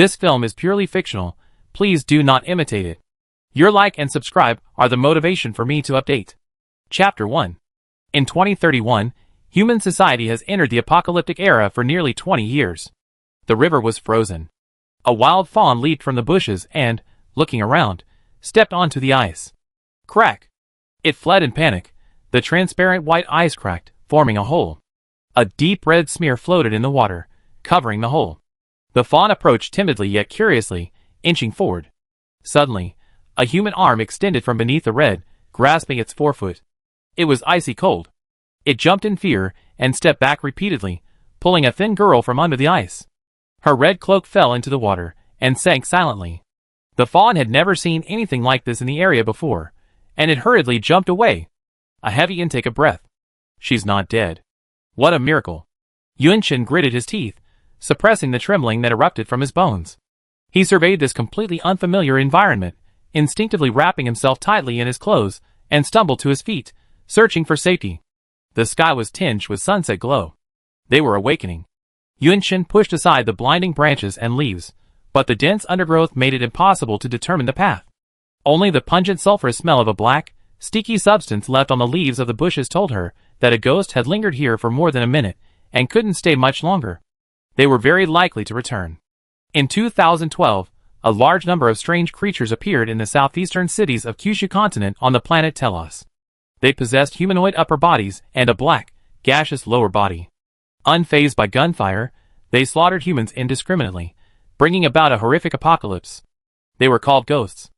This film is purely fictional. Please do not imitate it. Your like and subscribe are the motivation for me to update. Chapter 1. In 2031, human society has entered the apocalyptic era for nearly 20 years. The river was frozen. A wild fawn leaped from the bushes and, looking around, stepped onto the ice. Crack! It fled in panic. The transparent white ice cracked, forming a hole. A deep red smear floated in the water, covering the hole. The fawn approached timidly yet curiously, inching forward. Suddenly, a human arm extended from beneath the red, grasping its forefoot. It was icy cold. It jumped in fear and stepped back repeatedly, pulling a thin girl from under the ice. Her red cloak fell into the water and sank silently. The fawn had never seen anything like this in the area before, and it hurriedly jumped away. A heavy intake of breath. She's not dead. What a miracle. Yunshin gritted his teeth, suppressing the trembling that erupted from his bones. He surveyed this completely unfamiliar environment, instinctively wrapping himself tightly in his clothes, and stumbled to his feet, searching for safety. The sky was tinged with sunset glow. They were awakening. Yunshin pushed aside the blinding branches and leaves, but the dense undergrowth made it impossible to determine the path. Only the pungent sulphurous smell of a black, sticky substance left on the leaves of the bushes told her that a ghost had lingered here for more than a minute and couldn't stay much longer. They were very likely to return. In 2012, a large number of strange creatures appeared in the southeastern cities of Kyushu continent on the planet Telos. They possessed humanoid upper bodies and a black, gaseous lower body. Unfazed by gunfire, they slaughtered humans indiscriminately, bringing about a horrific apocalypse. They were called ghosts.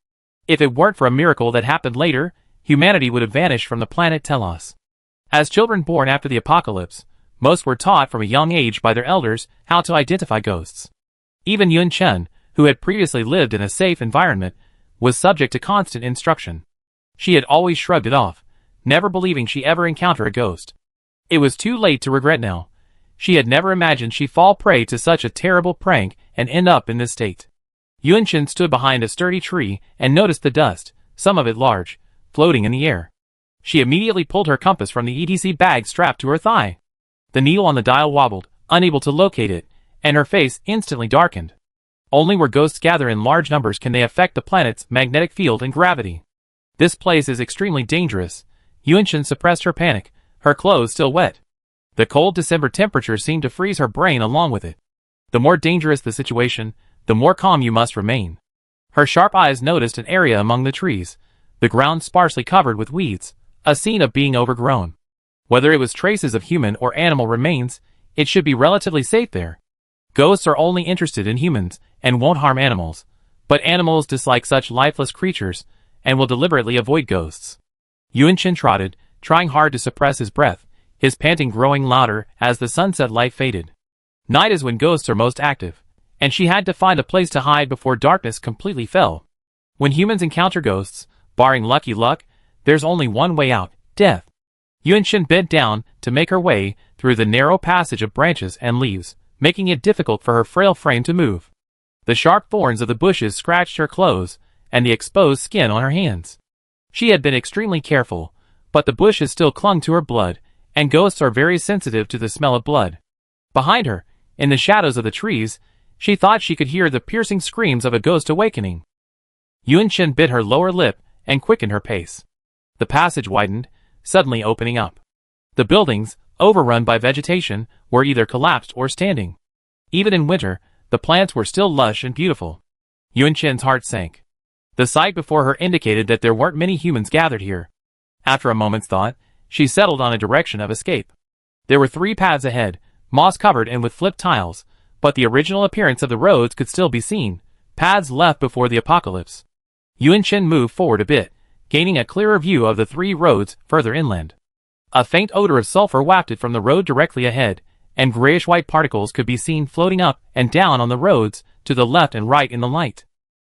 If it weren't for a miracle that happened later, humanity would have vanished from the planet Telos. As children born after the apocalypse, most were taught from a young age by their elders how to identify ghosts. Even Yun-chen, who had previously lived in a safe environment, was subject to constant instruction. She had always shrugged it off, never believing she ever encountered a ghost. It was too late to regret now. She had never imagined she'd fall prey to such a terrible prank and end up in this state. Yun-chen stood behind a sturdy tree and noticed the dust, some of it large, floating in the air. She immediately pulled her compass from the ETC bag strapped to her thigh. The needle on the dial wobbled, unable to locate it, and her face instantly darkened. Only where ghosts gather in large numbers can they affect the planet's magnetic field and gravity. This place is extremely dangerous. Yun-chen suppressed her panic, her clothes still wet. The cold December temperature seemed to freeze her brain along with it. The more dangerous the situation, the more calm you must remain. Her sharp eyes noticed an area among the trees, the ground sparsely covered with weeds, a scene of being overgrown. Whether it was traces of human or animal remains, it should be relatively safe there. Ghosts are only interested in humans and won't harm animals, but animals dislike such lifeless creatures and will deliberately avoid ghosts. Yun-chen trotted, trying hard to suppress his breath, his panting growing louder as the sunset light faded. Night is when ghosts are most active, and she had to find a place to hide before darkness completely fell. When humans encounter ghosts, barring lucky luck, there's only one way out: death. Yun-chen bent down to make her way through the narrow passage of branches and leaves, making it difficult for her frail frame to move. The sharp thorns of the bushes scratched her clothes and the exposed skin on her hands. She had been extremely careful, but the bushes still clung to her blood, and ghosts are very sensitive to the smell of blood. Behind her, in the shadows of the trees, she thought she could hear the piercing screams of a ghost awakening. Yun-chen bit her lower lip and quickened her pace. The passage widened, suddenly opening up. The buildings, overrun by vegetation, were either collapsed or standing. Even in winter, the plants were still lush and beautiful. Yun-chen's heart sank. The sight before her indicated that there weren't many humans gathered here. After a moment's thought, she settled on a direction of escape. There were 3 paths ahead, moss-covered and with flipped tiles, but the original appearance of the roads could still be seen, paths left before the apocalypse. Yun-chen moved forward a bit, gaining a clearer view of the 3 roads further inland. A faint odor of sulfur wafted from the road directly ahead, and grayish-white particles could be seen floating up and down on the roads to the left and right in the light.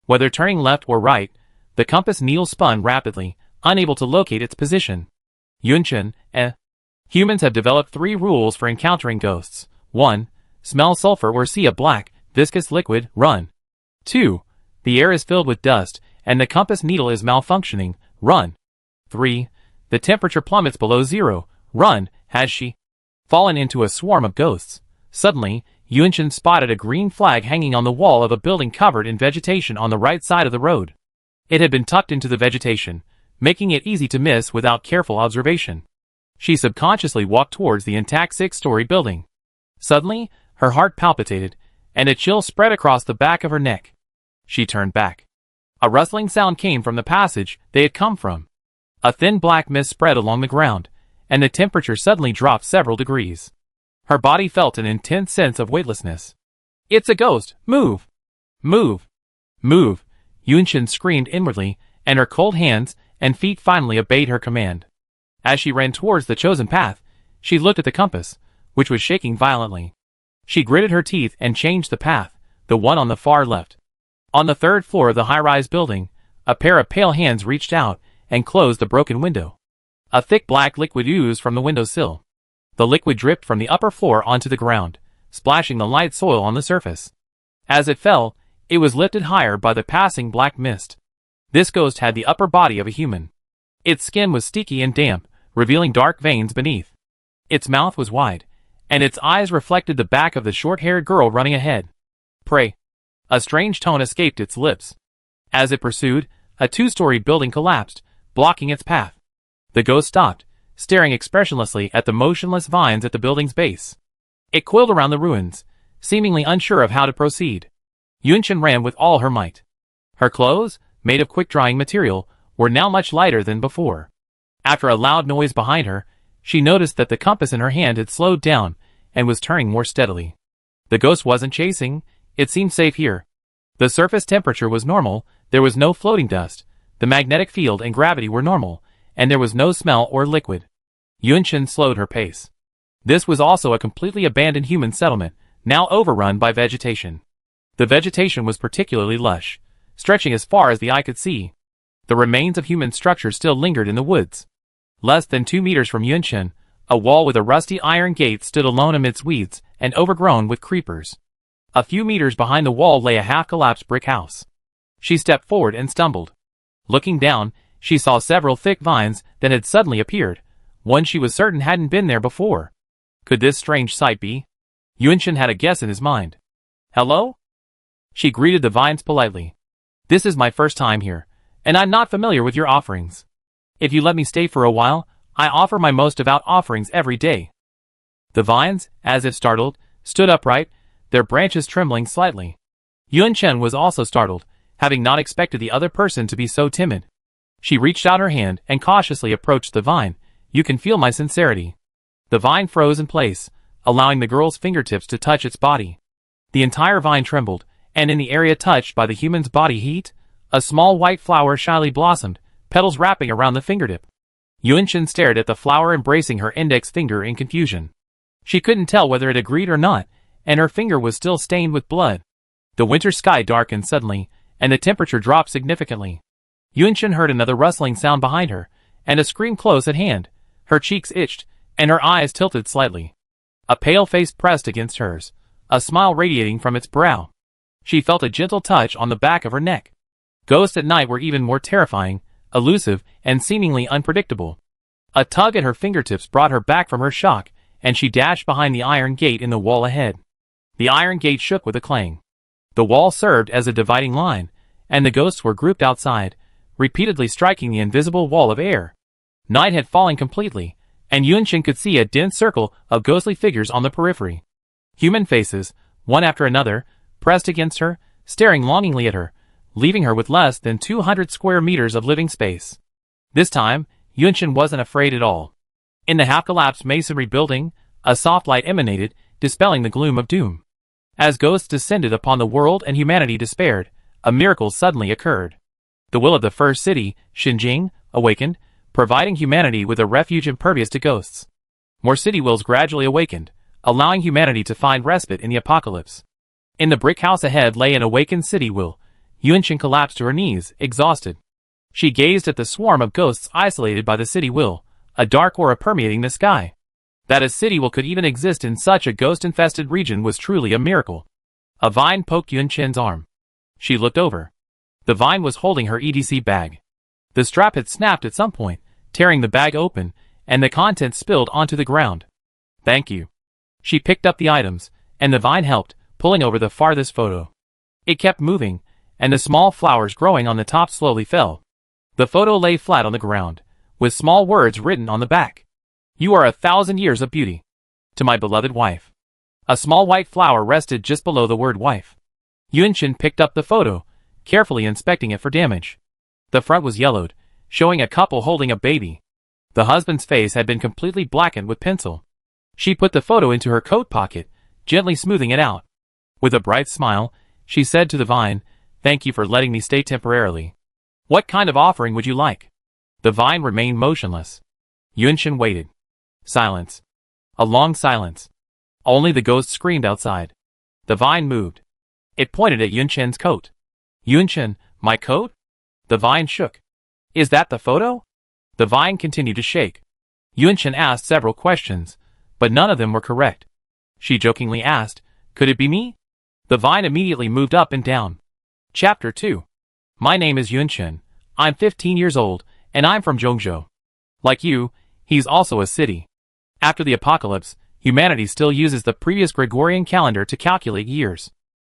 Whether turning left or right, the compass needle spun rapidly, unable to locate its position. Yun-chen, Humans have developed 3 rules for encountering ghosts. 1. Smell sulfur or see a black, viscous liquid, run. 2. The air is filled with dust, and the compass needle is malfunctioning, run. 3. The temperature plummets below 0, run. Has she fallen into a swarm of ghosts? Suddenly, Yunshin spotted a green flag hanging on the wall of a building covered in vegetation on the right side of the road. It had been tucked into the vegetation, making it easy to miss without careful observation. She subconsciously walked towards the intact 6-story building. Suddenly, her heart palpitated, and a chill spread across the back of her neck. She turned back. A rustling sound came from the passage they had come from. A thin black mist spread along the ground, and the temperature suddenly dropped several degrees. Her body felt an intense sense of weightlessness. "It's a ghost! Move! Move! Move!" Yunshin screamed inwardly, and her cold hands and feet finally obeyed her command. As she ran towards the chosen path, she looked at the compass, which was shaking violently. She gritted her teeth and changed the path, the one on the far left. On the 3rd floor of the high-rise building, a pair of pale hands reached out and closed the broken window. A thick black liquid oozed from the windowsill. The liquid dripped from the upper floor onto the ground, splashing the light soil on the surface. As it fell, it was lifted higher by the passing black mist. This ghost had the upper body of a human. Its skin was sticky and damp, revealing dark veins beneath. Its mouth was wide, and its eyes reflected the back of the short-haired girl running ahead. "Pray." A strange tone escaped its lips. As it pursued, a 2-story building collapsed, blocking its path. The ghost stopped, staring expressionlessly at the motionless vines at the building's base. It coiled around the ruins, seemingly unsure of how to proceed. Yunshin ran with all her might. Her clothes, made of quick-drying material, were now much lighter than before. After a loud noise behind her, she noticed that the compass in her hand had slowed down and was turning more steadily. The ghost wasn't chasing, it seemed safe here. The surface temperature was normal, there was no floating dust, the magnetic field and gravity were normal, and there was no smell or liquid. Yunshin slowed her pace. This was also a completely abandoned human settlement, now overrun by vegetation. The vegetation was particularly lush, stretching as far as the eye could see. The remains of human structures still lingered in the woods. Less than 2 meters from Yunshin, a wall with a rusty iron gate stood alone amidst weeds and overgrown with creepers. A few meters behind the wall lay a half-collapsed brick house. She stepped forward and stumbled. Looking down, she saw several thick vines that had suddenly appeared, one she was certain hadn't been there before. Could this strange sight be? Yunshin had a guess in his mind. "Hello?" She greeted the vines politely. "This is my first time here, and I'm not familiar with your offerings. If you let me stay for a while, I offer my most devout offerings every day." The vines, as if startled, stood upright, their branches trembling slightly. Yunshin was also startled, having not expected the other person to be so timid. She reached out her hand and cautiously approached the vine. "You can feel my sincerity." The vine froze in place, allowing the girl's fingertips to touch its body. The entire vine trembled, and in the area touched by the human's body heat, a small white flower shyly blossomed, petals wrapping around the fingertip. Yunshin stared at the flower embracing her index finger in confusion. She couldn't tell whether it agreed or not, and her finger was still stained with blood. The winter sky darkened suddenly, and the temperature dropped significantly. Yunshin heard another rustling sound behind her, and a scream close at hand. Her cheeks itched, and her eyes tilted slightly. A pale face pressed against hers, a smile radiating from its brow. She felt a gentle touch on the back of her neck. Ghosts at night were even more terrifying, elusive, and seemingly unpredictable. A tug at her fingertips brought her back from her shock, and she dashed behind the iron gate in the wall ahead. The iron gate shook with a clang. The wall served as a dividing line, and the ghosts were grouped outside, repeatedly striking the invisible wall of air. Night had fallen completely, and Yunshin could see a dense circle of ghostly figures on the periphery. Human faces, one after another, pressed against her, staring longingly at her, leaving her with less than 200 square meters of living space. This time, Yunshin wasn't afraid at all. In the half-collapsed masonry building, a soft light emanated, dispelling the gloom of doom. As ghosts descended upon the world and humanity despaired, a miracle suddenly occurred. The will of the first city, Xinjing, awakened, providing humanity with a refuge impervious to ghosts. More city wills gradually awakened, allowing humanity to find respite in the apocalypse. In the brick house ahead lay an awakened city will. Yunshin collapsed to her knees, exhausted. She gazed at the swarm of ghosts isolated by the city will, a dark aura permeating the sky. That a city will could even exist in such a ghost-infested region was truly a miracle. A vine poked Yunshin's arm. She looked over. The vine was holding her EDC bag. The strap had snapped at some point, tearing the bag open, and the contents spilled onto the ground. "Thank you." She picked up the items, and the vine helped, pulling over the farthest photo. It kept moving, and the small flowers growing on the top slowly fell. The photo lay flat on the ground, with small words written on the back. "You are 1,000 years of beauty. To my beloved wife." A small white flower rested just below the word wife. Yunshin picked up the photo, carefully inspecting it for damage. The front was yellowed, showing a couple holding a baby. The husband's face had been completely blackened with pencil. She put the photo into her coat pocket, gently smoothing it out. With a bright smile, she said to the vine, "Thank you for letting me stay temporarily. What kind of offering would you like?" The vine remained motionless. Yunshin waited. Silence. A long silence. Only the ghost screamed outside. The vine moved. It pointed at Yunshin's coat. "Yunshin, my coat?" The vine shook. "Is that the photo?" The vine continued to shake. Yunshin asked several questions, but none of them were correct. She jokingly asked, "Could it be me?" The vine immediately moved up and down. Chapter 2. My name is Yunshin. I'm 15 years old, and I'm from Zhongzhou. Like you, he's also a city. After the apocalypse, humanity still uses the previous Gregorian calendar to calculate years.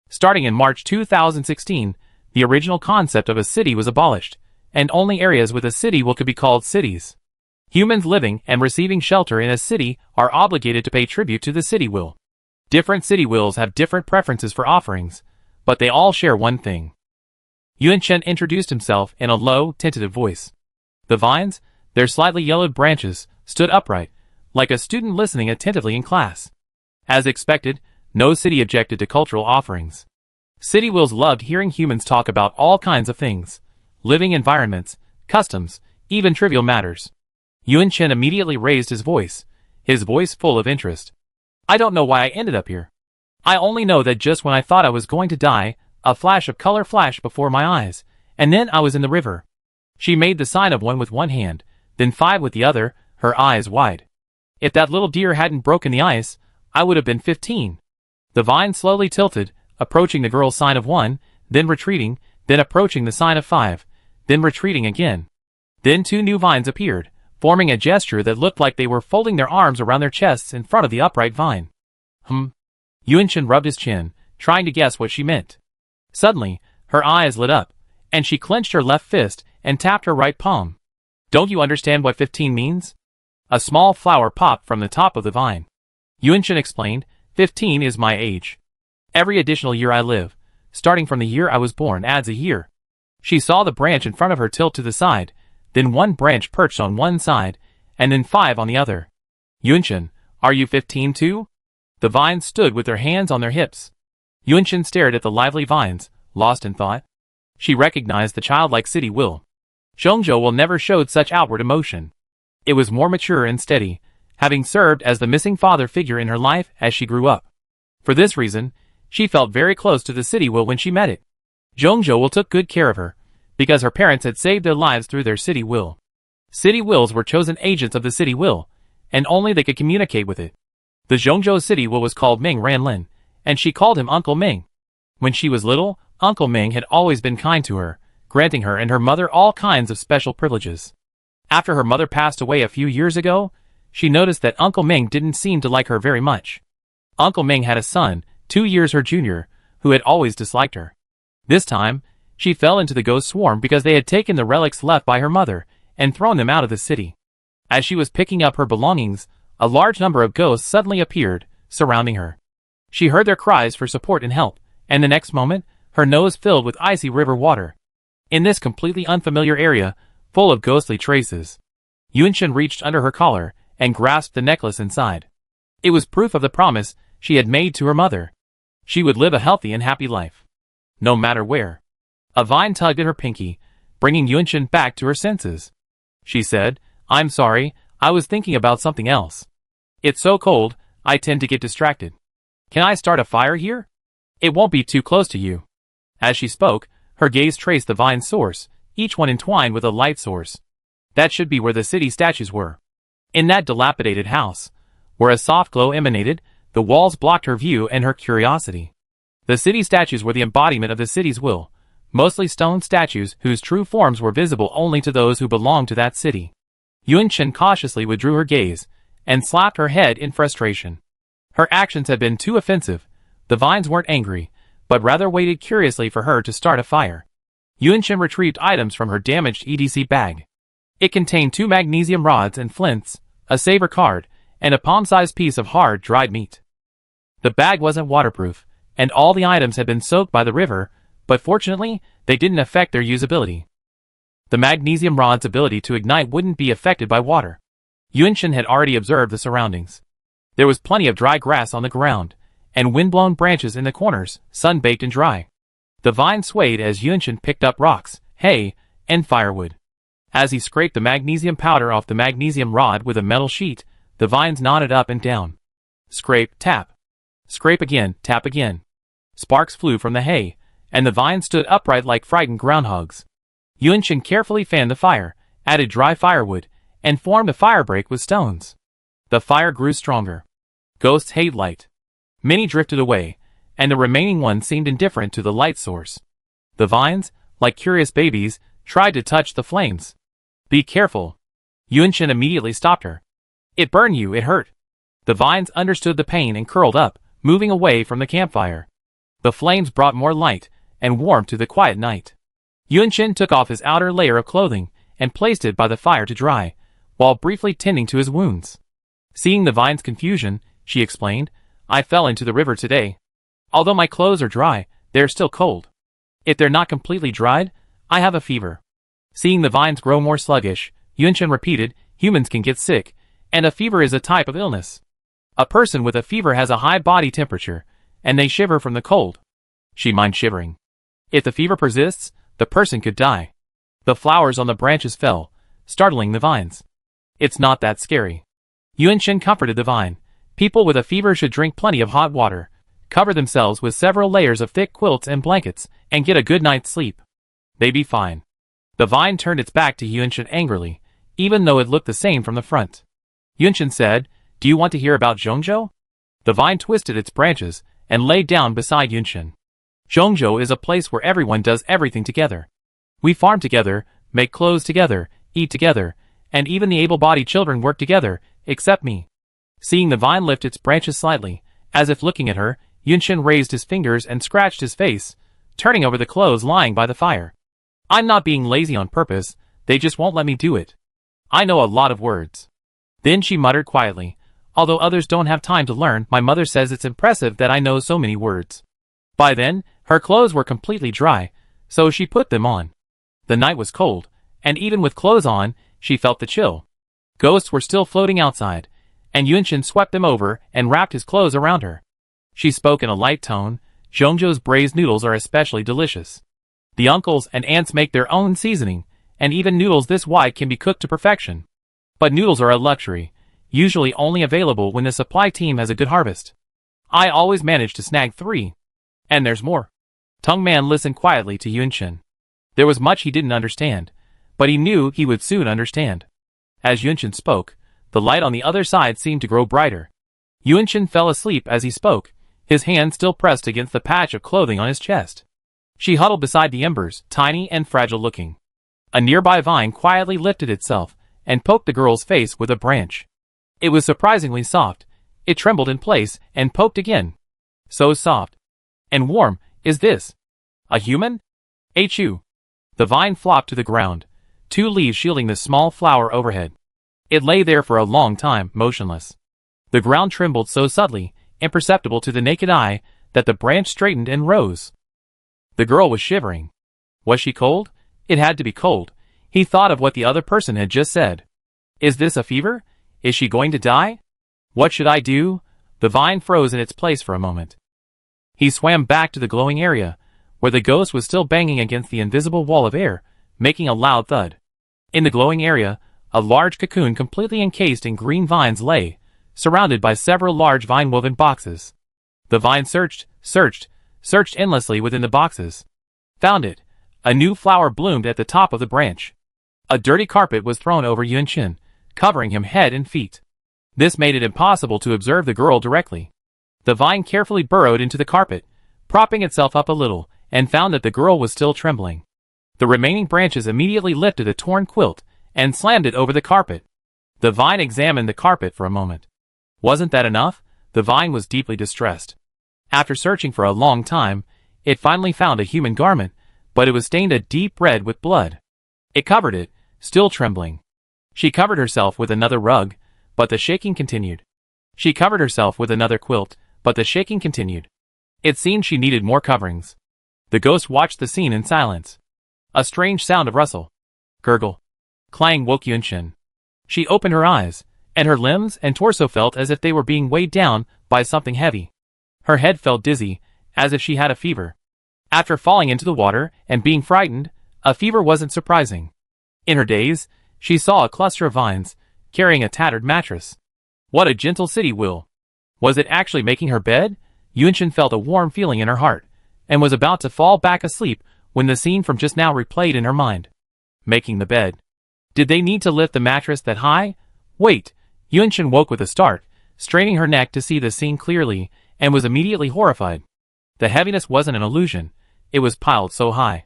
Starting in March 2016, the original concept of a city was abolished, and only areas with a city will could be called cities. Humans living and receiving shelter in a city are obligated to pay tribute to the city will. Different city wills have different preferences for offerings, but they all share one thing. Yunshin introduced himself in a low, tentative voice. The vines, their slightly yellowed branches, stood upright, like a student listening attentively in class. As expected, no city objected to cultural offerings. City wills loved hearing humans talk about all kinds of things. Living environments, customs, even trivial matters. Yunshin immediately raised his voice full of interest. "I don't know why I ended up here. I only know that just when I thought I was going to die, a flash of color flashed before my eyes, and then I was in the river." She made the sign of 1 with one hand, then 5 with the other, her eyes wide. "If that little deer hadn't broken the ice, I would have been 15. The vine slowly tilted, approaching the girl's sign of 1, then retreating, then approaching the sign of 5, then retreating again. Then 2 new vines appeared, forming a gesture that looked like they were folding their arms around their chests in front of the upright vine. Yunshin rubbed his chin, trying to guess what she meant. Suddenly, her eyes lit up, and she clenched her left fist and tapped her right palm. "Don't you understand what 15 means?" A small flower popped from the top of the vine. Yunshin explained, 15 is my age. Every additional year I live, starting from the year I was born, adds a year." She saw the branch in front of her tilt to the side, then 1 branch perched on one side, and then 5 on the other. "Yunshin, are you 15 too?" The vines stood with their hands on their hips. Yunshin stared at the lively vines, lost in thought. She recognized the childlike city will. Zhongzhou will never showed such outward emotion. It was more mature and steady, having served as the missing father figure in her life as she grew up. For this reason, she felt very close to the city will when she met it. Zhongzhou will took good care of her, because her parents had saved their lives through their city will. City wills were chosen agents of the city will, and only they could communicate with it. The Zhongzhou city will was called Ming Ranlin, and she called him Uncle Ming. When she was little, Uncle Ming had always been kind to her, granting her and her mother all kinds of special privileges. After her mother passed away a few years ago, she noticed that Uncle Ming didn't seem to like her very much. Uncle Ming had a son, 2 years her junior, who had always disliked her. This time, she fell into the ghost swarm because they had taken the relics left by her mother and thrown them out of the city. As she was picking up her belongings, a large number of ghosts suddenly appeared, surrounding her. She heard their cries for support and help, and the next moment, her nose filled with icy river water. In this completely unfamiliar area, full of ghostly traces, Yunshin reached under her collar and grasped the necklace inside. It was proof of the promise she had made to her mother. She would live a healthy and happy life, no matter where. A vine tugged at her pinky, bringing Yunshin back to her senses. She said, "I'm sorry, I was thinking about something else. It's so cold, I tend to get distracted. Can I start a fire here? It won't be too close to you." As she spoke, her gaze traced the vine's source, each one entwined with a light source. That should be where the city statues were. In that dilapidated house, where a soft glow emanated, the walls blocked her view and her curiosity. The city statues were the embodiment of the city's will, mostly stone statues whose true forms were visible only to those who belonged to that city. Yunshin cautiously withdrew her gaze and slapped her head in frustration. Her actions had been too offensive, The vines weren't angry, but rather waited curiously for her to start a fire. Yunshin retrieved items from her damaged EDC bag. It contained 2 magnesium rods and flints, a saver card, and a palm-sized piece of hard, dried meat. The bag wasn't waterproof, and all the items had been soaked by the river, but fortunately, they didn't affect their usability. The magnesium rod's ability to ignite wouldn't be affected by water. Yunshin had already observed the surroundings. There was plenty of dry grass on the ground, and wind-blown branches in the corners, sun-baked and dry. The vine swayed as Yunshin picked up rocks, hay, and firewood. As he scraped the magnesium powder off the magnesium rod with a metal sheet, the vines nodded up and down. Scrape, tap. Scrape again, tap again. Sparks flew from the hay, and the vines stood upright like frightened groundhogs. Yunshin carefully fanned the fire, added dry firewood, and formed a fire break with stones. The fire grew stronger. Ghosts hate light. Many drifted away, and the remaining ones seemed indifferent to the light source. The vines, like curious babies, tried to touch the flames. Be careful. Yunshin immediately stopped her. It burned you, it hurt. The vines understood the pain and curled up, moving away from the campfire. The flames brought more light and warmth to the quiet night. Yunshin took off his outer layer of clothing and placed it by the fire to dry, while briefly tending to his wounds. Seeing the vine's confusion, she explained, I fell into the river today. Although my clothes are dry, they're still cold. If they're not completely dried, I have a fever. Seeing the vines grow more sluggish, Yunshin repeated, humans can get sick, and a fever is a type of illness. A person with a fever has a high body temperature, and they shiver from the cold. She minded shivering. If the fever persists, the person could die. The flowers on the branches fell, startling the vines. It's not that scary. Yunshin comforted the vine. People with a fever should drink plenty of hot water, cover themselves with several layers of thick quilts and blankets, and get a good night's sleep. They'd be fine. The vine turned its back to Yunshin angrily, even though it looked the same from the front. Yunshin said, Do you want to hear about Zhongzhou? The vine twisted its branches and lay down beside Yunshin. Zhongzhou is a place where everyone does everything together. We farm together, make clothes together, eat together, and even the able-bodied children work together, except me. Seeing the vine lift its branches slightly, as if looking at her, Yunshin raised his fingers and scratched his face, turning over the clothes lying by the fire. I'm not being lazy on purpose, they just won't let me do it. I know a lot of words. Then she muttered quietly, although others don't have time to learn, my mother says it's impressive that I know so many words. By then, her clothes were completely dry, so she put them on. The night was cold, and even with clothes on, she felt the chill. Ghosts were still floating outside, and Yunshin swept them over and wrapped his clothes around her. She spoke in a light tone, Zhongzhou's braised noodles are especially delicious. The uncles and aunts make their own seasoning, and even noodles this wide can be cooked to perfection. But noodles are a luxury, usually only available when the supply team has a good harvest. I always manage to snag 3. And there's more. Tung Man listened quietly to Yunshin. There was much he didn't understand, but he knew he would soon understand. As Yunshin spoke, the light on the other side seemed to grow brighter. Yunshin fell asleep as he spoke, his hand still pressed against the patch of clothing on his chest. She huddled beside the embers, tiny and fragile-looking. A nearby vine quietly lifted itself and poked the girl's face with a branch. It was surprisingly soft. It trembled in place and poked again. So soft and warm, is this a human? Achoo! The vine flopped to the ground, 2 leaves shielding the small flower overhead. It lay there for a long time, motionless. The ground trembled so subtly, imperceptible to the naked eye, that the branch straightened and rose. The girl was shivering. Was she cold? It had to be cold. He thought of what the other person had just said. Is this a fever? Is she going to die? What should I do? The vine froze in its place for a moment. He swam back to the glowing area, where the ghost was still banging against the invisible wall of air, making a loud thud. In the glowing area, a large cocoon completely encased in green vines lay, surrounded by several large vine-woven boxes. The vine searched endlessly within the boxes. Found it. A new flower bloomed at the top of the branch. A dirty carpet was thrown over Yunshin, covering him head and feet. This made it impossible to observe the girl directly. The vine carefully burrowed into the carpet, propping itself up a little, and found that the girl was still trembling. The remaining branches immediately lifted a torn quilt and slammed it over the carpet. The vine examined the carpet for a moment. Wasn't that enough? The vine was deeply distressed. After searching for a long time, it finally found a human garment, but it was stained a deep red with blood. It covered it, still trembling. She covered herself with another rug, but the shaking continued. She covered herself with another quilt, but the shaking continued. It seemed she needed more coverings. The ghost watched the scene in silence. A strange sound of rustle, gurgle, clang woke Yunshin. She opened her eyes, and her limbs and torso felt as if they were being weighed down by something heavy. Her head felt dizzy, as if she had a fever. After falling into the water and being frightened, a fever wasn't surprising. In her daze, she saw a cluster of vines, carrying a tattered mattress. What a gentle city will! Was it actually making her bed? Yunshin felt a warm feeling in her heart, and was about to fall back asleep when the scene from just now replayed in her mind. Making the bed. Did they need to lift the mattress that high? Wait! Yunshin woke with a start, straining her neck to see the scene clearly, and was immediately horrified. The heaviness wasn't an illusion, it was piled so high.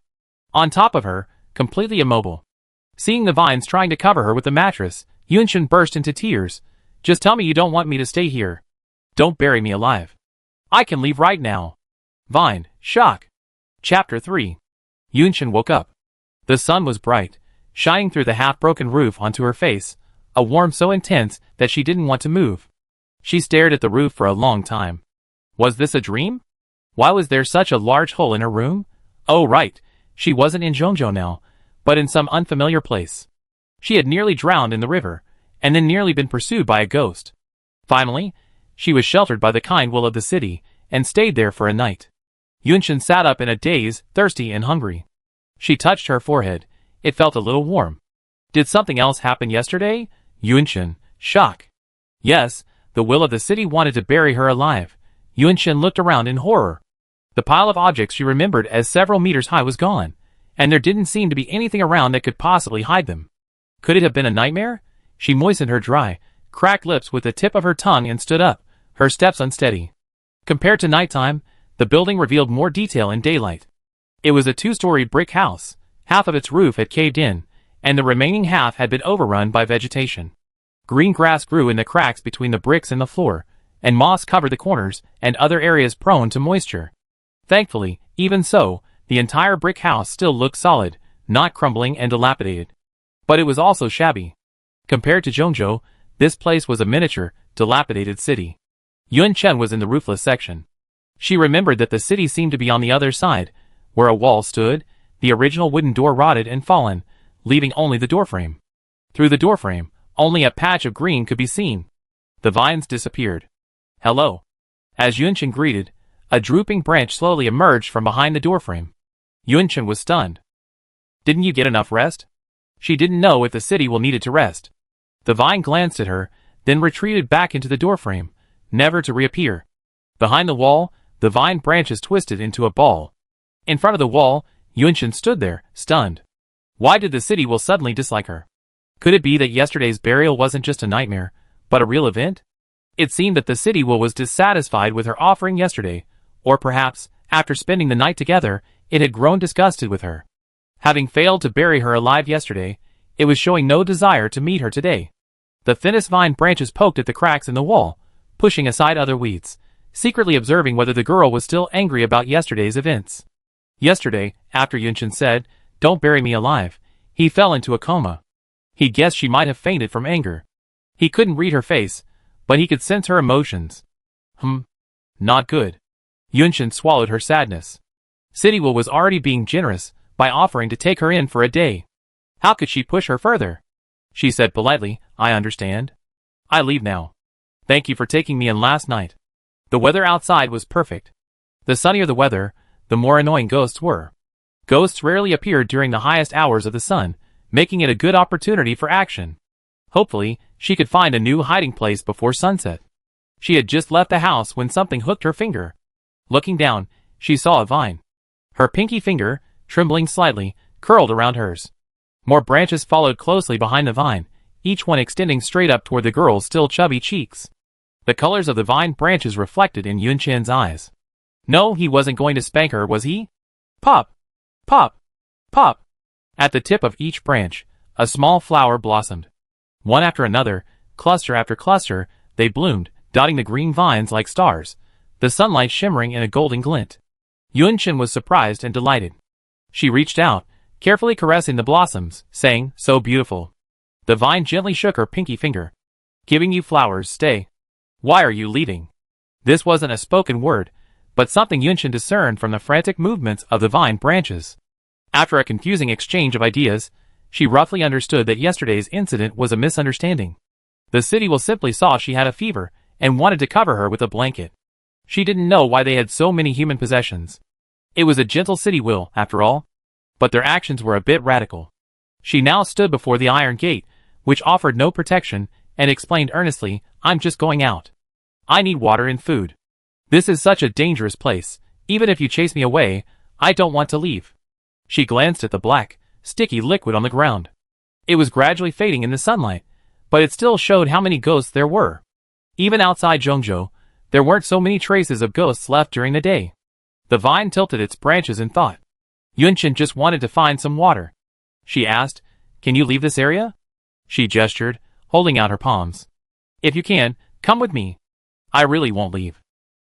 On top of her, completely immobile. Seeing the vines trying to cover her with the mattress, Yunshin burst into tears. Just tell me you don't want me to stay here. Don't bury me alive. I can leave right now. Vine, shock. Chapter 3. Yunshin woke up. The sun was bright, shining through the half-broken roof onto her face, a warmth so intense that she didn't want to move. She stared at the roof for a long time. Was this a dream? Why was there such a large hole in her room? Oh right, she wasn't in Zhongzhou now, but in some unfamiliar place. She had nearly drowned in the river, and then nearly been pursued by a ghost. Finally, she was sheltered by the kind will of the city, and stayed there for a night. Yunshin sat up in a daze, thirsty and hungry. She touched her forehead. It felt a little warm. Did something else happen yesterday? Yunshin, shock. Yes, the will of the city wanted to bury her alive. Yunshin looked around in horror. The pile of objects she remembered as several meters high was gone, and there didn't seem to be anything around that could possibly hide them. Could it have been a nightmare? She moistened her dry, cracked lips with the tip of her tongue and stood up, her steps unsteady. Compared to nighttime, the building revealed more detail in daylight. It was a two-storied brick house. Half of its roof had caved in, and the remaining half had been overrun by vegetation. Green grass grew in the cracks between the bricks and the floor, and moss covered the corners and other areas prone to moisture. Thankfully, even so, the entire brick house still looked solid, not crumbling and dilapidated. But it was also shabby. Compared to Zhongzhou, this place was a miniature, dilapidated city. Yunshin was in the roofless section. She remembered that the city seemed to be on the other side, where a wall stood, the original wooden door rotted and fallen, leaving only the doorframe. Through the doorframe, only a patch of green could be seen. The vines disappeared. Hello. As Yunshin greeted, a drooping branch slowly emerged from behind the doorframe. Yunshin was stunned. Didn't you get enough rest? She didn't know if the city will needed to rest. The vine glanced at her, then retreated back into the doorframe, never to reappear. Behind the wall, the vine branches twisted into a ball. In front of the wall, Yunshin stood there, stunned. Why did the city will suddenly dislike her? Could it be that yesterday's burial wasn't just a nightmare, but a real event? It seemed that the city will was dissatisfied with her offering yesterday, or perhaps, after spending the night together, it had grown disgusted with her. Having failed to bury her alive yesterday, it was showing no desire to meet her today. The thinnest vine branches poked at the cracks in the wall, pushing aside other weeds, secretly observing whether the girl was still angry about yesterday's events. Yesterday, after Yunshin said, "Don't bury me alive," he fell into a coma. He guessed she might have fainted from anger. He couldn't read her face, but he could sense her emotions. Not good. Yunshin swallowed her sadness. Citywill was already being generous by offering to take her in for a day. How could she push her further? She said politely, "I understand. I leave now. Thank you for taking me in last night." The weather outside was perfect. The sunnier the weather, the more annoying ghosts were. Ghosts rarely appeared during the highest hours of the sun, making it a good opportunity for action. Hopefully, she could find a new hiding place before sunset. She had just left the house when something hooked her finger. Looking down, she saw a vine. Her pinky finger, trembling slightly, curled around hers. More branches followed closely behind the vine, each one extending straight up toward the girl's still chubby cheeks. The colors of the vine branches reflected in Yunshin's eyes. No, he wasn't going to spank her, was he? Pop! Pop! Pop! At the tip of each branch, a small flower blossomed. One after another, cluster after cluster, they bloomed, dotting the green vines like stars, the sunlight shimmering in a golden glint. Yunchen was surprised and delighted. She reached out, carefully caressing the blossoms, saying, "So beautiful." The vine gently shook her pinky finger. "Giving you flowers, stay. Why are you leaving?" This wasn't a spoken word, but something Yunchen discerned from the frantic movements of the vine branches. After a confusing exchange of ideas, she roughly understood that yesterday's incident was a misunderstanding. The city will simply saw she had a fever and wanted to cover her with a blanket. She didn't know why they had so many human possessions. It was a gentle city will, after all. But their actions were a bit radical. She now stood before the iron gate, which offered no protection, and explained earnestly, "I'm just going out. I need water and food. This is such a dangerous place. Even if you chase me away, I don't want to leave." She glanced at the black, sticky liquid on the ground. It was gradually fading in the sunlight, but it still showed how many ghosts there were. Even outside Zhongzhou, there weren't so many traces of ghosts left during the day. The vine tilted its branches in thought. Yunchen just wanted to find some water. She asked, "Can you leave this area?" She gestured, holding out her palms. "If you can, come with me. I really won't leave."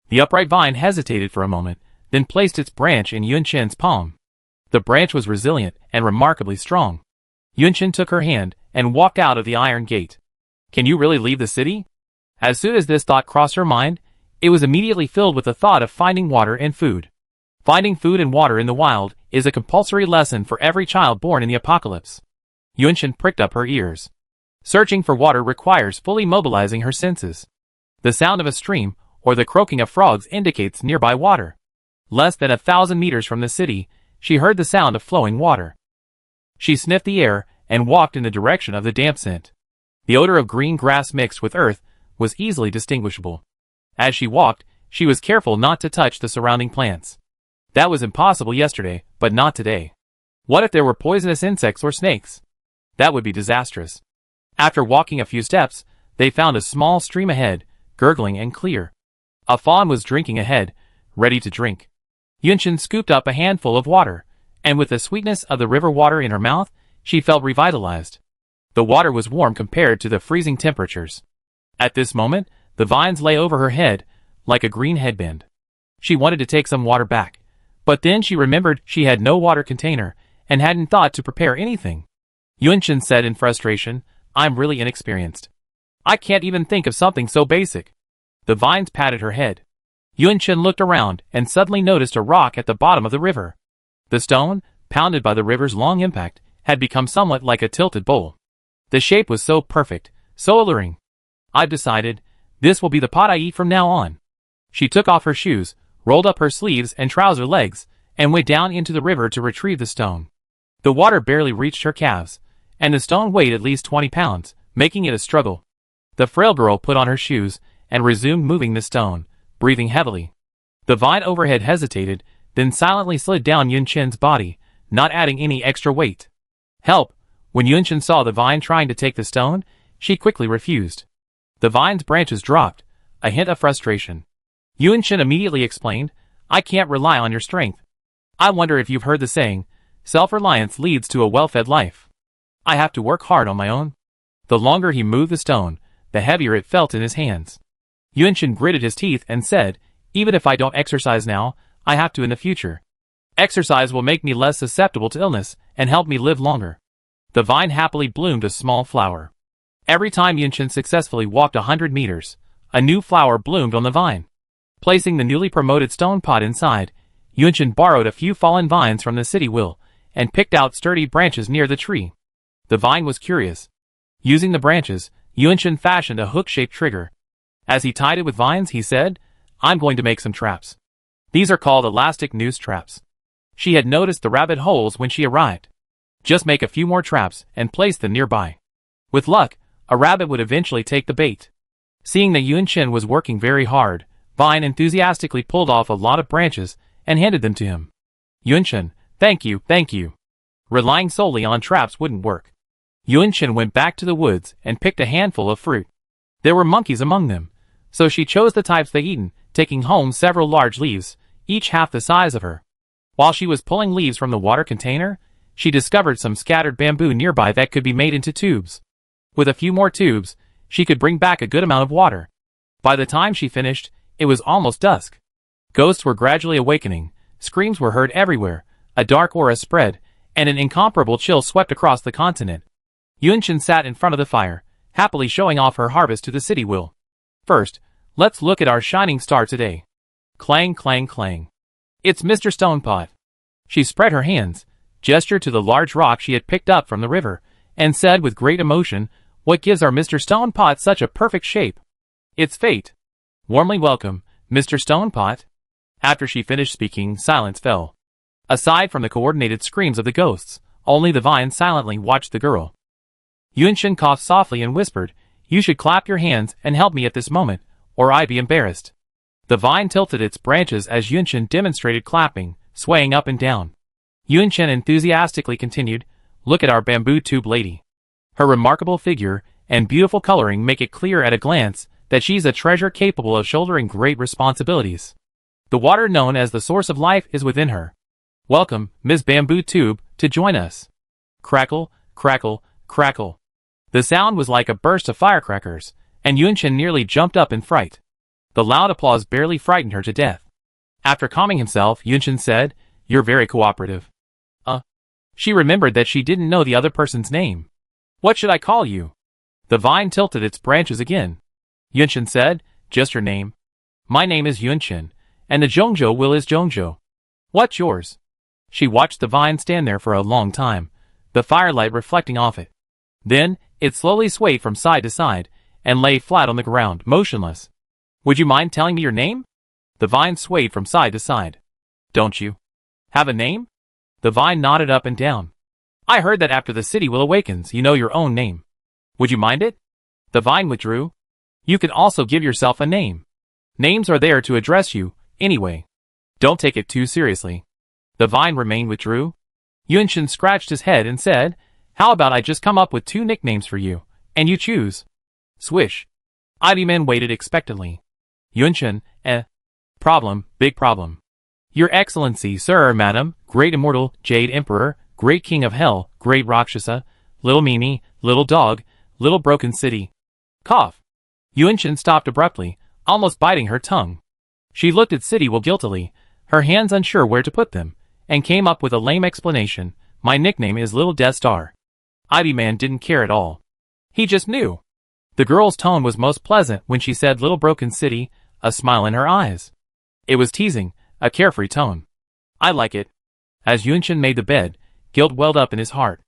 The upright vine hesitated for a moment, then placed its branch in Yunchen's palm. The branch was resilient and remarkably strong. Yunchen took her hand and walked out of the iron gate. "Can you really leave the city?" As soon as this thought crossed her mind, it was immediately filled with the thought of finding water and food. Finding food and water in the wild is a compulsory lesson for every child born in the apocalypse. Yunchen pricked up her ears. Searching for water requires fully mobilizing her senses. The sound of a stream or the croaking of frogs indicates nearby water. Less than 1,000 meters from the city, she heard the sound of flowing water. She sniffed the air and walked in the direction of the damp scent. The odor of green grass mixed with earth was easily distinguishable. As she walked, she was careful not to touch the surrounding plants. That was impossible yesterday, but not today. What if there were poisonous insects or snakes? That would be disastrous. After walking a few steps, they found a small stream ahead, gurgling and clear. A fawn was drinking ahead, ready to drink. Yunchen scooped up a handful of water, and with the sweetness of the river water in her mouth, she felt revitalized. The water was warm compared to the freezing temperatures. At this moment, the vines lay over her head, like a green headband. She wanted to take some water back, but then she remembered she had no water container, and hadn't thought to prepare anything. Yunchen said in frustration, "I'm really inexperienced. I can't even think of something so basic." The vines patted her head. Yunchen looked around and suddenly noticed a rock at the bottom of the river. The stone, pounded by the river's long impact, had become somewhat like a tilted bowl. The shape was so perfect, so alluring. "I've decided, this will be the pot I eat from now on." She took off her shoes, rolled up her sleeves and trouser legs, and went down into the river to retrieve the stone. The water barely reached her calves, and the stone weighed at least 20 pounds, making it a struggle. The frail girl put on her shoes and resumed moving the stone, breathing heavily. The vine overhead hesitated, then silently slid down Yunchen's body, not adding any extra weight. "Help!" When Yunchen saw the vine trying to take the stone, she quickly refused. The vine's branches dropped, a hint of frustration. Yunchen immediately explained, "I can't rely on your strength. I wonder if you've heard the saying, self-reliance leads to a well-fed life. I have to work hard on my own." The longer he moved the stone, the heavier it felt in his hands. Yunchen gritted his teeth and said, "Even if I don't exercise now, I have to in the future. Exercise will make me less susceptible to illness and help me live longer." The vine happily bloomed a small flower. Every time Yunchen successfully walked 100 meters, a new flower bloomed on the vine. Placing the newly promoted stone pot inside, Yunchen borrowed a few fallen vines from the city will and picked out sturdy branches near the tree. The vine was curious. Using the branches, Yunchen fashioned a hook-shaped trigger. As he tied it with vines, he said, "I'm going to make some traps. These are called elastic noose traps." She had noticed the rabbit holes when she arrived. Just make a few more traps and place them nearby. With luck, a rabbit would eventually take the bait. Seeing that Yunchen was working very hard, Vine enthusiastically pulled off a lot of branches and handed them to him. "Yunchen, thank you, thank you." Relying solely on traps wouldn't work. Yunchen went back to the woods and picked a handful of fruit. There were monkeys among them, so she chose the types they eaten, taking home several large leaves, each half the size of her. While she was pulling leaves from the water container, she discovered some scattered bamboo nearby that could be made into tubes. With a few more tubes, she could bring back a good amount of water. By the time she finished, It was almost dusk. Ghosts were gradually awakening, screams were heard everywhere, a dark aura spread, and an incomparable chill swept across the continent. Yunchen sat in front of the fire, happily showing off her harvest to the city will. First, let's look at our shining star today. Clang, clang, clang. It's Mr. Stonepot. She spread her hands, gestured to the large rock she had picked up from the river, and said with great emotion, "What gives our Mr. Stonepot such a perfect shape? It's fate. Warmly welcome, Mr. Stonepot." After she finished speaking, silence fell. Aside from the coordinated screams of the ghosts, only the vine silently watched the girl. Yunchen coughed softly and whispered, "You should clap your hands and help me at this moment, or I'd be embarrassed." The vine tilted its branches as Yunchen demonstrated clapping, swaying up and down. Yunchen enthusiastically continued, "Look at our bamboo tube lady. Her remarkable figure and beautiful coloring make it clear at a glance that she's a treasure capable of shouldering great responsibilities. The water known as the source of life is within her. Welcome, Ms. Bamboo Tube, to join us." Crackle, crackle, crackle. The sound was like a burst of firecrackers, and Yunchen nearly jumped up in fright. The loud applause barely frightened her to death. After calming himself, Yunchen said, "You're very cooperative." She remembered that she didn't know the other person's name. "What should I call you?" The vine tilted its branches again. Yunchen said, "Just your name." "My name is Yunchen, and the Zhongzhou will is Zhongzhou. What's yours?" She watched the vine stand there for a long time, the firelight reflecting off it. Then, it slowly swayed from side to side, and lay flat on the ground, motionless. "Would you mind telling me your name?" The vine swayed from side to side. "Don't you have a name?" The vine nodded up and down. "I heard that after the city will awakens, you know your own name. Would you mind it?" The vine withdrew. "You can also give yourself a name. Names are there to address you, anyway. Don't take it too seriously." The vine remained withdrew. Yunchen scratched his head and said, "How about I just come up with 2 nicknames for you, and you choose?" Swish. Idiman waited expectantly. Yunchen, Problem, big problem. "Your Excellency, sir or madam, great immortal, Jade Emperor, great king of hell, great Rakshasa, little Mimi, little dog, little broken city." Cough. Yunchen stopped abruptly, almost biting her tongue. She looked at City Will guiltily, her hands unsure where to put them, and came up with a lame explanation, "My nickname is Little Death Star." Idiman didn't care at all. He just knew. The girl's tone was most pleasant when she said Little Broken City, a smile in her eyes. It was teasing, a carefree tone. "I like it." As Yunchen made the bed, guilt welled up in his heart.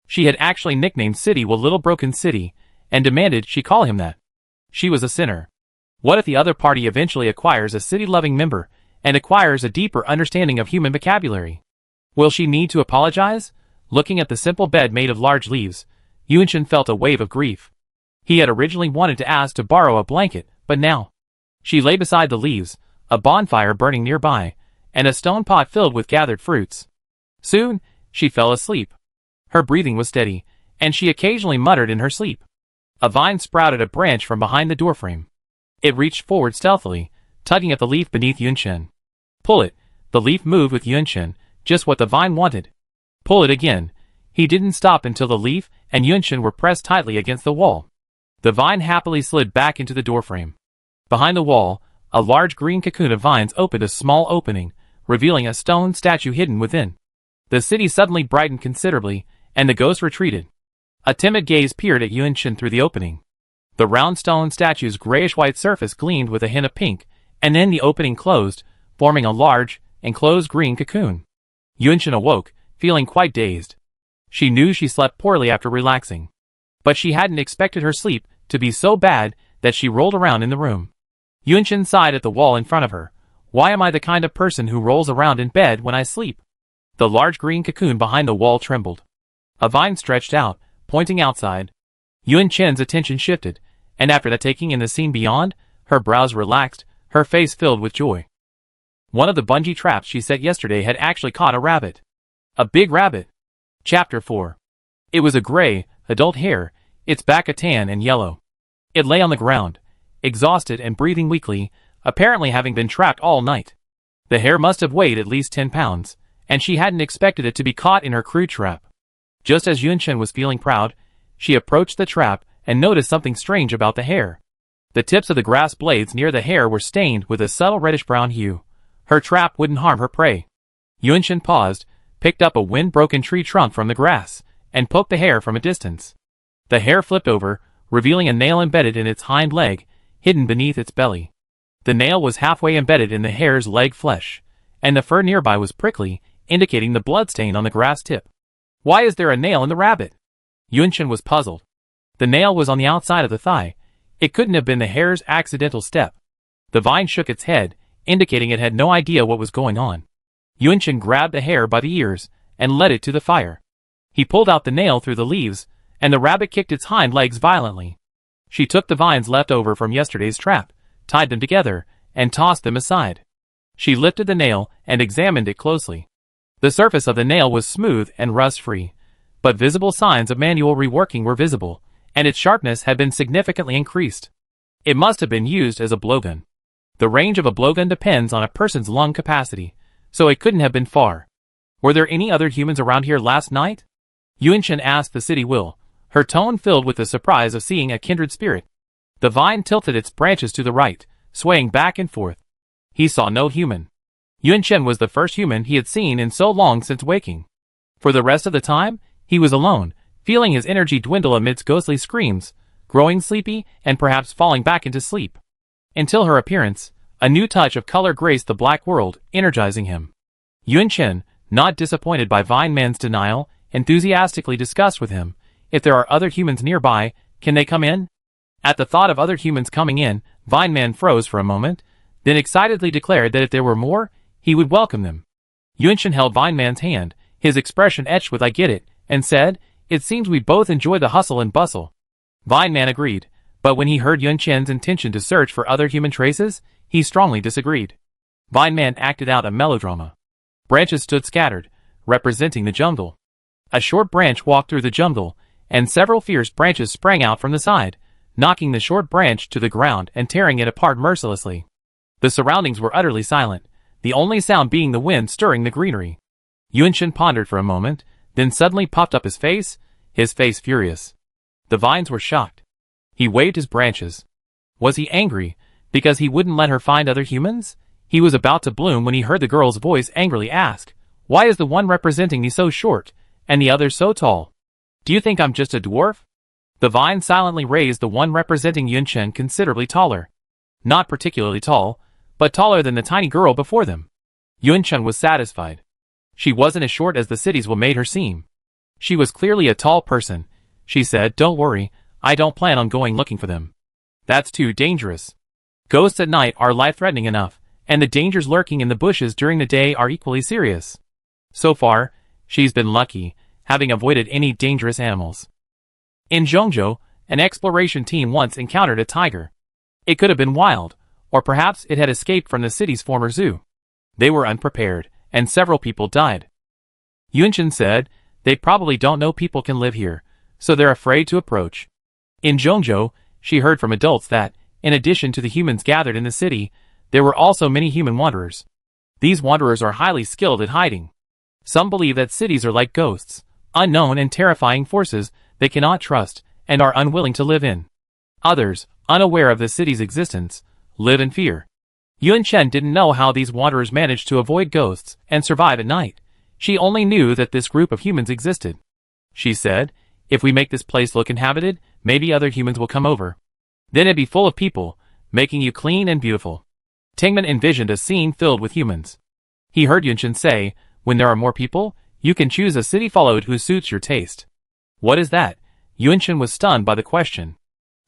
She had actually nicknamed City Will Little Broken City, and demanded she call him that. She was a sinner. What if the other party eventually acquires a city-loving member, and acquires a deeper understanding of human vocabulary? Will she need to apologize? Looking at the simple bed made of large leaves, Yunchen felt a wave of grief. He had originally wanted to ask to borrow a blanket, but now. She lay beside the leaves, a bonfire burning nearby, and a stone pot filled with gathered fruits. Soon, she fell asleep. Her breathing was steady, and she occasionally muttered in her sleep. A vine sprouted a branch from behind the doorframe. It reached forward stealthily, tugging at the leaf beneath Yunchen. Pull it. The leaf moved with Yunchen, just what the vine wanted. Pull it again. He didn't stop until the leaf and Yunchen were pressed tightly against the wall. The vine happily slid back into the doorframe. Behind the wall, a large green cocoon of vines opened a small opening, revealing a stone statue hidden within. The city suddenly brightened considerably, and the ghost retreated. A timid gaze peered at Yunchen through the opening. The round stone statue's grayish-white surface gleamed with a hint of pink, and then the opening closed, forming a large, enclosed green cocoon. Yunchen awoke, feeling quite dazed. She knew she slept poorly after relaxing. But she hadn't expected her sleep to be so bad that she rolled around in the room. Yunchen sighed at the wall in front of her. Why am I the kind of person who rolls around in bed when I sleep? The large green cocoon behind the wall trembled. A vine stretched out, pointing outside. Yunchen's attention shifted, and after that taking in the scene beyond, her brows relaxed, her face filled with joy. One of the bungee traps she set yesterday had actually caught a rabbit. A big rabbit. Chapter 4. It was a gray, adult hare, its back a tan and yellow. It lay on the ground, exhausted and breathing weakly, apparently having been trapped all night. The hare must have weighed at least 10 pounds, and she hadn't expected it to be caught in her crude trap. Just as Yunchen was feeling proud, she approached the trap and noticed something strange about the hare. The tips of the grass blades near the hair were stained with a subtle reddish-brown hue. Her trap wouldn't harm her prey. Yunshin paused, picked up a wind-broken tree trunk from the grass, and poked the hair from a distance. The hair flipped over, revealing a nail embedded in its hind leg, hidden beneath its belly. The nail was halfway embedded in the hare's leg flesh, and the fur nearby was prickly, indicating the bloodstain on the grass tip. Why is there a nail in the rabbit? Yunshin was puzzled. The nail was on the outside of the thigh. It couldn't have been the hare's accidental step. The vine shook its head, indicating it had no idea what was going on. Yunshin grabbed the hare by the ears and led it to the fire. He pulled out the nail through the leaves, and the rabbit kicked its hind legs violently. She took the vines left over from yesterday's trap, tied them together, and tossed them aside. She lifted the nail and examined it closely. The surface of the nail was smooth and rust-free, but visible signs of manual reworking were visible, and its sharpness had been significantly increased. It must have been used as a blowgun. The range of a blowgun depends on a person's lung capacity, so it couldn't have been far. Were there any other humans around here last night? Yunshin asked the city will, her tone filled with the surprise of seeing a kindred spirit. The vine tilted its branches to the right, swaying back and forth. He saw no human. Yunshin was the first human he had seen in so long since waking. For the rest of the time, he was alone, feeling his energy dwindle amidst ghostly screams, growing sleepy and perhaps falling back into sleep. Until her appearance, a new touch of color graced the black world, energizing him. Yunshin, not disappointed by Vine Man's denial, enthusiastically discussed with him, if there are other humans nearby, can they come in? At the thought of other humans coming in, Vine Man froze for a moment, then excitedly declared that if there were more, he would welcome them. Yunshin held Vine Man's hand, his expression etched with "I get it," and said, "It seems we both enjoy the hustle and bustle." Vine Man agreed, but when he heard Yunshin's intention to search for other human traces, he strongly disagreed. Vine Man acted out a melodrama. Branches stood scattered, representing the jungle. A short branch walked through the jungle, and several fierce branches sprang out from the side, knocking the short branch to the ground and tearing it apart mercilessly. The surroundings were utterly silent, the only sound being the wind stirring the greenery. Yunshin pondered for a moment, then suddenly puffed up his face furious. The vines were shocked. He waved his branches. Was he angry, because he wouldn't let her find other humans? He was about to bloom when he heard the girl's voice angrily ask, "Why is the one representing me so short, and the other so tall? Do you think I'm just a dwarf?" The vine silently raised the one representing Yunshin considerably taller. Not particularly tall, but taller than the tiny girl before them. Yunshin was satisfied. She wasn't as short as the cities will made her seem. She was clearly a tall person. She said, "Don't worry, I don't plan on going looking for them. That's too dangerous. Ghosts at night are life-threatening enough, and the dangers lurking in the bushes during the day are equally serious." So far, she's been lucky, having avoided any dangerous animals. In Zhongzhou, an exploration team once encountered a tiger. It could have been wild, or perhaps it had escaped from the city's former zoo. They were unprepared, and several people died. Yunshin said, "They probably don't know people can live here, so they're afraid to approach." In Zhongzhou, she heard from adults that, in addition to the humans gathered in the city, there were also many human wanderers. These wanderers are highly skilled at hiding. Some believe that cities are like ghosts, unknown and terrifying forces they cannot trust and are unwilling to live in. Others, unaware of the city's existence, live in fear. Yunshin didn't know how these wanderers managed to avoid ghosts and survive at night. She only knew that this group of humans existed. She said, "If we make this place look inhabited, maybe other humans will come over. Then it'd be full of people, making you clean and beautiful." Tingman envisioned a scene filled with humans. He heard Yunshin say, "When there are more people, you can choose a city followed who suits your taste." What is that? Yunshin was stunned by the question.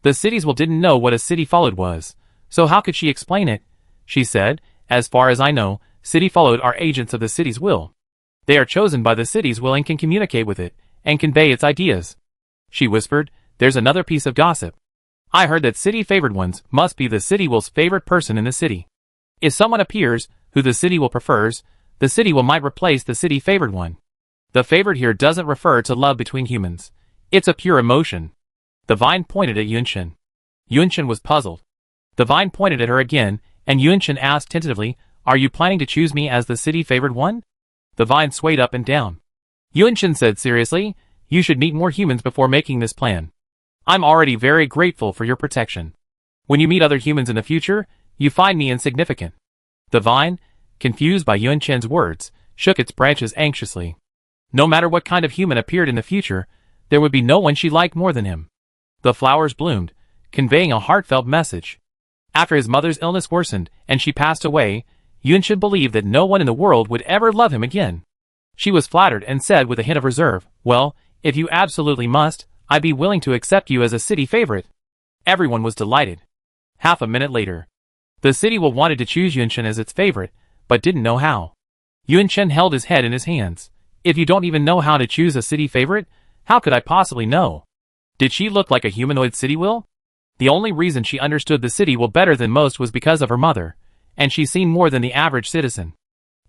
The cities will didn't know what a city followed was, so how could she explain it? She said, "As far as I know, city followed are agents of the city's will. They are chosen by the city's will and can communicate with it, and convey its ideas." She whispered, "There's another piece of gossip. I heard that city favored ones must be the city will's favorite person in the city. If someone appears, who the city will prefers, the city will might replace the city favored one. The favored here doesn't refer to love between humans. It's a pure emotion." The vine pointed at Yunshin. Yunshin was puzzled. The vine pointed at her again, and Yunshin asked tentatively, "Are you planning to choose me as the city favored one?" The vine swayed up and down. Yunshin said seriously, "You should meet more humans before making this plan. I'm already very grateful for your protection." When you meet other humans in the future, you find me insignificant. The vine, confused by Yuan Chen's words, shook its branches anxiously. No matter what kind of human appeared in the future, there would be no one she liked more than him. The flowers bloomed, conveying a heartfelt message. After his mother's illness worsened and she passed away, Yuan Chen believed that no one in the world would ever love him again. She was flattered and said with a hint of reserve, "Well, if you absolutely must, I'd be willing to accept you as a city favorite." Everyone was delighted. Half a minute later, the city wanted to choose Yuan Chen as its favorite, but didn't know how. Yuan Chen held his head in his hands. If you don't even know how to choose a city favorite, how could I possibly know? Did she look like a humanoid city will? The only reason she understood the city will better than most was because of her mother, and she seen more than the average citizen.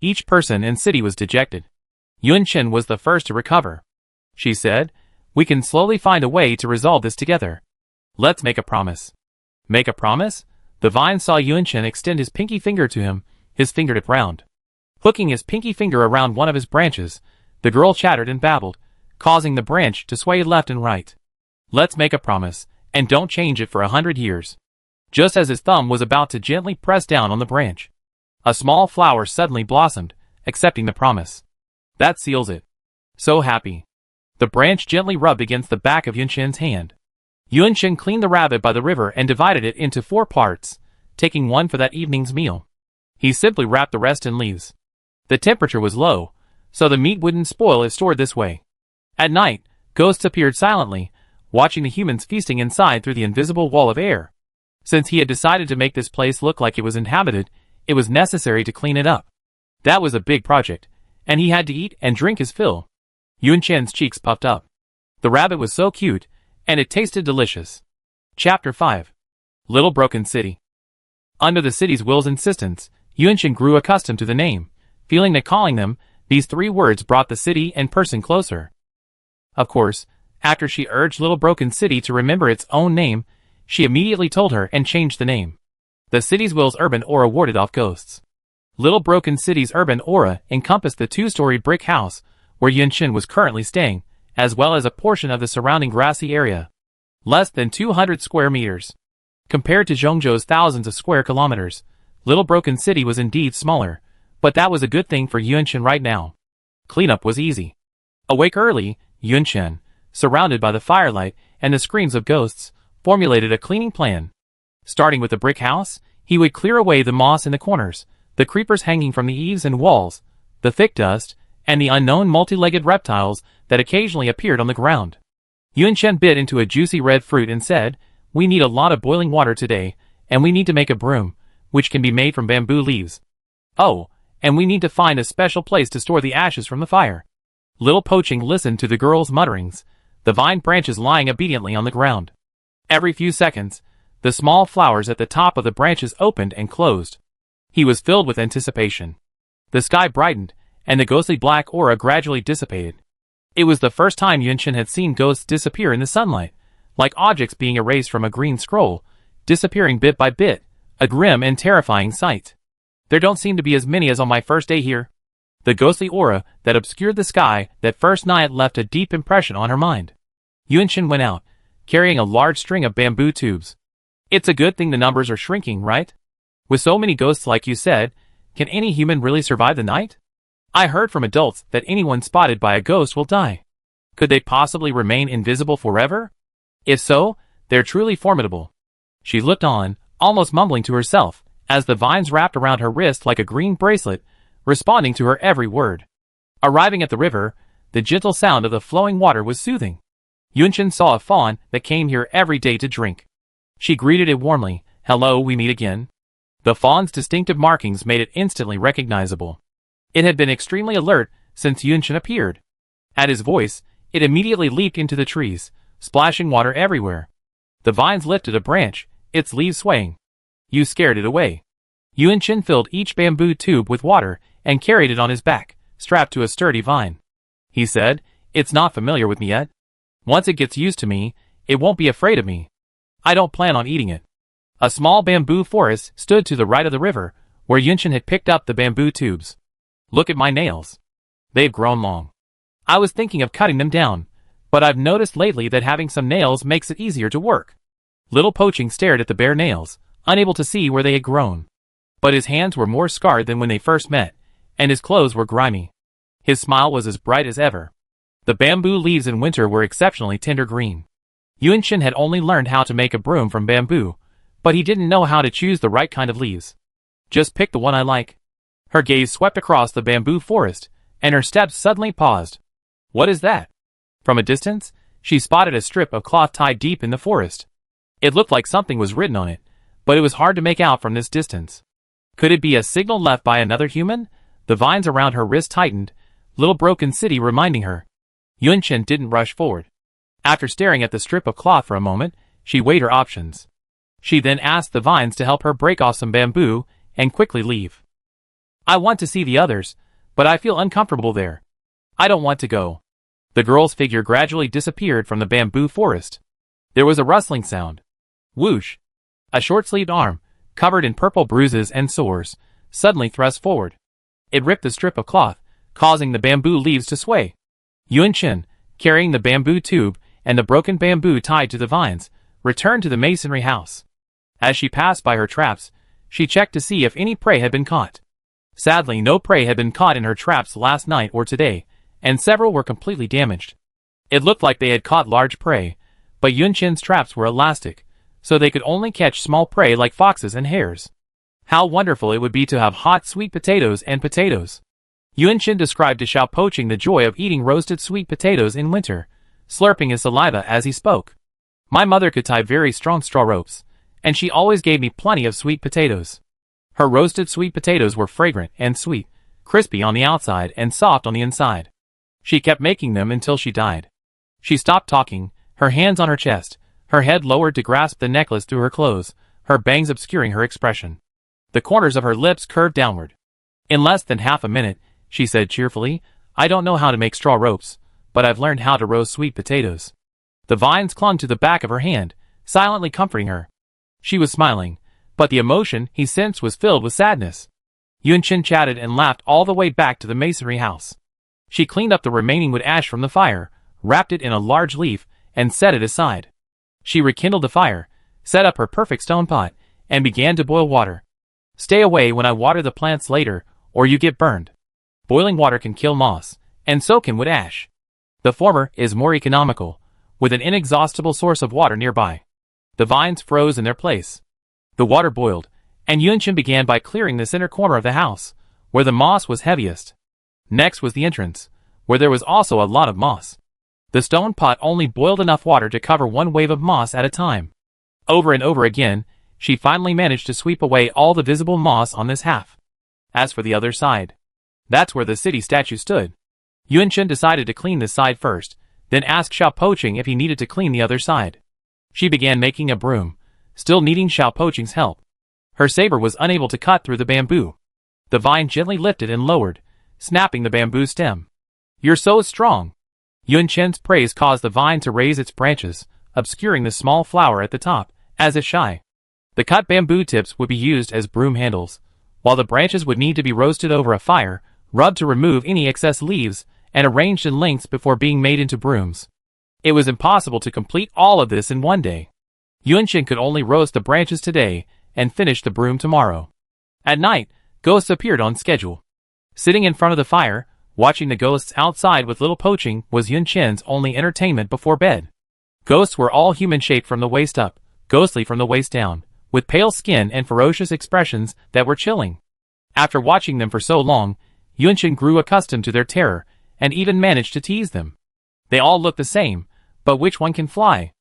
Each person in city was dejected. Yuan Chen was the first to recover. She said, "We can slowly find a way to resolve this together. Let's make a promise." Make a promise? The vine saw Yuan Chen extend his pinky finger to him, his fingertip round. Hooking his pinky finger around one of his branches, the girl chattered and babbled, causing the branch to sway left and right. "Let's make a promise, and don't change it for 100 years. Just as his thumb was about to gently press down on the branch, a small flower suddenly blossomed, accepting the promise. "That seals it." So happy. The branch gently rubbed against the back of Yuan Chen's hand. Yuan Chen cleaned the rabbit by the river and divided it into 4 parts, taking one for that evening's meal. He simply wrapped the rest in leaves. The temperature was low, so the meat wouldn't spoil if stored this way. At night, ghosts appeared silently, watching the humans feasting inside through the invisible wall of air. Since he had decided to make this place look like it was inhabited, it was necessary to clean it up. That was a big project, and he had to eat and drink his fill. Yuan Chen's cheeks puffed up. The rabbit was so cute, and it tasted delicious. Chapter 5. Little Broken City. Under the city's will's insistence, Yuan Chen grew accustomed to the name, feeling that calling them these 3 words brought the city and person closer. Of course, after she urged Little Broken City to remember its own name, she immediately told her and changed the name. The city's will's urban aura warded off ghosts. Little Broken City's urban aura encompassed the 2-story brick house where Yuan Chen was currently staying, as well as a portion of the surrounding grassy area. Less than 200 square meters. Compared to Zhongzhou's thousands of square kilometers, Little Broken City was indeed smaller, but that was a good thing for Yuan Chen right now. Cleanup was easy. Awake early, Yuan Chen, surrounded by the firelight and the screams of ghosts, formulated a cleaning plan. Starting with the brick house, he would clear away the moss in the corners, the creepers hanging from the eaves and walls, the thick dust, and the unknown multi-legged reptiles that occasionally appeared on the ground. Yuan Chen bit into a juicy red fruit and said, "We need a lot of boiling water today, and we need to make a broom, which can be made from bamboo leaves. Oh, and we need to find a special place to store the ashes from the fire." Little Poaching listened to the girl's mutterings, the vine branches lying obediently on the ground. Every few seconds, the small flowers at the top of the branches opened and closed. He was filled with anticipation. The sky brightened, and the ghostly black aura gradually dissipated. It was the first time Yuan Chen had seen ghosts disappear in the sunlight, like objects being erased from a green scroll, disappearing bit by bit, a grim and terrifying sight. "There don't seem to be as many as on my first day here." The ghostly aura that obscured the sky that first night left a deep impression on her mind. Yuan Chen went out, carrying a large string of bamboo tubes. "It's a good thing the numbers are shrinking, right? With so many ghosts like you said, can any human really survive the night? I heard from adults that anyone spotted by a ghost will die. Could they possibly remain invisible forever? If so, they're truly formidable." She looked on, almost mumbling to herself, as the vines wrapped around her wrist like a green bracelet, responding to her every word. Arriving at the river, the gentle sound of the flowing water was soothing. Yuan Chen saw a fawn that came here every day to drink. She greeted it warmly, "Hello, we meet again." The fawn's distinctive markings made it instantly recognizable. It had been extremely alert since Yuan Chen appeared. At his voice, it immediately leaped into the trees, splashing water everywhere. The vines lifted a branch, its leaves swaying. "You scared it away." Yuan Chen filled each bamboo tube with water and carried it on his back, strapped to a sturdy vine. He said, "It's not familiar with me yet. Once it gets used to me, it won't be afraid of me. I don't plan on eating it." A small bamboo forest stood to the right of the river, where Yuan Chen had picked up the bamboo tubes. "Look at my nails. They've grown long. I was thinking of cutting them down, but I've noticed lately that having some nails makes it easier to work." Little Poaching stared at the bare nails, unable to see where they had grown. But his hands were more scarred than when they first met, and his clothes were grimy. His smile was as bright as ever. The bamboo leaves in winter were exceptionally tender green. Yunshin had only learned how to make a broom from bamboo, but he didn't know how to choose the right kind of leaves. Just pick the one I like. Her gaze swept across the bamboo forest, and her steps suddenly paused. What is that? From a distance, she spotted a strip of cloth tied deep in the forest. It looked like something was written on it, but it was hard to make out from this distance. Could it be a signal left by another human? The vines around her wrist tightened, little broken city reminding her. Yunshin didn't rush forward. After staring at the strip of cloth for a moment, she weighed her options. She then asked the vines to help her break off some bamboo and quickly leave. I want to see the others, but I feel uncomfortable there. I don't want to go. The girl's figure gradually disappeared from the bamboo forest. There was a rustling sound. Whoosh! A short-sleeved arm, covered in purple bruises and sores, suddenly thrust forward. It ripped the strip of cloth, causing the bamboo leaves to sway. Yunshin, carrying the bamboo tube and the broken bamboo tied to the vines, returned to the masonry house. As she passed by her traps, she checked to see if any prey had been caught. Sadly, no prey had been caught in her traps last night or today, and several were completely damaged. It looked like they had caught large prey, but Yunshin's traps were elastic, so they could only catch small prey like foxes and hares. How wonderful it would be to have hot sweet potatoes and potatoes. Yunshin described to Xiao Poaching the joy of eating roasted sweet potatoes in winter, slurping his saliva as he spoke. My mother could tie very strong straw ropes, and she always gave me plenty of sweet potatoes. Her roasted sweet potatoes were fragrant and sweet, crispy on the outside and soft on the inside. She kept making them until she died. She stopped talking, her hands on her chest, her head lowered to grasp the necklace through her clothes, her bangs obscuring her expression. The corners of her lips curved downward. In less than half a minute, she said cheerfully, I don't know how to make straw ropes, but I've learned how to roast sweet potatoes. The vines clung to the back of her hand, silently comforting her. She was smiling, but the emotion he sensed was filled with sadness. Yunshin chatted and laughed all the way back to the masonry house. She cleaned up the remaining wood ash from the fire, wrapped it in a large leaf, and set it aside. She rekindled the fire, set up her perfect stone pot, and began to boil water. Stay away when I water the plants later, or you get burned. Boiling water can kill moss, and so can wood ash. The former is more economical, with an inexhaustible source of water nearby. The vines froze in their place. The water boiled, and Yunshin began by clearing the center corner of the house, where the moss was heaviest. Next was the entrance, where there was also a lot of moss. The stone pot only boiled enough water to cover one wave of moss at a time. Over and over again, she finally managed to sweep away all the visible moss on this half. As for the other side, that's where the city statue stood. Yunshin decided to clean this side first, then asked Xiao Poaching if he needed to clean the other side. She began making a broom, still needing Xiao Poaching's help. Her saber was unable to cut through the bamboo. The vine gently lifted and lowered, snapping the bamboo stem. You're so strong. Yunshin's praise caused the vine to raise its branches, obscuring the small flower at the top, as if shy. The cut bamboo tips would be used as broom handles, while the branches would need to be roasted over a fire, rubbed to remove any excess leaves, and arranged in lengths before being made into brooms. It was impossible to complete all of this in one day. Yunshin could only roast the branches today and finish the broom tomorrow. At night, ghosts appeared on schedule. Sitting in front of the fire, watching the ghosts outside with Little Poaching was Yunshin's only entertainment before bed. Ghosts were all human-shaped from the waist up, ghostly from the waist down, with pale skin and ferocious expressions that were chilling. After watching them for so long, Yunshin grew accustomed to their terror, and even managed to tease them. They all looked the same, but which one can fly?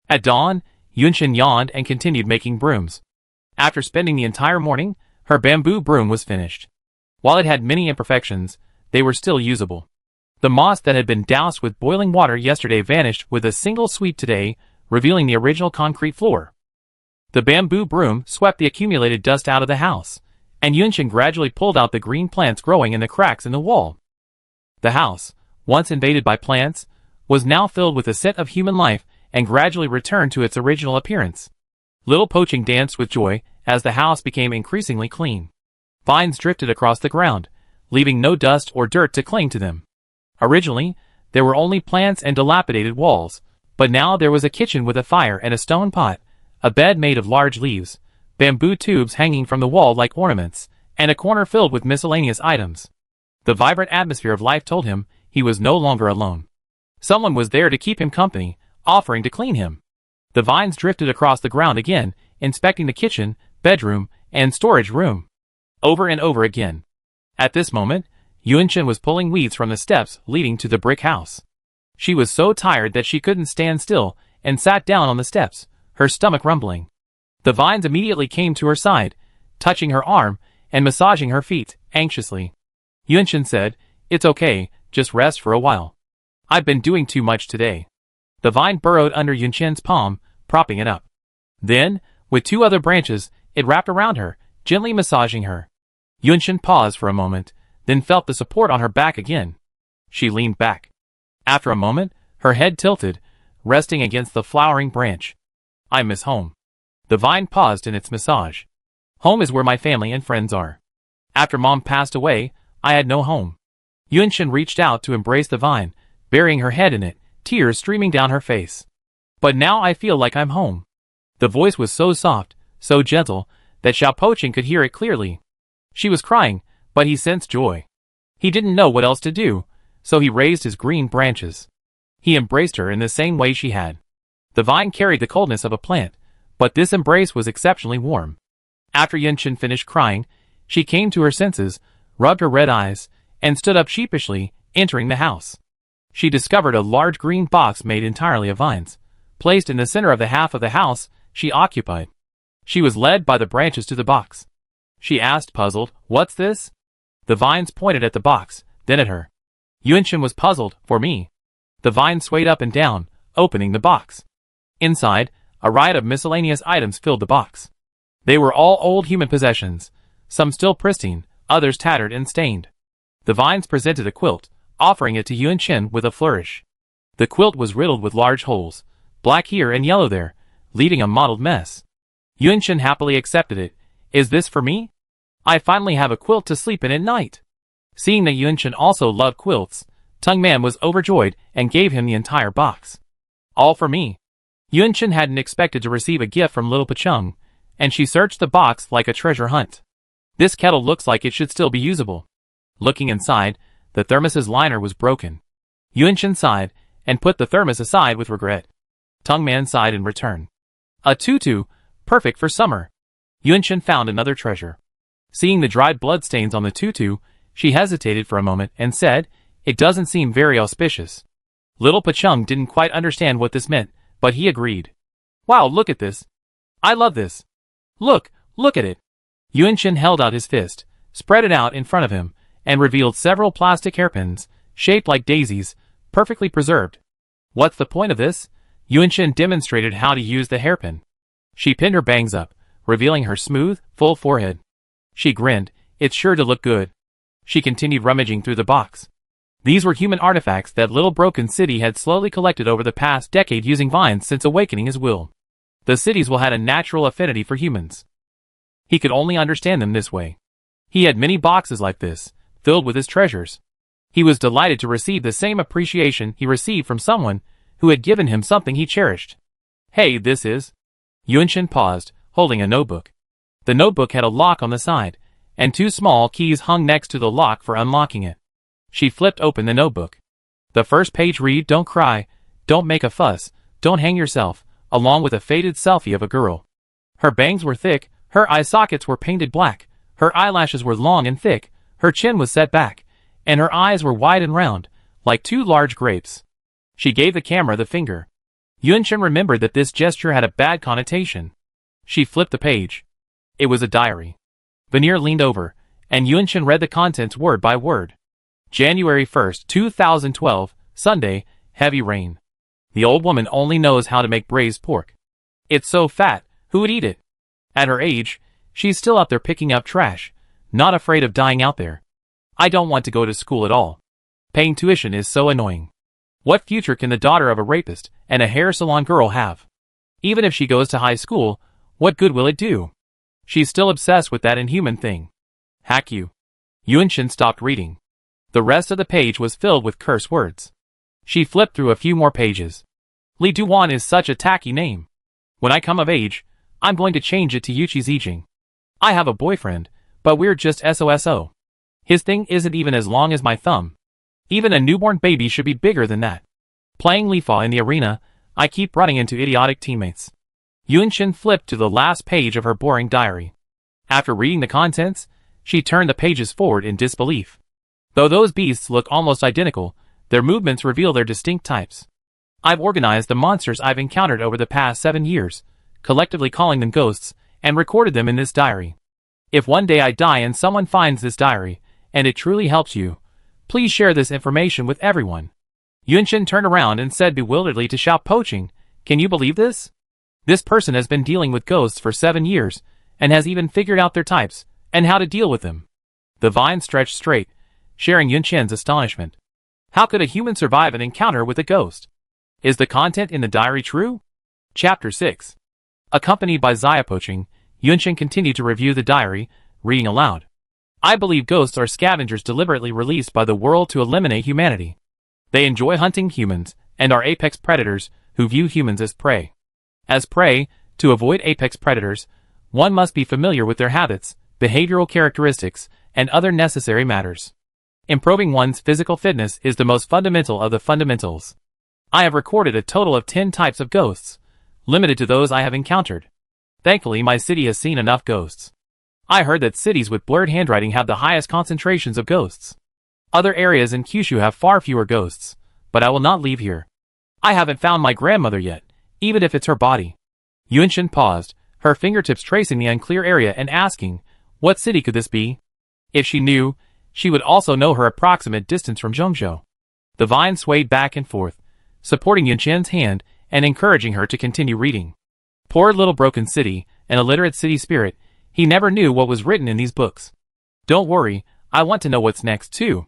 At dawn, Yunshin yawned and continued making brooms. After spending the entire morning, her bamboo broom was finished. While it had many imperfections, they were still usable. The moss that had been doused with boiling water yesterday vanished with a single sweep today, revealing the original concrete floor. The bamboo broom swept the accumulated dust out of the house, and Yunshin gradually pulled out the green plants growing in the cracks in the wall. The house, once invaded by plants, was now filled with a scent of human life and gradually returned to its original appearance. Little Poaching danced with joy as the house became increasingly clean. Vines drifted across the ground, leaving no dust or dirt to cling to them. Originally, there were only plants and dilapidated walls, but now there was a kitchen with a fire and a stone pot, a bed made of large leaves, bamboo tubes hanging from the wall like ornaments, and a corner filled with miscellaneous items. The vibrant atmosphere of life told him he was no longer alone. Someone was there to keep him company, offering to clean him. The vines drifted across the ground again, inspecting the kitchen, bedroom, and storage room. Over and over again. At this moment, Yunshin was pulling weeds from the steps leading to the brick house. She was so tired that she couldn't stand still and sat down on the steps, her stomach rumbling. The vines immediately came to her side, touching her arm and massaging her feet, anxiously. Yunshin said, "It's okay, just rest for a while. I've been doing too much today." The vine burrowed under Yunshin's palm, propping it up. Then, with two other branches, it wrapped around her, gently massaging her. Yunshin paused for a moment, then felt the support on her back again. She leaned back. After a moment, her head tilted, resting against the flowering branch. "I miss home." The vine paused in its massage. "Home is where my family and friends are. After Mom passed away, I had no home." Yunshin reached out to embrace the vine, burying her head in it, tears streaming down her face. "But now I feel like I'm home." The voice was so soft, so gentle, that Xiaopoqing could hear it clearly. She was crying, but he sensed joy. He didn't know what else to do, so he raised his green branches. He embraced her in the same way she had. The vine carried the coldness of a plant, but this embrace was exceptionally warm. After Yunshin finished crying, she came to her senses, rubbed her red eyes, and stood up sheepishly, entering the house. She discovered a large green box made entirely of vines, placed in the center of the half of the house she occupied. She was led by the branches to the box. She asked, puzzled, "What's this?" The vines pointed at the box, then at her. Yunshin was puzzled, "For me." The vine swayed up and down, opening the box. Inside, a riot of miscellaneous items filled the box. They were all old human possessions, some still pristine, others tattered and stained. The vines presented a quilt, offering it to Yunshin with a flourish. The quilt was riddled with large holes, black here and yellow there, leaving a mottled mess. Yunshin happily accepted it. "Is this for me? I finally have a quilt to sleep in at night." Seeing that Yunshin also loved quilts, Tung Man was overjoyed and gave him the entire box. "All for me." Yunshin hadn't expected to receive a gift from little Pachung, and she searched the box like a treasure hunt. "This kettle looks like it should still be usable." Looking inside, the thermos's liner was broken. Yunshin sighed and put the thermos aside with regret. Tung Man sighed in return. "A tutu, perfect for summer." Yunshin found another treasure. Seeing the dried bloodstains on the tutu, she hesitated for a moment and said, "It doesn't seem very auspicious." Little Pachung didn't quite understand what this meant, but he agreed. "Wow, look at this. I love this. Look at it." Yunshin held out his fist, spread it out in front of him, and revealed several plastic hairpins, shaped like daisies, perfectly preserved. "What's the point of this?" Yunshin demonstrated how to use the hairpin. She pinned her bangs up, revealing her smooth, full forehead. She grinned, "It's sure to look good." She continued rummaging through the box. These were human artifacts that Little Broken City had slowly collected over the past decade using vines since awakening his will. The cities will had a natural affinity for humans. He could only understand them this way. He had many boxes like this, filled with his treasures. He was delighted to receive the same appreciation he received from someone who had given him something he cherished. "Hey, this is..." Yunshin paused, holding a notebook. The notebook had a lock on the side, and two small keys hung next to the lock for unlocking it. She flipped open the notebook. The first page read, "Don't cry, don't make a fuss, don't hang yourself," along with a faded selfie of a girl. Her bangs were thick, her eye sockets were painted black, her eyelashes were long and thick, her chin was set back, and her eyes were wide and round, like two large grapes. She gave the camera the finger. Yunshin remembered that this gesture had a bad connotation. She flipped the page. It was a diary. Veneer leaned over, and Yunshin read the contents word by word. January 1st, 2012, Sunday, heavy rain. The old woman only knows how to make braised pork. It's so fat, who would eat it? At her age, she's still out there picking up trash, not afraid of dying out there. I don't want to go to school at all. Paying tuition is so annoying. What future can the daughter of a rapist and a hair salon girl have? Even if she goes to high school, what good will it do? She's still obsessed with that inhuman thing. Hack you. Yunshin stopped reading. The rest of the page was filled with curse words. She flipped through a few more pages. Li Duan is such a tacky name. When I come of age, I'm going to change it to Yuchi Zijing. I have a boyfriend, but we're just SOSO. His thing isn't even as long as my thumb. Even a newborn baby should be bigger than that. Playing Lifa in the arena, I keep running into idiotic teammates. Yunshin flipped to the last page of her boring diary. After reading the contents, she turned the pages forward in disbelief. Though those beasts look almost identical, their movements reveal their distinct types. I've organized the monsters I've encountered over the past 7 years, collectively calling them ghosts, and recorded them in this diary. If one day I die and someone finds this diary, and it truly helps you, please share this information with everyone. Yunshin turned around and said bewilderedly to Xiao Poching, "Can you believe this? This person has been dealing with ghosts for 7 years, and has even figured out their types, and how to deal with them." The vine stretched straight, sharing Yunshin's astonishment. How could a human survive an encounter with a ghost? Is the content in the diary true? Chapter 6. Accompanied by Xia Poching, Yunshin continued to review the diary, reading aloud. I believe ghosts are scavengers deliberately released by the world to eliminate humanity. They enjoy hunting humans, and are apex predators who view humans as prey. As prey, to avoid apex predators, one must be familiar with their habits, behavioral characteristics, and other necessary matters. Improving one's physical fitness is the most fundamental of the fundamentals. I have recorded a total of 10 types of ghosts, limited to those I have encountered. Thankfully, my city has seen enough ghosts. I heard that cities with blurred handwriting have the highest concentrations of ghosts. Other areas in Kyushu have far fewer ghosts, but I will not leave here. I haven't found my grandmother yet, even if it's her body. Yunshin paused, her fingertips tracing the unclear area and asking, what city could this be? If she knew, she would also know her approximate distance from Zhongzhou. The vine swayed back and forth, supporting Yunshin's hand and encouraging her to continue reading. Poor little broken city, an illiterate city spirit, he never knew what was written in these books. Don't worry, I want to know what's next too.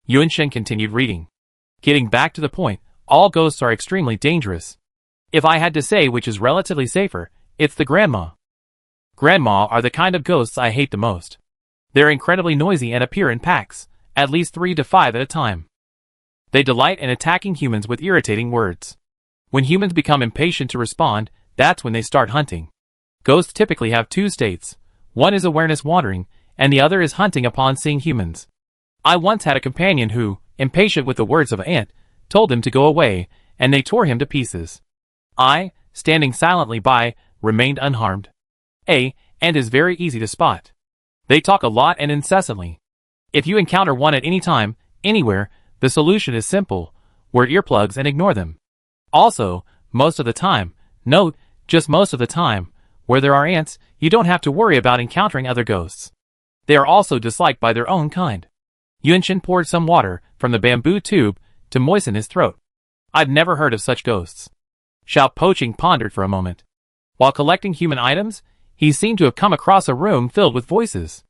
Yunshin continued reading. Getting back to the point, all ghosts are extremely dangerous. If I had to say which is relatively safer, it's the grandma. Grandma are the kind of ghosts I hate the most. They're incredibly noisy and appear in packs, at least 3 to 5 at a time. They delight in attacking humans with irritating words. When humans become impatient to respond, that's when they start hunting. Ghosts typically have 2 states. One is awareness wandering, and the other is hunting upon seeing humans. I once had a companion who, impatient with the words of an ant, told him to go away, and they tore him to pieces. I, standing silently by, remained unharmed. Ant is very easy to spot. They talk a lot and incessantly. If you encounter one at any time, anywhere, the solution is simple: wear earplugs and ignore them. Also, most of the time, note, just most of the time, where there are ants, you don't have to worry about encountering other ghosts. They are also disliked by their own kind. Yunshin poured some water from the bamboo tube to moisten his throat. I've never heard of such ghosts. Xiao Poching pondered for a moment. While collecting human items, he seemed to have come across a room filled with voices.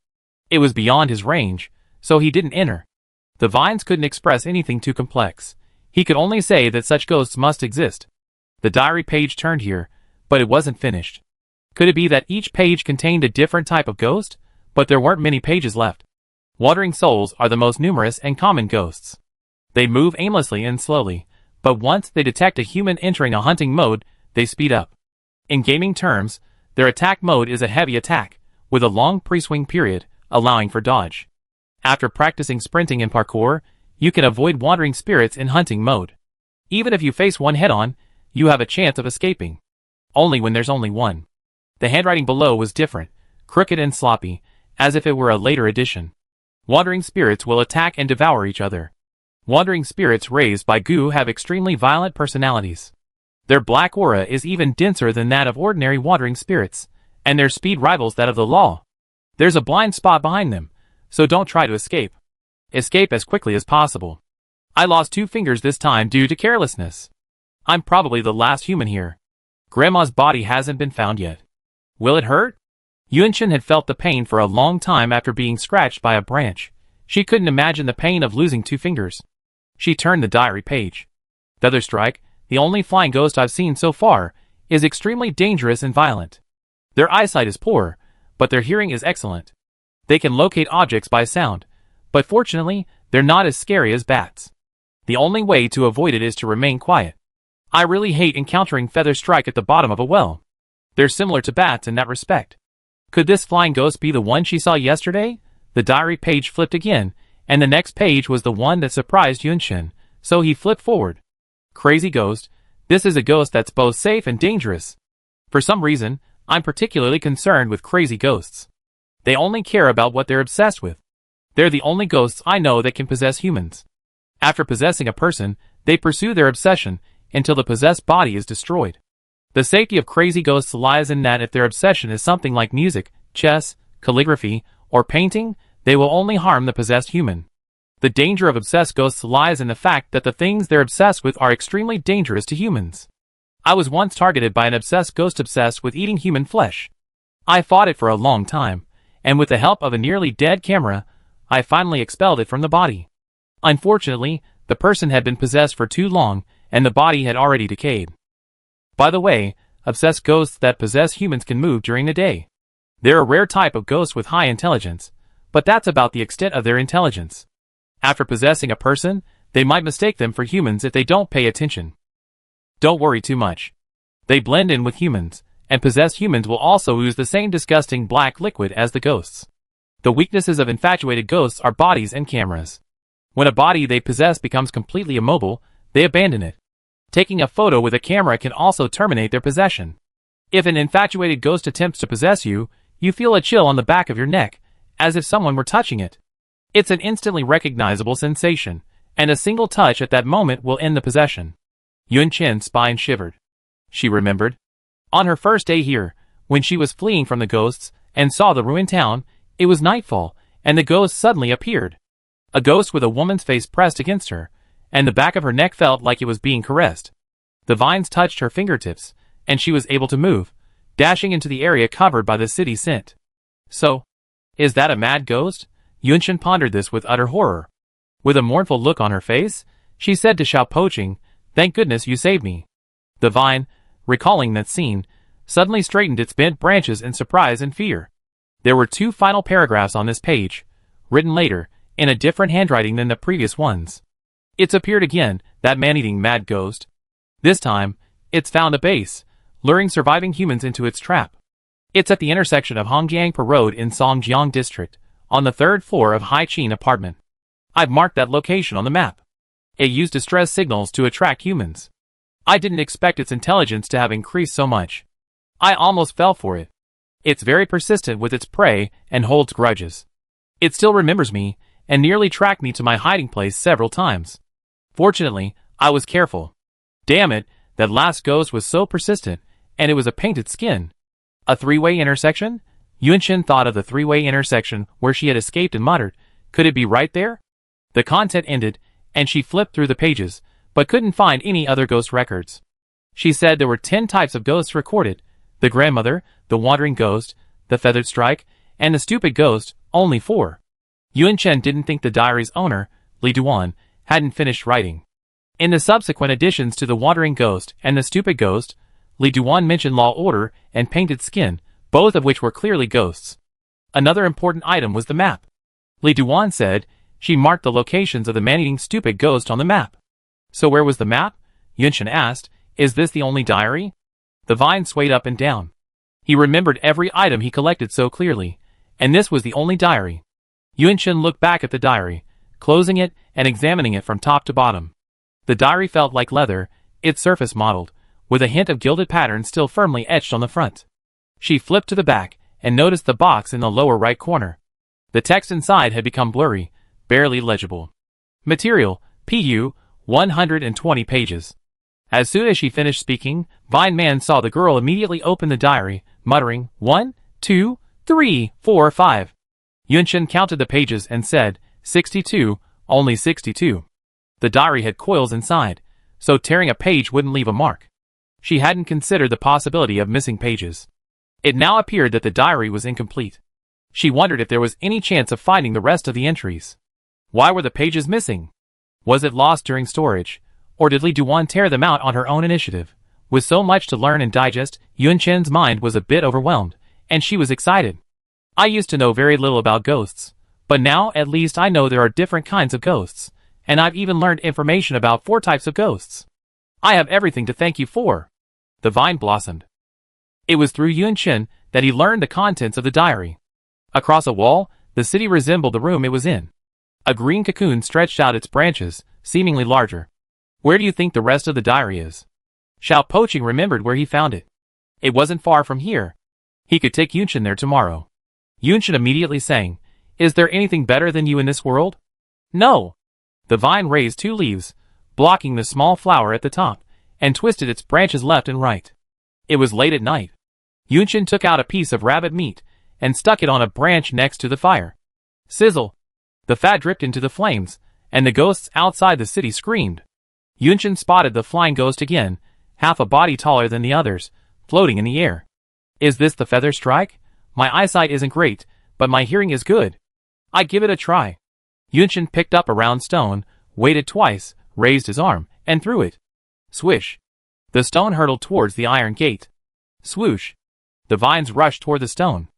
It was beyond his range, so he didn't enter. The vines couldn't express anything too complex. He could only say that such ghosts must exist. The diary page turned here, but it wasn't finished. Could it be that each page contained a different type of ghost? But there weren't many pages left. Wandering souls are the most numerous and common ghosts. They move aimlessly and slowly, but once they detect a human entering a hunting mode, they speed up. In gaming terms, their attack mode is a heavy attack, with a long pre-swing period, allowing for dodge. After practicing sprinting and parkour, you can avoid wandering spirits in hunting mode. Even if you face one head-on, you have a chance of escaping. Only when there's only one. The handwriting below was different, crooked and sloppy, as if it were a later edition. Wandering spirits will attack and devour each other. Wandering spirits raised by goo have extremely violent personalities. Their black aura is even denser than that of ordinary wandering spirits, and their speed rivals that of the law. There's a blind spot behind them, so don't try to escape. Escape as quickly as possible. I lost 2 fingers this time due to carelessness. I'm probably the last human here. Grandma's body hasn't been found yet. Will it hurt? Yunshin had felt the pain for a long time after being scratched by a branch. She couldn't imagine the pain of losing 2 fingers. She turned the diary page. Featherstrike, the only flying ghost I've seen so far, is extremely dangerous and violent. Their eyesight is poor, but their hearing is excellent. They can locate objects by sound, but fortunately, they're not as scary as bats. The only way to avoid it is to remain quiet. I really hate encountering Featherstrike at the bottom of a well. They're similar to bats in that respect. Could this flying ghost be the one she saw yesterday? The diary page flipped again, and the next page was the one that surprised Yunshin, so he flipped forward. Crazy ghost. This is a ghost that's both safe and dangerous. For some reason, I'm particularly concerned with crazy ghosts. They only care about what they're obsessed with. They're the only ghosts I know that can possess humans. After possessing a person, they pursue their obsession until the possessed body is destroyed. The safety of crazy ghosts lies in that if their obsession is something like music, chess, calligraphy, or painting, they will only harm the possessed human. The danger of obsessed ghosts lies in the fact that the things they're obsessed with are extremely dangerous to humans. I was once targeted by an obsessed ghost obsessed with eating human flesh. I fought it for a long time, and with the help of a nearly dead camera, I finally expelled it from the body. Unfortunately, the person had been possessed for too long, and the body had already decayed. By the way, obsessed ghosts that possess humans can move during the day. They're a rare type of ghost with high intelligence, but that's about the extent of their intelligence. After possessing a person, they might mistake them for humans if they don't pay attention. Don't worry too much. They blend in with humans, and possessed humans will also ooze the same disgusting black liquid as the ghosts. The weaknesses of infatuated ghosts are bodies and cameras. When a body they possess becomes completely immobile, they abandon it. Taking a photo with a camera can also terminate their possession. If an infatuated ghost attempts to possess you, you feel a chill on the back of your neck, as if someone were touching it. It's an instantly recognizable sensation, and a single touch at that moment will end the possession. Yunshin's spine shivered. She remembered. On her first day here, when she was fleeing from the ghosts and saw the ruined town, it was nightfall, and the ghost suddenly appeared. A ghost with a woman's face pressed against her, and the back of her neck felt like it was being caressed. The vines touched her fingertips, and she was able to move, dashing into the area covered by the city scent. So, is that a mad ghost? Yunshin pondered this with utter horror. With a mournful look on her face, she said to Xiao Poching, "Thank goodness you saved me." The vine, recalling that scene, suddenly straightened its bent branches in surprise and fear. There were 2 final paragraphs on this page, written later, in a different handwriting than the previous ones. It's appeared again, that man-eating mad ghost. This time, it's found a base, luring surviving humans into its trap. It's at the intersection of Hongjiangpa Road in Songjiang District, on the 3rd floor of Haiqin Apartment. I've marked that location on the map. It used distress signals to attract humans. I didn't expect its intelligence to have increased so much. I almost fell for it. It's very persistent with its prey and holds grudges. It still remembers me, and nearly tracked me to my hiding place several times. Fortunately, I was careful. Damn it, that last ghost was so persistent, and it was a painted skin. A 3-way intersection? Yunshin thought of the 3-way intersection where she had escaped and muttered, could it be right there? The content ended, and she flipped through the pages, but couldn't find any other ghost records. She said there were 10 types of ghosts recorded: the grandmother, the wandering ghost, the feathered strike, and the stupid ghost, only 4. Yunshin didn't think the diary's owner, Li Duan, hadn't finished writing. In the subsequent additions to the wandering ghost and the stupid ghost, Li Duan mentioned law order and painted skin, both of which were clearly ghosts. Another important item was the map. Li Duan said she marked the locations of the man-eating stupid ghost on the map. So where was the map? Yunshin asked, is this the only diary? The vine swayed up and down. He remembered every item he collected so clearly, and this was the only diary. Yunshin looked back at the diary, closing it and examining it from top to bottom. The diary felt like leather, its surface mottled, with a hint of gilded pattern still firmly etched on the front. She flipped to the back and noticed the box in the lower right corner. The text inside had become blurry, barely legible. Material, PU, 120 pages. As soon as she finished speaking, Vine Man saw the girl immediately open the diary, muttering, 1, 2, 3, 4, 5. Yunshin counted the pages and said, 62, only 62. The diary had coils inside, so tearing a page wouldn't leave a mark. She hadn't considered the possibility of missing pages. It now appeared that the diary was incomplete. She wondered if there was any chance of finding the rest of the entries. Why were the pages missing? Was it lost during storage, or did Li Duan tear them out on her own initiative? With so much to learn and digest, Yunshin's mind was a bit overwhelmed, and she was excited. I used to know very little about ghosts, but now at least I know there are different kinds of ghosts, and I've even learned information about 4 types of ghosts. I have everything to thank you for. The vine blossomed. It was through Yunqin that he learned the contents of the diary. Across a wall, the city resembled the room it was in. A green cocoon stretched out its branches, seemingly larger. Where do you think the rest of the diary is? Xiao Poqing remembered where he found it. It wasn't far from here. He could take Yunqin there tomorrow. Yunqin immediately sang, "Is there anything better than you in this world?" "No." The vine raised 2 leaves, blocking the small flower at the top, and twisted its branches left and right. It was late at night. Yunqin took out a piece of rabbit meat and stuck it on a branch next to the fire. Sizzle! The fat dripped into the flames, and the ghosts outside the city screamed. Yunqin spotted the flying ghost again, half a body taller than the others, floating in the air. "Is this the feather strike? My eyesight isn't great, but my hearing is good. I give it a try." Yunqin picked up a round stone, waited twice, raised his arm, and threw it. Swish! The stone hurtled towards the iron gate. Swoosh! The vines rushed toward the stone.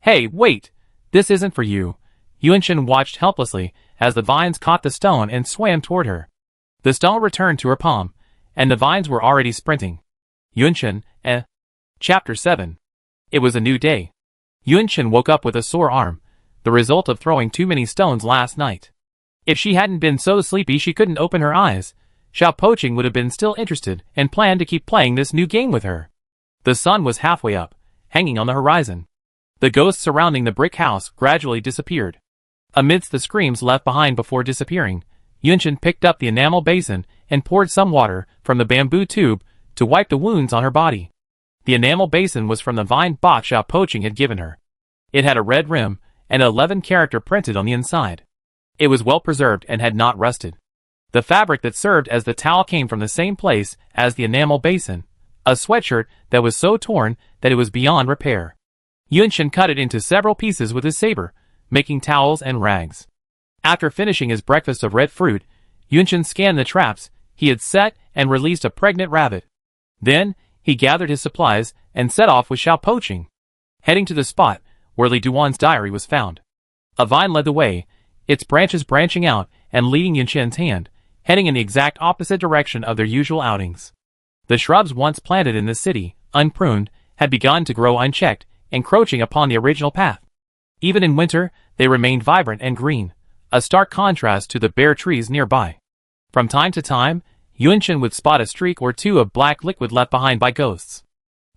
"Hey, wait! This isn't for you." Yunqin watched helplessly as the vines caught the stone and swam toward her. The stone returned to her palm, and the vines were already sprinting. Yunqin, Chapter 7. It was a new day. Yunqin woke up with a sore arm, the result of throwing too many stones last night. If she hadn't been so sleepy she couldn't open her eyes, Xiao Poqing would have been still interested and planned to keep playing this new game with her. The sun was halfway up, hanging on the horizon. The ghosts surrounding the brick house gradually disappeared. Amidst the screams left behind before disappearing, Yunqin picked up the enamel basin and poured some water from the bamboo tube to wipe the wounds on her body. The enamel basin was from the vine box Xiao Poqing had given her. It had a red rim and 11 character printed on the inside. It was well preserved and had not rusted. The fabric that served as the towel came from the same place as the enamel basin, a sweatshirt that was so torn that it was beyond repair. Yunqin cut it into several pieces with his saber, making towels and rags. After finishing his breakfast of red fruit, Yunqin scanned the traps he had set and released a pregnant rabbit. Then, he gathered his supplies and set off with Xiao Poqing, heading to the spot where Li Duan's diary was found. A vine led the way, its branches branching out and leading Yunqin's hand, heading in the exact opposite direction of their usual outings. The shrubs once planted in the city, unpruned, had begun to grow unchecked, encroaching upon the original path. Even in winter, they remained vibrant and green, a stark contrast to the bare trees nearby. From time to time, Yunqin would spot a streak or two of black liquid left behind by ghosts.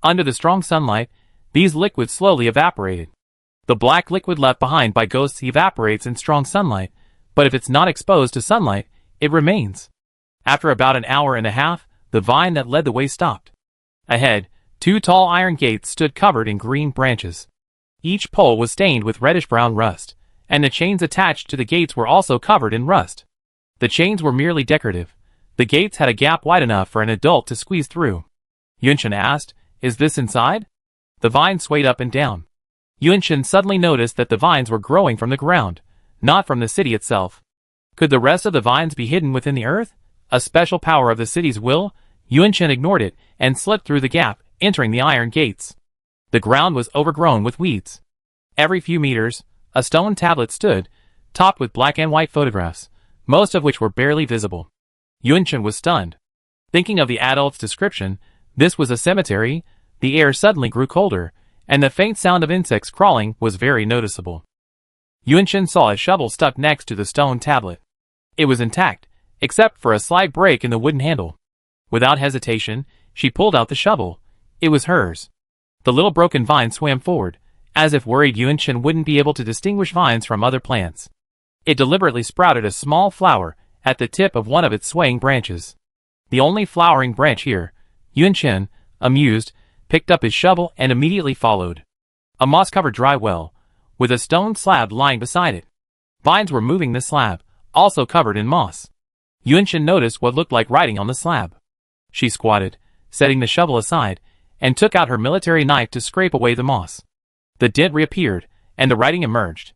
Under the strong sunlight, these liquids slowly evaporated. The black liquid left behind by ghosts evaporates in strong sunlight, but if it's not exposed to sunlight, it remains. After about an hour and a half, the vine that led the way stopped. Ahead, 2 tall iron gates stood covered in green branches. Each pole was stained with reddish-brown rust, and the chains attached to the gates were also covered in rust. The chains were merely decorative. The gates had a gap wide enough for an adult to squeeze through. Yunqin asked, "Is this inside?" The vine swayed up and down. Yunqin suddenly noticed that the vines were growing from the ground, not from the city itself. Could the rest of the vines be hidden within the earth? A special power of the city's will? Yunqin ignored it and slipped through the gap, entering the iron gates. The ground was overgrown with weeds. Every few meters, a stone tablet stood, topped with black and white photographs, most of which were barely visible. Yunqin was stunned. Thinking of the adult's description, this was a cemetery. The air suddenly grew colder, and the faint sound of insects crawling was very noticeable. Yunqin saw a shovel stuck next to the stone tablet. It was intact, except for a slight break in the wooden handle. Without hesitation, she pulled out the shovel. It was hers. The little broken vine swam forward, as if worried Yunqin wouldn't be able to distinguish vines from other plants. It deliberately sprouted a small flower at the tip of one of its swaying branches. The only flowering branch here. Yunqin, amused, picked up his shovel and immediately followed. A moss-covered dry well, with a stone slab lying beside it. Vines were moving the slab, also covered in moss. Yunqin noticed what looked like writing on the slab. She squatted, setting the shovel aside, and took out her military knife to scrape away the moss. The dent reappeared, and the writing emerged.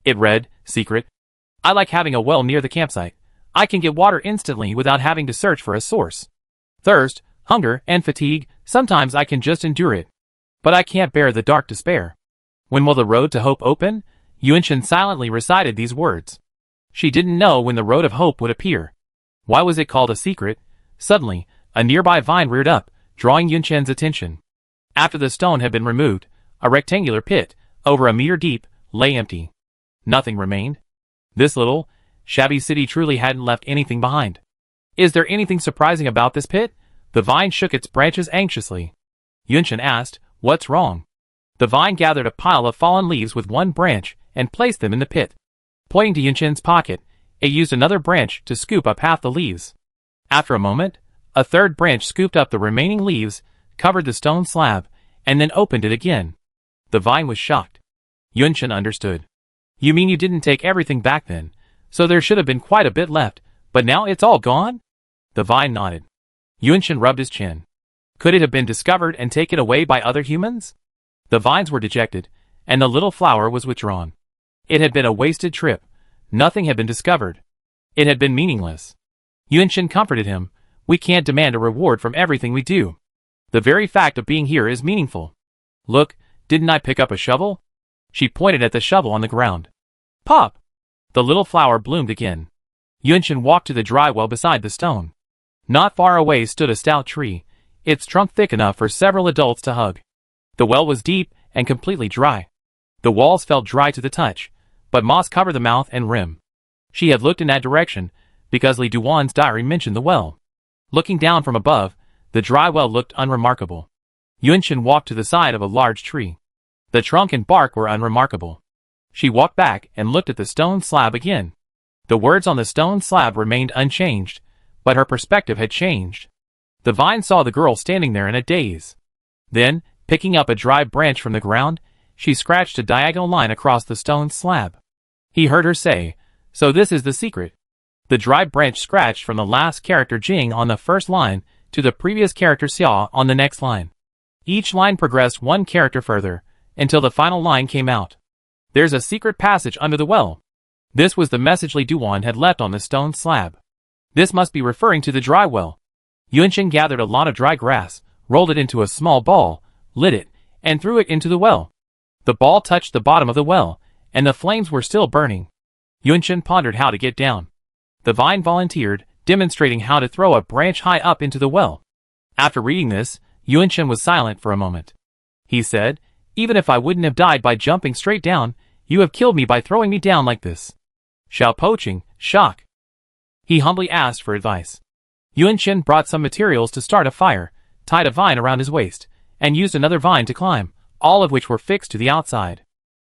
It read, "Secret. I like having a well near the campsite. I can get water instantly without having to search for a source. Thirst, hunger, and fatigue, sometimes I can just endure it. But I can't bear the dark despair. When will the road to hope open?" Yunqin silently recited these words. She didn't know when the road of hope would appear. Why was it called a secret? Suddenly, a nearby vine reared up, drawing Yunqin's attention. After the stone had been removed, a rectangular pit, over a meter deep, lay empty. Nothing remained. This little, shabby city truly hadn't left anything behind. Is there anything surprising about this pit? The vine shook its branches anxiously. Yunchen asked, "What's wrong?" The vine gathered a pile of fallen leaves with one branch and placed them in the pit. Pointing to Yunchen's pocket, it used another branch to scoop up half the leaves. After a moment, a third branch scooped up the remaining leaves, covered the stone slab, and then opened it again. The vine was shocked. Yunchen understood. "You mean you didn't take everything back then, so there should have been quite a bit left, but now it's all gone?" The vine nodded. Yunchen rubbed his chin. Could it have been discovered and taken away by other humans? The vines were dejected, and the little flower was withdrawn. It had been a wasted trip. Nothing had been discovered. It had been meaningless. Yunchen comforted him. "We can't demand a reward from everything we do. The very fact of being here is meaningful. Look, didn't I pick up a shovel?" She pointed at the shovel on the ground. Pop! The little flower bloomed again. Yunchen walked to the dry well beside the stone. Not far away stood a stout tree, its trunk thick enough for several adults to hug. The well was deep and completely dry. The walls felt dry to the touch, but moss covered the mouth and rim. She had looked in that direction because Li Duan's diary mentioned the well. Looking down from above, the dry well looked unremarkable. Yunchen walked to the side of a large tree. The trunk and bark were unremarkable. She walked back and looked at the stone slab again. The words on the stone slab remained unchanged, but her perspective had changed. The vine saw the girl standing there in a daze. Then, picking up a dry branch from the ground, she scratched a diagonal line across the stone slab. He heard her say, "So this is the secret." The dry branch scratched from the last character Jing on the first line to the previous character Xia on the next line. Each line progressed one character further, until the final line came out. "There's a secret passage under the well." This was the message Li Duan had left on the stone slab. This must be referring to the dry well. Yunchen gathered a lot of dry grass, rolled it into a small ball, lit it, and threw it into the well. The ball touched the bottom of the well, and the flames were still burning. Yunchen pondered how to get down. The vine volunteered, demonstrating how to throw a branch high up into the well. After reading this, Yunchen was silent for a moment. He said, "Even if I wouldn't have died by jumping straight down, you have killed me by throwing me down like this." Xiao Poching, shock. He humbly asked for advice. Yunchen brought some materials to start a fire, tied a vine around his waist, and used another vine to climb, all of which were fixed to the outside.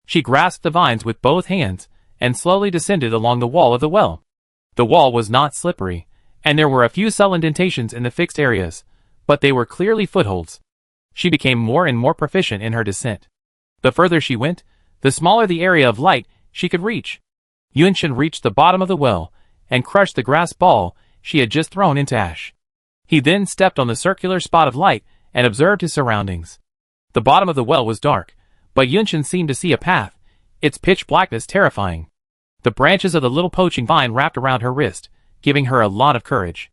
She grasped the vines with both hands, and slowly descended along the wall of the well. The wall was not slippery, and there were a few subtle indentations in the fixed areas, but they were clearly footholds. She became more and more proficient in her descent. The further she went, the smaller the area of light she could reach. Yunchen reached the bottom of the well, and crushed the grass ball she had just thrown into ash. He then stepped on the circular spot of light and observed his surroundings. The bottom of the well was dark, but Yunchen seemed to see a path, its pitch blackness terrifying. The branches of the little poaching vine wrapped around her wrist, giving her a lot of courage.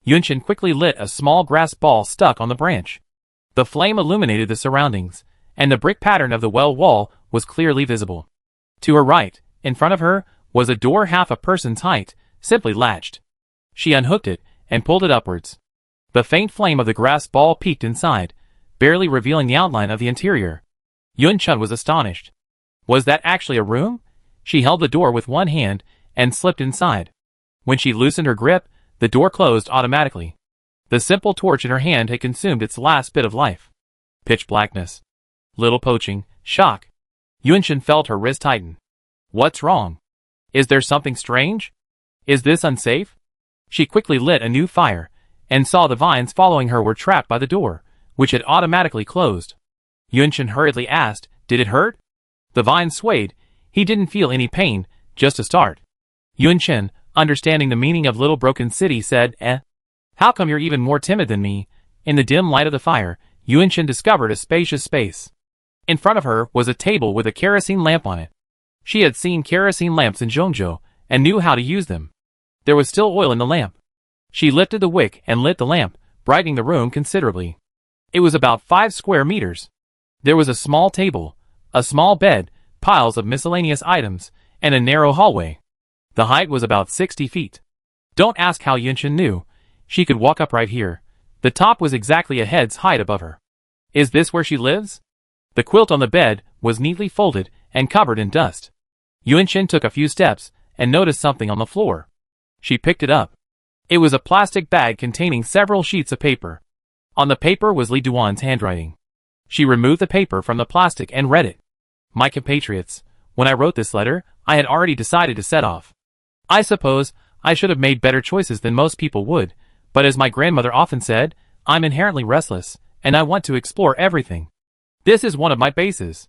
Yunchen quickly lit a small grass ball stuck on the branch. The flame illuminated the surroundings, and the brick pattern of the well wall was clearly visible. To her right, in front of her, was a door half a person's height, simply latched. She unhooked it and pulled it upwards. The faint flame of the grass ball peeked inside, barely revealing the outline of the interior. Yunchen was astonished. Was that actually a room? She held the door with one hand and slipped inside. When she loosened her grip, the door closed automatically. The simple torch in her hand had consumed its last bit of life. Pitch blackness. Little poaching, shock. Yunchen felt her wrist tighten. What's wrong? Is there something strange? Is this unsafe? She quickly lit a new fire, and saw the vines following her were trapped by the door, which had automatically closed. Yunchen hurriedly asked, "Did it hurt?" The vines swayed. He didn't feel any pain, just a start. Yunchen, understanding the meaning of Little Broken City, said, How come you're even more timid than me?" In the dim light of the fire, Yunchen discovered a spacious space. In front of her was a table with a kerosene lamp on it. She had seen kerosene lamps in Zhongzhou, and knew how to use them. There was still oil in the lamp. She lifted the wick and lit the lamp, brightening the room considerably. It was about 5 square meters. There was a small table, a small bed, piles of miscellaneous items, and a narrow hallway. The height was about 60 feet. Don't ask how Yunchen knew. She could walk up right here. The top was exactly a head's height above her. Is this where she lives? The quilt on the bed was neatly folded and covered in dust. Yunshin took a few steps and noticed something on the floor. She picked it up. It was a plastic bag containing several sheets of paper. On the paper was Li Duan's handwriting. She removed the paper from the plastic and read it. My compatriots, when I wrote this letter, I had already decided to set off. I suppose I should have made better choices than most people would, but as my grandmother often said, I'm inherently restless, and I want to explore everything. This is one of my bases.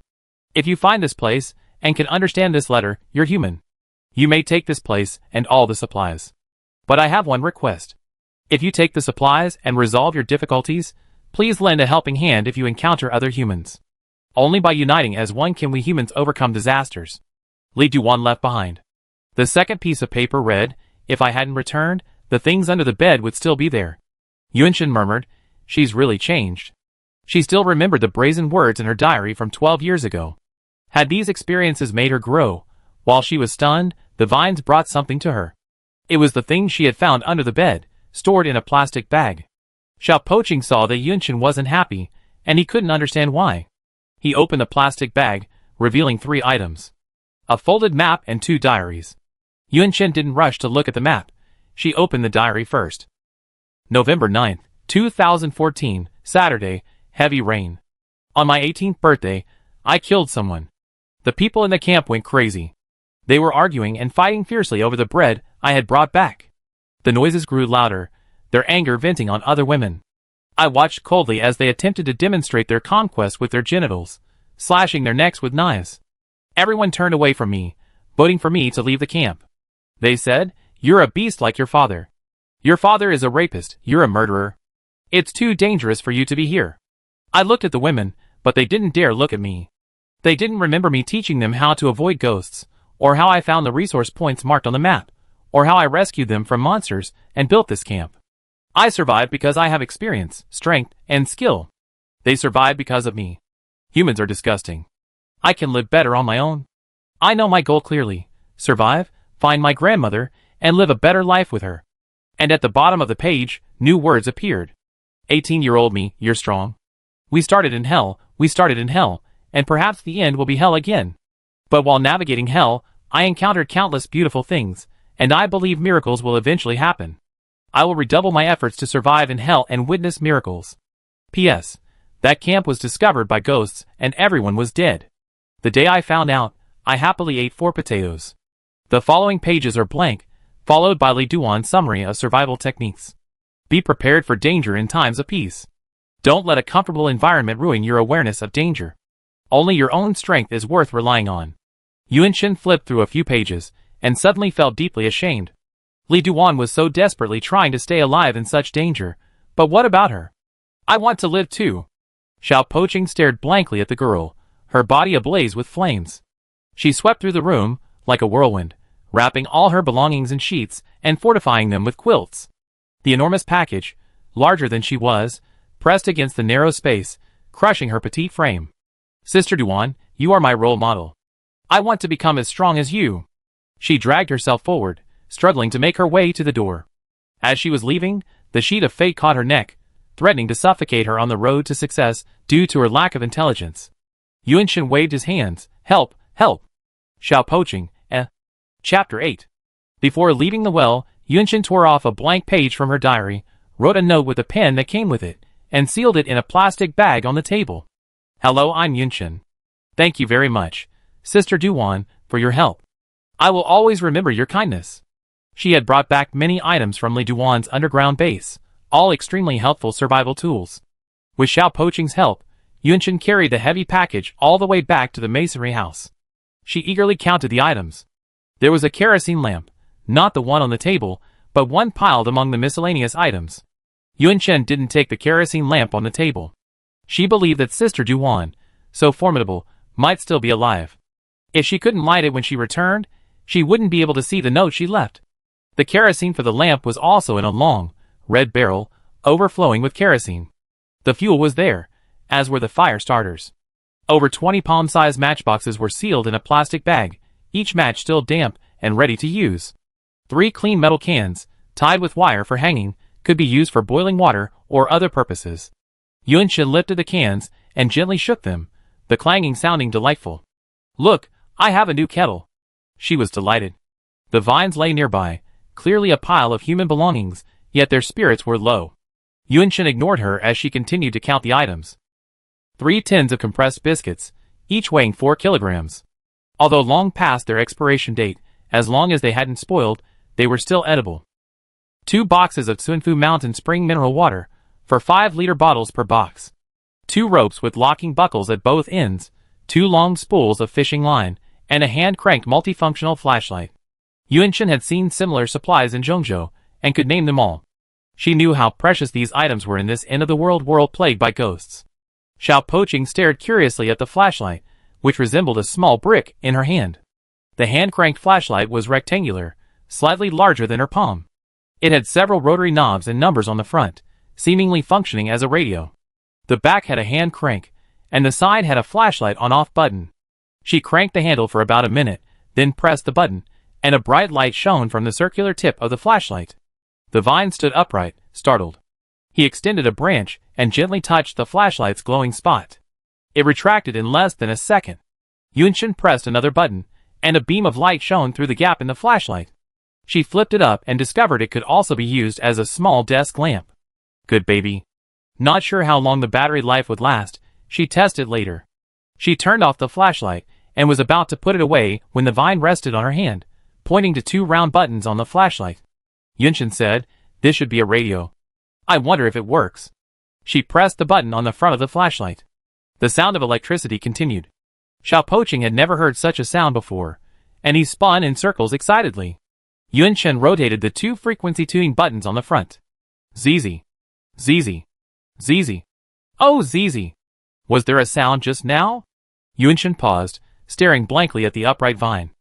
If you find this place, and can understand this letter, you're human. You may take this place and all the supplies. But I have one request. If you take the supplies and resolve your difficulties, please lend a helping hand if you encounter other humans. Only by uniting as one can we humans overcome disasters. Li Duan left behind. The second piece of paper read, if I hadn't returned, the things under the bed would still be there. Yunshin murmured, she's really changed. She still remembered the brazen words in her diary from 12 years ago. Had these experiences made her grow? While she was stunned, the vines brought something to her. It was the thing she had found under the bed, stored in a plastic bag. Xiao Poching saw that Yunshin wasn't happy, and he couldn't understand why. He opened the plastic bag, revealing 3 items. A folded map and 2 diaries. Yunshin didn't rush to look at the map. She opened the diary first. November 9th, 2014, Saturday, heavy rain. On my 18th birthday, I killed someone. The people in the camp went crazy. They were arguing and fighting fiercely over the bread I had brought back. The noises grew louder, their anger venting on other women. I watched coldly as they attempted to demonstrate their conquest with their genitals, slashing their necks with knives. Everyone turned away from me, voting for me to leave the camp. They said, "You're a beast like your father. Your father is a rapist, you're a murderer. It's too dangerous for you to be here." I looked at the women, but they didn't dare look at me. They didn't remember me teaching them how to avoid ghosts, or how I found the resource points marked on the map, or how I rescued them from monsters and built this camp. I survived because I have experience, strength, and skill. They survived because of me. Humans are disgusting. I can live better on my own. I know my goal clearly. Survive, find my grandmother, and live a better life with her. And at the bottom of the page, new words appeared. 18-year-old me, you're strong. We started in hell, and perhaps the end will be hell again. But while navigating hell, I encountered countless beautiful things, and I believe miracles will eventually happen. I will redouble my efforts to survive in hell and witness miracles. P.S. That camp was discovered by ghosts, and everyone was dead. The day I found out, I happily ate 4 potatoes. The following pages are blank, followed by Li Duan's summary of survival techniques. Be prepared for danger in times of peace. Don't let a comfortable environment ruin your awareness of danger. Only your own strength is worth relying on. Yunshin flipped through a few pages, and suddenly felt deeply ashamed. Li Duan was so desperately trying to stay alive in such danger, but what about her? I want to live too. Xiao Poching stared blankly at the girl, her body ablaze with flames. She swept through the room, like a whirlwind, wrapping all her belongings in sheets and fortifying them with quilts. The enormous package, larger than she was, pressed against the narrow space, crushing her petite frame. Sister Duan, you are my role model. I want to become as strong as you. She dragged herself forward, struggling to make her way to the door. As she was leaving, the sheet of fate caught her neck, threatening to suffocate her on the road to success due to her lack of intelligence. Yunshin waved his hands. Help, help. Xiao Poching, Chapter 8. Before leaving the well, Yunshin tore off a blank page from her diary, wrote a note with a pen that came with it, and sealed it in a plastic bag on the table. Hello, I'm Yunshin. Thank you very much, Sister Duan, for your help. I will always remember your kindness. She had brought back many items from Li Duan's underground base, all extremely helpful survival tools. With Xiao Poching's help, Yunshin carried the heavy package all the way back to the masonry house. She eagerly counted the items. There was a kerosene lamp, not the one on the table, but one piled among the miscellaneous items. Yunshin didn't take the kerosene lamp on the table. She believed that Sister Duan, so formidable, might still be alive. If she couldn't light it when she returned, she wouldn't be able to see the note she left. The kerosene for the lamp was also in a long, red barrel, overflowing with kerosene. The fuel was there, as were the fire starters. Over 20 palm-sized matchboxes were sealed in a plastic bag, each match still damp and ready to use. 3 clean metal cans, tied with wire for hanging, could be used for boiling water or other purposes. Yunshin lifted the cans and gently shook them, the clanging sounding delightful. "Look, I have a new kettle." She was delighted. The vines lay nearby, clearly a pile of human belongings, yet their spirits were low. Yunshin ignored her as she continued to count the items. 3 tins of compressed biscuits, each weighing 4 kilograms. Although long past their expiration date, as long as they hadn't spoiled, they were still edible. 2 boxes of Sunfu Mountain Spring mineral water, for 5-liter bottles per box. 2 ropes with locking buckles at both ends, 2 long spools of fishing line, and a hand-cranked multifunctional flashlight. Yunshin had seen similar supplies in Zhongzhou, and could name them all. She knew how precious these items were in this end-of-the-world world plagued by ghosts. Xiao Poqing stared curiously at the flashlight, which resembled a small brick, in her hand. The hand-cranked flashlight was rectangular, slightly larger than her palm. It had several rotary knobs and numbers on the front, seemingly functioning as a radio. The back had a hand crank, and the side had a flashlight on-off button. She cranked the handle for about a minute, then pressed the button, and a bright light shone from the circular tip of the flashlight. The vine stood upright, startled. He extended a branch and gently touched the flashlight's glowing spot. It retracted in less than a second. Yunshin pressed another button, and a beam of light shone through the gap in the flashlight. She flipped it up and discovered it could also be used as a small desk lamp. Good baby. Not sure how long the battery life would last, she tested later. She turned off the flashlight and was about to put it away when the vine rested on her hand, pointing to 2 round buttons on the flashlight. Yunshin said, "This should be a radio. I wonder if it works." She pressed the button on the front of the flashlight. The sound of electricity continued. Xiao Poqing had never heard such a sound before, and he spun in circles excitedly. Yunshin rotated the 2 frequency tuning buttons on the front. ZZ. ZZ. ZZ. Oh, ZZ. Was there a sound just now? Yunshin paused, staring blankly at the upright vine.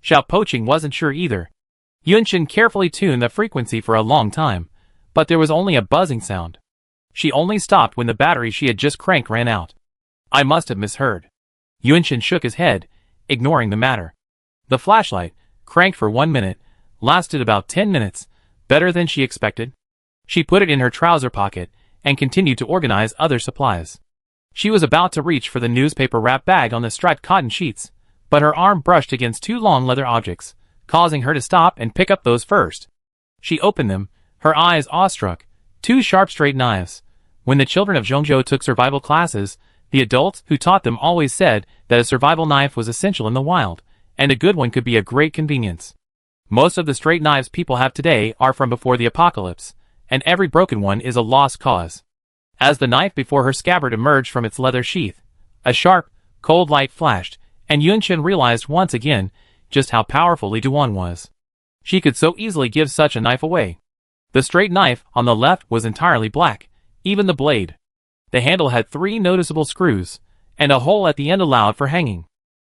Xiao Poqing wasn't sure either. Yunshin carefully tuned the frequency for a long time, but there was only a buzzing sound. She only stopped when the battery she had just cranked ran out. I must have misheard. Yunshin shook his head, ignoring the matter. The flashlight, cranked for 1 minute, lasted about 10 minutes, better than she expected. She put it in her trouser pocket and continued to organize other supplies. She was about to reach for the newspaper wrap bag on the striped cotton sheets, but her arm brushed against 2 long leather objects, causing her to stop and pick up those first. She opened them, her eyes awestruck. 2 sharp straight knives. When the children of Zhongzhou took survival classes, the adults who taught them always said that a survival knife was essential in the wild, and a good one could be a great convenience. Most of the straight knives people have today are from before the apocalypse, and every broken one is a lost cause. As the knife before her scabbard emerged from its leather sheath, a sharp, cold light flashed, and Yunshin realized once again just how powerful Li Duan was. She could so easily give such a knife away. The straight knife on the left was entirely black, even the blade. The handle had 3 noticeable screws, and a hole at the end allowed for hanging.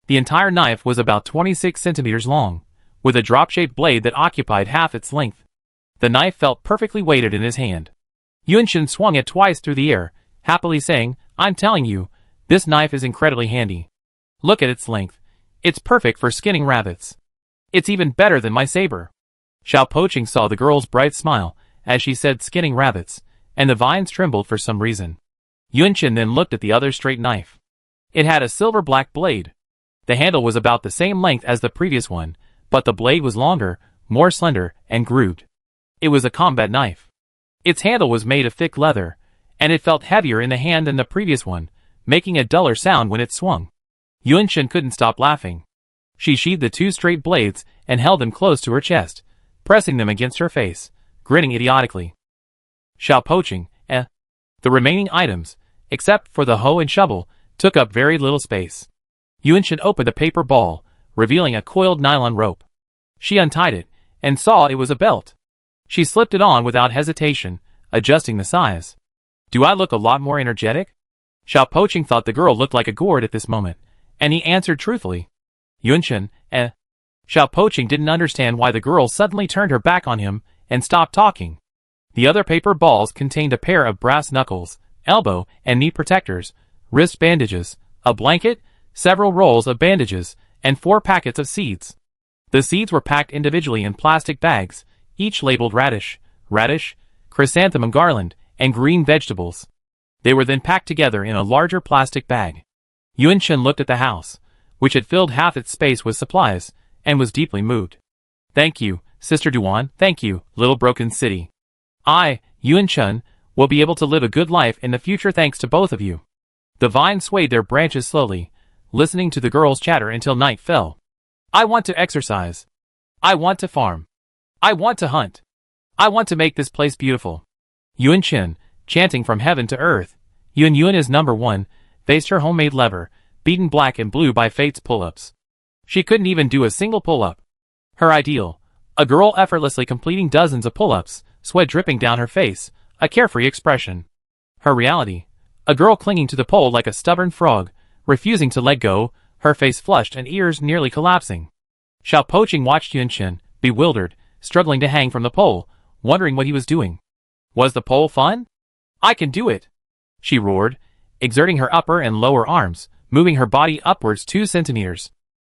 The entire knife was about 26 centimeters long, with a drop-shaped blade that occupied half its length. The knife felt perfectly weighted in his hand. Yunshin swung it twice through the air, happily saying, "I'm telling you, this knife is incredibly handy. Look at its length. It's perfect for skinning rabbits. It's even better than my saber." Xiao Poqing saw the girl's bright smile as she said skinning rabbits, and the vines trembled for some reason. Yunshin then looked at the other straight knife. It had a silver-black blade. The handle was about the same length as the previous one, but the blade was longer, more slender, and grooved. It was a combat knife. Its handle was made of thick leather, and it felt heavier in the hand than the previous one, making a duller sound when it swung. Yunshin couldn't stop laughing. She sheathed the 2 straight blades and held them close to her chest, pressing them against her face, grinning idiotically. Xiao Poqing, The remaining items, except for the hoe and shovel, took up very little space. Yunshin opened a paper ball, revealing a coiled nylon rope. She untied it, and saw it was a belt. She slipped it on without hesitation, adjusting the size. "Do I look a lot more energetic?" Xiao Poqing thought the girl looked like a gourd at this moment, and he answered truthfully. Yunshin, Xiao Poqing didn't understand why the girl suddenly turned her back on him and stopped talking. The other paper balls contained a pair of brass knuckles, elbow and knee protectors, wrist bandages, a blanket, several rolls of bandages, and 4 packets of seeds. The seeds were packed individually in plastic bags, each labeled radish, chrysanthemum garland, and green vegetables. They were then packed together in a larger plastic bag. Yuan Shen looked at the house, which had filled half its space with supplies, and was deeply moved. Thank you, Sister Duan, thank you, little broken city. I, Yuan Shen, will be able to live a good life in the future thanks to both of you. The vines swayed their branches slowly, listening to the girls chatter until night fell. I want to exercise. I want to farm. I want to hunt. I want to make this place beautiful. Yuan Shen, chanting from heaven to earth. Yuan is number one, faced her homemade lever, beaten black and blue by fate's pull-ups. She couldn't even do a single pull-up. Her ideal, a girl effortlessly completing dozens of pull-ups, sweat dripping down her face, a carefree expression. Her reality, a girl clinging to the pole like a stubborn frog, refusing to let go, her face flushed and ears nearly collapsing. Xiao Poqing watched Yuan Shen, bewildered, struggling to hang from the pole, wondering what he was doing. Was the pole fun? I can do it! She roared, exerting her upper and lower arms, moving her body upwards 2 centimeters.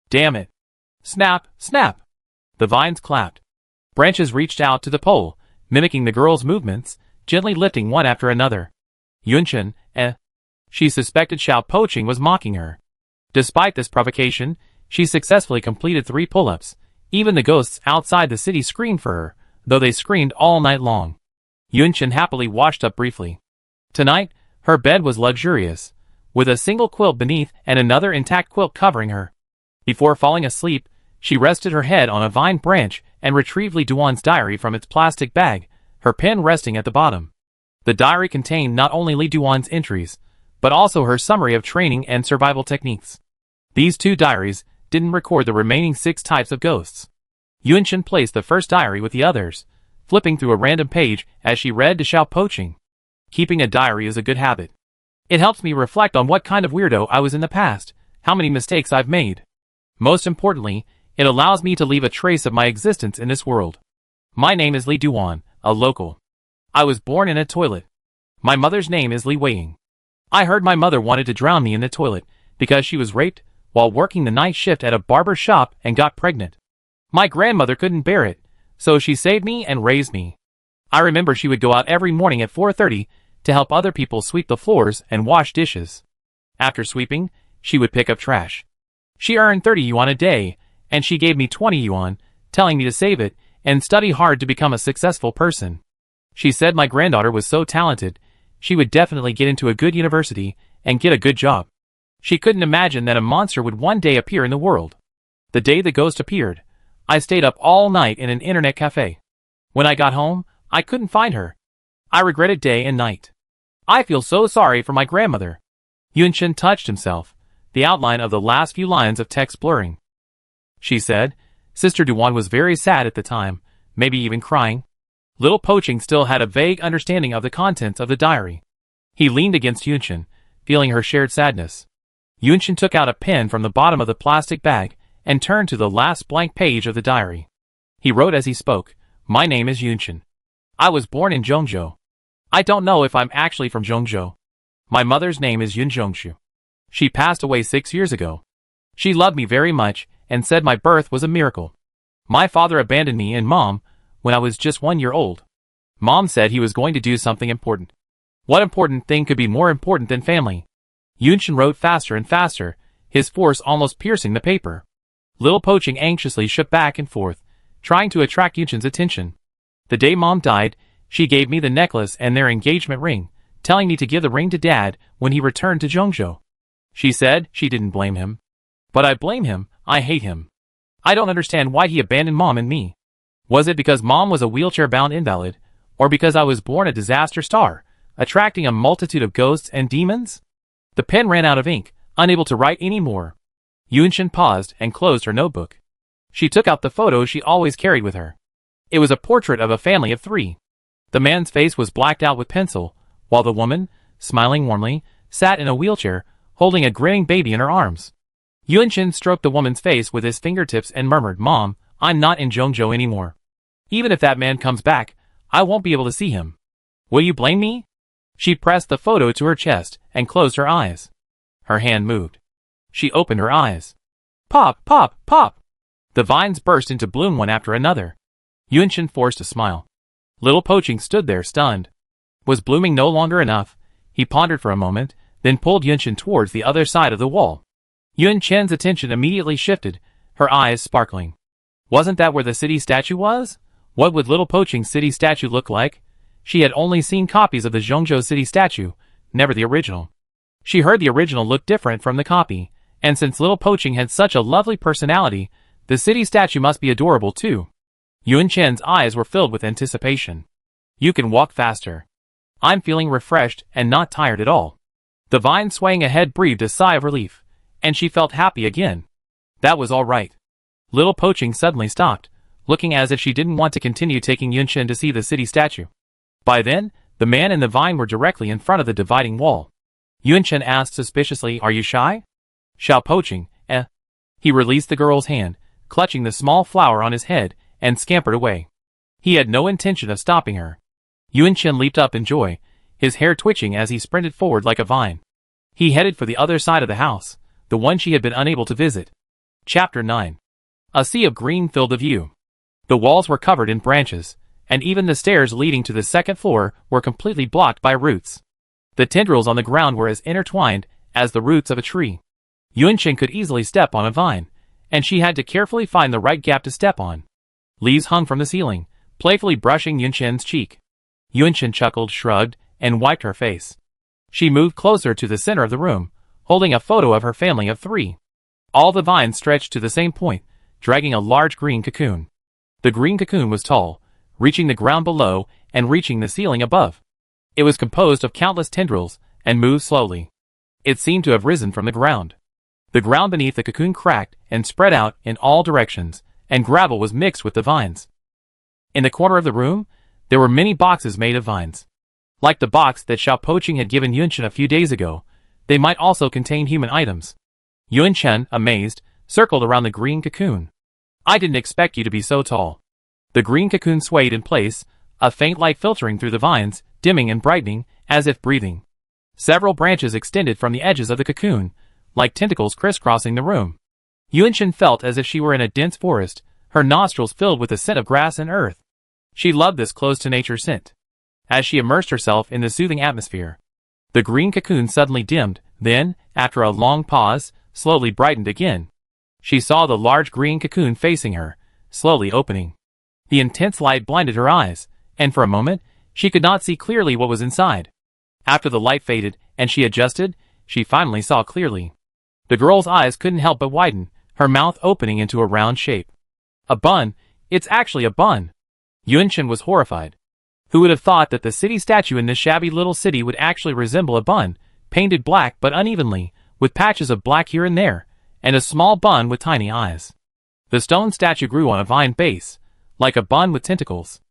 Damn it! Snap, snap! The vines clapped. Branches reached out to the pole, mimicking the girl's movements, gently lifting one after another. Yuan Shen, She suspected Xiao Poqing was mocking her. Despite this provocation, she successfully completed 3 pull-ups. Even the ghosts outside the city screamed for her, though they screamed all night long. Yuan Shen happily washed up briefly. Tonight, her bed was luxurious, with a single quilt beneath and another intact quilt covering her. Before falling asleep, she rested her head on a vine branch and retrieved Li Duan's diary from its plastic bag, her pen resting at the bottom. The diary contained not only Li Duan's entries, but also her summary of training and survival techniques. These 2 diaries didn't record the remaining 6 types of ghosts. Yuan Shen placed the first diary with the others, flipping through a random page as she read to Xiao Poqing. Keeping a diary is a good habit. It helps me reflect on what kind of weirdo I was in the past, how many mistakes I've made. Most importantly, it allows me to leave a trace of my existence in this world. My name is Li Duan, a local. I was born in a toilet. My mother's name is Li Weiying. I heard my mother wanted to drown me in the toilet because she was raped while working the night shift at a barber shop and got pregnant. My grandmother couldn't bear it, so she saved me and raised me. I remember she would go out every morning at 4:30 to help other people sweep the floors and wash dishes. After sweeping, she would pick up trash. She earned 30 yuan a day, and she gave me 20 yuan, telling me to save it and study hard to become a successful person. She said my granddaughter was so talented, she would definitely get into a good university and get a good job. She couldn't imagine that a monster would one day appear in the world. The day the ghost appeared, I stayed up all night in an internet cafe. When I got home, I couldn't find her. I regretted day and night. I feel so sorry for my grandmother. Yuan Shen touched himself, the outline of the last few lines of text blurring. She said, Sister Duan was very sad at the time, maybe even crying. Little Poqing still had a vague understanding of the contents of the diary. He leaned against Yuan Shen, feeling her shared sadness. Yuan Shen took out a pen from the bottom of the plastic bag and turned to the last blank page of the diary. He wrote as he spoke, My name is Yuan Shen. I was born in Zhongzhou. I don't know if I'm actually from Zhongzhou. My mother's name is Yun Zhongshu. She passed away 6 years ago. She loved me very much and said my birth was a miracle. My father abandoned me and Mom when I was just 1 year old. Mom said he was going to do something important. What important thing could be more important than family? Yuan Shen wrote faster and faster, his force almost piercing the paper. Little Poqing anxiously shook back and forth, trying to attract Yuan Shen's attention. The day Mom died, she gave me the necklace and their engagement ring, telling me to give the ring to Dad when he returned to Zhongzhou. She said she didn't blame him. But I blame him, I hate him. I don't understand why he abandoned Mom and me. Was it because Mom was a wheelchair-bound invalid, or because I was born a disaster star, attracting a multitude of ghosts and demons? The pen ran out of ink, unable to write any more. Yuan Shen paused and closed her notebook. She took out the photo she always carried with her. It was a portrait of a family of 3. The man's face was blacked out with pencil, while the woman, smiling warmly, sat in a wheelchair, holding a grinning baby in her arms. Yuan Shen stroked the woman's face with his fingertips and murmured, Mom, I'm not in Zhongzhou anymore. Even if that man comes back, I won't be able to see him. Will you blame me? She pressed the photo to her chest and closed her eyes. Her hand moved. She opened her eyes. Pop, pop, pop! The vines burst into bloom one after another. Yuan Shen forced a smile. Little Poqing stood there stunned. Was blooming no longer enough? He pondered for a moment, then pulled Yunchen towards the other side of the wall. Yun Chen's attention immediately shifted, her eyes sparkling. Wasn't that where the city statue was? What would Little Poaching's city statue look like? She had only seen copies of the Zhongzhou city statue, never the original. She heard the original looked different from the copy, and since Little Poaching had such a lovely personality, the city statue must be adorable too. Yun Chen's eyes were filled with anticipation. You can walk faster. I'm feeling refreshed and not tired at all. The vine swaying ahead breathed a sigh of relief, and she felt happy again. That was all right. Little Poaching suddenly stopped, looking as if she didn't want to continue taking Yun Chen to see the city statue. By then, the man and the vine were directly in front of the dividing wall. Yun Chen asked suspiciously, "Are you shy?" Xiao Poaching, eh? He released the girl's hand, clutching the small flower on his head, and scampered away. He had no intention of stopping her. Yun Chen leaped up in joy, his hair twitching as he sprinted forward like a vine. He headed for the other side of the house, the one she had been unable to visit. Chapter 9. A sea of green filled the view. The walls were covered in branches, and even the stairs leading to the second floor were completely blocked by roots. The tendrils on the ground were as intertwined as the roots of a tree. Yun Chen could easily step on a vine, and she had to carefully find the right gap to step on. Leaves hung from the ceiling, playfully brushing Yun Chen's cheek. Yun Chen chuckled, shrugged, and wiped her face. She moved closer to the center of the room, holding a photo of her family of 3. All the vines stretched to the same point, dragging a large green cocoon. The green cocoon was tall, reaching the ground below and reaching the ceiling above. It was composed of countless tendrils and moved slowly. It seemed to have risen from the ground. The ground beneath the cocoon cracked and spread out in all directions, and gravel was mixed with the vines. In the corner of the room, there were many boxes made of vines. Like the box that Xiao Poaching had given Yun Chen a few days ago, they might also contain human items. Yun Chen, amazed, circled around the green cocoon. I didn't expect you to be so tall. The green cocoon swayed in place, a faint light filtering through the vines, dimming and brightening, as if breathing. Several branches extended from the edges of the cocoon, like tentacles crisscrossing the room. Yun Chen felt as if she were in a dense forest, her nostrils filled with the scent of grass and earth. She loved this close-to-nature scent. As she immersed herself in the soothing atmosphere, the green cocoon suddenly dimmed, then, after a long pause, slowly brightened again. She saw the large green cocoon facing her, slowly opening. The intense light blinded her eyes, and for a moment, she could not see clearly what was inside. After the light faded, and she adjusted, she finally saw clearly. The girl's eyes couldn't help but widen, her mouth opening into a round shape. A bun! It's actually a bun! Yun Chen was horrified. Who would have thought that the city statue in this shabby little city would actually resemble a bun, painted black but unevenly, with patches of black here and there, and a small bun with tiny eyes. The stone statue grew on a vine base, like a bun with tentacles.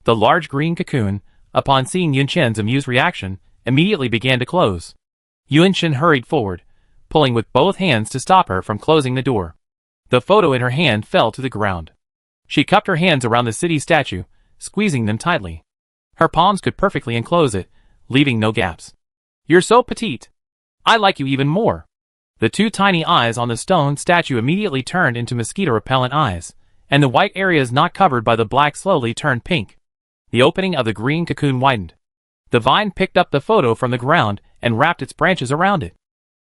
The large green cocoon, upon seeing Yun Chen's amused reaction, immediately began to close. Yun Chen hurried forward, pulling with both hands to stop her from closing the door. The photo in her hand fell to the ground. She cupped her hands around the city statue, squeezing them tightly. Her palms could perfectly enclose it, leaving no gaps. You're so petite. I like you even more. The 2 tiny eyes on the stone statue immediately turned into mosquito-repellent eyes, and the white areas not covered by the black slowly turned pink. The opening of the green cocoon widened. The vine picked up the photo from the ground and wrapped its branches around it.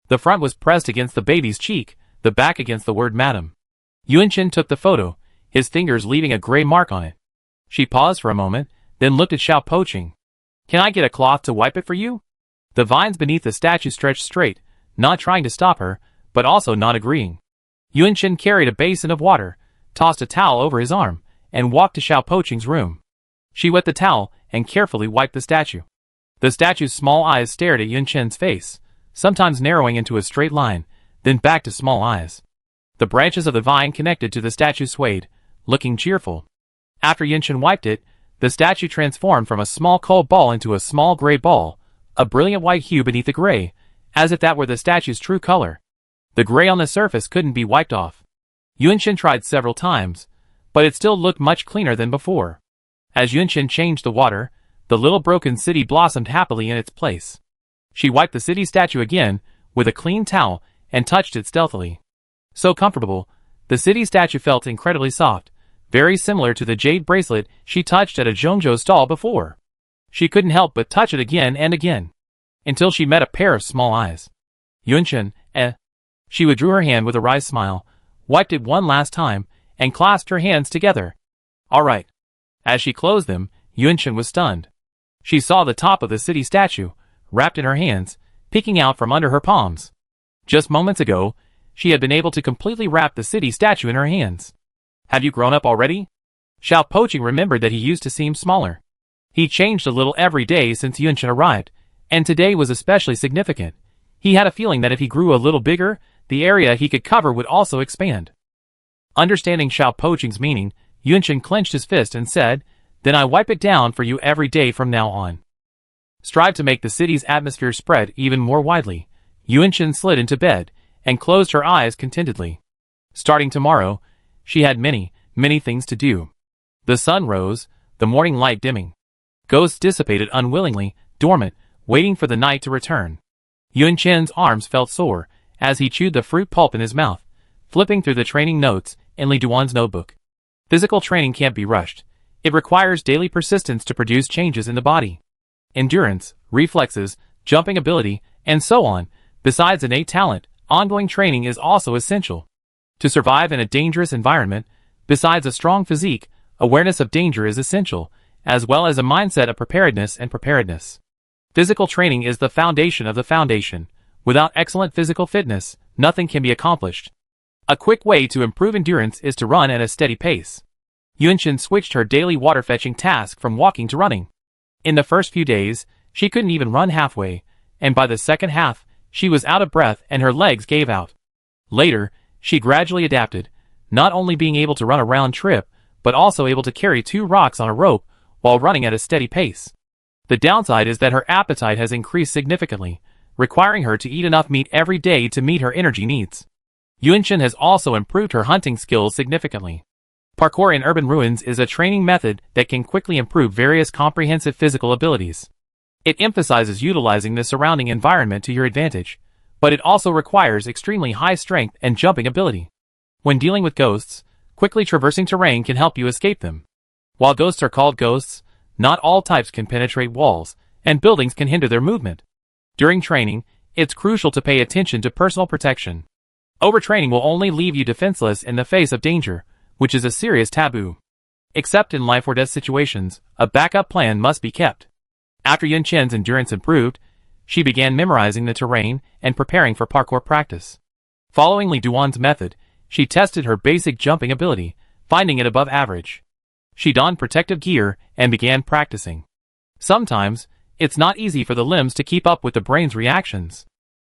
The front was pressed against the baby's cheek, the back against the word Madam. Yun Chen took the photo, his fingers leaving a gray mark on it. She paused for a moment, then looked at Xiao Poaching. Can I get a cloth to wipe it for you? The vines beneath the statue stretched straight, not trying to stop her, but also not agreeing. Yun Chen carried a basin of water, tossed a towel over his arm, and walked to Xiao Poaching's room. She wet the towel and carefully wiped the statue. The statue's small eyes stared at Yun Chen's face, sometimes narrowing into a straight line, then back to small eyes. The branches of the vine connected to the statue swayed, looking cheerful. After Yun Chen wiped it, the statue transformed from a small cold ball into a small gray ball, a brilliant white hue beneath the gray, as if that were the statue's true color. The gray on the surface couldn't be wiped off. Yun Chen tried several times, but it still looked much cleaner than before. As Yun Chen changed the water, the little broken city blossomed happily in its place. She wiped the city statue again, with a clean towel, and touched it stealthily. So comfortable, the city statue felt incredibly soft, very similar to the jade bracelet she touched at a Zhongzhou stall before. She couldn't help but touch it again and again. until she met a pair of small eyes. Yunchen, eh? She withdrew her hand with a wry smile, wiped it one last time, and clasped her hands together. All right. As she closed them, Yunchen was stunned. She saw the top of the city statue, wrapped in her hands, peeking out from under her palms. Just moments ago, she had been able to completely wrap the city statue in her hands. Have you grown up already? Xiao Poqing remembered that he used to seem smaller. He changed a little every day since Yunchen arrived, and today was especially significant. He had a feeling that if he grew a little bigger, the area he could cover would also expand. Understanding Xiao Poqing's meaning, Yunchen clenched his fist and said, "Then I wipe it down for you every day from now on." Strive to make the city's atmosphere spread even more widely. Yunchen slid into bed and closed her eyes contentedly. Starting tomorrow, she had many, many things to do. The sun rose, the morning light dimming. Ghosts dissipated unwillingly, dormant, waiting for the night to return. Yunchen's arms felt sore as he chewed the fruit pulp in his mouth, flipping through the training notes in Li Duan's notebook. Physical training can't be rushed. It requires daily persistence to produce changes in the body. Endurance, reflexes, jumping ability, and so on. Besides innate talent, ongoing training is also essential. To survive in a dangerous environment, besides a strong physique, awareness of danger is essential, as well as a mindset of preparedness and preparedness. Physical training is the foundation of the foundation. Without excellent physical fitness, nothing can be accomplished. A quick way to improve endurance is to run at a steady pace. Yunchen switched her daily water-fetching task from walking to running. In the first few days, she couldn't even run halfway, and by the second half, she was out of breath and her legs gave out. Later, she gradually adapted, not only being able to run a round trip, but also able to carry 2 rocks on a rope while running at a steady pace. The downside is that her appetite has increased significantly, requiring her to eat enough meat every day to meet her energy needs. Yunchen has also improved her hunting skills significantly. Parkour in urban ruins is a training method that can quickly improve various comprehensive physical abilities. It emphasizes utilizing the surrounding environment to your advantage, but it also requires extremely high strength and jumping ability. When dealing with ghosts, quickly traversing terrain can help you escape them. While ghosts are called ghosts, not all types can penetrate walls, and buildings can hinder their movement. During training, it's crucial to pay attention to personal protection. Overtraining will only leave you defenseless in the face of danger, which is a serious taboo. Except in life or death situations, a backup plan must be kept. After Yunchen's endurance improved, she began memorizing the terrain and preparing for parkour practice. Following Li Duan's method, she tested her basic jumping ability, finding it above average. She donned protective gear and began practicing. Sometimes, it's not easy for the limbs to keep up with the brain's reactions.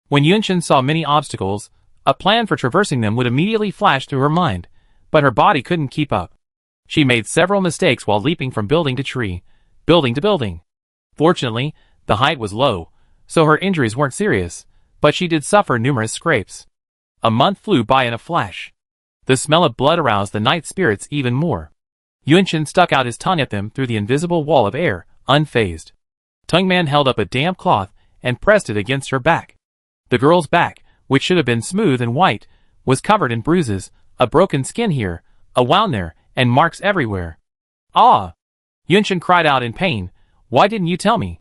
When Yunchen saw many obstacles, a plan for traversing them would immediately flash through her mind, but her body couldn't keep up. She made several mistakes while leaping from building to tree, building to building. Fortunately, the height was low, so her injuries weren't serious, but she did suffer numerous scrapes. A month flew by in a flash. The smell of blood aroused the night spirits even more. Yunchen stuck out his tongue at them through the invisible wall of air, unfazed. Tungman held up a damp cloth and pressed it against her back. The girl's back, which should have been smooth and white, was covered in bruises, a broken skin here, a wound there, and marks everywhere. Ah! Yunchen cried out in pain. Why didn't you tell me?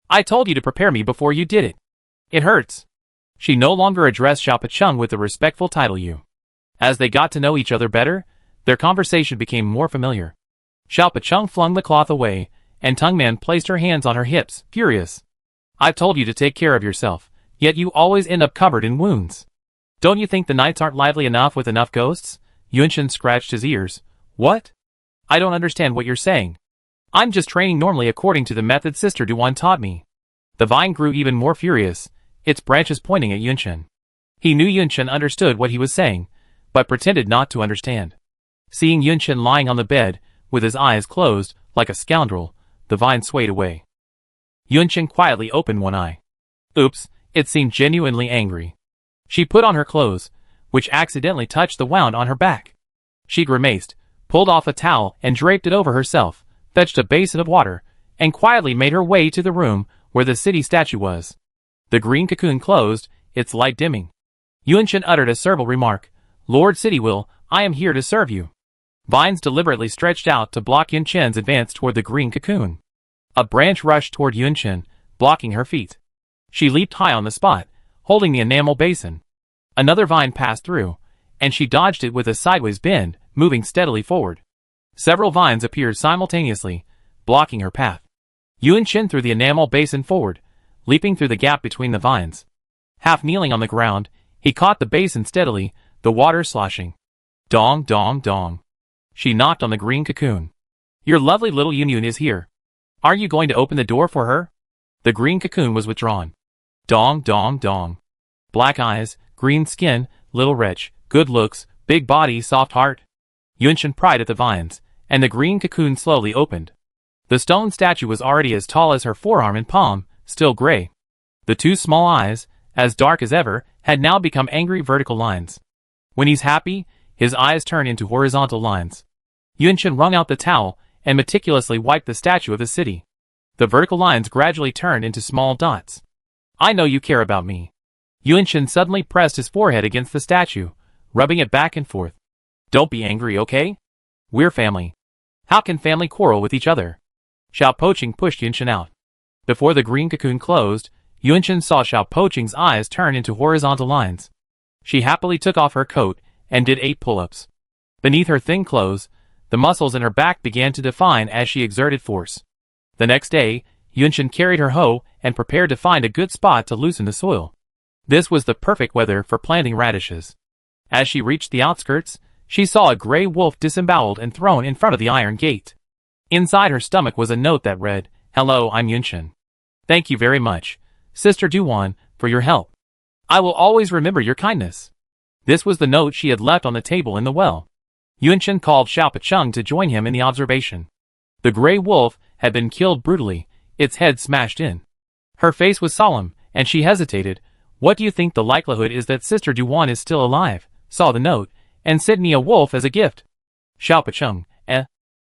I told you to prepare me before you did it. It hurts. She no longer addressed Xiao Pacheng with the respectful title you. As they got to know each other better, their conversation became more familiar. Xiao Pacheng flung the cloth away, and Tungman placed her hands on her hips, furious. I've told you to take care of yourself, yet you always end up covered in wounds. Don't you think the nights aren't lively enough with enough ghosts? Yunchen scratched his ears. What? I don't understand what you're saying. I'm just training normally according to the method Sister Duan taught me. The vine grew even more furious, its branches pointing at Yunchen. He knew Yunchen understood what he was saying, but pretended not to understand. Seeing Yunchen lying on the bed, with his eyes closed, like a scoundrel, the vine swayed away. Yunchen quietly opened one eye. Oops, it seemed genuinely angry. She put on her clothes, which accidentally touched the wound on her back. She grimaced, pulled off a towel and draped it over herself, fetched a basin of water, and quietly made her way to the room where the city statue was. The green cocoon closed, its light dimming. Yunchen uttered a servile remark. Lord Citywill, I am here to serve you. Vines deliberately stretched out to block Yunchen's advance toward the green cocoon. A branch rushed toward Yunchen, blocking her feet. She leaped high on the spot, holding the enamel basin. Another vine passed through, and she dodged it with a sideways bend, moving steadily forward. Several vines appeared simultaneously, blocking her path. Yuan-Shin threw the enamel basin forward, leaping through the gap between the vines. Half kneeling on the ground, he caught the basin steadily, the water sloshing. Dong, dong, dong. She knocked on the green cocoon. Your lovely little Yun-Yun is here. Are you going to open the door for her? The green cocoon was withdrawn. Dong, dong, dong. Black eyes, green skin, little wretch, good looks, big body, soft heart. Yuan-Shin pried at the vines, and the green cocoon slowly opened. The stone statue was already as tall as her forearm and palm, still gray. The two small eyes, as dark as ever, had now become angry vertical lines. When he's happy, his eyes turn into horizontal lines. Yuan-Shin wrung out the towel and meticulously wiped the statue of the city. The vertical lines gradually turned into small dots. I know you care about me. Yuan-Shin suddenly pressed his forehead against the statue, rubbing it back and forth. Don't be angry, okay? We're family. How can family quarrel with each other? Xiao Poqing pushed Yuan-Shin out. Before the green cocoon closed, Yuan-Shin saw Xiao Poqing's eyes turn into horizontal lines. She happily took off her coat and did 8 pull-ups. Beneath her thin clothes, the muscles in her back began to define as she exerted force. The next day, Yuan-Shin carried her hoe and prepared to find a good spot to loosen the soil. This was the perfect weather for planting radishes. As she reached the outskirts, she saw a gray wolf disemboweled and thrown in front of the iron gate. Inside her stomach was a note that read, Hello, I'm Yuan-Shin. Thank you very much, Sister Duan, for your help. I will always remember your kindness. This was the note she had left on the table in the well. Yuan-Shin called Xiao Poqing to join him in the observation. The gray wolf had been killed brutally, its head smashed in. Her face was solemn, and she hesitated. What do you think the likelihood is that Sister Duan is still alive, saw the note, and sent me a wolf as a gift? Xiao Poqing,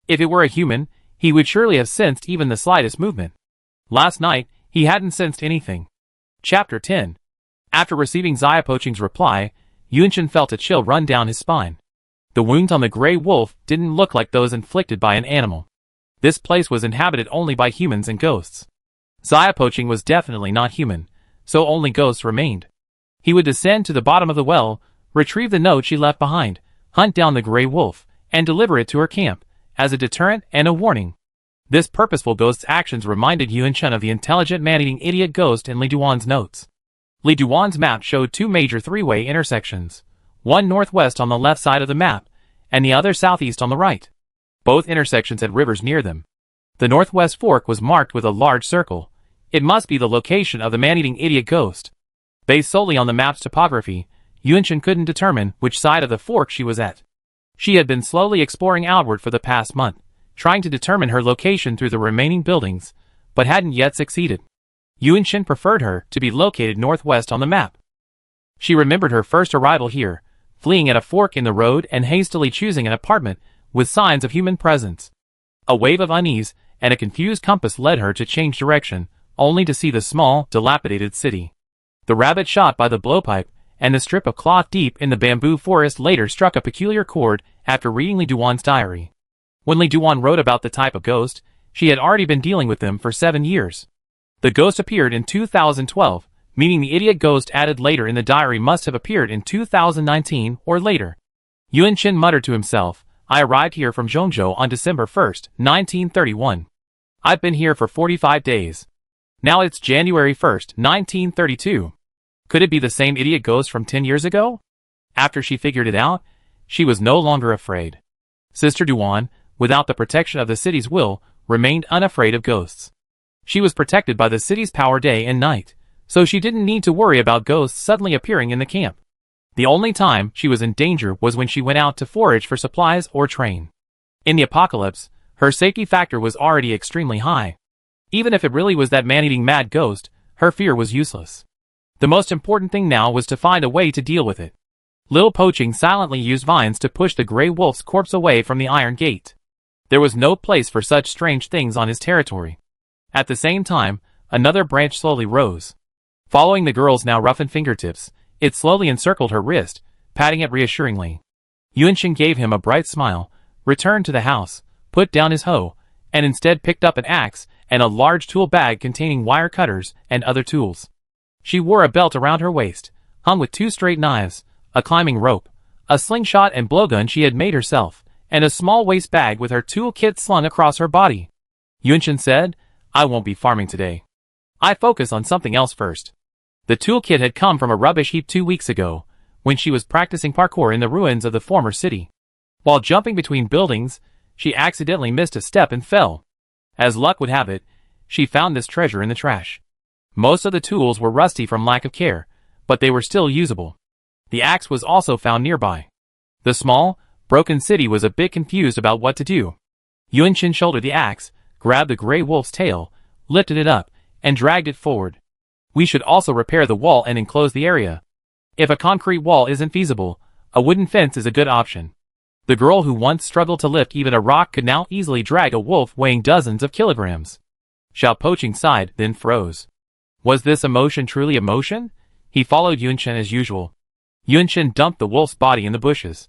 If it were a human, he would surely have sensed even the slightest movement. Last night, he hadn't sensed anything. Chapter 10. After receiving Xiao Poqing's reply, Yuan-Shin felt a chill run down his spine. The wounds on the gray wolf didn't look like those inflicted by an animal. This place was inhabited only by humans and ghosts. Xiao Poqing was definitely not human, so only ghosts remained. He would descend to the bottom of the well, retrieve the note she left behind, hunt down the gray wolf, and deliver it to her camp, as a deterrent and a warning. This purposeful ghost's actions reminded Yuan-Shin of the intelligent man-eating idiot ghost in Li Duan's notes. Li Duan's map showed 2 major 3-way intersections, one northwest on the left side of the map, and the other southeast on the right. Both intersections had rivers near them. The northwest fork was marked with a large circle. It must be the location of the man-eating idiot ghost. Based solely on the map's topography, Yuan-Shin couldn't determine which side of the fork she was at. She had been slowly exploring outward for the past month, trying to determine her location through the remaining buildings, but hadn't yet succeeded. Yuan-Shin preferred her to be located northwest on the map. She remembered her first arrival here, fleeing at a fork in the road and hastily choosing an apartment with signs of human presence. A wave of unease and a confused compass led her to change direction, only to see the small, dilapidated city. The rabbit shot by the blowpipe and the strip of cloth deep in the bamboo forest later struck a peculiar chord after reading Li Duan's diary. When Li Duan wrote about the type of ghost, she had already been dealing with them for 7 years. The ghost appeared in 2012, meaning the idiot ghost added later in the diary must have appeared in 2019 or later. Yuan-Shin muttered to himself, I arrived here from Zhongzhou on December 1st, 1931. I've been here for 45 days. Now it's January 1st, 1932. Could it be the same idiot ghost from 10 years ago? After she figured it out, she was no longer afraid. Sister Duan, without the protection of the city's will, remained unafraid of ghosts. She was protected by the city's power day and night, so she didn't need to worry about ghosts suddenly appearing in the camp. The only time she was in danger was when she went out to forage for supplies or train. In the apocalypse, her safety factor was already extremely high. Even if it really was that man-eating mad ghost, her fear was useless. The most important thing now was to find a way to deal with it. Lil Poqing silently used vines to push the gray wolf's corpse away from the iron gate. There was no place for such strange things on his territory. At the same time, another branch slowly rose. Following the girl's now roughened fingertips, it slowly encircled her wrist, patting it reassuringly. Yuan-Shin gave him a bright smile, returned to the house, put down his hoe, and instead picked up an axe and a large tool bag containing wire cutters and other tools. She wore a belt around her waist, hung with 2 straight knives, a climbing rope, a slingshot and blowgun she had made herself, and a small waist bag with her tool kit slung across her body. Yunshin said, "I won't be farming today. I focus on something else first." The toolkit had come from a rubbish heap 2 weeks ago, when she was practicing parkour in the ruins of the former city. While jumping between buildings, she accidentally missed a step and fell. As luck would have it, she found this treasure in the trash. Most of the tools were rusty from lack of care, but they were still usable. The axe was also found nearby. The small, broken city was a bit confused about what to do. Yunshin shouldered the axe, grabbed the gray wolf's tail, lifted it up, and dragged it forward. We should also repair the wall and enclose the area. If a concrete wall isn't feasible, a wooden fence is a good option. The girl who once struggled to lift even a rock could now easily drag a wolf weighing dozens of kilograms. Xiaopoqing sighed, then froze. Was this emotion truly emotion? He followed Yunshin as usual. Yunshin dumped the wolf's body in the bushes.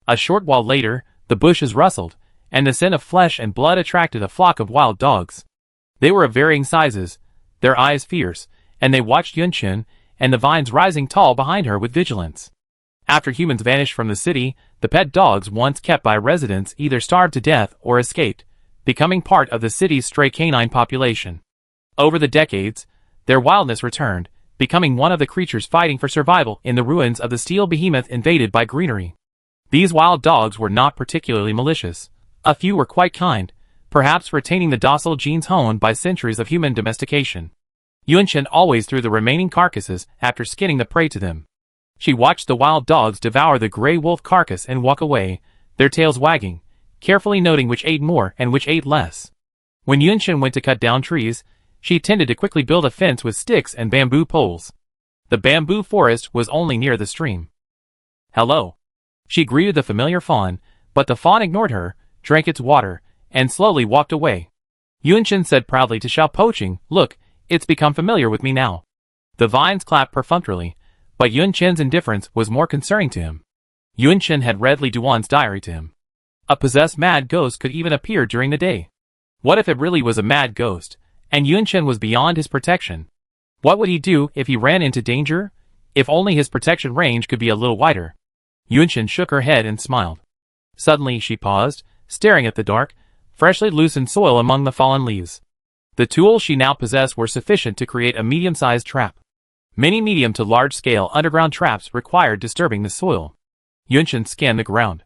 A short while later, the bushes rustled, and the scent of flesh and blood attracted a flock of wild dogs. They were of varying sizes, their eyes fierce, and they watched Yunshin and the vines rising tall behind her with vigilance. After humans vanished from the city, the pet dogs once kept by residents either starved to death or escaped, becoming part of the city's stray canine population. Over the decades, their wildness returned, becoming one of the creatures fighting for survival in the ruins of the steel behemoth invaded by greenery. These wild dogs were not particularly malicious. A few were quite kind, perhaps retaining the docile genes honed by centuries of human domestication. Yunshin always threw the remaining carcasses after skinning the prey to them. She watched the wild dogs devour the gray wolf carcass and walk away, their tails wagging, carefully noting which ate more and which ate less. When Yunshin went to cut down trees, she tended to quickly build a fence with sticks and bamboo poles. The bamboo forest was only near the stream. "Hello." She greeted the familiar fawn, but the fawn ignored her, drank its water, and slowly walked away. Yunshin said proudly to Xiaopoqing, "Look, it's become familiar with me now." The vines clapped perfunctorily, but Yunshin's indifference was more concerning to him. Yunshin had read Li Duan's diary to him. A possessed mad ghost could even appear during the day. What if it really was a mad ghost, and Yunshin was beyond his protection? What would he do if he ran into danger? If only his protection range could be a little wider. Yunshin shook her head and smiled. Suddenly she paused, staring at the dark, freshly loosened soil among the fallen leaves. The tools she now possessed were sufficient to create a medium-sized trap. Many medium to large-scale underground traps required disturbing the soil. Yunshin scanned the ground.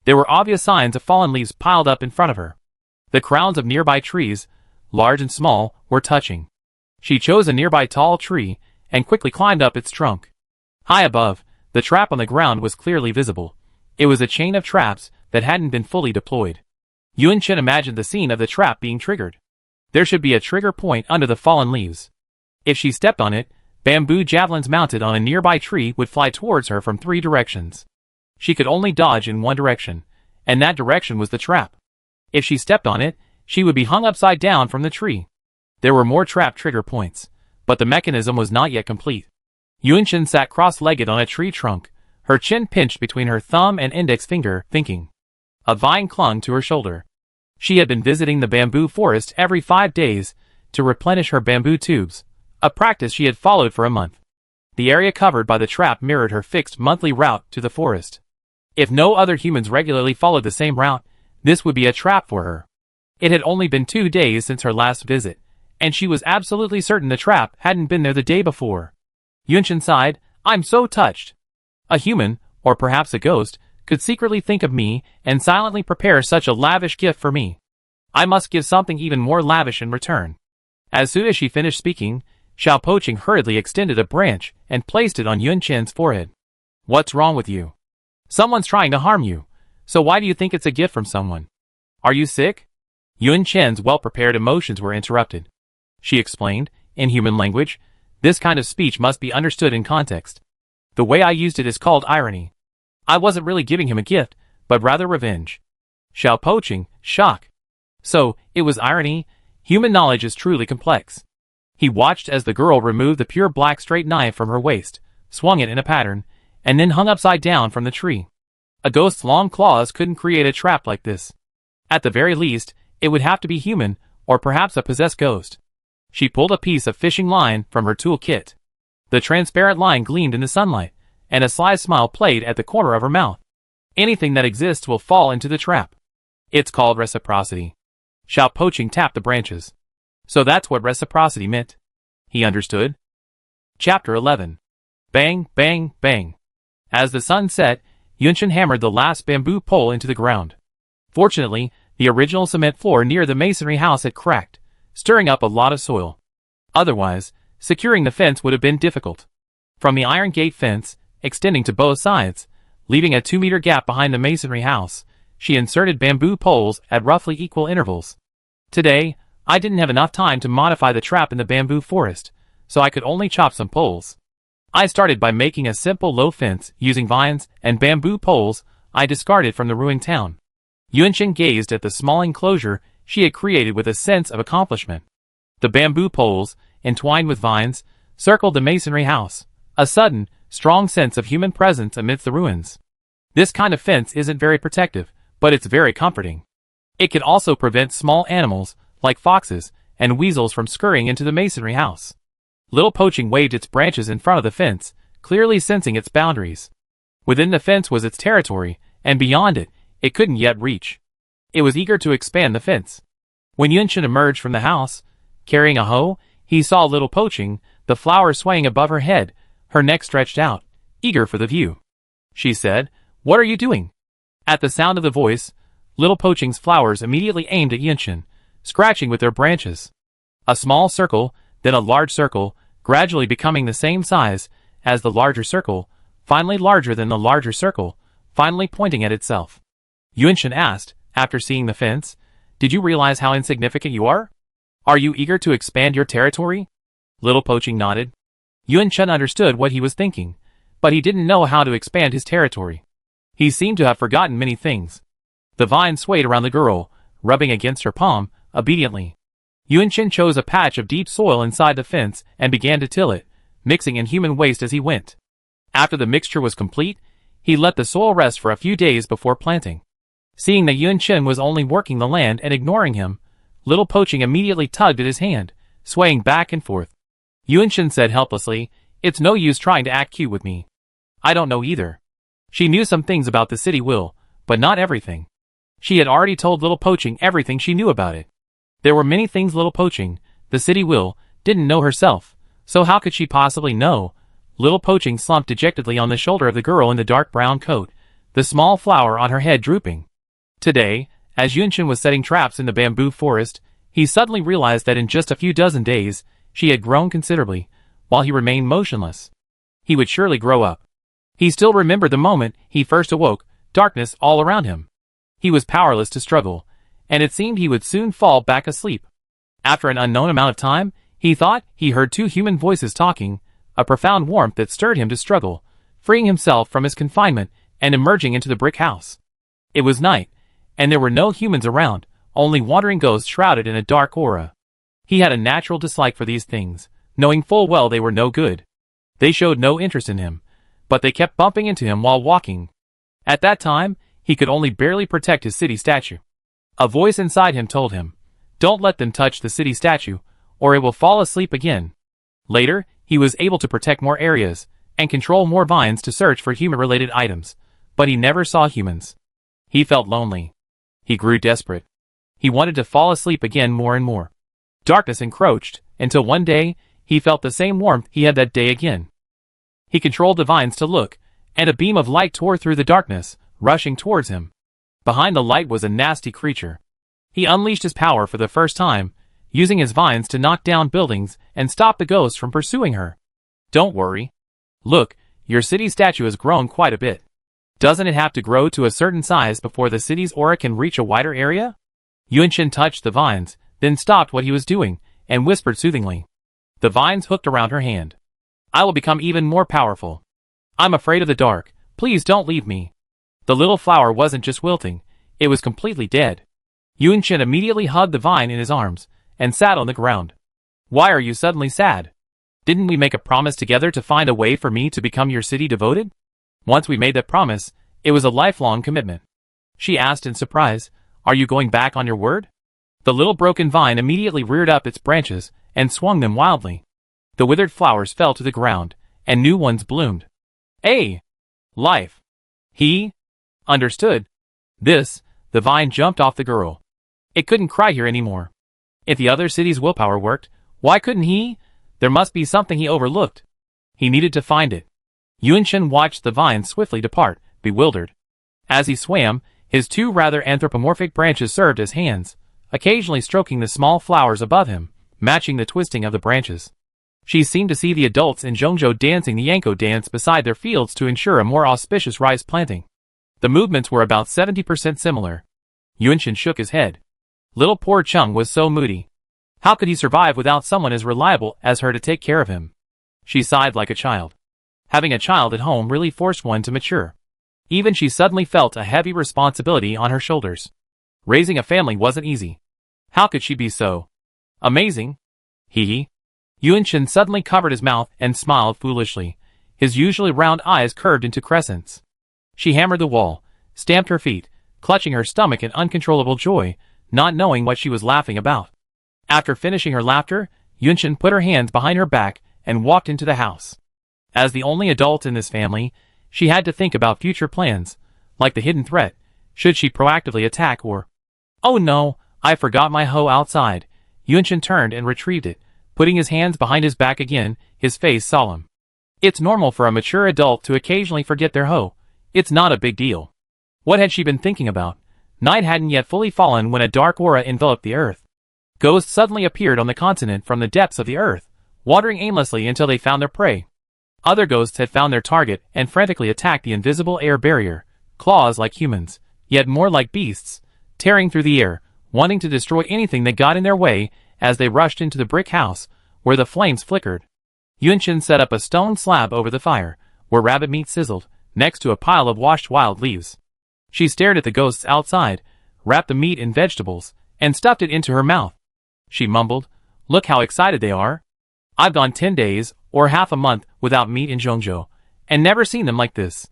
There were obvious signs of fallen leaves piled up in front of her. The crowns of nearby trees, large and small, were touching. She chose a nearby tall tree and quickly climbed up its trunk. High above, the trap on the ground was clearly visible. It was a chain of traps that hadn't been fully deployed. Yunshin imagined the scene of the trap being triggered. There should be a trigger point under the fallen leaves. If she stepped on it, bamboo javelins mounted on a nearby tree would fly towards her from 3 directions. She could only dodge in one direction, and that direction was the trap. If she stepped on it, she would be hung upside down from the tree. There were more trap trigger points, but the mechanism was not yet complete. Yunshin sat cross-legged on a tree trunk, her chin pinched between her thumb and index finger, thinking. A vine clung to her shoulder. She had been visiting the bamboo forest every 5 days to replenish her bamboo tubes, a practice she had followed for a month. The area covered by the trap mirrored her fixed monthly route to the forest. If no other humans regularly followed the same route, this would be a trap for her. It had only been 2 days since her last visit, and she was absolutely certain the trap hadn't been there the day before. Yunshin sighed, "I'm so touched. A human, or perhaps a ghost, could secretly think of me and silently prepare such a lavish gift for me. I must give something even more lavish in return." As soon as she finished speaking, Xiaopoqing hurriedly extended a branch and placed it on Yunshin's forehead. "What's wrong with you? Someone's trying to harm you, so why do you think it's a gift from someone? Are you sick?" Yunshin's well-prepared emotions were interrupted. She explained, in human language, "This kind of speech must be understood in context. The way I used it is called irony. I wasn't really giving him a gift, but rather revenge." Xiaopoqing, shock. So, it was irony? Human knowledge is truly complex. He watched as the girl removed the pure black straight knife from her waist, swung it in a pattern, and then hung upside down from the tree. A ghost's long claws couldn't create a trap like this. At the very least, it would have to be human, or perhaps a possessed ghost. She pulled a piece of fishing line from her tool kit. The transparent line gleamed in the sunlight, and a sly smile played at the corner of her mouth. Anything that exists will fall into the trap. It's called reciprocity. Xiao Poqing tapped the branches. So that's what reciprocity meant. He understood. Chapter 11. Bang, bang, bang. As the sun set, Yunchen hammered the last bamboo pole into the ground. Fortunately, the original cement floor near the masonry house had cracked, stirring up a lot of soil. Otherwise, securing the fence would have been difficult. From the iron gate fence, extending to both sides, leaving a 2-meter gap behind the masonry house, she inserted bamboo poles at roughly equal intervals. Today, I didn't have enough time to modify the trap in the bamboo forest, so I could only chop some poles. I started by making a simple low fence using vines and bamboo poles I discarded from the ruined town. Yunchen gazed at the small enclosure she had created with a sense of accomplishment. The bamboo poles, entwined with vines, circled the masonry house, a sudden, strong sense of human presence amidst the ruins. This kind of fence isn't very protective, but it's very comforting. It can also prevent small animals, like foxes and weasels, from scurrying into the masonry house. Little Poqing waved its branches in front of the fence, clearly sensing its boundaries. Within the fence was its territory, and beyond it, it couldn't yet reach. It was eager to expand the fence. When Yunchen emerged from the house, carrying a hoe, he saw Little Poqing, the flower swaying above her head, her neck stretched out, eager for the view. She said, "What are you doing?" At the sound of the voice, Little Poqing's flowers immediately aimed at Yunchen, scratching with their branches. A small circle, then a large circle, gradually becoming the same size as the larger circle, finally larger than the larger circle, finally pointing at itself. Yunchen asked, after seeing the fence, "Did you realize how insignificant you are? Are you eager to expand your territory?" Little Poqing nodded. Yunchen understood what he was thinking, but he didn't know how to expand his territory. He seemed to have forgotten many things. The vine swayed around the girl, rubbing against her palm, obediently. Yunchen chose a patch of deep soil inside the fence and began to till it, mixing in human waste as he went. After the mixture was complete, he let the soil rest for a few days before planting. Seeing that Yunchen was only working the land and ignoring him, Little Poqing immediately tugged at his hand, swaying back and forth. Yunchen said helplessly, "It's no use trying to act cute with me. I don't know either." She knew some things about the city will, but not everything. She had already told Little Poqing everything she knew about it. There were many things Little Poqing, the city will, didn't know herself, so how could she possibly know? Little Poqing slumped dejectedly on the shoulder of the girl in the dark brown coat, the small flower on her head drooping. Today, as Yunchen was setting traps in the bamboo forest, he suddenly realized that in just a few dozen days, she had grown considerably, while he remained motionless. He would surely grow up. He still remembered the moment he first awoke, darkness all around him. He was powerless to struggle, and it seemed he would soon fall back asleep. After an unknown amount of time, he thought he heard 2 human voices talking, a profound warmth that stirred him to struggle, freeing himself from his confinement and emerging into the brick house. It was night, and there were no humans around, only wandering ghosts shrouded in a dark aura. He had a natural dislike for these things, knowing full well they were no good. They showed no interest in him, but they kept bumping into him while walking. At that time, he could only barely protect his city statue. A voice inside him told him, "Don't let them touch the city statue, or it will fall asleep again." Later, he was able to protect more areas, and control more vines to search for human-related items, but he never saw humans. He felt lonely. He grew desperate. He wanted to fall asleep again more and more. Darkness encroached, until one day, he felt the same warmth he had that day again. He controlled the vines to look, and a beam of light tore through the darkness, rushing towards him. Behind the light was a nasty creature. He unleashed his power for the first time, using his vines to knock down buildings and stop the ghosts from pursuing her. "Don't worry. Look, your city statue has grown quite a bit. Doesn't it have to grow to a certain size before the city's aura can reach a wider area?" Yunchen touched the vines, then stopped what he was doing, and whispered soothingly. The vines hooked around her hand. "I will become even more powerful. I'm afraid of the dark. Please don't leave me." The little flower wasn't just wilting, it was completely dead. Yunchen immediately hugged the vine in his arms, and sat on the ground. "Why are you suddenly sad? Didn't we make a promise together to find a way for me to become your city devoted? Once we made that promise, it was a lifelong commitment." She asked in surprise, "Are you going back on your word?" The little broken vine immediately reared up its branches, and swung them wildly. The withered flowers fell to the ground, and new ones bloomed. Life. He understood. The vine jumped off the girl. It couldn't cry here anymore. If the other city's willpower worked, why couldn't he? There must be something he overlooked. He needed to find it. Yunshin watched the vine swiftly depart, bewildered. As he swam, his two rather anthropomorphic branches served as hands, occasionally stroking the small flowers above him, matching the twisting of the branches. She seemed to see the adults in Zhongzhou dancing the Yanko dance beside their fields to ensure a more auspicious rice planting. The movements were about 70% similar. Yunshin shook his head. Little poor Chung was so moody. How could he survive without someone as reliable as her to take care of him? She sighed like a child. Having a child at home really forced one to mature. Even she suddenly felt a heavy responsibility on her shoulders. Raising a family wasn't easy. How could she be so amazing? Yunshin suddenly covered his mouth and smiled foolishly, his usually round eyes curved into crescents. She hammered the wall, stamped her feet, clutching her stomach in uncontrollable joy, not knowing what she was laughing about. After finishing her laughter, Yunshin put her hands behind her back and walked into the house. As the only adult in this family, she had to think about future plans, like the hidden threat, should she proactively attack or... Oh no, I forgot my hoe outside. Yunshin turned and retrieved it, putting his hands behind his back again, his face solemn. It's normal for a mature adult to occasionally forget their hoe. It's not a big deal. What had she been thinking about? Night hadn't yet fully fallen when a dark aura enveloped the earth. Ghosts suddenly appeared on the continent from the depths of the earth, wandering aimlessly until they found their prey. Other ghosts had found their target and frantically attacked the invisible air barrier, claws like humans, yet more like beasts, tearing through the air, wanting to destroy anything that got in their way as they rushed into the brick house, where the flames flickered. Yunshin set up a stone slab over the fire, where rabbit meat sizzled, next to a pile of washed wild leaves. She stared at the ghosts outside, wrapped the meat in vegetables, and stuffed it into her mouth. She mumbled, "Look how excited they are. I've gone 10 days, or half a month, without meat in Zhongzhou, and never seen them like this.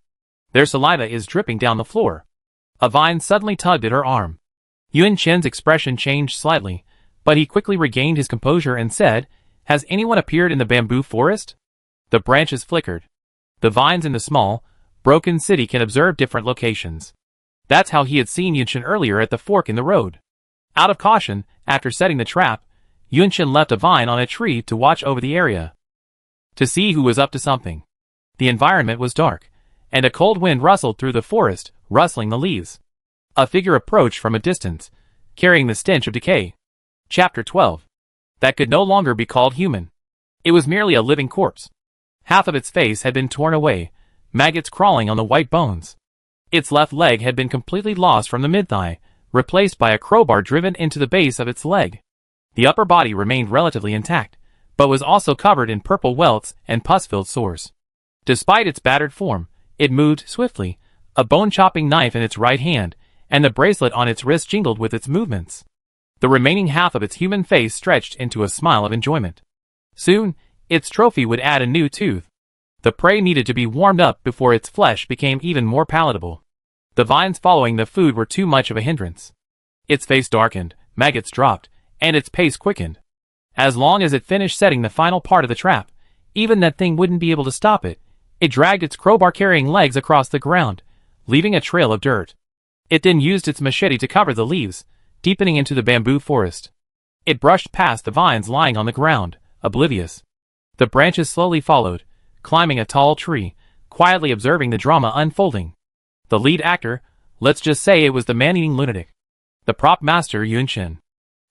Their saliva is dripping down the floor." A vine suddenly tugged at her arm. Yunshin's expression changed slightly, but he quickly regained his composure and said, "Has anyone appeared in the bamboo forest?" The branches flickered. The vines in the small, broken city can observe different locations. That's how he had seen Yunshin earlier at the fork in the road. Out of caution, after setting the trap, Yunshin left a vine on a tree to watch over the area, to see who was up to something. The environment was dark, and a cold wind rustled through the forest, rustling the leaves. A figure approached from a distance, carrying the stench of decay. Chapter 12. That could no longer be called human. It was merely a living corpse. Half of its face had been torn away, maggots crawling on the white bones. Its left leg had been completely lost from the mid-thigh, replaced by a crowbar driven into the base of its leg. The upper body remained relatively intact, but was also covered in purple welts and pus-filled sores. Despite its battered form, it moved swiftly, a bone-chopping knife in its right hand, and the bracelet on its wrist jingled with its movements. The remaining half of its human face stretched into a smile of enjoyment. Soon, its trophy would add a new tooth. The prey needed to be warmed up before its flesh became even more palatable. The vines following the food were too much of a hindrance. Its face darkened, maggots dropped, and its pace quickened. As long as it finished setting the final part of the trap, even that thing wouldn't be able to stop it. It dragged its crowbar-carrying legs across the ground, leaving a trail of dirt. It then used its machete to cover the leaves, deepening into the bamboo forest. It brushed past the vines lying on the ground, oblivious. The branches slowly followed, climbing a tall tree, quietly observing the drama unfolding. The lead actor, let's just say it was the man-eating lunatic. The prop master Yunshin.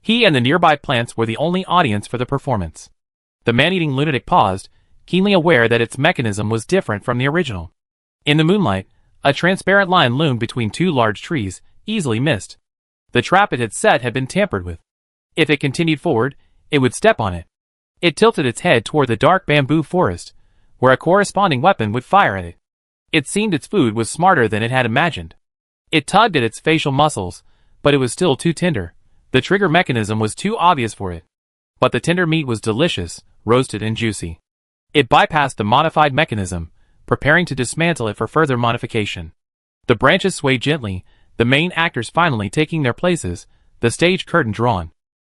He and the nearby plants were the only audience for the performance. The man-eating lunatic paused, keenly aware that its mechanism was different from the original. In the moonlight, a transparent line loomed between two large trees, easily missed. The trap it had set had been tampered with. If it continued forward, it would step on it. It tilted its head toward the dark bamboo forest, where a corresponding weapon would fire at it. It seemed its food was smarter than it had imagined. It tugged at its facial muscles, but it was still too tender. The trigger mechanism was too obvious for it. But the tender meat was delicious, roasted and juicy. It bypassed the modified mechanism, preparing to dismantle it for further modification. The branches swayed gently, the main actors finally taking their places, the stage curtain drawn.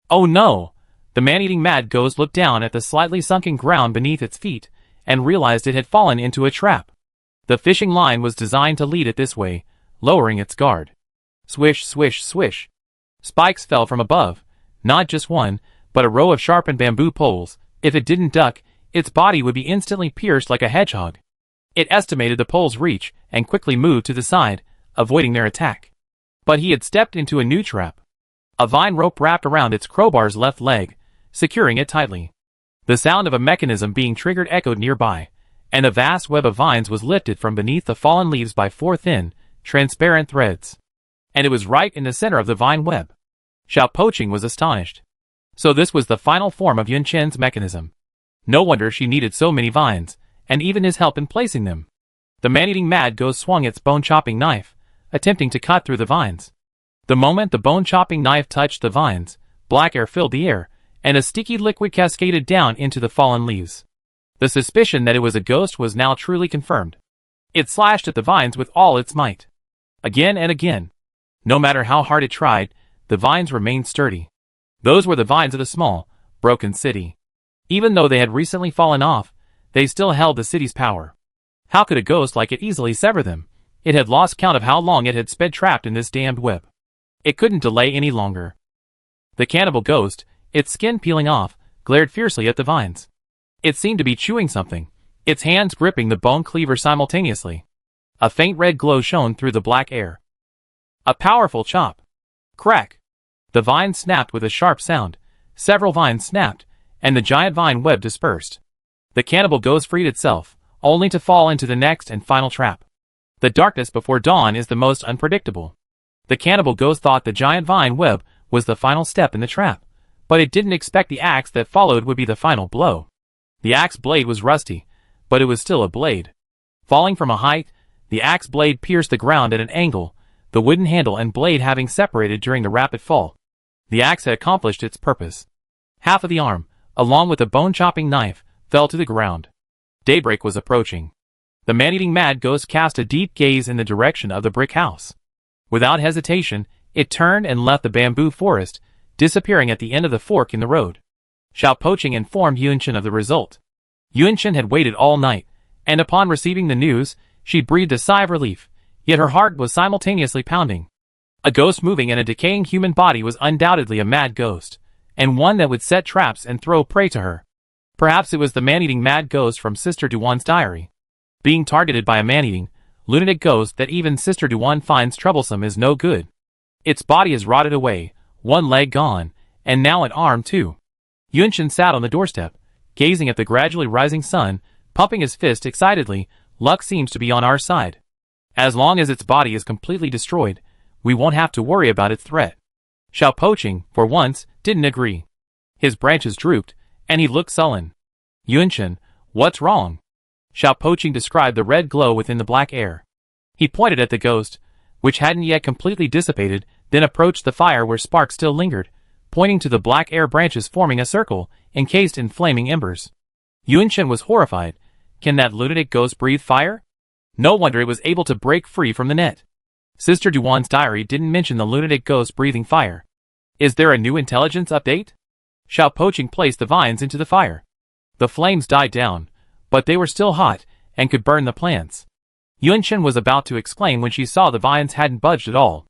Oh no! The man-eating mad ghost looked down at the slightly sunken ground beneath its feet, and realized it had fallen into a trap. The fishing line was designed to lead it this way, lowering its guard. Swish, swish, swish. Spikes fell from above, not just one, but a row of sharpened bamboo poles. If it didn't duck, its body would be instantly pierced like a hedgehog. It estimated the pole's reach and quickly moved to the side, avoiding their attack. But he had stepped into a new trap. A vine rope wrapped around its crowbar's left leg, securing it tightly. The sound of a mechanism being triggered echoed nearby, and a vast web of vines was lifted from beneath the fallen leaves by 4 thin, transparent threads. And it was right in the center of the vine web. Xiao Poqing was astonished. So this was the final form of Yun Chen's mechanism. No wonder she needed so many vines, and even his help in placing them. The man-eating mad ghost swung its bone-chopping knife, attempting to cut through the vines. The moment the bone-chopping knife touched the vines, black air filled the air, and a sticky liquid cascaded down into the fallen leaves. The suspicion that it was a ghost was now truly confirmed. It slashed at the vines with all its might. Again and again. No matter how hard it tried, the vines remained sturdy. Those were the vines of the small, broken city. Even though they had recently fallen off, they still held the city's power. How could a ghost like it easily sever them? It had lost count of how long it had spent trapped in this damned web. It couldn't delay any longer. The cannibal ghost, its skin peeling off, glared fiercely at the vines. It seemed to be chewing something, its hands gripping the bone cleaver simultaneously. A faint red glow shone through the black air. A powerful chop. Crack! The vine snapped with a sharp sound. Several vines snapped, and the giant vine web dispersed. The cannibal ghost freed itself, only to fall into the next and final trap. The darkness before dawn is the most unpredictable. The cannibal ghost thought the giant vine web was the final step in the trap, but it didn't expect the axe that followed would be the final blow. The axe blade was rusty, but it was still a blade. Falling from a height, the axe blade pierced the ground at an angle, the wooden handle and blade having separated during the rapid fall. The axe had accomplished its purpose. Half of the arm, along with the bone-chopping knife, fell to the ground. Daybreak was approaching. The man-eating mad ghost cast a deep gaze in the direction of the brick house. Without hesitation, it turned and left the bamboo forest, disappearing at the end of the fork in the road. Xiao Poqing informed Yun Chen of the result. Yun Chen had waited all night, and upon receiving the news, she breathed a sigh of relief, yet her heart was simultaneously pounding. A ghost moving in a decaying human body was undoubtedly a mad ghost, and one that would set traps and throw prey to her. Perhaps it was the man-eating mad ghost from Sister Duan's diary. Being targeted by a man-eating, lunatic ghost that even Sister Duan finds troublesome is no good. Its body is rotted away, one leg gone, and now an arm too. Yun Chen sat on the doorstep, gazing at the gradually rising sun, pumping his fist excitedly. Luck seems to be on our side. As long as its body is completely destroyed, we won't have to worry about its threat. Xiao Poqing, for once, didn't agree. His branches drooped, and he looked sullen. Yun Chen, what's wrong? Xiao Poqing described the red glow within the black air. He pointed at the ghost, which hadn't yet completely dissipated, then approached the fire where sparks still lingered, pointing to the black air branches forming a circle, encased in flaming embers. Yun Chen was horrified. Can that lunatic ghost breathe fire? No wonder it was able to break free from the net. Sister Duan's diary didn't mention the lunatic ghost breathing fire. Is there a new intelligence update? Xiao Poqing placed the vines into the fire. The flames died down, but they were still hot, and could burn the plants. Yun Chen was about to exclaim when she saw the vines hadn't budged at all.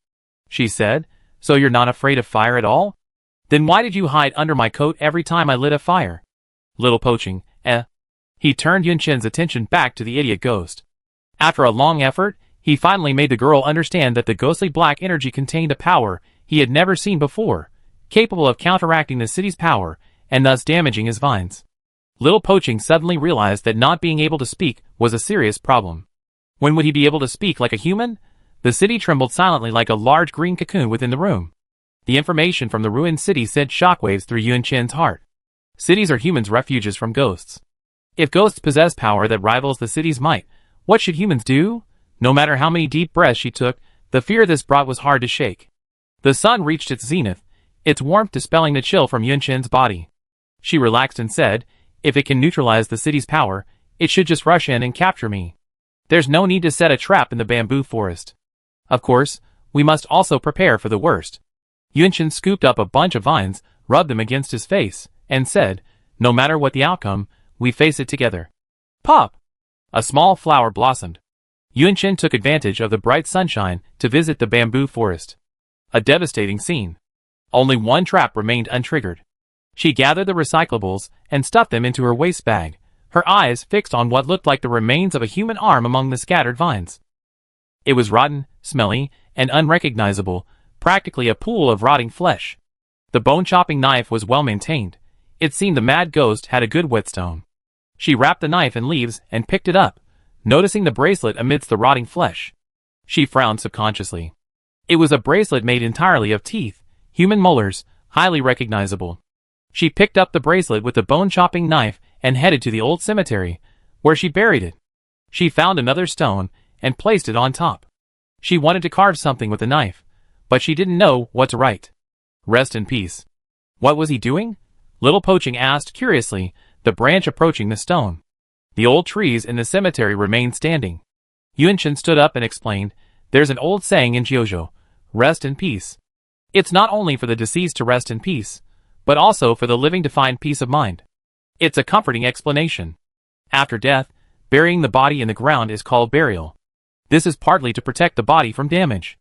She said, "So you're not afraid of fire at all? Then why did you hide under my coat every time I lit a fire?" Little Poqing, He turned Yun Chen's attention back to the idiot ghost. After a long effort, he finally made the girl understand that the ghostly black energy contained a power he had never seen before, capable of counteracting the city's power, and thus damaging his vines. Little Poqing suddenly realized that not being able to speak was a serious problem. When would he be able to speak like a human? The city trembled silently like a large green cocoon within the room. The information from the ruined city sent shockwaves through Yun Chen's heart. Cities are humans' refuges from ghosts. If ghosts possess power that rivals the city's might, what should humans do? No matter how many deep breaths she took, the fear this brought was hard to shake. The sun reached its zenith, its warmth dispelling the chill from Yun Chen's body. She relaxed and said, "If it can neutralize the city's power, it should just rush in and capture me. There's no need to set a trap in the bamboo forest. Of course, we must also prepare for the worst." Yun Chen scooped up a bunch of vines, rubbed them against his face, and said, "No matter what the outcome, we face it together." Pop! A small flower blossomed. Yunchen took advantage of the bright sunshine to visit the bamboo forest. A devastating scene. Only one trap remained untriggered. She gathered the recyclables and stuffed them into her waste bag, her eyes fixed on what looked like the remains of a human arm among the scattered vines. It was rotten, smelly, and unrecognizable, practically a pool of rotting flesh. The bone-chopping knife was well maintained. It seemed the mad ghost had a good whetstone. She wrapped the knife in leaves and picked it up, noticing the bracelet amidst the rotting flesh. She frowned subconsciously. It was a bracelet made entirely of teeth, human molars, highly recognizable. She picked up the bracelet with the bone-chopping knife and headed to the old cemetery, where she buried it. She found another stone and placed it on top. She wanted to carve something with the knife, but she didn't know what to write. Rest in peace. What was he doing? Little Poaching asked curiously, the branch approaching the stone. The old trees in the cemetery remained standing. Yunchen stood up and explained, there's an old saying in Jiuzhou, rest in peace. It's not only for the deceased to rest in peace, but also for the living to find peace of mind. It's a comforting explanation. After death, burying the body in the ground is called burial. This is partly to protect the body from damage.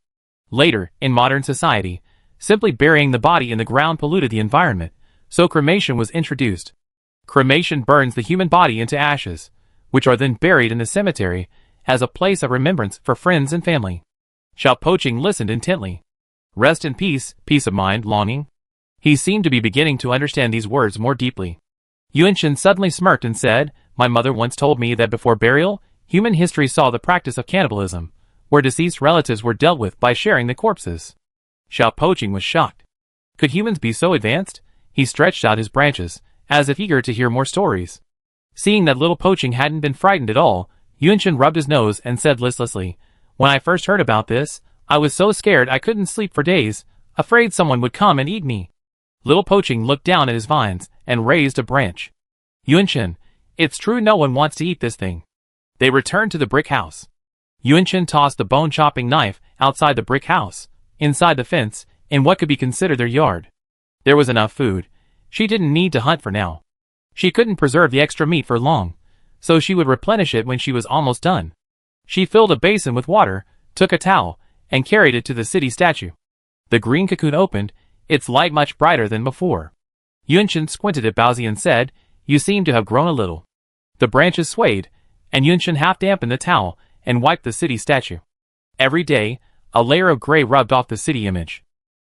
Later, in modern society, simply burying the body in the ground polluted the environment, so cremation was introduced. Cremation burns the human body into ashes, which are then buried in the cemetery as a place of remembrance for friends and family. Xiao Poaching listened intently. Rest in peace, peace of mind, longing. He seemed to be beginning to understand these words more deeply. Yunchen suddenly smirked and said, my mother once told me that before burial, human history saw the practice of cannibalism, where deceased relatives were dealt with by sharing the corpses. Xiao Poaching was shocked. Could humans be so advanced? He stretched out his branches, as if eager to hear more stories. Seeing that Little Poaching hadn't been frightened at all, Yunchen rubbed his nose and said listlessly, when I first heard about this, I was so scared I couldn't sleep for days, afraid someone would come and eat me. Little Poaching looked down at his vines and raised a branch. Yunchen, it's true no one wants to eat this thing. They returned to the brick house. Yunchen tossed the bone-chopping knife outside the brick house, inside the fence, in what could be considered their yard. There was enough food. She didn't need to hunt for now. She couldn't preserve the extra meat for long, so she would replenish it when she was almost done. She filled a basin with water, took a towel, and carried it to the city statue. The green cocoon opened, its light much brighter than before. Yunchen squinted at Baozi and said, you seem to have grown a little. The branches swayed, and Yunchen half dampened the towel and wiped the city statue. Every day, a layer of gray rubbed off the city image.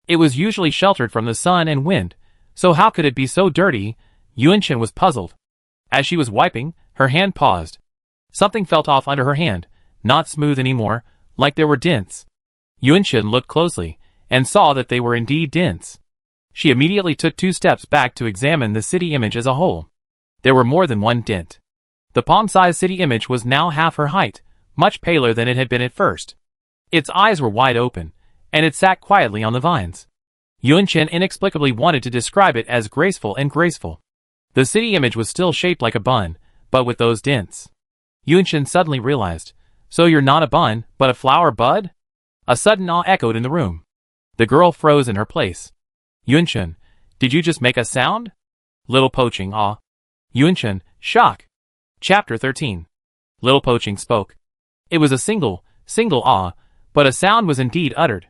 It was usually sheltered from the sun and wind, so how could it be so dirty? Yunchen was puzzled. As she was wiping, her hand paused. Something felt off under her hand, not smooth anymore, like there were dents. Yunchen looked closely, and saw that they were indeed dents. She immediately took 2 steps back to examine the city image as a whole. There were more than one dent. The palm-sized city image was now half her height, much paler than it had been at first. Its eyes were wide open, and it sat quietly on the vines. Yunchen inexplicably wanted to describe it as graceful and graceful. The city image was still shaped like a bun, but with those dents. Yunchen suddenly realized, so you're not a bun, but a flower bud? A sudden awe echoed in the room. The girl froze in her place. Yunchen, did you just make a sound? Little Poaching, awe. Yunchen, shock. Chapter 13. Little Poaching spoke. It was a single awe, but a sound was indeed uttered.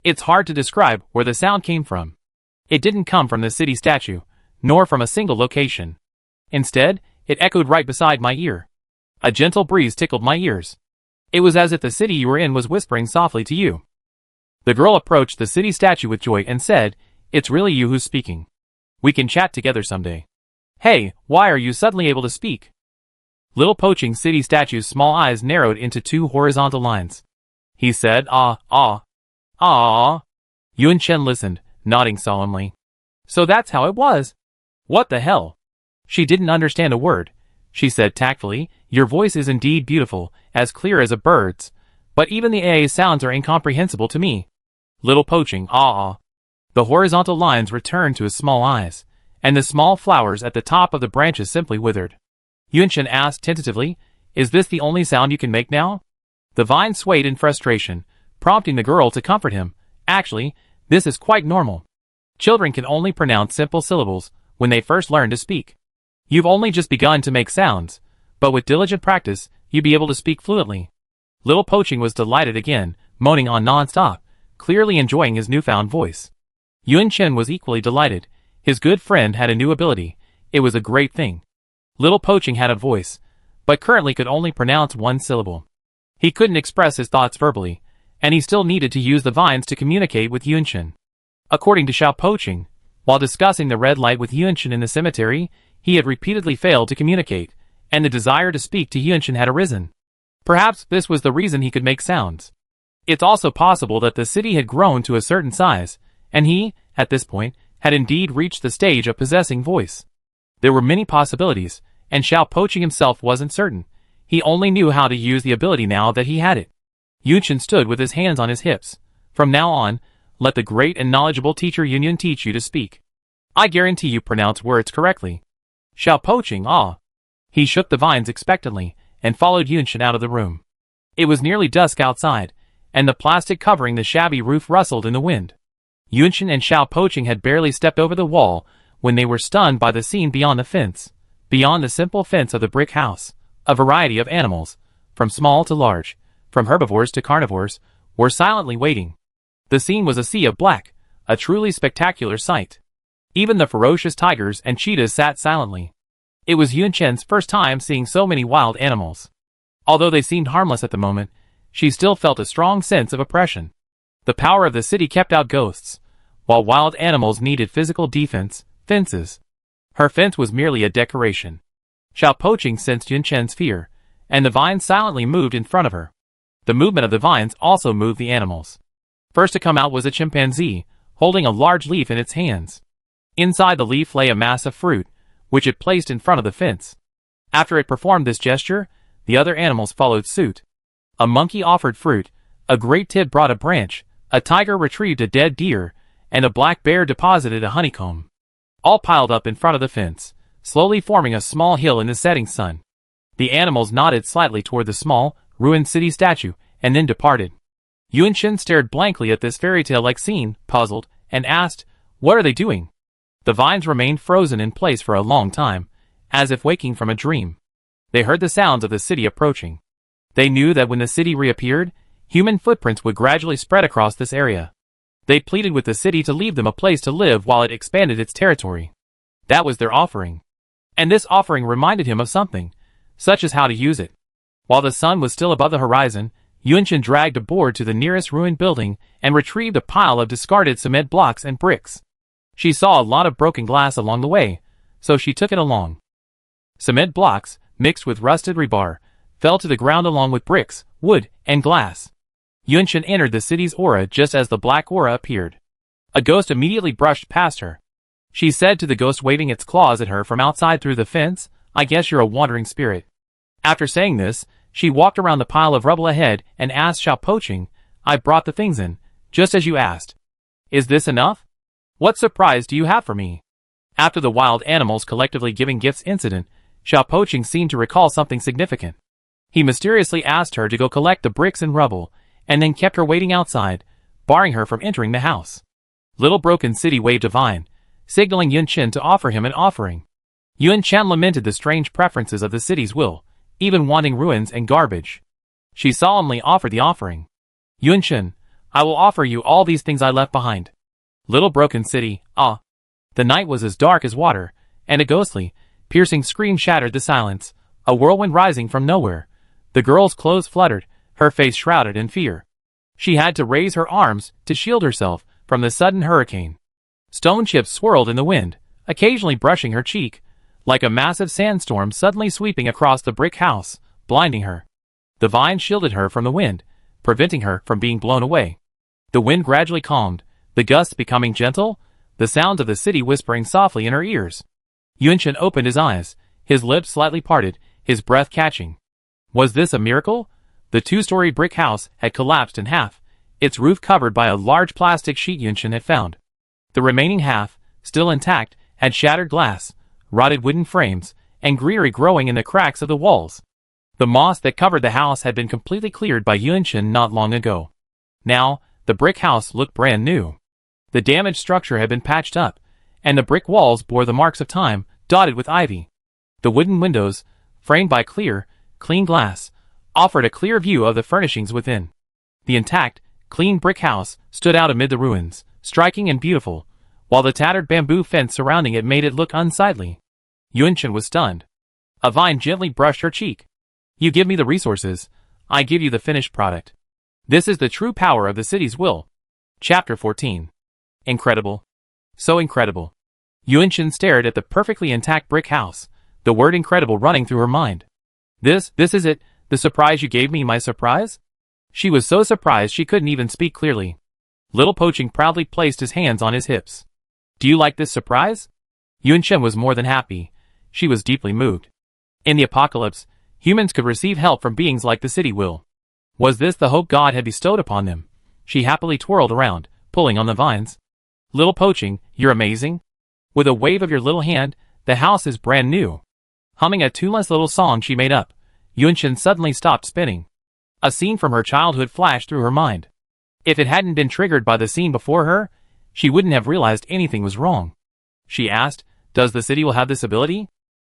It's hard to describe where the sound came from. It didn't come from the city statue, nor from a single location. Instead, it echoed right beside my ear. A gentle breeze tickled my ears. It was as if the city you were in was whispering softly to you. The girl approached the city statue with joy and said, it's really you who's speaking. We can chat together someday. Hey, why are you suddenly able to speak? Little Poaching city statue's small eyes narrowed into 2 horizontal lines. He said, ah. Yunchen listened, nodding solemnly. So that's how it was. What the hell? She didn't understand a word. She said tactfully, your voice is indeed beautiful, as clear as a bird's, but even the AA sounds are incomprehensible to me. Little Poaching, ah. The horizontal lines returned to his small eyes, and the small flowers at the top of the branches simply withered. Yunchen asked tentatively, is this the only sound you can make now? The vine swayed in frustration, prompting the girl to comfort him. Actually, this is quite normal. Children can only pronounce simple syllables when they first learn to speak. You've only just begun to make sounds, but with diligent practice, you'd be able to speak fluently. Little Poaching was delighted again, moaning on non-stop, clearly enjoying his newfound voice. Yun Chen was equally delighted. His good friend had a new ability. It was a great thing. Little Poaching had a voice, but currently could only pronounce one syllable. He couldn't express his thoughts verbally, and he still needed to use the vines to communicate with Yun Chen. According to Xiao Poaching, while discussing the red light with Yun Chen in the cemetery, he had repeatedly failed to communicate, and the desire to speak to Yun Chen had arisen. Perhaps this was the reason he could make sounds. It's also possible that the city had grown to a certain size, and he, at this point, had indeed reached the stage of possessing voice. There were many possibilities, and Xiao Poaching himself wasn't certain. He only knew how to use the ability now that he had it. Yun Chen stood with his hands on his hips. From now on, let the great and knowledgeable teacher Yun teach you to speak. I guarantee you pronounce words correctly. Xiao Poaching, ah. He shook the vines expectantly, and followed Yun Chen out of the room. It was nearly dusk outside, and the plastic covering the shabby roof rustled in the wind. Yun Chen and Xiao Poaching had barely stepped over the wall when they were stunned by the scene beyond the fence. Beyond the simple fence of the brick house, a variety of animals, from small to large, from herbivores to carnivores, were silently waiting. The scene was a sea of black, a truly spectacular sight. Even the ferocious tigers and cheetahs sat silently. It was Yun Chen's first time seeing so many wild animals. Although they seemed harmless at the moment, she still felt a strong sense of oppression. The power of the city kept out ghosts, while wild animals needed physical defense, fences. Her fence was merely a decoration. Xiao Poaching sensed Yun Chen's fear, and the vines silently moved in front of her. The movement of the vines also moved the animals. First to come out was a chimpanzee, holding a large leaf in its hands. Inside the leaf lay a mass of fruit, which it placed in front of the fence. After it performed this gesture, the other animals followed suit. A monkey offered fruit, a great tit brought a branch, a tiger retrieved a dead deer, and a black bear deposited a honeycomb. All piled up in front of the fence, slowly forming a small hill in the setting sun. The animals nodded slightly toward the small, ruined city statue, and then departed. Yun Chen stared blankly at this fairy tale-like scene, puzzled, and asked, "What are they doing?" The vines remained frozen in place for a long time, as if waking from a dream. They heard the sounds of the city approaching. They knew that when the city reappeared, human footprints would gradually spread across this area. They pleaded with the city to leave them a place to live while it expanded its territory. That was their offering. And this offering reminded him of something, such as how to use it. While the sun was still above the horizon, Yun Chen dragged a board to the nearest ruined building and retrieved a pile of discarded cement blocks and bricks. She saw a lot of broken glass along the way, so she took it along. Cement blocks, mixed with rusted rebar, fell to the ground along with bricks, wood, and glass. Yun Chen entered the city's aura just as the black aura appeared. A ghost immediately brushed past her. She said to the ghost waving its claws at her from outside through the fence, "I guess you're a wandering spirit." After saying this, she walked around the pile of rubble ahead and asked Xiao Poaching, "I brought the things in, just as you asked. Is this enough? What surprise do you have for me?" After the wild animals collectively giving gifts incident, Xiao Poaching seemed to recall something significant. He mysteriously asked her to go collect the bricks and rubble, and then kept her waiting outside, barring her from entering the house. Little Broken City waved a vine, signaling Yun Chen to offer him an offering. Yun Chen lamented the strange preferences of the city's will, even wanting ruins and garbage. She solemnly offered the offering. "Yun Chen, I will offer you all these things I left behind." Little Broken City, ah. The night was as dark as water, and a ghostly, piercing scream shattered the silence, a whirlwind rising from nowhere. The girl's clothes fluttered, her face shrouded in fear. She had to raise her arms to shield herself from the sudden hurricane. Stone chips swirled in the wind, occasionally brushing her cheek, like a massive sandstorm suddenly sweeping across the brick house, blinding her. The vine shielded her from the wind, preventing her from being blown away. The wind gradually calmed, the gusts becoming gentle, the sounds of the city whispering softly in her ears. Yun Chen opened his eyes, his lips slightly parted, his breath catching. Was this a miracle? The two-story brick house had collapsed in half, its roof covered by a large plastic sheet Yun Chen had found. The remaining half, still intact, had shattered glass, rotted wooden frames, and greenery growing in the cracks of the walls. The moss that covered the house had been completely cleared by Yun Chen not long ago. Now, the brick house looked brand new. The damaged structure had been patched up, and the brick walls bore the marks of time, dotted with ivy. The wooden windows, framed by clear, clean glass, offered a clear view of the furnishings within. The intact, clean brick house stood out amid the ruins, striking and beautiful, while the tattered bamboo fence surrounding it made it look unsightly. Yunchen was stunned. A vine gently brushed her cheek. You give me the resources, I give you the finished product. This is the true power of the city's will. Chapter 14. Incredible. So incredible. Yunchen stared at the perfectly intact brick house, the word incredible running through her mind. This is it, the surprise you gave me, my surprise? She was so surprised she couldn't even speak clearly. Little Poaching proudly placed his hands on his hips. Do you like this surprise? Yunchen was more than happy. She was deeply moved. In the apocalypse, humans could receive help from beings like the city will. Was this the hope God had bestowed upon them? She happily twirled around, pulling on the vines. Little Poaching, you're amazing. With a wave of your little hand, the house is brand new. Humming a tuneless little song she made up, Yunchen suddenly stopped spinning. A scene from her childhood flashed through her mind. If it hadn't been triggered by the scene before her, she wouldn't have realized anything was wrong. She asked, does the city will have this ability?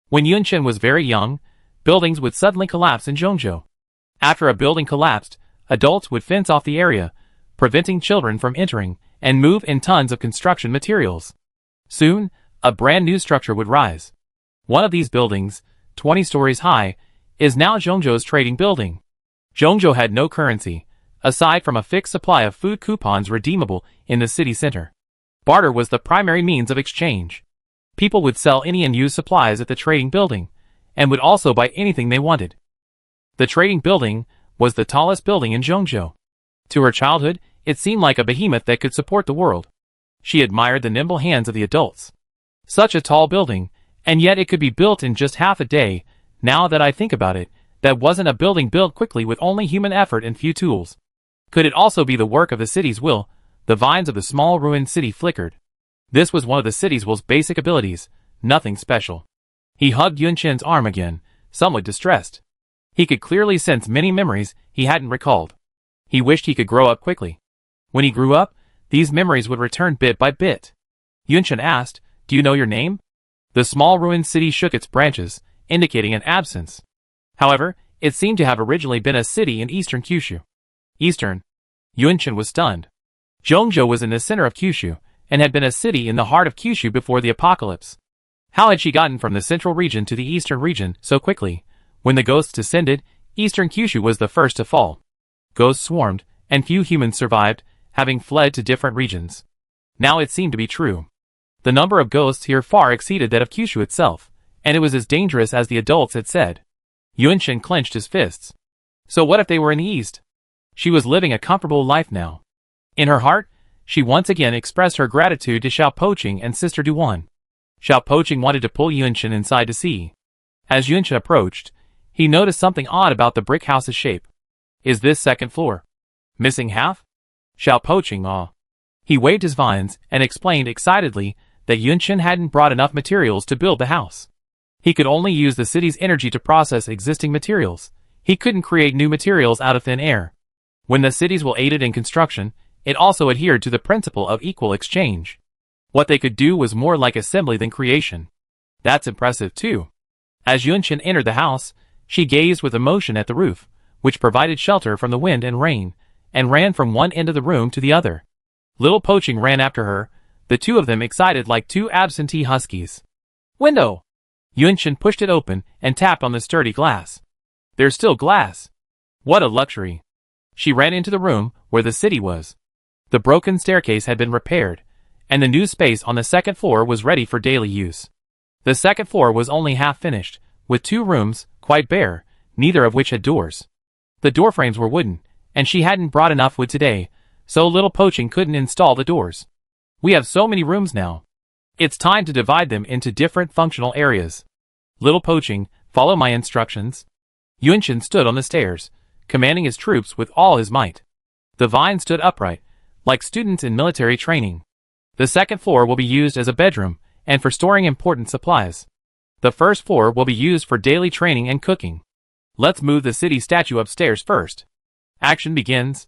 When Yunchen was very young, buildings would suddenly collapse in Zhongzhou. After a building collapsed, adults would fence off the area, preventing children from entering, and move in tons of construction materials. Soon, a brand new structure would rise. One of these buildings, 20 stories high, is now Zhongzhou's trading building. Zhongzhou had no currency, aside from a fixed supply of food coupons redeemable in the city center. Barter was the primary means of exchange. People would sell any and used supplies at the trading building, and would also buy anything they wanted. The trading building was the tallest building in Zhongzhou. To her childhood, it seemed like a behemoth that could support the world. She admired the nimble hands of the adults. Such a tall building, and yet it could be built in just half a day. Now that I think about it, that wasn't a building built quickly with only human effort and few tools. Could it also be the work of the city's will? The vines of the small ruined city flickered. This was one of the city's will's basic abilities, nothing special. He hugged Yunchen's arm again, somewhat distressed. He could clearly sense many memories he hadn't recalled. He wished he could grow up quickly. When he grew up, these memories would return bit by bit. Yunchen asked, do you know your name? The small ruined city shook its branches, indicating an absence. However, it seemed to have originally been a city in eastern Kyushu. Eastern? Yunchen was stunned. Zhongzhou was in the center of Kyushu, and had been a city in the heart of Kyushu before the apocalypse. How had she gotten from the central region to the eastern region so quickly? When the ghosts descended, eastern Kyushu was the first to fall. Ghosts swarmed, and few humans survived, having fled to different regions. Now it seemed to be true. The number of ghosts here far exceeded that of Kyushu itself, and it was as dangerous as the adults had said. Yunchen clenched his fists. So what if they were in the east? She was living a comfortable life now. In her heart, she once again expressed her gratitude to Xiao Poaching and Sister Duan. Xiao Poaching wanted to pull Yunchen inside to see. As Yunchen approached, he noticed something odd about the brick house's shape. Is this second floor? Missing half? Xiao Poaching aw. He waved his vines and explained excitedly that Yunchen hadn't brought enough materials to build the house. He could only use the city's energy to process existing materials. He couldn't create new materials out of thin air. When the city's will aided in construction, it also adhered to the principle of equal exchange. What they could do was more like assembly than creation. That's impressive too. As Yunchen entered the house, she gazed with emotion at the roof, which provided shelter from the wind and rain, and ran from one end of the room to the other. Little Poaching ran after her, the two of them excited like two absentee huskies. Window! Yunchen pushed it open and tapped on the sturdy glass. There's still glass. What a luxury. She ran into the room where the city was. The broken staircase had been repaired, and the new space on the second floor was ready for daily use. The second floor was only half finished, with 2 rooms, quite bare, neither of which had doors. The door frames were wooden, and she hadn't brought enough wood today, so Little Poaching couldn't install the doors. We have so many rooms now. It's time to divide them into different functional areas. Little Poaching, follow my instructions. Yunchen stood on the stairs, commanding his troops with all his might. The vine stood upright, like students in military training. The second floor will be used as a bedroom, and for storing important supplies. The first floor will be used for daily training and cooking. Let's move the city statue upstairs first. Action begins.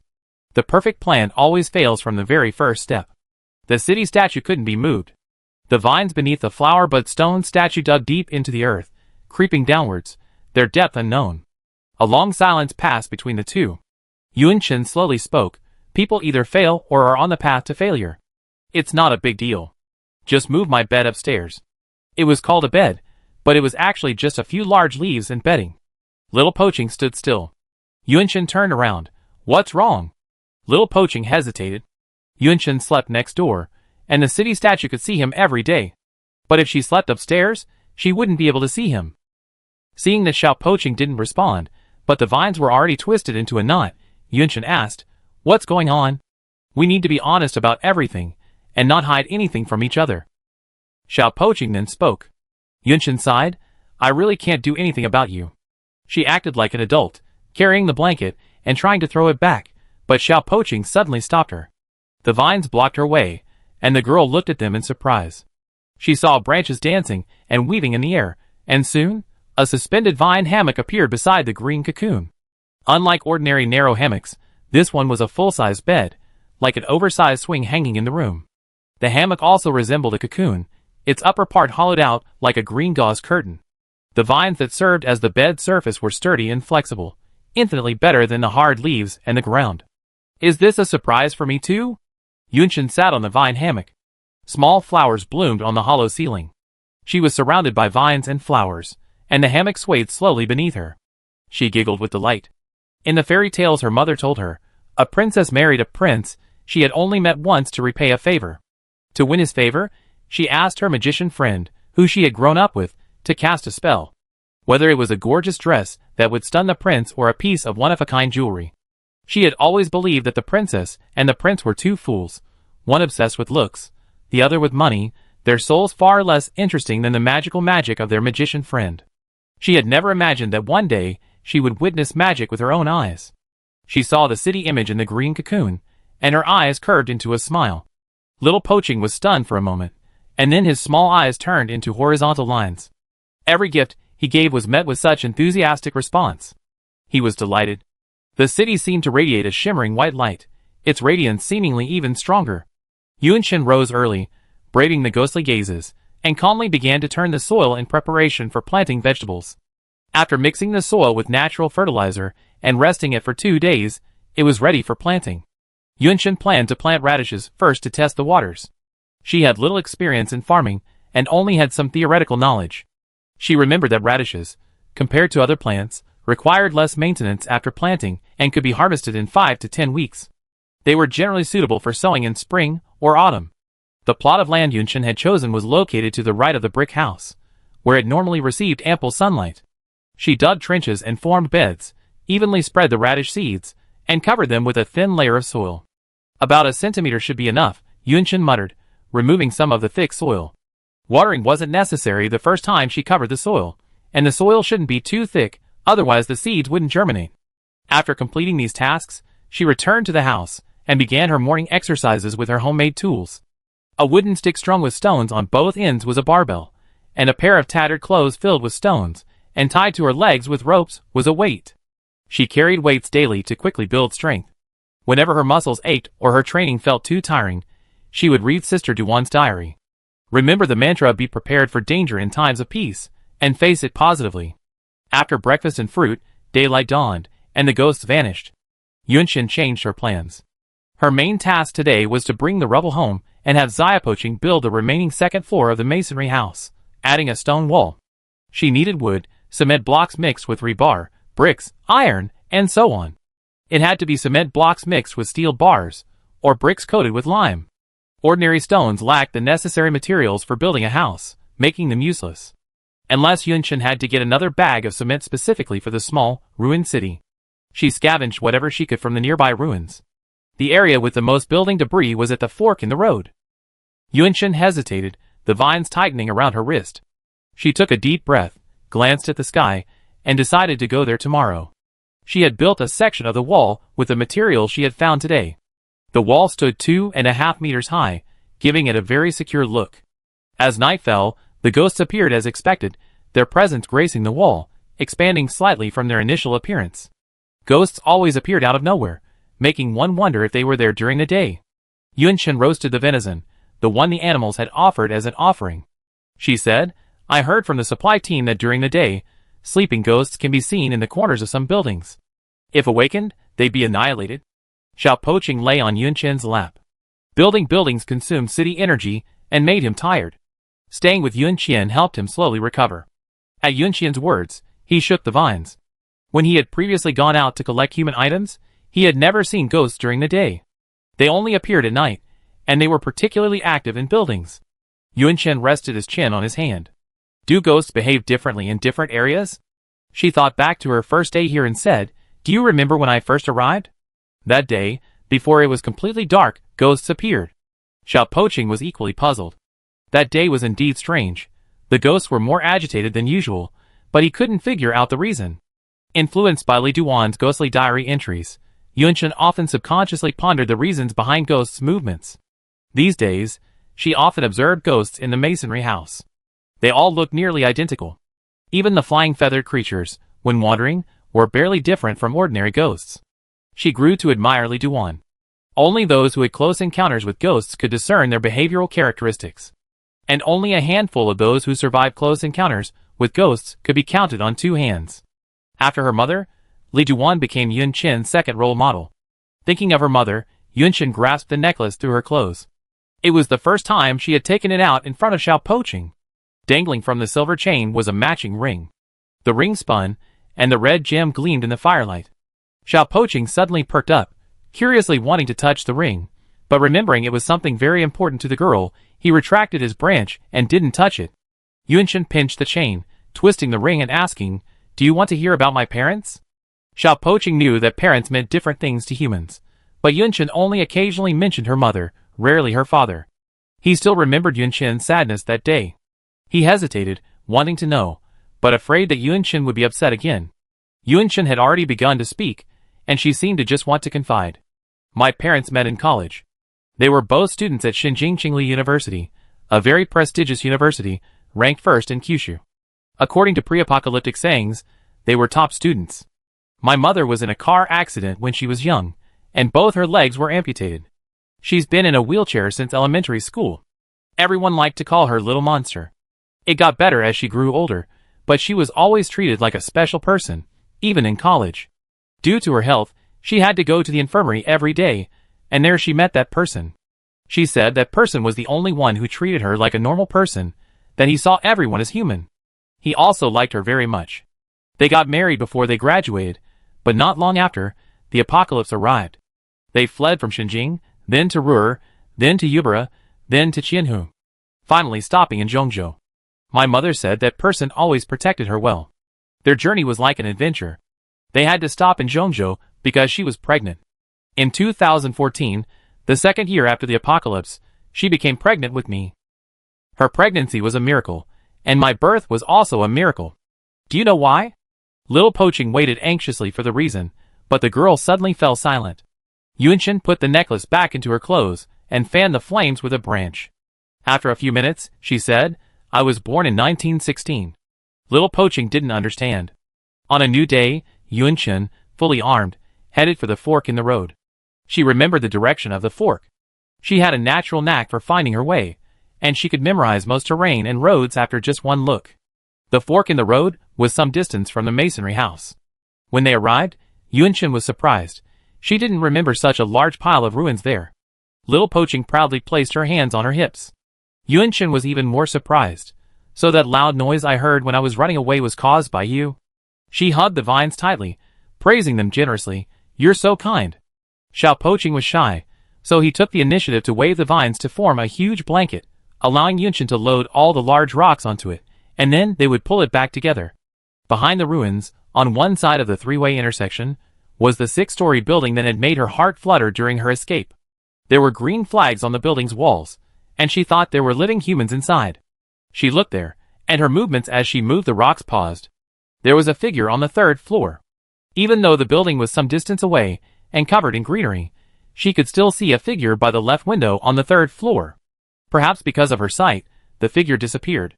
The perfect plan always fails from the very first step. The city statue couldn't be moved. The vines beneath the flower-bud stone statue dug deep into the earth, creeping downwards. their depth unknown. A long silence passed between the two. Yunshin slowly spoke. People either fail or are on the path to failure. It's not a big deal. Just move my bed upstairs. It was called a bed, but it was actually just a few large leaves and bedding. Little Poaching stood still. Yunshin turned around. What's wrong? Little Poaching hesitated. Yunshin slept next door, and the city statue could see him every day. But if she slept upstairs, she wouldn't be able to see him. Seeing that Xiao Poaching didn't respond, but the vines were already twisted into a knot, Yunshin asked, What's going on? We need to be honest about everything, and not hide anything from each other. Xiao Poaching then spoke. Yunshin sighed, I really can't do anything about you. She acted like an adult, carrying the blanket and trying to throw it back, but Xiao Poaching suddenly stopped her. The vines blocked her way, and the girl looked at them in surprise. She saw branches dancing and weaving in the air, and soon, a suspended vine hammock appeared beside the green cocoon. Unlike ordinary narrow hammocks, this one was a full-size bed, like an oversized swing hanging in the room. The hammock also resembled a cocoon, its upper part hollowed out like a green gauze curtain. The vines that served as the bed's surface were sturdy and flexible, infinitely better than the hard leaves and the ground. Is this a surprise for me too? Yunshin sat on the vine hammock. Small flowers bloomed on the hollow ceiling. She was surrounded by vines and flowers, and the hammock swayed slowly beneath her. She giggled with delight. In the fairy tales her mother told her, a princess married a prince she had only met once to repay a favor. To win his favor, she asked her magician friend, who she had grown up with, to cast a spell. Whether it was a gorgeous dress that would stun the prince or a piece of one-of-a-kind jewelry. She had always believed that the princess and the prince were two fools, one obsessed with looks, the other with money, their souls far less interesting than the magical magic of their magician friend. She had never imagined that one day she would witness magic with her own eyes. She saw the city image in the green cocoon, and her eyes curved into a smile. Little Poaching was stunned for a moment, and then his small eyes turned into horizontal lines. Every gift he gave was met with such enthusiastic response. He was delighted. The city seemed to radiate a shimmering white light, its radiance seemingly even stronger. Yunshin rose early, braving the ghostly gazes, and calmly began to turn the soil in preparation for planting vegetables. After mixing the soil with natural fertilizer and resting it for 2 days, it was ready for planting. Yunshin planned to plant radishes first to test the waters. She had little experience in farming and only had some theoretical knowledge. She remembered that radishes, compared to other plants, required less maintenance after planting and could be harvested in 5 to 10 weeks. They were generally suitable for sowing in spring or autumn. The plot of land Yunshin had chosen was located to the right of the brick house, where it normally received ample sunlight. She dug trenches and formed beds, evenly spread the radish seeds, and covered them with a thin layer of soil. About a centimeter should be enough, Yunshin muttered, removing some of the thick soil. Watering wasn't necessary the first time she covered the soil, and the soil shouldn't be too thick, otherwise the seeds wouldn't germinate. After completing these tasks, she returned to the house and began her morning exercises with her homemade tools. A wooden stick strung with stones on both ends was a barbell, and a pair of tattered clothes filled with stones, and tied to her legs with ropes, was a weight. She carried weights daily to quickly build strength. Whenever her muscles ached or her training felt too tiring, she would read Sister Duan's diary. Remember the mantra, be prepared for danger in times of peace, and face it positively. After breakfast and fruit, daylight dawned, and the ghosts vanished. Yunshin changed her plans. Her main task today was to bring the rubble home and have Xiao Poaching build the remaining second floor of the masonry house, adding a stone wall. She needed wood, cement blocks mixed with rebar, bricks, iron, and so on. It had to be cement blocks mixed with steel bars, or bricks coated with lime. Ordinary stones lacked the necessary materials for building a house, making them useless. Unless Yunshin had to get another bag of cement specifically for the small, ruined city. She scavenged whatever she could from the nearby ruins. The area with the most building debris was at the fork in the road. Yunshin hesitated, the vines tightening around her wrist. She took a deep breath, glanced at the sky, and decided to go there tomorrow. She had built a section of the wall with the materials she had found today. The wall stood 2.5 meters high, giving it a very secure look. As night fell, the ghosts appeared as expected, their presence gracing the wall, expanding slightly from their initial appearance. Ghosts always appeared out of nowhere, making one wonder if they were there during the day. Yunshin roasted the venison, the one the animals had offered as an offering. She said, I heard from the supply team that during the day, sleeping ghosts can be seen in the corners of some buildings. If awakened, they'd be annihilated. Xiao Poqing lay on Yunqian's lap. Building buildings consumed city energy and made him tired. Staying with Yunqian helped him slowly recover. At Yunqian's words, he shook the vines. When he had previously gone out to collect human items, he had never seen ghosts during the day. They only appeared at night, and they were particularly active in buildings. Yunqian rested his chin on his hand. Do ghosts behave differently in different areas? She thought back to her first day here and said, do you remember when I first arrived? That day, before it was completely dark, ghosts appeared. Xiao Poqing was equally puzzled. That day was indeed strange. The ghosts were more agitated than usual, but he couldn't figure out the reason. Influenced by Li Duan's ghostly diary entries, Yunqian often subconsciously pondered the reasons behind ghosts' movements. These days, she often observed ghosts in the masonry house. They all looked nearly identical. Even the flying feathered creatures, when wandering, were barely different from ordinary ghosts. She grew to admire Li Duan. Only those who had close encounters with ghosts could discern their behavioral characteristics. And only a handful of those who survived close encounters with ghosts could be counted on two hands. After her mother, Li Duan became Yunqian's second role model. Thinking of her mother, Yunqian grasped the necklace through her clothes. It was the first time she had taken it out in front of Xiao Poqing. Dangling from the silver chain was a matching ring. The ring spun, and the red gem gleamed in the firelight. Xiao Poqing suddenly perked up, curiously wanting to touch the ring, but remembering it was something very important to the girl, he retracted his branch and didn't touch it. Yunqian pinched the chain, twisting the ring and asking, do you want to hear about my parents? Xiao Poqing knew that parents meant different things to humans, but Yunqian only occasionally mentioned her mother, rarely her father. He still remembered Yunqian's sadness that day. He hesitated, wanting to know, but afraid that Yunqian would be upset again. Yunqian had already begun to speak, and she seemed to just want to confide. My parents met in college. They were both students at Xinjiang Qingli University, a very prestigious university, ranked first in Kyushu. According to pre-apocalyptic sayings, they were top students. My mother was in a car accident when she was young, and both her legs were amputated. She's been in a wheelchair since elementary school. Everyone liked to call her Little Monster. It got better as she grew older, but she was always treated like a special person, even in college. Due to her health, she had to go to the infirmary every day, and there she met that person. She said that person was the only one who treated her like a normal person, that he saw everyone as human. He also liked her very much. They got married before they graduated, but not long after, the apocalypse arrived. They fled from Xinjiang, then to Ruhr, then to Yubara, then to Qianhu, finally stopping in Zhongzhou. My mother said that person always protected her well. Their journey was like an adventure. They had to stop in Zhongzhou because she was pregnant. In 2014, the second year after the apocalypse, she became pregnant with me. Her pregnancy was a miracle, and my birth was also a miracle. Do you know why? Little Poqing waited anxiously for the reason, but the girl suddenly fell silent. Yunqian put the necklace back into her clothes and fanned the flames with a branch. After a few minutes, she said, I was born in 1916. Little Poqing didn't understand. On a new day, Yunqian, fully armed, headed for the fork in the road. She remembered the direction of the fork. She had a natural knack for finding her way, and she could memorize most terrain and roads after just one look. The fork in the road was some distance from the masonry house. When they arrived, Yunqian was surprised. She didn't remember such a large pile of ruins there. Little Poqing proudly placed her hands on her hips. Yunqian was even more surprised. So that loud noise I heard when I was running away was caused by you? She hugged the vines tightly, praising them generously. You're so kind. Xiao Poqing was shy, so he took the initiative to wave the vines to form a huge blanket, allowing Yunqian to load all the large rocks onto it, and then they would pull it back together. Behind the ruins, on one side of the three-way intersection, was the six-story building that had made her heart flutter during her escape. There were green flags on the building's walls, and she thought there were living humans inside. She looked there, and her movements as she moved the rocks paused. There was a figure on the third floor. Even though the building was some distance away and covered in greenery, she could still see a figure by the left window on the third floor. Perhaps because of her sight, the figure disappeared.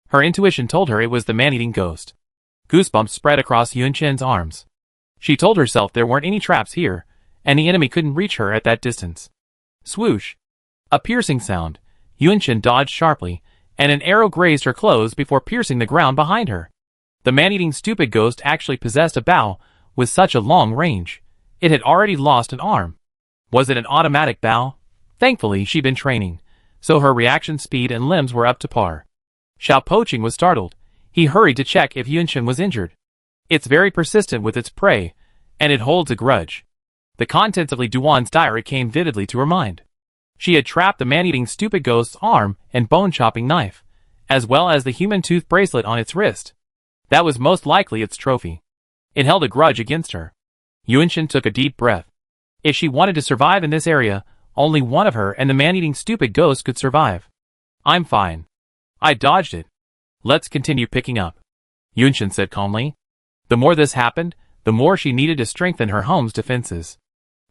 Her intuition told her it was the man-eating ghost. Goosebumps spread across Yunqian's arms. She told herself there weren't any traps here, and the enemy couldn't reach her at that distance. Swoosh! A piercing sound. Yunqian dodged sharply, and an arrow grazed her clothes before piercing the ground behind her. The man-eating stupid ghost actually possessed a bow with such a long range. It had already lost an arm. Was it an automatic bow? Thankfully, she'd been training, so her reaction speed and limbs were up to par. Xiao Poqing was startled. He hurried to check if Yunchen was injured. It's very persistent with its prey, and it holds a grudge. The contents of Li Duan's diary came vividly to her mind. She had trapped the man-eating stupid ghost's arm and bone-chopping knife, as well as the human tooth bracelet on its wrist. That was most likely its trophy. It held a grudge against her. Yunchen took a deep breath. If she wanted to survive in this area, only one of her and the man-eating stupid ghost could survive. I'm fine. I dodged it. Let's continue picking up, Yunchen said calmly. The more this happened, the more she needed to strengthen her home's defenses.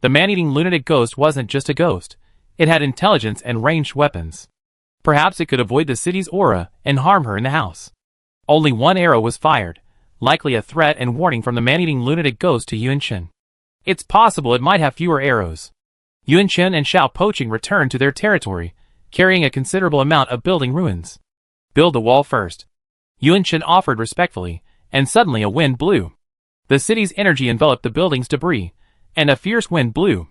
The man-eating lunatic ghost wasn't just a ghost. It had intelligence and ranged weapons. Perhaps it could avoid the city's aura and harm her in the house. Only one arrow was fired, likely a threat and warning from the man-eating lunatic ghost to Yunchen. It's possible it might have fewer arrows. Yunchen and Xiao Poqing returned to their territory, carrying a considerable amount of building ruins. Build the wall first, Yunchen offered respectfully, and suddenly a wind blew. The city's energy enveloped the building's debris, and a fierce wind blew.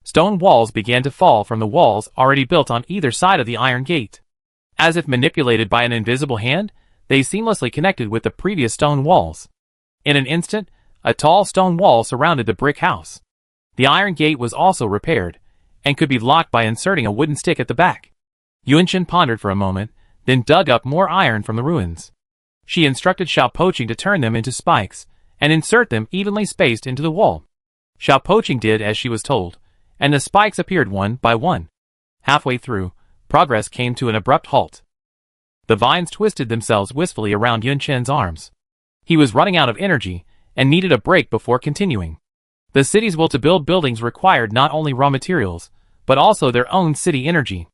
Stone walls began to fall from the walls already built on either side of the iron gate. As if manipulated by an invisible hand, they seamlessly connected with the previous stone walls. In an instant, a tall stone wall surrounded the brick house. The iron gate was also repaired, and could be locked by inserting a wooden stick at the back. Yunchen pondered for a moment, then dug up more iron from the ruins. She instructed Xiao Poqing to turn them into spikes, and insert them evenly spaced into the wall. Xiao Poqing did as she was told, and the spikes appeared one by one. Halfway through, progress came to an abrupt halt. The vines twisted themselves wistfully around Yunchen's arms. He was running out of energy, and needed a break before continuing. The city's will to build buildings required not only raw materials, but also their own city energy.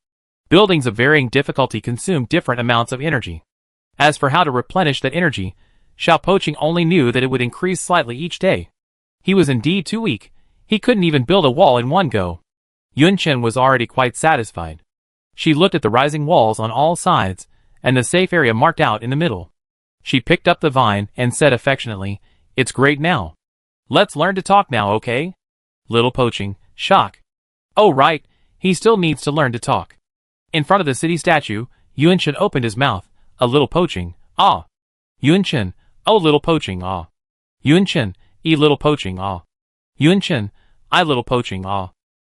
Buildings of varying difficulty consumed different amounts of energy. As for how to replenish that energy, Xiao Poqing only knew that it would increase slightly each day. He was indeed too weak. He couldn't even build a wall in one go. Yunchen was already quite satisfied. She looked at the rising walls on all sides, and the safe area marked out in the middle. She picked up the vine and said affectionately, "It's great now. Let's learn to talk now, okay?" Little Poqing, shock. Oh right, he still needs to learn to talk. In front of the city statue, Yunchen opened his mouth. A little Poqing, ah. Yunchen, oh little Poqing, ah. Yunchen, little Poqing, ah. Yunchen, I little Poqing, ah.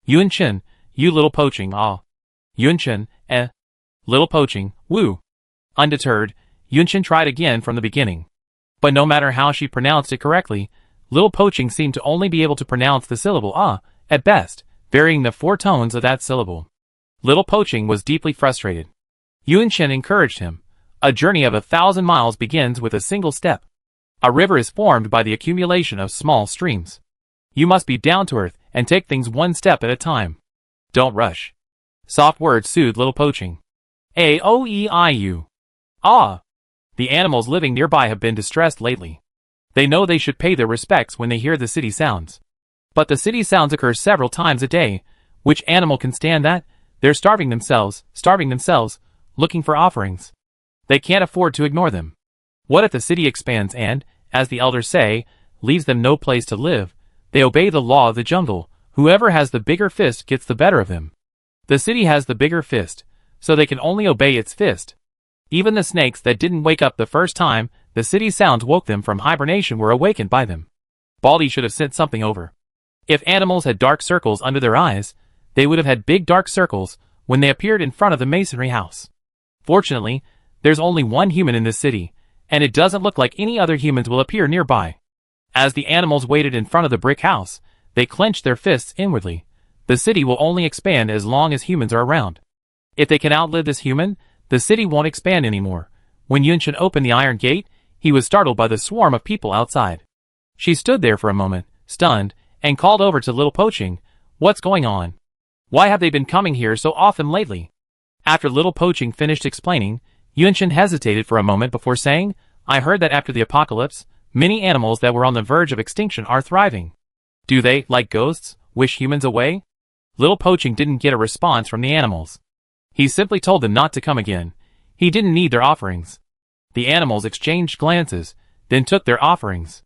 Yunchen, you little Poqing, ah. Yunchen, Little Poqing, woo. Undeterred, Yunchen tried again from the beginning. But no matter how she pronounced it correctly, Little Poqing seemed to only be able to pronounce the syllable ah, at best, varying the 4 tones of that syllable. Little Poqing was deeply frustrated. Yunchen encouraged him. A journey of 1,000 miles begins with a single step. A river is formed by the accumulation of small streams. You must be down to earth and take things one step at a time. Don't rush. Soft words soothed Little Poqing. Aoeiu. Ah. The animals living nearby have been distressed lately. They know they should pay their respects when they hear the city sounds. But the city sounds occur several times a day. Which animal can stand that? They're starving themselves, looking for offerings. They can't afford to ignore them. What if the city expands and, as the elders say, leaves them no place to live? They obey the law of the jungle. Whoever has the bigger fist gets the better of him. The city has the bigger fist, so they can only obey its fist. Even the snakes that didn't wake up the first time the city sounds woke them from hibernation were awakened by them. Baldy should have sent something over. If animals had dark circles under their eyes, they would have had big dark circles when they appeared in front of the masonry house. Fortunately, there's only one human in this city, and it doesn't look like any other humans will appear nearby. As the animals waited in front of the brick house, they clenched their fists inwardly. The city will only expand as long as humans are around. If they can outlive this human, the city won't expand anymore. When Yunchen opened the iron gate, he was startled by the swarm of people outside. She stood there for a moment, stunned, and called over to Little Poqing, "What's going on? Why have they been coming here so often lately?" After Little Poqing finished explaining, Yunchen hesitated for a moment before saying, "I heard that after the apocalypse, many animals that were on the verge of extinction are thriving. Do they, like ghosts, wish humans away?" Little Poqing didn't get a response from the animals. He simply told them not to come again. He didn't need their offerings. The animals exchanged glances, then took their offerings.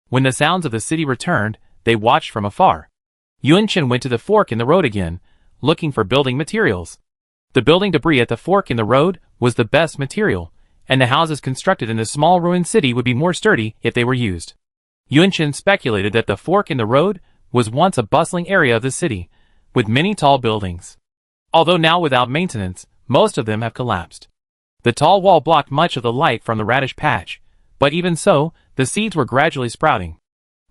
When the sounds of the city returned, they watched from afar. Yunchen went to the fork in the road again, looking for building materials. The building debris at the fork in the road was the best material, and the houses constructed in the small ruined city would be more sturdy if they were used. Yunchen speculated that the fork in the road was once a bustling area of the city, with many tall buildings. Although now without maintenance, most of them have collapsed. The tall wall blocked much of the light from the radish patch, but even so, the seeds were gradually sprouting.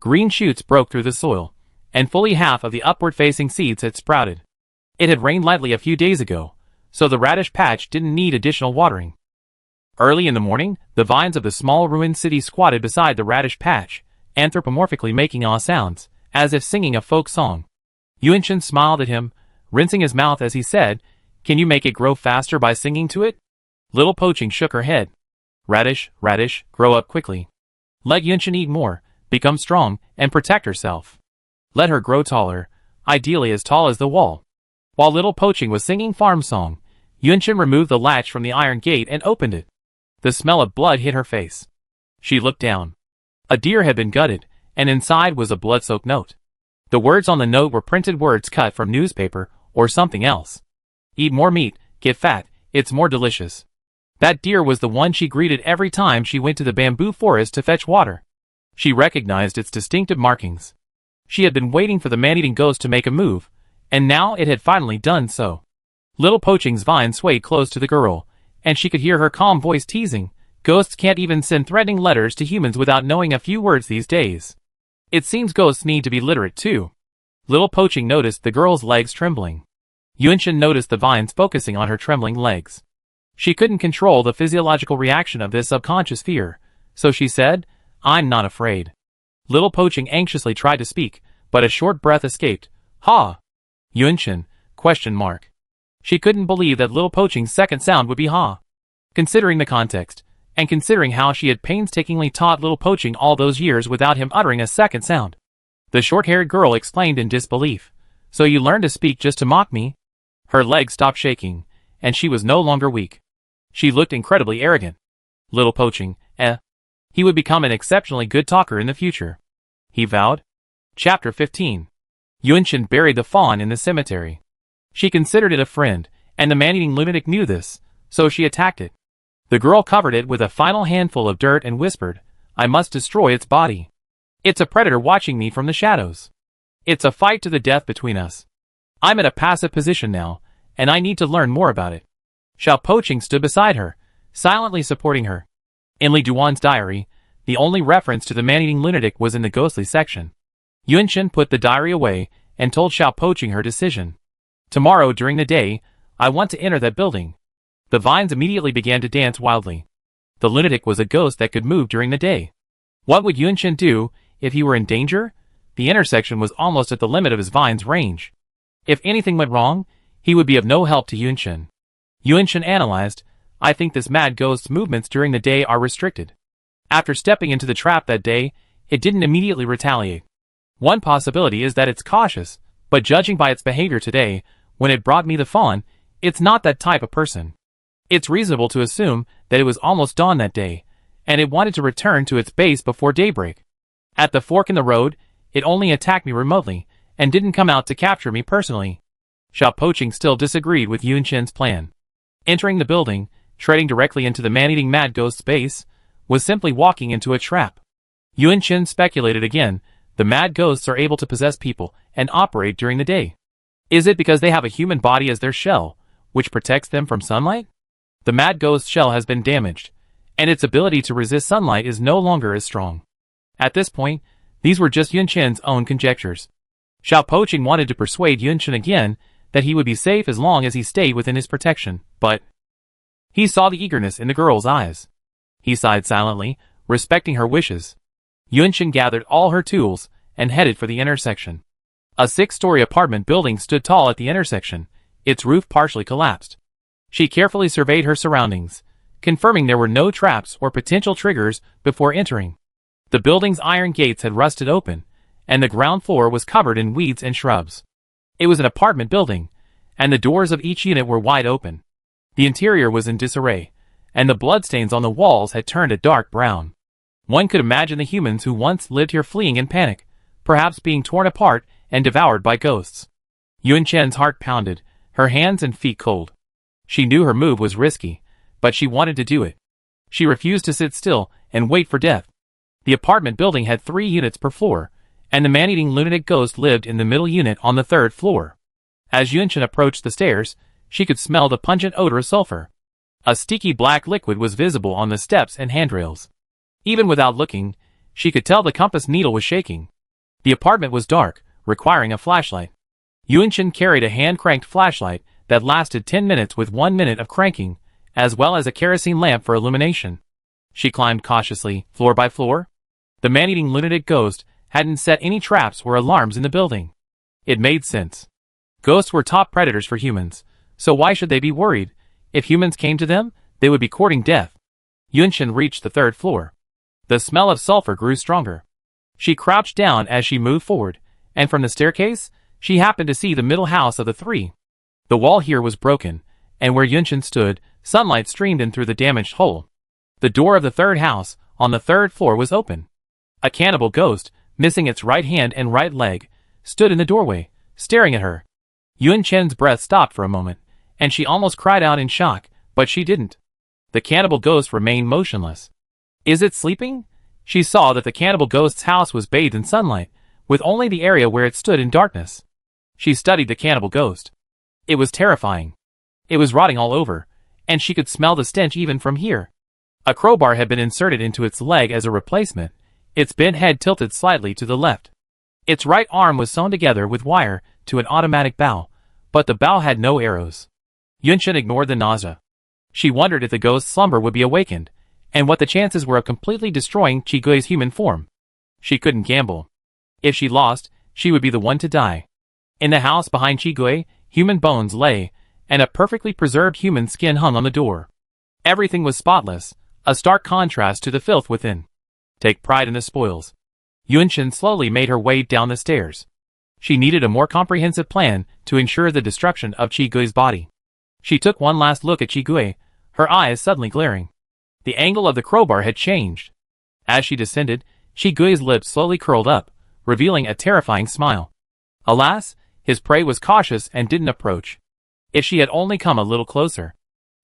Green shoots broke through the soil, and fully half of the upward-facing seeds had sprouted. It had rained lightly a few days ago, so the radish patch didn't need additional watering. Early in the morning, the vines of the small ruined city squatted beside the radish patch, anthropomorphically making awe sounds, as if singing a folk song. Yunchen smiled at him, rinsing his mouth as he said, "Can you make it grow faster by singing to it?" Little Poaching shook her head. "Radish, radish, grow up quickly. Let Yunchen eat more, become strong, and protect herself. Let her grow taller, ideally as tall as the wall." While Little Poaching was singing farm song, Yunchen removed the latch from the iron gate and opened it. The smell of blood hit her face. She looked down. A deer had been gutted, and inside was a blood-soaked note. The words on the note were printed words cut from newspaper or something else. "Eat more meat, get fat, it's more delicious." That deer was the one she greeted every time she went to the bamboo forest to fetch water. She recognized its distinctive markings. She had been waiting for the man-eating ghost to make a move, and now it had finally done so. Little Poaching's vine swayed close to the girl, and she could hear her calm voice teasing, "Ghosts can't even send threatening letters to humans without knowing a few words these days. It seems ghosts need to be literate too." Little Poaching noticed the girl's legs trembling. Yunchen noticed the vines focusing on her trembling legs. She couldn't control the physiological reaction of this subconscious fear, so she said, "I'm not afraid." Little Poaching anxiously tried to speak, but a short breath escaped. "Ha! Yunchen? ? She couldn't believe that Little Poaching's second sound would be ha. Considering the context, and considering how she had painstakingly taught Little Poaching all those years without him uttering a second sound. The short-haired girl exclaimed in disbelief, "So you learned to speak just to mock me?" Her legs stopped shaking, and she was no longer weak. She looked incredibly arrogant. Little Poaching, He would become an exceptionally good talker in the future, he vowed. Chapter 15. Yunchen buried the fawn in the cemetery. She considered it a friend, and the man-eating lunatic knew this, so she attacked it. The girl covered it with a final handful of dirt and whispered, "I must destroy its body. It's a predator watching me from the shadows. It's a fight to the death between us. I'm in a passive position now, and I need to learn more about it." Xiao Poaching stood beside her, silently supporting her. In Li Duan's diary, the only reference to the man-eating lunatic was in the ghostly section. Yunchen put the diary away and told Xiao Poaching her decision. "Tomorrow during the day, I want to enter that building." The vines immediately began to dance wildly. The lunatic was a ghost that could move during the day. What would Yunchen do if he were in danger? The intersection was almost at the limit of his vine's range. If anything went wrong, he would be of no help to Yunchen. Yunchen analyzed, "I think this mad ghost's movements during the day are restricted. After stepping into the trap that day, it didn't immediately retaliate. One possibility is that it's cautious, but judging by its behavior today, when it brought me the fawn, it's not that type of person. It's reasonable to assume that it was almost dawn that day, and it wanted to return to its base before daybreak. At the fork in the road, it only attacked me remotely, and didn't come out to capture me personally." Xiao Poaching still disagreed with Yunchen's plan. Entering the building, treading directly into the man-eating mad ghost's base, was simply walking into a trap. Yunchen speculated again, the mad ghosts are able to possess people and operate during the day. Is it because they have a human body as their shell, which protects them from sunlight? The mad ghost's shell has been damaged, and its ability to resist sunlight is no longer as strong. At this point, these were just Yunchen's own conjectures. Xiao Poaching wanted to persuade Yunchen again that he would be safe as long as he stayed within his protection, but he saw the eagerness in the girl's eyes. He sighed silently, respecting her wishes. Yunchen gathered all her tools and headed for the intersection. A 6-story apartment building stood tall at the intersection, its roof partially collapsed. She carefully surveyed her surroundings, confirming there were no traps or potential triggers before entering. The building's iron gates had rusted open, and the ground floor was covered in weeds and shrubs. It was an apartment building, and the doors of each unit were wide open. The interior was in disarray, and the bloodstains on the walls had turned a dark brown. One could imagine the humans who once lived here fleeing in panic, perhaps being torn apart and devoured by ghosts. Yun Chen's heart pounded, her hands and feet cold. She knew her move was risky, but she wanted to do it. She refused to sit still and wait for death. The apartment building had 3 units per floor, and the man-eating lunatic ghost lived in the middle unit on the 3rd floor. As Yun Chen approached the stairs, she could smell the pungent odor of sulfur. A sticky black liquid was visible on the steps and handrails. Even without looking, she could tell the compass needle was shaking. The apartment was dark, requiring a flashlight. Yun Chen carried a hand-cranked flashlight that lasted 10 minutes with 1 minute of cranking, as well as a kerosene lamp for illumination. She climbed cautiously, floor by floor. The man-eating lunatic ghost hadn't set any traps or alarms in the building. It made sense. Ghosts were top predators for humans, so why should they be worried? If humans came to them, they would be courting death. Yun Chen reached the 3rd floor. The smell of sulfur grew stronger. She crouched down as she moved forward, and from the staircase, she happened to see the middle house of the 3. The wall here was broken, and where Yun Chen stood, sunlight streamed in through the damaged hole. The door of the 3rd house, on the 3rd floor, was open. A cannibal ghost, missing its right hand and right leg, stood in the doorway, staring at her. Yun Chen's breath stopped for a moment, and she almost cried out in shock, but she didn't. The cannibal ghost remained motionless. Is it sleeping? She saw that the cannibal ghost's house was bathed in sunlight, with only the area where it stood in darkness. She studied the cannibal ghost. It was terrifying. It was rotting all over, and she could smell the stench even from here. A crowbar had been inserted into its leg as a replacement, its bent head tilted slightly to the left. Its right arm was sewn together with wire to an automatic bow, but the bow had no arrows. Yun Chen ignored the nausea. She wondered if the ghost's slumber would be awakened, and what the chances were of completely destroying Qi Gui's human form. She couldn't gamble. If she lost, she would be the one to die. In the house behind Qi Gui, human bones lay, and a perfectly preserved human skin hung on the door. Everything was spotless, a stark contrast to the filth within. Take pride in the spoils. Yun Chen slowly made her way down the stairs. She needed a more comprehensive plan to ensure the destruction of Qi Gui's body. She took one last look at Qi Gui, her eyes suddenly glaring. The angle of the crowbar had changed. As she descended, Qi Gui's lips slowly curled up, revealing a terrifying smile. Alas, his prey was cautious and didn't approach. If she had only come a little closer.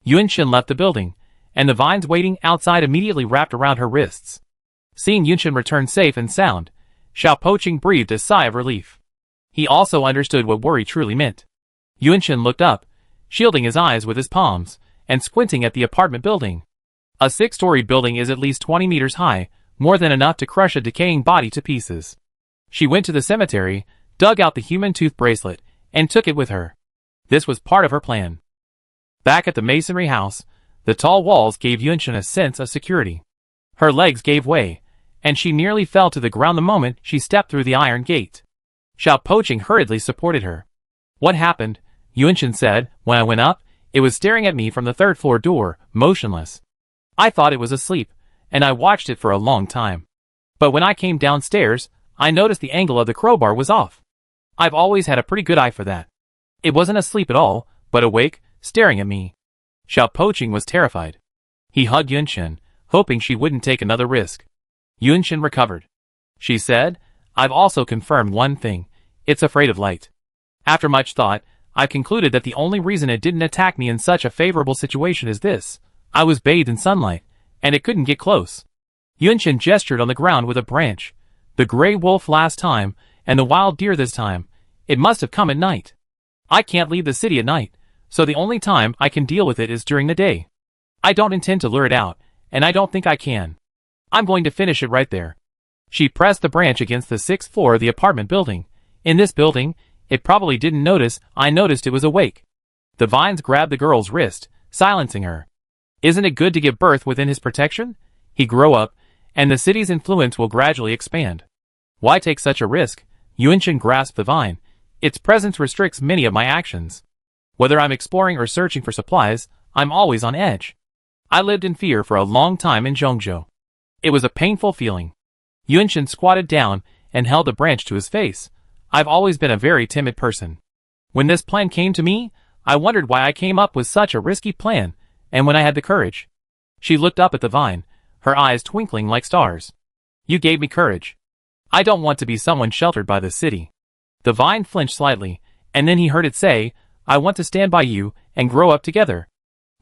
Yun Chen left the building, and the vines waiting outside immediately wrapped around her wrists. Seeing Yun Chen return safe and sound, Xiao Poqing breathed a sigh of relief. He also understood what worry truly meant. Yun Chen looked up, shielding his eyes with his palms, and squinting at the apartment building. A 6-story building is at least 20 meters high, more than enough to crush a decaying body to pieces. She went to the cemetery, dug out the human tooth bracelet, and took it with her. This was part of her plan. Back at the masonry house, the tall walls gave Yun Chen a sense of security. Her legs gave way, and she nearly fell to the ground the moment she stepped through the iron gate. Xiao Poqing hurriedly supported her. What happened? Yun Chen said. When I went up, it was staring at me from the 3rd floor door, motionless. I thought it was asleep, and I watched it for a long time. But when I came downstairs, I noticed the angle of the crowbar was off. I've always had a pretty good eye for that. It wasn't asleep at all, but awake, staring at me. Xiao Poqing was terrified. He hugged Yun Chen, hoping she wouldn't take another risk. Yun Chen recovered. She said, I've also confirmed one thing. It's afraid of light. After much thought, I've concluded that the only reason it didn't attack me in such a favorable situation is this. I was bathed in sunlight, and it couldn't get close. Yun Chen gestured on the ground with a branch. The gray wolf last time, and the wild deer this time. It must have come at night. I can't leave the city at night, so the only time I can deal with it is during the day. I don't intend to lure it out, and I don't think I can. I'm going to finish it right there. She pressed the branch against the 6th floor of the apartment building. In this building, it probably didn't notice I noticed it was awake. The vines grabbed the girl's wrist, silencing her. Isn't it good to give birth within his protection? He grow up, and the city's influence will gradually expand. Why take such a risk? Yun Chen grasped the vine. Its presence restricts many of my actions. Whether I'm exploring or searching for supplies, I'm always on edge. I lived in fear for a long time in Zhongzhou. It was a painful feeling. Yun Chen squatted down and held the branch to his face. I've always been a very timid person. When this plan came to me, I wondered why I came up with such a risky plan, and when I had the courage. She looked up at the vine, her eyes twinkling like stars. You gave me courage. I don't want to be someone sheltered by the city. The vine flinched slightly, and then he heard it say, I want to stand by you and grow up together.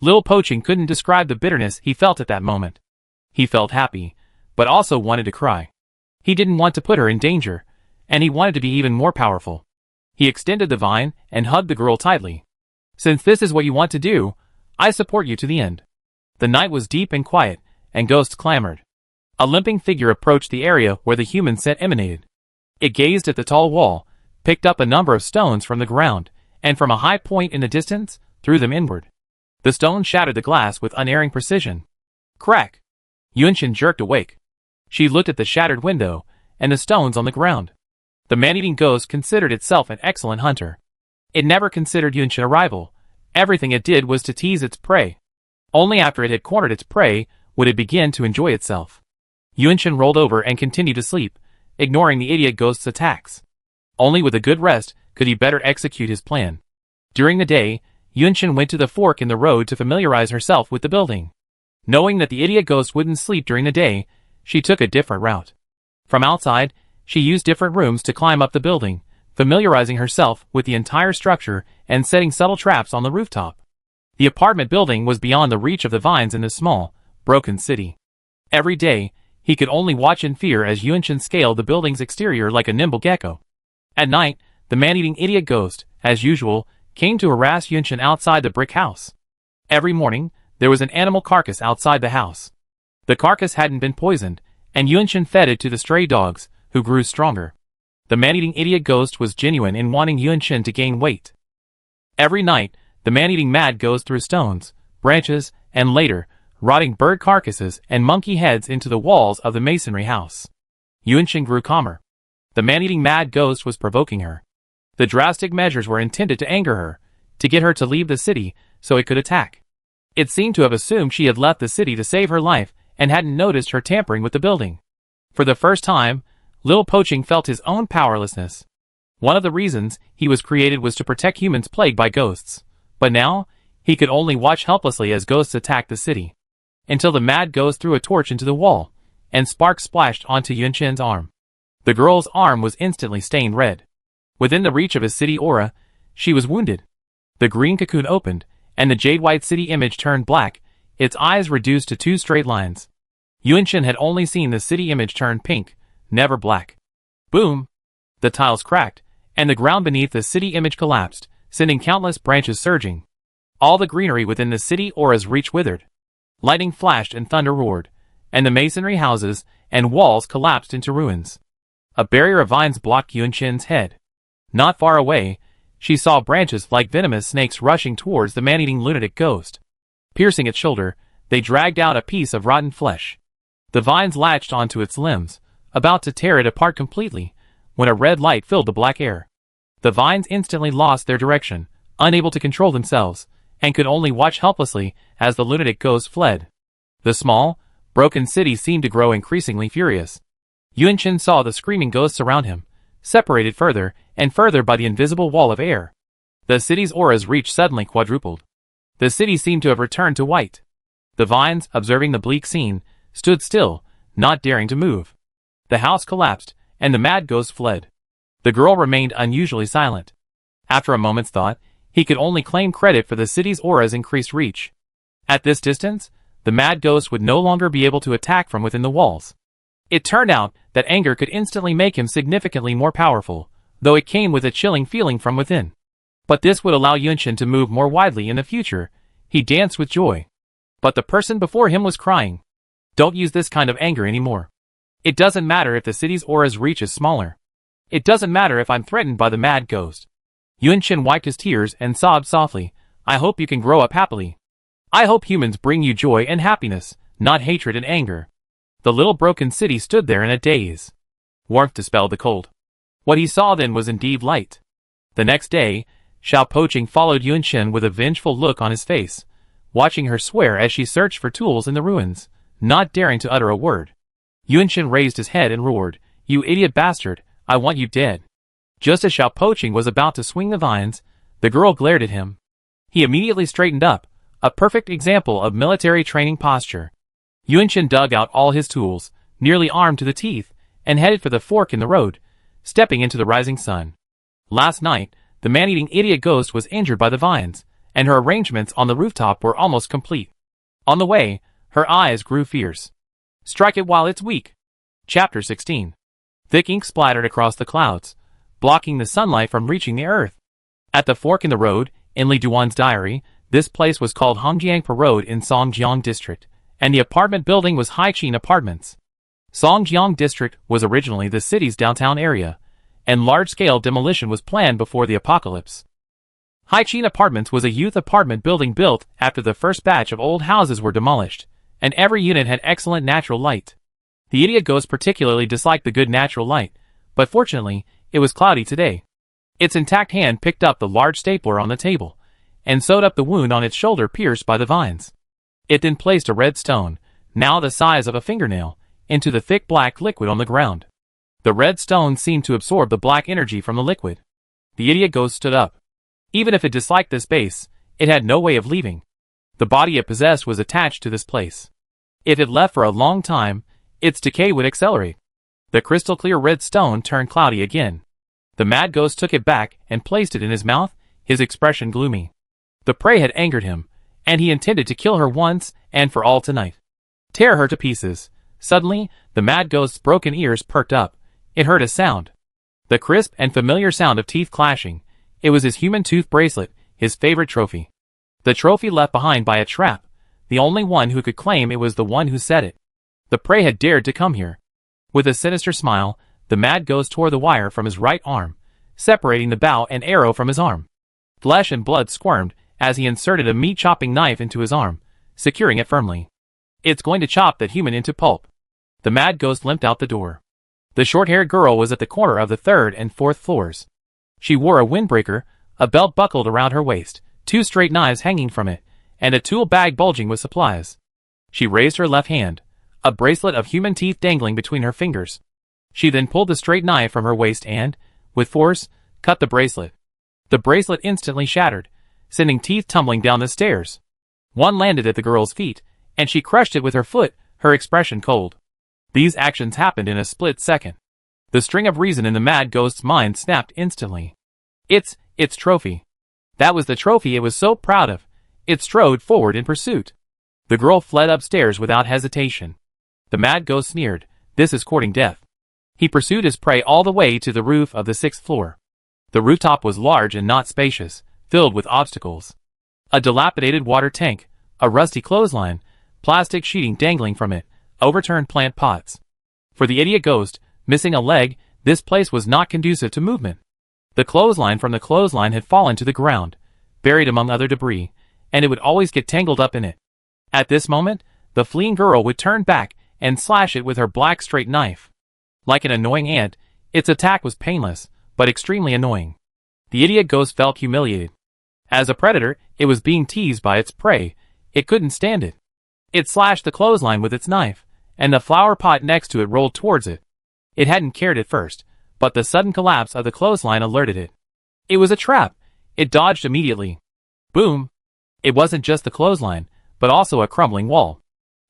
Lil Poaching couldn't describe the bitterness he felt at that moment. He felt happy, but also wanted to cry. He didn't want to put her in danger, and he wanted to be even more powerful. He extended the vine and hugged the girl tightly. Since this is what you want to do, I support you to the end. The night was deep and quiet, and ghosts clamored. A limping figure approached the area where the human scent emanated. It gazed at the tall wall, picked up a number of stones from the ground, and from a high point in the distance, threw them inward. The stones shattered the glass with unerring precision. Crack! Yunshin jerked awake. She looked at the shattered window, and the stones on the ground. The man-eating ghost considered itself an excellent hunter. It never considered Yunshin a rival. Everything it did was to tease its prey. Only after it had cornered its prey would it begin to enjoy itself. Yunshin rolled over and continued to sleep, ignoring the idiot ghost's attacks. Only with a good rest could he better execute his plan. During the day, Yunshin went to the fork in the road to familiarize herself with the building. Knowing that the idiot ghost wouldn't sleep during the day, she took a different route. From outside, she used different rooms to climb up the building, familiarizing herself with the entire structure and setting subtle traps on the rooftop. The apartment building was beyond the reach of the vines in this small, broken city. Every day, he could only watch in fear as Yunshin scaled the building's exterior like a nimble gecko. At night, the man-eating idiot ghost, as usual, came to harass Yunshin outside the brick house. Every morning, there was an animal carcass outside the house. The carcass hadn't been poisoned, and Yunshin fed it to the stray dogs, who grew stronger. The man-eating idiot ghost was genuine in wanting Yunshin to gain weight. Every night, the man-eating mad ghost threw stones, branches, and later, rotting bird carcasses and monkey heads into the walls of the masonry house. Yunshin grew calmer. The man-eating mad ghost was provoking her. The drastic measures were intended to anger her, to get her to leave the city so it could attack. It seemed to have assumed she had left the city to save her life and hadn't noticed her tampering with the building. For the first time, Lil Poaching felt his own powerlessness. One of the reasons he was created was to protect humans plagued by ghosts. But now, he could only watch helplessly as ghosts attacked the city. Until the mad ghost threw a torch into the wall, and sparks splashed onto Yunshin's arm. The girl's arm was instantly stained red. Within the reach of his city aura, she was wounded. The green cocoon opened, and the jade-white city image turned black, its eyes reduced to 2 straight lines. Yunshin had only seen the city image turn pink, never black. Boom! The tiles cracked, and the ground beneath the city image collapsed, sending countless branches surging. All the greenery within the city aura's reach withered. Lightning flashed and thunder roared, and the masonry houses and walls collapsed into ruins. A barrier of vines blocked Yunshin's head. Not far away, she saw branches like venomous snakes rushing towards the man-eating lunatic ghost. Piercing its shoulder, they dragged out a piece of rotten flesh. The vines latched onto its limbs, about to tear it apart completely, when a red light filled the black air. The vines instantly lost their direction, unable to control themselves, and could only watch helplessly as the lunatic ghost fled. The small, broken city seemed to grow increasingly furious. Yunshin saw the screaming ghosts around him, separated further and further by the invisible wall of air. The city's aura's reach suddenly quadrupled. The city seemed to have returned to white. The vines, observing the bleak scene, stood still, not daring to move. The house collapsed, and the mad ghost fled. The girl remained unusually silent. After a moment's thought, he could only claim credit for the city's aura's increased reach. At this distance, the mad ghost would no longer be able to attack from within the walls. It turned out that anger could instantly make him significantly more powerful, though it came with a chilling feeling from within. But this would allow Yunshin to move more widely in the future. He danced with joy. But the person before him was crying. Don't use this kind of anger anymore. It doesn't matter if the city's aura's reach is smaller. It doesn't matter if I'm threatened by the mad ghost. Yunshin wiped his tears and sobbed softly. I hope you can grow up happily. I hope humans bring you joy and happiness, not hatred and anger. The little broken city stood there in a daze. Warmth dispelled the cold. What he saw then was indeed light. The next day, Xiao Poaching followed Yunshin with a vengeful look on his face, watching her swear as she searched for tools in the ruins, not daring to utter a word. Yunshin raised his head and roared, "You idiot bastard, I want you dead." Just as Xiao Poaching was about to swing the vines, the girl glared at him. He immediately straightened up, a perfect example of military training posture. Yunshin dug out all his tools, nearly armed to the teeth, and headed for the fork in the road, stepping into the rising sun. Last night, the man-eating idiot ghost was injured by the vines, and her arrangements on the rooftop were almost complete. On the way, her eyes grew fierce. Strike it while it's weak. Chapter 16. Thick ink splattered across the clouds, blocking the sunlight from reaching the earth. At the fork in the road, in Li Duan's diary, this place was called Hongjiangpa Road in Songjiang District, and the apartment building was Haiqin Apartments. Songjiang District was originally the city's downtown area, and large-scale demolition was planned before the apocalypse. Haiqin Apartments was a youth apartment building built after the first batch of old houses were demolished, and every unit had excellent natural light. The idiot ghost particularly disliked the good natural light, but fortunately, it was cloudy today. Its intact hand picked up the large stapler on the table, and sewed up the wound on its shoulder pierced by the vines. It then placed a red stone, now the size of a fingernail, into the thick black liquid on the ground. The red stone seemed to absorb the black energy from the liquid. The idiot ghost stood up. Even if it disliked this base, it had no way of leaving. The body it possessed was attached to this place. If it left for a long time, its decay would accelerate. The crystal-clear red stone turned cloudy again. The mad ghost took it back and placed it in his mouth, his expression gloomy. The prey had angered him, and he intended to kill her once and for all tonight. Tear her to pieces. Suddenly, the mad ghost's broken ears perked up. It heard a sound. The crisp and familiar sound of teeth clashing. It was his human tooth bracelet, his favorite trophy. The trophy left behind by a trap, the only one who could claim it was the one who set it. The prey had dared to come here. With a sinister smile, the mad ghost tore the wire from his right arm, separating the bow and arrow from his arm. Flesh and blood squirmed as he inserted a meat-chopping knife into his arm, securing it firmly. It's going to chop that human into pulp. The mad ghost limped out the door. The short-haired girl was at the corner of the 3rd and 4th floors. She wore a windbreaker, a belt buckled around her waist, 2 straight knives hanging from it, and a tool bag bulging with supplies. She raised her left hand, a bracelet of human teeth dangling between her fingers. She then pulled the straight knife from her waist and, with force, cut the bracelet. The bracelet instantly shattered, sending teeth tumbling down the stairs. One landed at the girl's feet, and she crushed it with her foot, her expression cold. These actions happened in a split second. The string of reason in the mad ghost's mind snapped instantly. Its trophy. That was the trophy it was so proud of. It strode forward in pursuit. The girl fled upstairs without hesitation. The mad ghost sneered, "This is courting death." He pursued his prey all the way to the roof of the 6th floor. The rooftop was large and not spacious, filled with obstacles. A dilapidated water tank, a rusty clothesline, plastic sheeting dangling from it, overturned plant pots. For the idiot ghost, missing a leg, this place was not conducive to movement. The clothesline from the clothesline had fallen to the ground, buried among other debris, and it would always get tangled up in it. At this moment, the fleeing girl would turn back and slash it with her black straight knife. Like an annoying ant, its attack was painless, but extremely annoying. The idiot ghost felt humiliated. As a predator, it was being teased by its prey. It couldn't stand it. It slashed the clothesline with its knife, and the flower pot next to it rolled towards it. It hadn't cared at first, but the sudden collapse of the clothesline alerted it. It was a trap. It dodged immediately. Boom! It wasn't just the clothesline, but also a crumbling wall.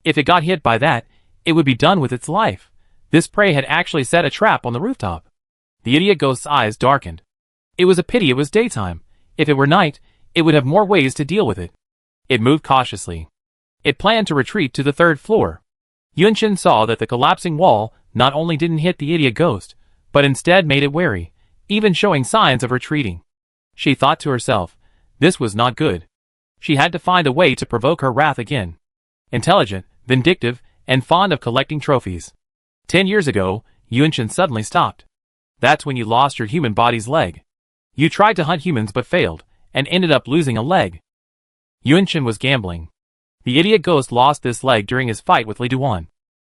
If it got hit by that, it would be done with its life. This prey had actually set a trap on the rooftop. The idiot ghost's eyes darkened. It was a pity it was daytime. If it were night, it would have more ways to deal with it. It moved cautiously. It planned to retreat to the 3rd floor. Yunshin saw that the collapsing wall not only didn't hit the idiot ghost, but instead made it wary, even showing signs of retreating. She thought to herself, this was not good. She had to find a way to provoke her wrath again. Intelligent, vindictive, and fond of collecting trophies. 10 years ago, Yunshin suddenly stopped. That's when you lost your human body's leg. You tried to hunt humans but failed, and ended up losing a leg. Yunshin was gambling. The idiot ghost lost this leg during his fight with Li Duan.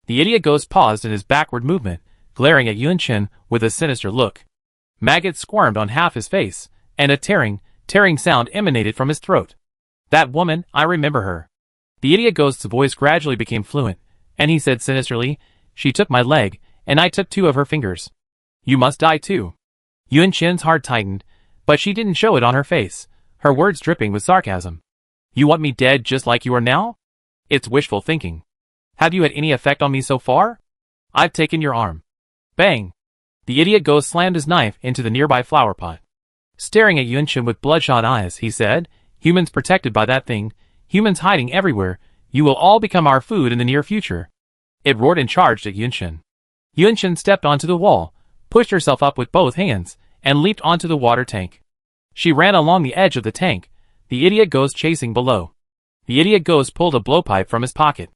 The idiot ghost paused in his backward movement, glaring at Yunshin with a sinister look. Maggots squirmed on half his face, and a tearing sound emanated from his throat. That woman, I remember her. The idiot ghost's voice gradually became fluent, and he said sinisterly, she took my leg, and I took 2 of her fingers. You must die too. Yunshin's heart tightened, but she didn't show it on her face, her words dripping with sarcasm. You want me dead just like you are now? It's wishful thinking. Have you had any effect on me so far? I've taken your arm. Bang! The idiot ghost slammed his knife into the nearby flower pot. Staring at Yunshin with bloodshot eyes, he said, "Humans protected by that thing, humans hiding everywhere, you will all become our food in the near future." It roared and charged at Yunshin. Yunshin stepped onto the wall, pushed herself up with both hands, and leaped onto the water tank. She ran along the edge of the tank, the idiot ghost chasing below. The idiot ghost pulled a blowpipe from his pocket.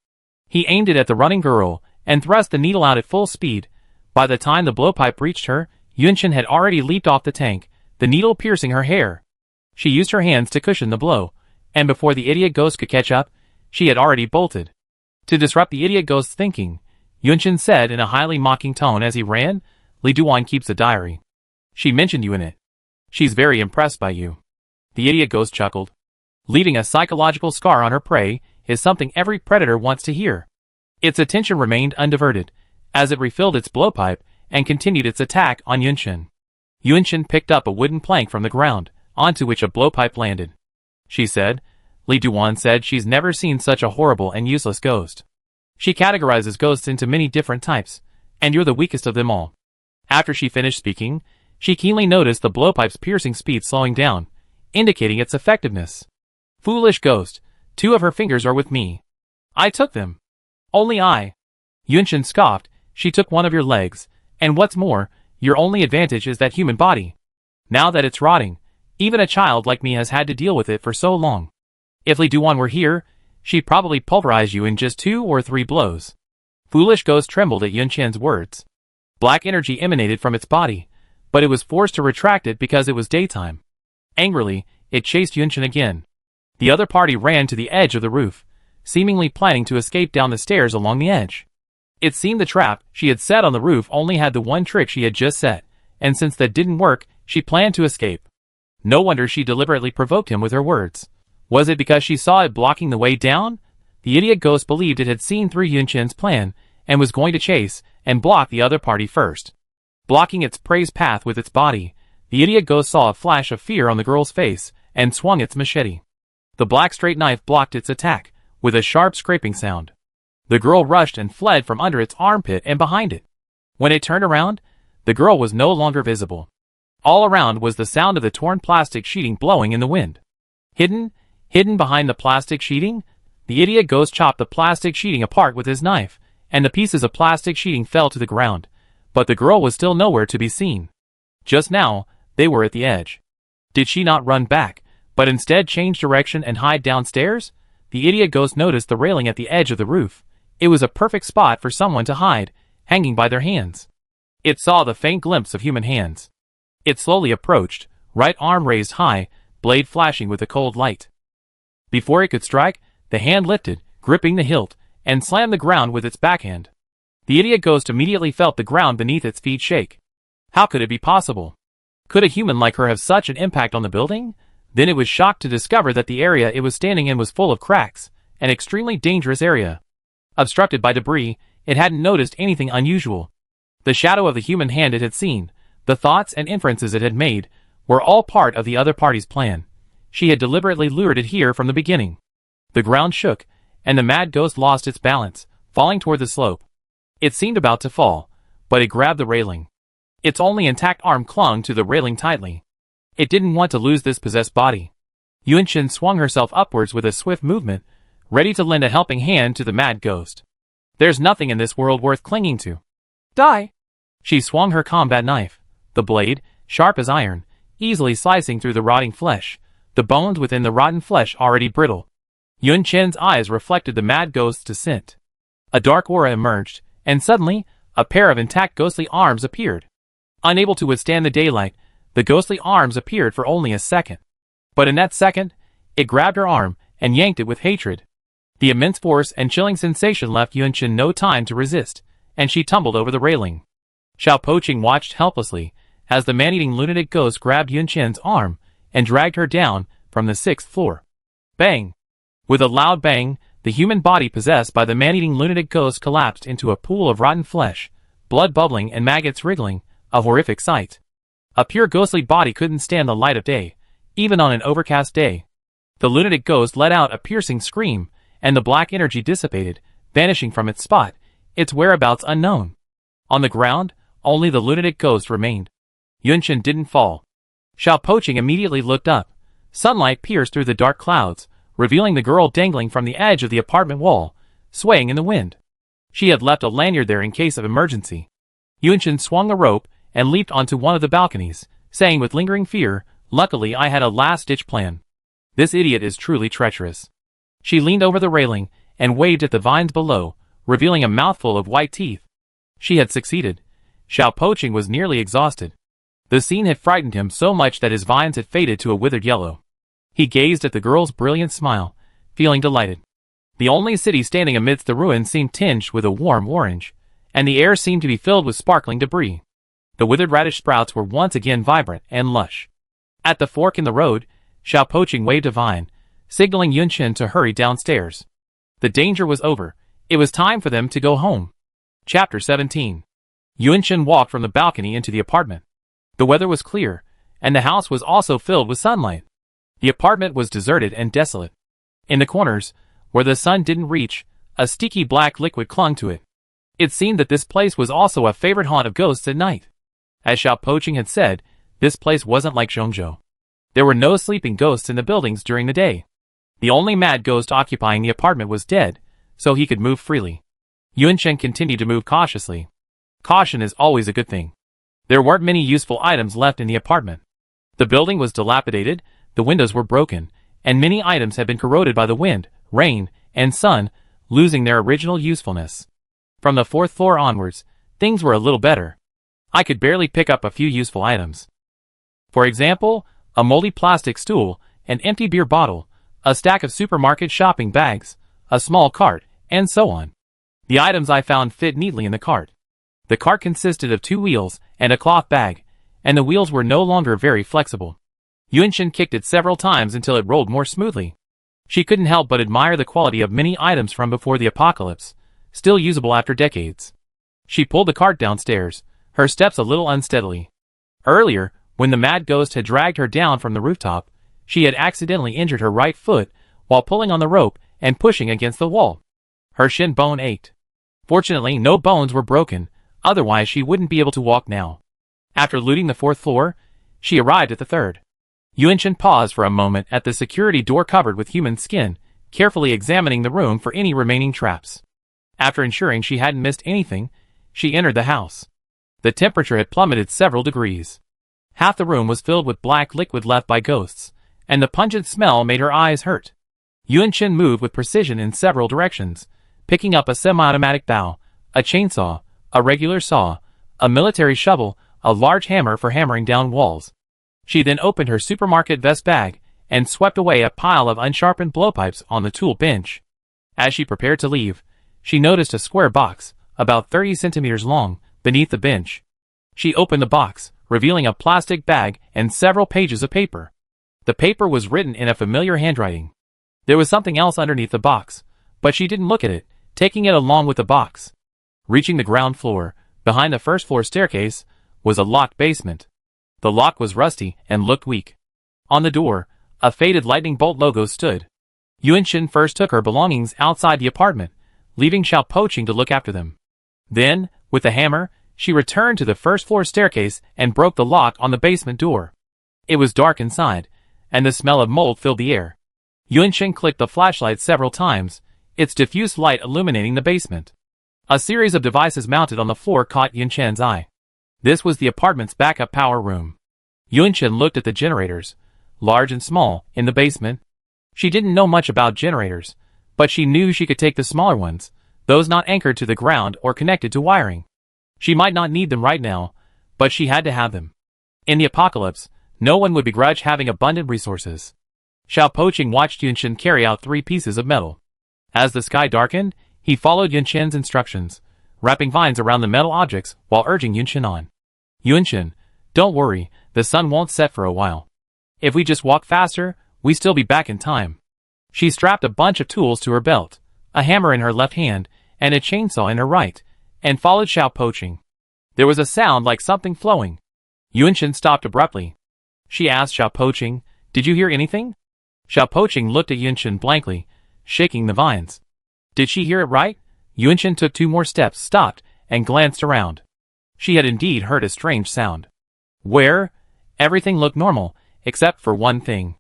He aimed it at the running girl, and thrust the needle out at full speed. By the time the blowpipe reached her, Yunshin had already leaped off the tank, the needle piercing her hair. She used her hands to cushion the blow, and before the idiot ghost could catch up, she had already bolted. To disrupt the idiot ghost's thinking, Yunshin said in a highly mocking tone as he ran, "Li Duan keeps a diary. She mentioned you in it. She's very impressed by you." The idiot ghost chuckled. Leaving a psychological scar on her prey is something every predator wants to hear. Its attention remained undiverted, as it refilled its blowpipe and continued its attack on Yunshin. Yunshin picked up a wooden plank from the ground, onto which a blowpipe landed. She said, "Li Duan said she's never seen such a horrible and useless ghost. She categorizes ghosts into many different types, and you're the weakest of them all." After she finished speaking, she keenly noticed the blowpipe's piercing speed slowing down, indicating its effectiveness. "Foolish ghost, 2 of her fingers are with me. I took them. Only I." Yunshin scoffed, "She took 1 of your legs, and what's more, your only advantage is that human body. Now that it's rotting, even a child like me has had to deal with it for so long. If Li Duan were here, she'd probably pulverize you in just 2 or 3 blows." Foolish ghost trembled at Yunshin's words. Black energy emanated from its body, but it was forced to retract it because it was daytime. Angrily, it chased Yunshin again. The other party ran to the edge of the roof, seemingly planning to escape down the stairs along the edge. It seemed the trap she had set on the roof only had the one trick she had just set, and since that didn't work, she planned to escape. No wonder she deliberately provoked him with her words. Was it because she saw it blocking the way down? The idiot ghost believed it had seen through Yunshin's plan, and was going to chase and block the other party first. Blocking its prey's path with its body, the idiot ghost saw a flash of fear on the girl's face, and swung its machete. The black straight knife blocked its attack, with a sharp scraping sound. The girl rushed and fled from under its armpit and behind it. When it turned around, the girl was no longer visible. All around was the sound of the torn plastic sheeting blowing in the wind. Hidden behind the plastic sheeting, the idiot ghost chopped the plastic sheeting apart with his knife, and the pieces of plastic sheeting fell to the ground, but the girl was still nowhere to be seen. Just now, they were at the edge. Did she not run back, but instead change direction and hide downstairs? The idiot ghost noticed the railing at the edge of the roof. It was a perfect spot for someone to hide, hanging by their hands. It saw the faint glimpse of human hands. It slowly approached, right arm raised high, blade flashing with a cold light. Before it could strike, the hand lifted, gripping the hilt, and slammed the ground with its backhand. The idiot ghost immediately felt the ground beneath its feet shake. How could it be possible? Could a human like her have such an impact on the building? Then it was shocked to discover that the area it was standing in was full of cracks, an extremely dangerous area. Obstructed by debris, it hadn't noticed anything unusual. The shadow of the human hand it had seen, the thoughts and inferences it had made, were all part of the other party's plan. She had deliberately lured it here from the beginning. The ground shook, and the mad ghost lost its balance, falling toward the slope. It seemed about to fall, but it grabbed the railing. Its only intact arm clung to the railing tightly. It didn't want to lose this possessed body. Yunshin swung herself upwards with a swift movement, ready to lend a helping hand to the mad ghost. There's nothing in this world worth clinging to. Die! She swung her combat knife, the blade, sharp as iron, easily slicing through the rotting flesh, the bones within the rotten flesh already brittle. Yunshin's eyes reflected the mad ghost's descent. A dark aura emerged, and suddenly, a pair of intact ghostly arms appeared. Unable to withstand the daylight, the ghostly arms appeared for only a second. But in that second, it grabbed her arm and yanked it with hatred. The immense force and chilling sensation left Yunshin no time to resist, and she tumbled over the railing. Xiao Poqing watched helplessly as the man-eating lunatic ghost grabbed Yunshin's arm and dragged her down from the 6th floor. Bang! With a loud bang, the human body possessed by the man-eating lunatic ghost collapsed into a pool of rotten flesh, blood bubbling and maggots wriggling, a horrific sight. A pure ghostly body couldn't stand the light of day, even on an overcast day. The lunatic ghost let out a piercing scream, and the black energy dissipated, vanishing from its spot, its whereabouts unknown. On the ground, only the lunatic ghost remained. Yunchen didn't fall. Xiao Poqing immediately looked up. Sunlight pierced through the dark clouds, revealing the girl dangling from the edge of the apartment wall, swaying in the wind. She had left a lanyard there in case of emergency. Yunchen swung a rope and leaped onto one of the balconies, saying with lingering fear, "Luckily I had a last-ditch plan. This idiot is truly treacherous." She leaned over the railing and waved at the vines below, revealing a mouthful of white teeth. She had succeeded. Xiao Poqing was nearly exhausted. The scene had frightened him so much that his vines had faded to a withered yellow. He gazed at the girl's brilliant smile, feeling delighted. The only city standing amidst the ruins seemed tinged with a warm orange, and the air seemed to be filled with sparkling debris. The withered radish sprouts were once again vibrant and lush. At the fork in the road, Xiao Poqing waved a vine, signaling Yunchen to hurry downstairs. The danger was over. It was time for them to go home. Chapter 17. Yunchen walked from the balcony into the apartment. The weather was clear, and the house was also filled with sunlight. The apartment was deserted and desolate. In the corners, where the sun didn't reach, a sticky black liquid clung to it. It seemed that this place was also a favorite haunt of ghosts at night. As Xiao Poqing had said, this place wasn't like Zhongzhou. There were no sleeping ghosts in the buildings during the day. The only mad ghost occupying the apartment was dead, so he could move freely. Yunchen continued to move cautiously. Caution is always a good thing. There weren't many useful items left in the apartment. The building was dilapidated, the windows were broken, and many items had been corroded by the wind, rain, and sun, losing their original usefulness. From the 4th floor onwards, things were a little better. I could barely pick up a few useful items. For example, a moldy plastic stool, an empty beer bottle, a stack of supermarket shopping bags, a small cart, and so on. The items I found fit neatly in the cart. The cart consisted of 2 wheels and a cloth bag, and the wheels were no longer very flexible. Yunchen kicked it several times until it rolled more smoothly. She couldn't help but admire the quality of many items from before the apocalypse, still usable after decades. She pulled the cart downstairs, her steps a little unsteadily. Earlier, when the mad ghost had dragged her down from the rooftop, she had accidentally injured her right foot while pulling on the rope and pushing against the wall. Her shin bone ached. Fortunately, no bones were broken, otherwise she wouldn't be able to walk now. After looting the 4th floor, she arrived at the 3rd. Yunchen paused for a moment at the security door covered with human skin, carefully examining the room for any remaining traps. After ensuring she hadn't missed anything, she entered the house. The temperature had plummeted several degrees. Half the room was filled with black liquid left by ghosts, and the pungent smell made her eyes hurt. Yunchen moved with precision in several directions, picking up a semi-automatic bow, a chainsaw, a regular saw, a military shovel, a large hammer for hammering down walls. She then opened her supermarket vest bag and swept away a pile of unsharpened blowpipes on the tool bench. As she prepared to leave, she noticed a square box, about 30 centimeters long, beneath the bench. She opened the box, revealing a plastic bag and several pages of paper. The paper was written in a familiar handwriting. There was something else underneath the box, but she didn't look at it, taking it along with the box. Reaching the ground floor, behind the 1st floor staircase, was a locked basement. The lock was rusty and looked weak. On the door, a faded lightning bolt logo stood. Yunchen first took her belongings outside the apartment, leaving Xiao Poqing to look after them. Then, with a hammer, she returned to the 1st floor staircase and broke the lock on the basement door. It was dark inside, and the smell of mold filled the air. Yunchen clicked the flashlight several times, its diffuse light illuminating the basement. A series of devices mounted on the floor caught Yunchen's eye. This was the apartment's backup power room. Yunchen looked at the generators, large and small, in the basement. She didn't know much about generators, but she knew she could take the smaller ones, those not anchored to the ground or connected to wiring. She might not need them right now, but she had to have them. In the apocalypse, no one would begrudge having abundant resources. Xiao Poqing watched Yunchen carry out 3 pieces of metal. As the sky darkened, he followed Yunchen's instructions, wrapping vines around the metal objects while urging Yunchen on. "Yunchen, don't worry, the sun won't set for a while. If we just walk faster, we still be back in time." She strapped a bunch of tools to her belt, a hammer in her left hand and a chainsaw in her right, and followed Xiao Poqing. There was a sound like something flowing. Yunchen stopped abruptly. She asked Xiao Poqing, "Did you hear anything?" Xiao Poqing looked at Yunchen blankly, shaking the vines. Did she hear it right? Yunshin took 2 more steps, stopped, and glanced around. She had indeed heard a strange sound. Where? Everything looked normal, except for one thing.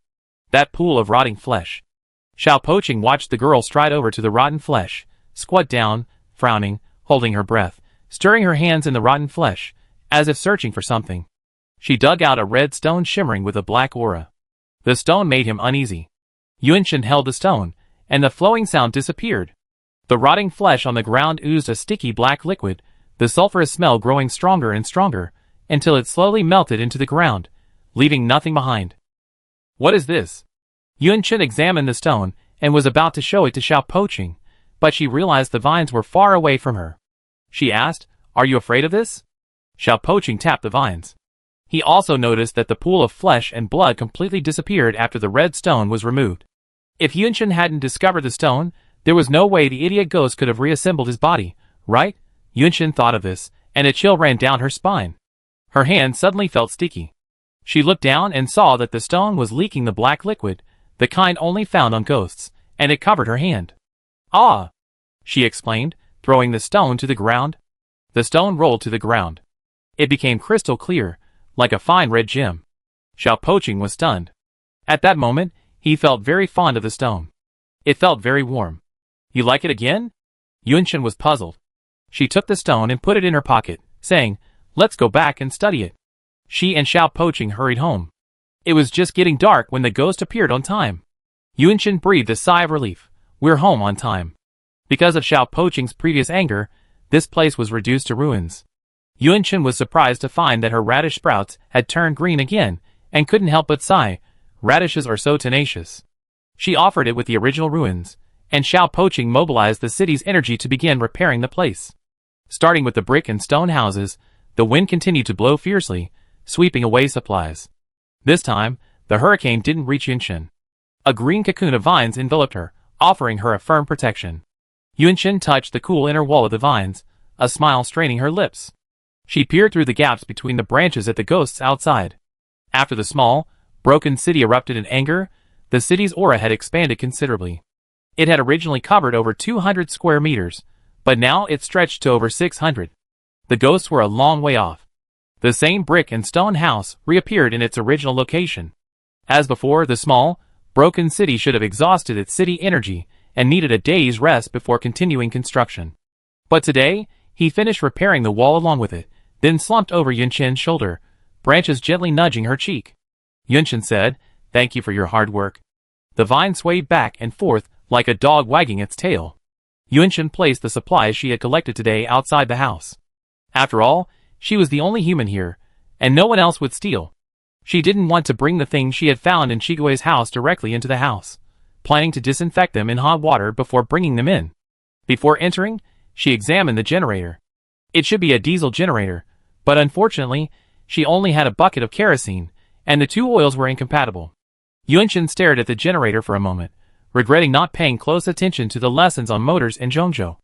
That pool of rotting flesh. Xiao Poqing watched the girl stride over to the rotten flesh, squat down, frowning, holding her breath, stirring her hands in the rotten flesh, as if searching for something. She dug out a red stone shimmering with a black aura. The stone made him uneasy. Yunshin held the stone, and the flowing sound disappeared. The rotting flesh on the ground oozed a sticky black liquid, the sulfurous smell growing stronger and stronger, until it slowly melted into the ground, leaving nothing behind. What is this? Yunshin examined the stone, and was about to show it to Xiao Poqing, but she realized the vines were far away from her. She asked, "Are you afraid of this?" Xiao Poqing tapped the vines. He also noticed that the pool of flesh and blood completely disappeared after the red stone was removed. If Yunshin hadn't discovered the stone, there was no way the idiot ghost could have reassembled his body, right? Yunshin thought of this, and a chill ran down her spine. Her hand suddenly felt sticky. She looked down and saw that the stone was leaking the black liquid, the kind only found on ghosts, and it covered her hand. "Ah!" she exclaimed, throwing the stone to the ground. The stone rolled to the ground. It became crystal clear, like a fine red gem. Xiao Poqing was stunned. At that moment, he felt very fond of the stone. It felt very warm. "You like it again?" Yunshin was puzzled. She took the stone and put it in her pocket, saying, "Let's go back and study it." She and Xiao Poqing hurried home. It was just getting dark when the ghost appeared on time. Yunshin breathed a sigh of relief. "We're home on time." Because of Xiao Poqing's previous anger, this place was reduced to ruins. Yunshin was surprised to find that her radish sprouts had turned green again, and couldn't help but sigh. Radishes are so tenacious. She offered it with the original ruins, and Xiao Poqing mobilized the city's energy to begin repairing the place. Starting with the brick and stone houses, the wind continued to blow fiercely, sweeping away supplies. This time, the hurricane didn't reach Yunshin. A green cocoon of vines enveloped her, offering her a firm protection. Yunshin touched the cool inner wall of the vines, a smile straining her lips. She peered through the gaps between the branches at the ghosts outside. After the small, broken city erupted in anger, the city's aura had expanded considerably. It had originally covered over 200 square meters, but now it stretched to over 600. The ghosts were a long way off. The same brick and stone house reappeared in its original location. As before, the small, broken city should have exhausted its city energy and needed a day's rest before continuing construction. But today, he finished repairing the wall along with it, then slumped over Yunshin's shoulder, branches gently nudging her cheek. Yunshin said, "Thank you for your hard work." The vine swayed back and forth like a dog wagging its tail. Yunshin placed the supplies she had collected today outside the house. After all, she was the only human here, and no one else would steal. She didn't want to bring the things she had found in Shigue's house directly into the house, planning to disinfect them in hot water before bringing them in. Before entering, she examined the generator. It should be a diesel generator, but unfortunately, she only had a bucket of kerosene, and the 2 oils were incompatible. Yunshin stared at the generator for a moment, regretting not paying close attention to the lessons on motors in Zhongzhou.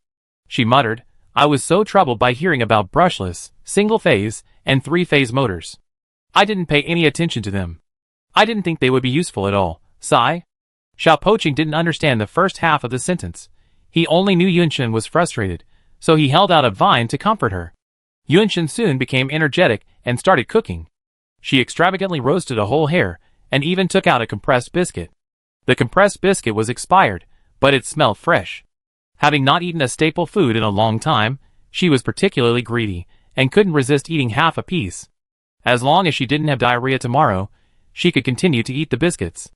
She muttered, "I was so troubled by hearing about brushless, single-phase, and 3-phase motors. I didn't pay any attention to them. I didn't think they would be useful at all." Sigh. Xiao Poqing didn't understand the first half of the sentence. He only knew Yunshin was frustrated, so he held out a vine to comfort her. Yunshin soon became energetic and started cooking. She extravagantly roasted a whole hare, and even took out a compressed biscuit. The compressed biscuit was expired, but it smelled fresh. Having not eaten a staple food in a long time, she was particularly greedy, and couldn't resist eating half a piece. As long as she didn't have diarrhea tomorrow, she could continue to eat the biscuits.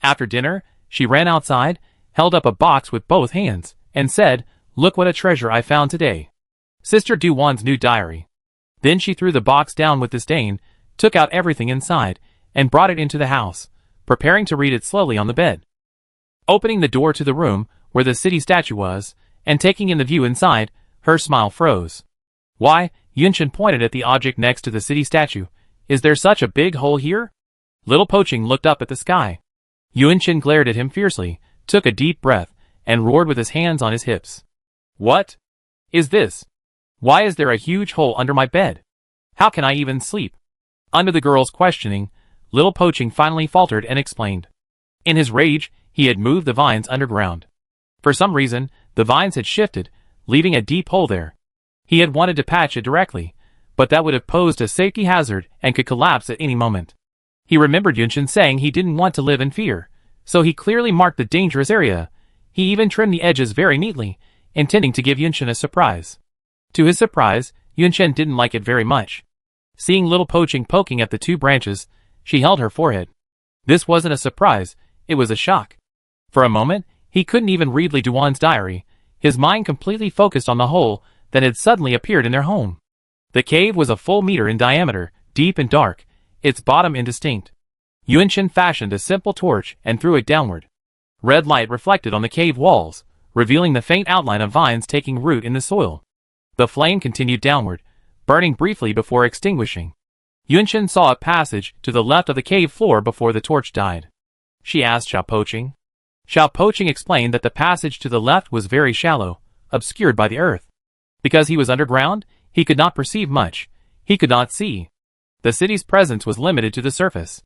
After dinner, she ran outside, held up a box with both hands, and said, "Look what a treasure I found today. Sister Duwan's new diary." Then she threw the box down with disdain, took out everything inside, and brought it into the house, preparing to read it slowly on the bed. Opening the door to the room where the city statue was, and taking in the view inside, her smile froze. "Why," Yunshin pointed at the object next to the city statue, "is there such a big hole here?" Little Poqing looked up at the sky. Yunshin glared at him fiercely, took a deep breath, and roared with his hands on his hips. "What is this? Why is there a huge hole under my bed? How can I even sleep?" Under the girl's questioning, Little Poqing finally faltered and explained. In his rage, he had moved the vines underground. For some reason, the vines had shifted, leaving a deep hole there. He had wanted to patch it directly, but that would have posed a safety hazard and could collapse at any moment. He remembered Yunshin saying he didn't want to live in fear, so he clearly marked the dangerous area. He even trimmed the edges very neatly, intending to give Yunshin a surprise. To his surprise, Yunshin didn't like it very much. Seeing little poking at the two branches, she held her forehead. This wasn't a surprise, it was a shock. For a moment, he couldn't even read Li Duan's diary, his mind completely focused on the hole that had suddenly appeared in their home. The cave was a full meter in diameter, deep and dark, its bottom indistinct. Yunshin fashioned a simple torch and threw it downward. Red light reflected on the cave walls, revealing the faint outline of vines taking root in the soil. The flame continued downward, burning briefly before extinguishing. Yunshin saw a passage to the left of the cave floor before the torch died. She asked Xiaopoqing. Xiaopoqing explained that the passage to the left was very shallow, obscured by the earth. Because he was underground, he could not perceive much. He could not see. The city's presence was limited to the surface.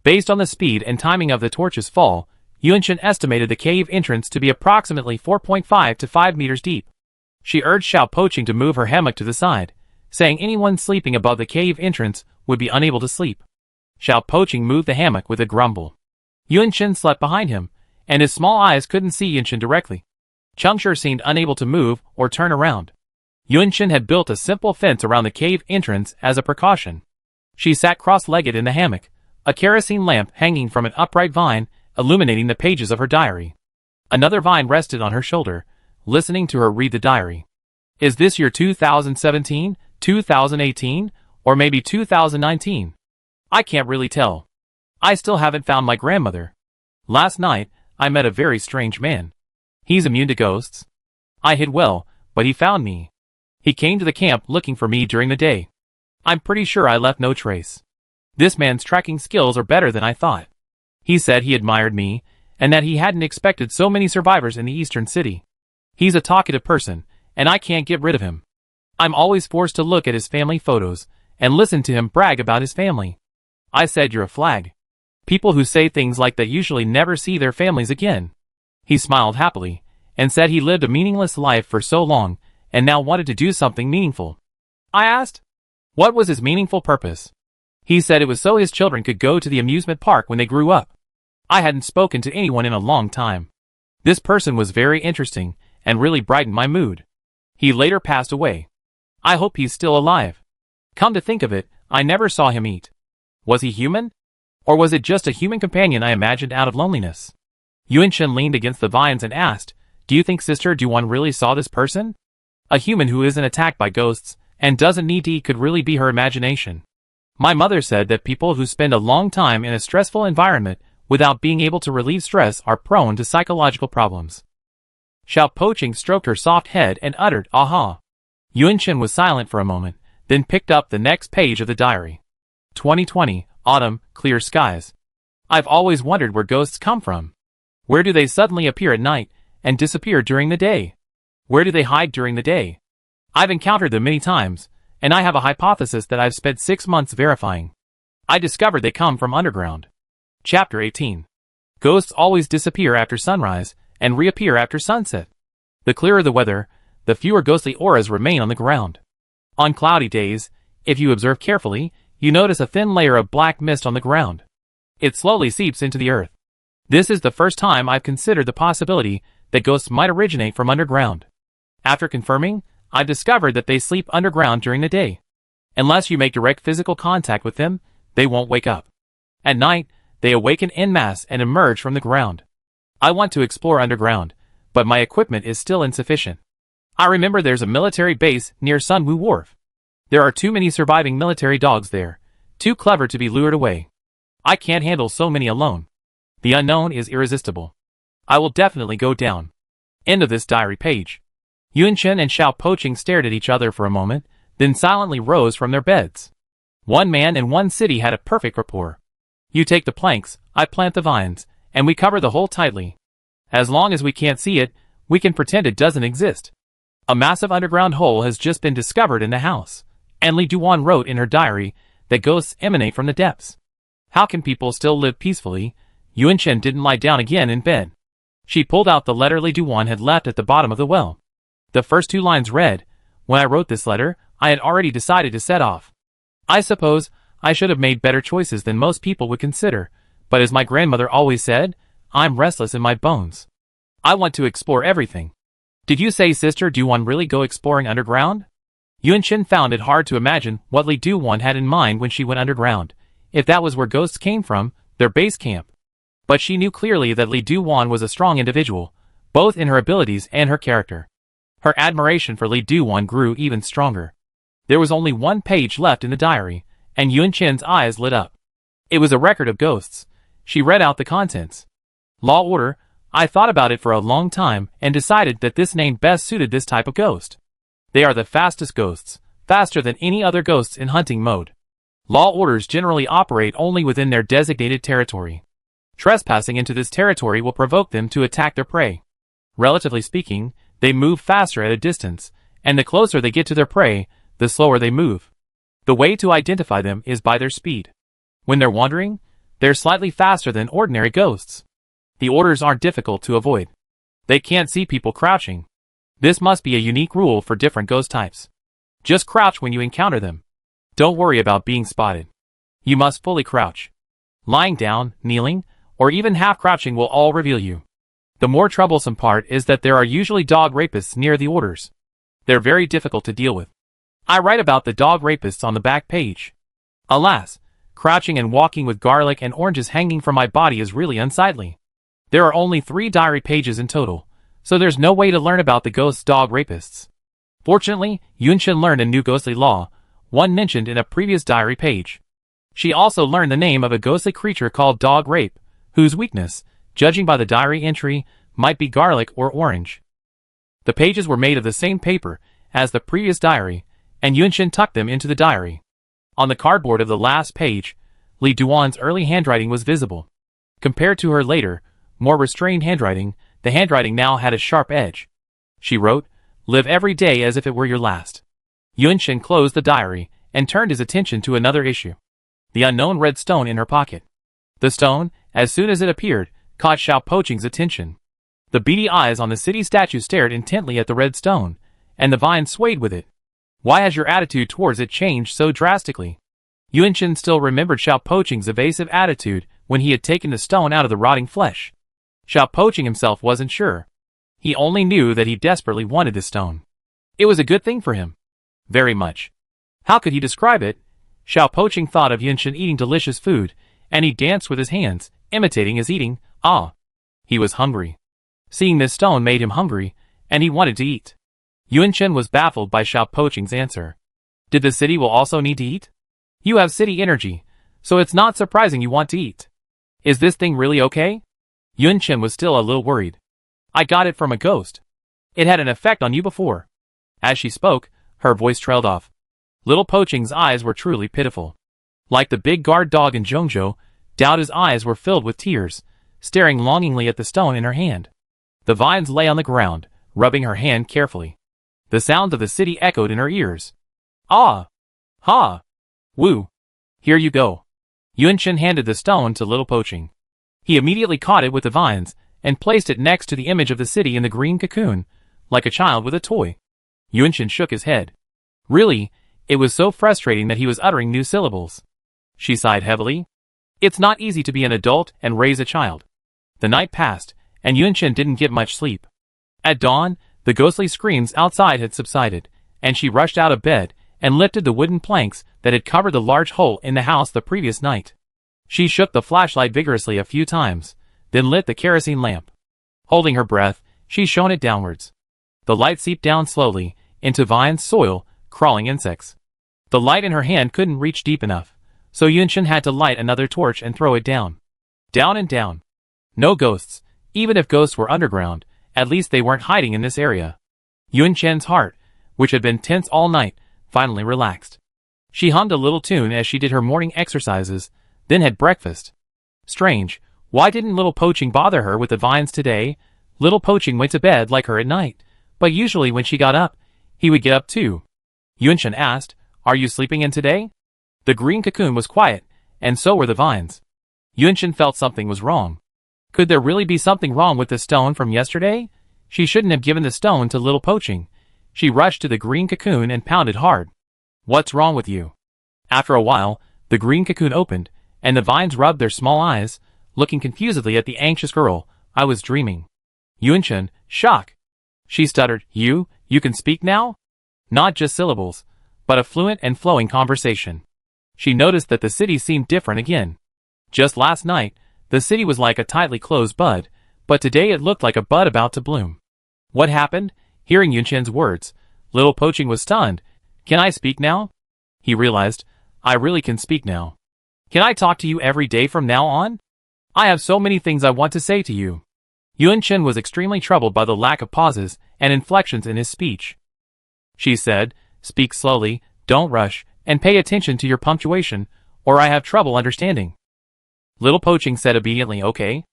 Based on the speed and timing of the torch's fall, Yunshin estimated the cave entrance to be approximately 4.5 to 5 meters deep. She urged Xiaopoqing to move her hammock to the side, saying anyone sleeping above the cave entrance would be unable to sleep. Xiaopoqing moved the hammock with a grumble. Yunshin slept behind him, and his small eyes couldn't see Yunshin directly. Chengshi seemed unable to move or turn around. Yunshin had built a simple fence around the cave entrance as a precaution. She sat cross-legged in the hammock, a kerosene lamp hanging from an upright vine, illuminating the pages of her diary. Another vine rested on her shoulder, listening to her read the diary. Is this your 2017, 2018, or maybe 2019? I can't really tell. I still haven't found my grandmother. Last night, I met a very strange man. He's immune to ghosts. I hid well, but he found me. He came to the camp looking for me during the day. I'm pretty sure I left no trace. This man's tracking skills are better than I thought. He said he admired me, and that he hadn't expected so many survivors in the eastern city. He's a talkative person, and I can't get rid of him. I'm always forced to look at his family photos, and listen to him brag about his family. I said you're a flag. People who say things like that usually never see their families again. He smiled happily, and said he lived a meaningless life for so long, and now wanted to do something meaningful. I asked, what was his meaningful purpose? He said it was so his children could go to the amusement park when they grew up. I hadn't spoken to anyone in a long time. This person was very interesting, and really brightened my mood. He later passed away. I hope he's still alive. Come to think of it, I never saw him eat. Was he human? Or was it just a human companion I imagined out of loneliness? Yunshin leaned against the vines and asked, do you think Sister Duan really saw this person? A human who isn't attacked by ghosts, and doesn't need to eat could really be her imagination. My mother said that people who spend a long time in a stressful environment without being able to relieve stress are prone to psychological problems. Xiaopoqing stroked her soft head and uttered, aha. Yunshin was silent for a moment, then picked up the next page of the diary. 2020, autumn, clear skies. I've always wondered where ghosts come from. Where do they suddenly appear at night and disappear during the day? Where do they hide during the day? I've encountered them many times, and I have a hypothesis that I've spent 6 months verifying. I discovered they come from underground. Chapter 18. Ghosts always disappear after sunrise and reappear after sunset. The clearer the weather, the fewer ghostly auras remain on the ground. On cloudy days, if you observe carefully, you notice a thin layer of black mist on the ground. It slowly seeps into the earth. This is the first time I've considered the possibility that ghosts might originate from underground. After confirming, I've discovered that they sleep underground during the day. Unless you make direct physical contact with them, they won't wake up. At night, they awaken en masse and emerge from the ground. I want to explore underground, but my equipment is still insufficient. I remember there's a military base near Sunwoo Wharf. There are too many surviving military dogs there, too clever to be lured away. I can't handle so many alone. The unknown is irresistible. I will definitely go down. End of this diary page. Yunshin and Xiaopoqing stared at each other for a moment, then silently rose from their beds. One man and one city had a perfect rapport. You take the planks, I plant the vines, and we cover the hole tightly. As long as we can't see it, we can pretend it doesn't exist. A massive underground hole has just been discovered in the house, and Li Duan wrote in her diary that ghosts emanate from the depths. How can people still live peacefully? Yunshin didn't lie down again in bed. She pulled out the letter Li Duan had left at the bottom of the well. The first 2 lines read, "When I wrote this letter, I had already decided to set off. I suppose I should have made better choices than most people would consider, but as my grandmother always said, I'm restless in my bones. I want to explore everything." "Did you say, Sister Do-won, really go exploring underground?" Yun-chin found it hard to imagine what Lee Do-won had in mind when she went underground, if that was where ghosts came from, their base camp. But she knew clearly that Lee Do-won was a strong individual, both in her abilities and her character. Her admiration for Lee Do-won grew even stronger. There was only 1 page left in the diary, and Yun-chin's eyes lit up. It was a record of ghosts. She read out the contents. "Law Order, I thought about it for a long time and decided that this name best suited this type of ghost. They are the fastest ghosts, faster than any other ghosts in hunting mode. Law orders generally operate only within their designated territory. Trespassing into this territory will provoke them to attack their prey. Relatively speaking, they move faster at a distance, and the closer they get to their prey, the slower they move. The way to identify them is by their speed. When they're wandering, they're slightly faster than ordinary ghosts. The orders aren't difficult to avoid. They can't see people crouching. This must be a unique rule for different ghost types. Just crouch when you encounter them. Don't worry about being spotted. You must fully crouch. Lying down, kneeling, or even half crouching will all reveal you. The more troublesome part is that there are usually dog rapists near the orders. They're very difficult to deal with. I write about the dog rapists on the back page. Alas, crouching and walking with garlic and oranges hanging from my body is really unsightly. There are only 3 diary pages in total, so there's no way to learn about the ghost dog rapists. Fortunately, Yun-chin learned a new ghostly law, one mentioned in a previous diary page. She also learned the name of a ghostly creature called dog rape, whose weakness, judging by the diary entry, might be garlic or orange. The pages were made of the same paper as the previous diary, and Yun-chin tucked them into the diary. On the cardboard of the last page, Lee Do-won's early handwriting was visible. Compared to her later, more restrained handwriting, the handwriting now had a sharp edge. She wrote, "Live every day as if it were your last." Yun-chin closed the diary and turned his attention to another issue. The unknown red stone in her pocket. The stone, as soon as it appeared, caught Xiao Poching's attention. The beady eyes on the city statue stared intently at the red stone, and the vine swayed with it. "Why has your attitude towards it changed so drastically?" Yun-chin still remembered Xiao Poching's evasive attitude when he had taken the stone out of the rotting flesh. Xiao Poching himself wasn't sure. He only knew that he desperately wanted the stone. It was a good thing for him. Very much. How could he describe it? Xiao Poching thought of Yun-chin eating delicious food, and he danced with his hands, imitating his eating. He was hungry. Seeing this stone made him hungry, and he wanted to eat. Yun-chin was baffled by Xiao Poching's answer. "Did the city will also need to eat? You have city energy, so it's not surprising you want to eat. Is this thing really okay?" Yun-chin was still a little worried. "I got it from a ghost. It had an effect on you before." As she spoke, her voice trailed off. Little Poching's eyes were truly pitiful. Like the big guard dog in Zhongzhou, Doubt's eyes were filled with tears, staring longingly at the stone in her hand. The vines lay on the ground, rubbing her hand carefully. The sounds of the city echoed in her ears. "Ah! Ha! Woo! Here you go." Yun-chin handed the stone to Little Poching. He immediately caught it with the vines, and placed it next to the image of the city in the green cocoon, like a child with a toy. Yun-chin shook his head. Really, it was so frustrating that he was uttering new syllables. She sighed heavily. It's not easy to be an adult and raise a child. The night passed, and Yun-chin didn't get much sleep. At dawn, the ghostly screams outside had subsided, and she rushed out of bed and lifted the wooden planks that had covered the large hole in the house the previous night. She shook the flashlight vigorously a few times, then lit the kerosene lamp. Holding her breath, she shone it downwards. The light seeped down slowly, into vines, soil, crawling insects. The light in her hand couldn't reach deep enough, so Yun-chin had to light another torch and throw it down. Down and down. No ghosts. Even if ghosts were underground, at least they weren't hiding in this area. Yun-chin's heart, which had been tense all night, finally relaxed. She hummed a little tune as she did her morning exercises, then had breakfast. Strange, why didn't Little Poching bother her with the vines today? Little Poching went to bed like her at night, but usually when she got up, he would get up too. Yun-chin asked, "Are you sleeping in today?" The green cocoon was quiet, and so were the vines. Yun-chin felt something was wrong. Could there really be something wrong with the stone from yesterday? She shouldn't have given the stone to Little Poching. She rushed to the green cocoon and pounded hard. What's wrong with you? After a while, the green cocoon opened, and the vines rubbed their small eyes, looking confusedly at the anxious girl. I was dreaming. Yunchen, shock. She stuttered, You can speak now? Not just syllables, but a fluent and flowing conversation. She noticed that the city seemed different again. Just last night, the city was like a tightly closed bud, but today it looked like a bud about to bloom. What happened? Hearing Yunchen's words, Little Poaching was stunned. Can I speak now? He realized, I really can speak now. Can I talk to you every day from now on? I have so many things I want to say to you. Yunchen was extremely troubled by the lack of pauses and inflections in his speech. She said, Speak slowly, don't rush, and pay attention to your punctuation, or I have trouble understanding. Little Poaching said obediently, Okay.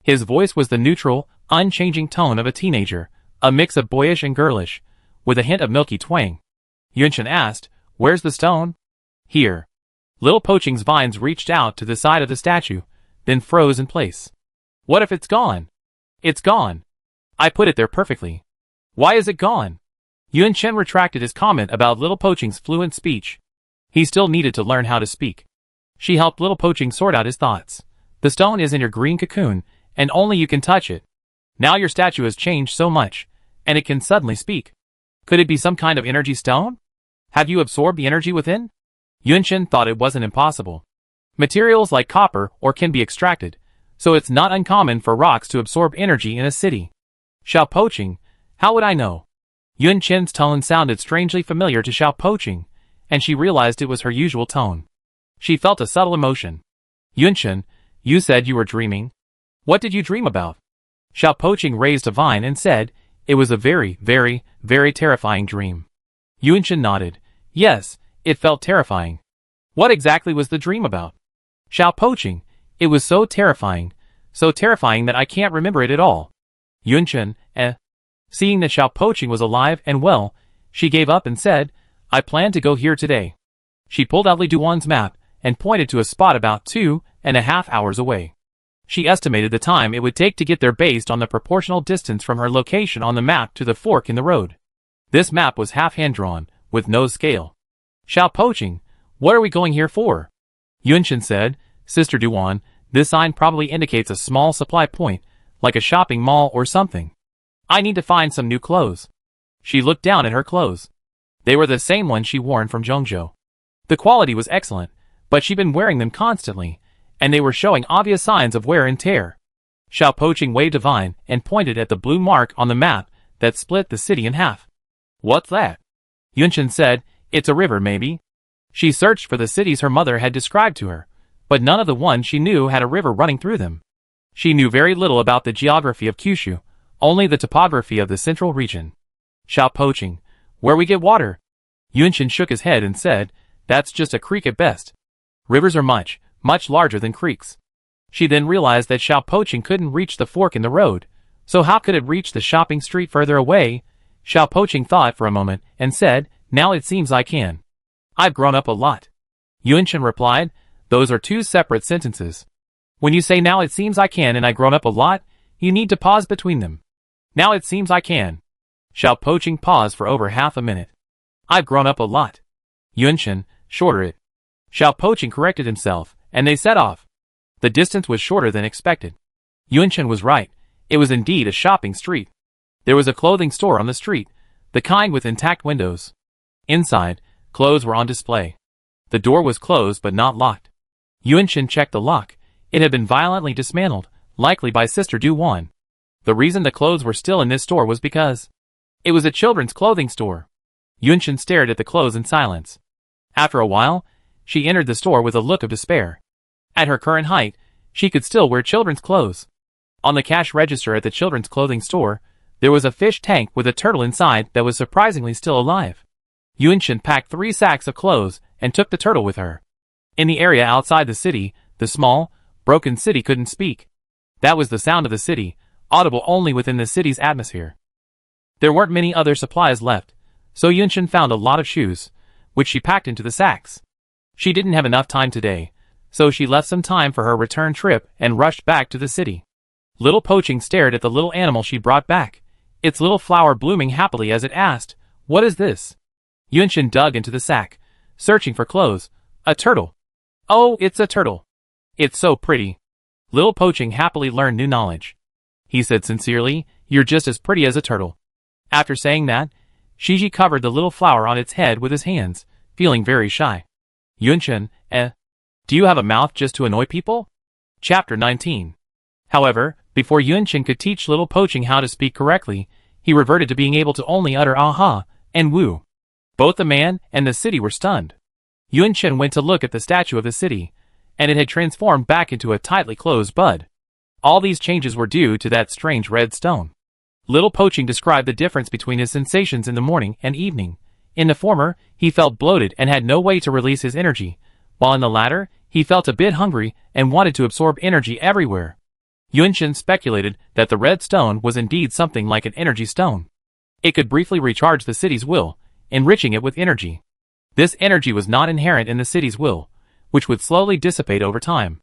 His voice was the neutral, unchanging tone of a teenager, a mix of boyish and girlish, with a hint of milky twang. Yunchen asked, Where's the stone? Here. Little Poaching's vines reached out to the side of the statue, then froze in place. What if it's gone? It's gone. I put it there perfectly. Why is it gone? Yunchen retracted his comment about Little Poaching's fluent speech. He still needed to learn how to speak. She helped Little Poaching sort out his thoughts. The stone is in your green cocoon, and only you can touch it. Now your statue has changed so much, and it can suddenly speak. Could it be some kind of energy stone? Have you absorbed the energy within? Yunchen thought it wasn't impossible. Materials like copper ore can be extracted, so it's not uncommon for rocks to absorb energy in a city. Xiao Poaching, how would I know? Yunchen's tone sounded strangely familiar to Xiao Poaching, and she realized it was her usual tone. She felt a subtle emotion. Yunchen, you said you were dreaming. What did you dream about? Xiao Poaching raised a vine and said, It was a very, very, very terrifying dream. Yunchen nodded. Yes, it felt terrifying. What exactly was the dream about? Xiao Poaching, it was so terrifying that I can't remember it at all. Yunchen, Seeing that Xiao Poaching was alive and well, she gave up and said, I plan to go here today. She pulled out Li Duan's map and pointed to a spot about 2.5 hours away. She estimated the time it would take to get there based on the proportional distance from her location on the map to the fork in the road. This map was half hand-drawn, with no scale. Xiao Poaching, what are we going here for? Yunchen said, Sister Duan, this sign probably indicates a small supply point, like a shopping mall or something. I need to find some new clothes. She looked down at her clothes. They were the same ones she worn from Zhongzhou. The quality was excellent, but she'd been wearing them constantly, and they were showing obvious signs of wear and tear. Xiao Poaching waved a vine and pointed at the blue mark on the map that split the city in half. What's that? Yunchen said, It's a river, maybe. She searched for the cities her mother had described to her, but none of the ones she knew had a river running through them. She knew very little about the geography of Kyushu, only the topography of the central region. Xiao Poaching, where we get water? Yunchen shook his head and said, That's just a creek at best. Rivers are much, much larger than creeks. She then realized that Xiao Poaching couldn't reach the fork in the road, so how could it reach the shopping street further away? Xiao Poaching thought for a moment and said, Now it seems I can. I've grown up a lot. Yunchen replied, Those are two separate sentences. When you say now it seems I can and I grown up a lot, you need to pause between them. Now it seems I can. Xiao Poaching paused for over half a minute. I've grown up a lot. Yunchen, shorter it. Xiao Poaching corrected himself, and they set off. The distance was shorter than expected. Yunchen was right. It was indeed a shopping street. There was a clothing store on the street, the kind with intact windows. Inside, clothes were on display. The door was closed but not locked. Yunchen checked the lock. It had been violently dismantled, likely by Sister Duan. The reason the clothes were still in this store was because it was a children's clothing store. Yunchen stared at the clothes in silence. After a while, she entered the store with a look of despair. At her current height, she could still wear children's clothes. On the cash register at the children's clothing store, there was a fish tank with a turtle inside that was surprisingly still alive. Yunchen packed 3 sacks of clothes and took the turtle with her. In the area outside the city, the small, broken city couldn't speak. That was the sound of the city, audible only within the city's atmosphere. There weren't many other supplies left, so Yunchen found a lot of shoes, which she packed into the sacks. She didn't have enough time today, so she left some time for her return trip and rushed back to the city. Little Poaching stared at the little animal she brought back, its little flower blooming happily as it asked, What is this? Yunshin dug into the sack, searching for clothes. A turtle. Oh, it's a turtle. It's so pretty. Little Poaching happily learned new knowledge. He said sincerely, you're just as pretty as a turtle. After saying that, Shiji covered the little flower on its head with his hands, feeling very shy. Yunshin, do you have a mouth just to annoy people? Chapter 19. However, before Yunshin could teach Little Poaching how to speak correctly, he reverted to being able to only utter aha and woo. Both the man and the city were stunned. Yunshin went to look at the statue of the city, and it had transformed back into a tightly closed bud. All these changes were due to that strange red stone. Little Poaching described the difference between his sensations in the morning and evening. In the former, he felt bloated and had no way to release his energy, while in the latter, he felt a bit hungry and wanted to absorb energy everywhere. Yunshin speculated that the red stone was indeed something like an energy stone. It could briefly recharge the city's will, enriching it with energy. This energy was not inherent in the city's will, which would slowly dissipate over time.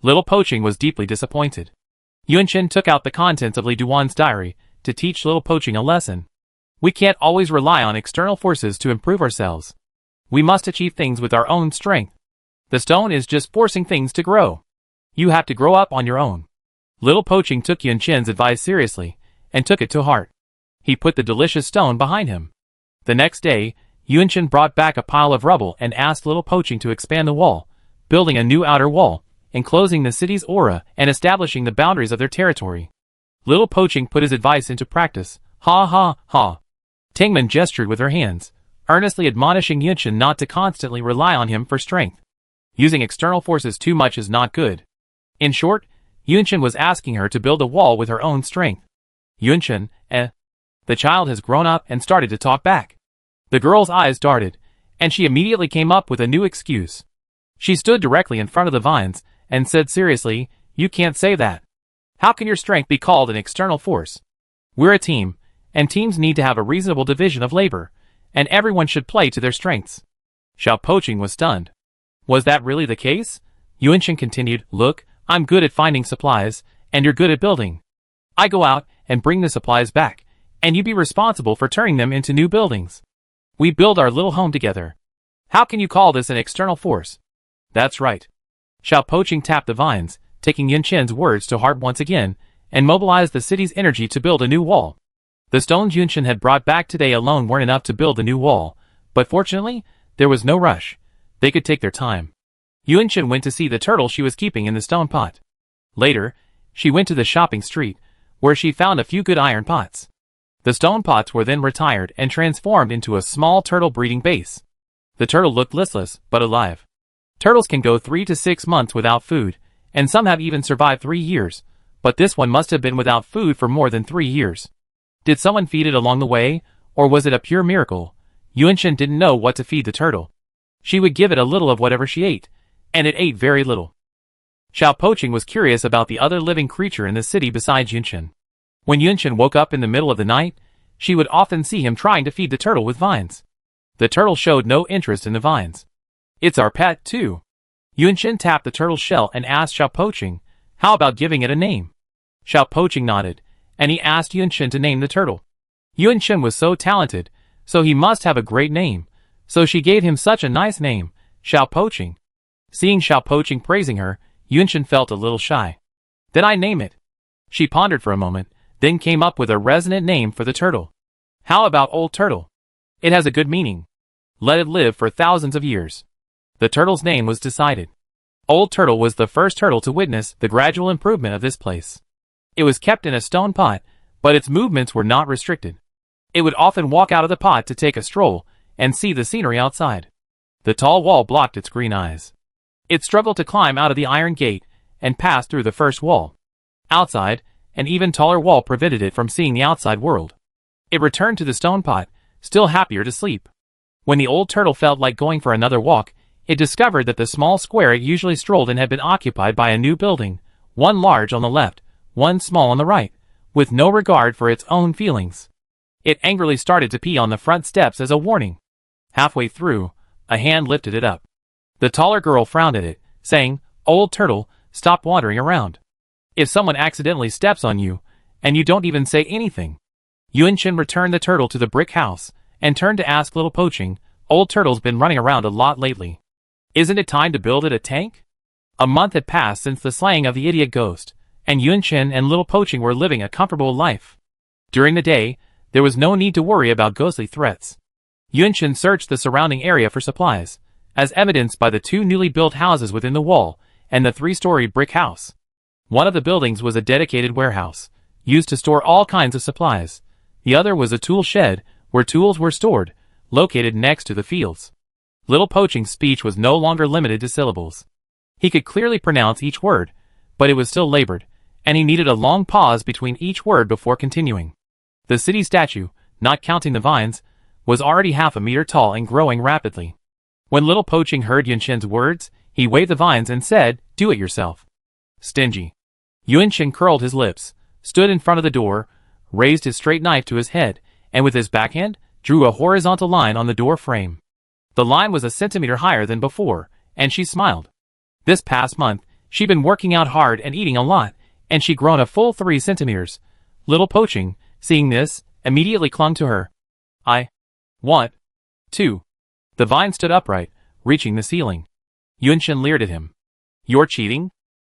Little Poaching was deeply disappointed. Yunshin took out the contents of Li Duan's diary to teach Little Poaching a lesson. We can't always rely on external forces to improve ourselves. We must achieve things with our own strength. The stone is just forcing things to grow. You have to grow up on your own. Little Poaching took Yunshin's advice seriously, and took it to heart. He put the delicious stone behind him. The next day, Yunshin brought back a pile of rubble and asked Little Poaching to expand the wall, building a new outer wall, enclosing the city's aura and establishing the boundaries of their territory. Little Poaching put his advice into practice. Ha ha ha. Tingman gestured with her hands, earnestly admonishing Yunshin not to constantly rely on him for strength. Using external forces too much is not good. In short, Yunshin was asking her to build a wall with her own strength. Yunshin, The child has grown up and started to talk back. The girl's eyes darted, and she immediately came up with a new excuse. She stood directly in front of the vines and said seriously, you can't say that. How can your strength be called an external force? We're a team, and teams need to have a reasonable division of labor, and everyone should play to their strengths. Xiao Poaching was stunned. Was that really the case? Yunshin continued, look, I'm good at finding supplies, and you're good at building. I go out and bring the supplies back, and you be responsible for turning them into new buildings. We build our little home together. How can you call this an external force? That's right. Xiao Poaching tapped the vines, taking Yunshin's words to heart once again, and mobilized the city's energy to build a new wall. The stones Yunshin had brought back today alone weren't enough to build the new wall, but fortunately, there was no rush. They could take their time. Yunshin went to see the turtle she was keeping in the stone pot. Later, she went to the shopping street, where she found a few good iron pots. The stone pots were then retired and transformed into a small turtle breeding base. The turtle looked listless, but alive. Turtles can go 3 to 6 months without food, and some have even survived 3 years, but this one must have been without food for more than 3 years. Did someone feed it along the way, or was it a pure miracle? Yunshin didn't know what to feed the turtle. She would give it a little of whatever she ate, and it ate very little. Xiao Poaching was curious about the other living creature in the city besides Yunshin. When Yunshin woke up in the middle of the night, she would often see him trying to feed the turtle with vines. The turtle showed no interest in the vines. It's our pet, too. Yunshin tapped the turtle's shell and asked Xiao Poaching, how about giving it a name? Xiao Poaching nodded, and he asked Yunshin to name the turtle. Yunshin was so talented, so he must have a great name, so she gave him such a nice name, Xiao Poaching. Seeing Xiao Poaching praising her, Yunshin felt a little shy. Then I name it. She pondered for a moment, then came up with a resonant name for the turtle. How about Old Turtle? It has a good meaning. Let it live for thousands of years. The turtle's name was decided. Old Turtle was the first turtle to witness the gradual improvement of this place. It was kept in a stone pot, but its movements were not restricted. It would often walk out of the pot to take a stroll and see the scenery outside. The tall wall blocked its green eyes. It struggled to climb out of the iron gate and pass through the first wall. Outside, an even taller wall prevented it from seeing the outside world. It returned to the stone pot, still happier to sleep. When the old turtle felt like going for another walk, it discovered that the small square it usually strolled in had been occupied by a new building, one large on the left, one small on the right, with no regard for its own feelings. It angrily started to pee on the front steps as a warning. Halfway through, a hand lifted it up. The taller girl frowned at it, saying, Old Turtle, stop wandering around. If someone accidentally steps on you, and you don't even say anything. Yunshin returned the turtle to the brick house, and turned to ask Little Poaching, "Old Turtle's been running around a lot lately. Isn't it time to build it a tank?" A month had passed since the slaying of the idiot ghost, and Yunqin and Little Poaching were living a comfortable life. During the day, there was no need to worry about ghostly threats. Yunqin searched the surrounding area for supplies, as evidenced by the 2 newly built houses within the wall and the 3-story brick house. One of the buildings was a dedicated warehouse, used to store all kinds of supplies. The other was a tool shed, where tools were stored, located next to the fields. Little Poaching's speech was no longer limited to syllables. He could clearly pronounce each word, but it was still labored, and he needed a long pause between each word before continuing. The city statue, not counting the vines, was already half a meter tall and growing rapidly. When Little Poaching heard Yunqin's words, he waved the vines and said, "Do it yourself." Stingy. Yunqin curled his lips, stood in front of the door, raised his straight knife to his head, and with his backhand, drew a horizontal line on the door frame. The line was a centimeter higher than before, and she smiled. This past month, she'd been working out hard and eating a lot, and she'd grown a full 3 centimeters. Little Poaching, seeing this, immediately clung to her. "I want to." The vine stood upright, reaching the ceiling. Yunqin leered at him. "You're cheating?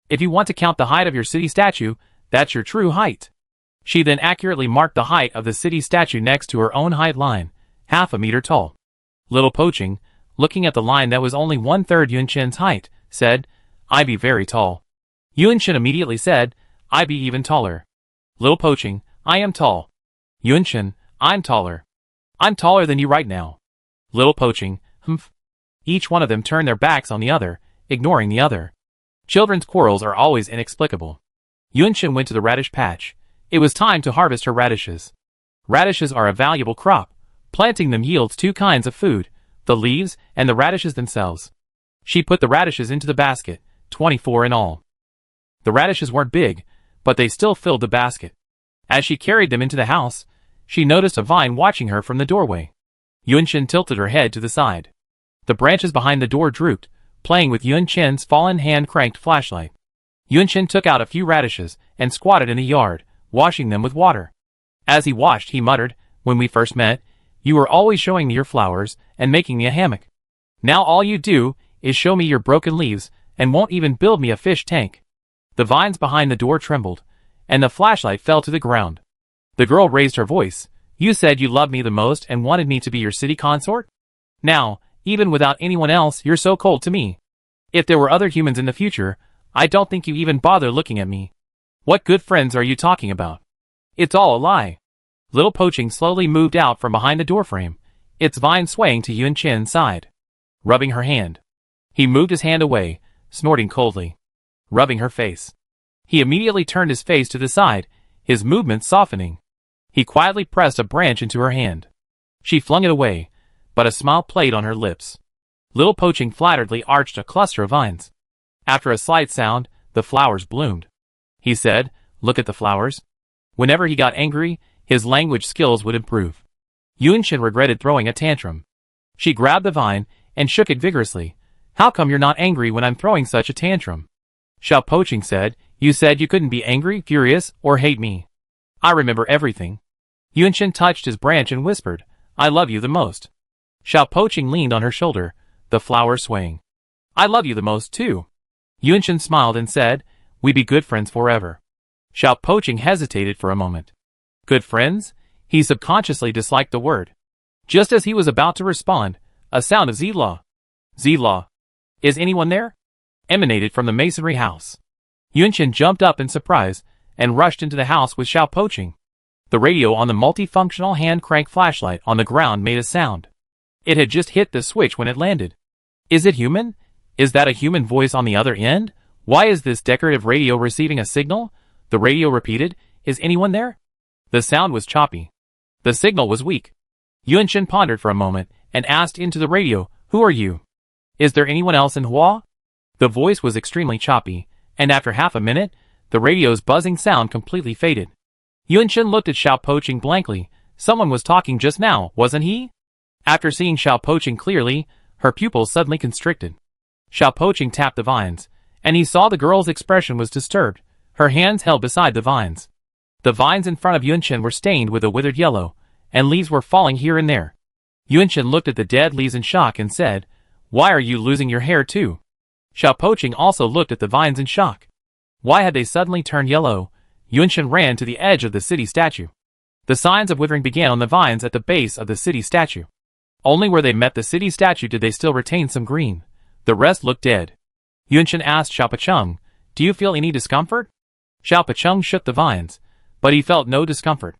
If you want to count the height of your city statue, that's your true height." She then accurately marked the height of the city statue next to her own height line, half a meter tall. Little Poaching, looking at the line that was only 1/3 Yunqin's height, said, "I be very tall." Yunqin immediately said, "I be even taller." Little Poaching, "I am tall." Yunqin, "I'm taller." "I'm taller than you right now." Little Poaching, "Humph." Each one of them turned their backs on the other, ignoring the other. Children's quarrels are always inexplicable. Yunqin went to the radish patch. It was time to harvest her radishes. Radishes are a valuable crop. Planting them yields 2 kinds of food, the leaves and the radishes themselves. She put the radishes into the basket, 24 in all. The radishes weren't big, but they still filled the basket. As she carried them into the house, she noticed a vine watching her from the doorway. Yunqin tilted her head to the side. The branches behind the door drooped, playing with Yunqin's fallen hand-cranked flashlight. Yunqin took out a few radishes and squatted in the yard, washing them with water. As he washed, he muttered, "When we first met, you were always showing me your flowers and making me a hammock. Now all you do is show me your broken leaves and won't even build me a fish tank." The vines behind the door trembled, and the flashlight fell to the ground. The girl raised her voice. "You said you loved me the most and wanted me to be your city consort? Now, even without anyone else, you're so cold to me. If there were other humans in the future, I don't think you even bother looking at me. What good friends are you talking about? It's all a lie." Little Poaching slowly moved out from behind the doorframe, its vine swaying to Yunqin's side. Rubbing her hand. He moved his hand away, snorting coldly. Rubbing her face. He immediately turned his face to the side, his movements softening. He quietly pressed a branch into her hand. She flung it away, but a smile played on her lips. Little Poaching flatteredly arched a cluster of vines. After a slight sound, the flowers bloomed. He said, "Look at the flowers." Whenever he got angry, his language skills would improve. Yunqin regretted throwing a tantrum. She grabbed the vine and shook it vigorously. "How come you're not angry when I'm throwing such a tantrum?" Xiao Poaching said, "You said you couldn't be angry, furious, or hate me. I remember everything." Yunqin touched his branch and whispered, "I love you the most." Xiao Poaching leaned on her shoulder, the flower swaying. "I love you the most too." Yunqin smiled and said, "We be good friends forever." Xiao Poaching hesitated for a moment. Good friends? He subconsciously disliked the word. Just as he was about to respond, a sound of Zila. "Zila. Is anyone there?" emanated from the masonry house. Yunqin jumped up in surprise and rushed into the house with Xiao Poaching. The radio on the multifunctional hand-crank flashlight on the ground made a sound. It had just hit the switch when it landed. Is it human? Is that a human voice on the other end? Why is this decorative radio receiving a signal? The radio repeated, "Is anyone there?" The sound was choppy. The signal was weak. Yunqin pondered for a moment and asked into the radio, "Who are you? Is there anyone else in Hua?" The voice was extremely choppy, and after half a minute, the radio's buzzing sound completely faded. Yunqin looked at Xiao Poaching blankly. Someone was talking just now, wasn't he? After seeing Xiao Poaching clearly, her pupils suddenly constricted. Xiao Poaching tapped the vines, and he saw the girl's expression was disturbed, her hands held beside the vines. The vines in front of Yunqin were stained with a withered yellow, and leaves were falling here and there. Yunshin looked at the dead leaves in shock and said, "Why are you losing your hair too?" Xiao Poqing also looked at the vines in shock. Why had they suddenly turned yellow? Yunshin ran to the edge of the city statue. The signs of withering began on the vines at the base of the city statue. Only where they met the city statue did they still retain some green. The rest looked dead. Yunshin asked Xiao Poqing, "Do you feel any discomfort?" Xiao Poqing shook the vines, but he felt no discomfort.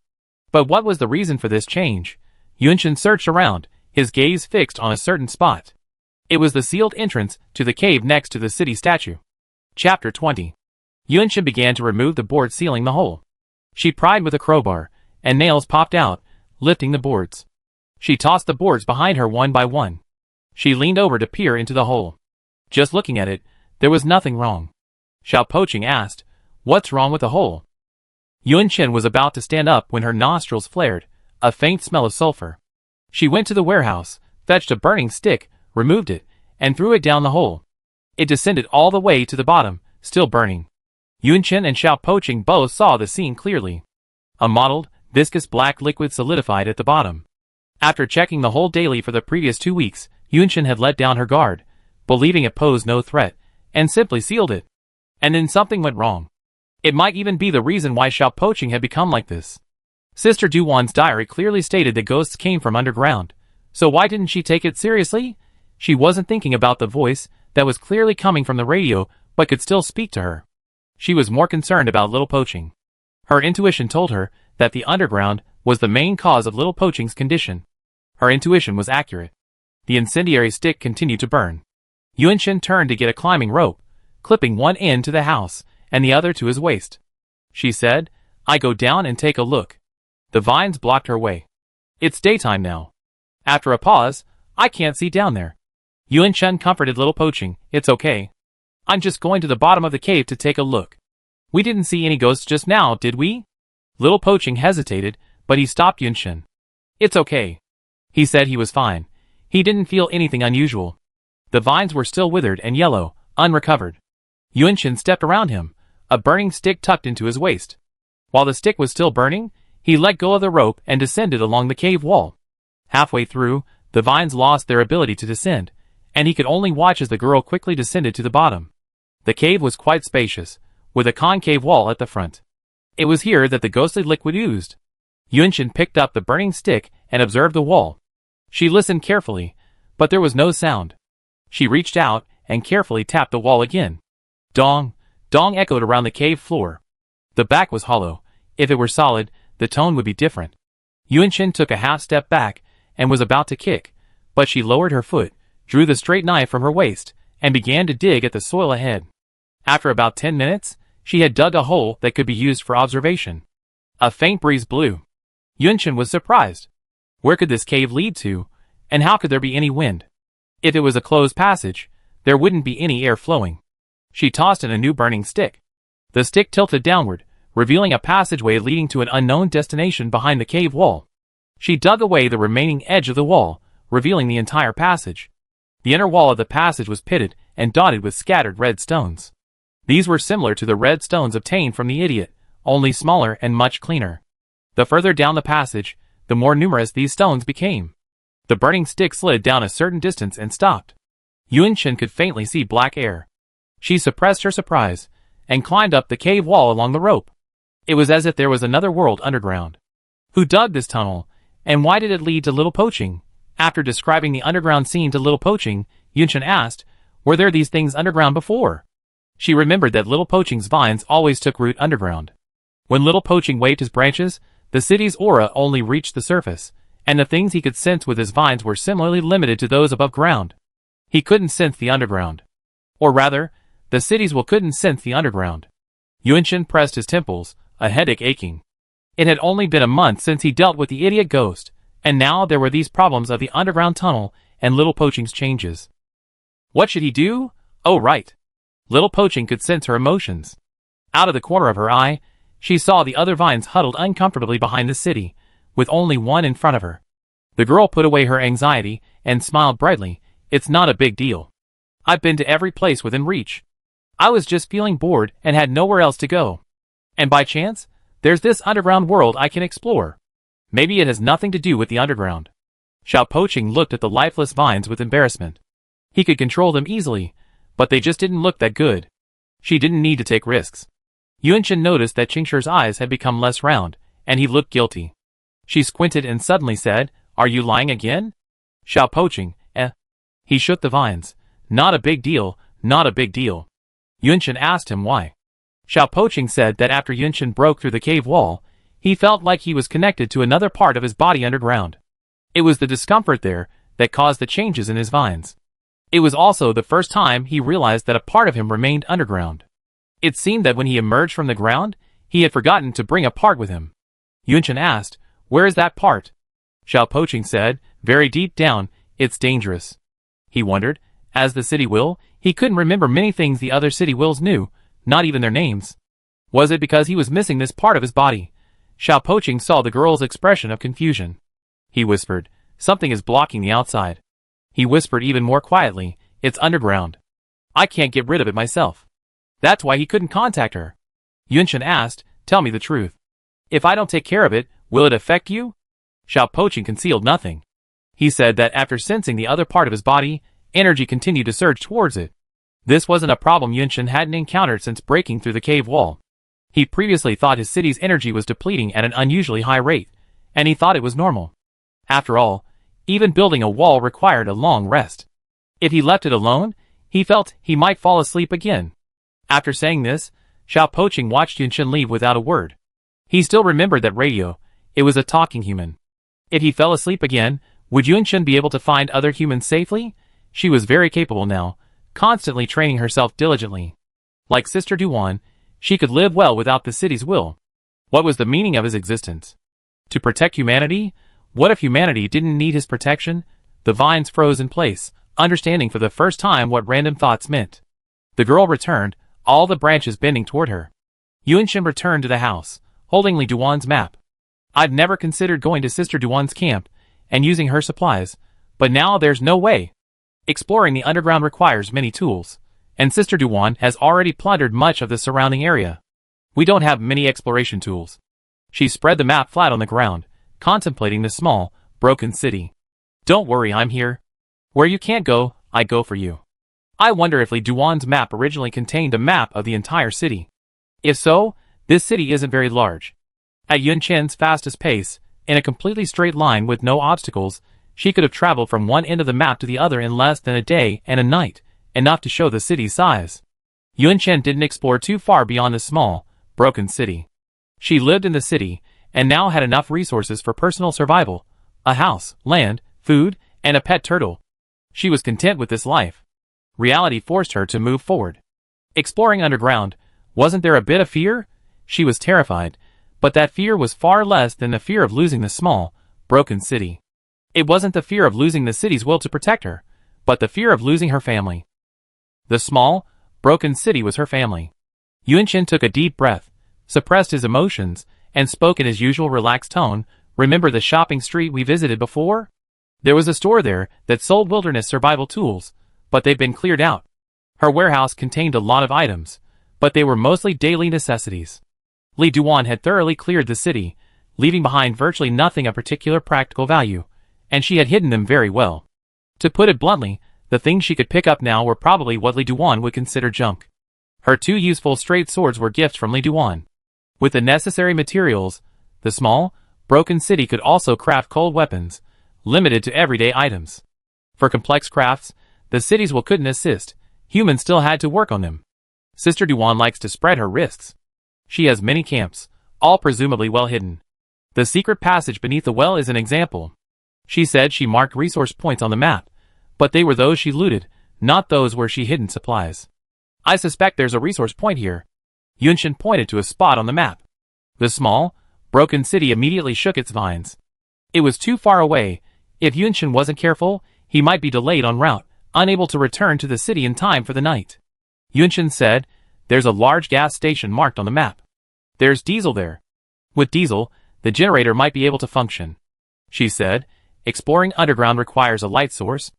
But what was the reason for this change? Yunshin searched around, his gaze fixed on a certain spot. It was the sealed entrance to the cave next to the city statue. Chapter 20. Yunshin began to remove the board sealing the hole. She pried with a crowbar, and nails popped out, lifting the boards. She tossed the boards behind her one by one. She leaned over to peer into the hole. Just looking at it, there was nothing wrong. Xiao Poqing asked, "What's wrong with the hole?" Yunshin was about to stand up when her nostrils flared, a faint smell of sulfur. She went to the warehouse, fetched a burning stick, removed it, and threw it down the hole. It descended all the way to the bottom, still burning. Yunshin and Xiao Poqing both saw the scene clearly. A mottled, viscous black liquid solidified at the bottom. After checking the hole daily for the previous 2 weeks, Yunshin had let down her guard, believing it posed no threat, and simply sealed it. And then something went wrong. It might even be the reason why Xiao Poqing had become like this. Sister Duwan's diary clearly stated that ghosts came from underground, so why didn't she take it seriously? She wasn't thinking about the voice that was clearly coming from the radio but could still speak to her. She was more concerned about Little Poqing. Her intuition told her that the underground was the main cause of Little Poqing's condition. Her intuition was accurate. The incendiary stick continued to burn. Yunshin turned to get a climbing rope, clipping one end to the house and the other to his waist. She said, "I go down and take a look." The vines blocked her way. "It's daytime now." After a pause, "I can't see down there." Yunshin comforted Little Poqing, "It's okay. I'm just going to the bottom of the cave to take a look. We didn't see any ghosts just now, did we?" Little Poqing hesitated, but he stopped Yunshin. "It's okay." He said he was fine. He didn't feel anything unusual. The vines were still withered and yellow, unrecovered. Yunshin stepped around him, a burning stick tucked into his waist. While the stick was still burning, he let go of the rope and descended along the cave wall. Halfway through, the vines lost their ability to descend, and he could only watch as the girl quickly descended to the bottom. The cave was quite spacious, with a concave wall at the front. It was here that the ghostly liquid oozed. Yunshin picked up the burning stick and observed the wall. She listened carefully, but there was no sound. She reached out and carefully tapped the wall again. Dong, dong echoed around the cave floor. The back was hollow. If it were solid, the tone would be different. Yunshin took a half step back and was about to kick, but she lowered her foot, drew the straight knife from her waist, and began to dig at the soil ahead. After about 10 minutes, she had dug a hole that could be used for observation. A faint breeze blew. Yunshin was surprised. Where could this cave lead to, and how could there be any wind? If it was a closed passage, there wouldn't be any air flowing. She tossed in a new burning stick. The stick tilted downward, revealing a passageway leading to an unknown destination behind the cave wall. She dug away the remaining edge of the wall, revealing the entire passage. The inner wall of the passage was pitted and dotted with scattered red stones. These were similar to the red stones obtained from the idiot, only smaller and much cleaner. The further down the passage, the more numerous these stones became. The burning stick slid down a certain distance and stopped. Yunshin could faintly see black air. She suppressed her surprise and climbed up the cave wall along the rope. It was as if there was another world underground. Who dug this tunnel, and why did it lead to Little Poqing? After describing the underground scene to Little Poqing, Yunshin asked, "Were there these things underground before?" She remembered that Little Poqing's vines always took root underground. When Little Poqing waved his branches, the city's aura only reached the surface, and the things he could sense with his vines were similarly limited to those above ground. He couldn't sense the underground. Or rather, the city's will couldn't sense the underground. Yunshin pressed his temples, a headache aching. It had only been a month since he dealt with the idiot ghost, and now there were these problems of the underground tunnel and Little Poqing's changes. What should he do? Oh right. Little Poqing could sense her emotions. Out of the corner of her eye, she saw the other vines huddled uncomfortably behind the city, with only one in front of her. The girl put away her anxiety and smiled brightly. "It's not a big deal. I've been to every place within reach. I was just feeling bored and had nowhere else to go. And by chance, there's this underground world I can explore. Maybe it has nothing to do with the underground." Xiao Poqing looked at the lifeless vines with embarrassment. He could control them easily, but they just didn't look that good. She didn't need to take risks. Yunshin noticed that Qingshir's eyes had become less round, and he looked guilty. She squinted and suddenly said, "Are you lying again?" Xiao Poqing, He shook the vines. "Not a big deal, not a big deal." Yunshin asked him why. Xiao Poqing said that after Yunshin broke through the cave wall, he felt like he was connected to another part of his body underground. It was the discomfort there that caused the changes in his vines. It was also the first time he realized that a part of him remained underground. It seemed that when he emerged from the ground, he had forgotten to bring a part with him. Yunshin asked, "Where is that part?" Xiao Poqing said, "Very deep down, it's dangerous." He wondered, as the city will, he couldn't remember many things the other city wills knew, not even their names. Was it because he was missing this part of his body? Xiao Poqing saw the girl's expression of confusion. He whispered, "Something is blocking the outside." He whispered even more quietly, "It's underground. I can't get rid of it myself." That's why he couldn't contact her. Yunshin asked, "Tell me the truth. If I don't take care of it, will it affect you?" Xiao Poqing concealed nothing. He said that after sensing the other part of his body, energy continued to surge towards it. This wasn't a problem Yunshin hadn't encountered since breaking through the cave wall. He previously thought his city's energy was depleting at an unusually high rate, and he thought it was normal. After all, even building a wall required a long rest. If he left it alone, he felt he might fall asleep again. After saying this, Xiao Poqing watched Yunshin leave without a word. He still remembered that radio. It was a talking human. If he fell asleep again, would Yunshin be able to find other humans safely? She was very capable now, constantly training herself diligently. Like Sister Duan, she could live well without the city's will. What was the meaning of his existence? To protect humanity? What if humanity didn't need his protection? The vines froze in place, understanding for the first time what random thoughts meant. The girl returned, all the branches bending toward her. Yunshin returned to the house, holding Li Duan's map. "I've never considered going to Sister Duan's camp and using her supplies, but now there's no way. Exploring the underground requires many tools, and Sister Duan has already plundered much of the surrounding area. We don't have many exploration tools." She spread the map flat on the ground, contemplating the small, broken city. "Don't worry, I'm here. Where you can't go, I go for you." I wonder if Li Duan's map originally contained a map of the entire city. If so, this city isn't very large. At Yunshin's fastest pace, in a completely straight line with no obstacles, she could have traveled from one end of the map to the other in less than a day and a night, enough to show the city's size. Yunshin didn't explore too far beyond the small, broken city. She lived in the city, and now had enough resources for personal survival: a house, land, food, and a pet turtle. She was content with this life. Reality forced her to move forward. Exploring underground, wasn't there a bit of fear? She was terrified, but that fear was far less than the fear of losing the small, broken city. It wasn't the fear of losing the city's will to protect her, but the fear of losing her family. The small, broken city was her family. Yunshin took a deep breath, suppressed his emotions, and spoke in his usual relaxed tone. "Remember the shopping street we visited before? There was a store there that sold wilderness survival tools, but they've been cleared out. Her warehouse contained a lot of items, but they were mostly daily necessities." Li Duan had thoroughly cleared the city, leaving behind virtually nothing of particular practical value, and she had hidden them very well. To put it bluntly, the things she could pick up now were probably what Li Duan would consider junk. Her two useful straight swords were gifts from Li Duan. With the necessary materials, the small, broken city could also craft cold weapons, limited to everyday items. For complex crafts, the city's will couldn't assist. Humans still had to work on them. Sister Duan likes to spread her risks. She has many camps, all presumably well hidden. The secret passage beneath the well is an example. She said she marked resource points on the map, but they were those she looted, not those where she hidden supplies. "I suspect there's a resource point here." Yunshin pointed to a spot on the map. The small, broken city immediately shook its vines. It was too far away. If Yunshin wasn't careful, he might be delayed en route, unable to return to the city in time for the night. Yunshin said, "There's a large gas station marked on the map. There's diesel there. With diesel, the generator might be able to function." She said, "Exploring underground requires a light source.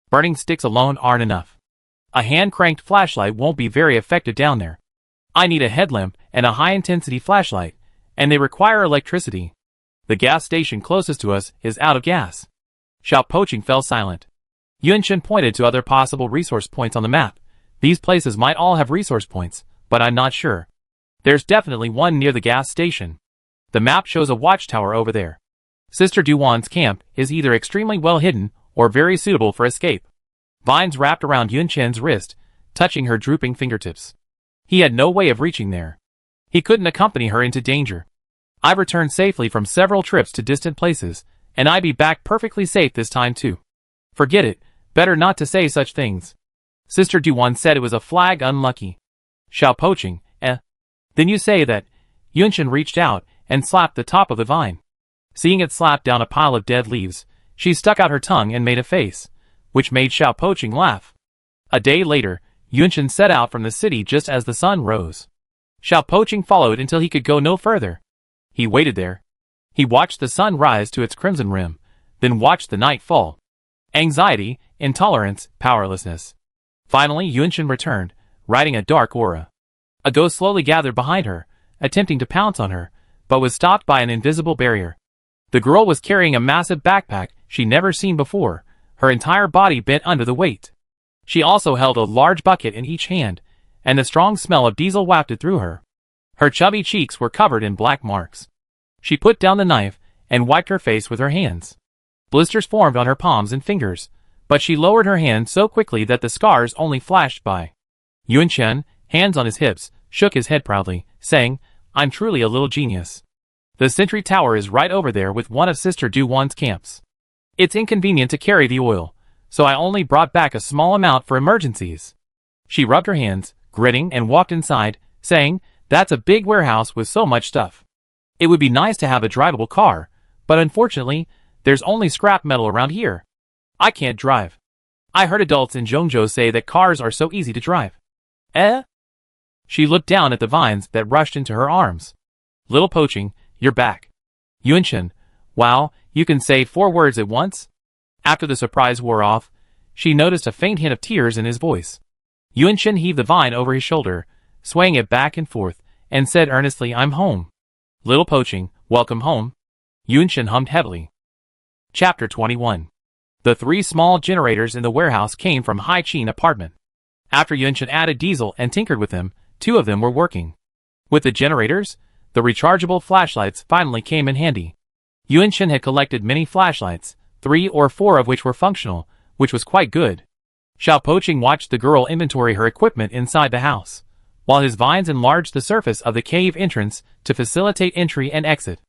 Burning sticks alone aren't enough. A hand-cranked flashlight won't be very effective down there. I need a headlamp and a high-intensity flashlight, and they require electricity. The gas station closest to us is out of gas." Xiao Poching fell silent. Yunshin pointed to other possible resource points on the map. These places might all have resource points, but I'm not sure. There's definitely one near the gas station. The map shows a watchtower over there. Sister Duwan's camp is either extremely well hidden or very suitable for escape. Vines wrapped around Yunshin's wrist, touching her drooping fingertips. He had no way of reaching there. He couldn't accompany her into danger. I've returned safely from several trips to distant places, and I'd be back perfectly safe this time too. Forget it, better not to say such things. Sister Duwan said it was a flag unlucky. Xiao Poching, Then you say that. Yunshin reached out and slapped the top of the vine. Seeing it slap down a pile of dead leaves, she stuck out her tongue and made a face, which made Xiao Poching laugh. A day later, Yunshin set out from the city just as the sun rose. Xiao Poching followed until he could go no further. He waited there. He watched the sun rise to its crimson rim, then watched the night fall. Anxiety, intolerance, powerlessness. Finally, Yunshin returned, riding a dark aura. A ghost slowly gathered behind her, attempting to pounce on her, but was stopped by an invisible barrier. The girl was carrying a massive backpack she'd never seen before, her entire body bent under the weight. She also held a large bucket in each hand, and the strong smell of diesel wafted through her. Her chubby cheeks were covered in black marks. She put down the knife and wiped her face with her hands. Blisters formed on her palms and fingers, but she lowered her hand so quickly that the scars only flashed by. Yunshin, hands on his hips, shook his head proudly, saying, I'm truly a little genius. The sentry tower is right over there with one of Sister Duwan's camps. It's inconvenient to carry the oil, so I only brought back a small amount for emergencies. She rubbed her hands, grinning, and walked inside, saying, That's a big warehouse with so much stuff. It would be nice to have a drivable car, but unfortunately, there's only scrap metal around here. I can't drive. I heard adults in Zhongzhou say that cars are so easy to drive. She looked down at the vines that rushed into her arms. Little Poching, you're back. Yunshin, wow, you can say 4 words at once? After the surprise wore off, she noticed a faint hint of tears in his voice. Yunshin heaved the vine over his shoulder, swaying it back and forth, and said earnestly, I'm home. Little Poching, welcome home. Yunshin hummed heavily. Chapter 21. The 3 small generators in the warehouse came from Hai-Chin apartment. After Yunshin added diesel and tinkered with them, 2 of them were working. With the generators, the rechargeable flashlights finally came in handy. Yunshin had collected many flashlights, 3 or 4 of which were functional, which was quite good. Xiao Poching watched the girl inventory her equipment inside the house, while his vines enlarged the surface of the cave entrance to facilitate entry and exit.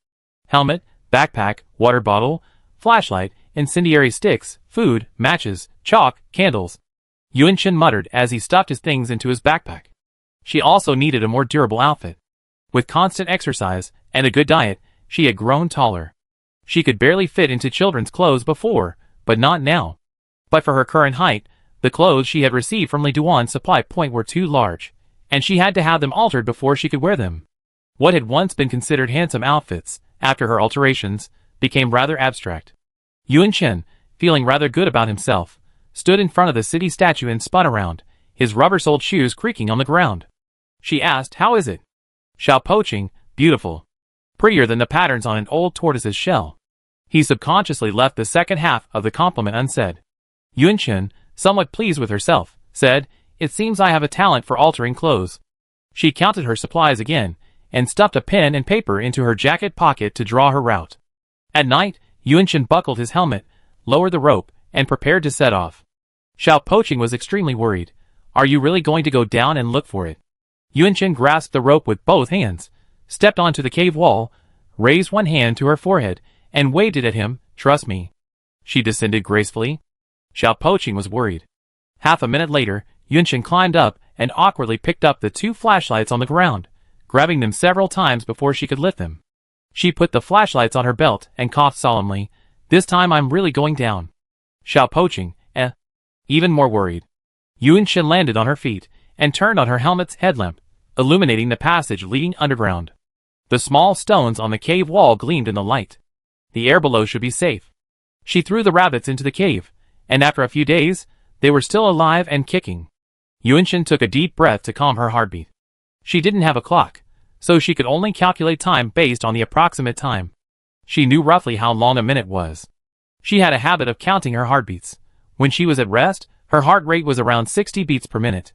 Helmet, backpack, water bottle, flashlight, incendiary sticks, food, matches, chalk, candles. Yunshin muttered as he stuffed his things into his backpack. She also needed a more durable outfit. With constant exercise and a good diet, she had grown taller. She could barely fit into children's clothes before, but not now. But for her current height, the clothes she had received from Li Duan's supply point were too large, and she had to have them altered before she could wear them. What had once been considered handsome outfits, after her alterations, became rather abstract. Yunshin, feeling rather good about himself, stood in front of the city statue and spun around, his rubber-soled shoes creaking on the ground. She asked, How is it? Xiao Poching, beautiful. Prettier than the patterns on an old tortoise's shell. He subconsciously left the second half of the compliment unsaid. Yunshin, somewhat pleased with herself, said, It seems I have a talent for altering clothes. She counted her supplies again, and stuffed a pen and paper into her jacket pocket to draw her route. At night, Yunshin buckled his helmet, lowered the rope, and prepared to set off. Xiao Poching was extremely worried. Are you really going to go down and look for it? Yunshin grasped the rope with both hands, stepped onto the cave wall, raised one hand to her forehead, and waved it at him, Trust me. She descended gracefully. Xiao Poching was worried. Half a minute later, Yunshin climbed up and awkwardly picked up the 2 flashlights on the ground, grabbing them several times before she could lift them. She put the flashlights on her belt and coughed solemnly, This time I'm really going down. Xiao Poching, even more worried. Yunshin landed on her feet and turned on her helmet's headlamp, illuminating the passage leading underground. The small stones on the cave wall gleamed in the light. The air below should be safe. She threw the rabbits into the cave, and after a few days, they were still alive and kicking. Yunshin took a deep breath to calm her heartbeat. She didn't have a clock, so she could only calculate time based on the approximate time. She knew roughly how long a minute was. She had a habit of counting her heartbeats. When she was at rest, her heart rate was around 60 beats per minute.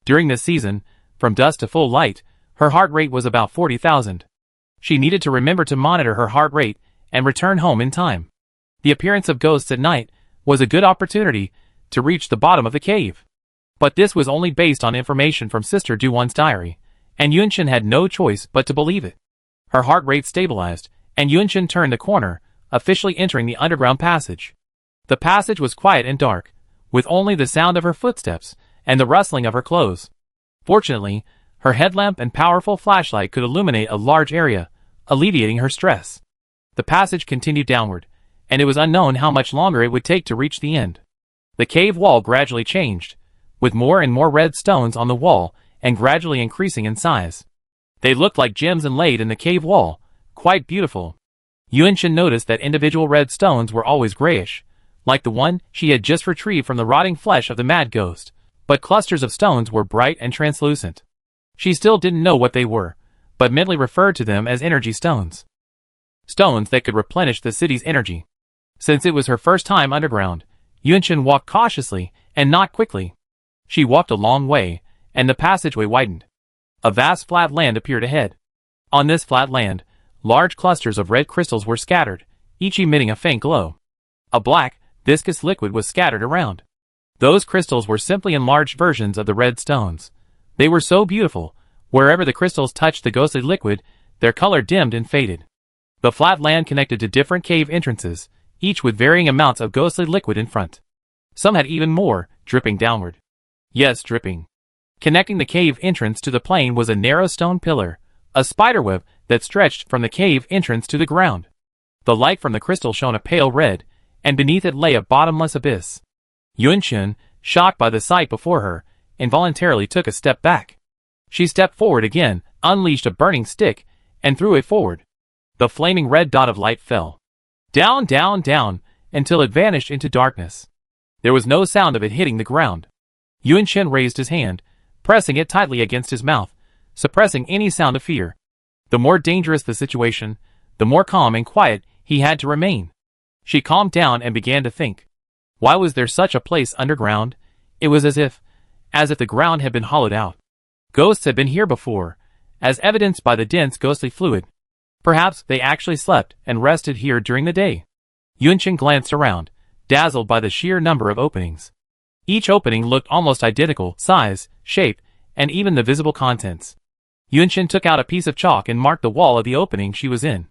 During this season, from dusk to full light, her heart rate was about 40,000. She needed to remember to monitor her heart rate and return home in time. The appearance of ghosts at night was a good opportunity to reach the bottom of the cave. But this was only based on information from Sister Du-won's diary, and Yunchen had no choice but to believe it. Her heart rate stabilized, and Yunchen turned the corner, officially entering the underground passage. The passage was quiet and dark, with only the sound of her footsteps and the rustling of her clothes. Fortunately, her headlamp and powerful flashlight could illuminate a large area, alleviating her stress. The passage continued downward, and it was unknown how much longer it would take to reach the end. The cave wall gradually changed, with more and more red stones on the wall and gradually increasing in size. They looked like gems inlaid in the cave wall, quite beautiful. Yunchen noticed that individual red stones were always grayish, like the one she had just retrieved from the rotting flesh of the mad ghost, but clusters of stones were bright and translucent. She still didn't know what they were, but mentally referred to them as energy stones. Stones that could replenish the city's energy. Since it was her first time underground, Yunchen walked cautiously and not quickly. She walked a long way, and the passageway widened. A vast flat land appeared ahead. On this flat land, large clusters of red crystals were scattered, each emitting a faint glow. A black, viscous liquid was scattered around. Those crystals were simply enlarged versions of the red stones. They were so beautiful, wherever the crystals touched the ghostly liquid, their color dimmed and faded. The flat land connected to different cave entrances, each with varying amounts of ghostly liquid in front. Some had even more, dripping downward. Yes, dripping. Connecting the cave entrance to the plain was a narrow stone pillar, a spiderweb that stretched from the cave entrance to the ground. The light from the crystal shone a pale red, and beneath it lay a bottomless abyss. Yunchen, shocked by the sight before her, involuntarily took a step back. She stepped forward again, unleashed a burning stick, and threw it forward. The flaming red dot of light fell. Down, down, down, until it vanished into darkness. There was no sound of it hitting the ground. Yunchen raised his hand, pressing it tightly against his mouth, suppressing any sound of fear. The more dangerous the situation, the more calm and quiet he had to remain. She calmed down and began to think. Why was there such a place underground? It was as if the ground had been hollowed out. Ghosts had been here before, as evidenced by the dense ghostly fluid. Perhaps they actually slept and rested here during the day. Yunchen glanced around, dazzled by the sheer number of openings. Each opening looked almost identical, size, shape, and even the visible contents. Yunchen took out a piece of chalk and marked the wall of the opening she was in.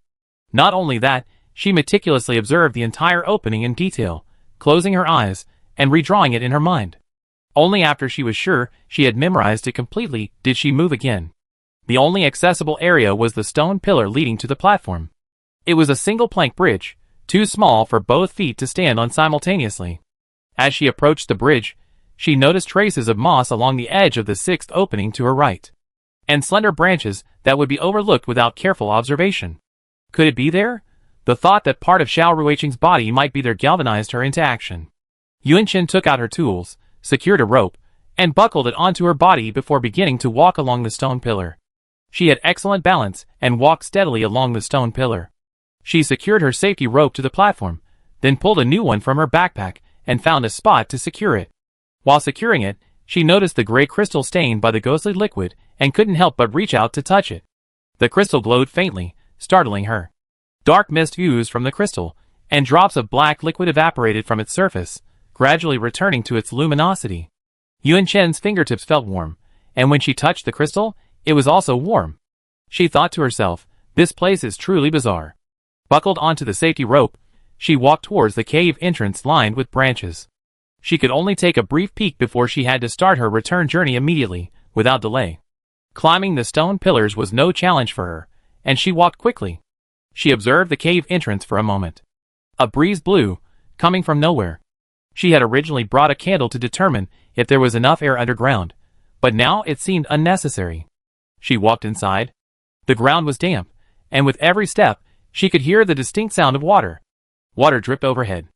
Not only that, she meticulously observed the entire opening in detail, closing her eyes and redrawing it in her mind. Only after she was sure she had memorized it completely did she move again. The only accessible area was the stone pillar leading to the platform. It was a single plank bridge, too small for both feet to stand on simultaneously. As she approached the bridge, she noticed traces of moss along the edge of the sixth opening to her right, and slender branches that would be overlooked without careful observation. Could it be there? The thought that part of Xiao Ruiqing's body might be there galvanized her into action. Yunchen took out her tools, secured a rope, and buckled it onto her body before beginning to walk along the stone pillar. She had excellent balance and walked steadily along the stone pillar. She secured her safety rope to the platform, then pulled a new one from her backpack and found a spot to secure it. While securing it, she noticed the gray crystal stained by the ghostly liquid and couldn't help but reach out to touch it. The crystal glowed faintly, startling her. Dark mist oozed from the crystal, and drops of black liquid evaporated from its surface, gradually returning to its luminosity. Yunchen's fingertips felt warm, and when she touched the crystal, it was also warm. She thought to herself, this place is truly bizarre. Buckled onto the safety rope, she walked towards the cave entrance lined with branches. She could only take a brief peek before she had to start her return journey immediately, without delay. Climbing the stone pillars was no challenge for her, and she walked quickly. She observed the cave entrance for a moment. A breeze blew, coming from nowhere. She had originally brought a candle to determine if there was enough air underground, but now it seemed unnecessary. She walked inside. The ground was damp, and with every step, she could hear the distinct sound of water. Water dripped overhead.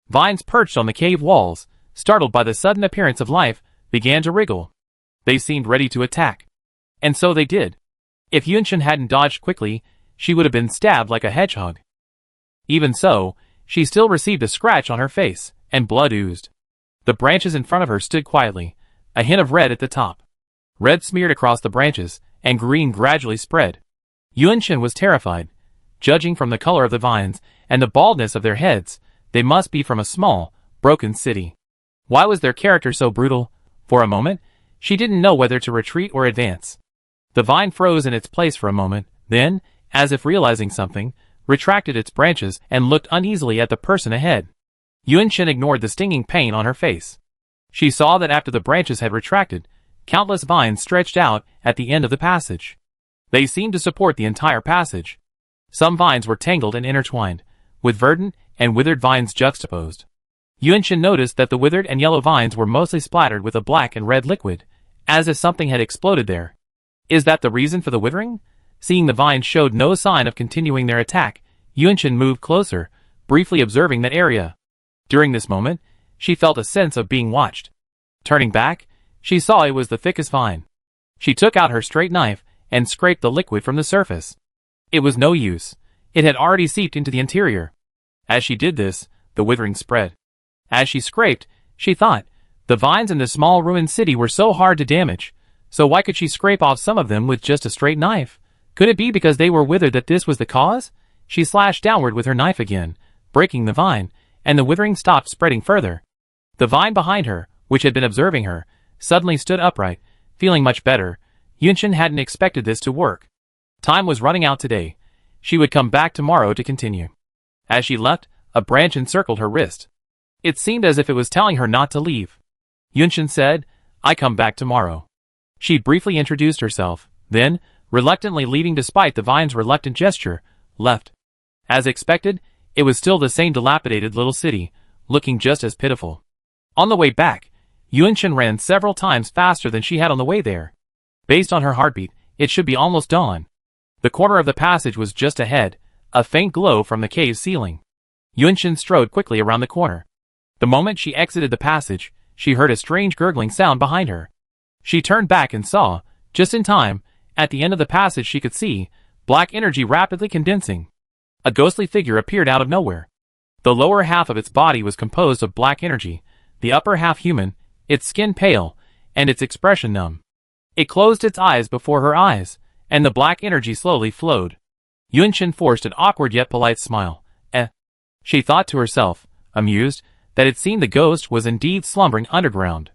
Vines perched on the cave walls, startled by the sudden appearance of life, began to wriggle. They seemed ready to attack. And so they did. If Yunchen hadn't dodged quickly, she would have been stabbed like a hedgehog. Even so, she still received a scratch on her face, and blood oozed. The branches in front of her stood quietly, a hint of red at the top. Red smeared across the branches, and green gradually spread. Yunshin was terrified. Judging from the color of the vines and the baldness of their heads, they must be from a small, broken city. Why was their character so brutal? For a moment, she didn't know whether to retreat or advance. The vine froze in its place for a moment, then, as if realizing something, retracted its branches and looked uneasily at the person ahead. Yunshin ignored the stinging pain on her face. She saw that after the branches had retracted, countless vines stretched out at the end of the passage. They seemed to support the entire passage. Some vines were tangled and intertwined, with verdant and withered vines juxtaposed. Yunshin noticed that the withered and yellow vines were mostly splattered with a black and red liquid, as if something had exploded there. Is that the reason for the withering? Seeing the vines showed no sign of continuing their attack, Yunshin moved closer, briefly observing that area. During this moment, she felt a sense of being watched. Turning back, she saw it was the thickest vine. She took out her straight knife and scraped the liquid from the surface. It was no use. It had already seeped into the interior. As she did this, the withering spread. As she scraped, she thought, the vines in the small ruined city were so hard to damage, so why could she scrape off some of them with just a straight knife? Could it be because they were withered that this was the cause? She slashed downward with her knife again, breaking the vine, and the withering stopped spreading further. The vine behind her, which had been observing her, suddenly stood upright, feeling much better. Yunshin hadn't expected this to work. Time was running out today. She would come back tomorrow to continue. As she left, a branch encircled her wrist. It seemed as if it was telling her not to leave. Yunshin said, "I come back tomorrow." She briefly introduced herself, then, reluctantly leaving despite the vine's reluctant gesture, left. As expected, it was still the same dilapidated little city, looking just as pitiful. On the way back, Yunshin ran several times faster than she had on the way there. Based on her heartbeat, it should be almost dawn. The corner of the passage was just ahead, a faint glow from the cave ceiling. Yunshin strode quickly around the corner. The moment she exited the passage, she heard a strange gurgling sound behind her. She turned back and saw, just in time, at the end of the passage she could see, black energy rapidly condensing. A ghostly figure appeared out of nowhere. The lower half of its body was composed of black energy, the upper half human, its skin pale, and its expression numb. It closed its eyes before her eyes, and the black energy slowly flowed. Yunshin forced an awkward yet polite smile. She thought to herself, amused, that it seemed the ghost was indeed slumbering underground.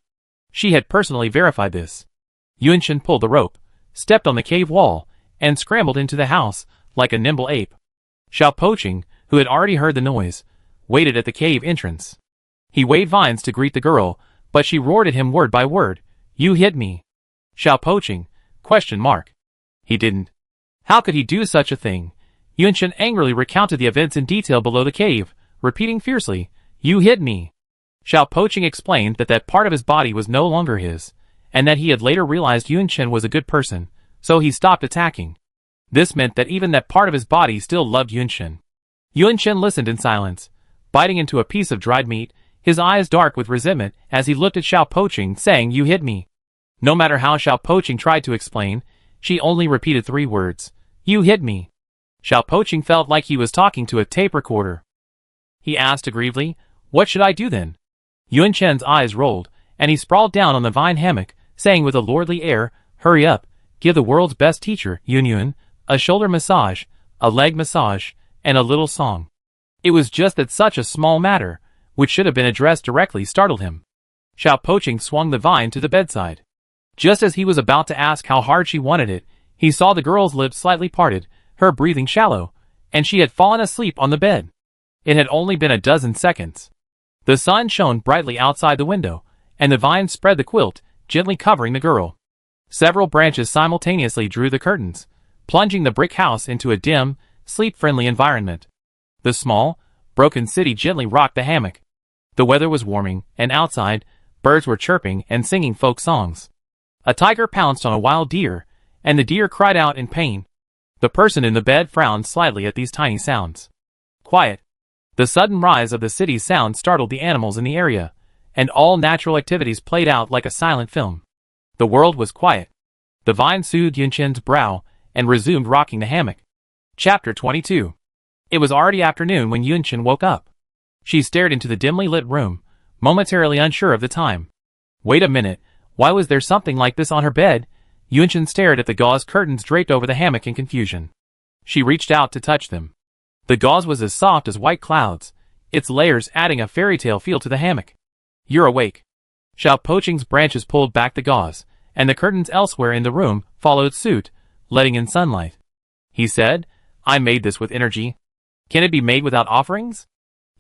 She had personally verified this. Yunshin pulled the rope, stepped on the cave wall, and scrambled into the house, like a nimble ape. Xiaopoqing, who had already heard the noise, waited at the cave entrance. He waved vines to greet the girl, but she roared at him word by word. "You hit me." Xiaopoqing? ? He didn't. How could he do such a thing? Yunshin angrily recounted the events in detail below the cave, repeating fiercely, "You hit me." Xiaopoqing explained that that part of his body was no longer his, and that he had later realized Yunshin was a good person, so he stopped attacking. This meant that even that part of his body still loved Yunshin. Yunshin listened in silence, biting into a piece of dried meat, his eyes dark with resentment as he looked at Xiaopoqing, saying, "You hit me." No matter how Xiaopoqing tried to explain, she only repeated 3 words. "You hit me." Xiaopoqing felt like he was talking to a tape recorder. He asked aggrievedly, "What should I do then?" Yunshin's eyes rolled, and he sprawled down on the vine hammock, saying with a lordly air, "Hurry up, give the world's best teacher, Yunyun, a shoulder massage, a leg massage, and a little song." It was just that such a small matter, which should have been addressed directly, startled him. Xiaopoqing swung the vine to the bedside. Just as he was about to ask how hard she wanted it, he saw the girl's lips slightly parted, her breathing shallow, and she had fallen asleep on the bed. It had only been a dozen seconds. The sun shone brightly outside the window, and the vine spread the quilt, gently covering the girl. Several branches simultaneously drew the curtains, plunging the brick house into a dim, sleep-friendly environment. The small, broken city gently rocked the hammock. The weather was warming, and outside, birds were chirping and singing folk songs. A tiger pounced on a wild deer, and the deer cried out in pain. The person in the bed frowned slightly at these tiny sounds. Quiet. The sudden rise of the city's sound startled the animals in the area, and all natural activities played out like a silent film. The world was quiet. The vine soothed Yunshin's brow, and resumed rocking the hammock. Chapter 22. It was already afternoon when Yunshin woke up. She stared into the dimly lit room, momentarily unsure of the time. Wait a minute, why was there something like this on her bed? Yunchen stared at the gauze curtains draped over the hammock in confusion. She reached out to touch them. The gauze was as soft as white clouds, its layers adding a fairy tale feel to the hammock. You're awake. Xiao Poqing's branches pulled back the gauze, and the curtains elsewhere in the room followed suit, letting in sunlight. He said, I made this with energy. Can it be made without offerings?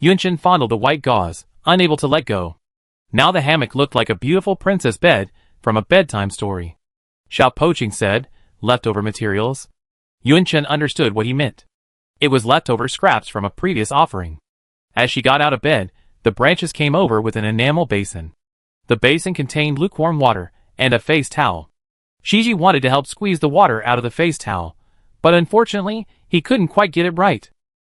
Yunchen fondled the white gauze, unable to let go. Now the hammock looked like a beautiful princess bed from a bedtime story. Xiao Poqing said, leftover materials. Yunchen understood what he meant. It was leftover scraps from a previous offering. As she got out of bed, the branches came over with an enamel basin. The basin contained lukewarm water and a face towel. Shiji wanted to help squeeze the water out of the face towel, but unfortunately, he couldn't quite get it right.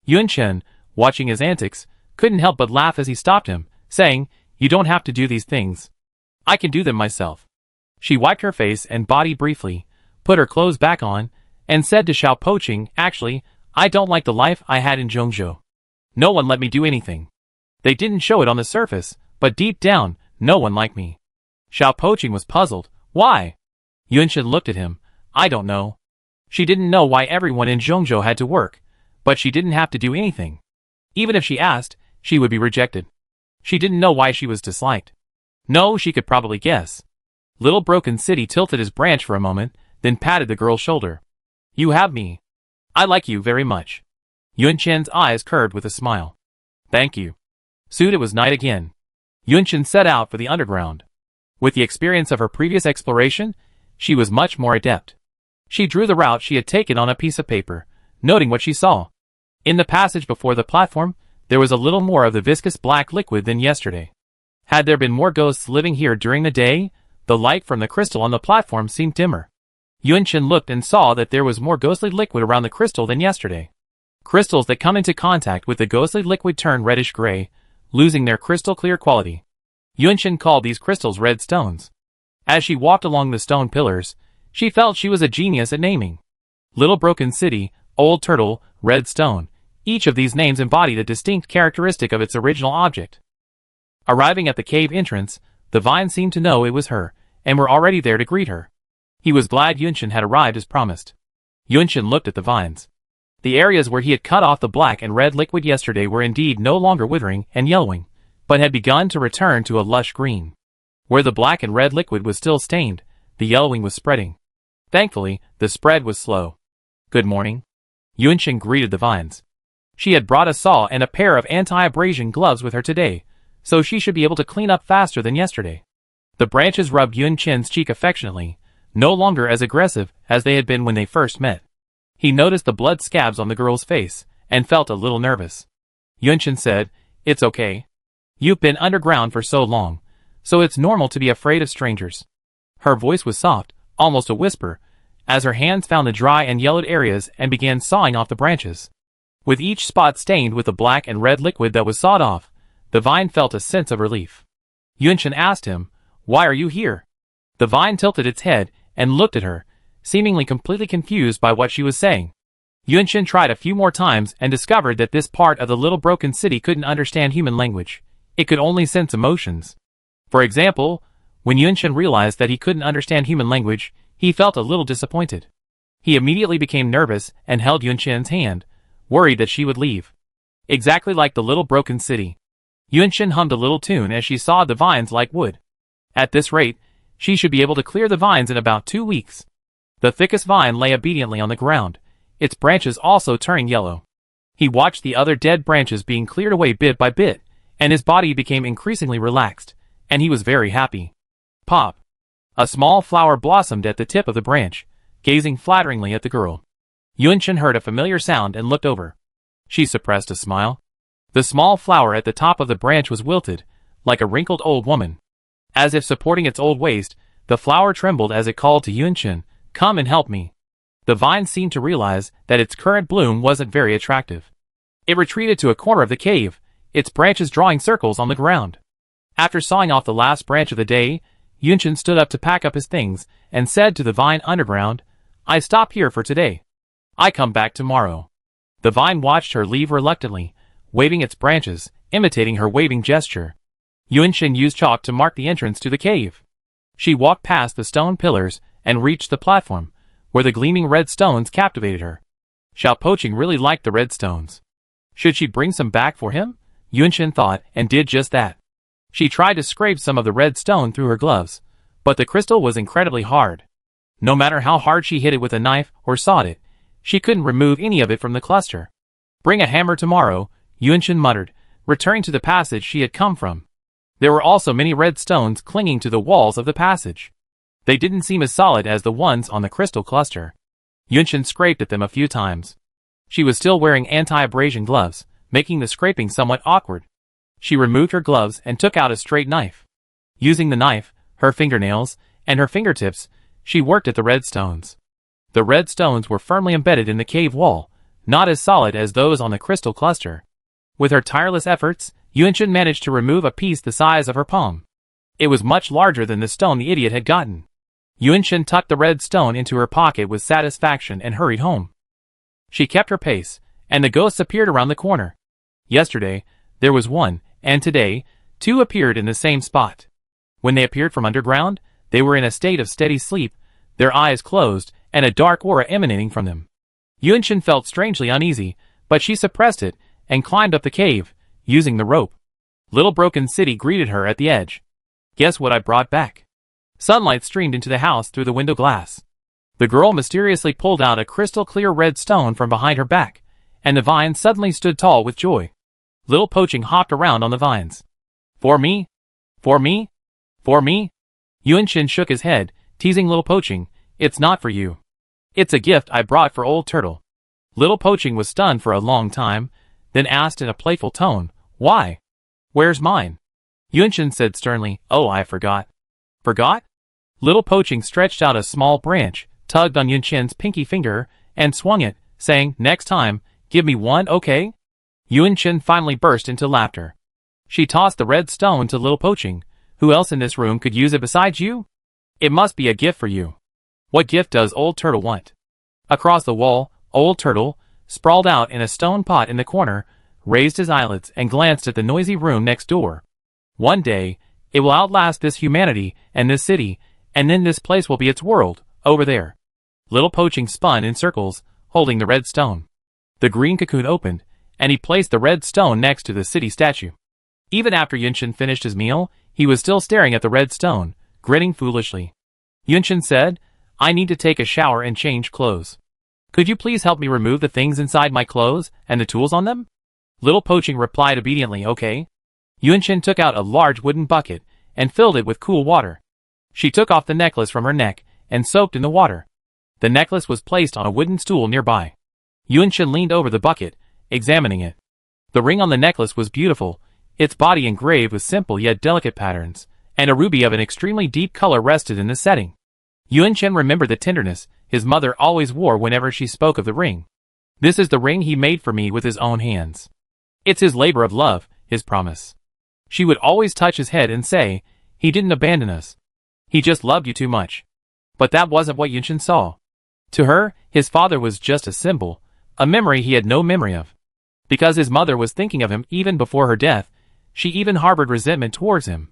Yunchen, watching his antics, couldn't help but laugh as he stopped him, saying, You don't have to do these things. I can do them myself. She wiped her face and body briefly, put her clothes back on, and said to Xiao Poqing, Actually, I don't like the life I had in Zhongzhou. No one let me do anything. They didn't show it on the surface, but deep down, no one liked me. Xiao Poqing was puzzled. Why? Yunchen looked at him. I don't know. She didn't know why everyone in Zhongzhou had to work, but she didn't have to do anything. Even if she asked, she would be rejected. She didn't know why she was disliked. No, she could probably guess. Little Broken City tilted his branch for a moment, then patted the girl's shoulder. You have me. I like you very much. Yunchen's eyes curved with a smile. Thank you. Soon it was night again. Yunchen set out for the underground. With the experience of her previous exploration, she was much more adept. She drew the route she had taken on a piece of paper, noting what she saw. In the passage before the platform, there was a little more of the viscous black liquid than yesterday. Had there been more ghosts living here during the day, the light from the crystal on the platform seemed dimmer. Yunchen looked and saw that there was more ghostly liquid around the crystal than yesterday. Crystals that come into contact with the ghostly liquid turn reddish-gray, losing their crystal-clear quality. Yunchen called these crystals red stones. As she walked along the stone pillars, she felt she was a genius at naming. Little Broken City, Old Turtle, Red Stone. Each of these names embodied a distinct characteristic of its original object. Arriving at the cave entrance, the vine seemed to know it was her, and were already there to greet her. He was glad Yunchen had arrived as promised. Yunchen looked at the vines. The areas where he had cut off the black and red liquid yesterday were indeed no longer withering and yellowing, but had begun to return to a lush green. Where the black and red liquid was still stained, the yellowing was spreading. Thankfully, the spread was slow. Good morning. Yunchen greeted the vines. She had brought a saw and a pair of anti-abrasion gloves with her today, so she should be able to clean up faster than yesterday. The branches rubbed Yunchen's cheek affectionately, no longer as aggressive as they had been when they first met. He noticed the blood scabs on the girl's face, and felt a little nervous. Yunchen said, It's okay. You've been underground for so long, so it's normal to be afraid of strangers. Her voice was soft, almost a whisper, as her hands found the dry and yellowed areas and began sawing off the branches. With each spot stained with the black and red liquid that was sawed off, the vine felt a sense of relief. Yunchen asked him, Why are you here? The vine tilted its head and looked at her, seemingly completely confused by what she was saying. Yunchen tried a few more times and discovered that this part of the Little Broken City couldn't understand human language. It could only sense emotions. For example, when Yunchen realized that he couldn't understand human language, he felt a little disappointed. He immediately became nervous and held Yunchen's hand, worried that she would leave. Exactly like the Little Broken City. Yunchen hummed a little tune as she sawed the vines like wood. At this rate, she should be able to clear the vines in about 2 weeks. The thickest vine lay obediently on the ground, its branches also turning yellow. He watched the other dead branches being cleared away bit by bit, and his body became increasingly relaxed, and he was very happy. Pop! A small flower blossomed at the tip of the branch, gazing flatteringly at the girl. Yunchen heard a familiar sound and looked over. She suppressed a smile. The small flower at the top of the branch was wilted, like a wrinkled old woman. As if supporting its old waist, the flower trembled as it called to Yunchen, Come and help me. The vine seemed to realize that its current bloom wasn't very attractive. It retreated to a corner of the cave, its branches drawing circles on the ground. After sawing off the last branch of the day, Yunchen stood up to pack up his things and said to the vine underground, I stop here for today. I come back tomorrow. The vine watched her leave reluctantly, waving its branches, imitating her waving gesture. Yunshin used chalk to mark the entrance to the cave. She walked past the stone pillars and reached the platform, where the gleaming red stones captivated her. Xiao Poqing really liked the red stones. Should she bring some back for him? Yunshin thought, and did just that. She tried to scrape some of the red stone through her gloves, but the crystal was incredibly hard. No matter how hard she hit it with a knife or sawed it, she couldn't remove any of it from the cluster. Bring a hammer tomorrow, Yunshin muttered, returning to the passage she had come from. There were also many red stones clinging to the walls of the passage. They didn't seem as solid as the ones on the crystal cluster. Yunshin scraped at them a few times. She was still wearing anti-abrasion gloves, making the scraping somewhat awkward. She removed her gloves and took out a straight knife. Using the knife, her fingernails, and her fingertips, she worked at the red stones. The red stones were firmly embedded in the cave wall, not as solid as those on the crystal cluster. With her tireless efforts, Yunshin managed to remove a piece the size of her palm. It was much larger than the stone the idiot had gotten. Yunshin tucked the red stone into her pocket with satisfaction and hurried home. She kept her pace, and the ghosts appeared around the corner. Yesterday, there was one, and today, two appeared in the same spot. When they appeared from underground, they were in a state of steady sleep, their eyes closed, and a dark aura emanating from them. Yunshin felt strangely uneasy, but she suppressed it, and climbed up the cave, using the rope. Little Broken City greeted her at the edge. Guess what I brought back? Sunlight streamed into the house through the window glass. The girl mysteriously pulled out a crystal-clear red stone from behind her back, and the vine suddenly stood tall with joy. Little Poqing hopped around on the vines. For me? For me? For me? Yunshin shook his head, teasing Little Poqing. It's not for you. It's a gift I brought for Old Turtle. Little Poqing was stunned for a long time, then asked in a playful tone, Why? Where's mine? Yunshin said sternly, Oh, I forgot. Forgot? Little Poqing stretched out a small branch, tugged on Yunshin's pinky finger, and swung it, saying, Next time, give me one, okay? Yunshin finally burst into laughter. She tossed the red stone to Little Poqing. Who else in this room could use it besides you? It must be a gift for you. What gift does Old Turtle want? Across the wall, Old Turtle, sprawled out in a stone pot in the corner, raised his eyelids and glanced at the noisy room next door. One day, it will outlast this humanity and this city, and then this place will be its world, over there. Little Poqing spun in circles, holding the red stone. The green cocoon opened, and he placed the red stone next to the city statue. Even after Yunshin finished his meal, he was still staring at the red stone, grinning foolishly. Yunshin said, I need to take a shower and change clothes. Could you please help me remove the things inside my clothes and the tools on them? Little Poqing replied obediently, Okay. Yunshin took out a large wooden bucket and filled it with cool water. She took off the necklace from her neck and soaked in the water. The necklace was placed on a wooden stool nearby. Yunshin leaned over the bucket, examining it. The ring on the necklace was beautiful, its body engraved with simple yet delicate patterns, and a ruby of an extremely deep color rested in the setting. Yunshin remembered the tenderness his mother always wore whenever she spoke of the ring. This is the ring he made for me with his own hands. It's his labor of love, his promise. She would always touch his head and say, He didn't abandon us. He just loved you too much. But that wasn't what Yunshin saw. To her, his father was just a symbol, a memory he had no memory of. Because his mother was thinking of him even before her death, she even harbored resentment towards him.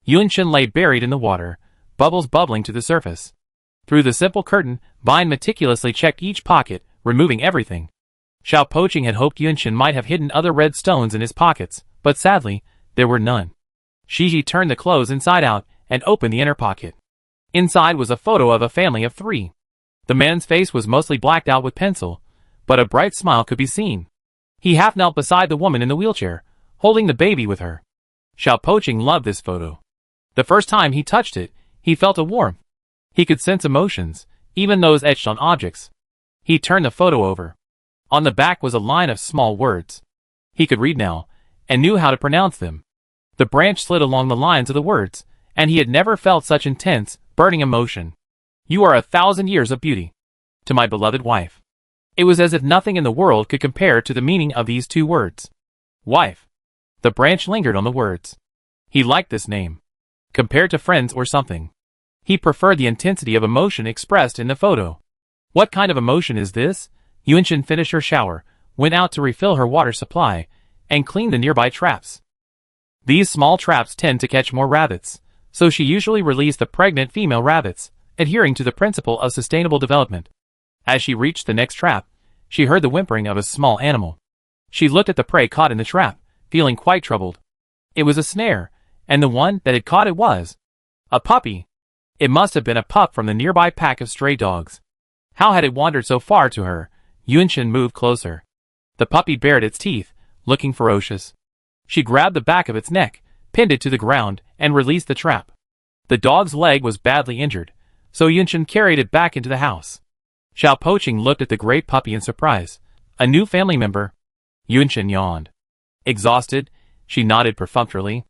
Yunshin lay buried in the water, bubbles bubbling to the surface. Through the simple curtain, Vine meticulously checked each pocket, removing everything. Xiao Poqing had hoped Yunshin might have hidden other red stones in his pockets, but sadly, there were none. Shiji turned the clothes inside out and opened the inner pocket. Inside was a photo of a family of 3. The man's face was mostly blacked out with pencil, but a bright smile could be seen. He half knelt beside the woman in the wheelchair, holding the baby with her. Xiao Poqing loved this photo. The first time he touched it, he felt a warmth. He could sense emotions, even those etched on objects. He turned the photo over. On the back was a line of small words. He could read now, and knew how to pronounce them. The branch slid along the lines of the words, and he had never felt such intense, burning emotion. You are 1,000 years of beauty. To my beloved wife. It was as if nothing in the world could compare to the meaning of these 2 words. Wife. The branch lingered on the words. He liked this name. Compared to friends or something. He preferred the intensity of emotion expressed in the photo. What kind of emotion is this? Yunshin finished her shower, went out to refill her water supply, and cleaned the nearby traps. These small traps tend to catch more rabbits, so she usually released the pregnant female rabbits, adhering to the principle of sustainable development. As she reached the next trap, she heard the whimpering of a small animal. She looked at the prey caught in the trap, feeling quite troubled. It was a snare, and the one that had caught it was a puppy. It must have been a pup from the nearby pack of stray dogs. How had it wandered so far to her? Yunshin moved closer. The puppy bared its teeth, looking ferocious. She grabbed the back of its neck, pinned it to the ground, and released the trap. The dog's leg was badly injured, so Yunshin carried it back into the house. Xiao Poqing looked at the great puppy in surprise. A new family member? Yunshin yawned. Exhausted, she nodded perfunctorily.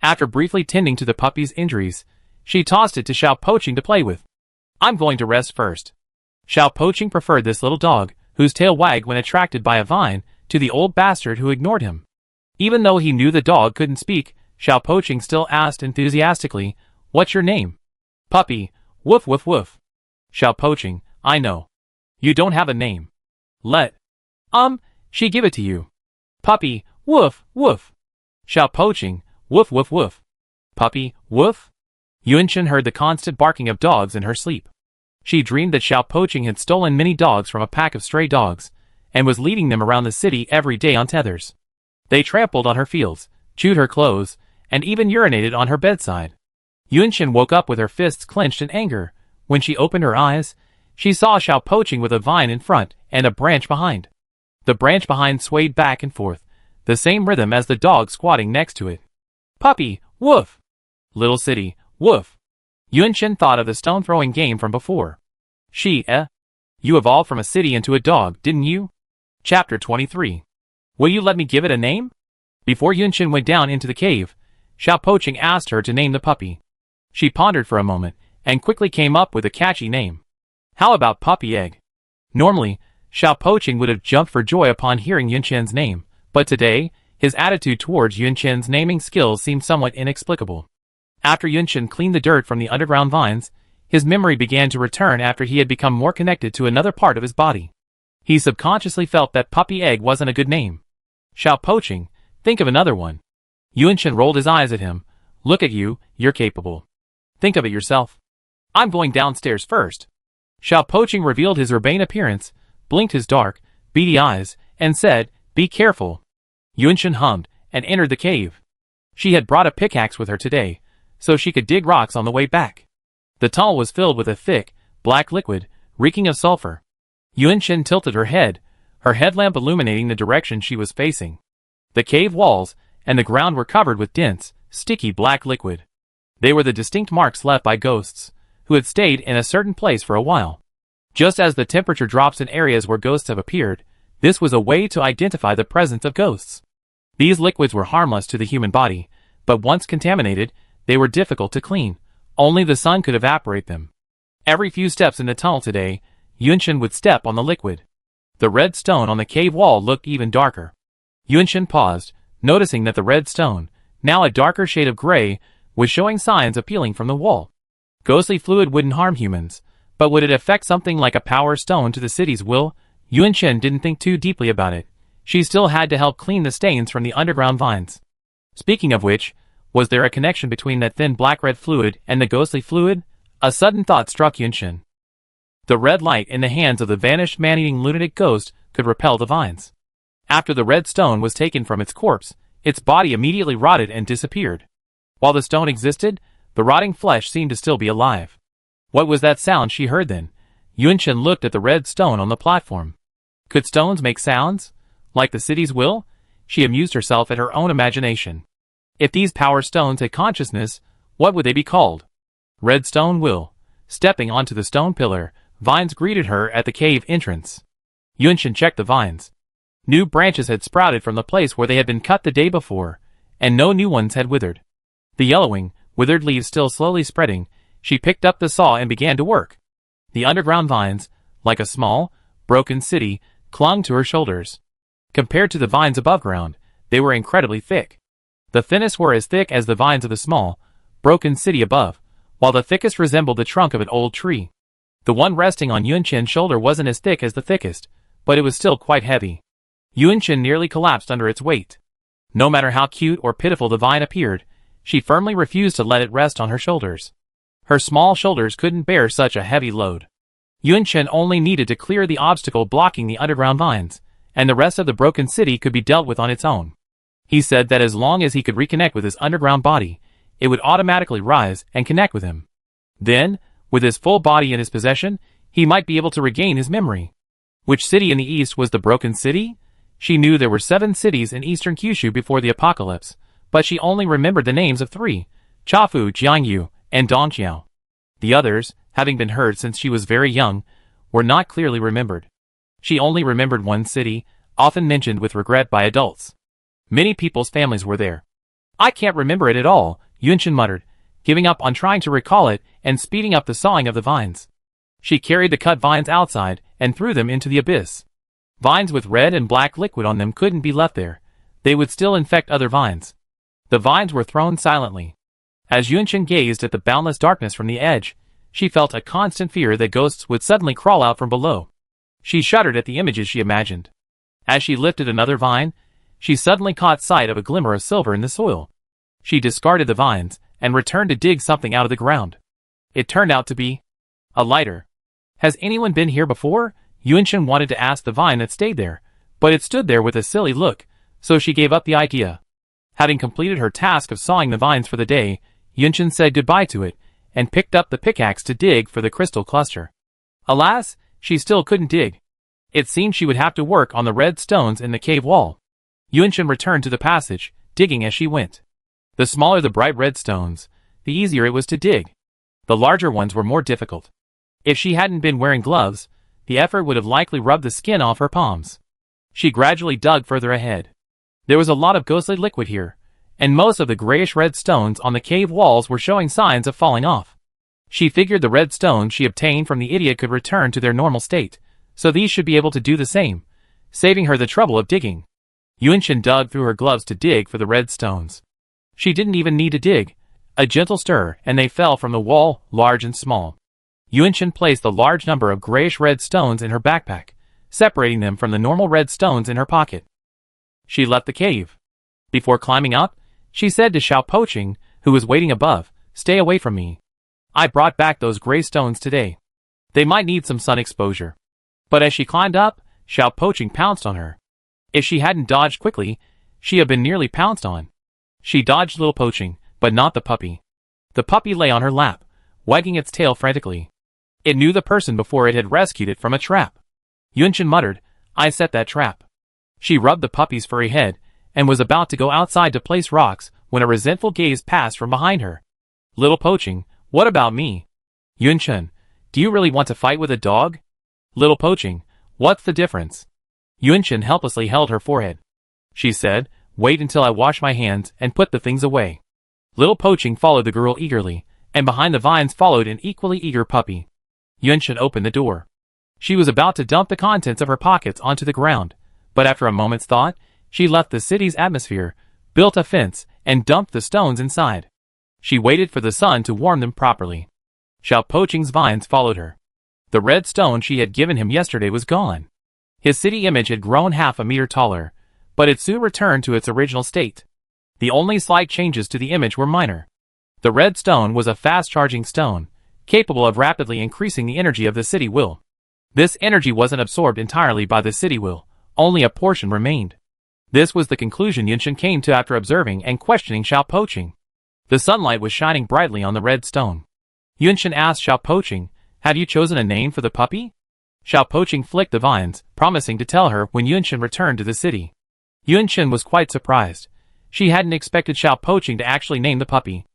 After briefly tending to the puppy's injuries, she tossed it to Xiao Poqing to play with. I'm going to rest first. Xiao Poqing preferred this little dog, whose tail wagged when attracted by a vine, to the old bastard who ignored him. Even though he knew the dog couldn't speak, Xiao Poqing still asked enthusiastically, "What's your name?" "Puppy, woof woof woof." Xiao Poqing, I know. You don't have a name. She give it to you. Puppy, woof woof. Xiao Poqing, woof woof woof. Puppy, woof? Yunshin heard the constant barking of dogs in her sleep. She dreamed that Xiao Poqing had stolen many dogs from a pack of stray dogs, and was leading them around the city every day on tethers. They trampled on her fields, chewed her clothes, and even urinated on her bedside. Yunshin woke up with her fists clenched in anger. When she opened her eyes, she saw Xiao Poqing with a vine in front and a branch behind. The branch behind swayed back and forth, the same rhythm as the dog squatting next to it. Puppy, woof! Little city, woof! Yunshin thought of the stone-throwing game from before. You evolved from a city into a dog, didn't you? Chapter 23. Will you let me give it a name? Before Yunshin went down into the cave, Xiao Poqing asked her to name the puppy. She pondered for a moment, and quickly came up with a catchy name. How about Puppy Egg? Normally, Xiao Poqing would have jumped for joy upon hearing Yunshin's name, but today, his attitude towards Yunshin's naming skills seemed somewhat inexplicable. After Yunshin cleaned the dirt from the underground vines, his memory began to return after he had become more connected to another part of his body. He subconsciously felt that Puppy Egg wasn't a good name. Xiao Poqing, think of another one. Yunshin rolled his eyes at him. Look at you, you're capable. Think of it yourself. I'm going downstairs first. Xiao Poqing revealed his urbane appearance, blinked his dark, beady eyes, and said, Be careful. Yunshin hummed, and entered the cave. She had brought a pickaxe with her today, so she could dig rocks on the way back. The tunnel was filled with a thick, black liquid, reeking of sulfur. Yunshin tilted her headlamp illuminating the direction she was facing. The cave walls and the ground were covered with dense, sticky black liquid. They were the distinct marks left by ghosts, who had stayed in a certain place for a while. Just as the temperature drops in areas where ghosts have appeared, this was a way to identify the presence of ghosts. These liquids were harmless to the human body, but once contaminated, they were difficult to clean. Only the sun could evaporate them. Every few steps in the tunnel today, Yunshin would step on the liquid. The red stone on the cave wall looked even darker. Yunshin paused, noticing that the red stone, now a darker shade of gray, was showing signs of peeling from the wall. Ghostly fluid wouldn't harm humans, but would it affect something like a power stone to the city's will? Yunshin didn't think too deeply about it. She still had to help clean the stains from the underground vines. Speaking of which, was there a connection between that thin black-red fluid and the ghostly fluid? A sudden thought struck Yunshin. The red light in the hands of the vanished man-eating lunatic ghost could repel the vines. After the red stone was taken from its corpse, its body immediately rotted and disappeared. While the stone existed, the rotting flesh seemed to still be alive. What was that sound she heard then? Yunshin looked at the red stone on the platform. Could stones make sounds? Like the city's will? She amused herself at her own imagination. If these power stones had consciousness, what would they be called? Red stone will. Stepping onto the stone pillar, vines greeted her at the cave entrance. Yunshin checked the vines. New branches had sprouted from the place where they had been cut the day before, and no new ones had withered. The yellowing, withered leaves still slowly spreading, she picked up the saw and began to work. The underground vines, like a small, broken city, clung to her shoulders. Compared to the vines above ground, they were incredibly thick. The thinnest were as thick as the vines of the small, broken city above, while the thickest resembled the trunk of an old tree. The one resting on Yunshin's shoulder wasn't as thick as the thickest, but it was still quite heavy. Yunshin nearly collapsed under its weight. No matter how cute or pitiful the vine appeared, she firmly refused to let it rest on her shoulders. Her small shoulders couldn't bear such a heavy load. Yunchen only needed to clear the obstacle blocking the underground vines, and the rest of the broken city could be dealt with on its own. He said that as long as he could reconnect with his underground body, it would automatically rise and connect with him. Then, with his full body in his possession, he might be able to regain his memory. Which city in the east was the broken city? She knew there were 7 cities in eastern Kyushu before the apocalypse, but she only remembered the names of 3, Chafu, Jiangyu, and Dongqiao. The others, having been heard since she was very young, were not clearly remembered. She only remembered one city, often mentioned with regret by adults. Many people's families were there. I can't remember it at all, Yunchen muttered, giving up on trying to recall it and speeding up the sawing of the vines. She carried the cut vines outside and threw them into the abyss. Vines with red and black liquid on them couldn't be left there. They would still infect other vines. The vines were thrown silently. As Yunchen gazed at the boundless darkness from the edge, she felt a constant fear that ghosts would suddenly crawl out from below. She shuddered at the images she imagined. As she lifted another vine, she suddenly caught sight of a glimmer of silver in the soil. She discarded the vines and returned to dig something out of the ground. It turned out to be a lighter. Has anyone been here before? Yunchen wanted to ask the vine that stayed there, but it stood there with a silly look, so she gave up the idea. Having completed her task of sawing the vines for the day, Yunchen said goodbye to it, and picked up the pickaxe to dig for the crystal cluster. Alas, she still couldn't dig. It seemed she would have to work on the red stones in the cave wall. Yunchen returned to the passage, digging as she went. The smaller the bright red stones, the easier it was to dig. The larger ones were more difficult. If she hadn't been wearing gloves, the effort would have likely rubbed the skin off her palms. She gradually dug further ahead. There was a lot of ghostly liquid here, and most of the grayish-red stones on the cave walls were showing signs of falling off. She figured the red stones she obtained from the idiot could return to their normal state, so these should be able to do the same, saving her the trouble of digging. Yunchen dug through her gloves to dig for the red stones. She didn't even need to dig. A gentle stir, and they fell from the wall, large and small. Yunchen placed a large number of grayish-red stones in her backpack, separating them from the normal red stones in her pocket. She left the cave. Before climbing up, she said to Xiaopoqing, who was waiting above, "Stay away from me. I brought back those gray stones today. They might need some sun exposure." But as she climbed up, Xiaopoqing pounced on her. If she hadn't dodged quickly, she had been nearly pounced on. She dodged little Poqing, but not the puppy. The puppy lay on her lap, wagging its tail frantically. It knew the person before it had rescued it from a trap. Yunchen muttered, "I set that trap." She rubbed the puppy's furry head, and was about to go outside to place rocks when a resentful gaze passed from behind her. "Little Poqing, what about me?" "Yunchen, do you really want to fight with a dog?" "Little Poqing, what's the difference?" Yunchen helplessly held her forehead. She said, "Wait until I wash my hands and put the things away." Little Poqing followed the girl eagerly, and behind the vines followed an equally eager puppy. Yunchen opened the door. She was about to dump the contents of her pockets onto the ground, but after a moment's thought, she left the city's atmosphere, built a fence, and dumped the stones inside. She waited for the sun to warm them properly. Xiaopoqing's vines followed her. The red stone she had given him yesterday was gone. His city image had grown half a meter taller, but it soon returned to its original state. The only slight changes to the image were minor. The red stone was a fast-charging stone, capable of rapidly increasing the energy of the city will. This energy wasn't absorbed entirely by the city will, only a portion remained. This was the conclusion Yunchen came to after observing and questioning Xiaopoqing. The sunlight was shining brightly on the red stone. Yunchen asked Xiaopoqing, "Have you chosen a name for the puppy?" Xiaopoqing flicked the vines, promising to tell her when Yunchen returned to the city. Yunchen was quite surprised. She hadn't expected Xiaopoqing to actually name the puppy.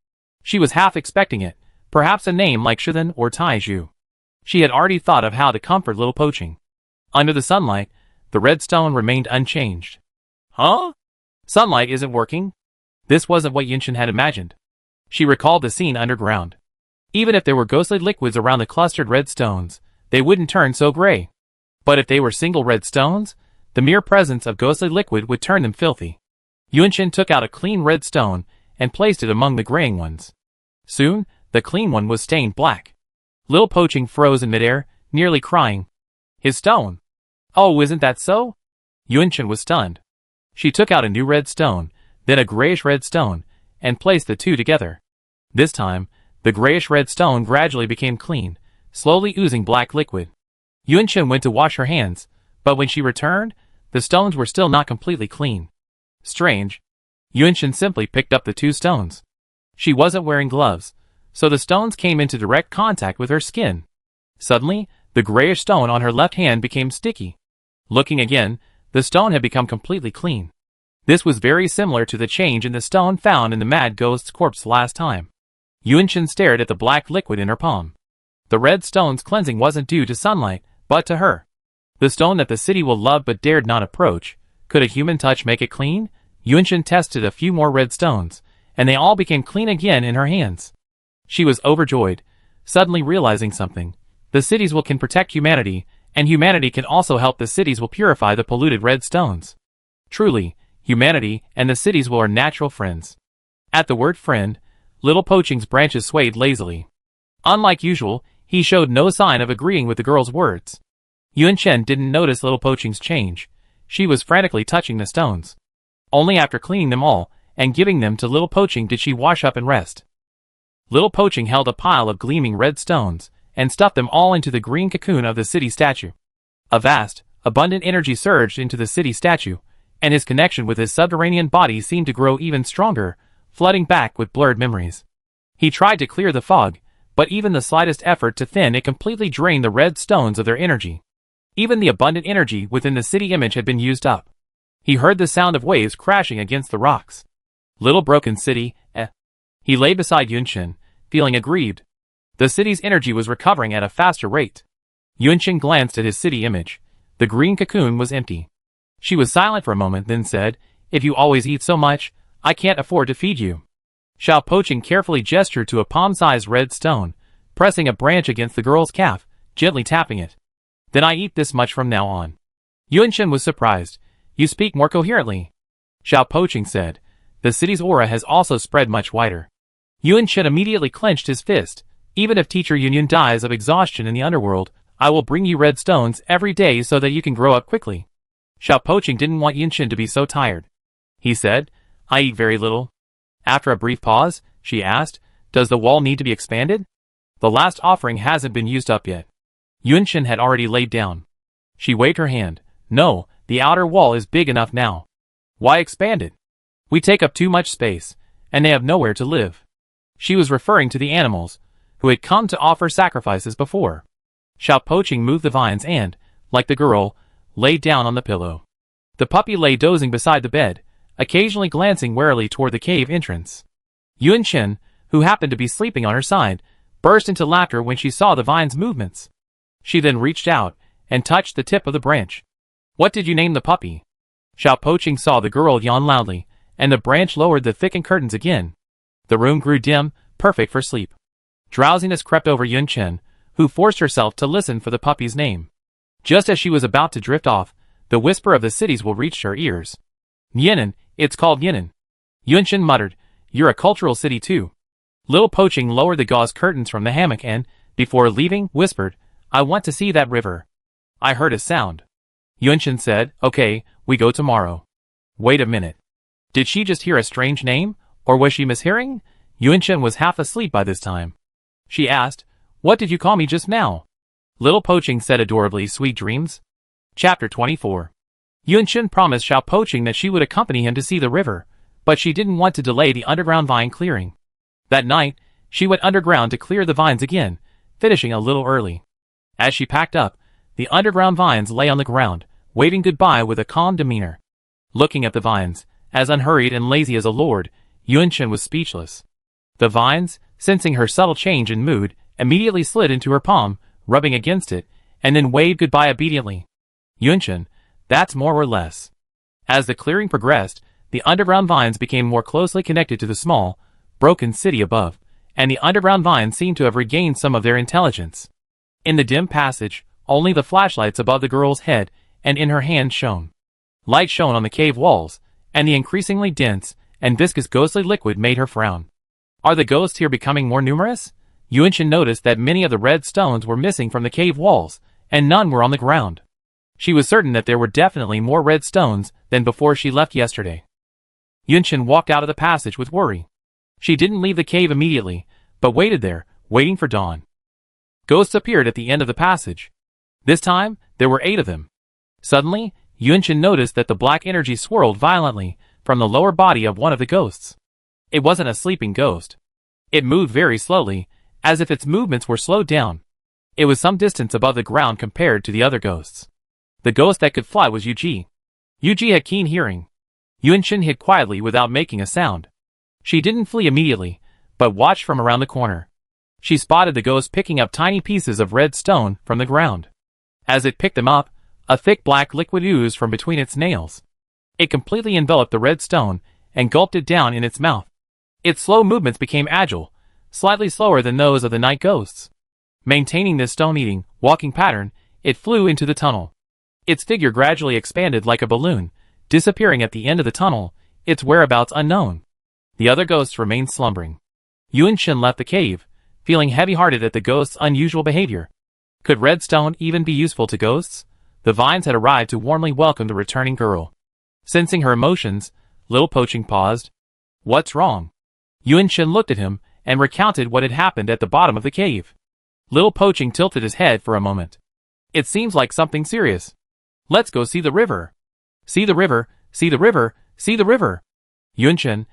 She was half expecting it, perhaps a name like Shizhen or Taizhu. She had already thought of how to comfort little Poqing. Under the sunlight, the red stone remained unchanged. Huh? Sunlight isn't working? This wasn't what Yunchen had imagined. She recalled the scene underground. Even if there were ghostly liquids around the clustered red stones, they wouldn't turn so gray. But if they were single red stones, the mere presence of ghostly liquid would turn them filthy. Yunchen took out a clean red stone and placed it among the graying ones. Soon, the clean one was stained black. Little Poqing froze in midair, nearly crying. "His stone! Oh, isn't that so?" Yunchen was stunned. She took out a new red stone, then a grayish-red stone, and placed the two together. This time, the grayish-red stone gradually became clean, slowly oozing black liquid. Yunchen went to wash her hands, but when she returned, the stones were still not completely clean. Strange. Yunchen simply picked up the two stones. She wasn't wearing gloves, so the stones came into direct contact with her skin. Suddenly, the grayish stone on her left hand became sticky. Looking again, the stone had become completely clean. This was very similar to the change in the stone found in the mad ghost's corpse last time. Yunchen stared at the black liquid in her palm. The red stone's cleansing wasn't due to sunlight, but to her. The stone that the city will love but dared not approach. Could a human touch make it clean? Yunchen tested a few more red stones, and they all became clean again in her hands. She was overjoyed, suddenly realizing something. The cities will can protect humanity, and humanity can also help the cities will purify the polluted red stones. Truly, humanity and the cities will are natural friends. At the word friend, Little Poaching's branches swayed lazily. Unlike usual, he showed no sign of agreeing with the girl's words. Yunchen didn't notice Little Poaching's change. She was frantically touching the stones. Only after cleaning them all and giving them to Little Poaching did she wash up and rest. Little Poaching held a pile of gleaming red stones and stuffed them all into the green cocoon of the city statue. A vast, abundant energy surged into the city statue, and his connection with his subterranean body seemed to grow even stronger, flooding back with blurred memories. He tried to clear the fog, but even the slightest effort to thin it completely drained the red stones of their energy. Even the abundant energy within the city image had been used up. He heard the sound of waves crashing against the rocks. Little broken city, He lay beside Yunchen, feeling aggrieved. The city's energy was recovering at a faster rate. Yunchen glanced at his city image. The green cocoon was empty. She was silent for a moment, then said, "If you always eat so much, I can't afford to feed you." Xiao Poaching carefully gestured to a palm-sized red stone, pressing a branch against the girl's calf, gently tapping it. "Then I eat this much from now on." Yunchen was surprised. "You speak more coherently," Xiao Poaching said. "The city's aura has also spread much wider." Yunchen immediately clenched his fist. "Even if Teacher Yunyan dies of exhaustion in the underworld, I will bring you red stones every day so that you can grow up quickly." Xiao Poaching didn't want Yunchen to be so tired. He said, "I eat very little." After a brief pause, she asked, "Does the wall need to be expanded?" "The last offering hasn't been used up yet." Yunchen had already laid down. She waved her hand. "No, the outer wall is big enough now. Why expand it? We take up too much space, and they have nowhere to live." She was referring to the animals, who had come to offer sacrifices before. Xiao Poaching moved the vines and, like the girl, laid down on the pillow. The puppy lay dozing beside the bed, occasionally glancing warily toward the cave entrance. Yunchen, who happened to be sleeping on her side, burst into laughter when she saw the vine's movements. She then reached out and touched the tip of the branch. "What did you name the puppy?" Xiao Poaching saw the girl yawn loudly, and the branch lowered the thickened curtains again. The room grew dim, perfect for sleep. Drowsiness crept over Yunchen, who forced herself to listen for the puppy's name. Just as she was about to drift off, the whisper of the cities will reach her ears. "Yinan, it's called Yinan." Yunchen muttered, "You're a cultural city too." Little Poaching lowered the gauze curtains from the hammock and, before leaving, whispered, "I want to see that river." "I heard a sound." Yunchen said, "Okay, we go tomorrow." Wait a minute. Did she just hear a strange name, or was she mishearing? Yunchen was half asleep by this time. She asked, "What did you call me just now?" Little Poaching said adorably, "Sweet dreams." Chapter 24. Yunchen promised Xiao Poaching that she would accompany him to see the river, but she didn't want to delay the underground vine clearing. That night, she went underground to clear the vines again, finishing a little early. As she packed up, the underground vines lay on the ground, waving goodbye with a calm demeanor. Looking at the vines, as unhurried and lazy as a lord, Yunchen was speechless. The vines, sensing her subtle change in mood, immediately slid into her palm, rubbing against it, and then waved goodbye obediently. Yunchen, that's more or less. As the clearing progressed, the underground vines became more closely connected to the small, broken city above, and the underground vines seemed to have regained some of their intelligence. In the dim passage, only the flashlights above the girl's head and in her hand shone. Light shone on the cave walls, and the increasingly dense and viscous ghostly liquid made her frown. Are the ghosts here becoming more numerous? Yunchen noticed that many of the red stones were missing from the cave walls, and none were on the ground. She was certain that there were definitely more red stones than before she left yesterday. Yunqin walked out of the passage with worry. She didn't leave the cave immediately, but waited there, waiting for dawn. Ghosts appeared at the end of the passage. This time, there were 8 of them. Suddenly, Yunqin noticed that the black energy swirled violently from the lower body of one of the ghosts. It wasn't a sleeping ghost. It moved very slowly, as if its movements were slowed down. It was some distance above the ground compared to the other ghosts. The ghost that could fly was Yuji. Yuji had keen hearing. Yunqin hid quietly without making a sound. She didn't flee immediately, but watched from around the corner. She spotted the ghost picking up tiny pieces of red stone from the ground. As it picked them up, a thick black liquid oozed from between its nails. It completely enveloped the red stone and gulped it down in its mouth. Its slow movements became agile, slightly slower than those of the night ghosts. Maintaining this stone-eating, walking pattern, it flew into the tunnel. Its figure gradually expanded like a balloon, disappearing at the end of the tunnel, its whereabouts unknown. The other ghosts remained slumbering. Yunqin left the cave, feeling heavy-hearted at the ghost's unusual behavior. Could red stone even be useful to ghosts? The vines had arrived to warmly welcome the returning girl. Sensing her emotions, Little Poaching paused. "What's wrong?" Yunqin looked at him and recounted what had happened at the bottom of the cave. Little Poaching tilted his head for a moment. "It seems like something serious. Let's go see the river." "See the river, see the river, see the river." Yunqin,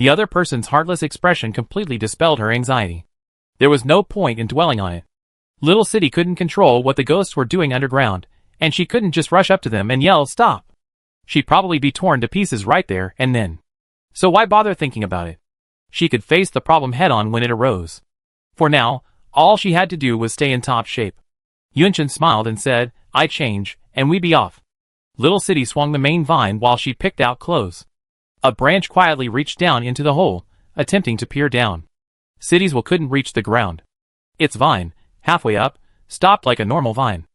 The other person's heartless expression completely dispelled her anxiety. There was no point in dwelling on it. Little City couldn't control what the ghosts were doing underground, and she couldn't just rush up to them and yell, "Stop!" She'd probably be torn to pieces right there and then. So why bother thinking about it? She could face the problem head-on when it arose. For now, all she had to do was stay in top shape. Yunqin smiled and said, "I change, and we be off." Little City swung the main vine while she picked out clothes. A branch quietly reached down into the hole, attempting to peer down. City's will couldn't reach the ground. Its vine, halfway up, stopped like a normal vine.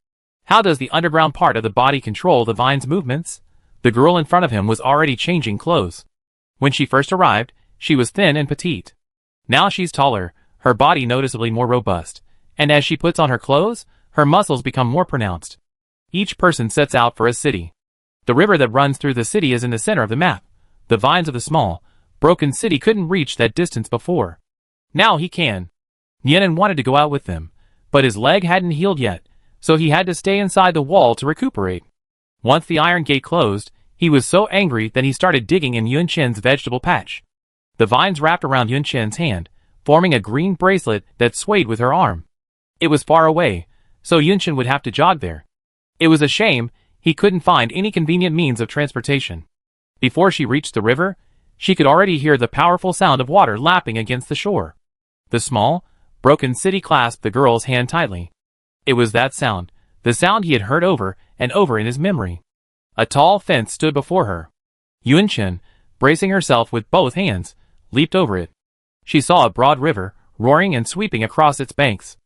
How does the underground part of the body control the vine's movements? The girl in front of him was already changing clothes. When she first arrived, she was thin and petite. Now she's taller, her body noticeably more robust, and as she puts on her clothes, her muscles become more pronounced. Each person sets out for a city. The river that runs through the city is in the center of the map. The vines of the small, broken city couldn't reach that distance before. Now he can. Yenin wanted to go out with them, but his leg hadn't healed yet, so he had to stay inside the wall to recuperate. Once the iron gate closed, he was so angry that he started digging in Yunqin's vegetable patch. The vines wrapped around Yunqin's hand, forming a green bracelet that swayed with her arm. It was far away, so Yunqin would have to jog there. It was a shame he couldn't find any convenient means of transportation. Before she reached the river, she could already hear the powerful sound of water lapping against the shore. The small, broken city clasped the girl's hand tightly. It was that sound, the sound he had heard over and over in his memory. A tall fence stood before her. Yunqin, bracing herself with both hands, leaped over it. She saw a broad river, roaring and sweeping across its banks.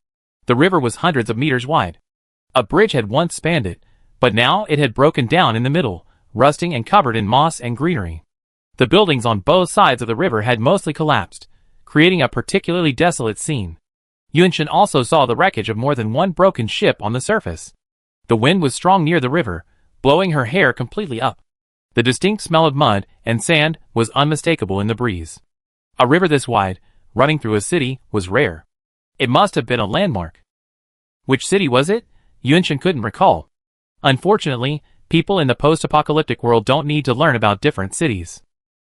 The river was hundreds of meters wide. A bridge had once spanned it, but now it had broken down in the middle, rusting and covered in moss and greenery. The buildings on both sides of the river had mostly collapsed, creating a particularly desolate scene. Yunqin also saw the wreckage of more than one broken ship on the surface. The wind was strong near the river, blowing her hair completely up. The distinct smell of mud and sand was unmistakable in the breeze. A river this wide, running through a city, was rare. It must have been a landmark. Which city was it? Yunqin couldn't recall. Unfortunately, people in the post-apocalyptic world don't need to learn about different cities.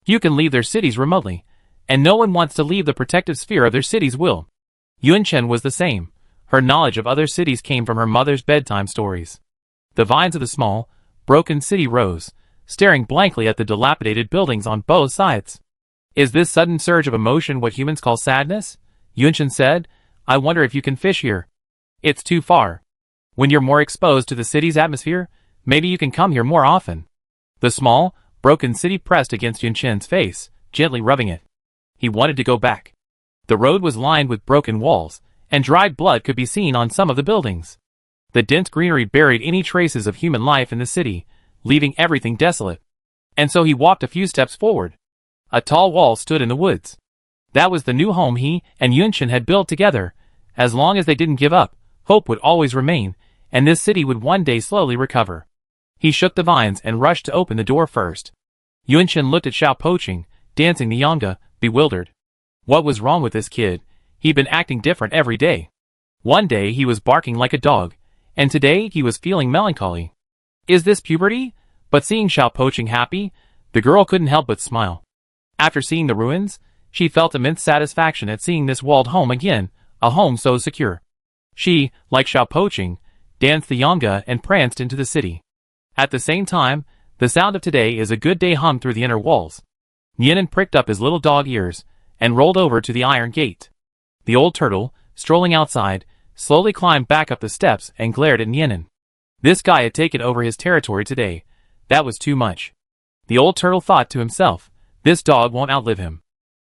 You can leave their cities remotely, and no one wants to leave the protective sphere of their city's will. Yunqin was the same. Her knowledge of other cities came from her mother's bedtime stories. The vines of the small, broken city rose, staring blankly at the dilapidated buildings on both sides. "Is this sudden surge of emotion what humans call sadness?" Yunqin said. "I wonder if you can fish here." "It's too far. When you're more exposed to the city's atmosphere, maybe you can come here more often." The small, broken city pressed against Yunqin's face, gently rubbing it. He wanted to go back. The road was lined with broken walls, and dried blood could be seen on some of the buildings. The dense greenery buried any traces of human life in the city, leaving everything desolate. And so he walked a few steps forward. A tall wall stood in the woods. That was the new home he and Yunqin had built together. As long as they didn't give up, hope would always remain, and this city would one day slowly recover. He shook the vines and rushed to open the door first. Yunshin looked at Xiao Poqing, dancing the yanga, bewildered. What was wrong with this kid? He'd been acting different every day. One day he was barking like a dog, and today he was feeling melancholy. Is this puberty? But seeing Xiao Poqing happy, the girl couldn't help but smile. After seeing the ruins, she felt immense satisfaction at seeing this walled home again, a home so secure. She, like Xiao Poqing, danced the yanga and pranced into the city. At the same time, the sound of "Today is a good day" hummed through the inner walls. Yinan pricked up his little dog ears and rolled over to the iron gate. The old turtle, strolling outside, slowly climbed back up the steps and glared at Yinan. This guy had taken over his territory today. That was too much. The old turtle thought to himself, this dog won't outlive him.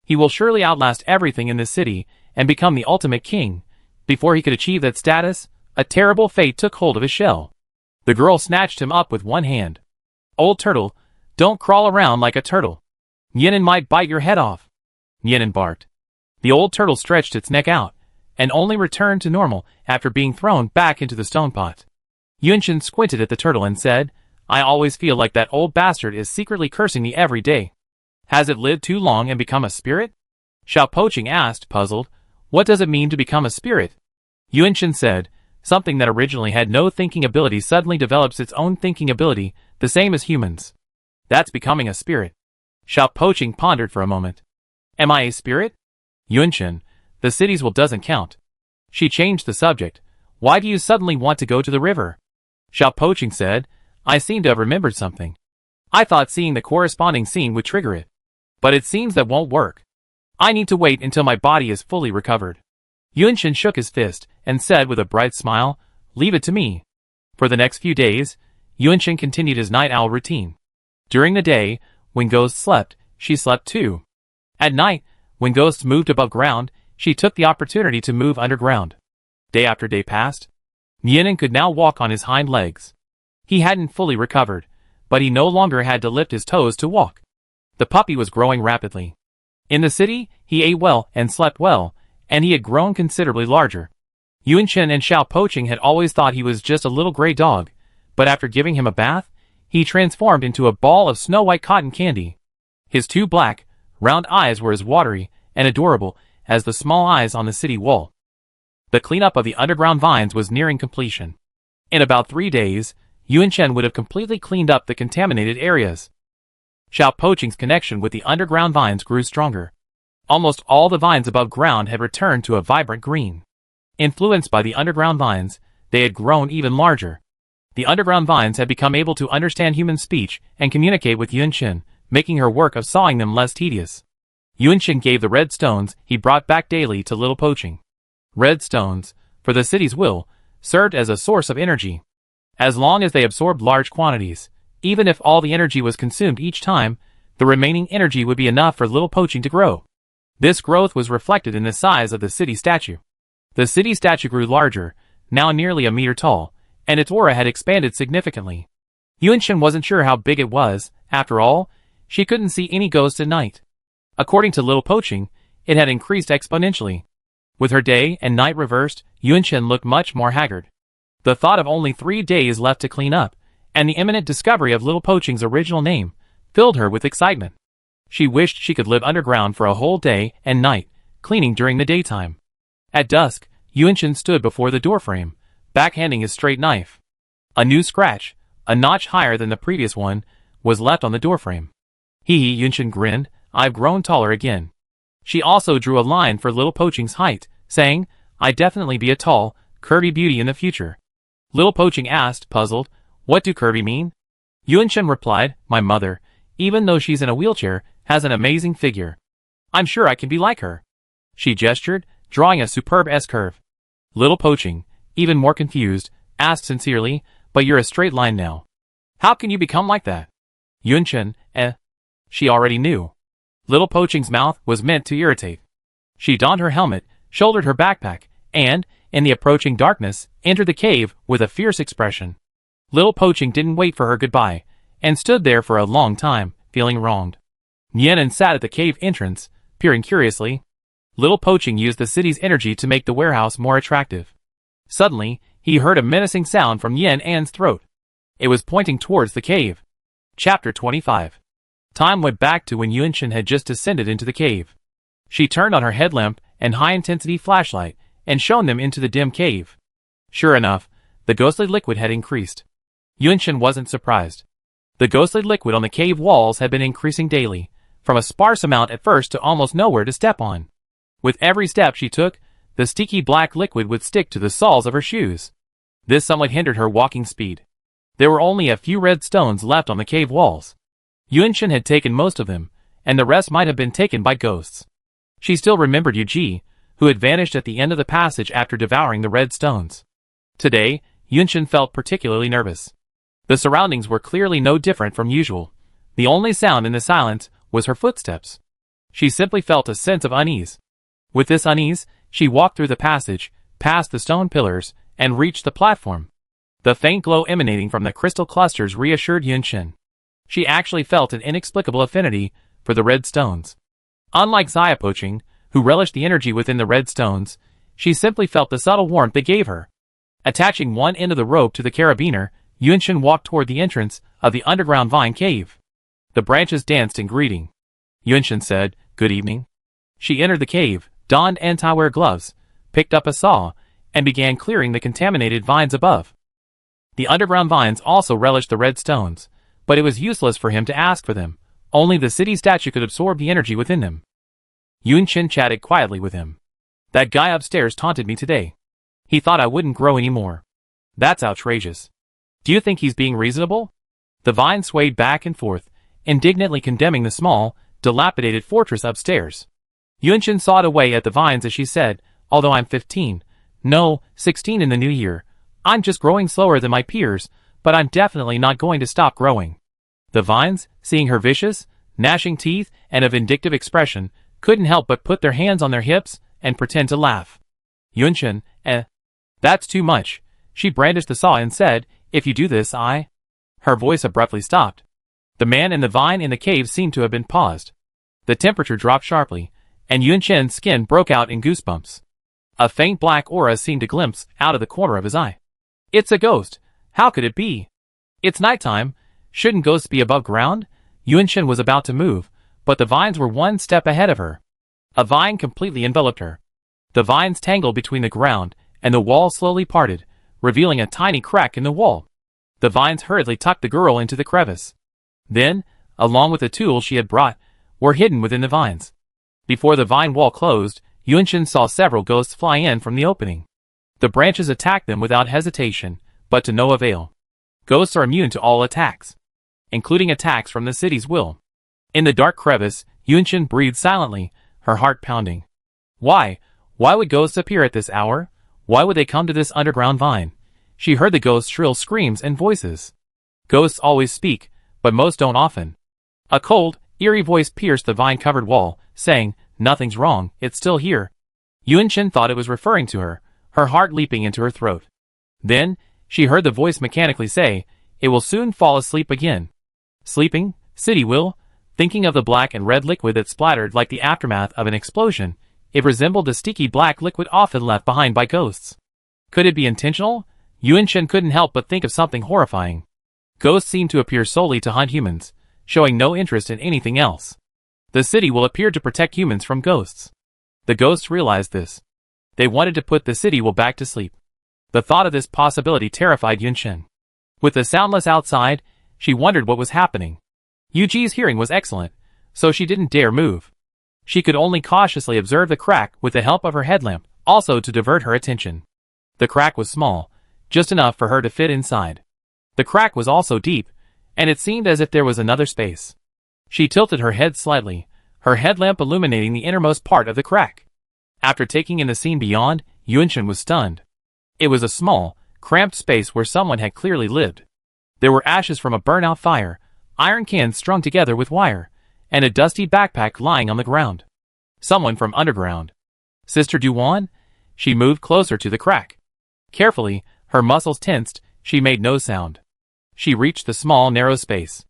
He will surely outlast everything in this city and become the ultimate king. Before he could achieve that status, a terrible fate took hold of his shell. The girl snatched him up with one hand. Old turtle, don't crawl around like a turtle. Yinan might bite your head off. Yinan barked. The old turtle stretched its neck out, and only returned to normal after being thrown back into the stone pot. Yunshin squinted at the turtle and said, I always feel like that old bastard is secretly cursing me every day. Has it lived too long and become a spirit? Xiao Poqing asked, puzzled. What does it mean to become a spirit? Yunshin said, something that originally had no thinking ability suddenly develops its own thinking ability, the same as humans. That's becoming a spirit. Xiao Poqing pondered for a moment. Am I a spirit? Yunshin, the city's will doesn't count. She changed the subject. Why do you suddenly want to go to the river? Xiao Poqing said, I seem to have remembered something. I thought seeing the corresponding scene would trigger it. But it seems that won't work. I need to wait until my body is fully recovered. Yunshin shook his fist and said with a bright smile, leave it to me. For the next few days, Yunshin continued his night owl routine. During the day, when ghosts slept, she slept too. At night, when ghosts moved above ground, she took the opportunity to move underground. Day after day passed. Yinan could now walk on his hind legs. He hadn't fully recovered, but he no longer had to lift his toes to walk. The puppy was growing rapidly. In the city, he ate well and slept well, and he had grown considerably larger. Yunshin and Xiao Poqing had always thought he was just a little gray dog, but after giving him a bath, he transformed into a ball of snow-white cotton candy. His two black, round eyes were as watery and adorable as the small eyes on the city wall. The cleanup of the underground vines was nearing completion. In about 3 days, Yunshin would have completely cleaned up the contaminated areas. Xiao Poqing's connection with the underground vines grew stronger. Almost all the vines above ground had returned to a vibrant green. Influenced by the underground vines, they had grown even larger. The underground vines had become able to understand human speech and communicate with Yunshin, making her work of sawing them less tedious. Yunshin gave the red stones he brought back daily to little Poqing. Red stones, for the city's will, served as a source of energy. As long as they absorbed large quantities, even if all the energy was consumed each time, the remaining energy would be enough for little Poqing to grow. This growth was reflected in the size of the city statue. The city statue grew larger, now nearly a meter tall, and its aura had expanded significantly. Yunshin wasn't sure how big it was. After all, she couldn't see any ghosts at night. According to little Poqing, it had increased exponentially. With her day and night reversed, Yunshin looked much more haggard. The thought of only 3 days left to clean up, and the imminent discovery of little Poqing's original name, filled her with excitement. She wished she could live underground for a whole day and night, cleaning during the daytime. At dusk, Yunshin stood before the doorframe, backhanding his straight knife. A new scratch, a notch higher than the previous one, was left on the doorframe. Yunshin grinned, I've grown taller again. She also drew a line for little Poqing's height, saying, I'd definitely be a tall, curvy beauty in the future. Little Poqing asked, puzzled, what do curvy mean? Yunshin replied, my mother, even though she's in a wheelchair, has an amazing figure. I'm sure I can be like her. She gestured, drawing a superb S-curve. Little Poqing, even more confused, asked sincerely, but you're a straight line now. How can you become like that? Yunshin, She already knew. Little Poqing's mouth was meant to irritate. She donned her helmet, shouldered her backpack, and, in the approaching darkness, entered the cave with a fierce expression. Little Poqing didn't wait for her goodbye, and stood there for a long time, feeling wronged. Yinan sat at the cave entrance, peering curiously. Little Poqing used the city's energy to make the warehouse more attractive. Suddenly, he heard a menacing sound from Yan's throat. It was pointing towards the cave. Chapter 25. Time went back to when Yunshin had just descended into the cave. She turned on her headlamp and high-intensity flashlight and shone them into the dim cave. Sure enough, the ghostly liquid had increased. Yunshin wasn't surprised. The ghostly liquid on the cave walls had been increasing daily, from a sparse amount at first to almost nowhere to step on. With every step she took, the sticky black liquid would stick to the soles of her shoes. This somewhat hindered her walking speed. There were only a few red stones left on the cave walls. Yunshin had taken most of them, and the rest might have been taken by ghosts. She still remembered Yuji, who had vanished at the end of the passage after devouring the red stones. Today, Yunshin felt particularly nervous. The surroundings were clearly no different from usual. The only sound in the silence was her footsteps. She simply felt a sense of unease. With this unease, she walked through the passage, past the stone pillars, and reached the platform. The faint glow emanating from the crystal clusters reassured Yunshin. She actually felt an inexplicable affinity for the red stones. Unlike Xiaopoching, who relished the energy within the red stones, she simply felt the subtle warmth they gave her. Attaching one end of the rope to the carabiner, Yunshin walked toward the entrance of the underground vine cave. The branches danced in greeting. Yunshin said, "Good evening." She entered the cave, donned anti-wear gloves, picked up a saw, and began clearing the contaminated vines above. The underground vines also relished the red stones, but it was useless for him to ask for them. Only the city statue could absorb the energy within them. Yunshin chatted quietly with him. "That guy upstairs taunted me today. He thought I wouldn't grow anymore. That's outrageous. Do you think he's being reasonable?" The vine swayed back and forth, indignantly condemning the small, dilapidated fortress upstairs. Yunshin sawed away at the vines as she said, "Although I'm 15, no, 16 in the new year, I'm just growing slower than my peers, but I'm definitely not going to stop growing." The vines, seeing her vicious, gnashing teeth and a vindictive expression, couldn't help but put their hands on their hips and pretend to laugh. Yunshin, that's too much. She brandished the saw and said, "If you do this, I—" Her voice abruptly stopped. The man and the vine in the cave seemed to have been paused. The temperature dropped sharply, and Yunshin's skin broke out in goosebumps. A faint black aura seemed to glimpse out of the corner of his eye. "It's a ghost. How could it be? It's nighttime. Shouldn't ghosts be above ground?" Yunshin was about to move, but the vines were one step ahead of her. A vine completely enveloped her. The vines tangled between the ground, and the wall slowly parted, revealing a tiny crack in the wall. The vines hurriedly tucked the girl into the crevice. Then, along with the tools she had brought, were hidden within the vines. Before the vine wall closed, Yunshin saw several ghosts fly in from the opening. The branches attacked them without hesitation, but to no avail. Ghosts are immune to all attacks, including attacks from the city's will. In the dark crevice, Yunshin breathed silently, her heart pounding. Why would ghosts appear at this hour? Why would they come to this underground vine? She heard the ghosts' shrill screams and voices. Ghosts always speak, but most don't often. A cold, eerie voice pierced the vine-covered wall, saying, "Nothing's wrong, it's still here." Yunshin thought it was referring to her, her heart leaping into her throat. Then, she heard the voice mechanically say, "It will soon fall asleep again." Sleeping? City will? Thinking of the black and red liquid that splattered like the aftermath of an explosion, it resembled the sticky black liquid often left behind by ghosts. Could it be intentional? Yunshin couldn't help but think of something horrifying. Ghosts seem to appear solely to hunt humans, showing no interest in anything else. The city will appear to protect humans from ghosts. The ghosts realized this. They wanted to put the city will back to sleep. The thought of this possibility terrified Yunshin. With the soundless outside, she wondered what was happening. Yuji's hearing was excellent, so she didn't dare move. She could only cautiously observe the crack with the help of her headlamp, also to divert her attention. The crack was small, just enough for her to fit inside. The crack was also deep, and it seemed as if there was another space. She tilted her head slightly, her headlamp illuminating the innermost part of the crack. After taking in the scene beyond, Yunshin was stunned. It was a small, cramped space where someone had clearly lived. There were ashes from a burnout fire, iron cans strung together with wire, and a dusty backpack lying on the ground. Someone from underground. Sister Duan? She moved closer to the crack. Carefully, her muscles tensed, she made no sound. She reached the small, narrow space.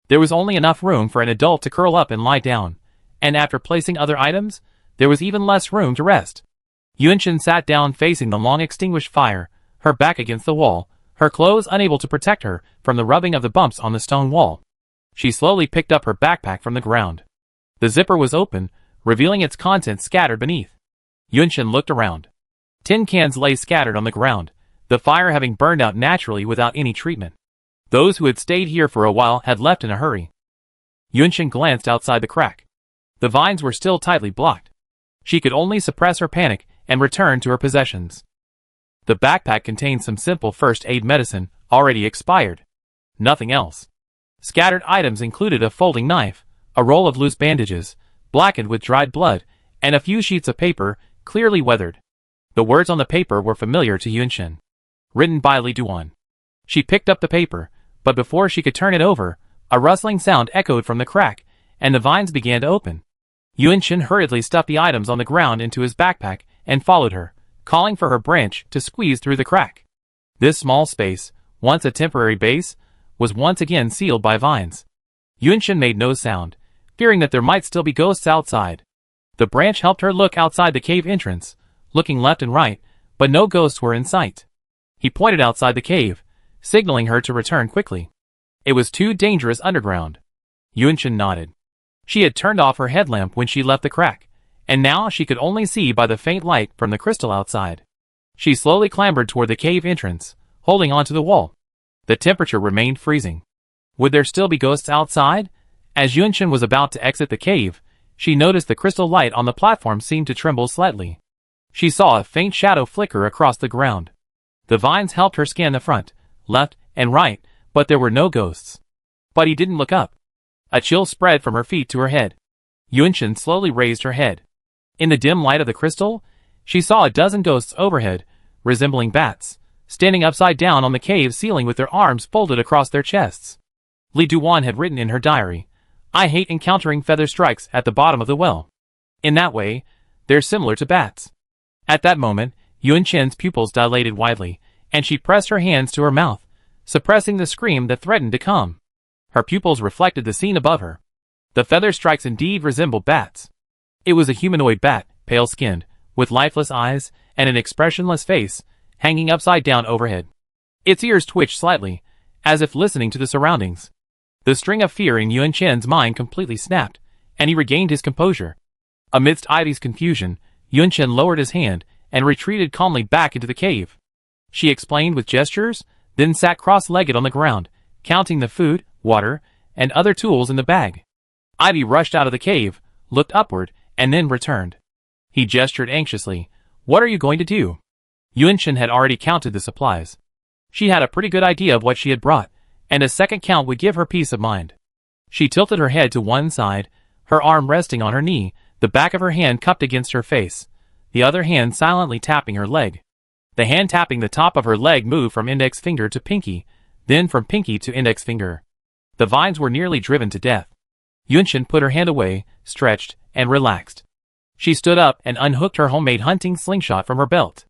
There was only enough room for an adult to curl up and lie down, and after placing other items, there was even less room to rest. Yunshin sat down facing the long-extinguished fire, her back against the wall, her clothes unable to protect her from the rubbing of the bumps on the stone wall. She slowly picked up her backpack from the ground. The zipper was open, revealing its contents scattered beneath. Yunshin looked around. Tin cans lay scattered on the ground, the fire having burned out naturally without any treatment. Those who had stayed here for a while had left in a hurry. Yunshin glanced outside the crack. The vines were still tightly blocked. She could only suppress her panic and return to her possessions. The backpack contained some simple first aid medicine, already expired. Nothing else. Scattered items included a folding knife, a roll of loose bandages, blackened with dried blood, and a few sheets of paper, clearly weathered. The words on the paper were familiar to Yunshin. Written by Li Duan. She picked up the paper, but before she could turn it over, a rustling sound echoed from the crack, and the vines began to open. Yunshin hurriedly stuffed the items on the ground into his backpack and followed her, calling for her branch to squeeze through the crack. This small space, once a temporary base, was once again sealed by vines. Yunshin made no sound, fearing that there might still be ghosts outside. The branch helped her look outside the cave entrance, looking left and right, but no ghosts were in sight. He pointed outside the cave, signaling her to return quickly. It was too dangerous underground. Yunshin nodded. She had turned off her headlamp when she left the crack, and now she could only see by the faint light from the crystal outside. She slowly clambered toward the cave entrance, holding onto the wall. The temperature remained freezing. Would there still be ghosts outside? As Yunshin was about to exit the cave, she noticed the crystal light on the platform seemed to tremble slightly. She saw a faint shadow flicker across the ground. The vines helped her scan the front, left, and right, but there were no ghosts. But he didn't look up. A chill spread from her feet to her head. Yunshin slowly raised her head. In the dim light of the crystal, she saw a dozen ghosts overhead, resembling bats, standing upside down on the cave ceiling with their arms folded across their chests. Li Duan had written in her diary, "I hate encountering feather strikes at the bottom of the well. In that way, they're similar to bats." At that moment, Yunshin's pupils dilated widely, and she pressed her hands to her mouth, suppressing the scream that threatened to come. Her pupils reflected the scene above her. The feather strikes indeed resembled bats. It was a humanoid bat, pale-skinned, with lifeless eyes and an expressionless face, hanging upside down overhead. Its ears twitched slightly, as if listening to the surroundings. The string of fear in Yunshin's mind completely snapped, and he regained his composure. Amidst Ivy's confusion, Yunshin lowered his hand and retreated calmly back into the cave. She explained with gestures, then sat cross-legged on the ground, counting the food, water, and other tools in the bag. Ivy rushed out of the cave, looked upward, and then returned. He gestured anxiously. "What are you going to do?" Yunshin had already counted the supplies. She had a pretty good idea of what she had brought, and a second count would give her peace of mind. She tilted her head to one side, her arm resting on her knee, the back of her hand cupped against her face, the other hand silently tapping her leg. The hand tapping the top of her leg moved from index finger to pinky, then from pinky to index finger. The vines were nearly driven to death. Yunshin put her hand away, stretched, and relaxed. She stood up and unhooked her homemade hunting slingshot from her belt.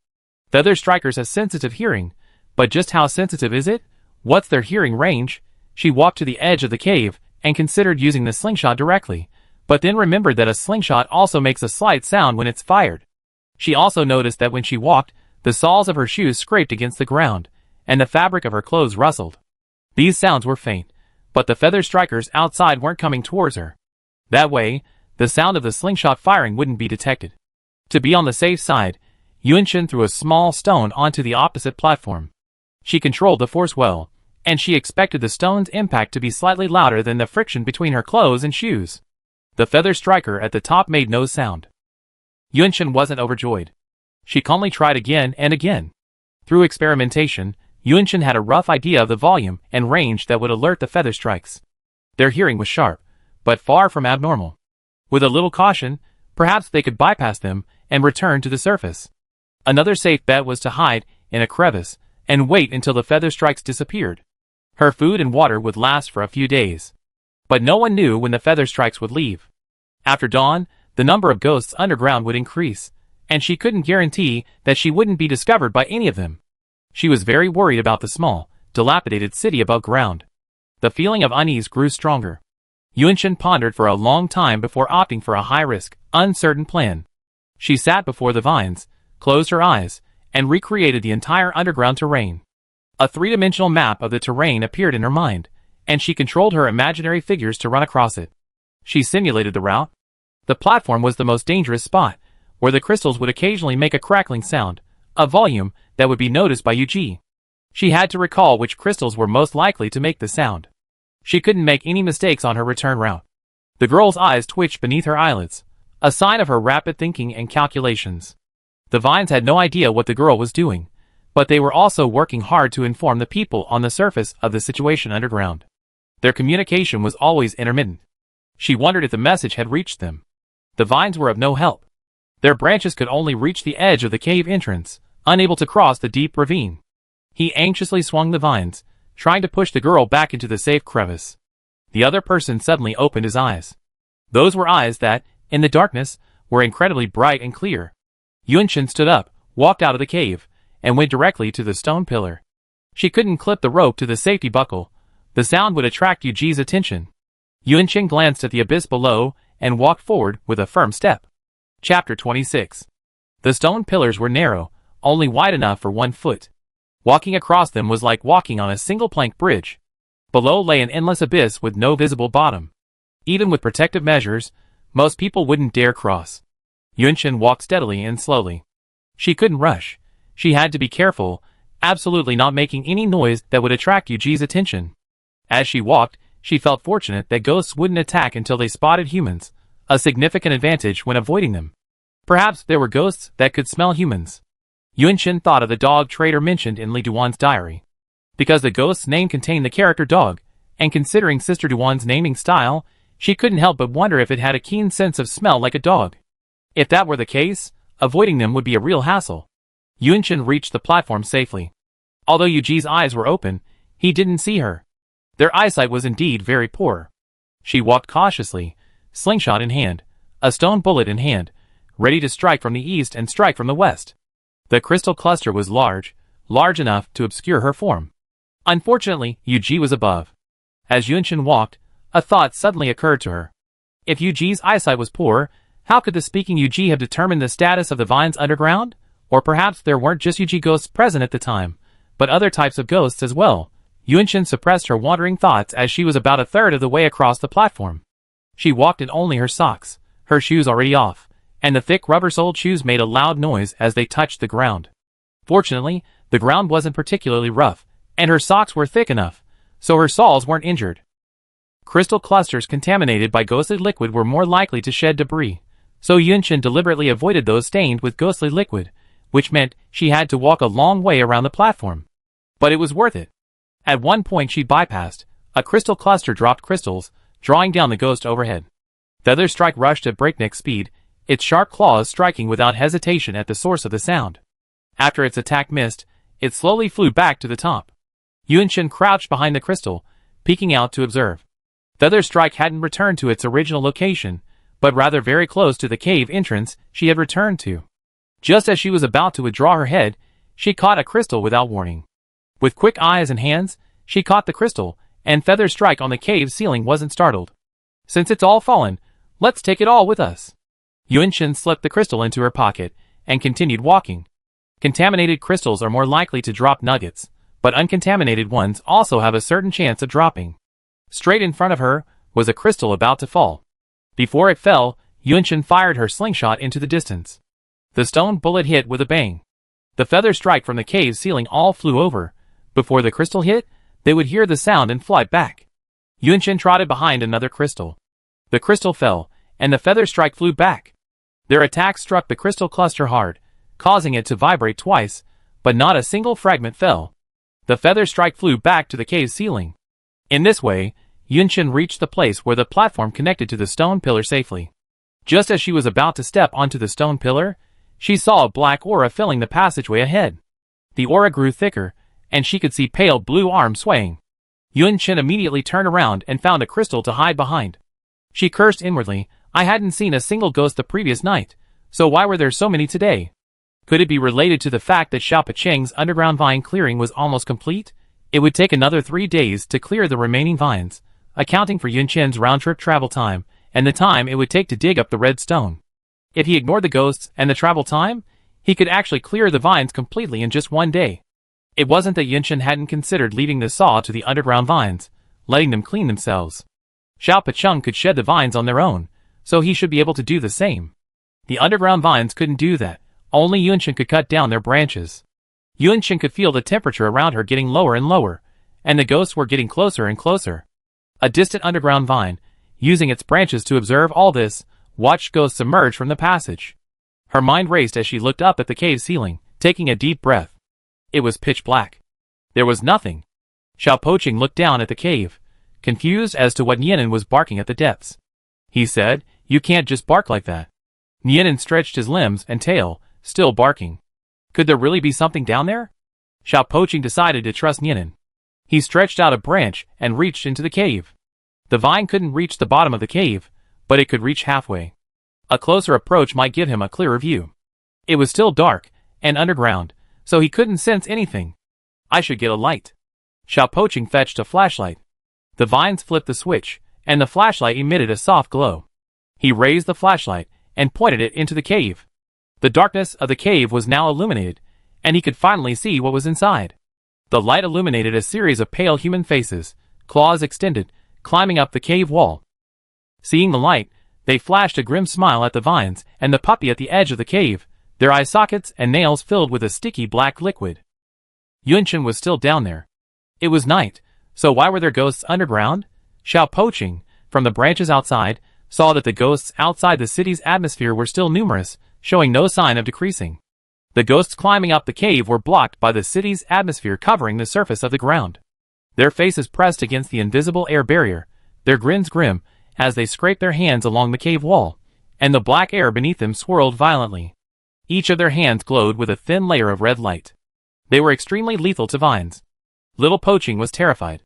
Feather strikers have sensitive hearing, but just how sensitive is it? What's their hearing range? She walked to the edge of the cave and considered using the slingshot directly, but then remembered that a slingshot also makes a slight sound when it's fired. She also noticed that when she walked, the soles of her shoes scraped against the ground, and the fabric of her clothes rustled. These sounds were faint, but the feather strikers outside weren't coming towards her. That way, the sound of the slingshot firing wouldn't be detected. To be on the safe side, Yunshin threw a small stone onto the opposite platform. She controlled the force well, and she expected the stone's impact to be slightly louder than the friction between her clothes and shoes. The feather striker at the top made no sound. Yunshin wasn't overjoyed. She calmly tried again and again. Through experimentation, Yunshin had a rough idea of the volume and range that would alert the feather strikes. Their hearing was sharp, but far from abnormal. With a little caution, perhaps they could bypass them and return to the surface. Another safe bet was to hide in a crevice and wait until the feather strikes disappeared. Her food and water would last for a few days. But no one knew when the feather strikes would leave. After dawn, the number of ghosts underground would increase, and she couldn't guarantee that she wouldn't be discovered by any of them. She was very worried about the small, dilapidated city above ground. The feeling of unease grew stronger. Yunshin pondered for a long time before opting for a high-risk, uncertain plan. She sat before the vines, closed her eyes, and recreated the entire underground terrain. A three-dimensional map of the terrain appeared in her mind, and she controlled her imaginary figures to run across it. She simulated the route. The platform was the most dangerous spot, where the crystals would occasionally make a crackling sound, a volume that would be noticed by Yuji. She had to recall which crystals were most likely to make the sound. She couldn't make any mistakes on her return route. The girl's eyes twitched beneath her eyelids, a sign of her rapid thinking and calculations. The vines had no idea what the girl was doing, but they were also working hard to inform the people on the surface of the situation underground. Their communication was always intermittent. She wondered if the message had reached them. The vines were of no help. Their branches could only reach the edge of the cave entrance, unable to cross the deep ravine. He anxiously swung the vines, trying to push the girl back into the safe crevice. The other person suddenly opened his eyes. Those were eyes that, in the darkness, were incredibly bright and clear. Yunshin stood up, walked out of the cave, and went directly to the stone pillar. She couldn't clip the rope to the safety buckle. The sound would attract Yuji's attention. Yunshin glanced at the abyss below and walked forward with a firm step. Chapter 26. The stone pillars were narrow, only wide enough for 1 foot. Walking across them was like walking on a single plank bridge. Below lay an endless abyss with no visible bottom. Even with protective measures, most people wouldn't dare cross. Yunshin walked steadily and slowly. She couldn't rush. She had to be careful, absolutely not making any noise that would attract Yuji's attention. As she walked, she felt fortunate that ghosts wouldn't attack until they spotted humans, a significant advantage when avoiding them. Perhaps there were ghosts that could smell humans. Yunshin thought of the dog trader mentioned in Li Duan's diary. Because the ghost's name contained the character dog, and considering Sister Duan's naming style, she couldn't help but wonder if it had a keen sense of smell like a dog. If that were the case, avoiding them would be a real hassle. Yunshin reached the platform safely. Although Yuji's eyes were open, he didn't see her. Their eyesight was indeed very poor. She walked cautiously, slingshot in hand, a stone bullet in hand, ready to strike from the east and strike from the west. The crystal cluster was large enough to obscure her form. Unfortunately, Yuji was above. As Yunshin walked, a thought suddenly occurred to her. If Yuji's eyesight was poor, how could the speaking Yuji have determined the status of the vines underground? Or perhaps there weren't just Yuji ghosts present at the time, but other types of ghosts as well. Yunshin suppressed her wandering thoughts as she was about a third of the way across the platform. She walked in only her socks, her shoes already off, and the thick rubber-soled shoes made a loud noise as they touched the ground. Fortunately, the ground wasn't particularly rough, and her socks were thick enough, so her soles weren't injured. Crystal clusters contaminated by ghostly liquid were more likely to shed debris, so Yunshin deliberately avoided those stained with ghostly liquid, which meant she had to walk a long way around the platform. But it was worth it. At one point she bypassed, a crystal cluster dropped crystals, drawing down the ghost overhead. The other strike rushed at breakneck speed, its sharp claws striking without hesitation at the source of the sound. After its attack missed, it slowly flew back to the top. Yunshin crouched behind the crystal, peeking out to observe. The other strike hadn't returned to its original location, but rather very close to the cave entrance she had returned to. Just as she was about to withdraw her head, she caught a crystal without warning. With quick eyes and hands, she caught the crystal, and Feather's strike on the cave ceiling wasn't startled. Since it's all fallen, let's take it all with us. Yunshin slipped the crystal into her pocket, and continued walking. Contaminated crystals are more likely to drop nuggets, but uncontaminated ones also have a certain chance of dropping. Straight in front of her was a crystal about to fall. Before it fell, Yunshin fired her slingshot into the distance. The stone bullet hit with a bang. The feather strike from the cave ceiling all flew over. Before the crystal hit, they would hear the sound and fly back. Yunshin trotted behind another crystal. The crystal fell, and the feather strike flew back. Their attack struck the crystal cluster hard, causing it to vibrate twice, but not a single fragment fell. The feather strike flew back to the cave ceiling. In this way, Yunshin reached the place where the platform connected to the stone pillar safely. Just as she was about to step onto the stone pillar, she saw a black aura filling the passageway ahead. The aura grew thicker, and she could see pale blue arms swaying. Yunshin immediately turned around and found a crystal to hide behind. She cursed inwardly. I hadn't seen a single ghost the previous night, so why were there so many today? Could it be related to the fact that Xiao Pecheng's underground vine clearing was almost complete? It would take another 3 days to clear the remaining vines, accounting for Yunshin's round-trip travel time, and the time it would take to dig up the red stone. If he ignored the ghosts and the travel time, he could actually clear the vines completely in just 1 day. It wasn't that Yunshin hadn't considered leaving the saw to the underground vines. letting them clean themselves. Xiao Pecheng could shed the vines on their own, so he should be able to do the same. The underground vines couldn't do that, only Yunchen could cut down their branches. Yunchen could feel the temperature around her getting lower and lower, and the ghosts were getting closer and closer. A distant underground vine, using its branches to observe all this, watched ghosts emerge from the passage. Her mind raced as she looked up at the cave ceiling, taking a deep breath. It was pitch black. There was nothing. Xiao Poqing looked down at the cave, confused as to what Nianen was barking at the depths. He said, "You can't just bark like that." Nianen stretched his limbs and tail, still barking. Could there really be something down there? Xiao Poqing decided to trust Nianen. He stretched out a branch and reached into the cave. The vine couldn't reach the bottom of the cave, but it could reach halfway. A closer approach might give him a clearer view. It was still dark and underground, so he couldn't sense anything. I should get a light. Xiao Poqing fetched a flashlight. The vines flipped the switch, and the flashlight emitted a soft glow. He raised the flashlight and pointed it into the cave. The darkness of the cave was now illuminated, and he could finally see what was inside. The light illuminated a series of pale human faces, claws extended, climbing up the cave wall. Seeing the light, they flashed a grim smile at the vines and the puppy at the edge of the cave, their eye sockets and nails filled with a sticky black liquid. Yunchen was still down there. It was night, so why were there ghosts underground? Xiao Poqing, from the branches outside, saw that the ghosts outside the city's atmosphere were still numerous, showing no sign of decreasing. The ghosts climbing up the cave were blocked by the city's atmosphere covering the surface of the ground. Their faces pressed against the invisible air barrier, their grins grim, as they scraped their hands along the cave wall, and the black air beneath them swirled violently. Each of their hands glowed with a thin layer of red light. They were extremely lethal to vines. Little Poqing was terrified.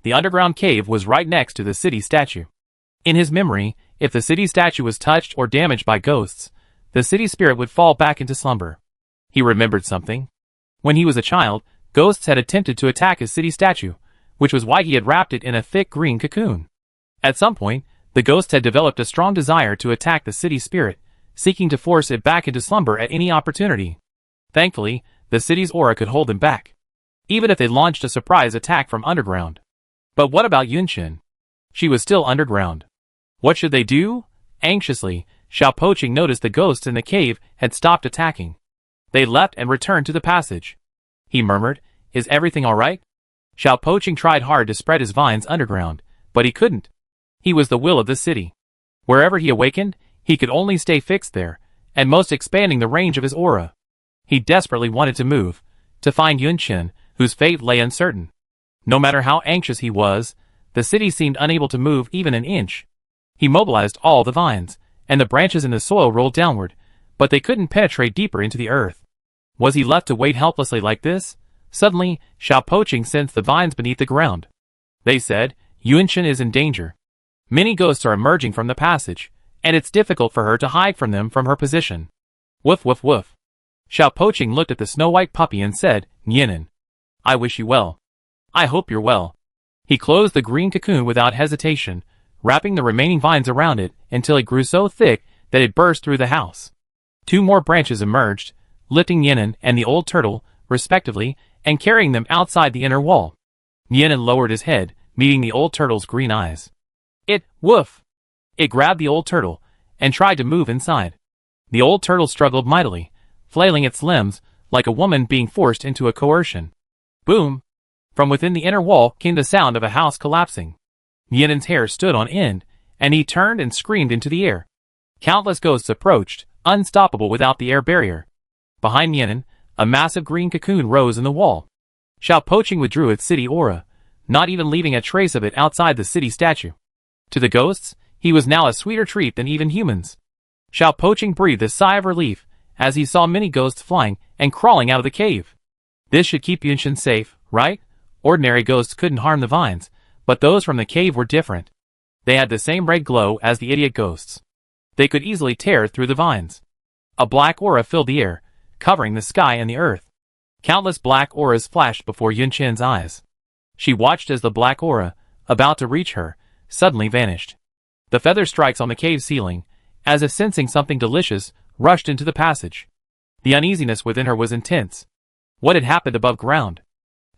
The underground cave was right next to the city statue. In his memory, if the city statue was touched or damaged by ghosts, the city spirit would fall back into slumber. He remembered something. When he was a child, ghosts had attempted to attack his city statue, which was why he had wrapped it in a thick green cocoon. At some point, the ghosts had developed a strong desire to attack the city spirit, seeking to force it back into slumber at any opportunity. Thankfully, the city's aura could hold them back, even if they launched a surprise attack from underground. But what about Yunchen? She was still underground. What should they do? Anxiously, Xiao Poqing noticed the ghosts in the cave had stopped attacking. They left and returned to the passage. He murmured, "Is everything all right?" Xiao Poqing tried hard to spread his vines underground, but he couldn't. He was the will of the city. Wherever he awakened, he could only stay fixed there, and most expanding the range of his aura. He desperately wanted to move, to find Yunchen, whose fate lay uncertain. No matter how anxious he was, the city seemed unable to move even an inch. He mobilized all the vines, and the branches in the soil rolled downward, but they couldn't penetrate deeper into the earth. Was he left to wait helplessly like this? Suddenly, Xiao Poqing sensed the vines beneath the ground. They said, "Yunchen is in danger. Many ghosts are emerging from the passage, and it's difficult for her to hide from them from her position." Woof woof woof. Xiao Poqing looked at the snow-white puppy and said, "Nianen, I wish you well. I hope you're well." He closed the green cocoon without hesitation, wrapping the remaining vines around it until it grew so thick that it burst through the house. 2 more branches emerged, lifting Nianen and the old turtle, respectively, and carrying them outside the inner wall. Nianen lowered his head, meeting the old turtle's green eyes. Woof! It grabbed the old turtle, and tried to move inside. The old turtle struggled mightily, flailing its limbs, like a woman being forced into a coercion. Boom! From within the inner wall came the sound of a house collapsing. Nianen's hair stood on end, and he turned and screamed into the air. Countless ghosts approached, unstoppable without the air barrier. Behind Nianen, a massive green cocoon rose in the wall. Xiao Poqing withdrew its city aura, not even leaving a trace of it outside the city statue. To the ghosts, he was now a sweeter treat than even humans. Xiao Poqing breathed a sigh of relief as he saw many ghosts flying and crawling out of the cave. This should keep Yunchen safe, right? Ordinary ghosts couldn't harm the vines, but those from the cave were different. They had the same red glow as the idiot ghosts. They could easily tear through the vines. A black aura filled the air, covering the sky and the earth. Countless black auras flashed before Yunchen's eyes. She watched as the black aura, about to reach her, suddenly vanished. The feather strikes on the cave ceiling, as if sensing something delicious, rushed into the passage. The uneasiness within her was intense. What had happened above ground?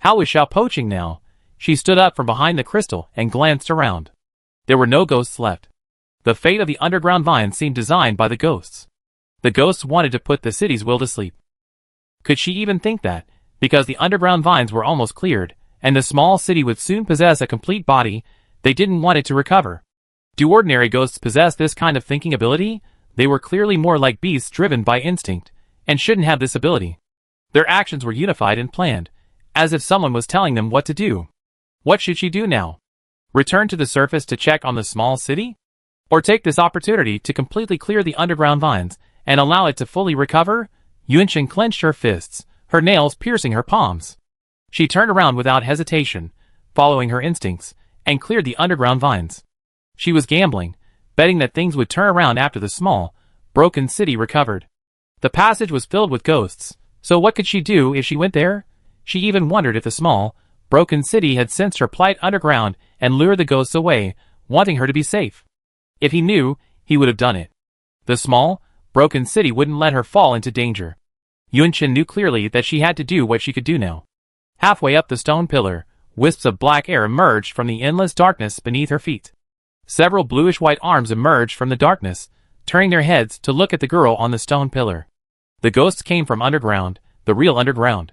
How was Xiao Poqing now? She stood up from behind the crystal and glanced around. There were no ghosts left. The fate of the underground vines seemed designed by the ghosts. The ghosts wanted to put the city's will to sleep. Could she even think that, because the underground vines were almost cleared, and the small city would soon possess a complete body, they didn't want it to recover? Do ordinary ghosts possess this kind of thinking ability? They were clearly more like beasts driven by instinct, and shouldn't have this ability. Their actions were unified and planned, as if someone was telling them what to do. What should she do now? Return to the surface to check on the small city? Or take this opportunity to completely clear the underground vines and allow it to fully recover? Yunshin clenched her fists, her nails piercing her palms. She turned around without hesitation, following her instincts, and cleared the underground vines. She was gambling, betting that things would turn around after the small, broken city recovered. The passage was filled with ghosts, so what could she do if she went there? She even wondered if the small, broken city had sensed her plight underground and lured the ghosts away, wanting her to be safe. If he knew, he would have done it. The small, broken city wouldn't let her fall into danger. Yunshin knew clearly that she had to do what she could do now. Halfway up the stone pillar, wisps of black air emerged from the endless darkness beneath her feet. Several bluish-white arms emerged from the darkness, turning their heads to look at the girl on the stone pillar. The ghosts came from underground, the real underground.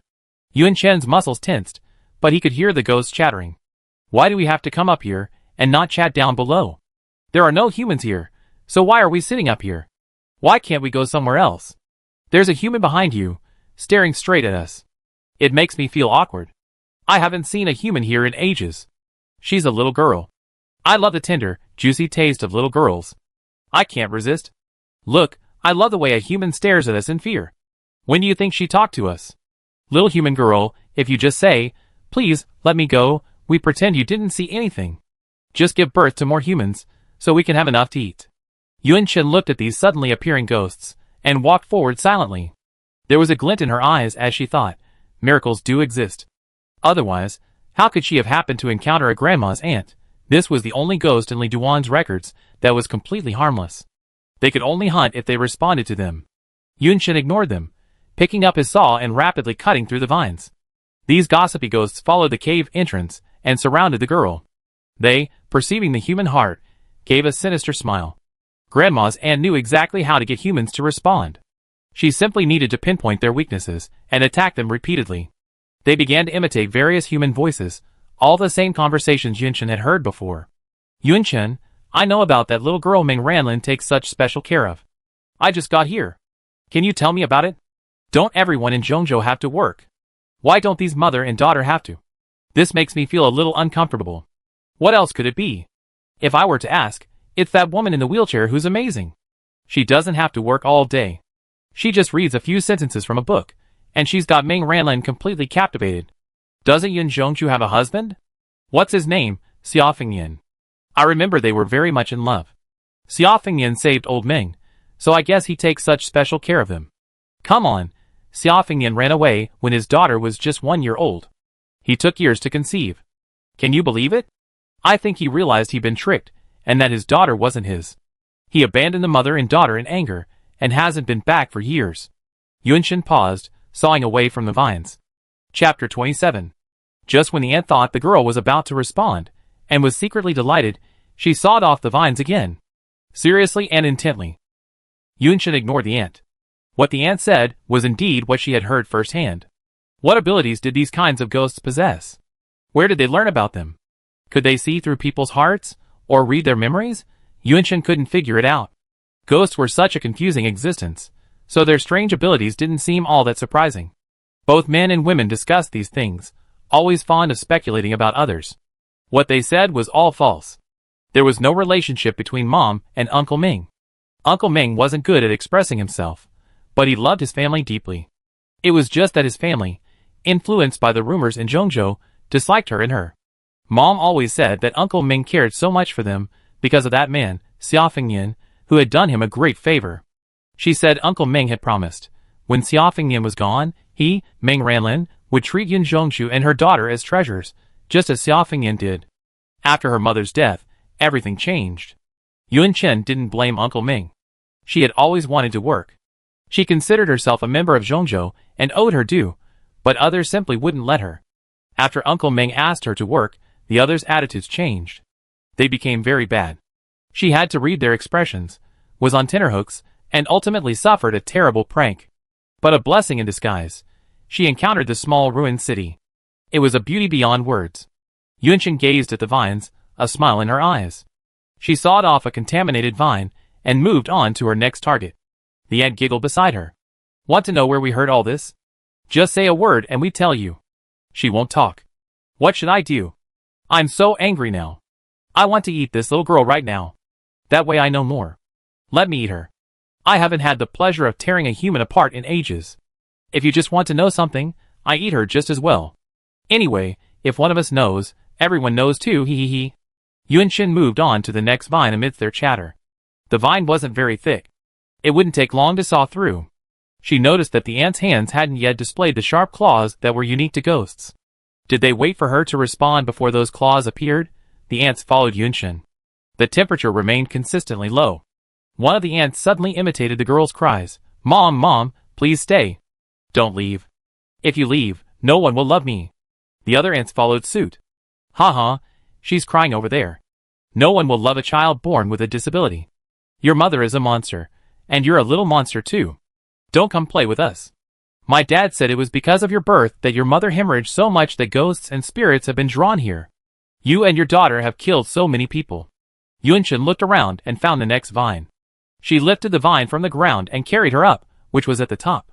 Yunshin's muscles tensed, but he could hear the ghosts chattering. Why do we have to come up here, and not chat down below? There are no humans here, so why are we sitting up here? Why can't we go somewhere else? There's a human behind you, staring straight at us. It makes me feel awkward. I haven't seen a human here in ages. She's a little girl. I love the tender, juicy taste of little girls. I can't resist. Look, I love the way a human stares at us in fear. When do you think she talked to us? Little human girl, if you just say, please, let me go, we pretend you didn't see anything. Just give birth to more humans, so we can have enough to eat. Yunshin looked at these suddenly appearing ghosts, and walked forward silently. There was a glint in her eyes as she thought, miracles do exist. Otherwise, how could she have happened to encounter a grandma's aunt? This was the only ghost in Li Duan's records that was completely harmless. They could only hunt if they responded to them. Yunshin ignored them, picking up his saw and rapidly cutting through the vines. These gossipy ghosts followed the cave entrance and surrounded the girl. They, perceiving the human heart, gave a sinister smile. Grandma's aunt knew exactly how to get humans to respond. She simply needed to pinpoint their weaknesses and attack them repeatedly. They began to imitate various human voices, all the same conversations Yunshin had heard before. Yunshin, I know about that little girl Ming Ranlin takes such special care of. I just got here. Can you tell me about it? Don't everyone in Zhongzhou have to work? Why don't these mother and daughter have to? This makes me feel a little uncomfortable. What else could it be? If I were to ask, it's that woman in the wheelchair who's amazing. She doesn't have to work all day. She just reads a few sentences from a book, and she's got Ming Ranlin completely captivated. Doesn't Yun Zhongzhu have a husband? What's his name? Xia Fengyan. I remember they were very much in love. Xia Fengyan saved old Ming, so I guess he takes such special care of him. Come on, Xia Fengyan ran away when his daughter was just 1 year old. He took years to conceive. Can you believe it? I think he realized he'd been tricked, and that his daughter wasn't his. He abandoned the mother and daughter in anger, and hasn't been back for years. Yunshin paused, sawing away from the vines. Chapter 27. Just when the ant thought the girl was about to respond, and was secretly delighted, she sawed off the vines again. Seriously and intently. Yunshin ignored the ant. What the ant said was indeed what she had heard firsthand. What abilities did these kinds of ghosts possess? Where did they learn about them? Could they see through people's hearts, or read their memories? Yunshin couldn't figure it out. Ghosts were such a confusing existence, so their strange abilities didn't seem all that surprising. Both men and women discussed these things, always fond of speculating about others. What they said was all false. There was no relationship between Mom and Uncle Ming. Uncle Ming wasn't good at expressing himself, but he loved his family deeply. It was just that his family, influenced by the rumors in Zhongzhou, disliked her and her. Mom always said that Uncle Ming cared so much for them because of that man, Xia Fengyan, who had done him a great favor. She said Uncle Ming had promised, when Xia Fengyan was gone, he, Ming Ranlin, would treat Yun Zhongzhu and her daughter as treasures, just as Xia Fengyan did. After her mother's death, everything changed. Yun Chen didn't blame Uncle Ming. She had always wanted to work. She considered herself a member of Zhongzhou and owed her due, but others simply wouldn't let her. After Uncle Meng asked her to work, the others' attitudes changed. They became very bad. She had to read their expressions, was on tenterhooks, and ultimately suffered a terrible prank. But a blessing in disguise. She encountered the small ruined city. It was a beauty beyond words. Yunshin gazed at the vines, a smile in her eyes. She sawed off a contaminated vine and moved on to her next target. The ant giggled beside her. Want to know where we heard all this? Just say a word and we tell you. She won't talk. What should I do? I'm so angry now. I want to eat this little girl right now. That way I know more. Let me eat her. I haven't had the pleasure of tearing a human apart in ages. If you just want to know something, I eat her just as well. Anyway, if one of us knows, everyone knows too, hee hee hee. Yunshin moved on to the next vine amidst their chatter. The vine wasn't very thick. It wouldn't take long to saw through. She noticed that the ant's hands hadn't yet displayed the sharp claws that were unique to ghosts. Did they wait for her to respond before those claws appeared? The ants followed Yunshin. The temperature remained consistently low. One of the ants suddenly imitated the girl's cries. Mom, Mom, please stay. Don't leave. If you leave, no one will love me. The other ants followed suit. Ha, she's crying over there. No one will love a child born with a disability. Your mother is a monster, and you're a little monster too. Don't come play with us. My dad said it was because of your birth that your mother hemorrhaged so much that ghosts and spirits have been drawn here. You and your daughter have killed so many people. Yunshin looked around and found the next vine. She lifted the vine from the ground and carried her up, which was at the top.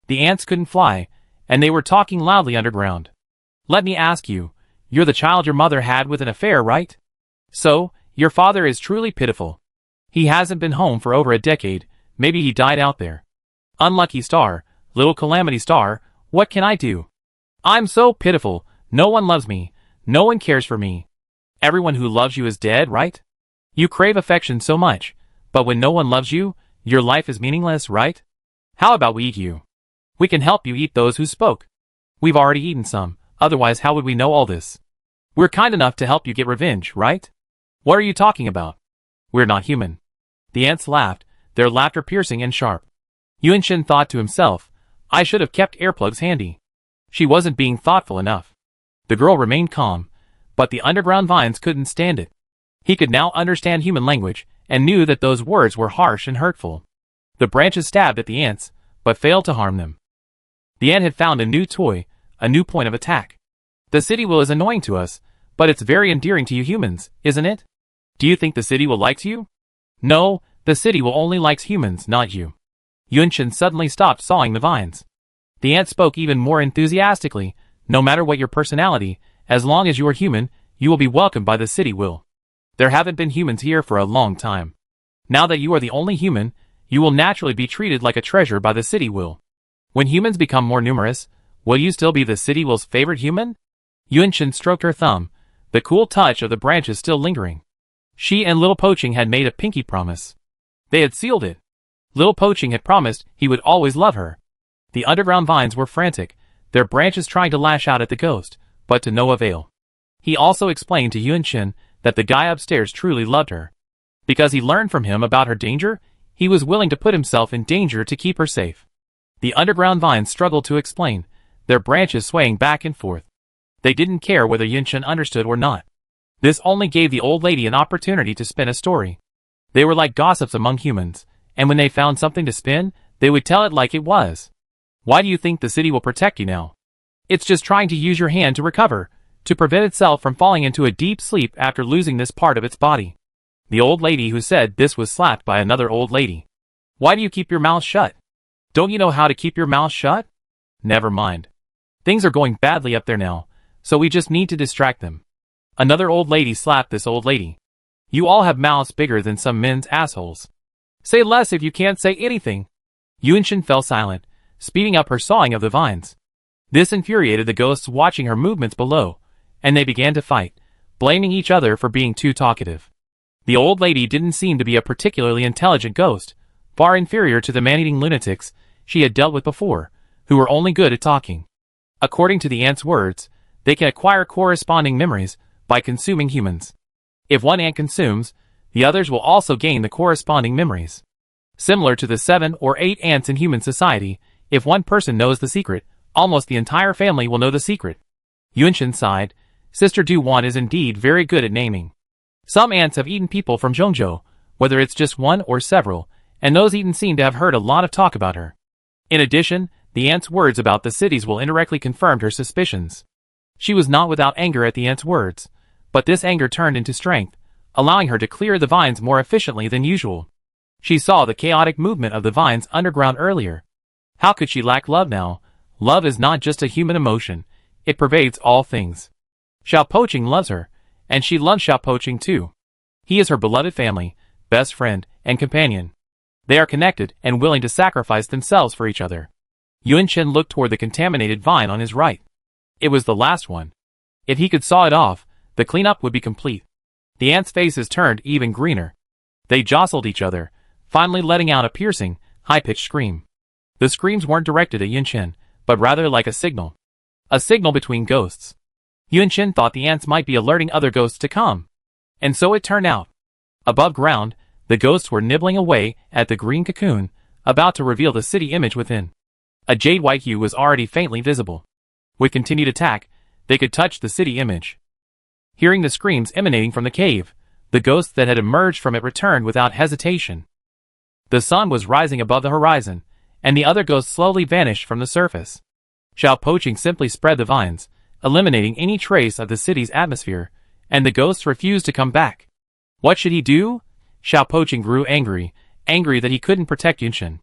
The ants couldn't fly, and they were talking loudly underground. Let me ask you, you're the child your mother had with an affair, right? So, your father is truly pitiful. He hasn't been home for over a decade, maybe he died out there. Unlucky star, little calamity star, what can I do? I'm so pitiful, no one loves me, no one cares for me. Everyone who loves you is dead, right? You crave affection so much, but when no one loves you, your life is meaningless, right? How about we eat you? We can help you eat those who spoke. We've already eaten some, otherwise how would we know all this? We're kind enough to help you get revenge, right? What are you talking about? We're not human. The ants laughed, their laughter piercing and sharp. Yunshin thought to himself, I should have kept earplugs handy. She wasn't being thoughtful enough. The girl remained calm, but the underground vines couldn't stand it. He could now understand human language, and knew that those words were harsh and hurtful. The branches stabbed at the ants, but failed to harm them. The ant had found a new toy, a new point of attack. The city will is annoying to us, but it's very endearing to you humans, isn't it? Do you think the city will like you? No, the city will only likes humans, not you. Yunshin suddenly stopped sawing the vines. The ant spoke even more enthusiastically, no matter what your personality, as long as you are human, you will be welcomed by the city will. There haven't been humans here for a long time. Now that you are the only human, you will naturally be treated like a treasure by the city will. When humans become more numerous, will you still be the city will's favorite human? Yunshin stroked her thumb, the cool touch of the branches still lingering. She and Little Poaching had made a pinky promise. They had sealed it. Little Poaching had promised he would always love her. The underground vines were frantic, their branches trying to lash out at the ghost, but to no avail. He also explained to Yunshin that the guy upstairs truly loved her. Because he learned from him about her danger, he was willing to put himself in danger to keep her safe. The underground vines struggled to explain, their branches swaying back and forth. They didn't care whether Yunshin understood or not. This only gave the old lady an opportunity to spin a story. They were like gossips among humans, and when they found something to spin, they would tell it like it was. Why do you think the city will protect you now? It's just trying to use your hand to recover, to prevent itself from falling into a deep sleep after losing this part of its body. The old lady who said this was slapped by another old lady. Why do you keep your mouth shut? Don't you know how to keep your mouth shut? Never mind. Things are going badly up there now, so we just need to distract them. Another old lady slapped this old lady. You all have mouths bigger than some men's assholes. Say less if you can't say anything. Yunshin fell silent, speeding up her sawing of the vines. This infuriated the ghosts watching her movements below, and they began to fight, blaming each other for being too talkative. The old lady didn't seem to be a particularly intelligent ghost, far inferior to the man-eating lunatics she had dealt with before, who were only good at talking. According to the ant's words, they can acquire corresponding memories by consuming humans. If one ant consumes, the others will also gain the corresponding memories. Similar to the 7 or 8 ants in human society, if one person knows the secret, almost the entire family will know the secret. Yunshin sighed. Sister Du-Wan is indeed very good at naming. Some ants have eaten people from Zhongzhou, whether it's just one or several, and those eaten seem to have heard a lot of talk about her. In addition, the ant's words about the cities will indirectly confirmed her suspicions. She was not without anger at the ant's words, but this anger turned into strength, allowing her to clear the vines more efficiently than usual. She saw the chaotic movement of the vines underground earlier. How could she lack love now? Love is not just a human emotion, it pervades all things. Xiao Poqing loves her, and she loves Xiao Poqing too. He is her beloved family, best friend, and companion. They are connected and willing to sacrifice themselves for each other. Yunshin looked toward the contaminated vine on his right. It was the last one. If he could saw it off, the cleanup would be complete. The ants' faces turned even greener. They jostled each other, finally letting out a piercing, high-pitched scream. The screams weren't directed at Yunshin, but rather like a signal. A signal between ghosts. Yunshin thought the ants might be alerting other ghosts to come. And so it turned out. Above ground, the ghosts were nibbling away at the green cocoon, about to reveal the city image within. A jade-white hue was already faintly visible. With continued attack, they could touch the city image. Hearing the screams emanating from the cave, the ghosts that had emerged from it returned without hesitation. The sun was rising above the horizon, and the other ghosts slowly vanished from the surface. Xiao Poqing simply spread the vines, eliminating any trace of the city's atmosphere, and the ghosts refused to come back. What should he do? Xiao Poqing grew angry that he couldn't protect Yunshin.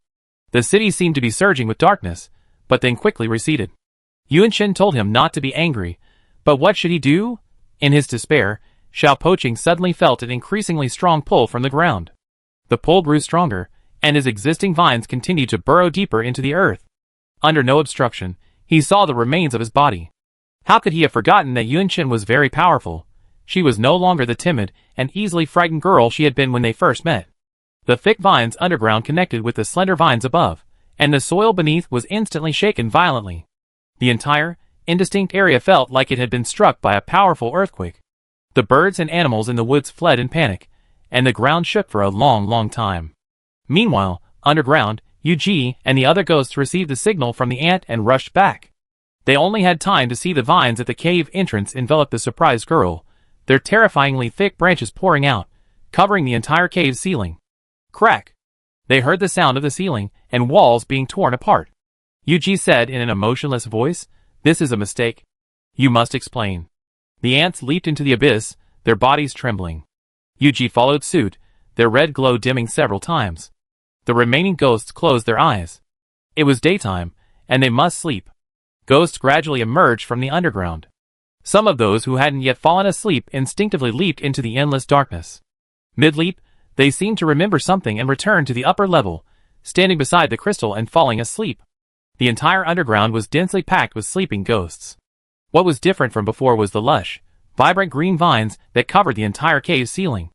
The city seemed to be surging with darkness, but then quickly receded. Yunshin told him not to be angry, but what should he do? In his despair, Xiao Poqing suddenly felt an increasingly strong pull from the ground. The pull grew stronger, and his existing vines continued to burrow deeper into the earth. Under no obstruction, he saw the remains of his body. How could he have forgotten that Yunshin was very powerful? She was no longer the timid and easily frightened girl she had been when they first met. The thick vines underground connected with the slender vines above, and the soil beneath was instantly shaken violently. The entire, indistinct area felt like it had been struck by a powerful earthquake. The birds and animals in the woods fled in panic, and the ground shook for a long time. Meanwhile, underground, Yuji and the other ghosts received the signal from the ant and rushed back. They only had time to see the vines at the cave entrance envelop the surprised girl, their terrifyingly thick branches pouring out, covering the entire cave ceiling. Crack! They heard the sound of the ceiling and walls being torn apart. Yuji said in an emotionless voice, "This is a mistake. You must explain." The ants leaped into the abyss, their bodies trembling. Yuji followed suit, their red glow dimming several times. The remaining ghosts closed their eyes. It was daytime, and they must sleep. Ghosts gradually emerged from the underground. Some of those who hadn't yet fallen asleep instinctively leaped into the endless darkness. Mid-leap, they seemed to remember something and returned to the upper level, standing beside the crystal and falling asleep. The entire underground was densely packed with sleeping ghosts. What was different from before was the lush, vibrant green vines that covered the entire cave ceiling.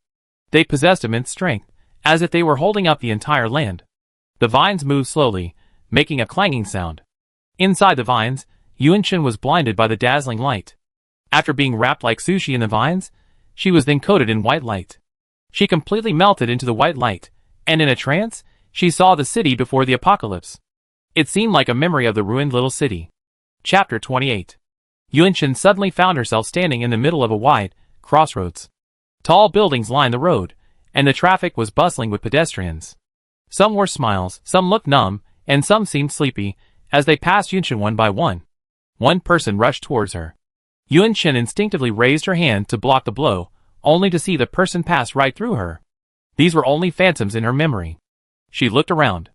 They possessed immense strength, as if they were holding up the entire land. The vines moved slowly, making a clanging sound. Inside the vines, Yunshin was blinded by the dazzling light. After being wrapped like sushi in the vines, she was then coated in white light. She completely melted into the white light, and in a trance, she saw the city before the apocalypse. It seemed like a memory of the ruined little city. Chapter 28. Yunshin suddenly found herself standing in the middle of a wide crossroads. Tall buildings lined the road, and the traffic was bustling with pedestrians. Some wore smiles, some looked numb, and some seemed sleepy, as they passed Yunshin one by one. One person rushed towards her. Yunshin instinctively raised her hand to block the blow, only to see the person pass right through her. These were only phantoms in her memory. She looked around.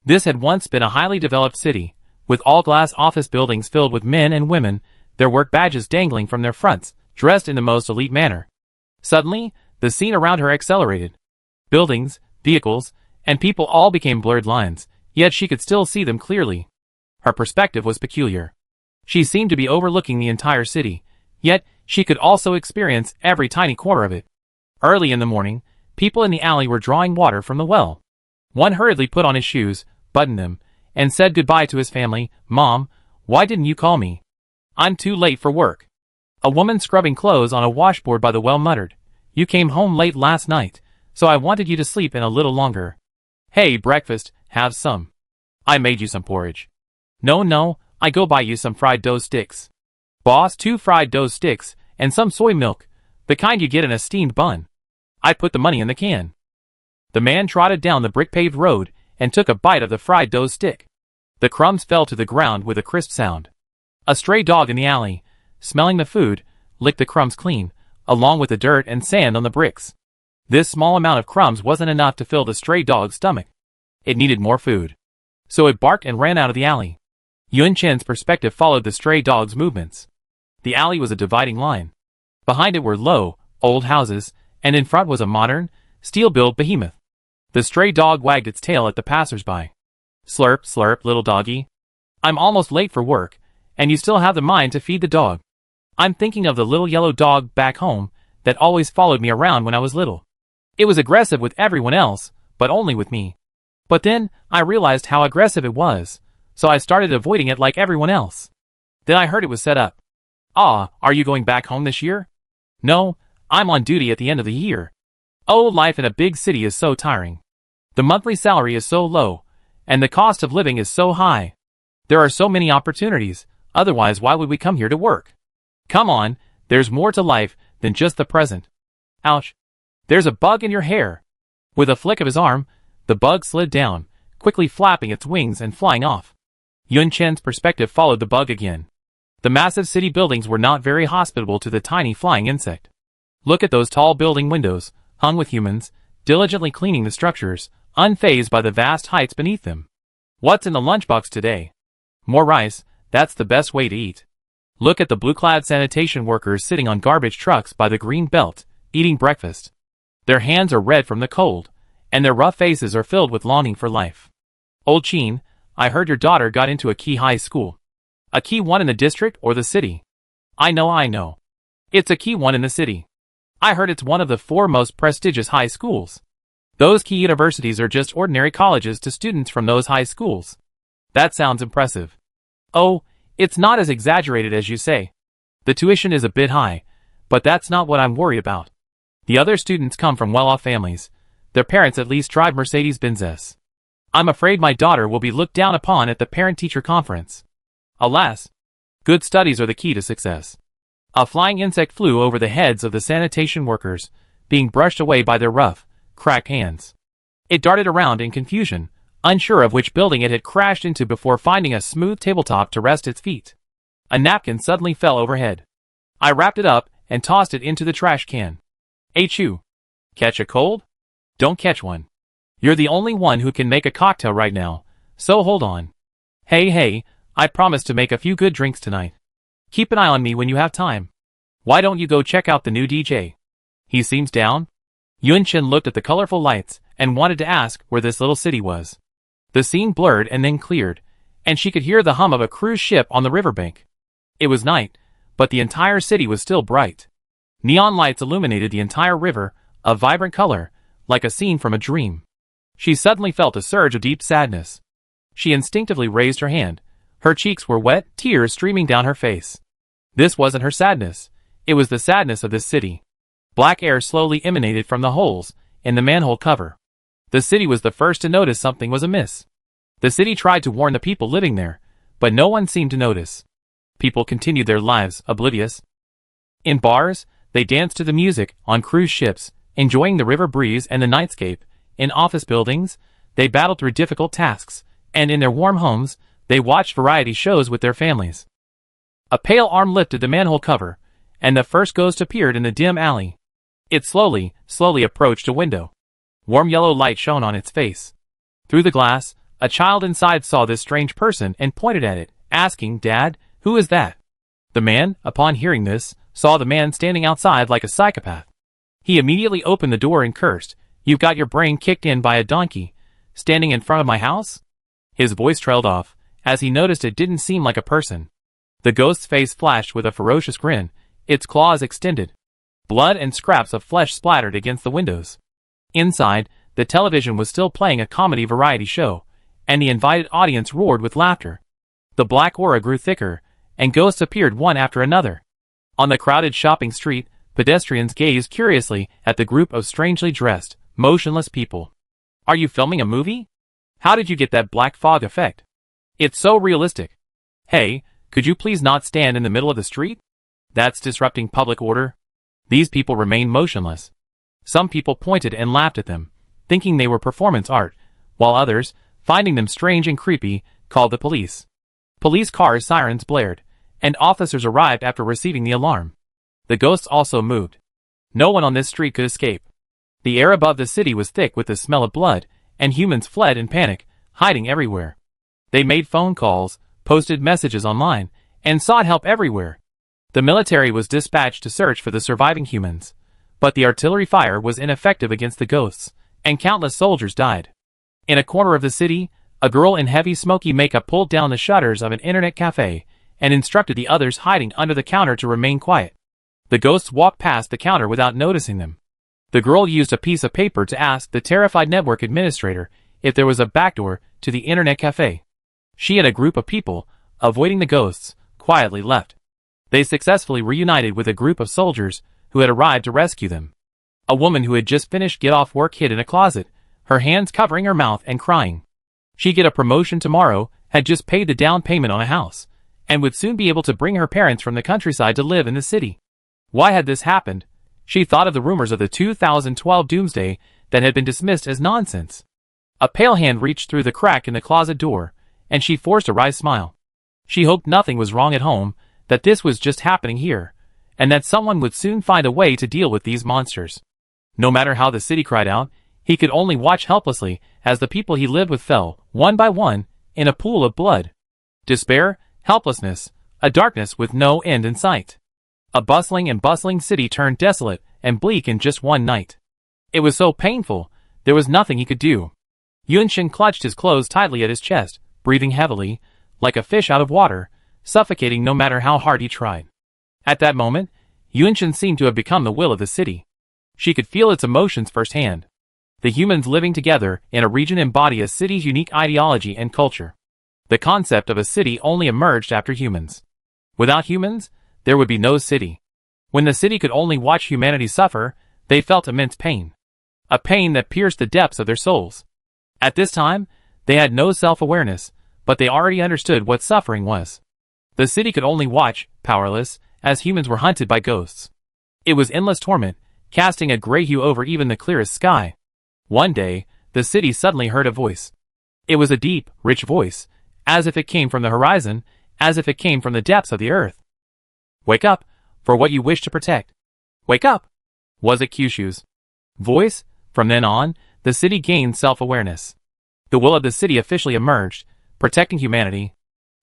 This had once been a highly developed city, with all-glass office buildings filled with men and women, their work badges dangling from their fronts, dressed in the most elite manner. Suddenly, the scene around her accelerated. Buildings, vehicles, and people all became blurred lines, yet she could still see them clearly. Her perspective was peculiar. She seemed to be overlooking the entire city, yet she could also experience every tiny corner of it. Early in the morning, people in the alley were drawing water from the well. One hurriedly put on his shoes, buttoned them, and said goodbye to his family. "Mom, why didn't you call me? I'm too late for work." A woman scrubbing clothes on a washboard by the well muttered, "You came home late last night, so I wanted you to sleep in a little longer. Hey, breakfast, have some. I made you some porridge." No, I go buy you some fried dough sticks." Boss, 2 fried dough sticks, and some soy milk, the kind you get in a steamed bun. I put the money in the can. The man trotted down the brick-paved road and took a bite of the fried dough stick. The crumbs fell to the ground with a crisp sound. A stray dog in the alley, smelling the food, licked the crumbs clean, along with the dirt and sand on the bricks. This small amount of crumbs wasn't enough to fill the stray dog's stomach. It needed more food. So it barked and ran out of the alley. Yun Chen's perspective followed the stray dog's movements. The alley was a dividing line. Behind it were low, old houses, and in front was a modern, steel-built behemoth. The stray dog wagged its tail at the passers-by. Slurp, slurp, little doggy. I'm almost late for work, and you still have the mind to feed the dog. I'm thinking of the little yellow dog back home that always followed me around when I was little. It was aggressive with everyone else, but only with me. But then, I realized how aggressive it was, so I started avoiding it like everyone else. Then I heard it was set up. Ah, are you going back home this year? No, I'm on duty at the end of the year. Oh, life in a big city is so tiring. The monthly salary is so low, and the cost of living is so high. There are so many opportunities, otherwise why would we come here to work? Come on, there's more to life than just the present. Ouch. There's a bug in your hair. With a flick of his arm, the bug slid down, quickly flapping its wings and flying off. Yun Chen's perspective followed the bug again. The massive city buildings were not very hospitable to the tiny flying insect. Look at those tall building windows, hung with humans, diligently cleaning the structures, unfazed by the vast heights beneath them. What's in the lunchbox today? More rice, that's the best way to eat. Look at the blue-clad sanitation workers sitting on garbage trucks by the green belt, eating breakfast. Their hands are red from the cold, and their rough faces are filled with longing for life. Old Chin, I heard your daughter got into a key high school. A key one in the district or the city? I know. It's a key one in the city. I heard it's one of the 4 most prestigious high schools. Those key universities are just ordinary colleges to students from those high schools. That sounds impressive. Oh, it's not as exaggerated as you say. The tuition is a bit high, but that's not what I'm worried about. The other students come from well-off families. Their parents at least drive Mercedes-Benzes. I'm afraid my daughter will be looked down upon at the parent-teacher conference. Alas, good studies are the key to success. A flying insect flew over the heads of the sanitation workers, being brushed away by their rough, cracked hands. It darted around in confusion, unsure of which building it had crashed into before finding a smooth tabletop to rest its feet. A napkin suddenly fell overhead. I wrapped it up and tossed it into the trash can. Achoo! Catch a cold? Don't catch one. You're the only one who can make a cocktail right now, so hold on. Hey, I promise to make a few good drinks tonight. Keep an eye on me when you have time. Why don't you go check out the new DJ? He seems down. Yun Chen looked at the colorful lights and wanted to ask where this little city was. The scene blurred and then cleared, and she could hear the hum of a cruise ship on the riverbank. It was night, but the entire city was still bright. Neon lights illuminated the entire river, a vibrant color, like a scene from a dream. She suddenly felt a surge of deep sadness. She instinctively raised her hand. Her cheeks were wet, tears streaming down her face. This wasn't her sadness. It was the sadness of this city. Black air slowly emanated from the holes in the manhole cover. The city was the first to notice something was amiss. The city tried to warn the people living there, but no one seemed to notice. People continued their lives, oblivious. In bars, they danced to the music, on cruise ships, enjoying the river breeze and the nightscape. In office buildings, they battled through difficult tasks, and in their warm homes, they watched variety shows with their families. A pale arm lifted the manhole cover, and the first ghost appeared in the dim alley. It slowly approached a window. Warm yellow light shone on its face. Through the glass, a child inside saw this strange person and pointed at it, asking, "Dad, who is that?" The man, upon hearing this, saw the man standing outside like a psychopath. He immediately opened the door and cursed, "You've got your brain kicked in by a donkey, standing in front of my house?" His voice trailed off, as he noticed it didn't seem like a person. The ghost's face flashed with a ferocious grin, its claws extended. Blood and scraps of flesh splattered against the windows. Inside, the television was still playing a comedy variety show, and the invited audience roared with laughter. The black aura grew thicker, and ghosts appeared one after another. On the crowded shopping street, pedestrians gazed curiously at the group of strangely dressed, motionless people. "Are you filming a movie? How did you get that black fog effect? It's so realistic. Hey, Could you please not stand in the middle of the street? That's disrupting public order. These people remained motionless. Some people pointed and laughed at them, thinking they were performance art, while others, finding them strange and creepy, called the police. Police cars' sirens blared, and officers arrived after receiving the alarm. The ghosts also moved. No one on this street could escape. The air above the city was thick with the smell of blood, and humans fled in panic, hiding everywhere. They made phone calls, posted messages online, and sought help everywhere. The military was dispatched to search for the surviving humans, but the artillery fire was ineffective against the ghosts, and countless soldiers died. In a corner of the city, a girl in heavy smoky makeup pulled down the shutters of an internet cafe and instructed the others hiding under the counter to remain quiet. The ghosts walked past the counter without noticing them. The girl used a piece of paper to ask the terrified network administrator if there was a backdoor to the internet cafe. She and a group of people, avoiding the ghosts, quietly left. They successfully reunited with a group of soldiers who had arrived to rescue them. A woman who had just finished get-off work hid in a closet, her hands covering her mouth and crying. She'd get a promotion tomorrow, had just paid the down payment on a house, and would soon be able to bring her parents from the countryside to live in the city. Why had this happened? She thought of the rumors of the 2012 doomsday that had been dismissed as nonsense. A pale hand reached through the crack in the closet door, and she forced a wry smile. She hoped nothing was wrong at home, that this was just happening here, and that someone would soon find a way to deal with these monsters. No matter how the city cried out, he could only watch helplessly as the people he lived with fell, one by one, in a pool of blood. Despair, helplessness, a darkness with no end in sight. A bustling city turned desolate and bleak in just one night. It was so painful, there was nothing he could do. Yunshin clutched his clothes tightly at his chest, breathing heavily, like a fish out of water, suffocating no matter how hard he tried. At that moment, Yunshin seemed to have become the will of the city. She could feel its emotions firsthand. The humans living together in a region embody a city's unique ideology and culture. The concept of a city only emerged after humans. Without humans, there would be no city. When the city could only watch humanity suffer, they felt immense pain. A pain that pierced the depths of their souls. At this time, they had no self-awareness, but they already understood what suffering was. The city could only watch, powerless, as humans were hunted by ghosts. It was endless torment, casting a gray hue over even the clearest sky. One day, the city suddenly heard a voice. It was a deep, rich voice, as if it came from the horizon, as if it came from the depths of the earth. Wake up, for what you wish to protect. Wake up! Was it Kyushu's voice? From then on, the city gained self-awareness. The will of the city officially emerged, protecting humanity.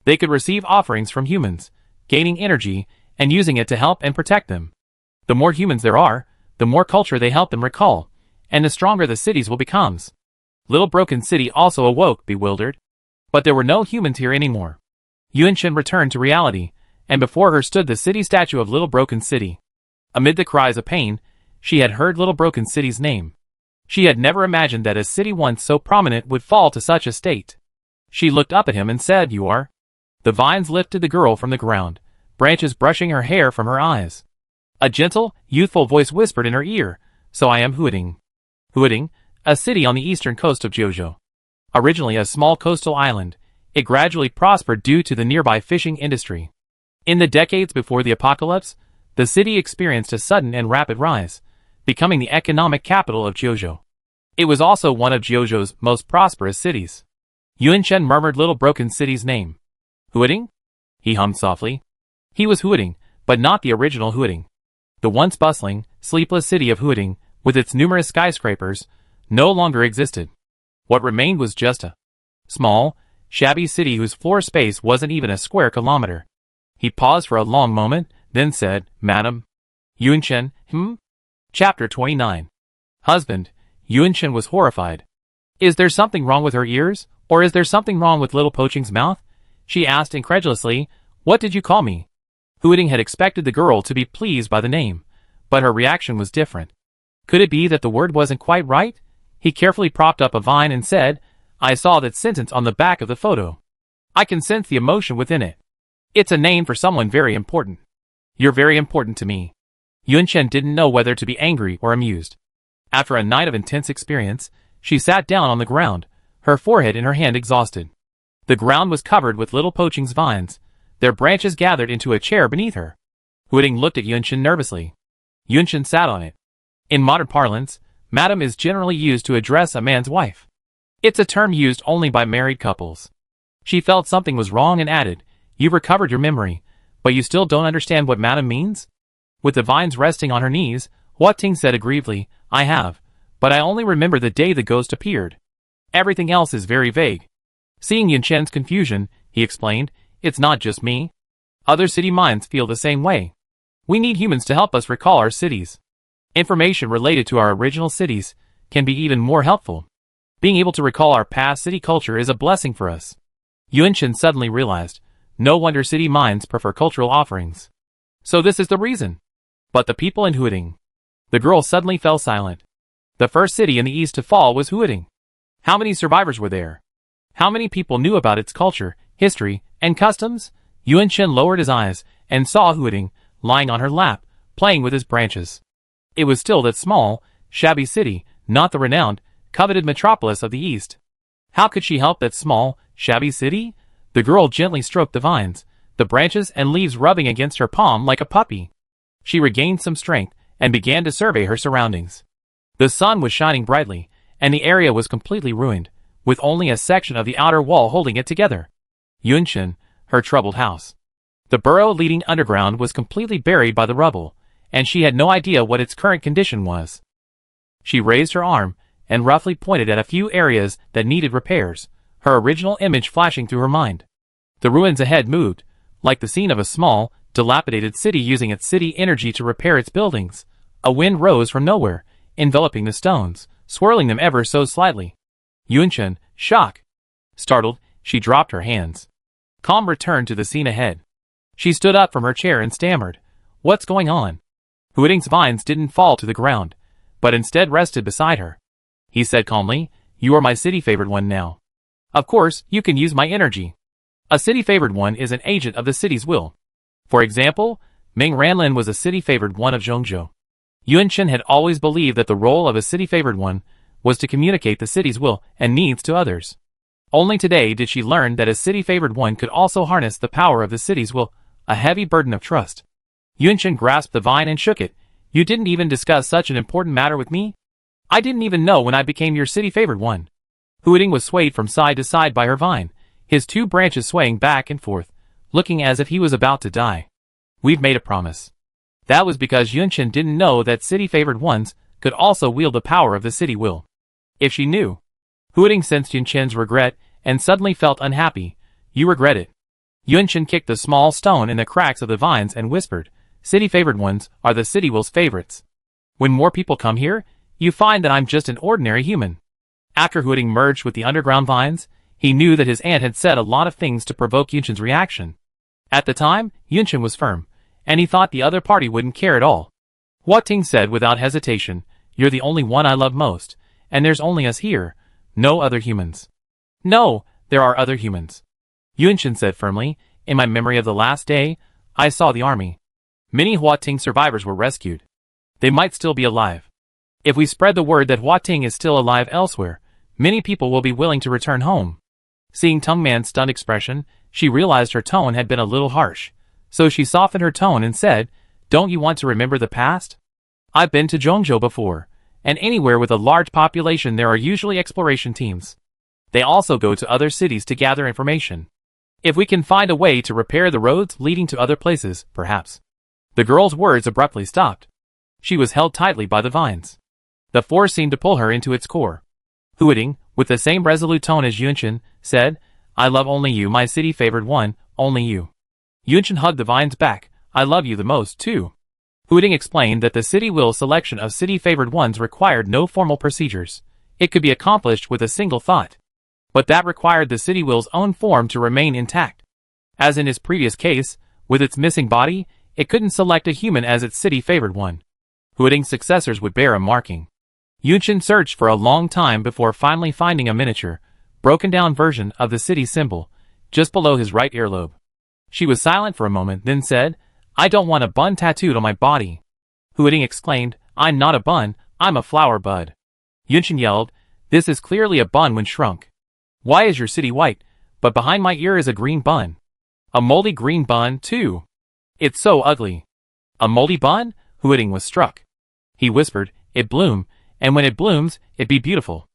They could receive offerings from humans, gaining energy, and using it to help and protect them. The more humans there are, the more culture they help them recall, and the stronger the cities will become. Little Broken City also awoke, bewildered. But there were no humans here anymore. Yunshin returned to reality, and before her stood the city statue of Little Broken City. Amid the cries of pain, she had heard Little Broken City's name. She had never imagined that a city once so prominent would fall to such a state. She looked up at him and said, "You are?" The vines lifted the girl from the ground, branches brushing her hair from her eyes. A gentle, youthful voice whispered in her ear, "So I am Huading." Huading, a city on the eastern coast of Jojo. Originally a small coastal island, it gradually prospered due to the nearby fishing industry. In the decades before the apocalypse, the city experienced a sudden and rapid rise, becoming the economic capital of Jojo. It was also one of Jojo's most prosperous cities. Yunshin murmured Little Broken City's name. Huading? He hummed softly. He was Huading, but not the original Huading. The once bustling, sleepless city of Huading, with its numerous skyscrapers, no longer existed. What remained was just a small, shabby city whose floor space wasn't even a square kilometer. He paused for a long moment, then said, "Madam." Yunshin, Chapter 29. Husband. Yunshin was horrified. Is there something wrong with her ears, or is there something wrong with Little Poaching's mouth? She asked incredulously, "What did you call me?" Huading had expected the girl to be pleased by the name, but her reaction was different. Could it be that the word wasn't quite right? He carefully propped up a vine and said, "I saw that sentence on the back of the photo. I can sense the emotion within it. It's a name for someone very important. You're very important to me." Yunshin didn't know whether to be angry or amused. After a night of intense experience, she sat down on the ground, her forehead in her hand exhausted. The ground was covered with Little Poaching's vines, Their branches gathered into a chair beneath her. Huiting looked at Yunchen nervously. Yunchen sat on it. In modern parlance, madam is generally used to address a man's wife. It's a term used only by married couples. She felt something was wrong and added, "You've recovered your memory, but you still don't understand what madam means?" With the vines resting on her knees, Hua Ting said aggrievedly, "I have, but I only remember the day the ghost appeared. Everything else is very vague." Seeing Yunchen's confusion, he explained, "It's not just me. Other city minds feel the same way. We need humans to help us recall our cities. Information related to our original cities can be even more helpful. Being able to recall our past city culture is a blessing for us." Yunchen suddenly realized, no wonder city minds prefer cultural offerings. So this is the reason. But the people in Huiting. The girl suddenly fell silent. The first city in the east to fall was Huiting. How many survivors were there? How many people knew about its culture, history, and customs? Yunchen lowered his eyes and saw Huiting lying on her lap, playing with his branches. It was still that small, shabby city, not the renowned, coveted metropolis of the east. How could she help that small, shabby city? The girl gently stroked the vines, the branches and leaves rubbing against her palm like a puppy. She regained some strength and began to survey her surroundings. The sun was shining brightly, and the area was completely ruined, with only a section of the outer wall holding it together. Yunchen, her troubled house. The burrow leading underground was completely buried by the rubble, and she had no idea what its current condition was. She raised her arm and roughly pointed at a few areas that needed repairs, her original image flashing through her mind. The ruins ahead moved, like the scene of a small, dilapidated city using its city energy to repair its buildings. A wind rose from nowhere, enveloping the stones, swirling them ever so slightly. Yunchen, startled, she dropped her hands. Calm returned to the scene ahead. She stood up from her chair and stammered, "What's going on?" Huiting's vines didn't fall to the ground, but instead rested beside her. He said calmly, "You are my city-favored one now. Of course, you can use my energy. A city-favored one is an agent of the city's will. For example, Ming Ranlin was a city-favored one of Zhongzhou." Yunchen had always believed that the role of a city-favored one was to communicate the city's will and needs to others. Only today did she learn that a city-favored one could also harness the power of the city's will, a heavy burden of trust. Yunchen grasped the vine and shook it. "You didn't even discuss such an important matter with me? I didn't even know when I became your city-favored one." Huiting was swayed from side to side by her vine, his two branches swaying back and forth, looking as if he was about to die. "We've made a promise." That was because Yunchen didn't know that city-favored ones could also wield the power of the city will. If she knew. Huiting sensed Yunchen's regret and suddenly felt unhappy. "You regret it." Yunchen kicked the small stone in the cracks of the vines and whispered, "City-favored ones are the city will's favorites. When more people come here, you find that I'm just an ordinary human." After Huiting merged with the underground vines, he knew that his aunt had said a lot of things to provoke Yunchen's reaction. At the time, Yunchen was firm, and he thought the other party wouldn't care at all. Hua Ting said without hesitation, "You're the only one I love most, and there's only us here, no other humans." "No, there are other humans," Yunchen said firmly. "In my memory of the last day, I saw the army. Many Hua Ting survivors were rescued. They might still be alive. If we spread the word that Hua Ting is still alive elsewhere, many people will be willing to return home." Seeing Tung Man's stunned expression, she realized her tone had been a little harsh, so she softened her tone and said, "Don't you want to remember the past? I've been to Zhongzhou before, and anywhere with a large population there are usually exploration teams. They also go to other cities to gather information. If we can find a way to repair the roads leading to other places, perhaps." The girl's words abruptly stopped. She was held tightly by the vines. The force seemed to pull her into its core. Huiting, with the same resolute tone as Yunchen, said, "I love only you, my city-favored one, only you." Yunchen hugged the vines back. "I love you the most, too." Huiting explained that the city will selection of city-favored ones required no formal procedures. It could be accomplished with a single thought. But that required the city will's own form to remain intact. As in his previous case, with its missing body, it couldn't select a human as its city-favored one. Huiting's successors would bear a marking. Yunchen searched for a long time before finally finding a miniature, broken-down version of the city symbol, just below his right earlobe. She was silent for a moment, then said, "I don't want a bun tattooed on my body." Huiting exclaimed, "I'm not a bun, I'm a flower bud." Yunchen yelled, "This is clearly a bun when shrunk. Why is your city white, but behind my ear is a green bun?" A moldy green bun, too. It's so ugly. A moldy bun? Huiting was struck. He whispered, it bloom, and when it blooms, it be beautiful.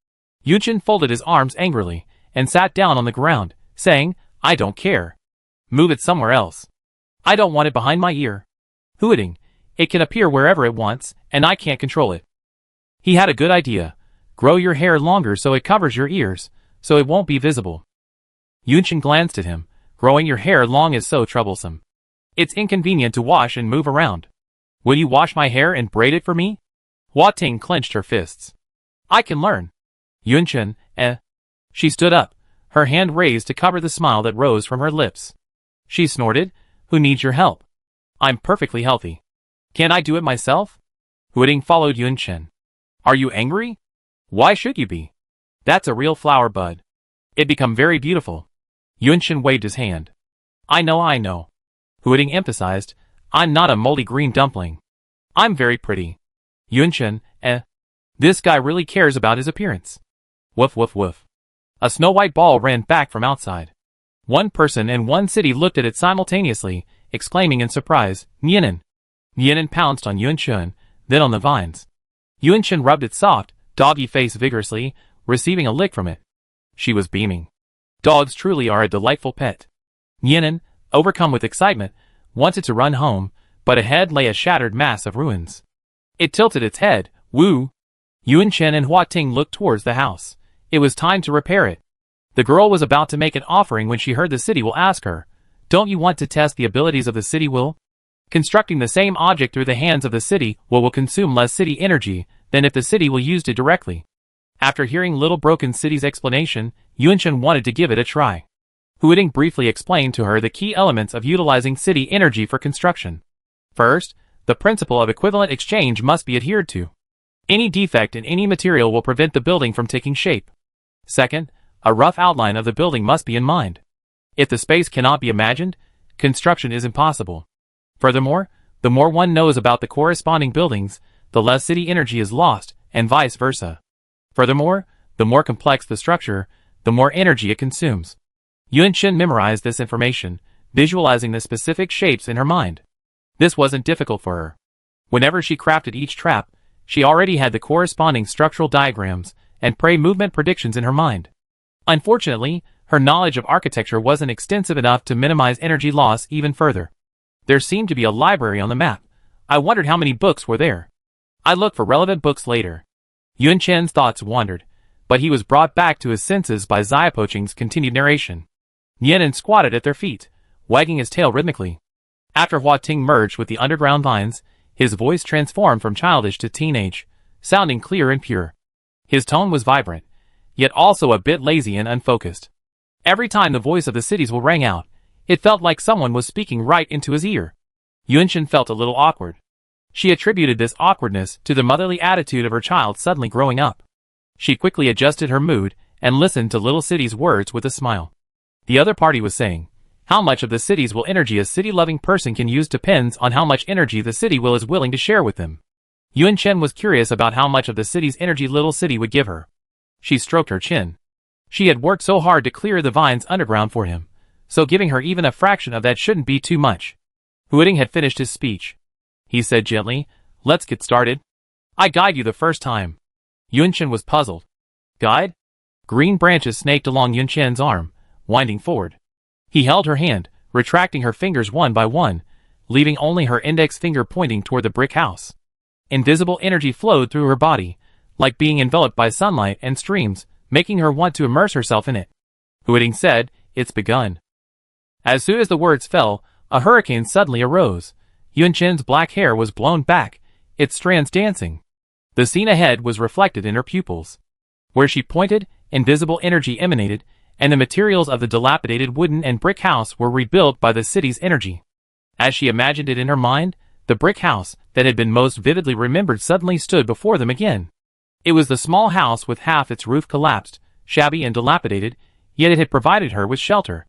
Yunchen folded his arms angrily, and sat down on the ground, saying, I don't care. Move it somewhere else. I don't want it behind my ear. Huiting, it can appear wherever it wants, and I can't control it. He had a good idea. Grow your hair longer so it covers your ears, so it won't be visible. Yunchen glanced at him. Growing your hair long is so troublesome. It's inconvenient to wash and move around. Will you wash my hair and braid it for me? Hua Ting clenched her fists. I can learn. Yunchen, She stood up, her hand raised to cover the smile that rose from her lips. She snorted, who needs your help? I'm perfectly healthy. Can't I do it myself? Huiting followed Yunchen. Are you angry? Why should you be? That's a real flower bud. It become very beautiful. Yunchen waved his hand. I know. Huiting emphasized, I'm not a moldy green dumpling. I'm very pretty. Yunchen, This guy really cares about his appearance. Woof woof woof. A snow-white ball ran back from outside. One person in one city looked at it simultaneously, exclaiming in surprise, Nianen. Nianen pounced on Yunchen, then on the vines. Yunchen rubbed its soft, doggy face vigorously, receiving a lick from it. She was beaming. Dogs truly are a delightful pet. Nianen, overcome with excitement, wanted to run home, but ahead lay a shattered mass of ruins. It tilted its head, woo. Yunchen and Hua Ting looked towards the house. It was time to repair it. The girl was about to make an offering when she heard the city will ask her, don't you want to test the abilities of the city will? Constructing the same object through the hands of the city will consume less city energy than if the city will used it directly. After hearing Little Broken City's explanation, Yunchen wanted to give it a try. Huiting briefly explained to her the key elements of utilizing city energy for construction. First, the principle of equivalent exchange must be adhered to. Any defect in any material will prevent the building from taking shape. Second, a rough outline of the building must be in mind. If the space cannot be imagined, construction is impossible. Furthermore, the more one knows about the corresponding buildings, the less city energy is lost, and vice versa. Furthermore, the more complex the structure, the more energy it consumes. Yunchen memorized this information, visualizing the specific shapes in her mind. This wasn't difficult for her. Whenever she crafted each trap, she already had the corresponding structural diagrams and prey movement predictions in her mind. Unfortunately, her knowledge of architecture wasn't extensive enough to minimize energy loss even further. There seemed to be a library on the map. I wondered how many books were there. I looked for relevant books later. Yunchen's thoughts wandered, but he was brought back to his senses by Xiaopoqing's continued narration. Nianen squatted at their feet, wagging his tail rhythmically. After Hua Ting merged with the underground vines, his voice transformed from childish to teenage, sounding clear and pure. His tone was vibrant, yet also a bit lazy and unfocused. Every time the voice of the cities will rang out, it felt like someone was speaking right into his ear. Yunchen felt a little awkward. She attributed this awkwardness to the motherly attitude of her child suddenly growing up. She quickly adjusted her mood and listened to Little City's words with a smile. The other party was saying, how much of the city's will energy a city-loving person can use depends on how much energy the city will is willing to share with them. Yunchen was curious about how much of the city's energy Little City would give her. She stroked her chin. She had worked so hard to clear the vines underground for him, so giving her even a fraction of that shouldn't be too much. Huiting had finished his speech. He said gently, let's get started. I guide you the first time. Yunchen was puzzled. Guide? Green branches snaked along Yunchen's arm, winding forward. He held her hand, retracting her fingers one by one, leaving only her index finger pointing toward the brick house. Invisible energy flowed through her body, like being enveloped by sunlight and streams, making her want to immerse herself in it. Huiting said, it's begun. As soon as the words fell, a hurricane suddenly arose. Yunchen's black hair was blown back, its strands dancing. The scene ahead was reflected in her pupils. Where she pointed, invisible energy emanated, and the materials of the dilapidated wooden and brick house were rebuilt by the city's energy. As she imagined it in her mind, the brick house that had been most vividly remembered suddenly stood before them again. It was the small house with half its roof collapsed, shabby and dilapidated, yet it had provided her with shelter.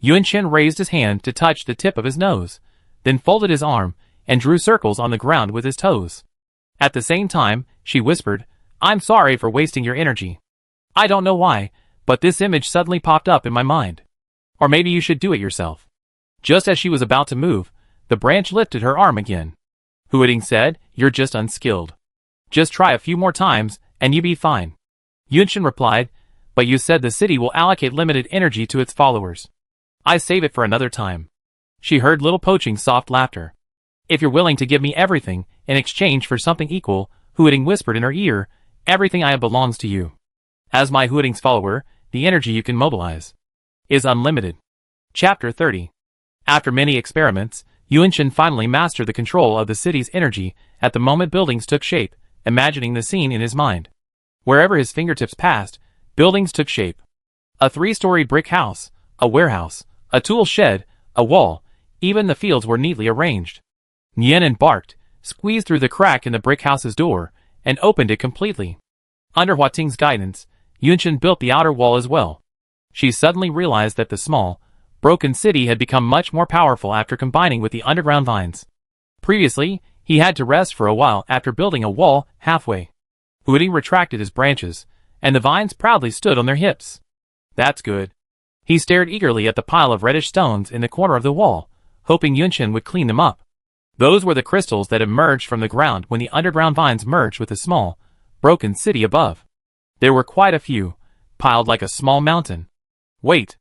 Yunchen raised his hand to touch the tip of his nose, then folded his arm and drew circles on the ground with his toes. At the same time, she whispered, I'm sorry for wasting your energy. I don't know why, but this image suddenly popped up in my mind. Or maybe you should do it yourself. Just as she was about to move, the branch lifted her arm again. Huiting said, "You're just unskilled. Just try a few more times, and you be fine." Yunshin replied, "But you said the city will allocate limited energy to its followers. I save it for another time." She heard Little Poaching's soft laughter. "If you're willing to give me everything, in exchange for something equal," Huiting whispered in her ear, "everything I have belongs to you. As my Huiting's follower, the energy you can mobilize is unlimited." Chapter 30. After many experiments, Yunshin finally mastered the control of the city's energy at the moment buildings took shape, imagining the scene in his mind. Wherever his fingertips passed, buildings took shape. A 3-story brick house, a warehouse, a tool shed, a wall, even the fields were neatly arranged. Nian barked, squeezed through the crack in the brick house's door, and opened it completely. Under Hua Ting's guidance, Yunshin built the outer wall as well. She suddenly realized that the small, broken city had become much more powerful after combining with the underground vines. Previously, he had to rest for a while after building a wall halfway. Huiting retracted his branches, and the vines proudly stood on their hips. "That's good." He stared eagerly at the pile of reddish stones in the corner of the wall, hoping Yunshin would clean them up. Those were the crystals that emerged from the ground when the underground vines merged with the small, broken city above. There were quite a few, piled like a small mountain. "Wait."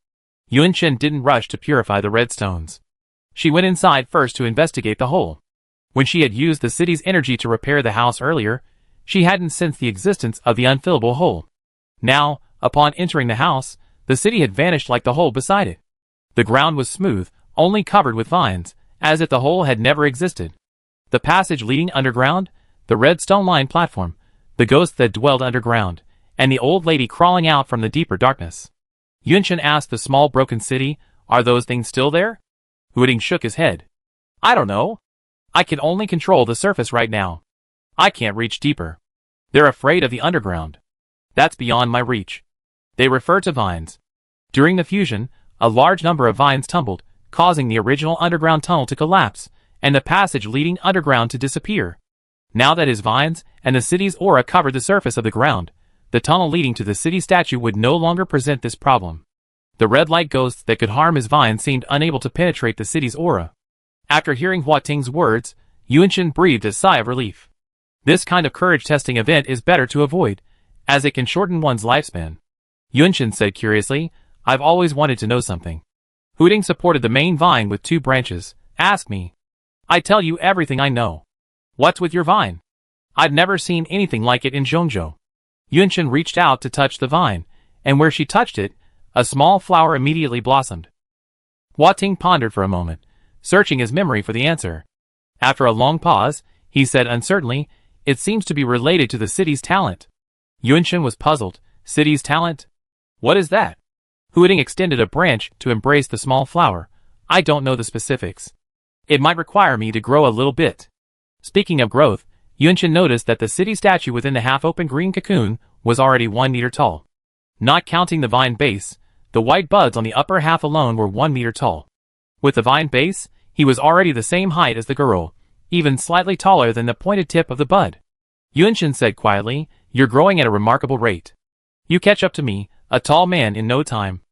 Yunshin didn't rush to purify the red stones. She went inside first to investigate the hole. When she had used the city's energy to repair the house earlier, she hadn't sensed the existence of the unfillable hole. Now, upon entering the house, the city had vanished like the hole beside it. The ground was smooth, only covered with vines, as if the hole had never existed. The passage leading underground, the red stone-lined platform, the ghost that dwelled underground, and the old lady crawling out from the deeper darkness. Yunshin asked the small broken city, "Are those things still there?" Huiting shook his head. "I don't know. I can only control the surface right now. I can't reach deeper. They're afraid of the underground. That's beyond my reach." They refer to vines. During the fusion, a large number of vines tumbled, causing the original underground tunnel to collapse, and the passage leading underground to disappear. Now that his vines and the city's aura covered the surface of the ground, the tunnel leading to the city statue would no longer present this problem. The red light ghosts that could harm his vines seemed unable to penetrate the city's aura. After hearing Hua Ting's words, Yunshin breathed a sigh of relief. This kind of courage-testing event is better to avoid, as it can shorten one's lifespan. Yunshin said curiously, "I've always wanted to know something." Huiting supported the main vine with 2 branches. "Ask me. I tell you everything I know." "What's with your vine? I've never seen anything like it in Zhongzhou." Yunshin reached out to touch the vine, and where she touched it, a small flower immediately blossomed. Hua Ting pondered for a moment, searching his memory for the answer. After a long pause, he said uncertainly, "It seems to be related to the city's talent." Yunshin was puzzled. "City's talent? What is that?" Huiting extended a branch to embrace the small flower. "I don't know the specifics. It might require me to grow a little bit." Speaking of growth, Yunshin noticed that the city statue within the half-open green cocoon was already 1 meter tall. Not counting the vine base, the white buds on the upper half alone were 1 meter tall. With the vine base, he was already the same height as the girl, even slightly taller than the pointed tip of the bud. Yunshin said quietly, "You're growing at a remarkable rate. You catch up to me, a tall man, in no time."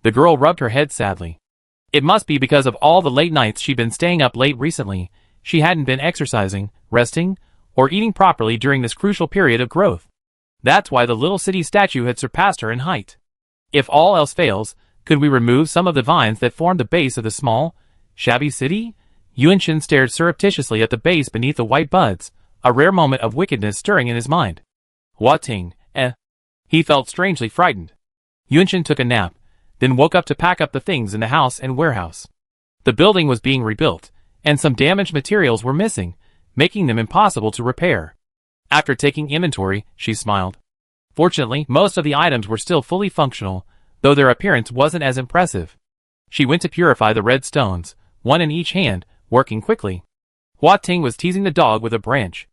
The girl rubbed her head sadly. It must be because of all the late nights she'd been staying up late recently. She hadn't been exercising, resting, or eating properly during this crucial period of growth. That's why the little city statue had surpassed her in height. If all else fails, could we remove some of the vines that formed the base of the small, shabby city? Yunshin stared surreptitiously at the base beneath the white buds, a rare moment of wickedness stirring in his mind. Hua Ting, He felt strangely frightened. Yunshin took a nap, then woke up to pack up the things in the house and warehouse. The building was being rebuilt, and some damaged materials were missing, making them impossible to repair. After taking inventory, she smiled. Fortunately, most of the items were still fully functional, though their appearance wasn't as impressive. She went to purify the red stones, 1 in each hand, working quickly. Hua Ting was teasing the dog with a branch.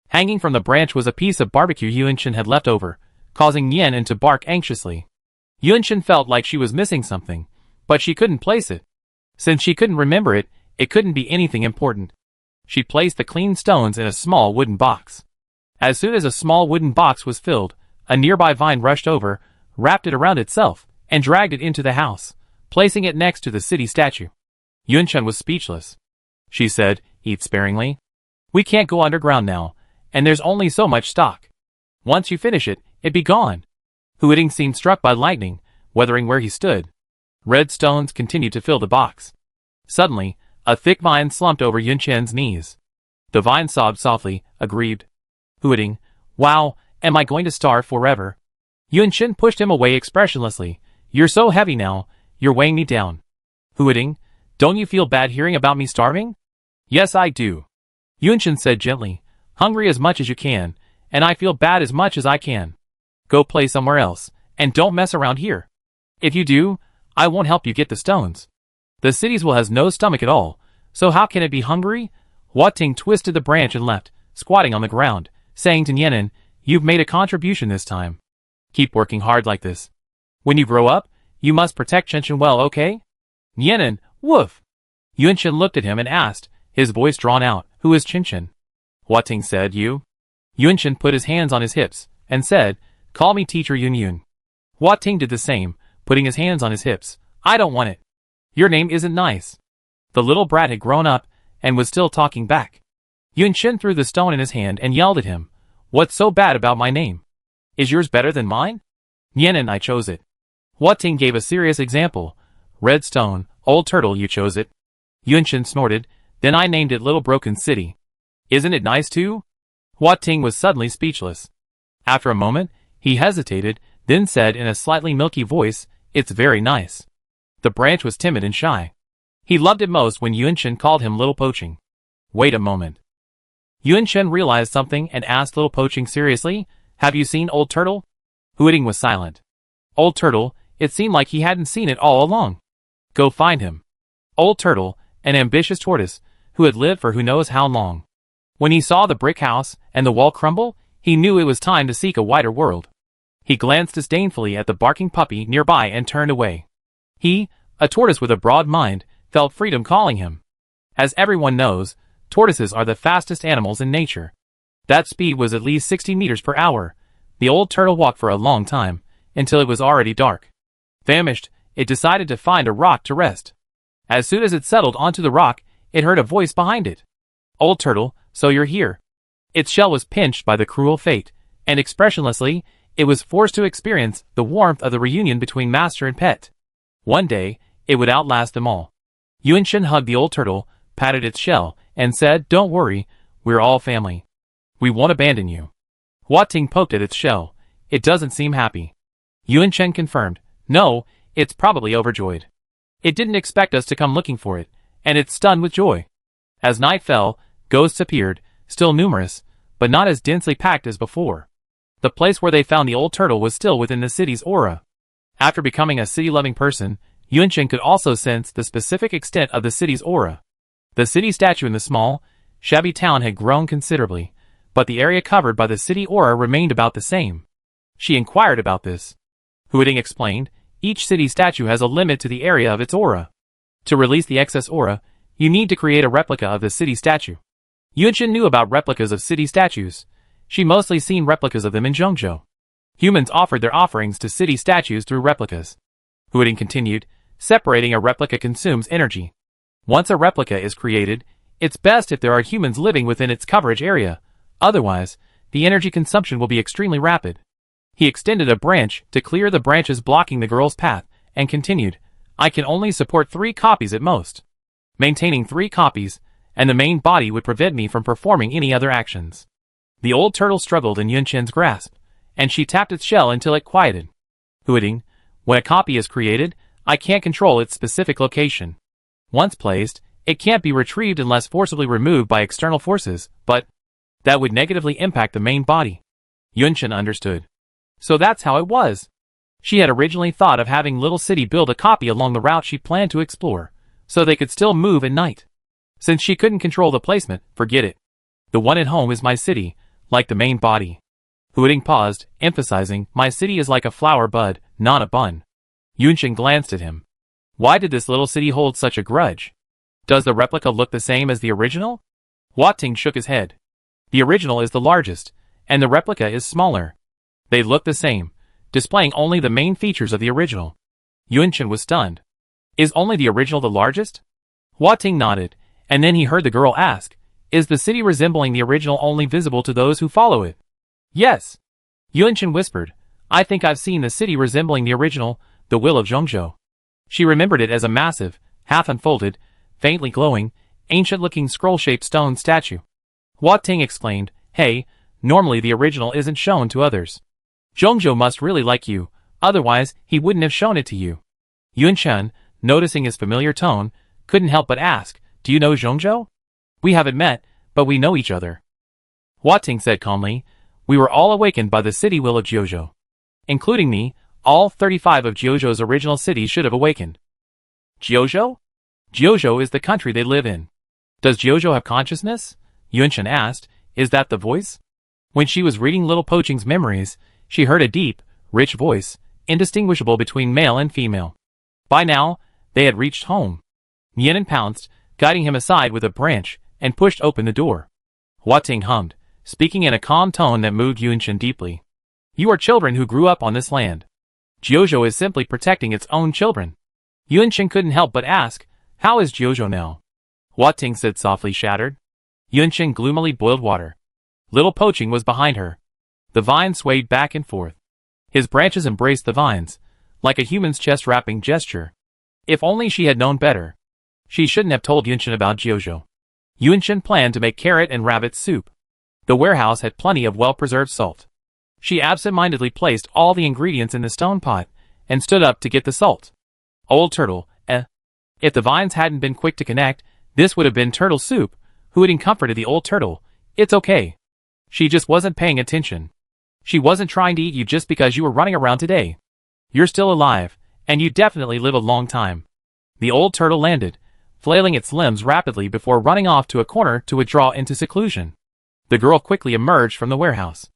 Hanging from the branch was a piece of barbecue Yunshin had left over, causing Nian to bark anxiously. Yunshin felt like she was missing something, but she couldn't place it. Since she couldn't remember it, it couldn't be anything important. She placed the clean stones in a small wooden box. As soon as a small wooden box was filled, a nearby vine rushed over, wrapped it around itself, and dragged it into the house, placing it next to the city statue. Yunchen was speechless. She said, eat sparingly. We can't go underground now, and there's only so much stock. Once you finish it, it'd be gone. Huiting seemed struck by lightning, weathering where he stood. Red stones continued to fill the box. Suddenly, a thick vine slumped over Yunchen's knees. The vine sobbed softly, aggrieved. Huiting, wow, am I going to starve forever? Yunchen pushed him away expressionlessly. You're so heavy now, you're weighing me down. Huiting, don't you feel bad hearing about me starving? Yes, I do. Yunchen said gently, hungry as much as you can, and I feel bad as much as I can. Go play somewhere else, and don't mess around here. If you do, I won't help you get the stones. The city's will has no stomach at all, so how can it be hungry? Hua Ting twisted the branch and left, squatting on the ground, saying to Nienan, you've made a contribution this time. Keep working hard like this. When you grow up, you must protect Chen well, okay? Nienan, woof! Yunchen looked at him and asked, his voice drawn out, who is Chen? Hua Ting said, you. Yunchen put his hands on his hips, and said, call me Teacher Yun. Hua Ting did the same, putting his hands on his hips. I don't want it. Your name isn't nice. The little brat had grown up, and was still talking back. Yunchen threw the stone in his hand and yelled at him. What's so bad about my name? Is yours better than mine? Nienan, I chose it. Hua Ting gave a serious example. Red stone, old turtle, you chose it. Yunchen snorted, then I named it Little Broken City. Isn't it nice too? Hua Ting was suddenly speechless. After a moment, he hesitated, then said in a slightly milky voice, it's very nice. The branch was timid and shy. He loved it most when Yunchen called him Little Poaching. Wait a moment. Yunchen realized something and asked Little Poaching seriously, have you seen Old Turtle? Huiting was silent. Old Turtle, it seemed like he hadn't seen it all along. Go find him. Old Turtle, an ambitious tortoise, who had lived for who knows how long. When he saw the brick house and the wall crumble, he knew it was time to seek a wider world. He glanced disdainfully at the barking puppy nearby and turned away. He, a tortoise with a broad mind, felt freedom calling him. As everyone knows, tortoises are the fastest animals in nature. That speed was at least 60 meters per hour. The old turtle walked for a long time, until it was already dark. Famished, it decided to find a rock to rest. As soon as it settled onto the rock, it heard a voice behind it. Old Turtle, so you're here. Its shell was pinched by the cruel fate, and expressionlessly, it was forced to experience the warmth of the reunion between master and pet. One day, it would outlast them all. Yunchen hugged the old turtle, patted its shell, and said, don't worry, we're all family. We won't abandon you. Hua Ting poked at its shell. It doesn't seem happy. Yunchen confirmed, no, it's probably overjoyed. It didn't expect us to come looking for it, and it's stunned with joy. As night fell, ghosts appeared, still numerous, but not as densely packed as before. The place where they found the old turtle was still within the city's aura. After becoming a city-loving person, Yunchen could also sense the specific extent of the city's aura. The city statue in the small, shabby town had grown considerably, but the area covered by the city aura remained about the same. She inquired about this. Huiting explained, each city statue has a limit to the area of its aura. To release the excess aura, you need to create a replica of the city statue. Yunchen knew about replicas of city statues. She mostly seen replicas of them in Zhengzhou. Humans offered their offerings to city statues through replicas. Huiting continued, separating a replica consumes energy. Once a replica is created, it's best if there are humans living within its coverage area. Otherwise, the energy consumption will be extremely rapid. He extended a branch to clear the branches blocking the girl's path, and continued, I can only support 3 copies at most. Maintaining 3 copies, and the main body would prevent me from performing any other actions. The old turtle struggled in Yunchen's grasp, and she tapped its shell until it quieted. Huiting, when a copy is created, I can't control its specific location. Once placed, it can't be retrieved unless forcibly removed by external forces, but that would negatively impact the main body. Yunchen understood. So that's how it was. She had originally thought of having Little City build a copy along the route she planned to explore, so they could still move at night. Since she couldn't control the placement, forget it. The one at home is my city, like the main body. Huiting paused, emphasizing, my city is like a flower bud, not a bun. Yunchen glanced at him. Why did this little city hold such a grudge? Does the replica look the same as the original? Hua Ting shook his head. The original is the largest, and the replica is smaller. They look the same, displaying only the main features of the original. Yunchen was stunned. Is only the original the largest? Hua Ting nodded, and then he heard the girl ask, "Is the city resembling the original only visible to those who follow it?" "Yes." Yuanchen whispered, "I think I've seen the city resembling the original, the Will of Zhongzhou." She remembered it as a massive, half-unfolded, faintly glowing, ancient-looking scroll-shaped stone statue. Hua Ting exclaimed, "Hey, normally the original isn't shown to others. Zhongzhou must really like you, otherwise he wouldn't have shown it to you." Yuanchen, noticing his familiar tone, couldn't help but ask, "Do you know Zhongzhou?" "We haven't met, but we know each other." Hua Ting said calmly, "We were all awakened by the city will of Jiuzhou. Including me, all 35 of Jiuzhou's original cities should have awakened." Jiuzhou? Jiuzhou is the country they live in. "Does Jiuzhou have consciousness?" Yuanchen asked. "Is that the voice?" When she was reading Little Poching's memories, she heard a deep, rich voice, indistinguishable between male and female. By now, they had reached home. Yanin pounced, guiding him aside with a branch, and pushed open the door. Hua Ting hummed, speaking in a calm tone that moved Yuanchen deeply. "You are children who grew up on this land. Jiuzhou is simply protecting its own children." Yuanchen couldn't help but ask, "How is Jiuzhou now?" Hua Ting said softly, "Shattered." Yuanchen gloomily boiled water. Little Poching was behind her. The vine swayed back and forth. His branches embraced the vines, like a human's chest-wrapping gesture. If only she had known better. She shouldn't have told Yuanchen about Jiuzhou. Yuanchen planned to make carrot and rabbit soup. The warehouse had plenty of well-preserved salt. She absent-mindedly placed all the ingredients in the stone pot, and stood up to get the salt. Old turtle, If the vines hadn't been quick to connect, this would have been turtle soup, hooting comforted the old turtle. "It's okay. She just wasn't paying attention. She wasn't trying to eat you just because you were running around today. You're still alive, and you definitely live a long time." The old turtle landed, flailing its limbs rapidly before running off to a corner to withdraw into seclusion. The girl quickly emerged from the warehouse.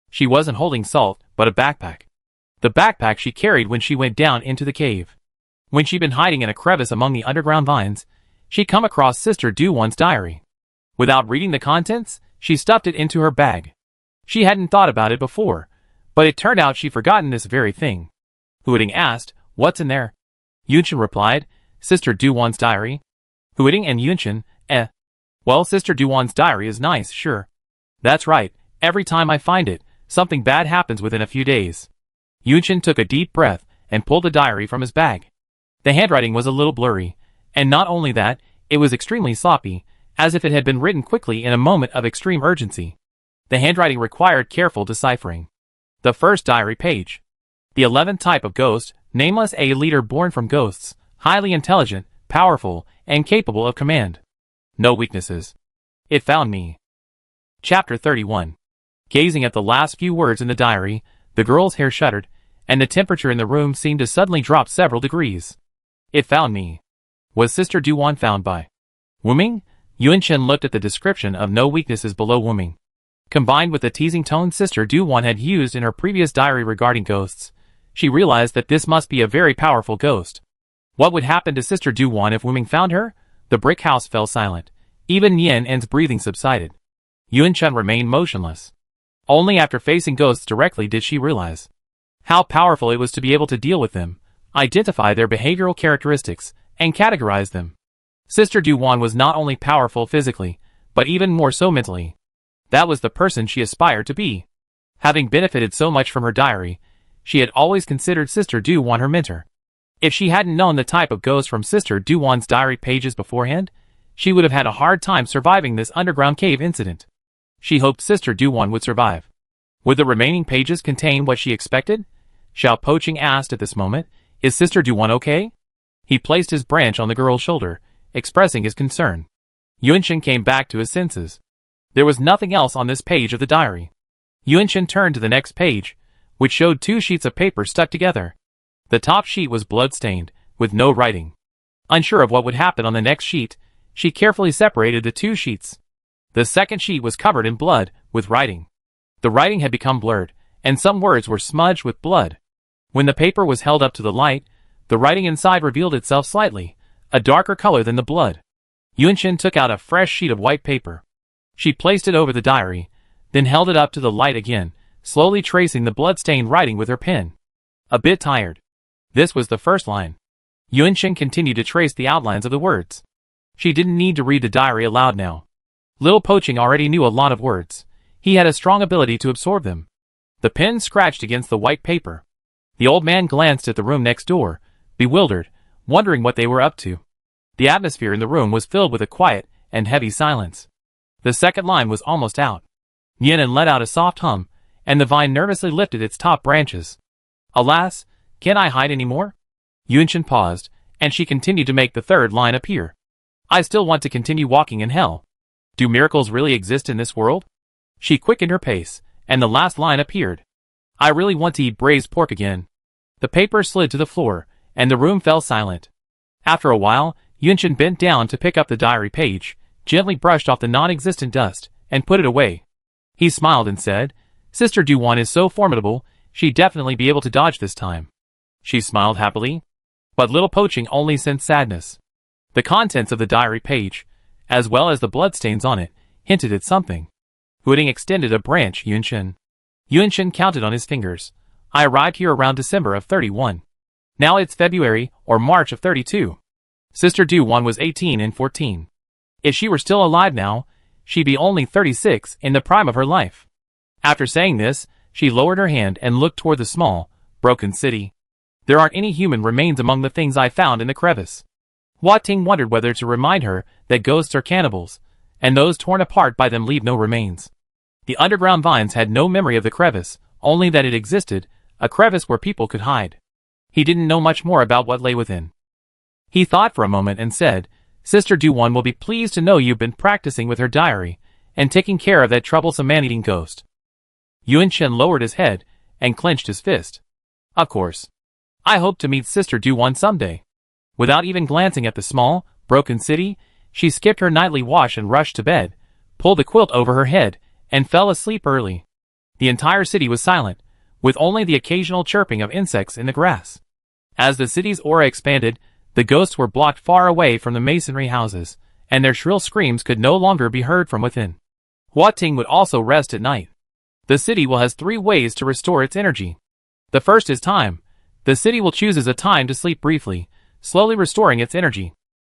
She wasn't holding salt, but a backpack. The backpack she carried when she went down into the cave. When she'd been hiding in a crevice among the underground vines, she'd come across Sister Duwan's diary. Without reading the contents, she stuffed it into her bag. She hadn't thought about it before, but it turned out she'd forgotten this very thing. Huiting asked, "What's in there?" Yuanchen replied, "Sister Duwan's diary." Huiting and Yuanchen, Well, Sister Duwan's diary is nice, sure. That's right, every time I find it, something bad happens within a few days." Yuanchen took a deep breath and pulled the diary from his bag. The handwriting was a little blurry, and not only that, it was extremely sloppy, as if it had been written quickly in a moment of extreme urgency. The handwriting required careful deciphering. The first diary page. The 11th type of ghost, nameless, a leader born from ghosts, highly intelligent, powerful, and capable of command. No weaknesses. It found me. Chapter 31. Gazing at the last few words in the diary, the girl's hair shuddered, and the temperature in the room seemed to suddenly drop several degrees. It found me. Was Sister Duwan found by Wuming? Yuanchen looked at the description of no weaknesses below Wuming. Combined with the teasing tone Sister Duwan had used in her previous diary regarding ghosts, she realized that this must be a very powerful ghost. What would happen to Sister Duwan if Wuming found her? The brick house fell silent. Even Yin En's breathing subsided. Yuanchen remained motionless. Only after facing ghosts directly did she realize how powerful it was to be able to deal with them, identify their behavioral characteristics, and categorize them. Sister Duwan was not only powerful physically, but even more so mentally. That was the person she aspired to be. Having benefited so much from her diary, she had always considered Sister Duwan her mentor. If she hadn't known the type of ghost from Sister Duwan's diary pages beforehand, she would have had a hard time surviving this underground cave incident. She hoped Sister Duwan would survive. Would the remaining pages contain what she expected? Xiao Poching asked at this moment, "Is Sister Duwan okay?" He placed his branch on the girl's shoulder, expressing his concern. Yuanchen came back to his senses. There was nothing else on this page of the diary. Yuanchen turned to the next page, which showed 2 sheets of paper stuck together. The top sheet was blood-stained, with no writing. Unsure of what would happen on the next sheet, she carefully separated the 2 sheets. The second sheet was covered in blood, with writing. The writing had become blurred, and some words were smudged with blood. When the paper was held up to the light, the writing inside revealed itself slightly, a darker color than the blood. Yuanchen took out a fresh sheet of white paper. She placed it over the diary, then held it up to the light again, slowly tracing the blood-stained writing with her pen. A bit tired. This was the first line. Yuanchen continued to trace the outlines of the words. She didn't need to read the diary aloud now. Little Poaching already knew a lot of words. He had a strong ability to absorb them. The pen scratched against the white paper. The old man glanced at the room next door, bewildered, wondering what they were up to. The atmosphere in the room was filled with a quiet and heavy silence. The second line was almost out. Yinan let out a soft hum, and the vine nervously lifted its top branches. Alas, can I hide any more? Yunshin paused, and she continued to make the third line appear. I still want to continue walking in hell. Do miracles really exist in this world? She quickened her pace, and the last line appeared. I really want to eat braised pork again. The paper slid to the floor, and the room fell silent. After a while, Yunshin bent down to pick up the diary page, gently brushed off the non-existent dust, and put it away. He smiled and said, Sister Duwan is so formidable, she'd definitely be able to dodge this time. She smiled happily. But Little Poaching only sensed sadness. The contents of the diary page, as well as the bloodstains on it, hinted at something. Huiding extended a branch, Yunshin. Yunshin counted on his fingers. I arrived here around December of 31. Now it's February or March of 32. Sister Duwan was 18 and 14. If she were still alive now, she'd be only 36 in the prime of her life. After saying this, she lowered her hand and looked toward the small, broken city. There aren't any human remains among the things I found in the crevice. Hua Ting wondered whether to remind her that ghosts are cannibals, and those torn apart by them leave no remains. The underground vines had no memory of the crevice, only that it existed, a crevice where people could hide. He didn't know much more about what lay within. He thought for a moment and said, Sister Duwan will be pleased to know you've been practicing with her diary, and taking care of that troublesome man-eating ghost. Yunshin lowered his head, and clenched his fist. Of course. I hope to meet Sister Duwan someday. Without even glancing at the small, broken city, she skipped her nightly wash and rushed to bed, pulled the quilt over her head, and fell asleep early. The entire city was silent, with only the occasional chirping of insects in the grass. As the city's aura expanded, the ghosts were blocked far away from the masonry houses, and their shrill screams could no longer be heard from within. Hua Ting would also rest at night. The city will have 3 ways to restore its energy. The first is time. The city will choose as a time to sleep briefly, slowly restoring its energy.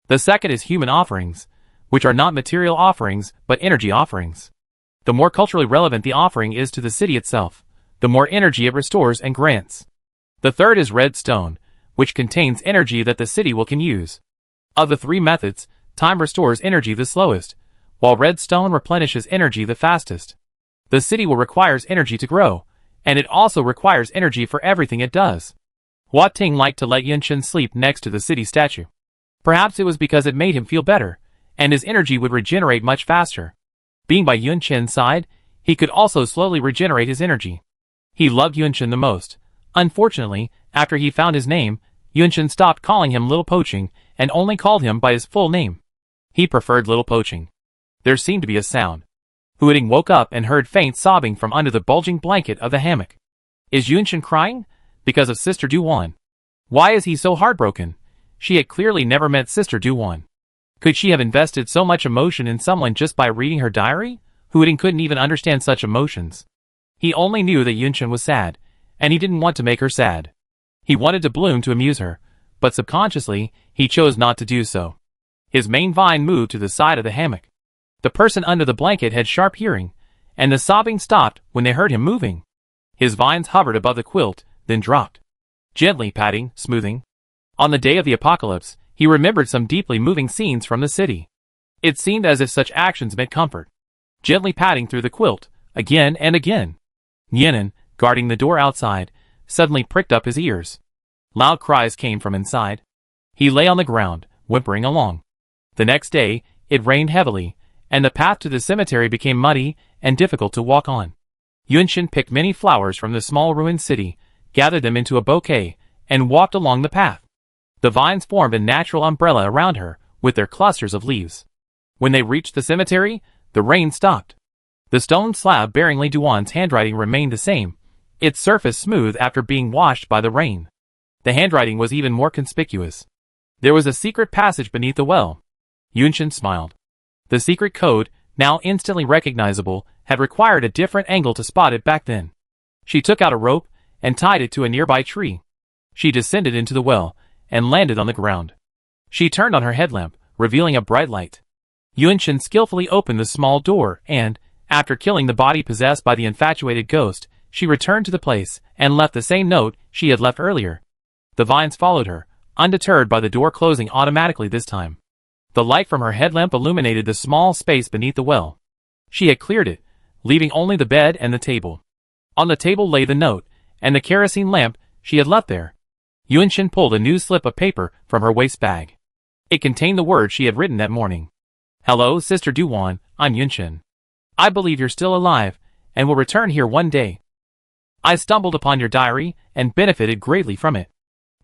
The second is human offerings, which are not material offerings, but energy offerings. The more culturally relevant the offering is to the city itself, the more energy it restores and grants. The third is red stone, which contains energy that the city can use. Of the 3 methods, time restores energy the slowest, while red stone replenishes energy the fastest. The city requires energy to grow, and it also requires energy for everything it does. Hua Ting liked to let Yunshin sleep next to the city statue. Perhaps it was because it made him feel better, and his energy would regenerate much faster. Being by Yunshin's side, he could also slowly regenerate his energy. He loved Yunshin the most. Unfortunately, after he found his name, Yunshin stopped calling him Little Poaching and only called him by his full name. He preferred Little Poaching. There seemed to be a sound. Huiding woke up and heard faint sobbing from under the bulging blanket of the hammock. Is Yunshin crying? Because of Sister Duwan. Why is he so heartbroken? She had clearly never met Sister Duwan. Could she have invested so much emotion in someone just by reading her diary? Huiding couldn't even understand such emotions. He only knew that Yunshin was sad, and he didn't want to make her sad. He wanted to bloom to amuse her, but subconsciously, he chose not to do so. His main vine moved to the side of the hammock. The person under the blanket had sharp hearing, and the sobbing stopped when they heard him moving. His vines hovered above the quilt, then dropped. Gently patting, smoothing. On the day of the apocalypse, he remembered some deeply moving scenes from the city. It seemed as if such actions meant comfort. Gently patting through the quilt, again and again. Yinan, guarding the door outside, suddenly pricked up his ears. Loud cries came from inside. He lay on the ground, whimpering along. The next day, it rained heavily, and the path to the cemetery became muddy and difficult to walk on. Yunshin picked many flowers from the small ruined city, gathered them into a bouquet, and walked along the path. The vines formed a natural umbrella around her, with their clusters of leaves. When they reached the cemetery, the rain stopped. The stone slab bearing Li Duan's handwriting remained the same, its surface smooth after being washed by the rain. The handwriting was even more conspicuous. There was a secret passage beneath the well. Yunshin smiled. The secret code, now instantly recognizable, had required a different angle to spot it back then. She took out a rope and tied it to a nearby tree. She descended into the well and landed on the ground. She turned on her headlamp, revealing a bright light. Yunshin skillfully opened the small door and, after killing the body possessed by the infatuated ghost, she returned to the place and left the same note she had left earlier. The vines followed her, undeterred by the door closing automatically this time. The light from her headlamp illuminated the small space beneath the well. She had cleared it, leaving only the bed and the table. On the table lay the note, and the kerosene lamp she had left there. Yunshin pulled a new slip of paper from her waist bag. It contained the words she had written that morning. "Hello, Sister Duwan, I'm Yunshin. I believe you're still alive, and will return here one day. I stumbled upon your diary, and benefited greatly from it.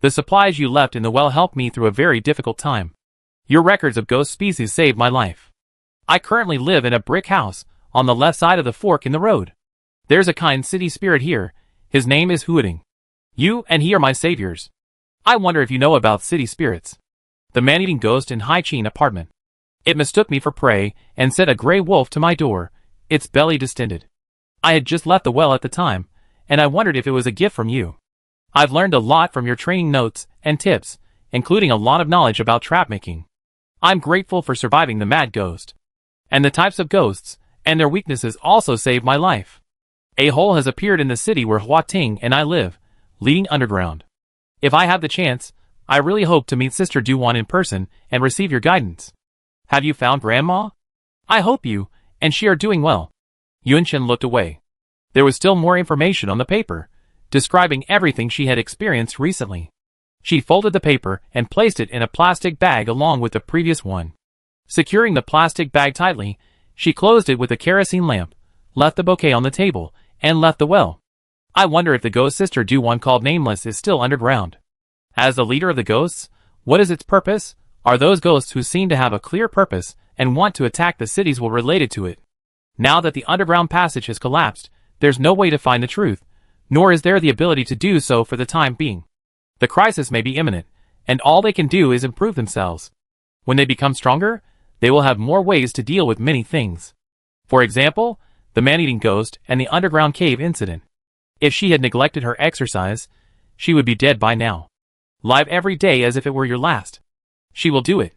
The supplies you left in the well helped me through a very difficult time. Your records of ghost species saved my life. I currently live in a brick house, on the left side of the fork in the road. There's a kind city spirit here, his name is Huading. You and he are my saviors. I wonder if you know about city spirits. The man-eating ghost in Haichin apartment. It mistook me for prey, and sent a grey wolf to my door, its belly distended. I had just left the well at the time, and I wondered if it was a gift from you. I've learned a lot from your training notes and tips, including a lot of knowledge about trap making. I'm grateful for surviving the mad ghost. And the types of ghosts, and their weaknesses also saved my life. A hole has appeared in the city where Huating and I live, leading underground. If I have the chance, I really hope to meet Sister Duwan in person and receive your guidance. Have you found Grandma? I hope you and she are doing well." Yunshin looked away. There was still more information on the paper, describing everything she had experienced recently. She folded the paper and placed it in a plastic bag along with the previous one. Securing the plastic bag tightly, she closed it with a kerosene lamp, left the bouquet on the table, and left the well. I wonder if the ghost Sister Duwan called Nameless is still underground. As the leader of the ghosts, what is its purpose? Are those ghosts who seem to have a clear purpose and want to attack the cities will related to it? Now that the underground passage has collapsed, there's no way to find the truth, nor is there the ability to do so for the time being. The crisis may be imminent, and all they can do is improve themselves. When they become stronger, they will have more ways to deal with many things. For example, the man-eating ghost and the underground cave incident. If she had neglected her exercise, she would be dead by now. Live every day as if it were your last. She will do it.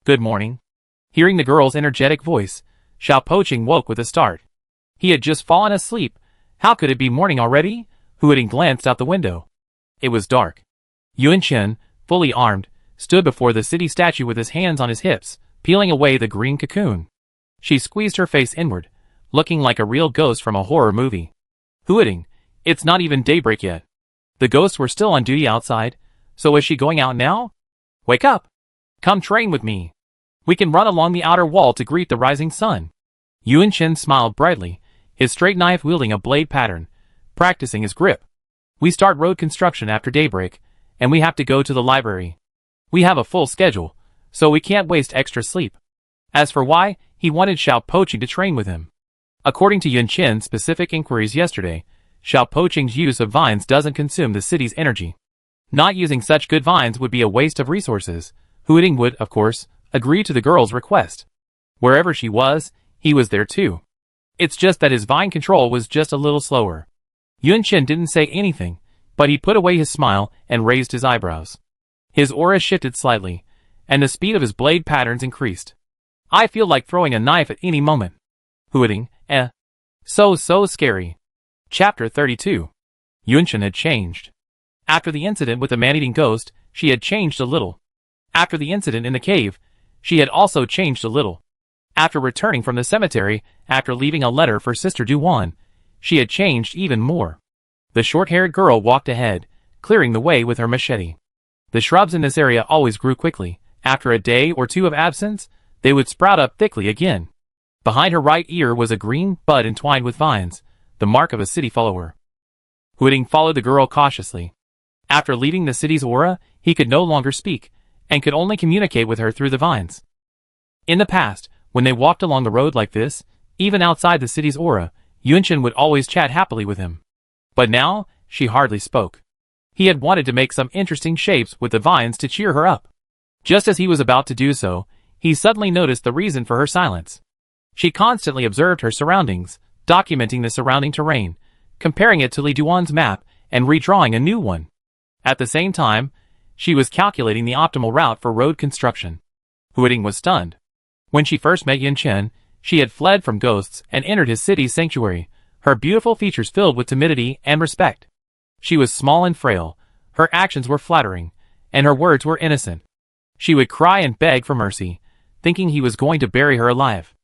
Good morning. Hearing the girl's energetic voice, Xiao Poching woke with a start. He had just fallen asleep. How could it be morning already? Huading glanced out the window. It was dark. Yunshin, fully armed, stood before the city statue with his hands on his hips, peeling away the green cocoon. She squeezed her face inward, looking like a real ghost from a horror movie. Huading, it's not even daybreak yet. The ghosts were still on duty outside, so is she going out now? Wake up! Come train with me. We can run along the outer wall to greet the rising sun. Yunshin smiled brightly, his straight knife wielding a blade pattern, practicing his grip. We start road construction after daybreak, and we have to go to the library. We have a full schedule, so we can't waste extra sleep. As for why, he wanted Xiao Poching to train with him. According to Yunshin's specific inquiries yesterday, Xiao Poching's use of vines doesn't consume the city's energy. Not using such good vines would be a waste of resources. Huading would, of course, agree to the girl's request. Wherever she was, he was there too. It's just that his vine control was just a little slower. Yunshin didn't say anything, but he put away his smile and raised his eyebrows. His aura shifted slightly, and the speed of his blade patterns increased. I feel like throwing a knife at any moment. Huading, So scary. Chapter 32. Yunshin had changed. After the incident with the man-eating ghost, she had changed a little. After the incident in the cave, she had also changed a little. After returning from the cemetery, after leaving a letter for Sister Duwan, she had changed even more. The short-haired girl walked ahead, clearing the way with her machete. The shrubs in this area always grew quickly. After a day or two of absence, they would sprout up thickly again. Behind her right ear was a green bud entwined with vines, the mark of a city follower. Huading followed the girl cautiously. After leaving the city's aura, he could no longer speak, and could only communicate with her through the vines. In the past, when they walked along the road like this, even outside the city's aura, Yunshin would always chat happily with him. But now, she hardly spoke. He had wanted to make some interesting shapes with the vines to cheer her up. Just as he was about to do so, he suddenly noticed the reason for her silence. She constantly observed her surroundings, documenting the surrounding terrain, comparing it to Li Duan's map, and redrawing a new one. At the same time, she was calculating the optimal route for road construction. Huiting was stunned. When she first met Yunchen, she had fled from ghosts and entered his city's sanctuary, her beautiful features filled with timidity and respect. She was small and frail, her actions were flattering, and her words were innocent. She would cry and beg for mercy, thinking he was going to bury her alive.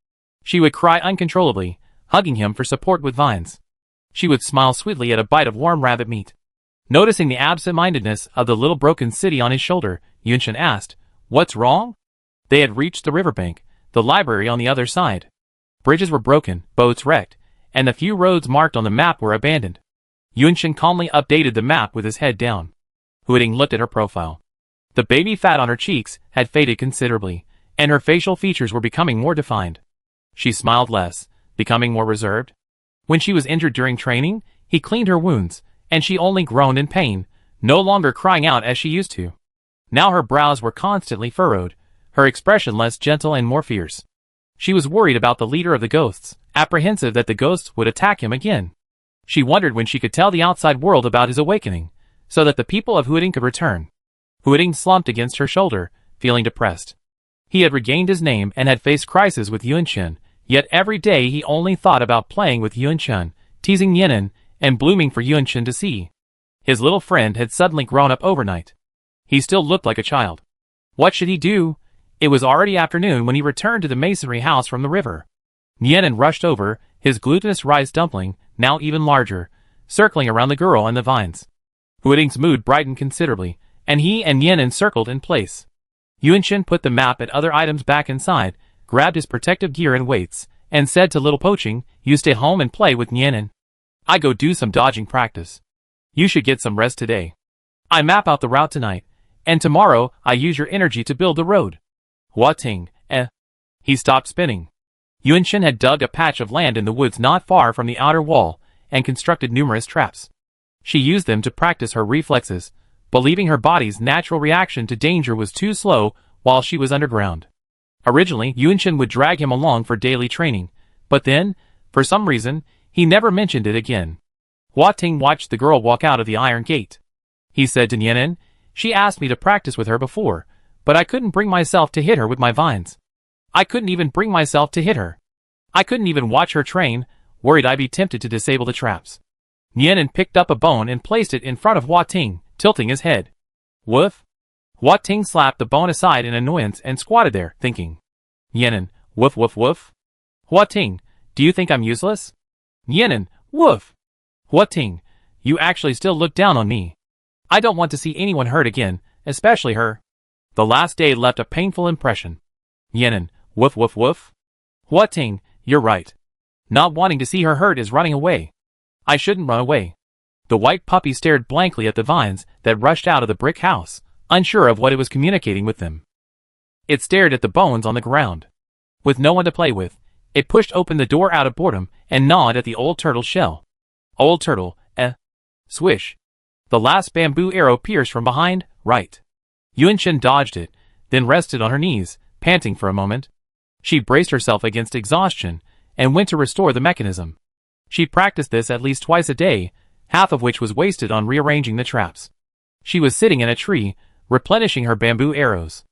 She would cry uncontrollably, hugging him for support with vines. She would smile sweetly at a bite of warm rabbit meat. Noticing the absent-mindedness of the little broken city on his shoulder, Yunchen asked, "What's wrong?" They had reached the riverbank, the library on the other side. Bridges were broken, boats wrecked, and the few roads marked on the map were abandoned. Yunchen calmly updated the map with his head down. Huiting looked at her profile. The baby fat on her cheeks had faded considerably, and her facial features were becoming more defined. She smiled less, becoming more reserved. When she was injured during training, he cleaned her wounds, and she only groaned in pain, no longer crying out as she used to. Now her brows were constantly furrowed, her expression less gentle and more fierce. She was worried about the leader of the ghosts, apprehensive that the ghosts would attack him again. She wondered when she could tell the outside world about his awakening, so that the people of Huiting could return. Huiting slumped against her shoulder, feeling depressed. He had regained his name and had faced crisis with Yunchen, yet every day he only thought about playing with Yunchen, teasing Yinan, and blooming for Yunchen to see. His little friend had suddenly grown up overnight. He still looked like a child. What should he do? It was already afternoon when he returned to the masonry house from the river. Yinan rushed over, his glutinous rice dumpling, now even larger, circling around the girl and the vines. Huiting's mood brightened considerably, and he and Yinan circled in place. Yunchen put the map and other items back inside, grabbed his protective gear and weights, and said to Little Poaching, "You stay home and play with Yinan. I go do some dodging practice. You should get some rest today. I map out the route tonight, and tomorrow I use your energy to build the road." Huating, He stopped spinning. Yunchen had dug a patch of land in the woods not far from the outer wall, and constructed numerous traps. She used them to practice her reflexes, believing her body's natural reaction to danger was too slow while she was underground. Originally, Yunchen would drag him along for daily training, but then, for some reason, he never mentioned it again. Huating watched the girl walk out of the iron gate. He said to Nianan, "She asked me to practice with her before, but I couldn't bring myself to hit her with my vines. I couldn't even bring myself to hit her. I couldn't even watch her train, worried I'd be tempted to disable the traps." Nianan picked up a bone and placed it in front of Huating, tilting his head. "Woof?" Huating slapped the bone aside in annoyance and squatted there, thinking. Nianan, "Woof woof woof?" Huating, "Do you think I'm useless?" Nianan, "Woof." Huating, "You actually still look down on me. I don't want to see anyone hurt again, especially her." The last day left a painful impression. Yinan, "Woof woof woof?" Huating, "You're right. Not wanting to see her hurt is running away. I shouldn't run away." The white puppy stared blankly at the vines that rushed out of the brick house, unsure of what it was communicating with them. It stared at the bones on the ground. With no one to play with, it pushed open the door out of boredom and gnawed at the old turtle's shell. Old turtle, Swish. The last bamboo arrow pierced from behind, right. Yunchen dodged it, then rested on her knees, panting for a moment. She braced herself against exhaustion, and went to restore the mechanism. She practiced this at least twice a day, half of which was wasted on rearranging the traps. She was sitting in a tree, replenishing her bamboo arrows.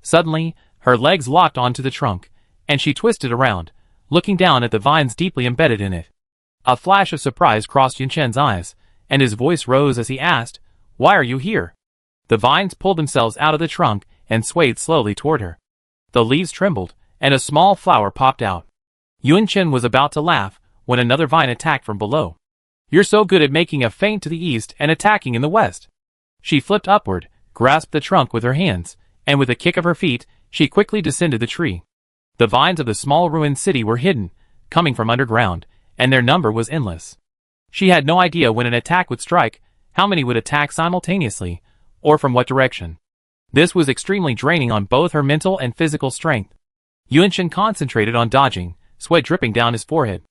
Suddenly, her legs locked onto the trunk, and she twisted around, looking down at the vines deeply embedded in it. A flash of surprise crossed Yunchen's eyes, and his voice rose as he asked, "Why are you here?" The vines pulled themselves out of the trunk and swayed slowly toward her. The leaves trembled, and a small flower popped out. Yunchen was about to laugh when another vine attacked from below. "You're so good at making a feint to the east and attacking in the west." She flipped upward, grasped the trunk with her hands, and with a kick of her feet, she quickly descended the tree. The vines of the small ruined city were hidden, coming from underground, and their number was endless. She had no idea when an attack would strike, how many would attack simultaneously, or from what direction. This was extremely draining on both her mental and physical strength. Yunchen concentrated on dodging, sweat dripping down his forehead.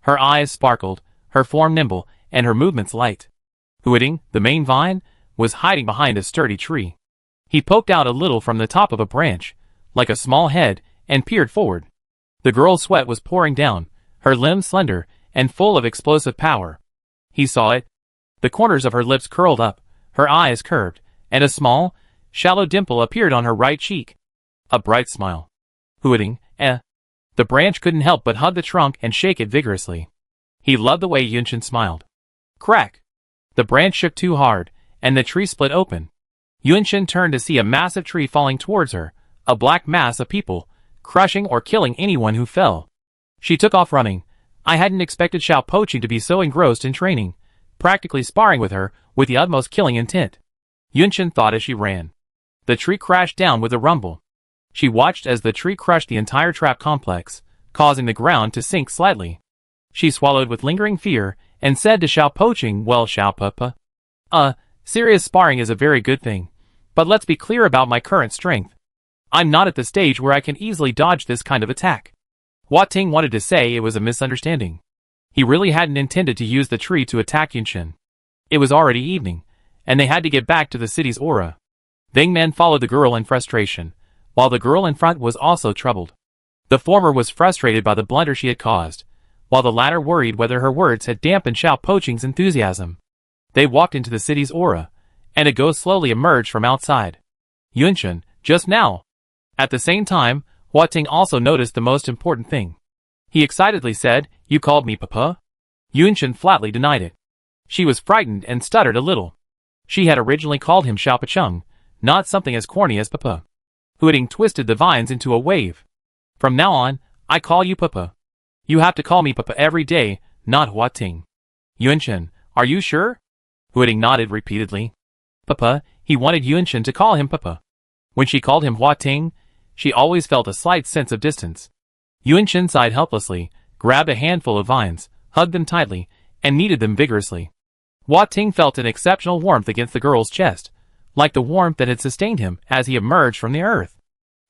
Her eyes sparkled, her form nimble, and her movements light. Huiting, the main vine, was hiding behind a sturdy tree. He poked out a little from the top of a branch, like a small head, and peered forward. The girl's sweat was pouring down, her limbs slender, and full of explosive power. He saw it. The corners of her lips curled up, her eyes curved, and a small, shallow dimple appeared on her right cheek. A bright smile. Hooting, eh. The branch couldn't help but hug the trunk and shake it vigorously. He loved the way Yunshin smiled. Crack! The branch shook too hard, and the tree split open. Yunshin turned to see a massive tree falling towards her, a black mass of people, crushing or killing anyone who fell. She took off running. I hadn't expected Xiao Poqing to be so engrossed in training, practically sparring with her, with the utmost killing intent. Yunshin thought as she ran. The tree crashed down with a rumble. She watched as the tree crushed the entire trap complex, causing the ground to sink slightly. She swallowed with lingering fear, and said to Xiao Poqing, well, Xiao Papa. Serious sparring is a very good thing. But let's be clear about my current strength. I'm not at the stage where I can easily dodge this kind of attack. Hua Ting wanted to say it was a misunderstanding. He really hadn't intended to use the tree to attack Yunshin. It was already evening, and they had to get back to the city's aura. Thing Men followed the girl in frustration, while the girl in front was also troubled. The former was frustrated by the blunder she had caused, while the latter worried whether her words had dampened Xiao Poqing's enthusiasm. They walked into the city's aura, and a ghost slowly emerged from outside. Yunshin, just now. At the same time, Hua Ting also noticed the most important thing. He excitedly said, you called me Papa? Yunshin flatly denied it. She was frightened and stuttered a little. She had originally called him Xiao Pacheng, not something as corny as Papa. Hooting twisted the vines into a wave. From now on, I call you Papa. You have to call me Papa every day, not Hua Ting. Yunshin, are you sure? Hooting nodded repeatedly. Papa, he wanted Yunshin to call him Papa. When she called him Hua Ting, she always felt a slight sense of distance. Yunshin sighed helplessly, grabbed a handful of vines, hugged them tightly, and kneaded them vigorously. Hua Ting felt an exceptional warmth against the girl's chest, like the warmth that had sustained him as he emerged from the earth.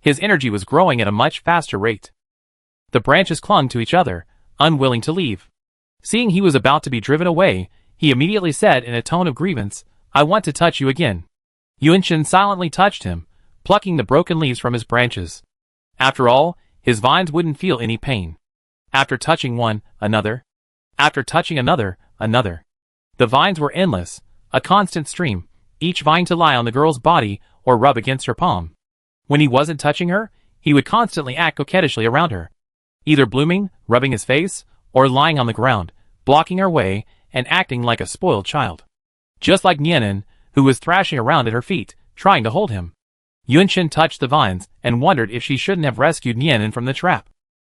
His energy was growing at a much faster rate. The branches clung to each other, unwilling to leave. Seeing he was about to be driven away, he immediately said in a tone of grievance, I want to touch you again. Yunshin silently touched him, plucking the broken leaves from his branches. After all, his vines wouldn't feel any pain. After touching one, another. After touching another, another. The vines were endless, a constant stream, each vine to lie on the girl's body or rub against her palm. When he wasn't touching her, he would constantly act coquettishly around her, either blooming, rubbing his face, or lying on the ground, blocking her way, and acting like a spoiled child. Just like Nianen, who was thrashing around at her feet, trying to hold him. Yunshin touched the vines and wondered if she shouldn't have rescued Nianen from the trap.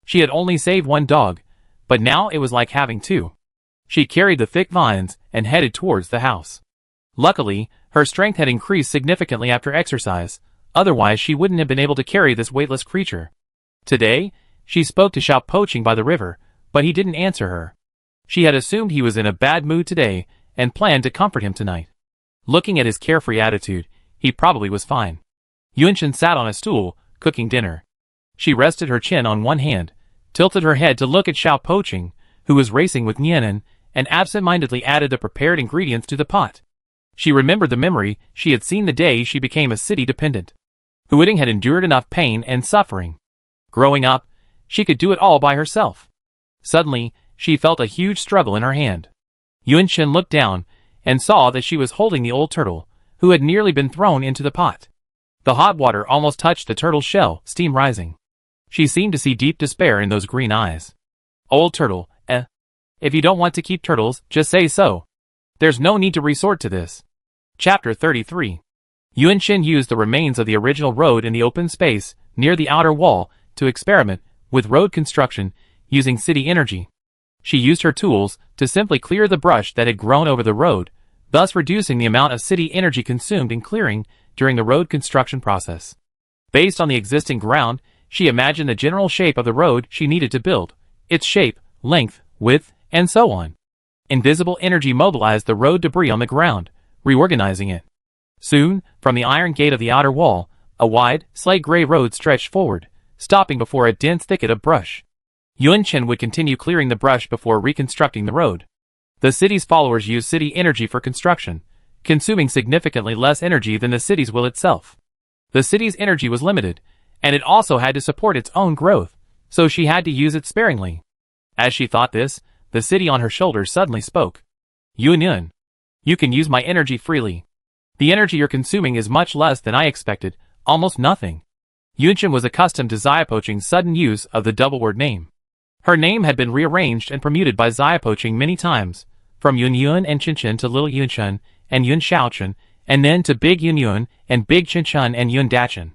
She had only saved one dog, but now it was like having two. She carried the thick vines and headed towards the house. Luckily, her strength had increased significantly after exercise, otherwise she wouldn't have been able to carry this weightless creature. Today, she spoke to Xiao Poqing by the river, but he didn't answer her. She had assumed he was in a bad mood today and planned to comfort him tonight. Looking at his carefree attitude, he probably was fine. Yunshin sat on a stool, cooking dinner. She rested her chin on one hand, tilted her head to look at Xiao Poqing, who was racing with Nianen, and absent-mindedly added the prepared ingredients to the pot. She remembered the memory she had seen the day she became a city dependent. Huiting had endured enough pain and suffering. Growing up, she could do it all by herself. Suddenly, she felt a huge struggle in her hand. Yunshin looked down and saw that she was holding the old turtle, who had nearly been thrown into the pot. The hot water almost touched the turtle's shell, steam rising. She seemed to see deep despair in those green eyes. Old turtle, if you don't want to keep turtles, just say so. There's no need to resort to this. Chapter 33. Yunshin used the remains of the original road in the open space, near the outer wall, to experiment with road construction, using city energy. She used her tools to simply clear the brush that had grown over the road, thus reducing the amount of city energy consumed in clearing during the road construction process. Based on the existing ground, she imagined the general shape of the road she needed to build, its shape, length, width, and so on. Invisible energy mobilized the road debris on the ground, reorganizing it. Soon, from the iron gate of the outer wall, a wide, slate-gray road stretched forward, stopping before a dense thicket of brush. Yunshin would continue clearing the brush before reconstructing the road. The city's followers used city energy for construction, consuming significantly less energy than the city's will itself. The city's energy was limited, and it also had to support its own growth, so she had to use it sparingly. As she thought this, the city on her shoulders suddenly spoke. Yunyun, you can use my energy freely. The energy you're consuming is much less than I expected, almost nothing. Yunchen was accustomed to Xiaopoqing's sudden use of the double-word name. Her name had been rearranged and permuted by Xiaopoqing many times, from Yun Yun and Chen to Little Yunchen and Yun Xiaochen, and then to Big Yun Yun and Big Chen and Yun Dachen.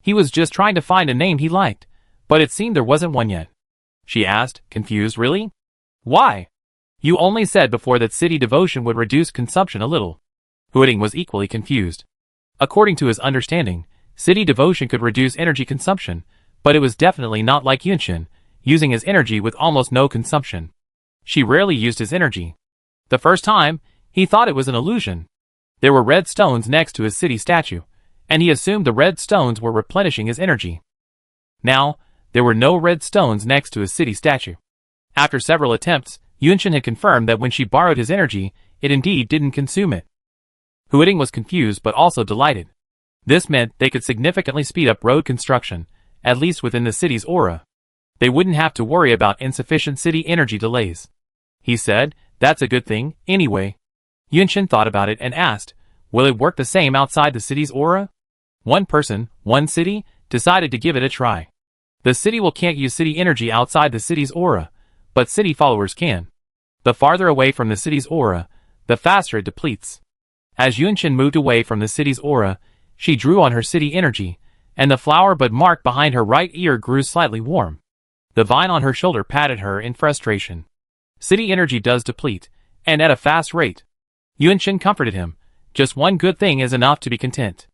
He was just trying to find a name he liked, but it seemed there wasn't one yet. She asked, confused. Really? Why? You only said before that city devotion would reduce consumption a little. Huiting was equally confused. According to his understanding, city devotion could reduce energy consumption, but it was definitely not like Yunchen, using his energy with almost no consumption. She rarely used his energy. The first time, he thought it was an illusion. There were red stones next to his city statue, and he assumed the red stones were replenishing his energy. Now, there were no red stones next to his city statue. After several attempts, Yunchen had confirmed that when she borrowed his energy, it indeed didn't consume it. Huiting was confused but also delighted. This meant they could significantly speed up road construction, at least within the city's aura. They wouldn't have to worry about insufficient city energy delays. He said, that's a good thing, anyway. Yunchen thought about it and asked, will it work the same outside the city's aura? One person, one city, decided to give it a try. The city can't use city energy outside the city's aura, but city followers can. The farther away from the city's aura, the faster it depletes. As Yunchen moved away from the city's aura, she drew on her city energy, and the flower bud marked behind her right ear grew slightly warm. The vine on her shoulder patted her in frustration. City energy does deplete, and at a fast rate. Yunchen comforted him. Just one good thing is enough to be content.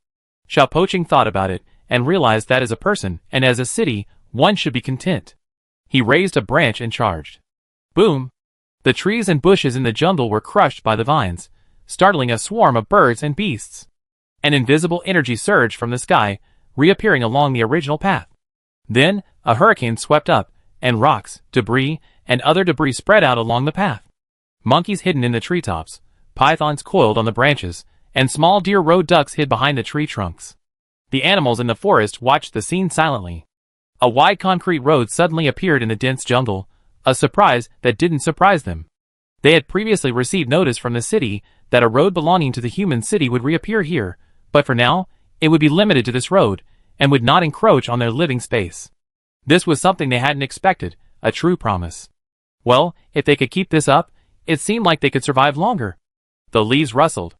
Xiaopoqing thought about it, and realized that as a person, and as a city, one should be content. He raised a branch and charged. Boom! The trees and bushes in the jungle were crushed by the vines, startling a swarm of birds and beasts. An invisible energy surged from the sky, reappearing along the original path. Then, a hurricane swept up, and rocks, debris, and other debris spread out along the path. Monkeys hidden in the treetops, pythons coiled on the branches, and small deer road ducks hid behind the tree trunks. The animals in the forest watched the scene silently. A wide concrete road suddenly appeared in the dense jungle, a surprise that didn't surprise them. They had previously received notice from the city that a road belonging to the human city would reappear here, but for now, it would be limited to this road, and would not encroach on their living space. This was something they hadn't expected, a true promise. Well, if they could keep this up, it seemed like they could survive longer. The leaves rustled.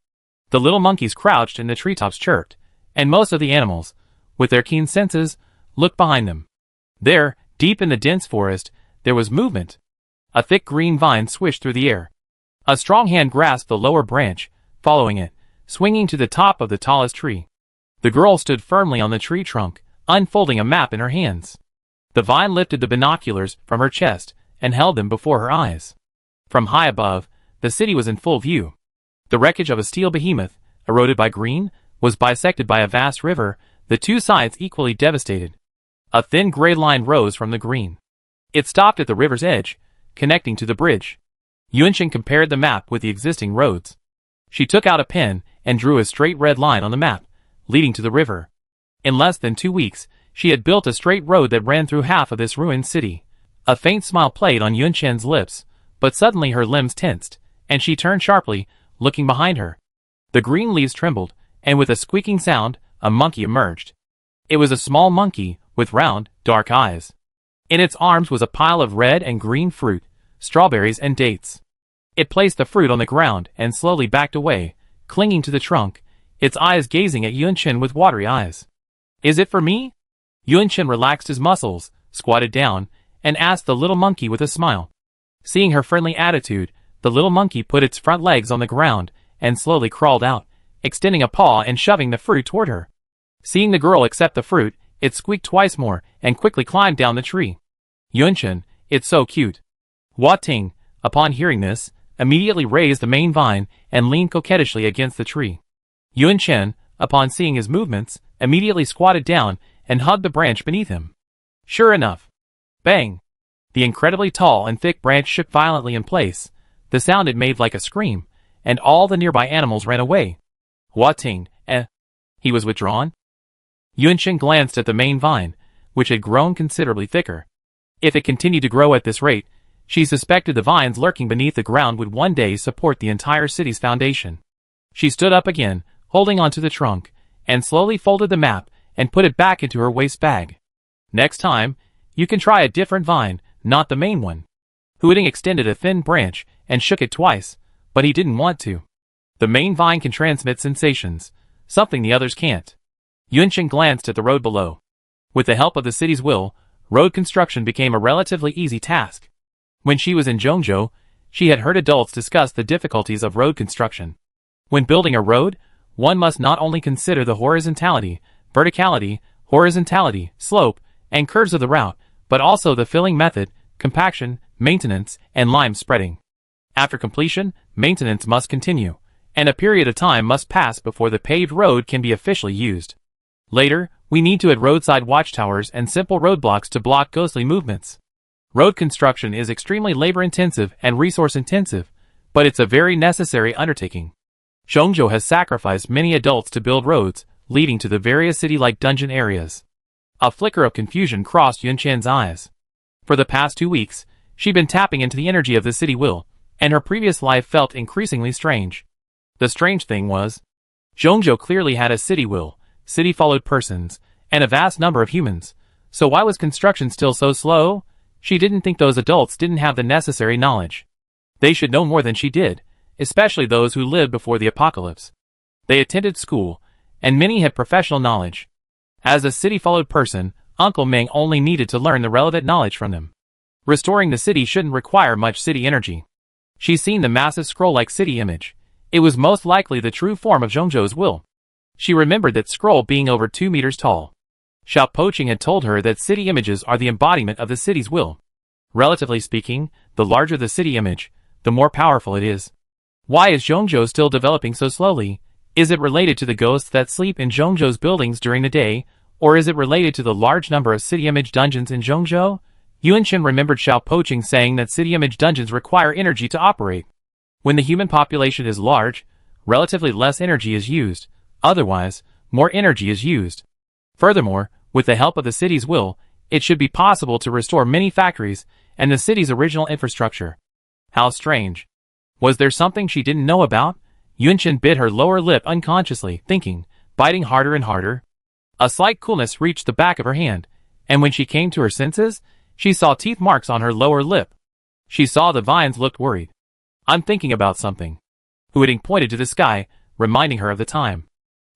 The little monkeys crouched and the treetops chirped, and most of the animals, with their keen senses, looked behind them. There, deep in the dense forest, there was movement. A thick green vine swished through the air. A strong hand grasped the lower branch, following it, swinging to the top of the tallest tree. The girl stood firmly on the tree trunk, unfolding a map in her hands. The vine lifted the binoculars from her chest and held them before her eyes. From high above, the city was in full view. The wreckage of a steel behemoth, eroded by green, was bisected by a vast river, the two sides equally devastated. A thin gray line rose from the green. It stopped at the river's edge, connecting to the bridge. Yunchen compared the map with the existing roads. She took out a pen and drew a straight red line on the map, leading to the river. In less than 2 weeks, she had built a straight road that ran through half of this ruined city. A faint smile played on Yunchen's lips, but suddenly her limbs tensed, and she turned sharply, looking behind her. The green leaves trembled, and with a squeaking sound, a monkey emerged. It was a small monkey, with round, dark eyes. In its arms was a pile of red and green fruit, strawberries and dates. It placed the fruit on the ground and slowly backed away, clinging to the trunk, its eyes gazing at Yunchen with watery eyes. Is it for me? Yunchen relaxed his muscles, squatted down, and asked the little monkey with a smile. Seeing her friendly attitude, the little monkey put its front legs on the ground and slowly crawled out, extending a paw and shoving the fruit toward her. Seeing the girl accept the fruit, it squeaked twice more and quickly climbed down the tree. Yunchen, it's so cute. Hua Ting, upon hearing this, immediately raised the main vine and leaned coquettishly against the tree. Yunchen, upon seeing his movements, immediately squatted down and hugged the branch beneath him. Sure enough. Bang! The incredibly tall and thick branch shook violently in place. The sound it made like a scream, and all the nearby animals ran away. Hua Ting, He was withdrawn? Yunchen glanced at the main vine, which had grown considerably thicker. If it continued to grow at this rate, she suspected the vines lurking beneath the ground would one day support the entire city's foundation. She stood up again, holding onto the trunk, and slowly folded the map and put it back into her waist bag. Next time, you can try a different vine, not the main one. Huiting extended a thin branch and shook it twice, but he didn't want to. The main vine can transmit sensations, something the others can't. Yunqin glanced at the road below. With the help of the city's will, road construction became a relatively easy task. When she was in Zhongzhou, she had heard adults discuss the difficulties of road construction. When building a road, one must not only consider the horizontality, verticality, slope, and curves of the route, but also the filling method, compaction, maintenance, and lime spreading. After completion, maintenance must continue, and a period of time must pass before the paved road can be officially used. Later, we need to add roadside watchtowers and simple roadblocks to block ghostly movements. Road construction is extremely labor-intensive and resource-intensive, but it's a very necessary undertaking. Zhongzhou has sacrificed many adults to build roads, leading to the various city-like dungeon areas. A flicker of confusion crossed Yunqian's eyes. For the past 2 weeks, she'd been tapping into the energy of the city will, and her previous life felt increasingly strange. The strange thing was, Zhongzhou clearly had a city will, city-followed persons, and a vast number of humans. So why was construction still so slow? She didn't think those adults didn't have the necessary knowledge. They should know more than she did, especially those who lived before the apocalypse. They attended school, and many had professional knowledge. As a city-followed person, Uncle Ming only needed to learn the relevant knowledge from them. Restoring the city shouldn't require much city energy. She's seen the massive scroll-like city image. It was most likely the true form of Zhongzhou's will. She remembered that scroll being over 2 meters tall. Xiao Poqing had told her that city images are the embodiment of the city's will. Relatively speaking, the larger the city image, the more powerful it is. Why is Zhongzhou still developing so slowly? Is it related to the ghosts that sleep in Zhongzhou's buildings during the day, or is it related to the large number of city image dungeons in Zhongzhou? Yunqian remembered Xiao Poqing saying that city image dungeons require energy to operate. When the human population is large, relatively less energy is used. Otherwise, more energy is used. Furthermore, with the help of the city's will, it should be possible to restore many factories and the city's original infrastructure. How strange. Was there something she didn't know about? Yunqian bit her lower lip unconsciously, thinking, biting harder and harder. A slight coolness reached the back of her hand, and when she came to her senses, she saw teeth marks on her lower lip. She saw the vines looked worried. I'm thinking about something. Huiting pointed to the sky, reminding her of the time.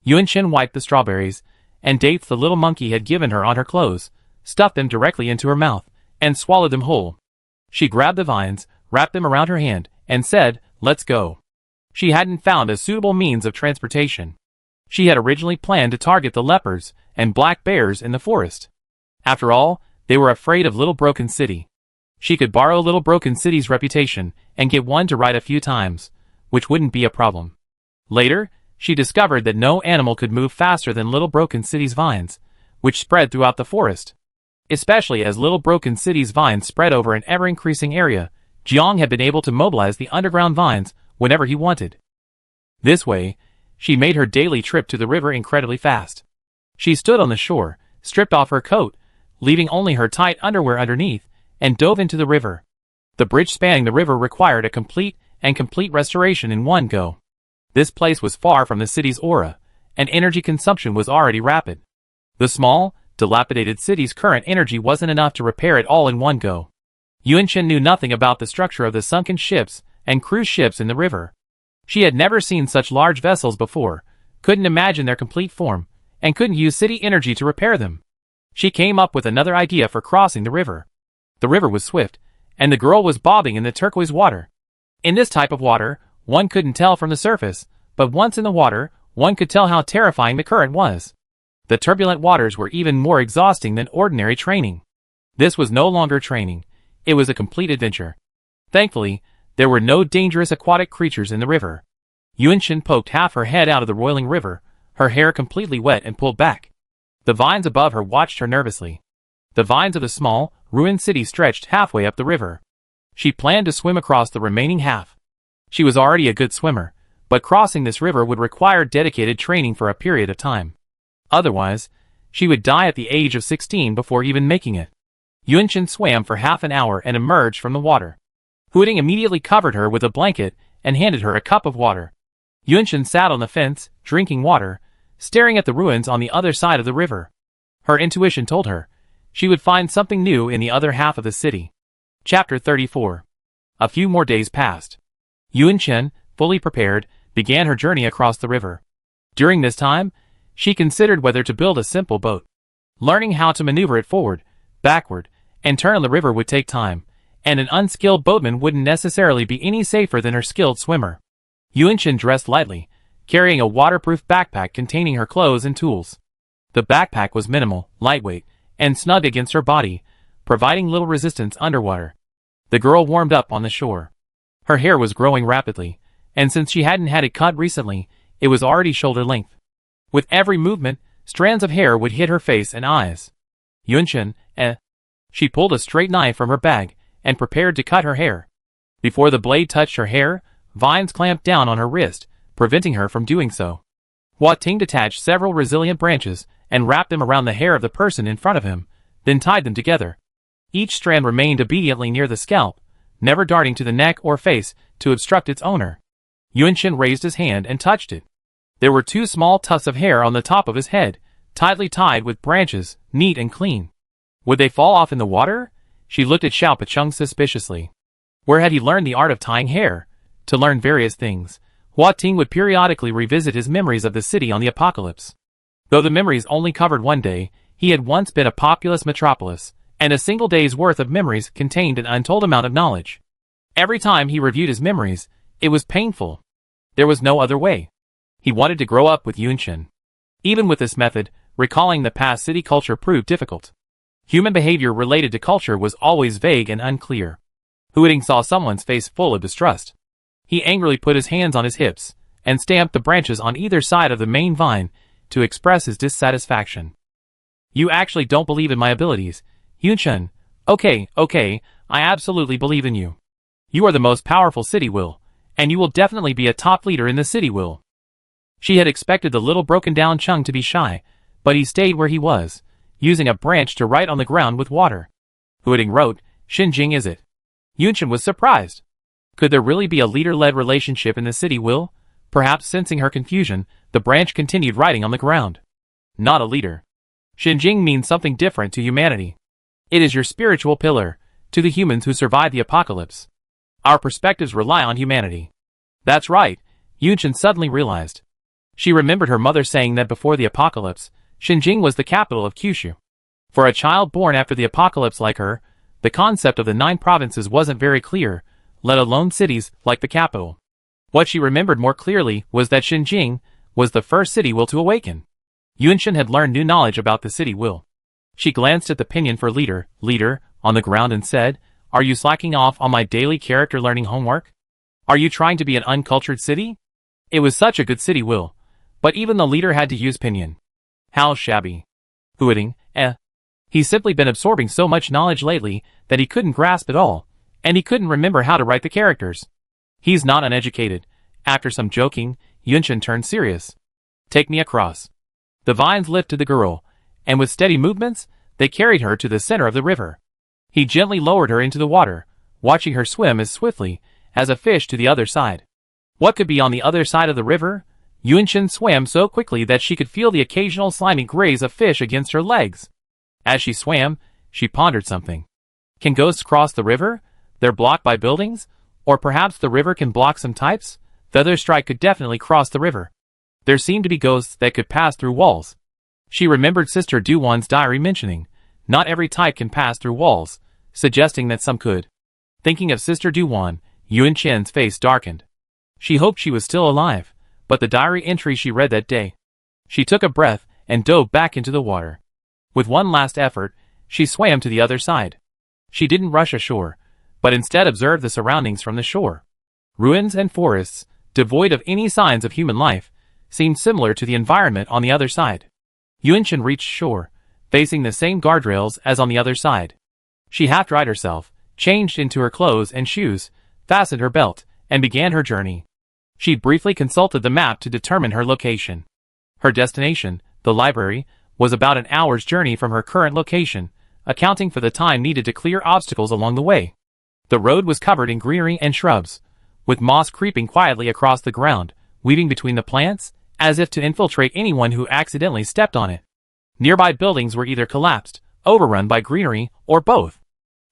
Yunqian wiped the strawberries and dates the little monkey had given her on her clothes, stuffed them directly into her mouth, and swallowed them whole. She grabbed the vines, wrapped them around her hand, and said, "Let's go." She hadn't found a suitable means of transportation. She had originally planned to target the leopards and black bears in the forest. After all, they were afraid of Little Broken City. She could borrow Little Broken City's reputation and get one to ride a few times, which wouldn't be a problem. Later, she discovered that no animal could move faster than Little Broken City's vines, which spread throughout the forest. Especially as Little Broken City's vines spread over an ever-increasing area, Jiang had been able to mobilize the underground vines whenever he wanted. This way, she made her daily trip to the river incredibly fast. She stood on the shore, stripped off her coat, leaving only her tight underwear underneath, and dove into the river. The bridge spanning the river required a complete restoration in one go. This place was far from the city's aura, and energy consumption was already rapid. The small, dilapidated city's current energy wasn't enough to repair it all in one go. Yunqian knew nothing about the structure of the sunken ships and cruise ships in the river. She had never seen such large vessels before, couldn't imagine their complete form, and couldn't use city energy to repair them. She came up with another idea for crossing the river. The river was swift, and the girl was bobbing in the turquoise water. In this type of water, one couldn't tell from the surface, but once in the water, one could tell how terrifying the current was. The turbulent waters were even more exhausting than ordinary training. This was no longer training, it was a complete adventure. Thankfully, there were no dangerous aquatic creatures in the river. Yunqian poked half her head out of the roiling river, her hair completely wet and pulled back. The vines above her watched her nervously. The vines of the small, ruined city stretched halfway up the river. She planned to swim across the remaining half. She was already a good swimmer, but crossing this river would require dedicated training for a period of time. Otherwise, she would die at the age of 16 before even making it. Yunqian swam for half an hour and emerged from the water. Huiting immediately covered her with a blanket and handed her a cup of water. Yunqian sat on the fence, drinking water, staring at the ruins on the other side of the river. Her intuition told her she would find something new in the other half of the city. Chapter 34. A few more days passed. Yuan Chen, fully prepared, began her journey across the river. During this time, she considered whether to build a simple boat. Learning how to maneuver it forward, backward, and turn the river would take time, and an unskilled boatman wouldn't necessarily be any safer than her skilled swimmer. Yuan Chen dressed lightly, carrying a waterproof backpack containing her clothes and tools. The backpack was minimal, lightweight, and snug against her body, providing little resistance underwater. The girl warmed up on the shore. Her hair was growing rapidly, and since she hadn't had it cut recently, it was already shoulder length. With every movement, strands of hair would hit her face and eyes. Yunchen, She pulled a straight knife from her bag and prepared to cut her hair. Before the blade touched her hair, vines clamped down on her wrist, preventing her from doing so. Hua Ting detached several resilient branches and wrapped them around the hair of the person in front of him, then tied them together. Each strand remained obediently near the scalp, never darting to the neck or face to obstruct its owner. Yunchen raised his hand and touched it. There were 2 small tufts of hair on the top of his head, tightly tied with branches, neat and clean. Would they fall off in the water? She looked at Xiao Pacheng suspiciously. Where had he learned the art of tying hair? To learn various things, Hua Ting would periodically revisit his memories of the city on the apocalypse. Though the memories only covered one day, he had once been a populous metropolis, and a single day's worth of memories contained an untold amount of knowledge. Every time he reviewed his memories, it was painful. There was no other way. He wanted to grow up with Yunchen. Even with this method, recalling the past city culture proved difficult. Human behavior related to culture was always vague and unclear. Huiting saw someone's face full of distrust. He angrily put his hands on his hips and stamped the branches on either side of the main vine to express his dissatisfaction. You actually don't believe in my abilities, Yunchen. Okay, I absolutely believe in you. You are the most powerful city will, and you will definitely be a top leader in the city will. She had expected the little broken-down Chung to be shy, but he stayed where he was, using a branch to write on the ground with water. Huiting wrote, Xinjing is it? Yunchen was surprised. Could there really be a leader-led relationship in the city will? Perhaps sensing her confusion, the branch continued writing on the ground. Not a leader. Xinjing means something different to humanity. It is your spiritual pillar, to the humans who survive the apocalypse. Our perspectives rely on humanity. That's right, Yunchen suddenly realized. She remembered her mother saying that before the apocalypse, Xinjing was the capital of Kyushu. For a child born after the apocalypse like her, the concept of the 9 provinces wasn't very clear, let alone cities like the capital. What she remembered more clearly was that Xinjing was the first city will to awaken. Yunchen had learned new knowledge about the city will. She glanced at the pinyin for leader, on the ground and said, Are you slacking off on my daily character learning homework? Are you trying to be an uncultured city? It was such a good city will, but even the leader had to use pinyin. How shabby. Huiting, He's simply been absorbing so much knowledge lately that he couldn't grasp it all, and he couldn't remember how to write the characters. He's not uneducated. After some joking, Yunchen turned serious. Take me across. The vines lifted the girl, and with steady movements, they carried her to the center of the river. He gently lowered her into the water, watching her swim as swiftly as a fish to the other side. What could be on the other side of the river? Yunchen swam so quickly that she could feel the occasional slimy graze of fish against her legs. As she swam, she pondered something. Can ghosts cross the river? They're blocked by buildings? Or perhaps the river can block some types? Feather Strike could definitely cross the river. There seemed to be ghosts that could pass through walls. She remembered Sister Duwan's diary mentioning, not every type can pass through walls, suggesting that some could. Thinking of Sister Duwan, Yuan Chen's face darkened. She hoped she was still alive, but the diary entry she read that day. She took a breath and dove back into the water. With one last effort, she swam to the other side. She didn't rush ashore, but instead observed the surroundings from the shore. Ruins and forests, devoid of any signs of human life, seemed similar to the environment on the other side. Yunchen reached shore, facing the same guardrails as on the other side. She half-dried herself, changed into her clothes and shoes, fastened her belt, and began her journey. She briefly consulted the map to determine her location. Her destination, the library, was about an hour's journey from her current location, accounting for the time needed to clear obstacles along the way. The road was covered in greenery and shrubs, with moss creeping quietly across the ground, weaving between the plants as if to infiltrate anyone who accidentally stepped on it. Nearby buildings were either collapsed, overrun by greenery, or both.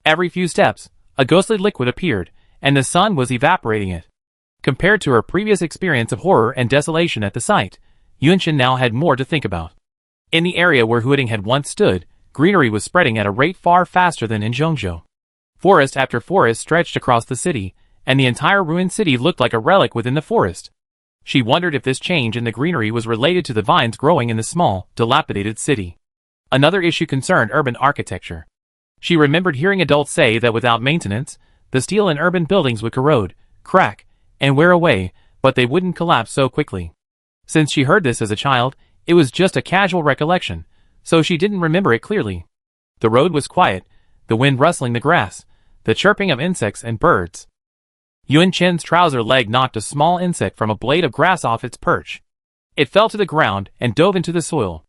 Every few steps, a ghostly liquid appeared, and the sun was evaporating it. Compared to her previous experience of horror and desolation at the site, Yunxin now had more to think about. In the area where Huading had once stood, greenery was spreading at a rate far faster than in Zhongzhou. Forest after forest stretched across the city, and the entire ruined city looked like a relic within the forest. She wondered if this change in the greenery was related to the vines growing in the small, dilapidated city. Another issue concerned urban architecture. She remembered hearing adults say that without maintenance, the steel in urban buildings would corrode, crack, and wear away, but they wouldn't collapse so quickly. Since she heard this as a child, it was just a casual recollection, so she didn't remember it clearly. The road was quiet, the wind rustling the grass, the chirping of insects and birds. Yun Chen's trouser leg knocked a small insect from a blade of grass off its perch. It fell to the ground and dove into the soil.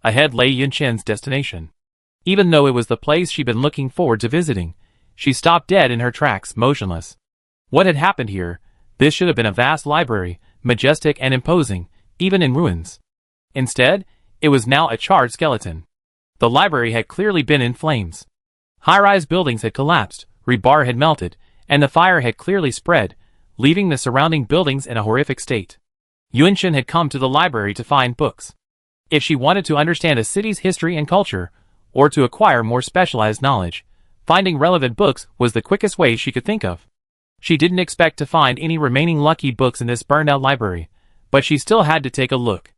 Ahead lay Yun Chen's destination. Even though it was the place she'd been looking forward to visiting, she stopped dead in her tracks, motionless. What had happened here? This should have been a vast library, majestic and imposing, even in ruins. Instead, it was now a charred skeleton. The library had clearly been in flames. High-rise buildings had collapsed, rebar had melted, and the fire had clearly spread, leaving the surrounding buildings in a horrific state. Yunxin had come to the library to find books. If she wanted to understand a city's history and culture, or to acquire more specialized knowledge, finding relevant books was the quickest way she could think of. She didn't expect to find any remaining lucky books in this burned-out library, but she still had to take a look.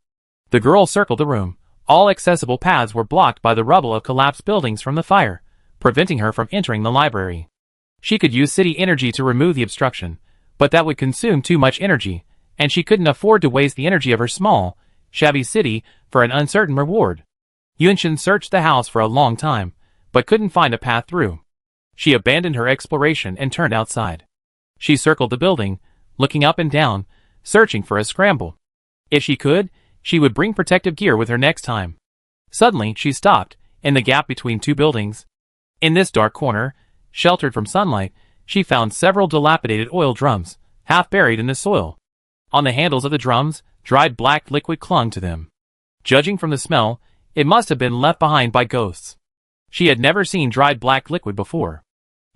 The girl circled the room. All accessible paths were blocked by the rubble of collapsed buildings from the fire, preventing her from entering the library. She could use city energy to remove the obstruction, but that would consume too much energy, and she couldn't afford to waste the energy of her small, shabby city for an uncertain reward. Yunxin searched the house for a long time, but couldn't find a path through. She abandoned her exploration and turned outside. She circled the building, looking up and down, searching for a scramble. If she could, she would bring protective gear with her next time. Suddenly, she stopped, in the gap between two buildings. In this dark corner, sheltered from sunlight, she found several dilapidated oil drums, half buried in the soil. On the handles of the drums, dried black liquid clung to them. Judging from the smell, it must have been left behind by ghosts. She had never seen dried black liquid before.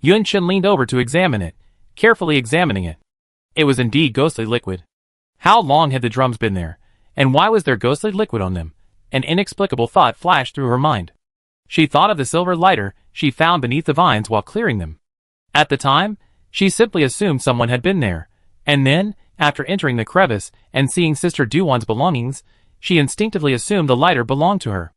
Yunxin leaned over to examine it, carefully examining it. It was indeed ghostly liquid. How long had the drums been there, and why was there ghostly liquid on them? An inexplicable thought flashed through her mind. She thought of the silver lighter she found beneath the vines while clearing them. At the time, she simply assumed someone had been there, and then, after entering the crevice and seeing Sister Duwan's belongings, she instinctively assumed the lighter belonged to her.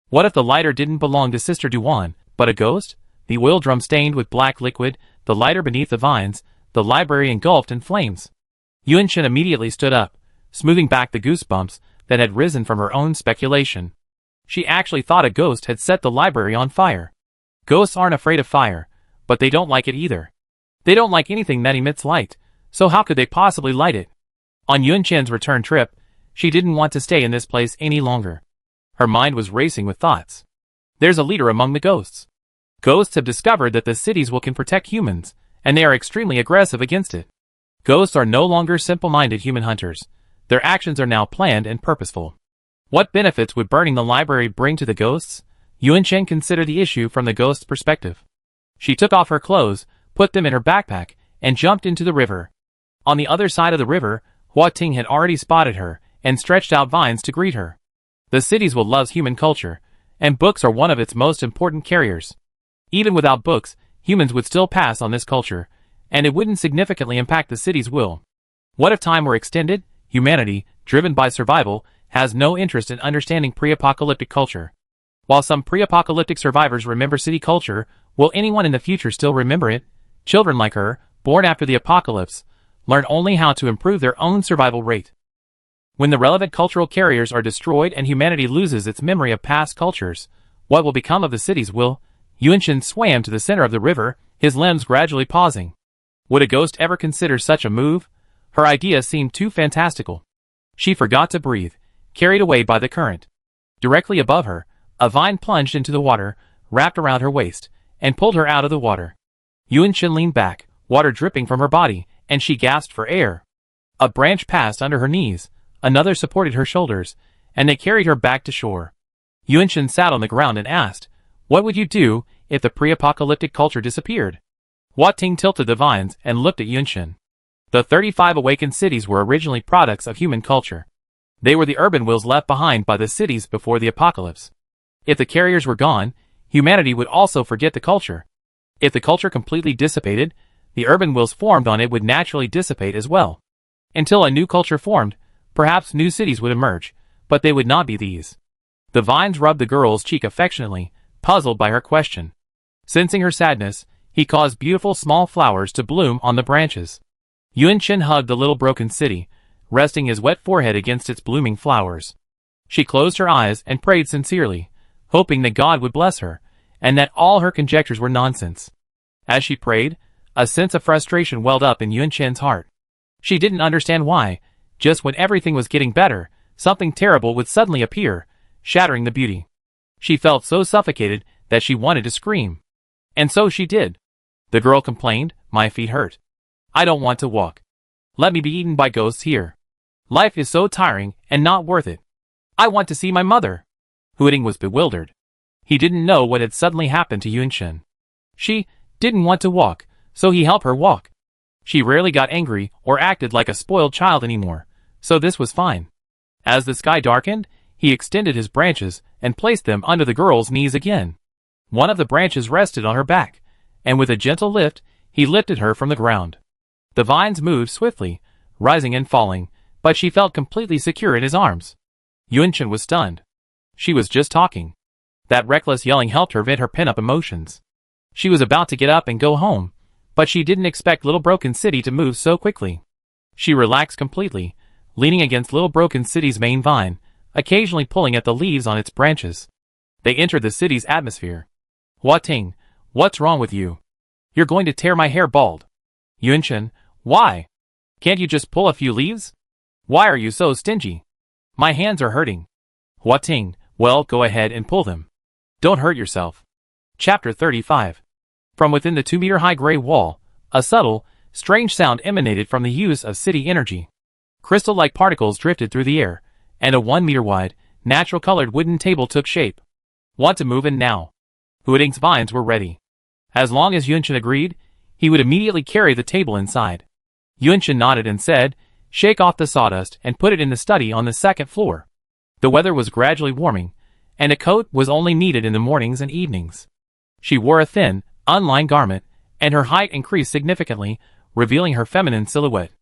What if the lighter didn't belong to Sister Duwan, but a ghost? The oil drum stained with black liquid, the lighter beneath the vines, the library engulfed in flames. Yunxin immediately stood up, smoothing back the goosebumps that had risen from her own speculation. She actually thought a ghost had set the library on fire. Ghosts aren't afraid of fire, but they don't like it either. They don't like anything that emits light, so how could they possibly light it? On Yunxin's return trip, she didn't want to stay in this place any longer. Her mind was racing with thoughts. There's a leader among the ghosts. Ghosts have discovered that the cities can protect humans, and they are extremely aggressive against it. Ghosts are no longer simple-minded human hunters. Their actions are now planned and purposeful. What benefits would burning the library bring to the ghosts? Yunxin considered the issue from the ghost's perspective. She took off her clothes, put them in her backpack, and jumped into the river. On the other side of the river, Hua Ting had already spotted her and stretched out vines to greet her. The cities loves human culture, and books are one of its most important carriers. Even without books, humans would still pass on this culture, and it wouldn't significantly impact the city's will. What if time were extended? Humanity, driven by survival, has no interest in understanding pre-apocalyptic culture. While some pre-apocalyptic survivors remember city culture, will anyone in the future still remember it? Children like her, born after the apocalypse, learn only how to improve their own survival rate. When the relevant cultural carriers are destroyed and humanity loses its memory of past cultures, what will become of the city's will? Yunxin swam to the center of the river, his limbs gradually pausing. Would a ghost ever consider such a move? Her idea seemed too fantastical. She forgot to breathe, carried away by the current. Directly above her, a vine plunged into the water, wrapped around her waist, and pulled her out of the water. Yunxin leaned back, water dripping from her body, and she gasped for air. A branch passed under her knees, Another supported her shoulders, and they carried her back to shore. Yunshin sat on the ground and asked, "What would you do if the pre-apocalyptic culture disappeared?" Hua Ting tilted the vines and looked at Yunshin. The 35 awakened cities were originally products of human culture. They were the urban wills left behind by the cities before the apocalypse. If the carriers were gone, humanity would also forget the culture. If the culture completely dissipated, the urban wills formed on it would naturally dissipate as well. Until a new culture formed, perhaps new cities would emerge, but they would not be these. The vines rubbed the girl's cheek affectionately, puzzled by her question. Sensing her sadness, he caused beautiful small flowers to bloom on the branches. Yunshin hugged the little broken city, resting his wet forehead against its blooming flowers. She closed her eyes and prayed sincerely, hoping that God would bless her, and that all her conjectures were nonsense. As she prayed, a sense of frustration welled up in Yunshin's heart. She didn't understand why, just when everything was getting better, something terrible would suddenly appear, shattering the beauty. She felt so suffocated that she wanted to scream. And so she did. The girl complained, "My feet hurt. I don't want to walk. Let me be eaten by ghosts here. Life is so tiring and not worth it. I want to see my mother." Huiting was bewildered. He didn't know what had suddenly happened to Yunshin. She didn't want to walk, so he helped her walk. She rarely got angry or acted like a spoiled child anymore, so this was fine. As the sky darkened, he extended his branches and placed them under the girl's knees again. One of the branches rested on her back, and with a gentle lift, he lifted her from the ground. The vines moved swiftly, rising and falling, but she felt completely secure in his arms. Yunshin was stunned. She was just talking. That reckless yelling helped her vent her pent-up emotions. She was about to get up and go home, but she didn't expect Little Broken City to move so quickly. She relaxed completely, leaning against Little Broken City's main vine, occasionally pulling at the leaves on its branches. They entered the city's atmosphere. "Hua Ting, what's wrong with you? You're going to tear my hair bald." "Yunshin, why? Can't you just pull a few leaves? Why are you so stingy? My hands are hurting." "Hua Ting, well, go ahead and pull them. Don't hurt yourself." Chapter 35. From within the 2-meter-high gray wall, a subtle, strange sound emanated from the use of city energy. Crystal-like particles drifted through the air, and a 1-meter-wide, natural-colored wooden table took shape. "Want to move in now?" Huiting's vines were ready. As long as Yunshin agreed, he would immediately carry the table inside. Yunshin nodded and said, "Shake off the sawdust and put it in the study on the 2nd floor." The weather was gradually warming, and a coat was only needed in the mornings and evenings. She wore a thin, unlined garment, and her height increased significantly, revealing her feminine silhouette.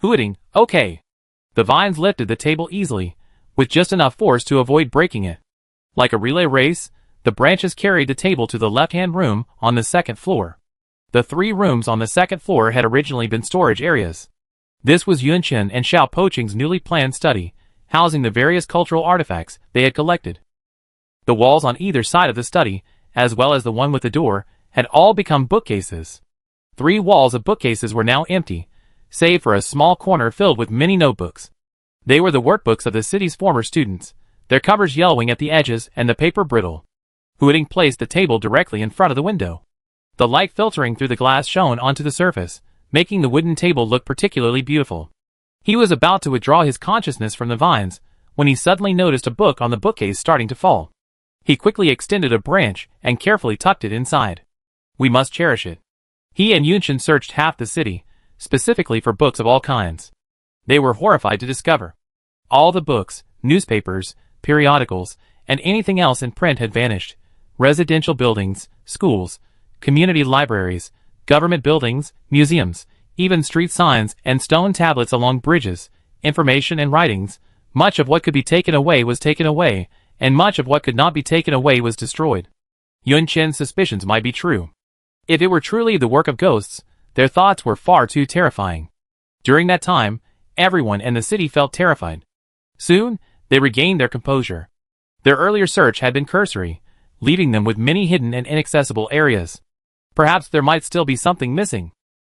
"Huiting, okay." The vines lifted the table easily, with just enough force to avoid breaking it. Like a relay race, the branches carried the table to the left-hand room on the 2nd floor. The 3 rooms on the 2nd floor had originally been storage areas. This was Yunshin and Xiao Poqing's newly planned study, housing the various cultural artifacts they had collected. The walls on either side of the study, as well as the one with the door, had all become bookcases. 3 walls of bookcases were now empty, save for a small corner filled with many notebooks. They were the workbooks of the city's former students, their covers yellowing at the edges and the paper brittle. Huiting placed the table directly in front of the window. The light filtering through the glass shone onto the surface, making the wooden table look particularly beautiful. He was about to withdraw his consciousness from the vines, when he suddenly noticed a book on the bookcase starting to fall. He quickly extended a branch and carefully tucked it inside. "We must cherish it." He and Yunshin searched half the city, specifically for books of all kinds. They were horrified to discover all the books, newspapers, periodicals, and anything else in print had vanished. Residential buildings, schools, community libraries, government buildings, museums, even street signs and stone tablets along bridges, information and writings. Much of what could be taken away was taken away, and much of what could not be taken away was destroyed. Yunshin's suspicions might be true. If it were truly the work of ghosts, their thoughts were far too terrifying. During that time, everyone in the city felt terrified. Soon, they regained their composure. Their earlier search had been cursory, leaving them with many hidden and inaccessible areas. Perhaps there might still be something missing.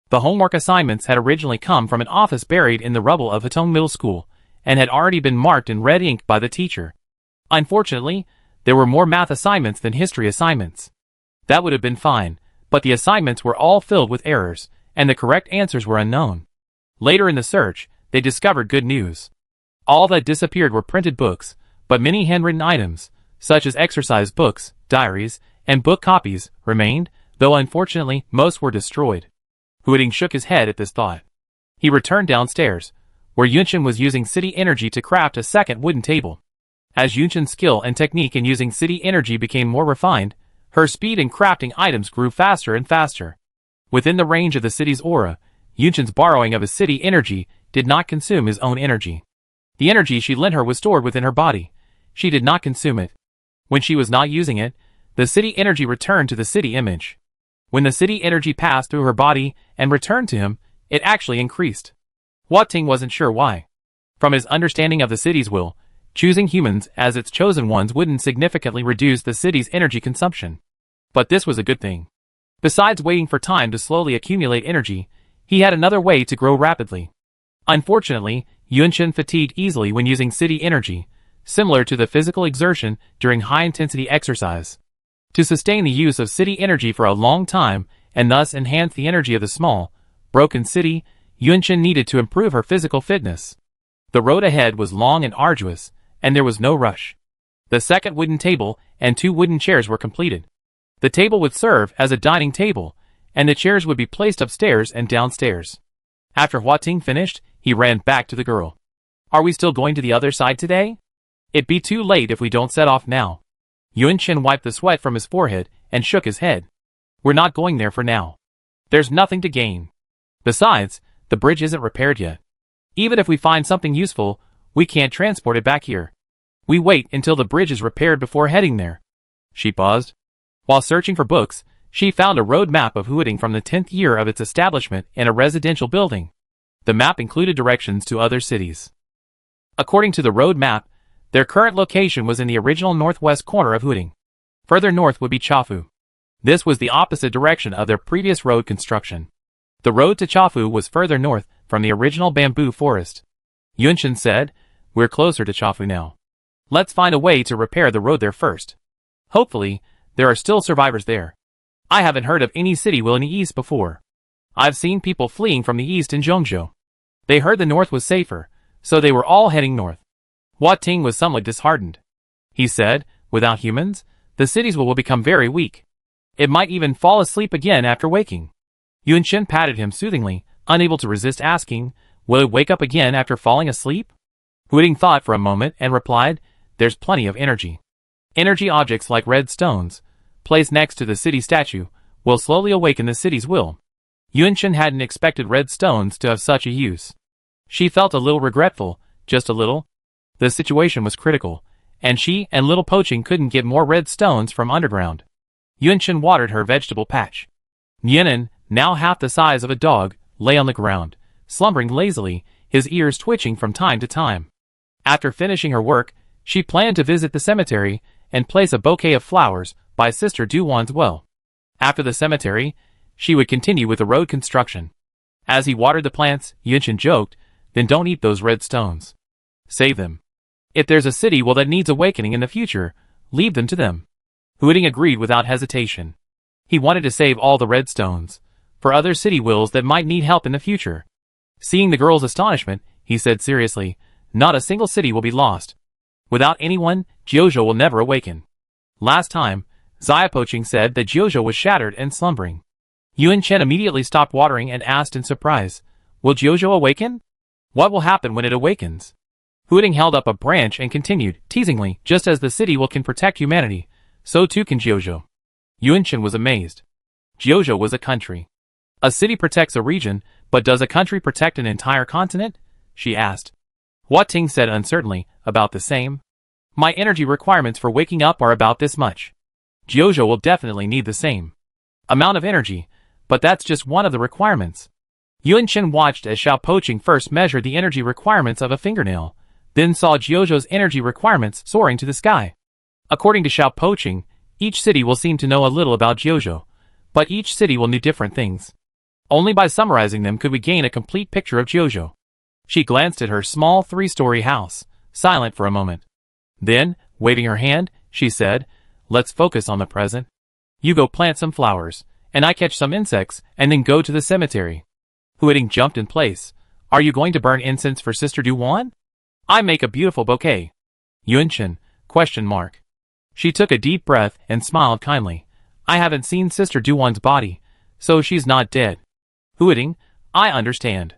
The homework assignments had originally come from an office buried in the rubble of Hatong Middle School, and had already been marked in red ink by the teacher. Unfortunately, there were more math assignments than history assignments. That would have been fine, but the assignments were all filled with errors, and the correct answers were unknown. Later in the search, they discovered good news. All that disappeared were printed books, but many handwritten items, such as exercise books, diaries, and book copies, remained, though unfortunately most were destroyed. Huiting shook his head at this thought. He returned downstairs, where Yunchen was using city energy to craft a second wooden table. As Yunchen's skill and technique in using city energy became more refined, her speed in crafting items grew faster and faster. Within the range of the city's aura, Yunchen's borrowing of his city energy did not consume his own energy. The energy she lent her was stored within her body. She did not consume it. When she was not using it, the city energy returned to the city image. When the city energy passed through her body and returned to him, it actually increased. Ting wasn't sure why. From his understanding of the city's will, choosing humans as its chosen ones wouldn't significantly reduce the city's energy consumption. But this was a good thing. Besides waiting for time to slowly accumulate energy, he had another way to grow rapidly. Unfortunately, Yunchen fatigued easily when using city energy, similar to the physical exertion during high-intensity exercise. To sustain the use of city energy for a long time, and thus enhance the energy of the small, broken city, Yunchen needed to improve her physical fitness. The road ahead was long and arduous, and there was no rush. The second wooden table and 2 wooden chairs were completed. The table would serve as a dining table, and the chairs would be placed upstairs and downstairs. After Ting finished, he ran back to the girl. "Are we still going to the other side today? It'd be too late if we don't set off now." Yunchen wiped the sweat from his forehead and shook his head. "We're not going there for now. There's nothing to gain. Besides, the bridge isn't repaired yet. Even if we find something useful, we can't transport it back here. We wait until the bridge is repaired before heading there." She paused. While searching for books, she found a road map of Huiting from the 10th year of its establishment in a residential building. The map included directions to other cities. According to the road map, their current location was in the original northwest corner of Huiting. Further north would be Chafu. This was the opposite direction of their previous road construction. The road to Chafu was further north from the original bamboo forest. Yunchen said, "We're closer to Chafu now. Let's find a way to repair the road there first. Hopefully, there are still survivors there. I haven't heard of any city will in the east before. I've seen people fleeing from the east in Zhongzhou. They heard the north was safer, so they were all heading north." Ting was somewhat disheartened. He said, "Without humans, the cities will become very weak. It might even fall asleep again after waking." Yunchen patted him soothingly, unable to resist asking, "Will it wake up again after falling asleep?" Huiting thought for a moment and replied, "There's plenty of energy. Energy objects like red stones, placed next to the city statue, will slowly awaken the city's will." Yunchen hadn't expected red stones to have such a use. She felt a little regretful, just a little. The situation was critical, and she and little Poaching couldn't get more red stones from underground. Yunchen watered her vegetable patch. Yinan, now half the size of a dog, lay on the ground, slumbering lazily, his ears twitching from time to time. After finishing her work, she planned to visit the cemetery and place a bouquet of flowers by Sister Duwan's well. After the cemetery, she would continue with the road construction. As he watered the plants, Yunchen joked, "Then don't eat those red stones. Save them. If there's a city that needs awakening in the future, leave them to them." Huiting agreed without hesitation. He wanted to save all the red stones for other city wills that might need help in the future. Seeing the girl's astonishment, he said seriously, "Not a single city will be lost. Without anyone, Jiuzhou will never awaken. Last time, Poaching said that Jiuzhou was shattered and slumbering." Yunchen immediately stopped watering and asked in surprise, "Will Jiuzhou awaken? What will happen when it awakens?" Huiting held up a branch and continued, teasingly, "Just as the city can protect humanity, so too can Jiuzhou." Yunchen was amazed. Jiuzhou was a country. "A city protects a region, but does a country protect an entire continent?" she asked. Ting said uncertainly, "About the same. My energy requirements for waking up are about this much. Jiuzhou will definitely need the same amount of energy, but that's just one of the requirements." Yunchen watched as Poaching first measured the energy requirements of a fingernail, then saw Jiuzhou's energy requirements soaring to the sky. According to Poaching, each city will seem to know a little about Jiuzhou, but each city will know different things. Only by summarizing them could we gain a complete picture of Jiuzhou. She glanced at her small 3-story house, silent for a moment. Then, waving her hand, she said, "Let's focus on the present. You go plant some flowers, and I catch some insects, and then go to the cemetery." Huiting jumped in place. "Are you going to burn incense for Sister Duwan?" I make a beautiful bouquet. Yunchen, ? She took a deep breath and smiled kindly. I haven't seen Sister Duwan's body, so she's not dead. Hooting, I understand.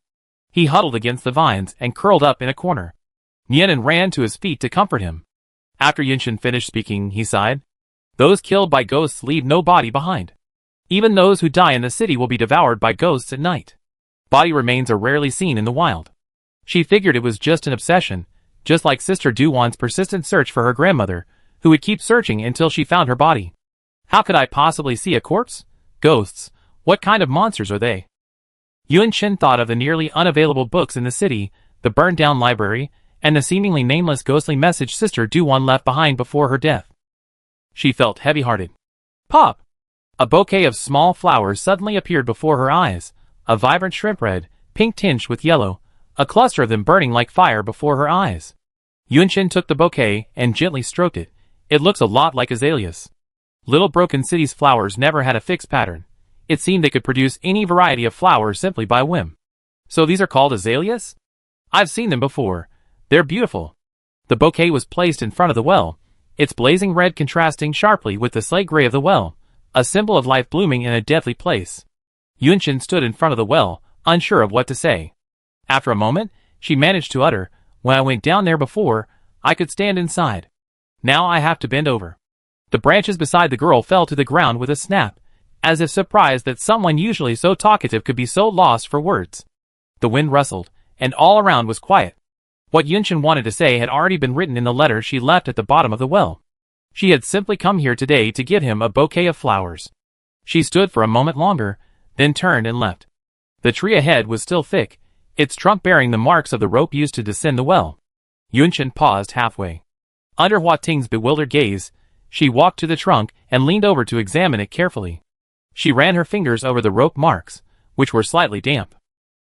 He huddled against the vines and curled up in a corner. Nianan ran to his feet to comfort him. After Yunchen finished speaking, he sighed. Those killed by ghosts leave no body behind. Even those who die in the city will be devoured by ghosts at night. Body remains are rarely seen in the wild. She figured it was just an obsession, just like Sister Duwan's persistent search for her grandmother, who would keep searching until she found her body. How could I possibly see a corpse? Ghosts, what kind of monsters are they? Yunchen thought of the nearly unavailable books in the city, the burned-down library, and the seemingly nameless ghostly message Sister Duwan left behind before her death. She felt heavy-hearted. Pop! A bouquet of small flowers suddenly appeared before her eyes, a vibrant shrimp red, pink tinged with yellow, a cluster of them burning like fire before her eyes. Yunchen took the bouquet and gently stroked it. It looks a lot like azaleas. Little Broken City's flowers never had a fixed pattern. It seemed they could produce any variety of flowers simply by whim. So these are called azaleas? I've seen them before. They're beautiful. The bouquet was placed in front of the well, its blazing red contrasting sharply with the slate gray of the well, a symbol of life blooming in a deathly place. Yunchen stood in front of the well, unsure of what to say. After a moment, she managed to utter, when I went down there before, I could stand inside. Now I have to bend over. The branches beside the girl fell to the ground with a snap, as if surprised that someone usually so talkative could be so lost for words. The wind rustled, and all around was quiet. What Yunchen wanted to say had already been written in the letter she left at the bottom of the well. She had simply come here today to give him a bouquet of flowers. She stood for a moment longer, then turned and left. The tree ahead was still thick, its trunk bearing the marks of the rope used to descend the well. Yunchen paused halfway. Under Hua Ting's bewildered gaze, she walked to the trunk and leaned over to examine it carefully. She ran her fingers over the rope marks, which were slightly damp.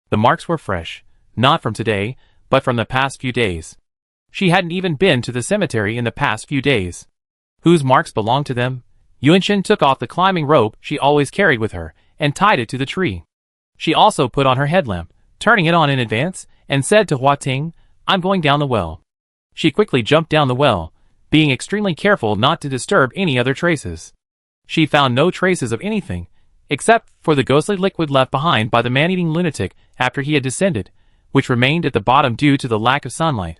The marks were fresh, not from today, but from the past few days. She hadn't even been to the cemetery in the past few days. Whose marks belonged to them? Yunchen took off the climbing rope she always carried with her and tied it to the tree. She also put on her headlamp, turning it on in advance, and said to Hua Ting, I'm going down the well. She quickly jumped down the well, being extremely careful not to disturb any other traces. She found no traces of anything, except for the ghostly liquid left behind by the man-eating lunatic after he had descended, which remained at the bottom due to the lack of sunlight.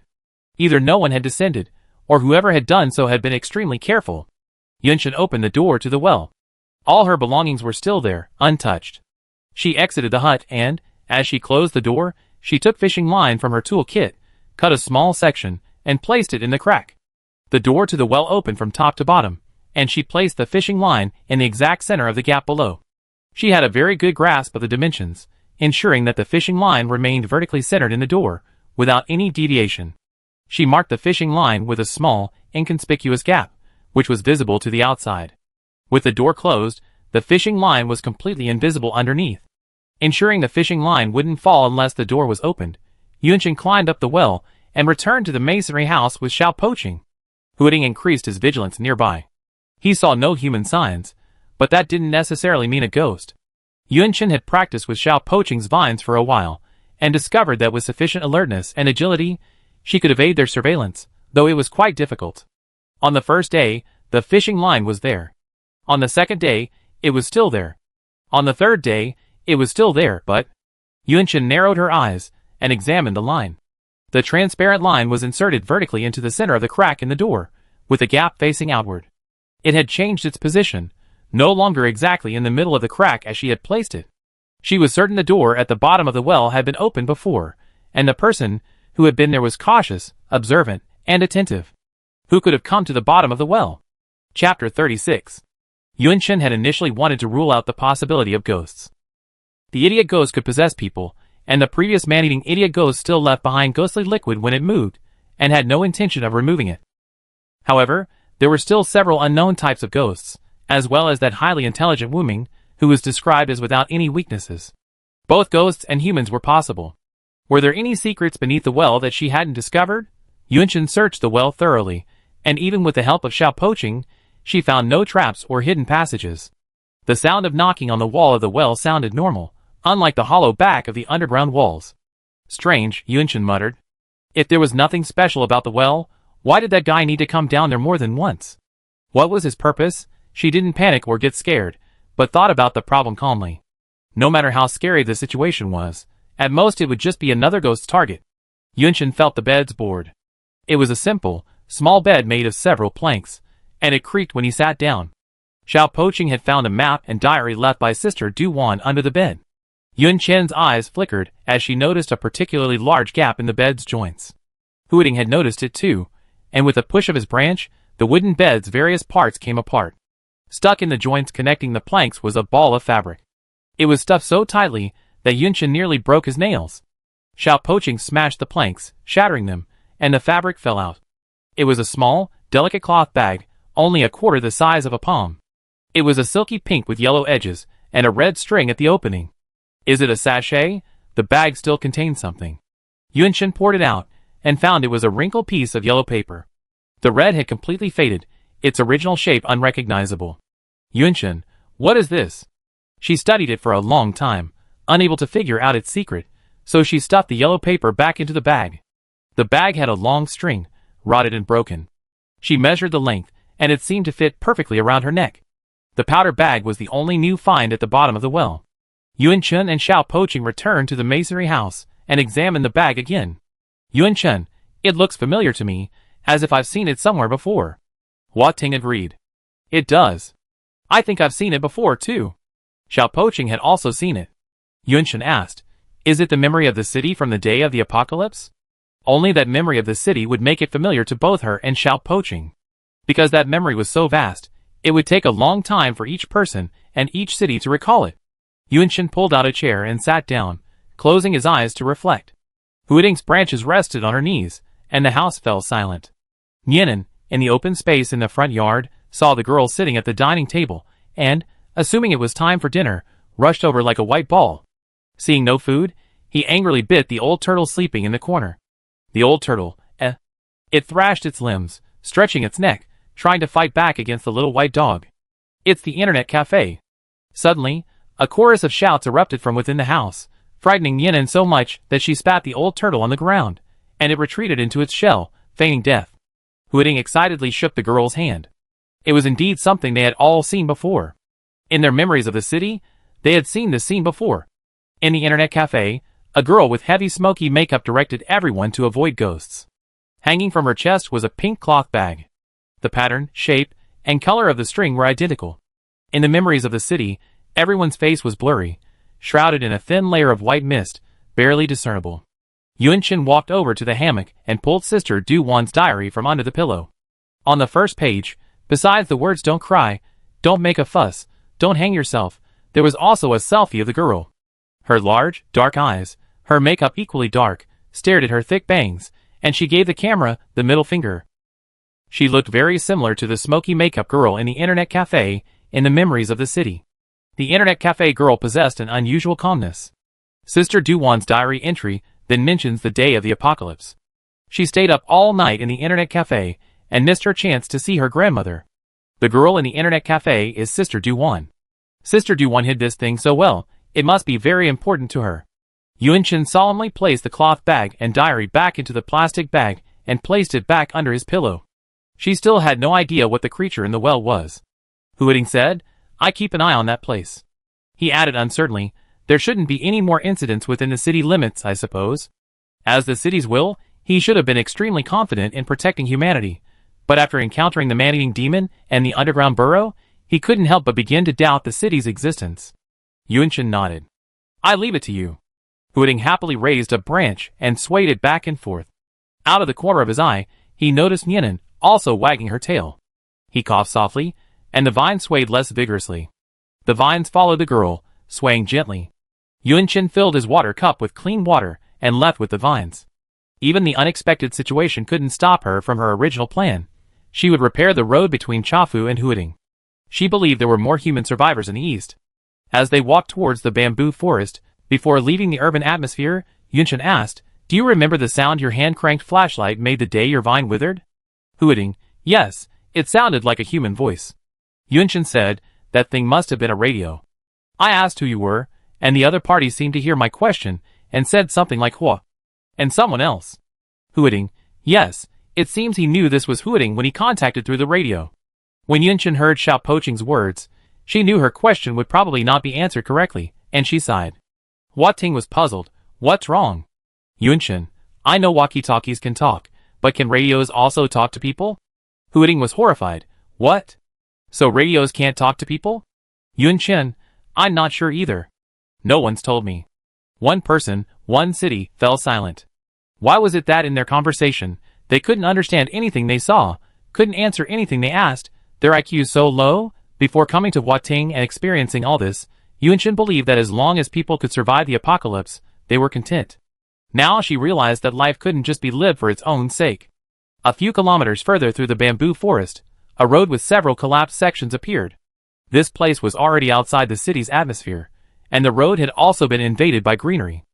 Either no one had descended, or whoever had done so had been extremely careful. Yunchen opened the door to the well. All her belongings were still there, untouched. She exited the hut and, as she closed the door, she took fishing line from her tool kit, cut a small section, and placed it in the crack. The door to the well opened from top to bottom, and she placed the fishing line in the exact center of the gap below. She had a very good grasp of the dimensions, ensuring that the fishing line remained vertically centered in the door, without any deviation. She marked the fishing line with a small, inconspicuous gap, which was visible to the outside. With the door closed, the fishing line was completely invisible underneath. Ensuring the fishing line wouldn't fall unless the door was opened, Yunchen climbed up the well and returned to the masonry house with Xiao Poching. Hooting increased his vigilance nearby. He saw no human signs, but that didn't necessarily mean a ghost. Yunchen had practiced with Xiao Poching's vines for a while, and discovered that with sufficient alertness and agility, she could evade their surveillance, though it was quite difficult. On the first day, the fishing line was there. On the second day, it was still there. On the third day, it was still there, but Yunchen narrowed her eyes and examined the line. The transparent line was inserted vertically into the center of the crack in the door, with the gap facing outward. It had changed its position, no longer exactly in the middle of the crack as she had placed it. She was certain the door at the bottom of the well had been opened before, and the person who had been there was cautious, observant, and attentive. Who could have come to the bottom of the well? Chapter 36. Yunchen had initially wanted to rule out the possibility of ghosts. The idiot ghost could possess people, and the previous man-eating idiot ghost still left behind ghostly liquid when it moved, and had no intention of removing it. However, there were still several unknown types of ghosts, as well as that highly intelligent Wuming, who was described as without any weaknesses. Both ghosts and humans were possible. Were there any secrets beneath the well that she hadn't discovered? Yunchen searched the well thoroughly, and even with the help of Xiao Poching, she found no traps or hidden passages. The sound of knocking on the wall of the well sounded normal, unlike the hollow back of the underground walls. Strange, Yunchen muttered. If there was nothing special about the well, why did that guy need to come down there more than once? What was his purpose? She didn't panic or get scared, but thought about the problem calmly. No matter how scary the situation was, at most it would just be another ghost's target. Yunshin felt the bed's board. It was a simple, small bed made of several planks, and it creaked when he sat down. Xiao Poqing had found a map and diary left by Sister Du-Wan under the bed. Yunshin's eyes flickered as she noticed a particularly large gap in the bed's joints. Huiting had noticed it too, and with a push of his branch, the wooden bed's various parts came apart. Stuck in the joints connecting the planks was a ball of fabric. It was stuffed so tightly that Yunshin nearly broke his nails. Xiao Poqing smashed the planks, shattering them, and the fabric fell out. It was a small, delicate cloth bag, only a quarter the size of a palm. It was a silky pink with yellow edges, and a red string at the opening. Is it a sachet? The bag still contained something. Yunshin poured it out, and found it was a wrinkled piece of yellow paper. The red had completely faded, its original shape unrecognizable. Yunshin, what is this? She studied it for a long time, unable to figure out its secret, so she stuffed the yellow paper back into the bag. The bag had a long string, rotted and broken. She measured the length, and it seemed to fit perfectly around her neck. The powder bag was the only new find at the bottom of the well. Yunshin and Xiao Poqing returned to the masonry house and examined the bag again. Yunshin, it looks familiar to me, as if I've seen it somewhere before. Hua Ting agreed. It does. I think I've seen it before too. Xiao Poqing had also seen it. Yunshin asked, is it the memory of the city from the day of the apocalypse? Only that memory of the city would make it familiar to both her and Xiao Poqing. Because that memory was so vast, it would take a long time for each person and each city to recall it. Yunshin pulled out a chair and sat down, closing his eyes to reflect. Huiting's branches rested on her knees, and the house fell silent. Nianan, in the open space in the front yard, saw the girl sitting at the dining table, and, assuming it was time for dinner, rushed over like a white ball. Seeing no food, he angrily bit the old turtle sleeping in the corner. The old turtle, It thrashed its limbs, stretching its neck, trying to fight back against the little white dog. It's the internet cafe. Suddenly, a chorus of shouts erupted from within the house, frightening Yinan so much that she spat the old turtle on the ground, and it retreated into its shell, feigning death. Huiting excitedly shook the girl's hand. It was indeed something they had all seen before. In their memories of the city, they had seen this scene before. In the internet cafe, a girl with heavy smoky makeup directed everyone to avoid ghosts. Hanging from her chest was a pink cloth bag. The pattern, shape, and color of the string were identical. In the memories of the city, everyone's face was blurry, shrouded in a thin layer of white mist, barely discernible. Yunshin walked over to the hammock and pulled Sister Du-Wan's diary from under the pillow. On the first page, besides the words "Don't cry," "Don't make a fuss," "Don't hang yourself," there was also a selfie of the girl. Her large, dark eyes, her makeup equally dark, stared at her thick bangs, and she gave the camera the middle finger. She looked very similar to the smoky makeup girl in the internet cafe in the memories of the city. The internet cafe girl possessed an unusual calmness. Sister Du-Wan's diary entry then mentions the day of the apocalypse. She stayed up all night in the internet cafe and missed her chance to see her grandmother. The girl in the internet cafe is Sister Du-Wan. Sister Du-Wan hid this thing so well, it must be very important to her. Yunshin solemnly placed the cloth bag and diary back into the plastic bag and placed it back under his pillow. She still had no idea what the creature in the well was. Huiting said, "I keep an eye on that place." He added uncertainly, "There shouldn't be any more incidents within the city limits, I suppose." As the city's will, he should have been extremely confident in protecting humanity, but after encountering the man-eating demon and the underground burrow, he couldn't help but begin to doubt the city's existence. Yunshin nodded. "I leave it to you." Huiting happily raised a branch and swayed it back and forth. Out of the corner of his eye, he noticed Yinan also wagging her tail. He coughed softly, and the vine swayed less vigorously. The vines followed the girl, swaying gently. Yunshin filled his water cup with clean water and left with the vines. Even the unexpected situation couldn't stop her from her original plan. She would repair the road between Chafu and Huiting. She believed there were more human survivors in the east. As they walked towards the bamboo forest, before leaving the urban atmosphere, Yunshin asked, "Do you remember the sound your hand-cranked flashlight made the day your vine withered?" Huiting, "Yes, it sounded like a human voice." Yunshin said, "That thing must have been a radio. I asked who you were, and the other party seemed to hear my question and said something like Hua. And someone else." Huiting. Yes, it seems he knew this was Huiting when he contacted through the radio. When Yunchen heard Xiao Poqing's words, she knew her question would probably not be answered correctly, and she sighed. Hua Ting was puzzled. What's wrong? Yunchen, I know walkie-talkies can talk, but can radios also talk to people? Huiting was horrified. What? So radios can't talk to people? Yunchen, I'm not sure either. No one's told me. One person, one city, fell silent. Why was it that in their conversation, they couldn't understand anything they saw, couldn't answer anything they asked, their IQ so low? Before coming to Hua Ting and experiencing all this, Yunchen believed that as long as people could survive the apocalypse, they were content. Now she realized that life couldn't just be lived for its own sake. A few kilometers further through the bamboo forest, a road with several collapsed sections appeared. This place was already outside the city's atmosphere, and the road had also been invaded by greenery.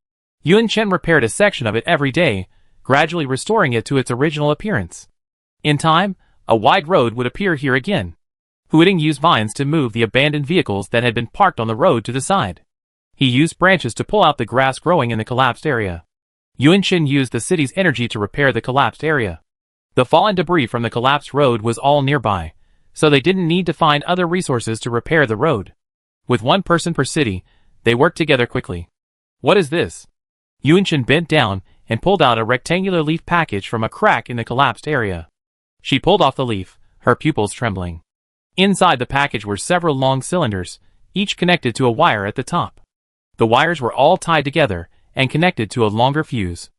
Yunchen repaired a section of it every day, gradually restoring it to its original appearance. In time, a wide road would appear here again. Huiting used vines to move the abandoned vehicles that had been parked on the road to the side. He used branches to pull out the grass growing in the collapsed area. Yunchen used the city's energy to repair the collapsed area. The fallen debris from the collapsed road was all nearby, so they didn't need to find other resources to repair the road. With one person per city, they worked together quickly. What is this? Yunchen bent down and pulled out a rectangular leaf package from a crack in the collapsed area. She pulled off the leaf, her pupils trembling. Inside the package were several long cylinders, each connected to a wire at the top. The wires were all tied together and connected to a longer fuse.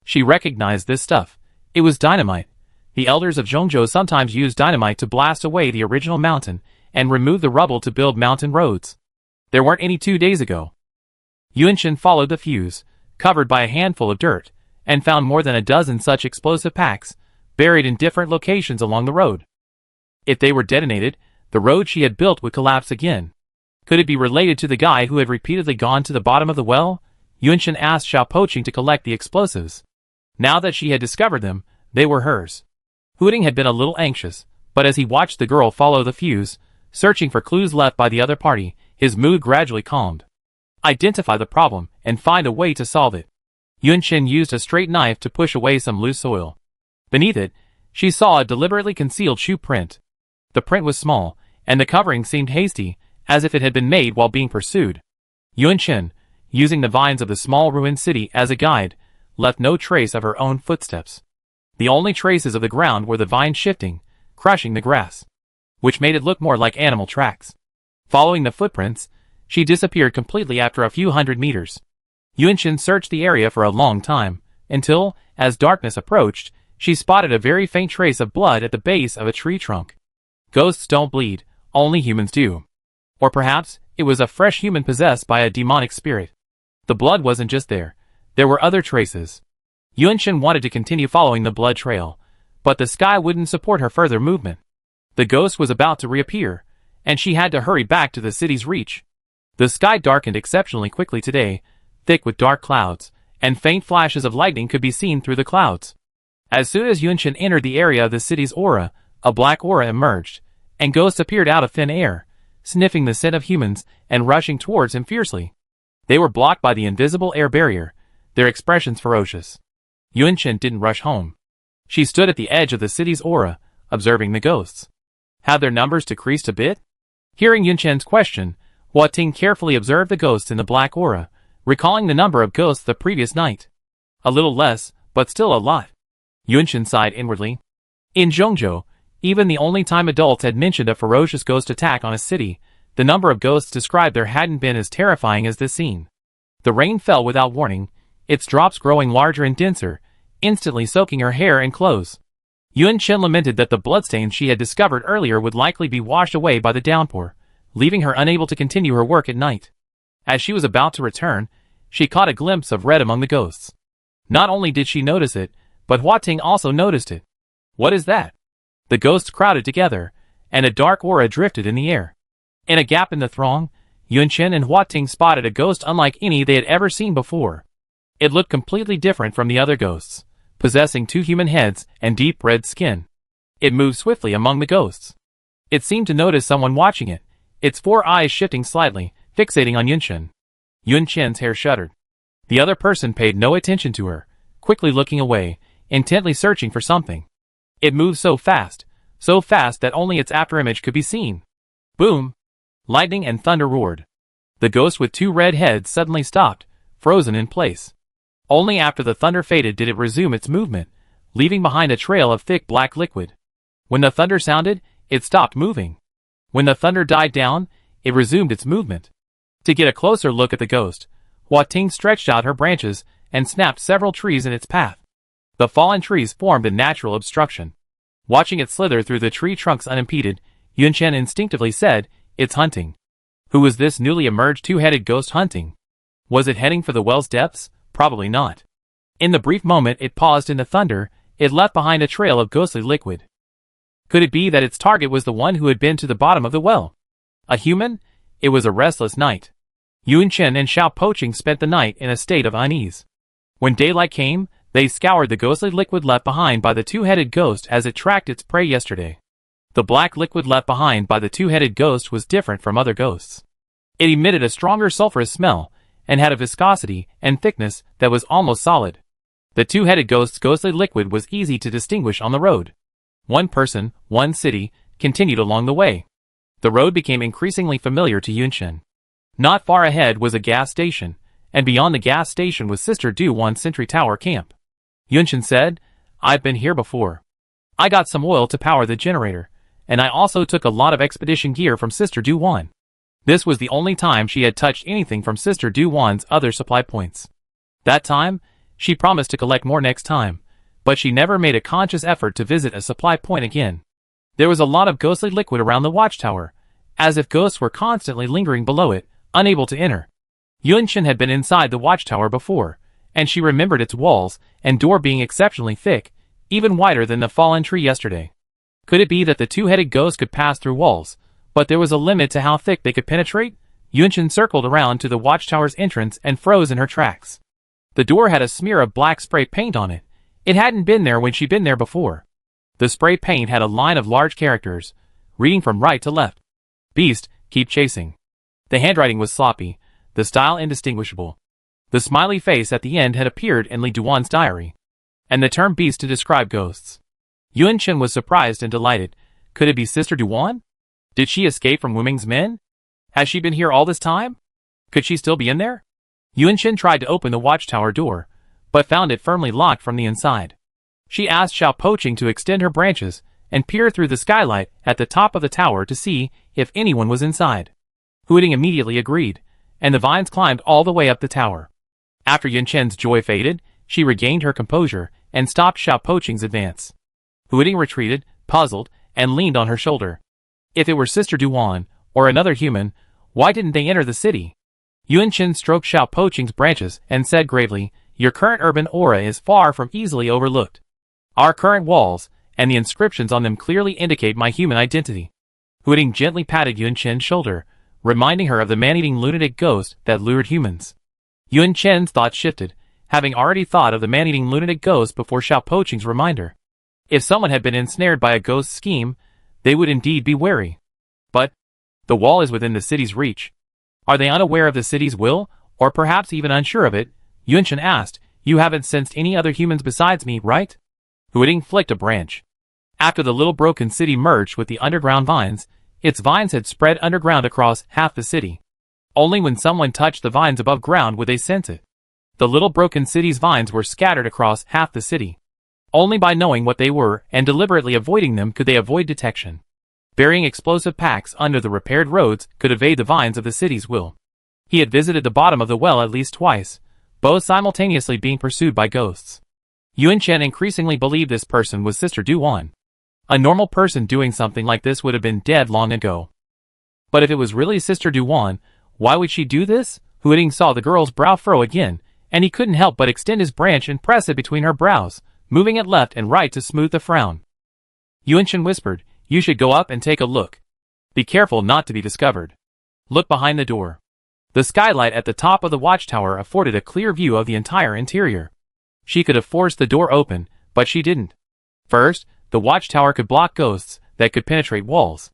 She recognized this stuff. It was dynamite. The elders of Zhongzhou sometimes used dynamite to blast away the original mountain and remove the rubble to build mountain roads. There weren't any 2 days ago. Yunchen followed the fuse, covered by a handful of dirt, and found more than a dozen such explosive packs, buried in different locations along the road. If they were detonated, the road she had built would collapse again. Could it be related to the guy who had repeatedly gone to the bottom of the well? Yunchen asked Xiao Poqing to collect the explosives. Now that she had discovered them, they were hers. Huiting had been a little anxious, but as he watched the girl follow the fuse, searching for clues left by the other party, his mood gradually calmed. Identify the problem and find a way to solve it. Yunchen used a straight knife to push away some loose soil. Beneath it, she saw a deliberately concealed shoe print. The print was small, and the covering seemed hasty, as if it had been made while being pursued. Yunchen, using the vines of the small ruined city as a guide, left no trace of her own footsteps. The only traces of the ground were the vines shifting, crushing the grass, which made it look more like animal tracks. Following the footprints, she disappeared completely after a few hundred meters. Yunchen searched the area for a long time, until, as darkness approached, she spotted a very faint trace of blood at the base of a tree trunk. Ghosts don't bleed, only humans do. Or perhaps, it was a fresh human possessed by a demonic spirit. The blood wasn't just there. There were other traces. Yunchen wanted to continue following the blood trail, but the sky wouldn't support her further movement. The ghost was about to reappear, and she had to hurry back to the city's reach. The sky darkened exceptionally quickly today, thick with dark clouds, and faint flashes of lightning could be seen through the clouds. As soon as Yunchen entered the area of the city's aura, a black aura emerged, and ghosts appeared out of thin air, sniffing the scent of humans and rushing towards him fiercely. They were blocked by the invisible air barrier, their expressions ferocious. Yunchen didn't rush home. She stood at the edge of the city's aura, observing the ghosts. Had their numbers decreased a bit? Hearing Yunchen's question, Hua Ting carefully observed the ghosts in the black aura, recalling the number of ghosts the previous night. A little less, but still a lot. Yunchen sighed inwardly. In Zhongzhou, even the only time adults had mentioned a ferocious ghost attack on a city, the number of ghosts described there hadn't been as terrifying as this scene. The rain fell without warning, its drops growing larger and denser, instantly soaking her hair and clothes. Yunchen lamented that the bloodstains she had discovered earlier would likely be washed away by the downpour, leaving her unable to continue her work at night. As she was about to return, she caught a glimpse of red among the ghosts. Not only did she notice it, but Hua Ting also noticed it. What is that? The ghosts crowded together, and a dark aura drifted in the air. In a gap in the throng, Yunchen and Hua Ting spotted a ghost unlike any they had ever seen before. It looked completely different from the other ghosts, possessing 2 human heads and deep red skin. It moved swiftly among the ghosts. It seemed to notice someone watching it, its 4 eyes shifting slightly, fixating on Yunchen. Yunchen's hair shuddered. The other person paid no attention to her, quickly looking away, intently searching for something. It moved so fast that only its afterimage could be seen. Boom! Lightning and thunder roared. The ghost with two red heads suddenly stopped, frozen in place. Only after the thunder faded did it resume its movement, leaving behind a trail of thick black liquid. When the thunder sounded, it stopped moving. When the thunder died down, it resumed its movement. To get a closer look at the ghost, Hua Ting stretched out her branches and snapped several trees in its path. The fallen trees formed a natural obstruction. Watching it slither through the tree trunks unimpeded, Yunchen instinctively said, "It's hunting." Who was this newly emerged two-headed ghost hunting? Was it heading for the well's depths? Probably not. In the brief moment it paused in the thunder, it left behind a trail of ghostly liquid. Could it be that its target was the one who had been to the bottom of the well? A human? It was a restless night. Yunchen and Xiao Poqing spent the night in a state of unease. When daylight came, they scoured the ghostly liquid left behind by the two-headed ghost as it tracked its prey yesterday. The black liquid left behind by the two-headed ghost was different from other ghosts. It emitted a stronger sulfurous smell, and had a viscosity and thickness that was almost solid. The two-headed ghost's ghostly liquid was easy to distinguish on the road. One person, one city, continued along the way. The road became increasingly familiar to Yunchen. Not far ahead was a gas station, and beyond the gas station was Sister Du Wan's sentry tower camp. Yunchen said, "I've been here before. I got some oil to power the generator, and I also took a lot of expedition gear from Sister Du Wan." This was the only time she had touched anything from Sister Du Wan's other supply points. That time, she promised to collect more next time, but she never made a conscious effort to visit a supply point again. There was a lot of ghostly liquid around the watchtower, as if ghosts were constantly lingering below it, unable to enter. Yunchen had been inside the watchtower before, and she remembered its walls and door being exceptionally thick, even wider than the fallen tree yesterday. Could it be that the two-headed ghost could pass through walls, but there was a limit to how thick they could penetrate? Yunchen circled around to the watchtower's entrance and froze in her tracks. The door had a smear of black spray paint on it. It hadn't been there when she'd been there before. The spray paint had a line of large characters, reading from right to left. "Beast, keep chasing." The handwriting was sloppy, the style indistinguishable. The smiley face at the end had appeared in Li Duan's diary, and the term beast to describe ghosts. Yunchen was surprised and delighted. Could it be Sister Du Wan? Did she escape from Wuming's men? Has she been here all this time? Could she still be in there? Yunchen tried to open the watchtower door, but found it firmly locked from the inside. She asked Xiao Poqing to extend her branches and peer through the skylight at the top of the tower to see if anyone was inside. Huiding immediately agreed, and the vines climbed all the way up the tower. After Yunchen's joy faded, she regained her composure and stopped Xiao Poqing's advance. Huiding retreated, puzzled, and leaned on her shoulder. If it were Sister Du Wan, or another human, why didn't they enter the city? Yunchen stroked Xiao Poqing's branches and said gravely, "Your current urban aura is far from easily overlooked. Our current walls, and the inscriptions on them clearly indicate my human identity." Huiding gently patted Yunchen's shoulder, reminding her of the man-eating lunatic ghost that lured humans. Yunchen's thoughts shifted, having already thought of the man-eating lunatic ghost before Xiao Poqing's reminder. If someone had been ensnared by a ghost scheme, they would indeed be wary. But the wall is within the city's reach. Are they unaware of the city's will, or perhaps even unsure of it? Yunchen asked. "You haven't sensed any other humans besides me, right?" Huiding flicked a branch. After the little broken city merged with the underground vines, its vines had spread underground across half the city. Only when someone touched the vines above ground would they sense it. The little broken city's vines were scattered across half the city. Only by knowing what they were and deliberately avoiding them could they avoid detection. Burying explosive packs under the repaired roads could evade the vines of the city's will. He had visited the bottom of the well at least twice, both simultaneously being pursued by ghosts. Yunchen increasingly believed this person was Sister Du Wan. A normal person doing something like this would have been dead long ago. But if it was really Sister Du Wan, why would she do this? Huiding saw the girl's brow furrow again, and he couldn't help but extend his branch and press it between her brows, moving it left and right to smooth the frown. Yunchen whispered, "You should go up and take a look. Be careful not to be discovered. Look behind the door." The skylight at the top of the watchtower afforded a clear view of the entire interior. She could have forced the door open, but she didn't. First, the watchtower could block ghosts that could penetrate walls.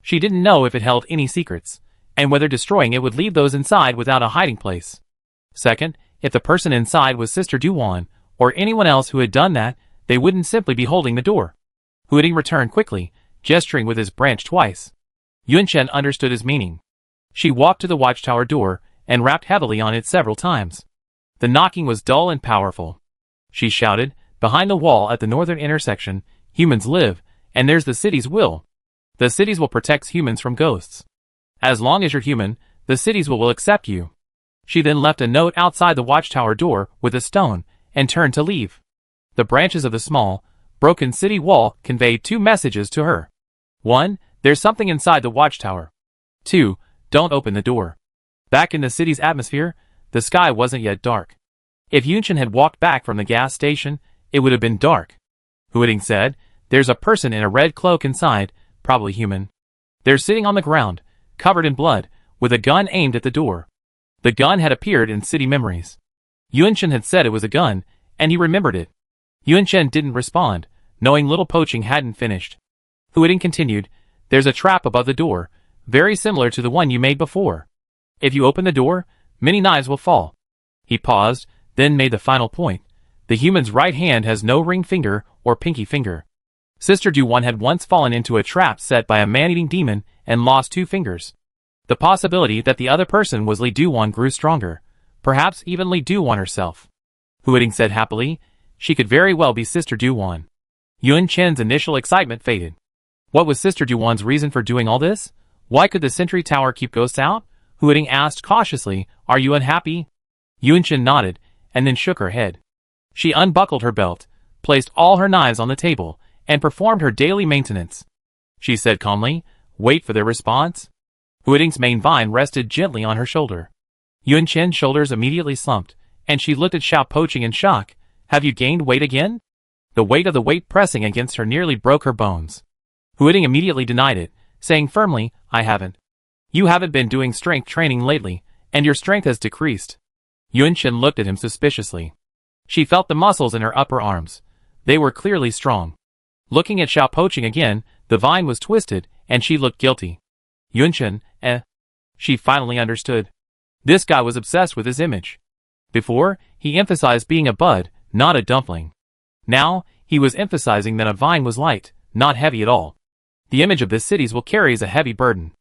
She didn't know if it held any secrets, and whether destroying it would leave those inside without a hiding place. Second, if the person inside was Sister Du Wan, or anyone else who had done that, they wouldn't simply be holding the door. Huiting returned quickly, gesturing with his branch twice. Yunchen understood his meaning. She walked to the watchtower door and rapped heavily on it several times. The knocking was dull and powerful. She shouted, "Behind the wall at the northern intersection, humans live, and there's the city's will. The city's will protects humans from ghosts. As long as you're human, the city's will accept you." She then left a note outside the watchtower door with a stone and turned to leave. The branches of the small, broken city wall conveyed two messages to her. 1. There's something inside the watchtower. 2. Don't open the door. Back in the city's atmosphere, the sky wasn't yet dark. If Yunchen had walked back from the gas station, it would have been dark. Huiting said, "There's a person in a red cloak inside, probably human. They're sitting on the ground, covered in blood, with a gun aimed at the door." The gun had appeared in city memories. Yunchen had said it was a gun, and he remembered it. Yunchen didn't respond, knowing little poaching hadn't finished. Huiting continued, "There's a trap above the door, very similar to the one you made before. If you open the door, many knives will fall." He paused, then made the final point. The human's right hand has no ring finger or pinky finger. Sister Du-1 had once fallen into a trap set by a man-eating demon and lost 2 fingers. The possibility that the other person was Li Du-1 grew stronger, perhaps even Li Du-1 herself. Huiting said happily, she could very well be Sister Du-1. Yun Chen's initial excitement faded. What was Sister Du-1's reason for doing all this? Why could the Sentry Tower keep ghosts out? Huiting asked cautiously, "Are you unhappy?" Yun Chen nodded, and then shook her head. She unbuckled her belt, placed all her knives on the table, and performed her daily maintenance. She said calmly, "Wait for their response." Huiting's main vine rested gently on her shoulder. Yun Chen's shoulders immediately slumped, and she looked at Xiao Poaching in shock. "Have you gained weight again?" The weight of the weight pressing against her nearly broke her bones. Huiting immediately denied it, saying firmly, "I haven't. You haven't been doing strength training lately, and your strength has decreased." Yun Chen looked at him suspiciously. She felt the muscles in her upper arms. They were clearly strong. Looking at Xiao Poaching again, the vine was twisted, and she looked guilty. Yun Chen, She finally understood. This guy was obsessed with his image. Before, he emphasized being a bud, not a dumpling. Now, he was emphasizing that a vine was light, not heavy at all. The image of this city's will carries a heavy burden.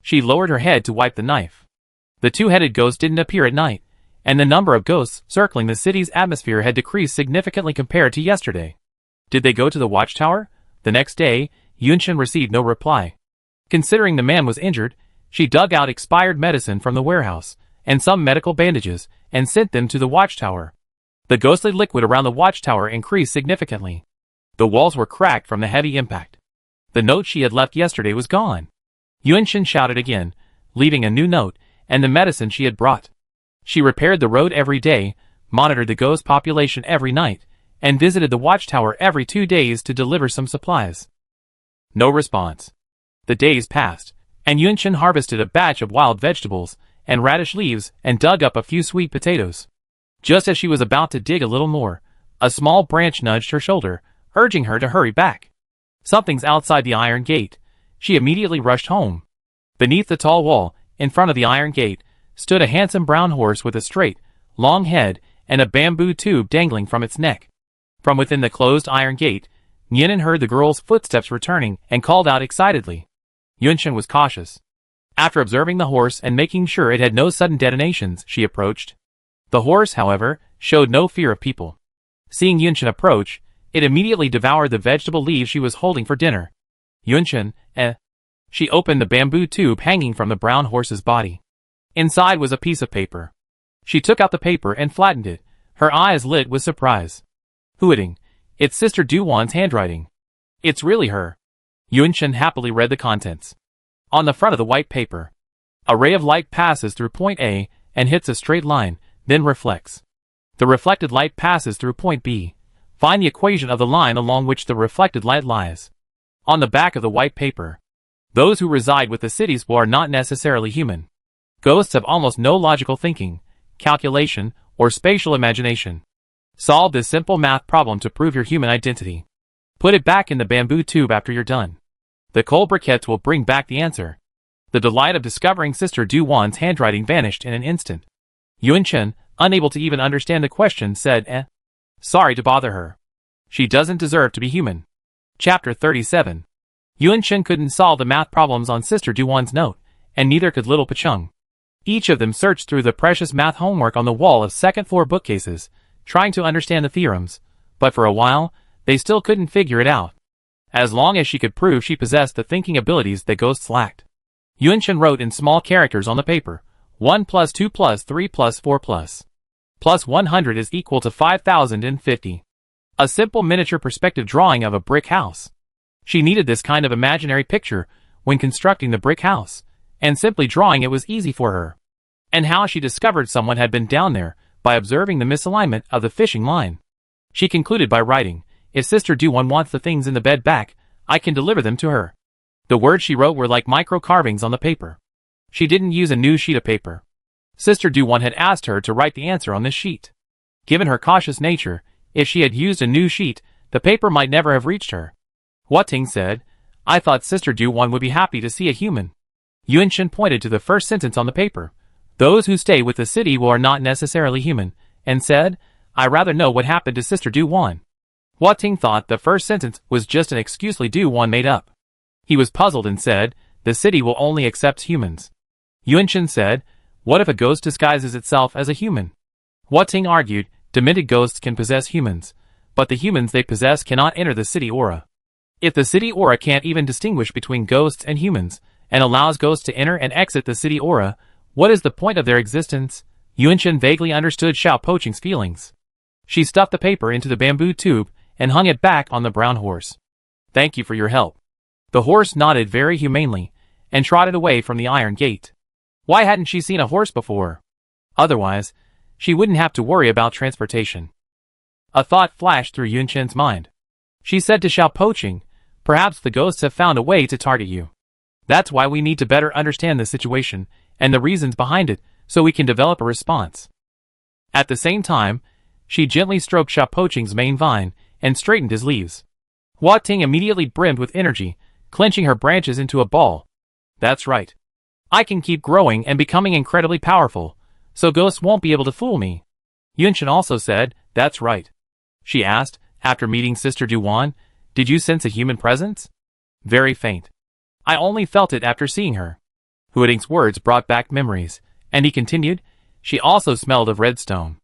She lowered her head to wipe the knife. The 2-headed ghost didn't appear at night, and the number of ghosts circling the city's atmosphere had decreased significantly compared to yesterday. Did they go to the watchtower? The next day, Yunchen received no reply. Considering the man was injured, she dug out expired medicine from the warehouse, and some medical bandages, and sent them to the watchtower. The ghostly liquid around the watchtower increased significantly. The walls were cracked from the heavy impact. The note she had left yesterday was gone. Yunchen shouted again, leaving a new note, and the medicine she had brought. She repaired the road every day, monitored the ghost population every night, and visited the watchtower every 2 days to deliver some supplies. No response. The days passed, and Yunchen harvested a batch of wild vegetables and radish leaves and dug up a few sweet potatoes. Just as she was about to dig a little more, a small branch nudged her shoulder, urging her to hurry back. "Something's outside the iron gate." She immediately rushed home. Beneath the tall wall, in front of the iron gate, stood a handsome brown horse with a straight, long head and a bamboo tube dangling from its neck. From within the closed iron gate, Nianen heard the girl's footsteps returning and called out excitedly. Yunchen was cautious. After observing the horse and making sure it had no sudden detonations, she approached. The horse, however, showed no fear of people. Seeing Yunchen approach, it immediately devoured the vegetable leaves she was holding for dinner. Yunchen, She opened the bamboo tube hanging from the brown horse's body. Inside was a piece of paper. She took out the paper and flattened it, her eyes lit with surprise. Huiting, it's Sister Du-1's handwriting. It's really her. Yunchen happily read the contents. On the front of the white paper, a ray of light passes through point A and hits a straight line, then reflects. The reflected light passes through point B. Find the equation of the line along which the reflected light lies. On the back of the white paper, those who reside with the cities are not necessarily human. Ghosts have almost no logical thinking, calculation, or spatial imagination. Solve this simple math problem to prove your human identity. Put it back in the bamboo tube after you're done. The coal briquettes will bring back the answer. The delight of discovering Sister Du-1's handwriting vanished in an instant. Yunchen, unable to even understand the question, said, Sorry to bother her. She doesn't deserve to be human. Chapter 37. Yuan-Shen couldn't solve the math problems on Sister Du-Wan's note, and neither could little Pacheng. Each of them searched through the precious math homework on the wall of second-floor bookcases, trying to understand the theorems, but for a while, they still couldn't figure it out. As long as she could prove she possessed the thinking abilities that ghosts lacked. Yuan-Shen wrote in small characters on the paper, 1 plus 2 plus 3 plus 4 plus 100 is equal to 5,050. A simple miniature perspective drawing of a brick house. She needed this kind of imaginary picture when constructing the brick house, and simply drawing it was easy for her. And how she discovered someone had been down there, by observing the misalignment of the fishing line. She concluded by writing, if Sister Du-Wan wants the things in the bed back, I can deliver them to her. The words she wrote were like micro-carvings on the paper. She didn't use a new sheet of paper. Sister Du-Wan had asked her to write the answer on this sheet. Given her cautious nature, if she had used a new sheet, the paper might never have reached her. Hua Ting said, I thought Sister Du-Wan would be happy to see a human. Yuan-Shen pointed to the first sentence on the paper. Those who stay with the city are not necessarily human, and said, I rather know what happened to Sister Du-Wan. Hua Ting thought the first sentence was just an excuse Li Du-Wan made up. He was puzzled and said, the city will only accept humans. Yuan-Shen said, what if a ghost disguises itself as a human? Hua Ting argued, demented ghosts can possess humans, but the humans they possess cannot enter the city aura. If the city aura can't even distinguish between ghosts and humans, and allows ghosts to enter and exit the city aura, what is the point of their existence? Yuan-Shen vaguely understood Xiao Poqing's feelings. She stuffed the paper into the bamboo tube and hung it back on the brown horse. Thank you for your help. The horse nodded very humanely and trotted away from the iron gate. Why hadn't she seen a horse before? Otherwise, she wouldn't have to worry about transportation. A thought flashed through Yuan-Shen's mind. She said to Xiao Poqing, perhaps the ghosts have found a way to target you. That's why we need to better understand the situation and the reasons behind it, so we can develop a response. At the same time, she gently stroked Xiao Poqing's main vine and straightened his leaves. Hua Ting immediately brimmed with energy, clenching her branches into a ball. That's right. I can keep growing and becoming incredibly powerful, so ghosts won't be able to fool me. Yuan-Shen also said, that's right. She asked, after meeting Sister Du-Wan, did you sense a human presence? Very faint. I only felt it after seeing her. Hua Ting's words brought back memories, and he continued, she also smelled of redstone.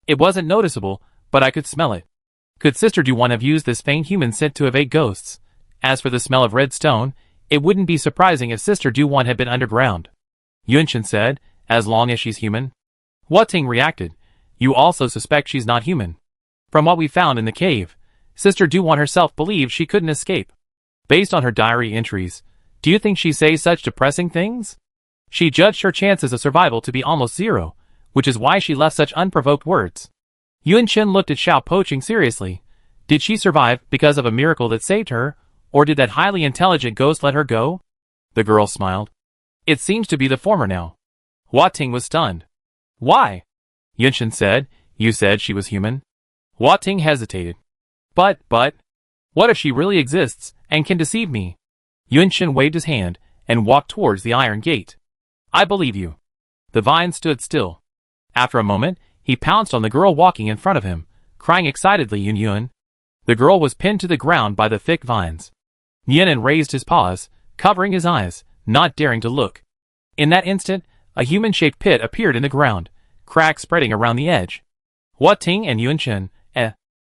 It wasn't noticeable, but I could smell it. Could Sister Du-Wan have used this faint human scent to evade ghosts? As for the smell of redstone, it wouldn't be surprising if Sister Du-Wan had been underground. Yuan-Shen said, as long as she's human. Hua Ting reacted, you also suspect she's not human. From what we found in the cave, Sister Du-Wan herself believed she couldn't escape. Based on her diary entries, do you think she says such depressing things? She judged her chances of survival to be almost zero, which is why she left such unprovoked words. Yuan-Shen looked at Xiao Poqing seriously. Did she survive because of a miracle that saved her, or did that highly intelligent ghost let her go? The girl smiled. It seems to be the former now. Hua Ting was stunned. Why? Yuan-Shen said, you said she was human. Hua Ting hesitated. But, what if she really exists, and can deceive me? Yuan-Shen waved his hand, and walked towards the iron gate. I believe you. The vine stood still. After a moment, he pounced on the girl walking in front of him, crying excitedly, Yun Yun. The girl was pinned to the ground by the thick vines. Yuan raised his paws, covering his eyes, not daring to look. In that instant, a human-shaped pit appeared in the ground, cracks spreading around the edge. Hua Ting and Yuan-Shen,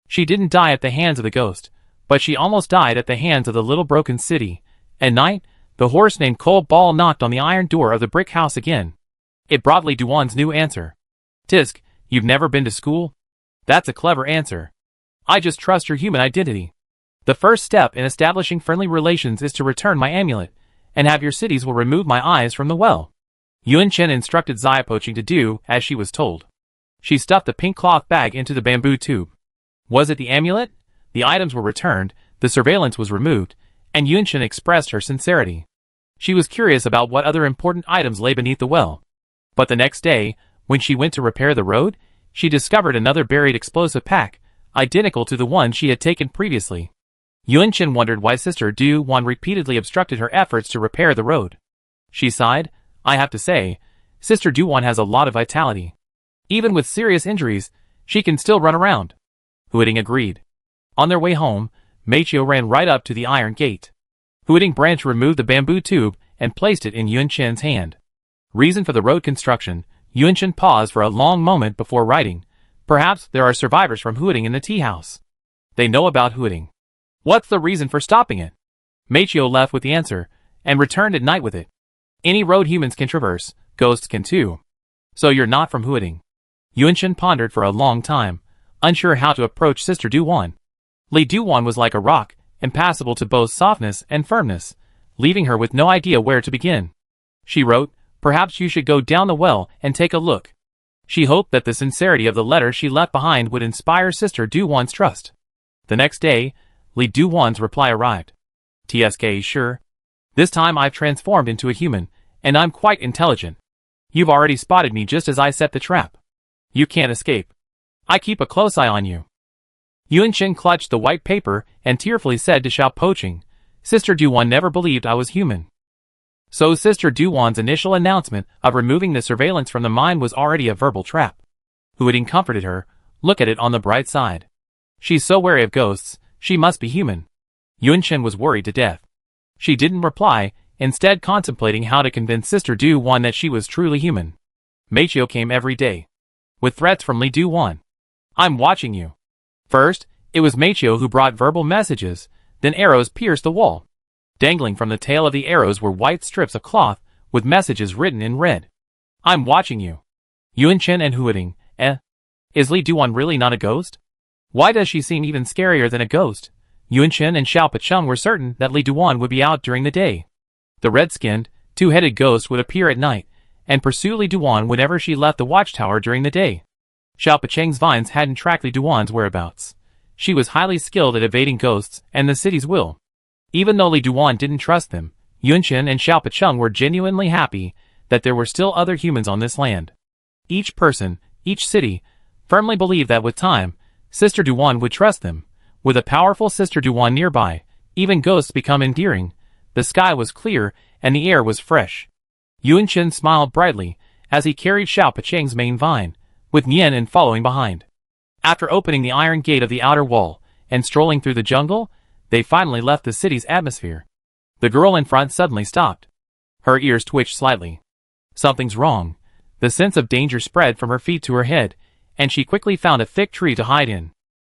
She didn't die at the hands of the ghost, but she almost died at the hands of the little broken city. At night, the horse named Cold Ball knocked on the iron door of the brick house again. It brought Li Du-Wan's new answer. Tisk, you've never been to school? That's a clever answer. I just trust your human identity. The first step in establishing friendly relations is to return my amulet, and have your cities will remove my eyes from the well. Yuan-Shen instructed Xiao Poqing to do as she was told. She stuffed the pink cloth bag into the bamboo tube. Was it the amulet? The items were returned, the surveillance was removed, and Yuan-Shen expressed her sincerity. She was curious about what other important items lay beneath the well. But the next day, when she went to repair the road, she discovered another buried explosive pack, identical to the one she had taken previously. Yuan-Shen wondered why Sister Du-Wan repeatedly obstructed her efforts to repair the road. She sighed, I have to say, Sister Du-Wan has a lot of vitality. Even with serious injuries, she can still run around. Hua Ting agreed. On their way home, Meichio ran right up to the iron gate. Huiting Branch removed the bamboo tube and placed it in Yunshin's hand. Reason for the road construction. Yunshin paused for a long moment before writing. Perhaps there are survivors from Huiting in the tea house. They know about Huiting. What's the reason for stopping it? Meichio left with the answer, and returned at night with it. Any road humans can traverse, ghosts can too. So you're not from Huiting. Yunshin pondered for a long time, unsure how to approach Sister Duwan. Li Duwan was like a rock, impassable to both softness and firmness, leaving her with no idea where to begin. She wrote, "Perhaps you should go down the well and take a look." She hoped that the sincerity of the letter she left behind would inspire Sister Duwan's trust. The next day, Li Duwan's reply arrived. "TSK, sure. This time I've transformed into a human, and I'm quite intelligent. You've already spotted me just as I set the trap. You can't escape. I keep a close eye on you." Yunshin clutched the white paper and tearfully said to Xiao Poching, "Sister Duwan never believed I was human." So Sister Duwan's initial announcement of removing the surveillance from the mine was already a verbal trap. Huiting comforted her, "Look at it on the bright side. She's so wary of ghosts, she must be human." Yunshin was worried to death. She didn't reply, instead contemplating how to convince Sister Duwan that she was truly human. Meichio came every day, with threats from Li Duwan. "I'm watching you." First, it was Meichio who brought verbal messages, then arrows pierced the wall. Dangling from the tail of the arrows were white strips of cloth, with messages written in red. "I'm watching you." Yunshin and Huiting, Is Li Duwan really not a ghost? Why does she seem even scarier than a ghost? Yunshin and Xiao Pacheng were certain that Li Duwan would be out during the day. The red-skinned, two-headed ghost would appear at night, and pursue Li Duwan whenever she left the watchtower during the day. Xiao Pacheng's vines hadn't tracked Li Duwan's whereabouts. She was highly skilled at evading ghosts and the city's will. Even though Li Duwan didn't trust them, Yunshin and Xiao Pacheng were genuinely happy that there were still other humans on this land. Each person, each city, firmly believed that with time, Sister Duwan would trust them. With a powerful Sister Duwan nearby, even ghosts become endearing. The sky was clear, and the air was fresh. Yunshin smiled brightly as he carried Xiao Pacheng's main vine, with Nian following behind. After opening the iron gate of the outer wall and strolling through the jungle, they finally left the city's atmosphere. The girl in front suddenly stopped. Her ears twitched slightly. Something's wrong. The sense of danger spread from her feet to her head, and she quickly found a thick tree to hide in.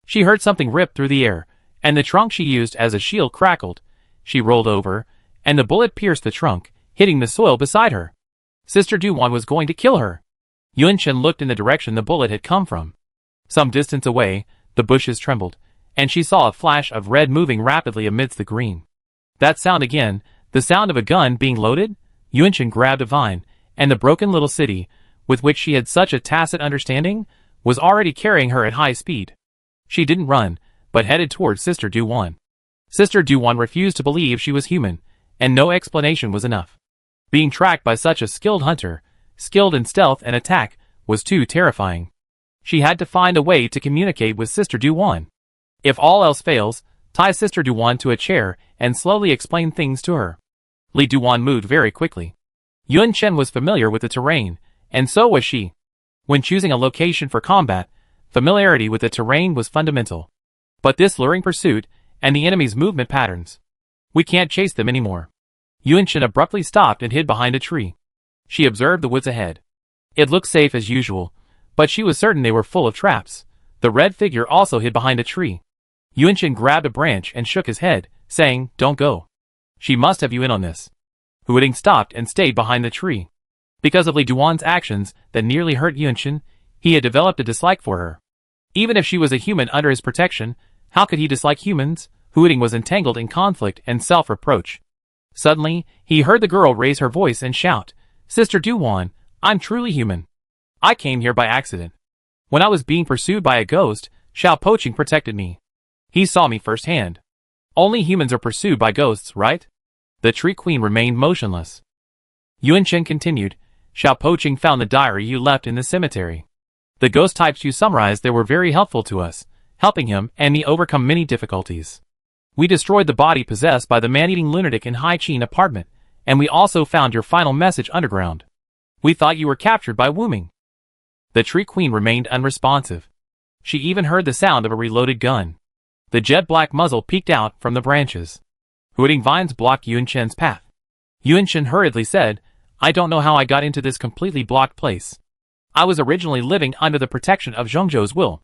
She heard something rip through the air, and the trunk she used as a shield crackled. She rolled over, and the bullet pierced the trunk, hitting the soil beside her. Sister Duwan was going to kill her. Yunshin looked in the direction the bullet had come from. Some distance away, the bushes trembled, and she saw a flash of red moving rapidly amidst the green. That sound again, the sound of a gun being loaded? Yunshin grabbed a vine, and the broken little city, with which she had such a tacit understanding, was already carrying her at high speed. She didn't run, but headed towards Sister Duwan. Sister Duwan refused to believe she was human, and no explanation was enough. Being tracked by such a skilled hunter, skilled in stealth and attack, was too terrifying. She had to find a way to communicate with Sister Duwan. If all else fails, tie Sister Duwan to a chair and slowly explain things to her. Li Duwan moved very quickly. Yunshin was familiar with the terrain, and so was she. When choosing a location for combat, familiarity with the terrain was fundamental. But this luring pursuit, and the enemy's movement patterns. We can't chase them anymore. Yunshin abruptly stopped and hid behind a tree. She observed the woods ahead. It looked safe as usual, but she was certain they were full of traps. The red figure also hid behind a tree. Yunshin grabbed a branch and shook his head, saying, "Don't go. She must have you in on this." Huiting stopped and stayed behind the tree. Because of Li Duwan's actions that nearly hurt Yunshin, he had developed a dislike for her. Even if she was a human under his protection, how could he dislike humans? Huiting was entangled in conflict and self-reproach. Suddenly, he heard the girl raise her voice and shout, "Sister Duwan, I'm truly human. I came here by accident. When I was being pursued by a ghost, Xiao Poching protected me. He saw me firsthand. Only humans are pursued by ghosts, right?" The tree queen remained motionless. Yunshin continued, "Xiao Poching found the diary you left in the cemetery. The ghost types you summarized there were very helpful to us, helping him and me overcome many difficulties. We destroyed the body possessed by the man-eating lunatic in Hai-Chin apartment, and we also found your final message underground. We thought you were captured by Wuming." The tree queen remained unresponsive. She even heard the sound of a reloaded gun. The jet-black muzzle peeked out from the branches. Hooting vines blocked Yunshen's path. Yunshen hurriedly said, I don't know how I got into this completely blocked place. I was originally living under the protection of Zhongzhou's will.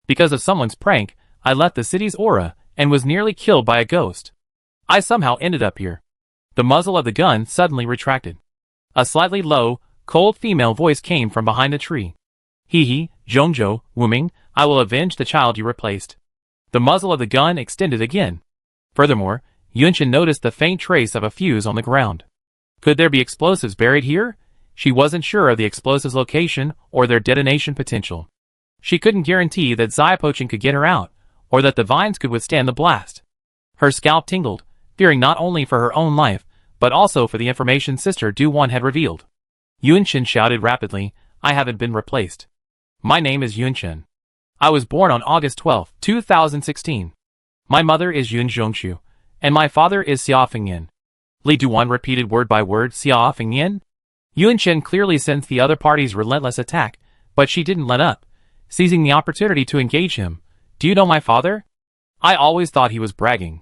Because of someone's prank, I left the city's aura and was nearly killed by a ghost. I somehow ended up here. The muzzle of the gun suddenly retracted. A slightly low, cold female voice came from behind a tree. Hee, Zhongzhou, Wuming, I will avenge the child you replaced. The muzzle of the gun extended again. Furthermore, Yunshen noticed the faint trace of a fuse on the ground. Could there be explosives buried here? She wasn't sure of the explosives' location or their detonation potential. She couldn't guarantee that Xiaopoching could get her out, or that the vines could withstand the blast. Her scalp tingled, fearing not only for her own life, but also for the information Sister Du-Wan had revealed. Yunshen shouted rapidly, I haven't been replaced. My name is Yunshen. I was born on August 12, 2016. My mother is Yun Zhongshu, and my father is Xia Fengyan. Li Du-Wan repeated word by word Xia Fengyan. Yunshen clearly sensed the other party's relentless attack, but she didn't let up, seizing the opportunity to engage him. Do you know my father? I always thought he was bragging.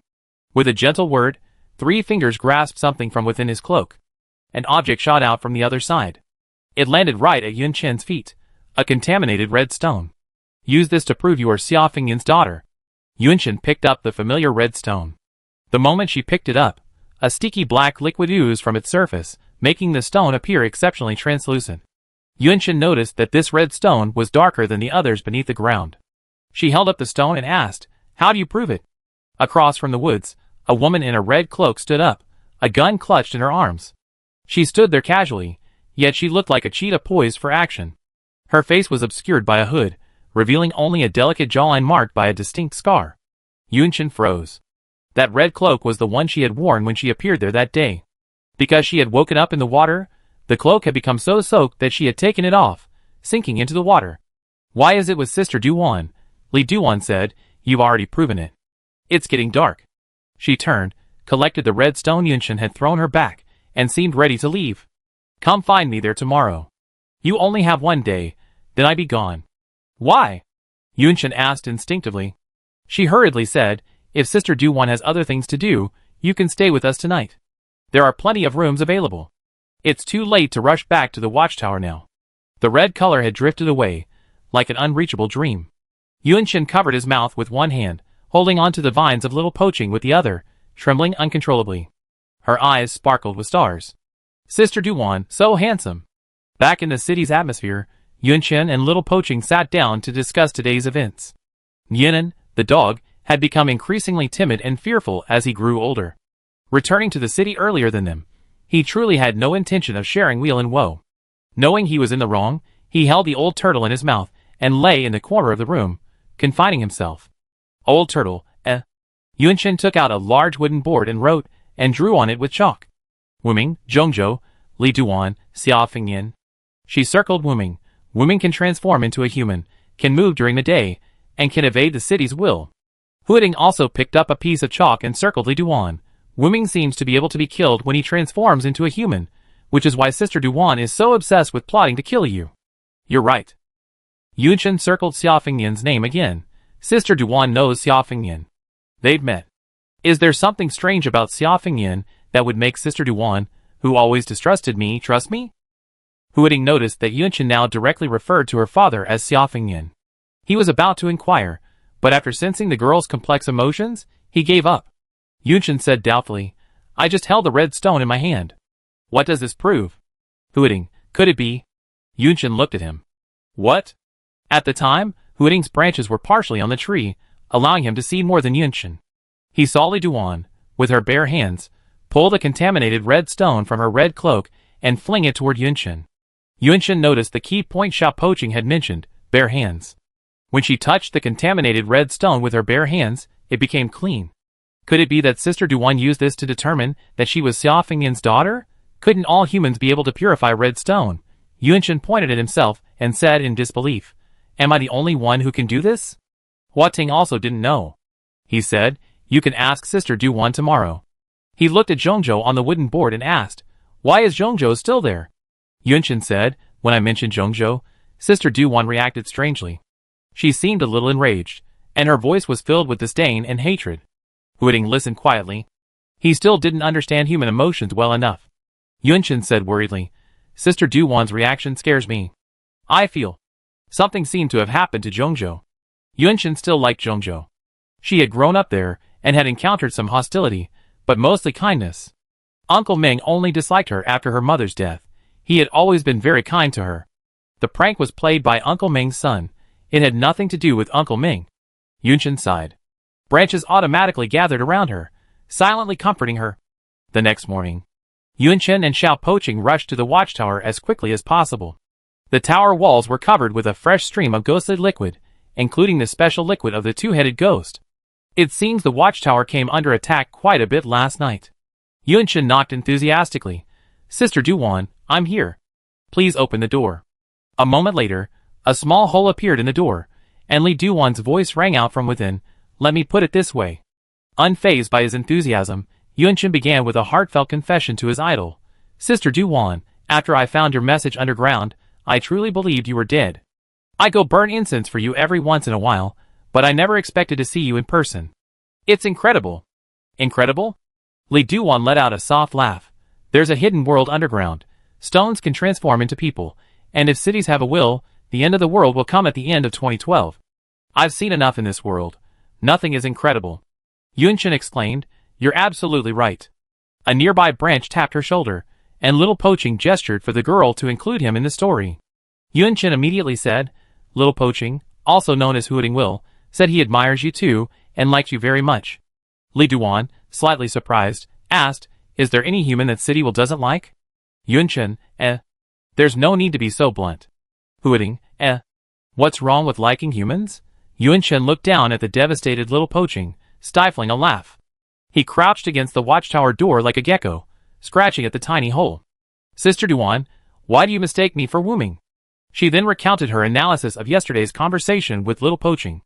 With a gentle word, 3 fingers grasped something from within his cloak. An object shot out from the other side. It landed right at Yunshen's feet, a contaminated red stone. Use this to prove you are Xia Fengyan's daughter. Yunshen picked up the familiar red stone. The moment she picked it up, a sticky black liquid oozed from its surface, making the stone appear exceptionally translucent. Yunshen noticed that this red stone was darker than the others beneath the ground. She held up the stone and asked, How do you prove it? Across from the woods, a woman in a red cloak stood up, a gun clutched in her arms. She stood there casually, yet she looked like a cheetah poised for action. Her face was obscured by a hood, revealing only a delicate jawline marked by a distinct scar. Yunshen froze. That red cloak was the one she had worn when she appeared there that day. Because she had woken up in the water, the cloak had become so soaked that she had taken it off, sinking into the water. Why is it with Sister Du-Wan? Li Du-Wan said, You've already proven it. It's getting dark. She turned, collected the red stone Yunshen had thrown her back, and seemed ready to leave. Come find me there tomorrow. You only have 1 day, then I be gone. Why? Yunshen asked instinctively. She hurriedly said, If Sister Du-Wan has other things to do, you can stay with us tonight. There are plenty of rooms available. It's too late to rush back to the watchtower now. The red color had drifted away, like an unreachable dream. Yunshen covered his mouth with one hand, holding on to the vines of little poaching with the other, trembling uncontrollably. Her eyes sparkled with stars. Sister Du-Wan, so handsome. Back in the city's atmosphere, Yunshen and little poaching sat down to discuss today's events. Yinan, the dog, had become increasingly timid and fearful as he grew older. Returning to the city earlier than them, he truly had no intention of sharing weal and woe. Knowing he was in the wrong, he held the old turtle in his mouth and lay in the corner of the room, confining himself. Old turtle, Yunshen took out a large wooden board and wrote, and drew on it with chalk. Wuming, Zhongzhou, Li Du-Wan, Xia Fengyan. She circled Wuming. Wuming can transform into a human, can move during the day, and can evade the city's will. Huading also picked up a piece of chalk and circled Li Du-Wan. Wuming seems to be able to be killed when he transforms into a human, which is why Sister Du-Wan is so obsessed with plotting to kill you. You're right. Yunshen circled Xia Fengyan's name again. Sister Du-Wan knows Xia Fengyan. They've met. Is there something strange about Xia Fengyan that would make Sister Du-Wan, who always distrusted me, trust me? Huading noticed that Yunshen now directly referred to her father as Xia Fengyan. He was about to inquire, but after sensing the girl's complex emotions, he gave up. Yunshen said doubtfully, I just held the red stone in my hand. What does this prove? Huading, could it be? Yunshen looked at him. What? At the time, Huading's branches were partially on the tree, allowing him to see more than Yunshen. He saw Li Du-Wan, with her bare hands, pull the contaminated red stone from her red cloak and fling it toward Yunshen. Yunshen noticed the key point Xiaopoching had mentioned, bare hands. When she touched the contaminated red stone with her bare hands, it became clean. Could it be that Sister Du-Wan used this to determine that she was Xia Fengyan's daughter? Couldn't all humans be able to purify red stone? Yunshen pointed at himself and said in disbelief, Am I the only one who can do this? Huating also didn't know. He said, You can ask Sister Du-Wan tomorrow. He looked at Zhongzhou on the wooden board and asked, Why is Zhongzhou still there? Yunshen said, When I mentioned Zhongzhou, Sister Du-Wan reacted strangely. She seemed a little enraged, and her voice was filled with disdain and hatred. Huiting listened quietly. He still didn't understand human emotions well enough. Yunchen said worriedly, Sister Duwan's reaction scares me. I feel something seemed to have happened to Zhongzhou. Yunchen still liked Zhongzhou. She had grown up there and had encountered some hostility, but mostly kindness. Uncle Ming only disliked her after her mother's death. He had always been very kind to her. The prank was played by Uncle Ming's son. It had nothing to do with Uncle Ming. Yunchen sighed. Branches automatically gathered around her, silently comforting her. The next morning, Yunchen and Xiao Poqing rushed to the watchtower as quickly as possible. The tower walls were covered with a fresh stream of ghostly liquid, including the special liquid of the two-headed ghost. It seems the watchtower came under attack quite a bit last night. Yunchen knocked enthusiastically. Sister Duwan, I'm here. Please open the door. A moment later, a small hole appeared in the door, and Li Duwan's voice rang out from within. Let me put it this way. Unfazed by his enthusiasm, Yunchen began with a heartfelt confession to his idol. Sister Duwan, after I found your message underground, I truly believed you were dead. I go burn incense for you every once in a while, but I never expected to see you in person. It's incredible. Incredible? Li Duwan let out a soft laugh. There's a hidden world underground. Stones can transform into people, and if cities have a will, the end of the world will come at the end of 2012. I've seen enough in this world. Nothing is incredible. Yunchen exclaimed, You're absolutely right. A nearby branch tapped her shoulder, and Little Poqing gestured for the girl to include him in the story. Yunchen immediately said, Little Poqing, also known as Huiting Will, said he admires you too, and liked you very much. Li Duwan, slightly surprised, asked, Is there any human that City Will doesn't like? Yunchen, There's no need to be so blunt. Huiting, What's wrong with liking humans? Yunchen looked down at the devastated Little Poqing, stifling a laugh. He crouched against the watchtower door like a gecko, scratching at the tiny hole. Sister Duwan, why do you mistake me for Wuming? She then recounted her analysis of yesterday's conversation with Little Poqing.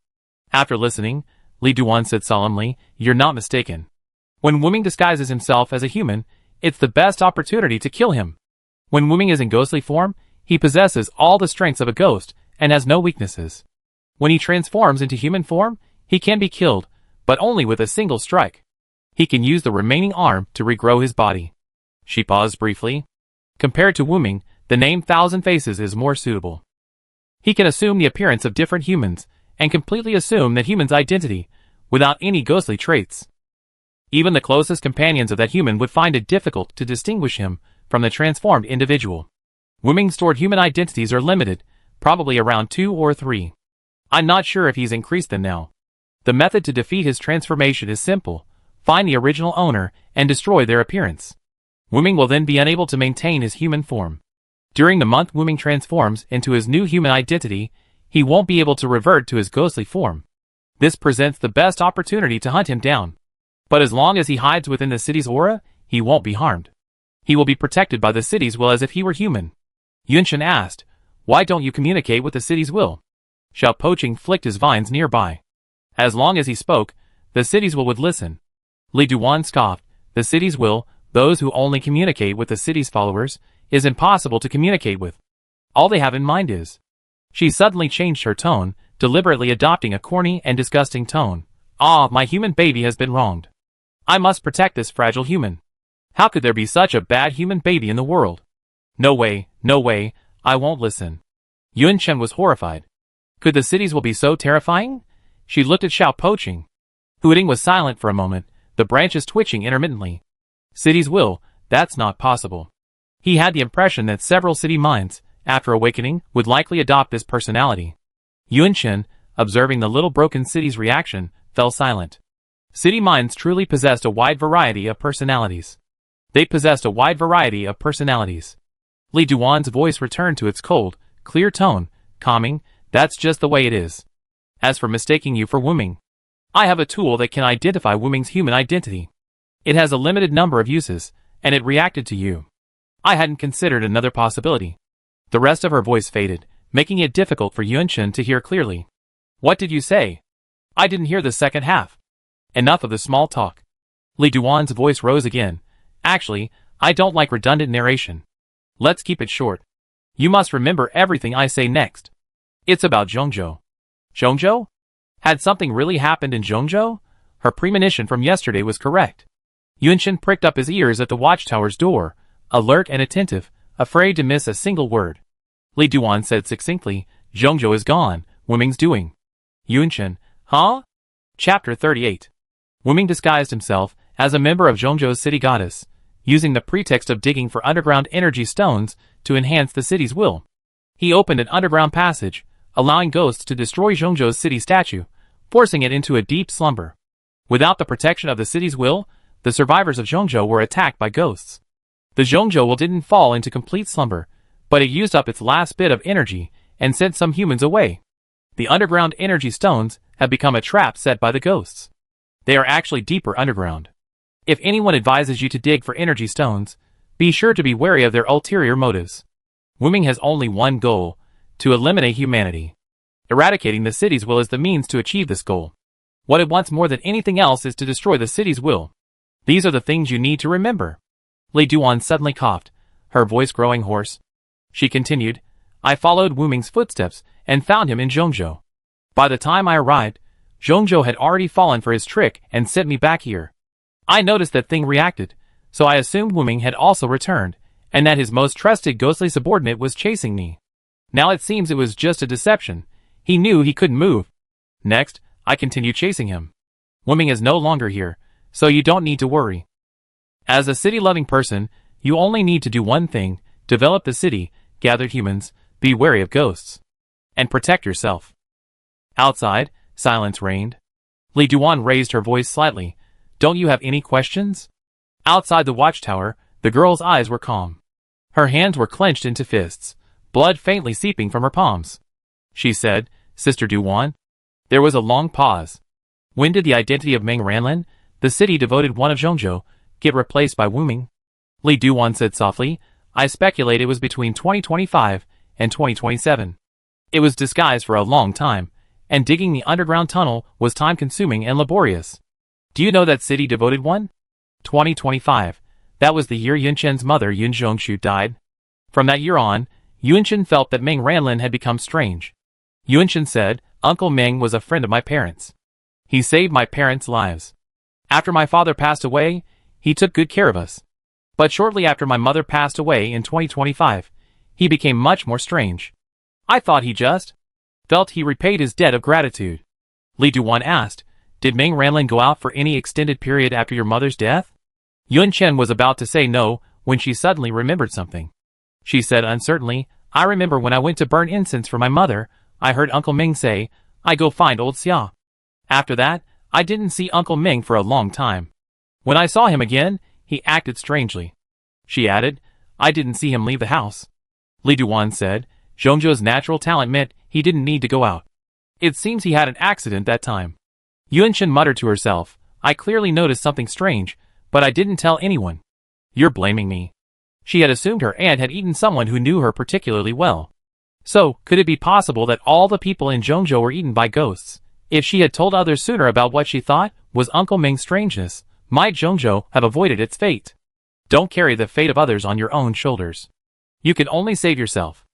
After listening, Li Duwan said solemnly, You're not mistaken. When Wuming disguises himself as a human, it's the best opportunity to kill him. When Wuming is in ghostly form, he possesses all the strengths of a ghost and has no weaknesses. When he transforms into human form, he can be killed, but only with a single strike. He can use the remaining arm to regrow his body. She paused briefly. Compared to Wuming, the name Thousand Faces is more suitable. He can assume the appearance of different humans, and completely assume that human's identity, without any ghostly traits. Even the closest companions of that human would find it difficult to distinguish him from the transformed individual. Wuming's stored human identities are limited, probably around 2 or 3. I'm not sure if he's increased them now. The method to defeat his transformation is simple. Find the original owner and destroy their appearance. Wuming will then be unable to maintain his human form. During the month Wuming transforms into his new human identity, he won't be able to revert to his ghostly form. This presents the best opportunity to hunt him down. But as long as he hides within the city's aura, he won't be harmed. He will be protected by the city's will as if he were human. Yunchen asked, Why don't you communicate with the city's will? Xiao Poqing flicked his vines nearby. As long as he spoke, the city's will would listen. Li Duwan scoffed, The city's will, those who only communicate with the city's followers, is impossible to communicate with. All they have in mind is. She suddenly changed her tone, deliberately adopting a corny and disgusting tone. My human baby has been wronged. I must protect this fragile human. How could there be such a bad human baby in the world? No way, I won't listen. Yunchen was horrified. Could the city's will be so terrifying? She looked at Xiao Poqing. Huiting was silent for a moment, the branches twitching intermittently. City's will, that's not possible. He had the impression that several city minds, after awakening, would likely adopt this personality. Yunchen, observing the little broken city's reaction, fell silent. City minds truly possessed a wide variety of personalities. They possessed a wide variety of personalities. Li Duwan's voice returned to its cold, clear tone, calming, That's just the way it is. As for mistaking you for Wuming, I have a tool that can identify Wuming's human identity. It has a limited number of uses, and it reacted to you. I hadn't considered another possibility. The rest of her voice faded, making it difficult for Yunchen to hear clearly. What did you say? I didn't hear the second half. Enough of the small talk. Li Duwan's voice rose again. Actually, I don't like redundant narration. Let's keep it short. You must remember everything I say next. It's about Zhongzhou. Zhongzhou? Had something really happened in Zhongzhou? Her premonition from yesterday was correct. Yunshin pricked up his ears at the watchtower's door, alert and attentive, afraid to miss a single word. Li Duan said succinctly, Zhongzhou is gone, Wuming's doing. Yunshin, huh? Chapter 38. Wuming disguised himself as a member of Zhongzhou's city goddess, using the pretext of digging for underground energy stones to enhance the city's will. He opened an underground passage, allowing ghosts to destroy Zhongzhou's city statue, forcing it into a deep slumber. Without the protection of the city's will, the survivors of Zhongzhou were attacked by ghosts. The Zhongzhou will didn't fall into complete slumber, but it used up its last bit of energy and sent some humans away. The underground energy stones have become a trap set by the ghosts. They are actually deeper underground. If anyone advises you to dig for energy stones, be sure to be wary of their ulterior motives. Wuming has only one goal, to eliminate humanity. Eradicating the city's will is the means to achieve this goal. What it wants more than anything else is to destroy the city's will. These are the things you need to remember. Li Duan suddenly coughed, her voice growing hoarse. She continued, I followed Wuming's footsteps and found him in Zhongzhou. By the time I arrived, Zhongzhou had already fallen for his trick and sent me back here. I noticed that Thing reacted, so I assumed Wuming had also returned, and that his most trusted ghostly subordinate was chasing me. Now it seems it was just a deception. He knew he couldn't move. Next, I continued chasing him. Wuming is no longer here, so you don't need to worry. As a city-loving person, you only need to do one thing, develop the city, gather humans, be wary of ghosts, and protect yourself. Outside, silence reigned. Li Duan raised her voice slightly. Don't you have any questions? Outside the watchtower, the girl's eyes were calm. Her hands were clenched into fists, blood faintly seeping from her palms. She said, Sister Duan. There was a long pause. When did the identity of Meng Ranlin, the city-devoted one of Zhongzhou, get replaced by Wuming? Li Duan said softly, I speculate it was between 2025 and 2027. It was disguised for a long time, and digging the underground tunnel was time-consuming and laborious. Do you know that city-devoted one? 2025. That was the year Yunshen's mother Yun Zhongshu died. From that year on, Yunshen felt that Meng Ranlin had become strange. Yunshen said, Uncle Meng was a friend of my parents. He saved my parents' lives. After my father passed away, he took good care of us. But shortly after my mother passed away in 2025, he became much more strange. I thought he just felt he repaid his debt of gratitude. Li Duan asked, Did Meng Ranlin go out for any extended period after your mother's death? Yun Chen was about to say no when she suddenly remembered something. She said uncertainly, I remember when I went to burn incense for my mother, I heard Uncle Meng say, I go find old Xia. After that, I didn't see Uncle Meng for a long time. When I saw him again, he acted strangely. She added, I didn't see him leave the house. Li Duan said, Zhongzhou's natural talent meant he didn't need to go out. It seems he had an accident that time. Yunshin muttered to herself, I clearly noticed something strange, but I didn't tell anyone. You're blaming me. She had assumed her aunt had eaten someone who knew her particularly well. So, could it be possible that all the people in Zhongzhou were eaten by ghosts? If she had told others sooner about what she thought was Uncle Meng's strangeness, might Zhongzhou have avoided its fate? Don't carry the fate of others on your own shoulders. You can only save yourself.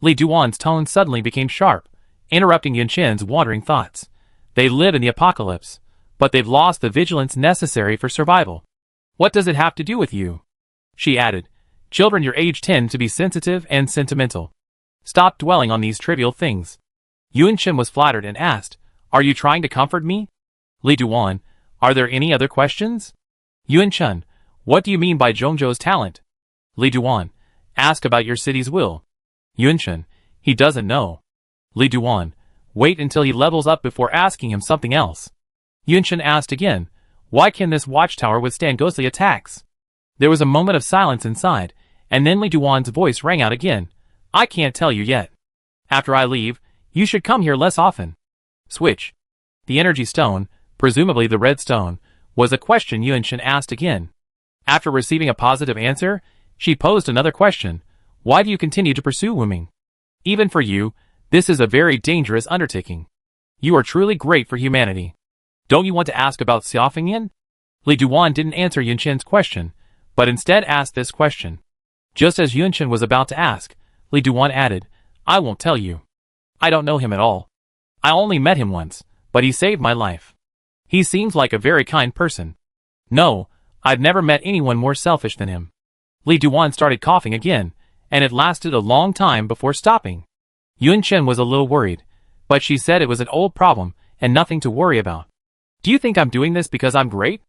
Li Duan's tone suddenly became sharp, interrupting Yunshin's wandering thoughts. They live in the apocalypse, but they've lost the vigilance necessary for survival. What does it have to do with you? She added, Children your age tend to be sensitive and sentimental. Stop dwelling on these trivial things. Yunshin was flattered and asked, Are you trying to comfort me? Li Duan, are there any other questions? Yunshin, what do you mean by Zhongzhou's talent? Li Duan, ask about your city's will. Yunshin, he doesn't know. Li Duan, wait until he levels up before asking him something else. Yunshin asked again, why can this watchtower withstand ghostly attacks? There was a moment of silence inside, and then Li Duan's voice rang out again. I can't tell you yet. After I leave, you should come here less often. Switch. The energy stone, presumably the red stone, was a question Yunshin asked again. After receiving a positive answer, she posed another question. Why do you continue to pursue Wuming? Even for you, this is a very dangerous undertaking. You are truly great for humanity. Don't you want to ask about Xiaofengyan? Li Duan didn't answer Yunshin's question, but instead asked this question. Just as Yunshin was about to ask, Li Duan added, I won't tell you. I don't know him at all. I only met him once, but he saved my life. He seems like a very kind person. No, I've never met anyone more selfish than him. Li Duan started coughing again, and it lasted a long time before stopping. Yun Chen was a little worried, but she said it was an old problem and nothing to worry about. Do you think I'm doing this because I'm great?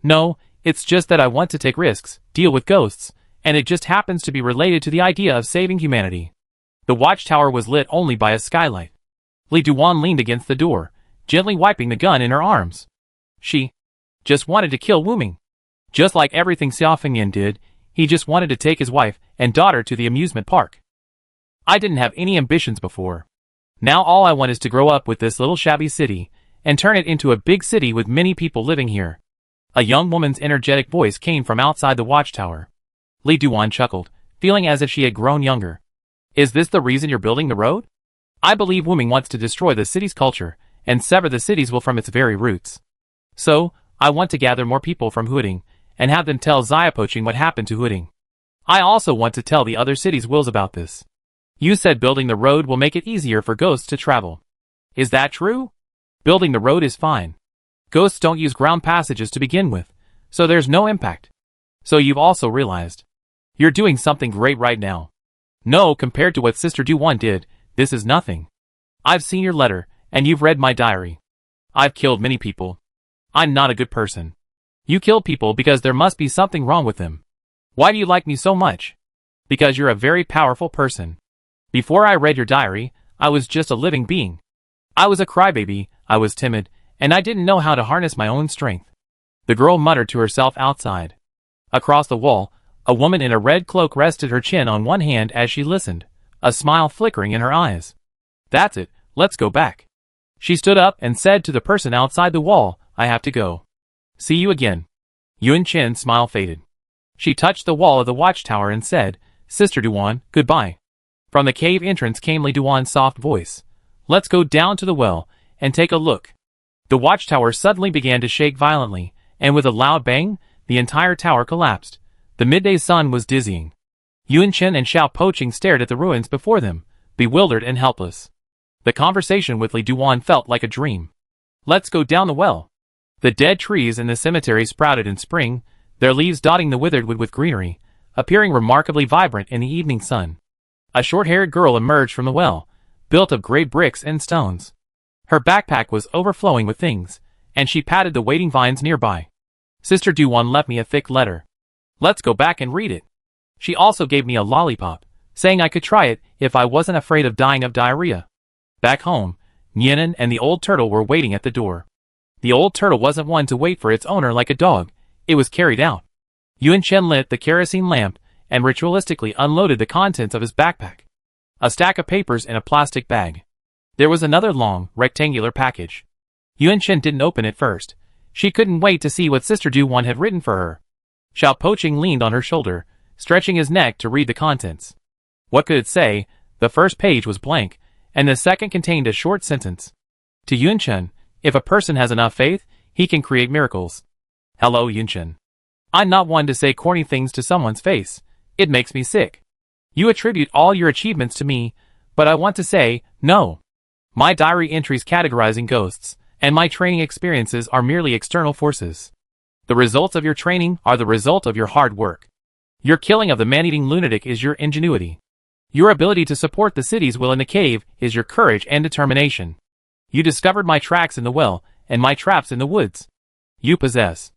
No, it's just that I want to take risks, deal with ghosts, and it just happens to be related to the idea of saving humanity. The watchtower was lit only by a skylight. Li Duan leaned against the door, gently wiping the gun in her arms. She just wanted to kill Wu Ming. Just like everything Xiao Fengyan did, he just wanted to take his wife and daughter to the amusement park. I didn't have any ambitions before. Now all I want is to grow up with this little shabby city and turn it into a big city with many people living here. A young woman's energetic voice came from outside the watchtower. Li Duan chuckled, feeling as if she had grown younger. Is this the reason you're building the road? I believe Wu Ming wants to destroy the city's culture and sever the city's will from its very roots. So, I want to gather more people from Huading and have them tell Xiaopoqing what happened to Huading. I also want to tell the other cities' wills about this. You said building the road will make it easier for ghosts to travel. Is that true? Building the road is fine. Ghosts don't use ground passages to begin with, so there's no impact. So you've also realized. You're doing something great right now. No, compared to what Sister Duan did, this is nothing. I've seen your letter, and you've read my diary. I've killed many people. I'm not a good person. You kill people because there must be something wrong with them. Why do you like me so much? Because you're a very powerful person. Before I read your diary, I was just a living being. I was a crybaby, I was timid, and I didn't know how to harness my own strength. The girl muttered to herself outside. Across the wall, a woman in a red cloak rested her chin on one hand as she listened, a smile flickering in her eyes. That's it, let's go back. She stood up and said to the person outside the wall, I have to go. See you again. Yun Chen's smile faded. She touched the wall of the watchtower and said, Sister Duan, goodbye. From the cave entrance came Li Duan's soft voice. Let's go down to the well and take a look. The watchtower suddenly began to shake violently, and with a loud bang, the entire tower collapsed. The midday sun was dizzying. Yun Chen and Xiaopoqing stared at the ruins before them, bewildered and helpless. The conversation with Li Duan felt like a dream. Let's go down the well. The dead trees in the cemetery sprouted in spring, their leaves dotting the withered wood with greenery, appearing remarkably vibrant in the evening sun. A short-haired girl emerged from the well, built of gray bricks and stones. Her backpack was overflowing with things, and she patted the waiting vines nearby. Sister Duan left me a thick letter. Let's go back and read it. She also gave me a lollipop, saying I could try it if I wasn't afraid of dying of diarrhea. Back home, Nianan and the old turtle were waiting at the door. The old turtle wasn't one to wait for its owner like a dog, it was carried out. Yun Chen lit the kerosene lamp and ritualistically unloaded the contents of his backpack. A stack of papers in a plastic bag. There was another long, rectangular package. Yun Chen didn't open it first. She couldn't wait to see what Sister Duan had written for her. Xiaopoqing leaned on her shoulder, stretching his neck to read the contents. What could it say? The first page was blank, and the second contained a short sentence. To Yun Chen, if a person has enough faith, he can create miracles. Hello, Yun Chen. I'm not one to say corny things to someone's face. It makes me sick. You attribute all your achievements to me, but I want to say, no. My diary entries categorizing ghosts, and my training experiences are merely external forces. The results of your training are the result of your hard work. Your killing of the man-eating lunatic is your ingenuity. Your ability to support the city's will in the cave is your courage and determination. You discovered my tracks in the well, and my traps in the woods. You possess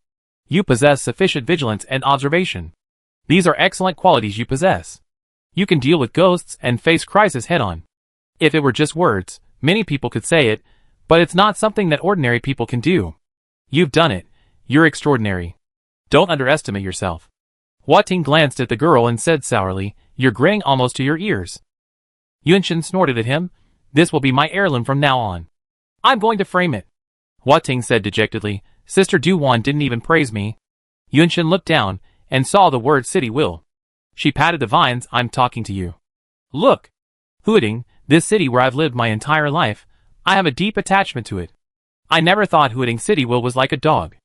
sufficient vigilance and observation. These are excellent qualities you possess. You can deal with ghosts and face crisis head-on. If it were just words, many people could say it, but it's not something that ordinary people can do. You've done it. You're extraordinary. Don't underestimate yourself. Hua Ting glanced at the girl and said sourly, You're grinning almost to your ears. Yun Chen snorted at him. This will be my heirloom from now on. I'm going to frame it. Hua Ting said dejectedly, Sister Duan didn't even praise me. Yun Chen looked down and saw the word city will. She patted the vines. I'm talking to you. Look. Huading, this city where I've lived my entire life, I have a deep attachment to it. I never thought Huading City will was like a dog.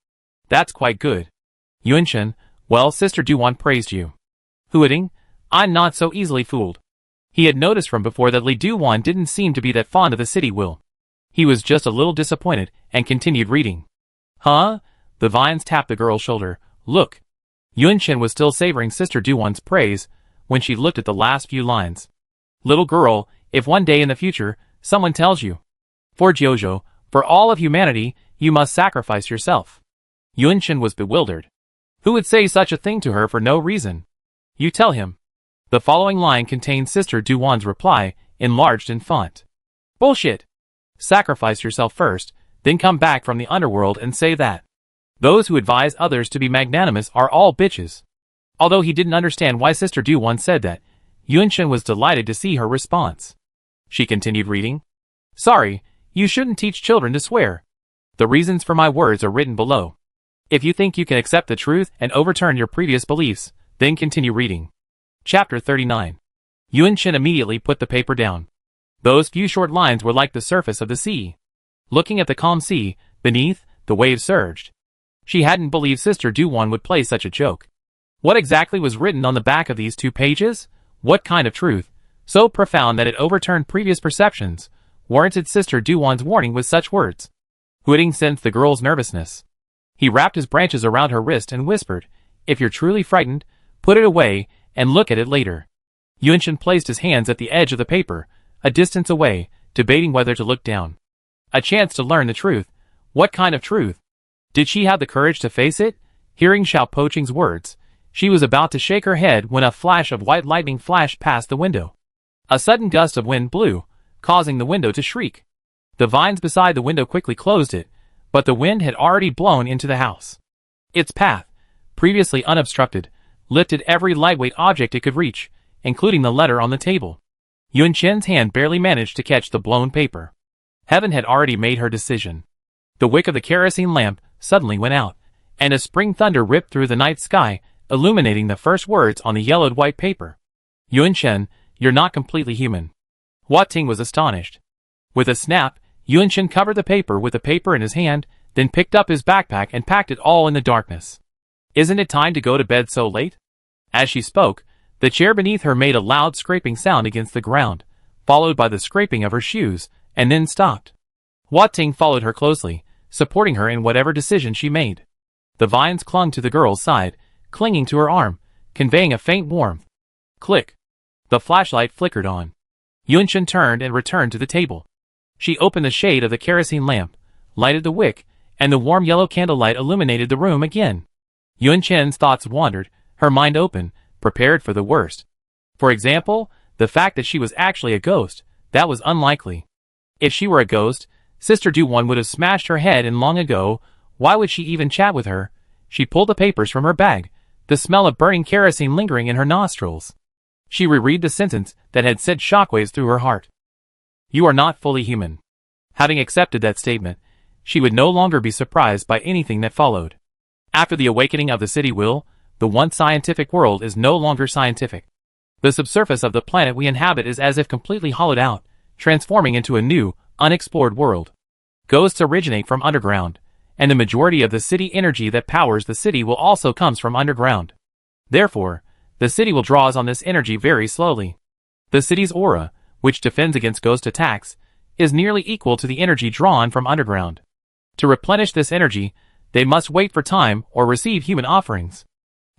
That's quite good. Yun Chen, well, Sister Duan praised you. Huading, I'm not so easily fooled. He had noticed from before that Li Duan didn't seem to be that fond of the city will. He was just a little disappointed and continued reading. Huh? The vines tapped the girl's shoulder. Look. Yunchen was still savoring Sister Duwan's praise when she looked at the last few lines. Little girl, if one day in the future, someone tells you, for Jojo, for all of humanity, you must sacrifice yourself. Yunchen was bewildered. Who would say such a thing to her for no reason? You tell him. The following line contains Sister Duwan's reply, enlarged in font. Bullshit. Sacrifice yourself first, then come back from the underworld and say that. Those who advise others to be magnanimous are all bitches. Although he didn't understand why Sister Duwan said that, Yunchen was delighted to see her response. She continued reading. Sorry, you shouldn't teach children to swear. The reasons for my words are written below. If you think you can accept the truth and overturn your previous beliefs, then continue reading. Chapter 39. Yunchen immediately put the paper down. Those few short lines were like the surface of the sea. Looking at the calm sea, beneath, the waves surged. She hadn't believed Sister Duwan would play such a joke. What exactly was written on the back of these 2 pages? What kind of truth, so profound that it overturned previous perceptions, warranted Sister Duwan's warning with such words? Huiting sensed the girl's nervousness. He wrapped his branches around her wrist and whispered, if you're truly frightened, put it away and look at it later. Yunchen placed his hands at the edge of the paper, a distance away, debating whether to look down. A chance to learn the truth. What kind of truth? Did she have the courage to face it? Hearing Xiao Poqing's words, she was about to shake her head when a flash of white lightning flashed past the window. A sudden gust of wind blew, causing the window to shriek. The vines beside the window quickly closed it, but the wind had already blown into the house. Its path, previously unobstructed, lifted every lightweight object it could reach, including the letter on the table. Yunchen's hand barely managed to catch the blown paper. Heaven had already made her decision. The wick of the kerosene lamp suddenly went out, and a spring thunder ripped through the night sky, illuminating the first words on the yellowed white paper. Yunchen, you're not completely human. Hua Ting was astonished. With a snap, Yunchen covered the paper with the paper in his hand, then picked up his backpack and packed it all in the darkness. Isn't it time to go to bed so late? As she spoke, the chair beneath her made a loud scraping sound against the ground, followed by the scraping of her shoes, and then stopped. Hua Ting followed her closely, supporting her in whatever decision she made. The vines clung to the girl's side, clinging to her arm, conveying a faint warmth. Click. The flashlight flickered on. Yunchen turned and returned to the table. She opened the shade of the kerosene lamp, lighted the wick, and the warm yellow candlelight illuminated the room again. Yunchen's thoughts wandered, her mind open, prepared for the worst. For example, the fact that she was actually a ghost, that was unlikely. If she were a ghost, Sister Duwan would have smashed her head in long ago. Why would she even chat with her? She pulled the papers from her bag, the smell of burning kerosene lingering in her nostrils. She reread the sentence that had sent shockwaves through her heart. You are not fully human. Having accepted that statement, she would no longer be surprised by anything that followed. After the awakening of the city will, the once scientific world is no longer scientific. The subsurface of the planet we inhabit is as if completely hollowed out, transforming into a new, unexplored world. Ghosts originate from underground, and the majority of the city energy that powers the city will also comes from underground. Therefore, the city will draw on this energy very slowly. The city's aura, which defends against ghost attacks, is nearly equal to the energy drawn from underground. To replenish this energy, they must wait for time or receive human offerings.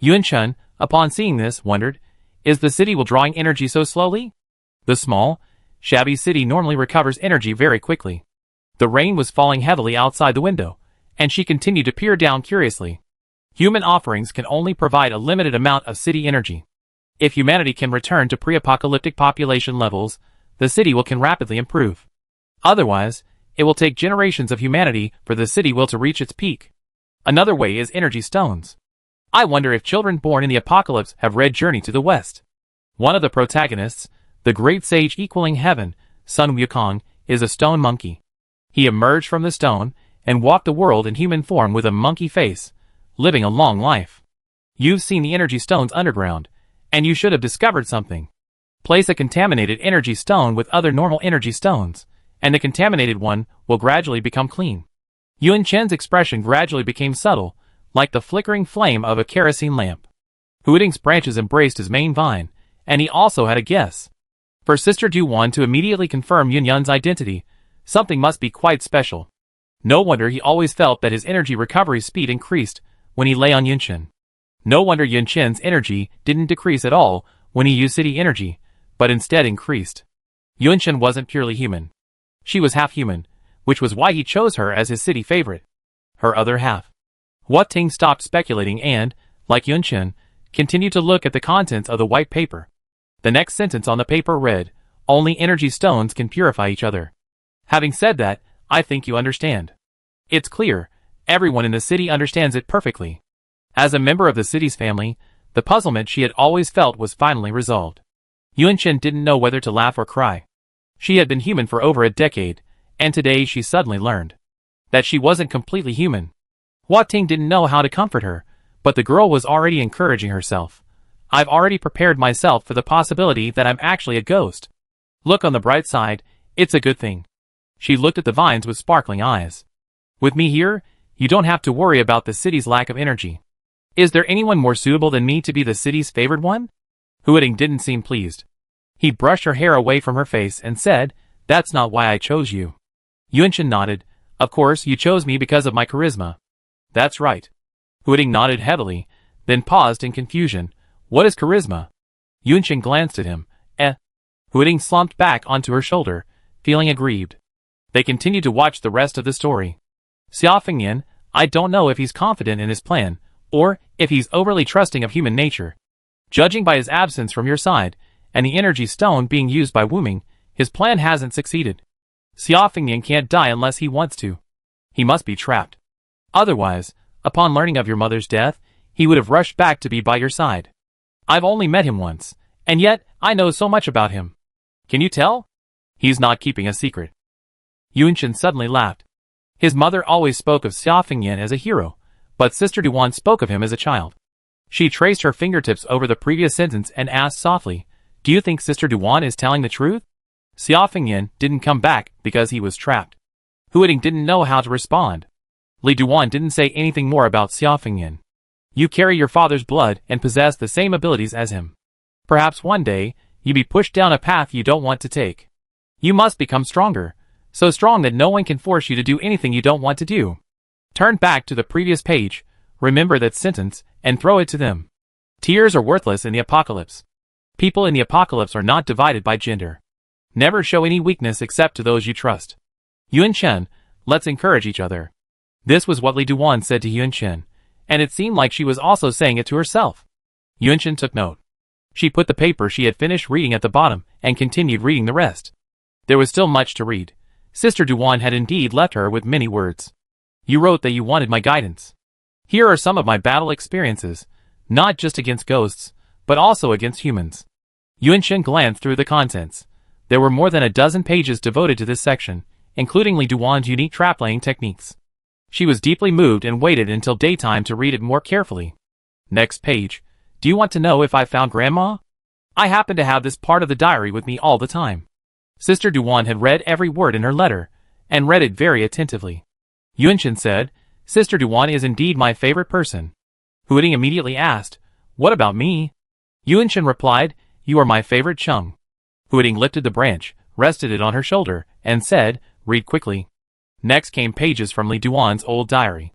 Yunchen, upon seeing this, wondered, is the city withdrawing energy so slowly? The small, shabby city normally recovers energy very quickly. The rain was falling heavily outside the window, and she continued to peer down curiously. Human offerings can only provide a limited amount of city energy. If humanity can return to pre-apocalyptic population levels, the city can rapidly improve. Otherwise, it will take generations of humanity for the city to reach its peak. Another way is energy stones. I wonder if children born in the apocalypse have read Journey to the West. One of the protagonists, the great sage equaling heaven, Sun Wukong, is a stone monkey. He emerged from the stone and walked the world in human form with a monkey face, living a long life. You've seen the energy stones underground, and you should have discovered something. Place a contaminated energy stone with other normal energy stones, and the contaminated one will gradually become clean. Yunchen's expression gradually became subtle, like the flickering flame of a kerosene lamp. Huiting's branches embraced his main vine, and he also had a guess. For Sister Duwan to immediately confirm Yunyun's identity, Something must be quite special. No wonder he always felt that his energy recovery speed increased when he lay on Yunqin. No wonder Yunqin's energy didn't decrease at all when he used city energy, but instead increased. Yunqin wasn't purely human. She was half human, which was why he chose her as his city favorite. Her other half. Hua Ting stopped speculating and, like Yunqin, continued to look at the contents of the white paper. The next sentence on the paper read, "Only energy stones can purify each other." Having said that, I think you understand. It's clear, everyone in the city understands it perfectly. As a member of the city's family, the puzzlement she had always felt was finally resolved. Yunqin didn't know whether to laugh or cry. She had been human for over a decade, and today she suddenly learned that she wasn't completely human. Hua Ting didn't know how to comfort her, but the girl was already encouraging herself. I've already prepared myself for the possibility that I'm actually a ghost. Look on the bright side, it's a good thing. She looked at the vines with sparkling eyes. With me here, you don't have to worry about the city's lack of energy. Is there anyone more suitable than me to be the city's favored one? Hua Ting didn't seem pleased. He brushed her hair away from her face and said, "That's not why I chose you." Yunqin nodded. "Of course you chose me because of my charisma." "That's right." Hua Ting nodded heavily, then paused in confusion. "What is charisma?" Yunqin glanced at him. Hua Ting slumped back onto her shoulder, feeling aggrieved. They continued to watch the rest of the story. Xia Fengnian, I don't know if he's confident in his plan, or if he's overly trusting of human nature. Judging by his absence from your side, and the energy stone being used by Wu Ming, his plan hasn't succeeded. Xia Fengnian can't die unless he wants to. He must be trapped. Otherwise, upon learning of your mother's death, he would have rushed back to be by your side. I've only met him once, and yet I know so much about him. Can you tell? He's not keeping a secret. Yunqin suddenly laughed. His mother always spoke of Xia Fengnian as a hero, but Sister Duan spoke of him as a child. She traced her fingertips over the previous sentence and asked softly, "Do you think Sister Duan is telling the truth?" Xia Fengnian didn't come back because he was trapped. Hua Ting didn't know how to respond. Li Duan didn't say anything more about Xia Fengnian. You carry your father's blood and possess the same abilities as him. Perhaps one day, you be pushed down a path you don't want to take. You must become stronger, so strong that no one can force you to do anything you don't want to do. Turn back to the previous page, remember that sentence, and throw it to them. Tears are worthless in the apocalypse. People in the apocalypse are not divided by gender. Never show any weakness except to those you trust. Yunqin, let's encourage each other. This was what Li Duan said to Yunqin, and it seemed like she was also saying it to herself. Yunqin took note. She put the paper she had finished reading at the bottom and continued reading the rest. There was still much to read. Sister Duan had indeed left her with many words. You wrote that you wanted my guidance. Here are some of my battle experiences, not just against ghosts, but also against humans. Yunqin glanced through the contents. There were more than a dozen pages devoted to this section, including Li Duan's unique trap-laying techniques. She was deeply moved and waited until daytime to read it more carefully. Next page. Do you want to know if I found Grandma? I happen to have this part of the diary with me all the time. Sister Duan had read every word in her letter, and read it very attentively. Yunqin said, Sister Duan is indeed my favorite person. Hua Ting immediately asked, What about me? Yunqin replied, You are my favorite chum. Hua Ting lifted the branch, rested it on her shoulder, and said, Read quickly. Next came pages from Li Duan's old diary.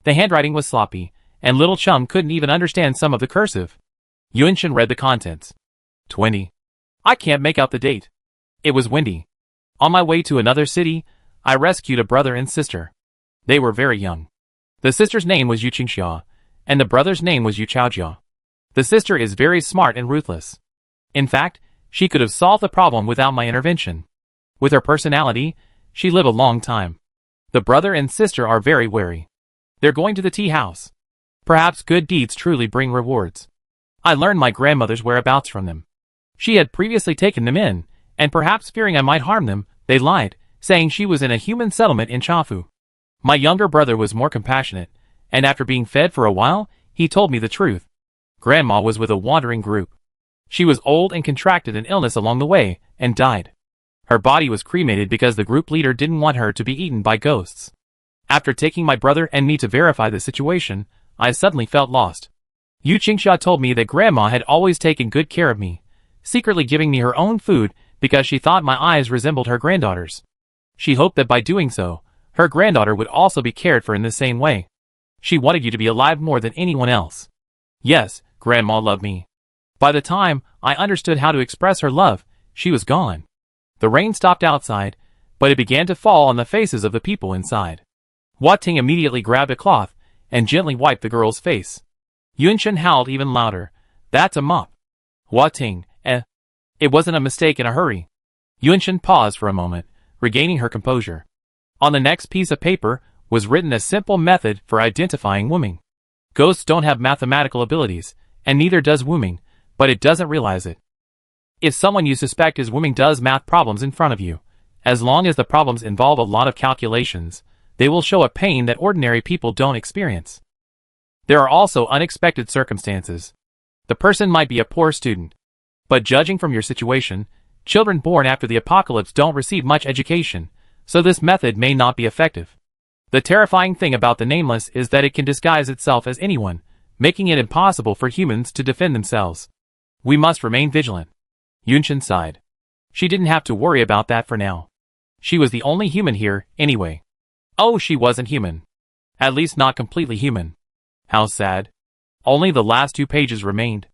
The handwriting was sloppy, and little chum couldn't even understand some of the cursive. Yunqin read the contents. 20. I can't make out the date. It was windy. On my way to another city, I rescued a brother and sister. They were very young. The sister's name was Yu Qingxia, and the brother's name was Yu Chaojia. The sister is very smart and ruthless. In fact, she could have solved the problem without my intervention. With her personality, she lived a long time. The brother and sister are very wary. They're going to the tea house. Perhaps good deeds truly bring rewards. I learned my grandmother's whereabouts from them. She had previously taken them in, and perhaps fearing I might harm them, they lied, saying she was in a human settlement in Chafu. My younger brother was more compassionate, and after being fed for a while, he told me the truth. Grandma was with a wandering group. She was old and contracted an illness along the way, and died. Her body was cremated because the group leader didn't want her to be eaten by ghosts. After taking my brother and me to verify the situation, I suddenly felt lost. Yu Qingxia told me that Grandma had always taken good care of me, secretly giving me her own food because she thought my eyes resembled her granddaughter's. She hoped that by doing so, her granddaughter would also be cared for in the same way. She wanted you to be alive more than anyone else. Yes, Grandma loved me. By the time I understood how to express her love, she was gone. The rain stopped outside, but it began to fall on the faces of the people inside. Hua Ting immediately grabbed a cloth and gently wiped the girl's face. Yunshin howled even louder. That's a mop. Hua Ting, It wasn't a mistake in a hurry. Yunshin paused for a moment, regaining her composure. On the next piece of paper was written a simple method for identifying Wuming. Ghosts don't have mathematical abilities, and neither does Wuming, but it doesn't realize it. If someone you suspect is Wuming does math problems in front of you, as long as the problems involve a lot of calculations, they will show a pain that ordinary people don't experience. There are also unexpected circumstances. The person might be a poor student. But judging from your situation, children born after the apocalypse don't receive much education, so this method may not be effective. The terrifying thing about the Nameless is that it can disguise itself as anyone, making it impossible for humans to defend themselves. We must remain vigilant. Yunshin sighed. She didn't have to worry about that for now. She was the only human here, anyway. Oh, she wasn't human. At least not completely human. How sad. Only the last 2 pages remained.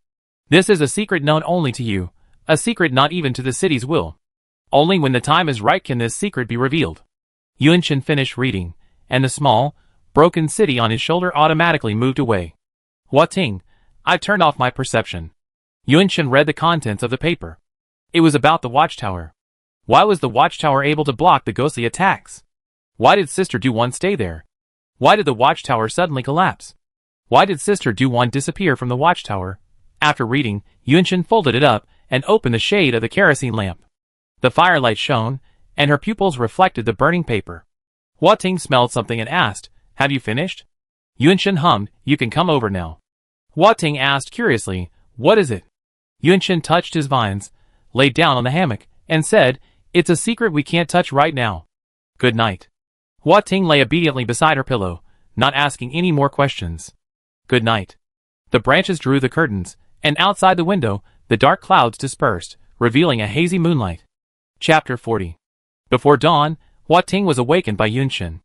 This is a secret known only to you, a secret not even to the city's will. Only when the time is right can this secret be revealed. Yunshin finished reading, and the small, broken city on his shoulder automatically moved away. Hua Ting, I've turned off my perception. Yunshin read the contents of the paper. It was about the watchtower. Why was the watchtower able to block the ghostly attacks? Why did Sister Do-Won stay there? Why did the watchtower suddenly collapse? Why did Sister Do-Won disappear from the watchtower? After reading, Yunshin folded it up and opened the shade of the kerosene lamp. The firelight shone, and her pupils reflected the burning paper. Hua Ting smelled something and asked, "Have you finished?" Yunshin hummed, "You can come over now." Hua Ting asked curiously, "What is it?" Yunshin touched his vines, laid down on the hammock, and said, "It's a secret we can't touch right now. Good night." Hua Ting lay obediently beside her pillow, not asking any more questions. Good night. The branches drew the curtains, and outside the window, the dark clouds dispersed, revealing a hazy moonlight. Chapter 40. Before dawn, Hua Ting was awakened by Yunshin.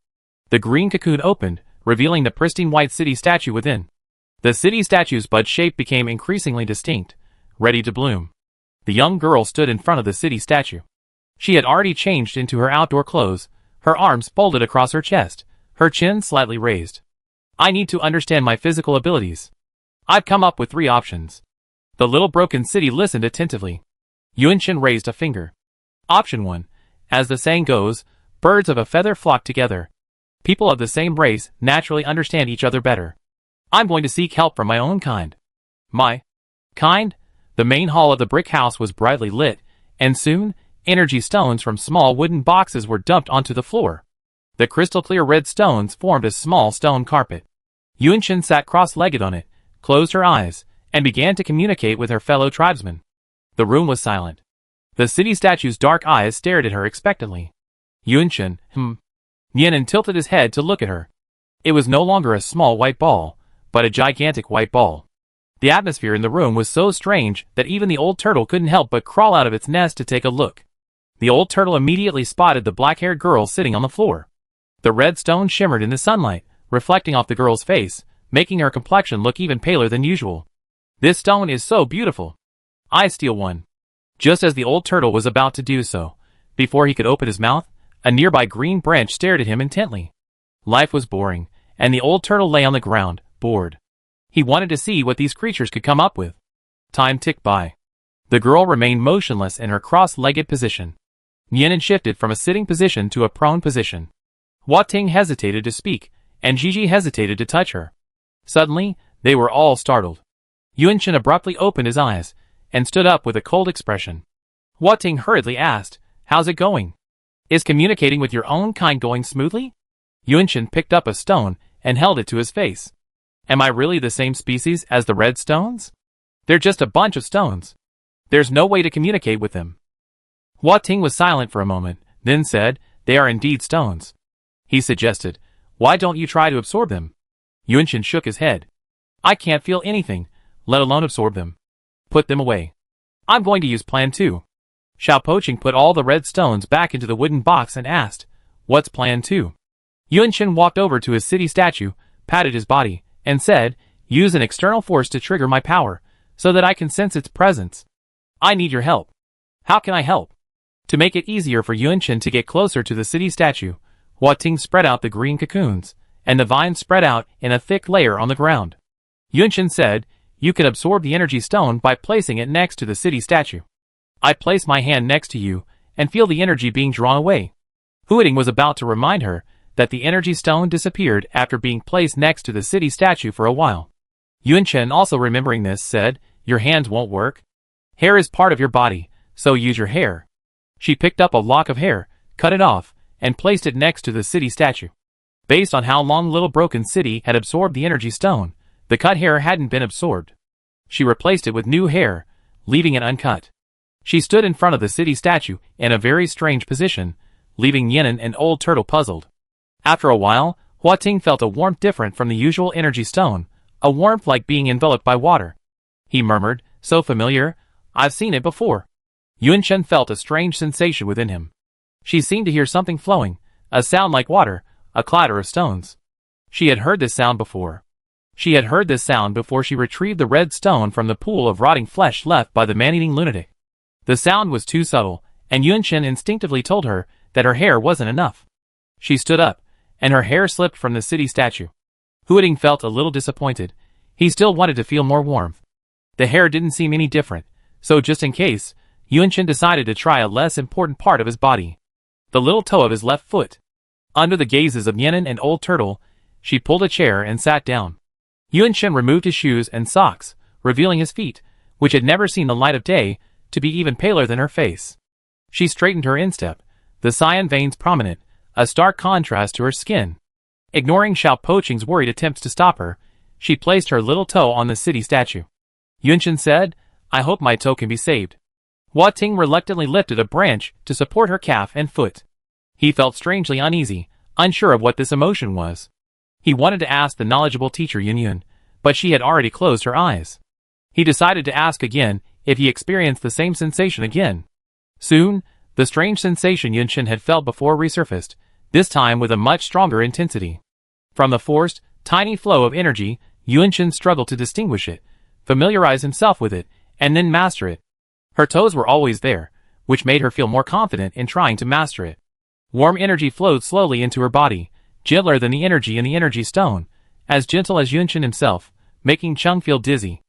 The green cocoon opened, revealing the pristine white city statue within. The city statue's bud shape became increasingly distinct, ready to bloom. The young girl stood in front of the city statue. She had already changed into her outdoor clothes, her arms folded across her chest, her chin slightly raised. I need to understand my physical abilities. I've come up with 3 options. The little broken city listened attentively. Yunshin raised a finger. Option 1. As the saying goes, birds of a feather flock together. People of the same race naturally understand each other better. I'm going to seek help from my own kind. My kind? The main hall of the brick house was brightly lit, and soon, energy stones from small wooden boxes were dumped onto the floor. The crystal-clear red stones formed a small stone carpet. Yunshin sat cross-legged on it, closed her eyes, and began to communicate with her fellow tribesmen. The room was silent. The city statue's dark eyes stared at her expectantly. Yunshin, Yenin tilted his head to look at her. It was no longer a small white ball, but a gigantic white ball. The atmosphere in the room was so strange that even the old turtle couldn't help but crawl out of its nest to take a look. The old turtle immediately spotted the black-haired girl sitting on the floor. The red stone shimmered in the sunlight, reflecting off the girl's face, making her complexion look even paler than usual. This stone is so beautiful. I steal one. Just as the old turtle was about to do so, before he could open his mouth, a nearby green branch stared at him intently. Life was boring, and the old turtle lay on the ground, bored. He wanted to see what these creatures could come up with. Time ticked by. The girl remained motionless in her cross-legged position. Yenin shifted from a sitting position to a prone position. Hua Ting hesitated to speak, and Gigi hesitated to touch her. Suddenly, they were all startled. Yunshin abruptly opened his eyes, and stood up with a cold expression. Hua Ting hurriedly asked, "How's it going? Is communicating with your own kind going smoothly?" Yunshin picked up a stone, and held it to his face. Am I really the same species as the red stones? They're just a bunch of stones. There's no way to communicate with them. Hua Ting was silent for a moment, then said, "They are indeed stones." He suggested, "Why don't you try to absorb them?" Yunshin shook his head. "I can't feel anything, let alone absorb them. Put them away. I'm going to use plan 2. Xiao Poching put all the red stones back into the wooden box and asked, What's plan 2? Yunshin walked over to his city statue, patted his body, and said, use an external force to trigger my power, so that I can sense its presence. I need your help. How can I help? To make it easier for Yunshin to get closer to the city statue, Hua Ting spread out the green cocoons, and the vines spread out in a thick layer on the ground. Yunshin said, you can absorb the energy stone by placing it next to the city statue. I place my hand next to you, and feel the energy being drawn away. Hua Ting was about to remind her that the energy stone disappeared after being placed next to the city statue for a while. Yunshin, also remembering this, said, your hands won't work. Hair is part of your body, so use your hair. She picked up a lock of hair, cut it off, and placed it next to the city statue. Based on how long Little Broken City had absorbed the energy stone, the cut hair hadn't been absorbed. She replaced it with new hair, leaving it uncut. She stood in front of the city statue in a very strange position, leaving Yinan and Old Turtle puzzled. After a while, Hua Ting felt a warmth different from the usual energy stone, a warmth like being enveloped by water. He murmured, so familiar, I've seen it before. Yunshin felt a strange sensation within him. She seemed to hear something flowing, a sound like water, a clatter of stones. She had heard this sound before. She had heard this sound before she retrieved the red stone from the pool of rotting flesh left by the man-eating lunatic. The sound was too subtle, and Yunshin instinctively told her that her hair wasn't enough. She stood up, and her hair slipped from the city statue. Hua Ting felt a little disappointed. He still wanted to feel more warmth. The hair didn't seem any different, so just in case, Yunshin decided to try a less important part of his body. The little toe of his left foot. Under the gazes of Yinan and Old Turtle, she pulled a chair and sat down. Yunshin removed his shoes and socks, revealing his feet, which had never seen the light of day, to be even paler than her face. She straightened her instep, the cyan veins prominent, a stark contrast to her skin. Ignoring Xiao Poqing's worried attempts to stop her, she placed her little toe on the city statue. Yunshin said, I hope my toe can be saved. Hua Ting reluctantly lifted a branch to support her calf and foot. He felt strangely uneasy, unsure of what this emotion was. He wanted to ask the knowledgeable teacher Yunyun, but she had already closed her eyes. He decided to ask again if he experienced the same sensation again. Soon, the strange sensation Yunshin had felt before resurfaced, this time with a much stronger intensity. From the forced, tiny flow of energy, Yunshin struggled to distinguish it, familiarize himself with it, and then master it. Her toes were always there, which made her feel more confident in trying to master it. Warm energy flowed slowly into her body, gentler than the energy in the energy stone, as gentle as Yunshin himself, making Chung feel dizzy.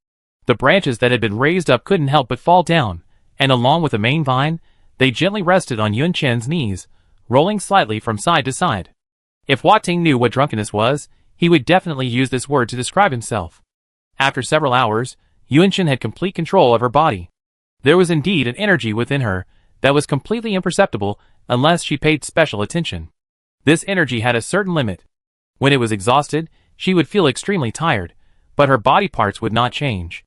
The branches that had been raised up couldn't help but fall down, and along with the main vine, they gently rested on Yunshin's knees, rolling slightly from side to side. If Hua Ting knew what drunkenness was, he would definitely use this word to describe himself. After several hours, Yunshin had complete control of her body. There was indeed an energy within her that was completely imperceptible unless she paid special attention. This energy had a certain limit. When it was exhausted, she would feel extremely tired, but her body parts would not change.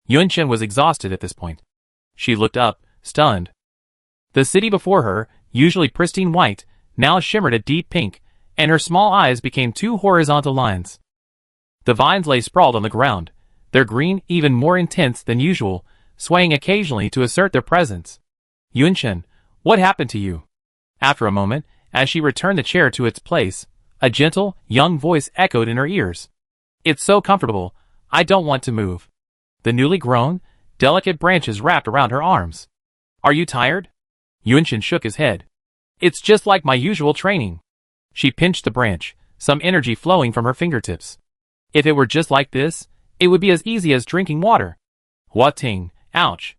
Yunshin was exhausted at this point. She looked up, stunned. The city before her, usually pristine white, now shimmered a deep pink, and her small eyes became two horizontal lines. The vines lay sprawled on the ground, their green even more intense than usual, swaying occasionally to assert their presence. Yunshin, what happened to you? After a moment, as she returned the chair to its place, a gentle, young voice echoed in her ears. It's so comfortable, I don't want to move. The newly grown, delicate branches wrapped around her arms. Are you tired? Yunshin shook his head. It's just like my usual training. She pinched the branch, some energy flowing from her fingertips. If it were just like this, it would be as easy as drinking water. Hua Ting, ouch.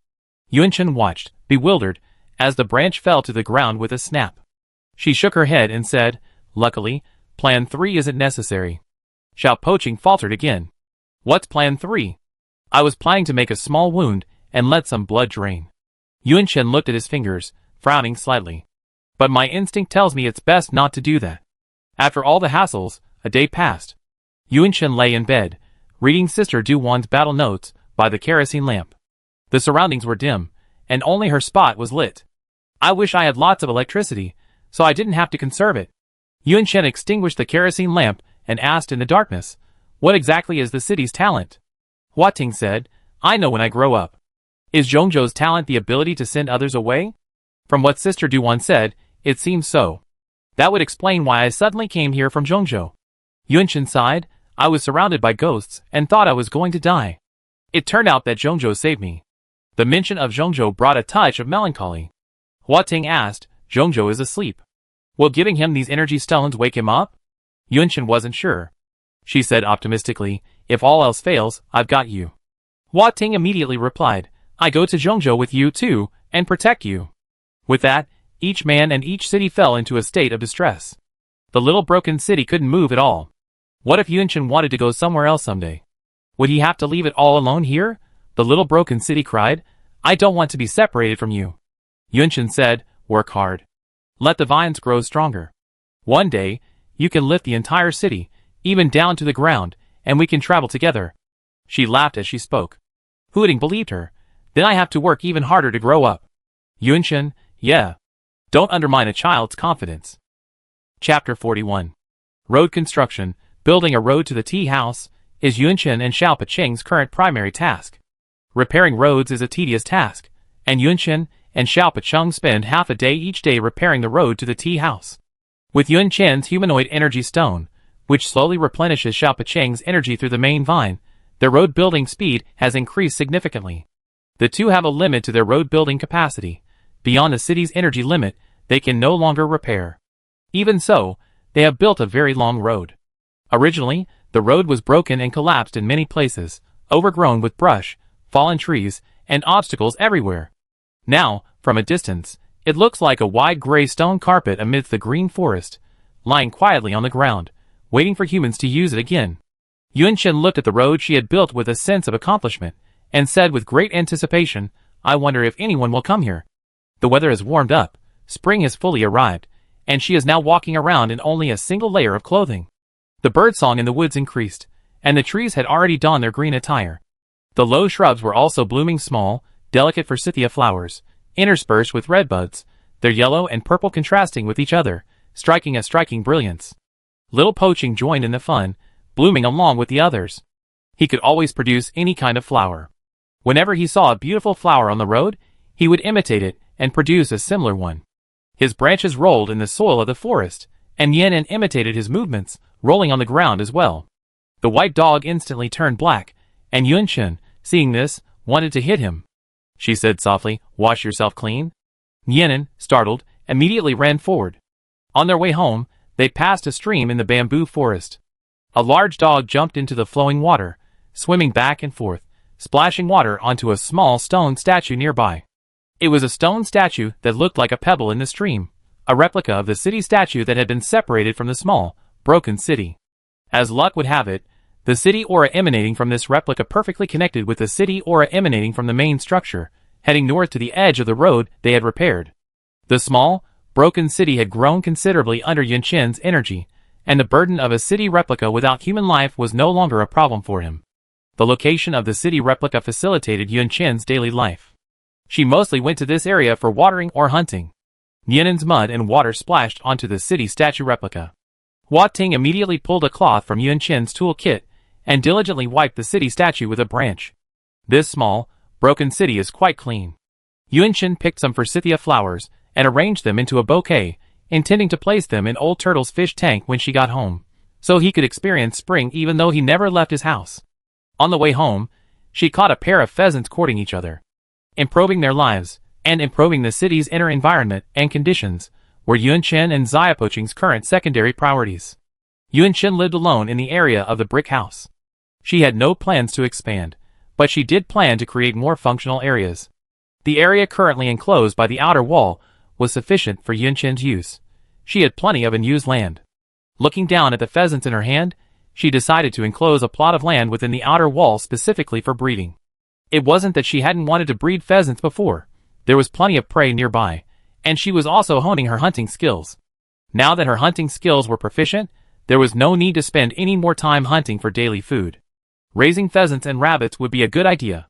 Yunshin watched, bewildered, as the branch fell to the ground with a snap. She shook her head and said, luckily, plan 3 isn't necessary. Xiao Poqing faltered again. What's plan 3? I was planning to make a small wound and let some blood drain. Yunshin looked at his fingers, frowning slightly. But my instinct tells me it's best not to do that. After all the hassles, a day passed. Yunshin lay in bed, reading Sister Duwan's battle notes by the kerosene lamp. The surroundings were dim, and only her spot was lit. I wish I had lots of electricity, so I didn't have to conserve it. Yunshin extinguished the kerosene lamp and asked in the darkness, what exactly is the city's talent? Hua Ting said, I know when I grow up. Is Zhongzhou's talent the ability to send others away? From what Sister Duwan said, it seems so. That would explain why I suddenly came here from Zhongzhou. Yunshin sighed. I was surrounded by ghosts and thought I was going to die. It turned out that Zhongzhou saved me. The mention of Zhongzhou brought a touch of melancholy. Hua Ting asked, Zhongzhou is asleep. Will giving him these energy stones wake him up? Yunshin wasn't sure. She said optimistically, if all else fails, I've got you. Hua Ting immediately replied, I go to Zhongzhou with you too, and protect you. With that, each man and each city fell into a state of distress. The little broken city couldn't move at all. What if Yunshin wanted to go somewhere else someday? Would he have to leave it all alone here? The little broken city cried, I don't want to be separated from you. Yunshin said, work hard. Let the vines grow stronger. One day, you can lift the entire city, even down to the ground, and we can travel together. She laughed as she spoke. Hooting believed her. Then I have to work even harder to grow up. Yunshin, yeah. Don't undermine a child's confidence. Chapter 41. Road construction. Building a road to the tea house is Yunshin and Xiao Pecheng's current primary task. Repairing roads is a tedious task, and Yunshin and Xiao Pecheng spend half a day each day repairing the road to the tea house. With Yunshin's humanoid energy stone, which slowly replenishes Xiao Pecheng's energy through the main vine, their road building speed has increased significantly. The two have a limit to their road building capacity. Beyond the city's energy limit, they can no longer repair. Even so, they have built a very long road. Originally, the road was broken and collapsed in many places, overgrown with brush, fallen trees, and obstacles everywhere. Now, from a distance, it looks like a wide gray stone carpet amidst the green forest, lying quietly on the ground, waiting for humans to use it again. Yunshin looked at the road she had built with a sense of accomplishment, and said with great anticipation, I wonder if anyone will come here. The weather has warmed up, spring has fully arrived, and she is now walking around in only a single layer of clothing. The birdsong in the woods increased, and the trees had already donned their green attire. The low shrubs were also blooming small, delicate forsythia flowers, interspersed with red buds, their yellow and purple contrasting with each other, striking a striking brilliance. Little Poaching joined in the fun, blooming along with the others. He could always produce any kind of flower. Whenever he saw a beautiful flower on the road, he would imitate it and produce a similar one. His branches rolled in the soil of the forest, and Yan'an imitated his movements, rolling on the ground as well. The white dog instantly turned black, and Yunshin, seeing this, wanted to hit him. She said softly, wash yourself clean. Yan'an, startled, immediately ran forward. On their way home, they passed a stream in the bamboo forest. A large dog jumped into the flowing water, swimming back and forth, splashing water onto a small stone statue nearby. It was a stone statue that looked like a pebble in the stream, a replica of the city statue that had been separated from the small, broken city. As luck would have it, the city aura emanating from this replica perfectly connected with the city aura emanating from the main structure, heading north to the edge of the road they had repaired. The small, broken city had grown considerably under Yunshin's energy, and the burden of a city replica without human life was no longer a problem for him. The location of the city replica facilitated Yunshin's daily life. She mostly went to this area for watering or hunting. Yan'an's mud and water splashed onto the city statue replica. Hua Ting immediately pulled a cloth from Yunshin's tool kit and diligently wiped the city statue with a branch. This small, broken city is quite clean. Yunshin picked some forsythia flowers and arranged them into a bouquet, intending to place them in Old Turtle's fish tank when she got home, so he could experience spring even though he never left his house. On the way home, she caught a pair of pheasants courting each other. Improving their lives, and improving the city's inner environment and conditions, were Yunshin and Xiao Pecheng's current secondary priorities. Yunshin lived alone in the area of the brick house. She had no plans to expand, but she did plan to create more functional areas. The area currently enclosed by the outer wall was sufficient for Yunshin's use. She had plenty of unused land. Looking down at the pheasants in her hand, she decided to enclose a plot of land within the outer wall specifically for breeding. It wasn't that she hadn't wanted to breed pheasants before. There was plenty of prey nearby, and she was also honing her hunting skills. Now that her hunting skills were proficient, there was no need to spend any more time hunting for daily food. Raising pheasants and rabbits would be a good idea.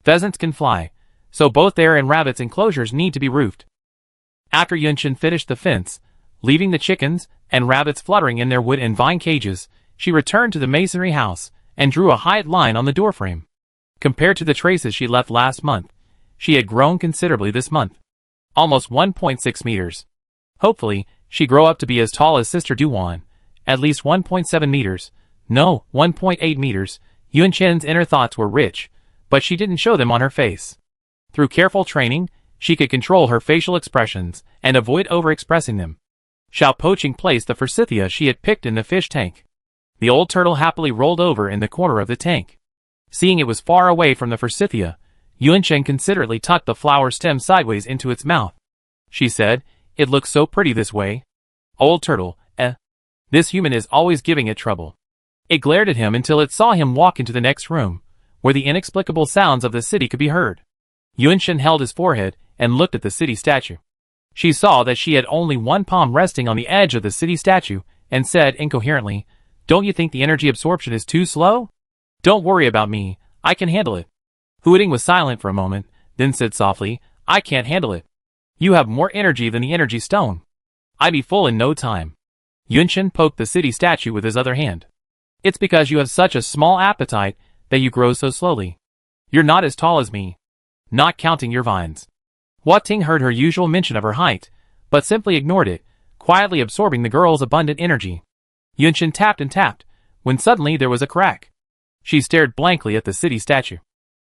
Pheasants can fly, so both their and rabbits' enclosures need to be roofed. After Yunshin finished the fence, leaving the chickens and rabbits fluttering in their wood and vine cages, she returned to the masonry house and drew a height line on the doorframe. Compared to the traces she left last month, she had grown considerably this month. Almost 1.6 meters. Hopefully, She'd grow up to be as tall as Sister Duan, at least 1.7 meters. No, 1.8 meters. Yuan Chen's inner thoughts were rich, but she didn't show them on her face. Through careful training, she could control her facial expressions and avoid overexpressing them. Xiao Poching placed the forsythia she had picked in the fish tank. The old turtle happily rolled over in the corner of the tank. Seeing it was far away from the forsythia, Yuan Chen considerately tucked the flower stem sideways into its mouth. She said, "It looks so pretty this way." Old turtle, This human is always giving it trouble. It glared at him until it saw him walk into the next room, where the inexplicable sounds of the city could be heard. Yuan Chen held his forehead and looked at the city statue. She saw that she had only one palm resting on the edge of the city statue and said incoherently, "Don't you think the energy absorption is too slow? Don't worry about me, I can handle it." Huiting was silent for a moment, then said softly, "I can't handle it. You have more energy than the energy stone. I'd be full in no time." Yuan Chen poked the city statue with his other hand. "It's because you have such a small appetite that you grow so slowly. You're not as tall as me. Not counting your vines." Hua Ting heard her usual mention of her height, but simply ignored it, quietly absorbing the girl's abundant energy. Yuan Chen tapped and tapped, when suddenly there was a crack. She stared blankly at the city statue.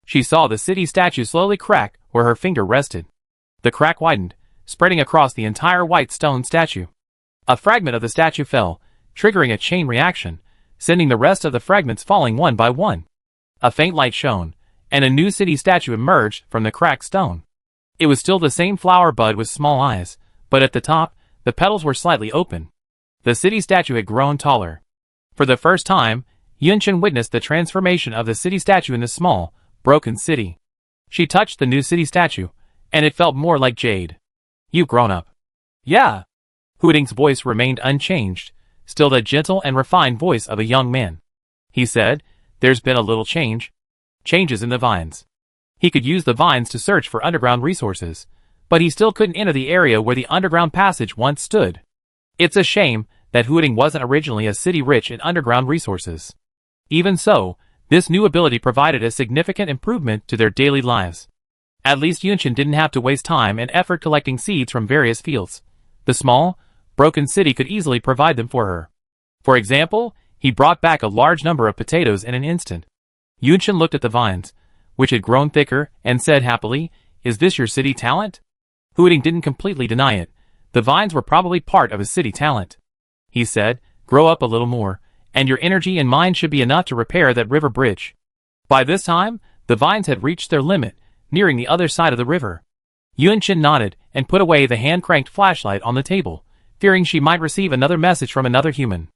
She saw the city statue slowly crack where her finger rested. The crack widened, spreading across the entire white stone statue. A fragment of the statue fell, triggering a chain reaction, sending the rest of the fragments falling one by one. A faint light shone, and a new city statue emerged from the cracked stone. It was still the same flower bud with small eyes, but at the top, the petals were slightly open. The city statue had grown taller. For the first time, Yuan Chen witnessed the transformation of the city statue in the small, broken city. She touched the new city statue, and it felt more like jade. "You've grown up." "Yeah." Huiting's voice remained unchanged, still the gentle and refined voice of a young man. He said, "There's been a little change. Changes in the vines." He could use the vines to search for underground resources, but he still couldn't enter the area where the underground passage once stood. It's a shame that Huiting wasn't originally a city rich in underground resources. Even so, this new ability provided a significant improvement to their daily lives. At least Yuan Chen didn't have to waste time and effort collecting seeds from various fields. The small, broken city could easily provide them for her. For example, he brought back a large number of potatoes in an instant. Yuan Chen looked at the vines, which had grown thicker, and said happily, "Is this your city talent?" Huiting didn't completely deny it. The vines were probably part of his city talent. He said, "Grow up a little more, and your energy and mind should be enough to repair that river bridge." By this time, the vines had reached their limit, nearing the other side of the river. Yuan Chen nodded and put away the hand-cranked flashlight on the table, fearing she might receive another message from another human.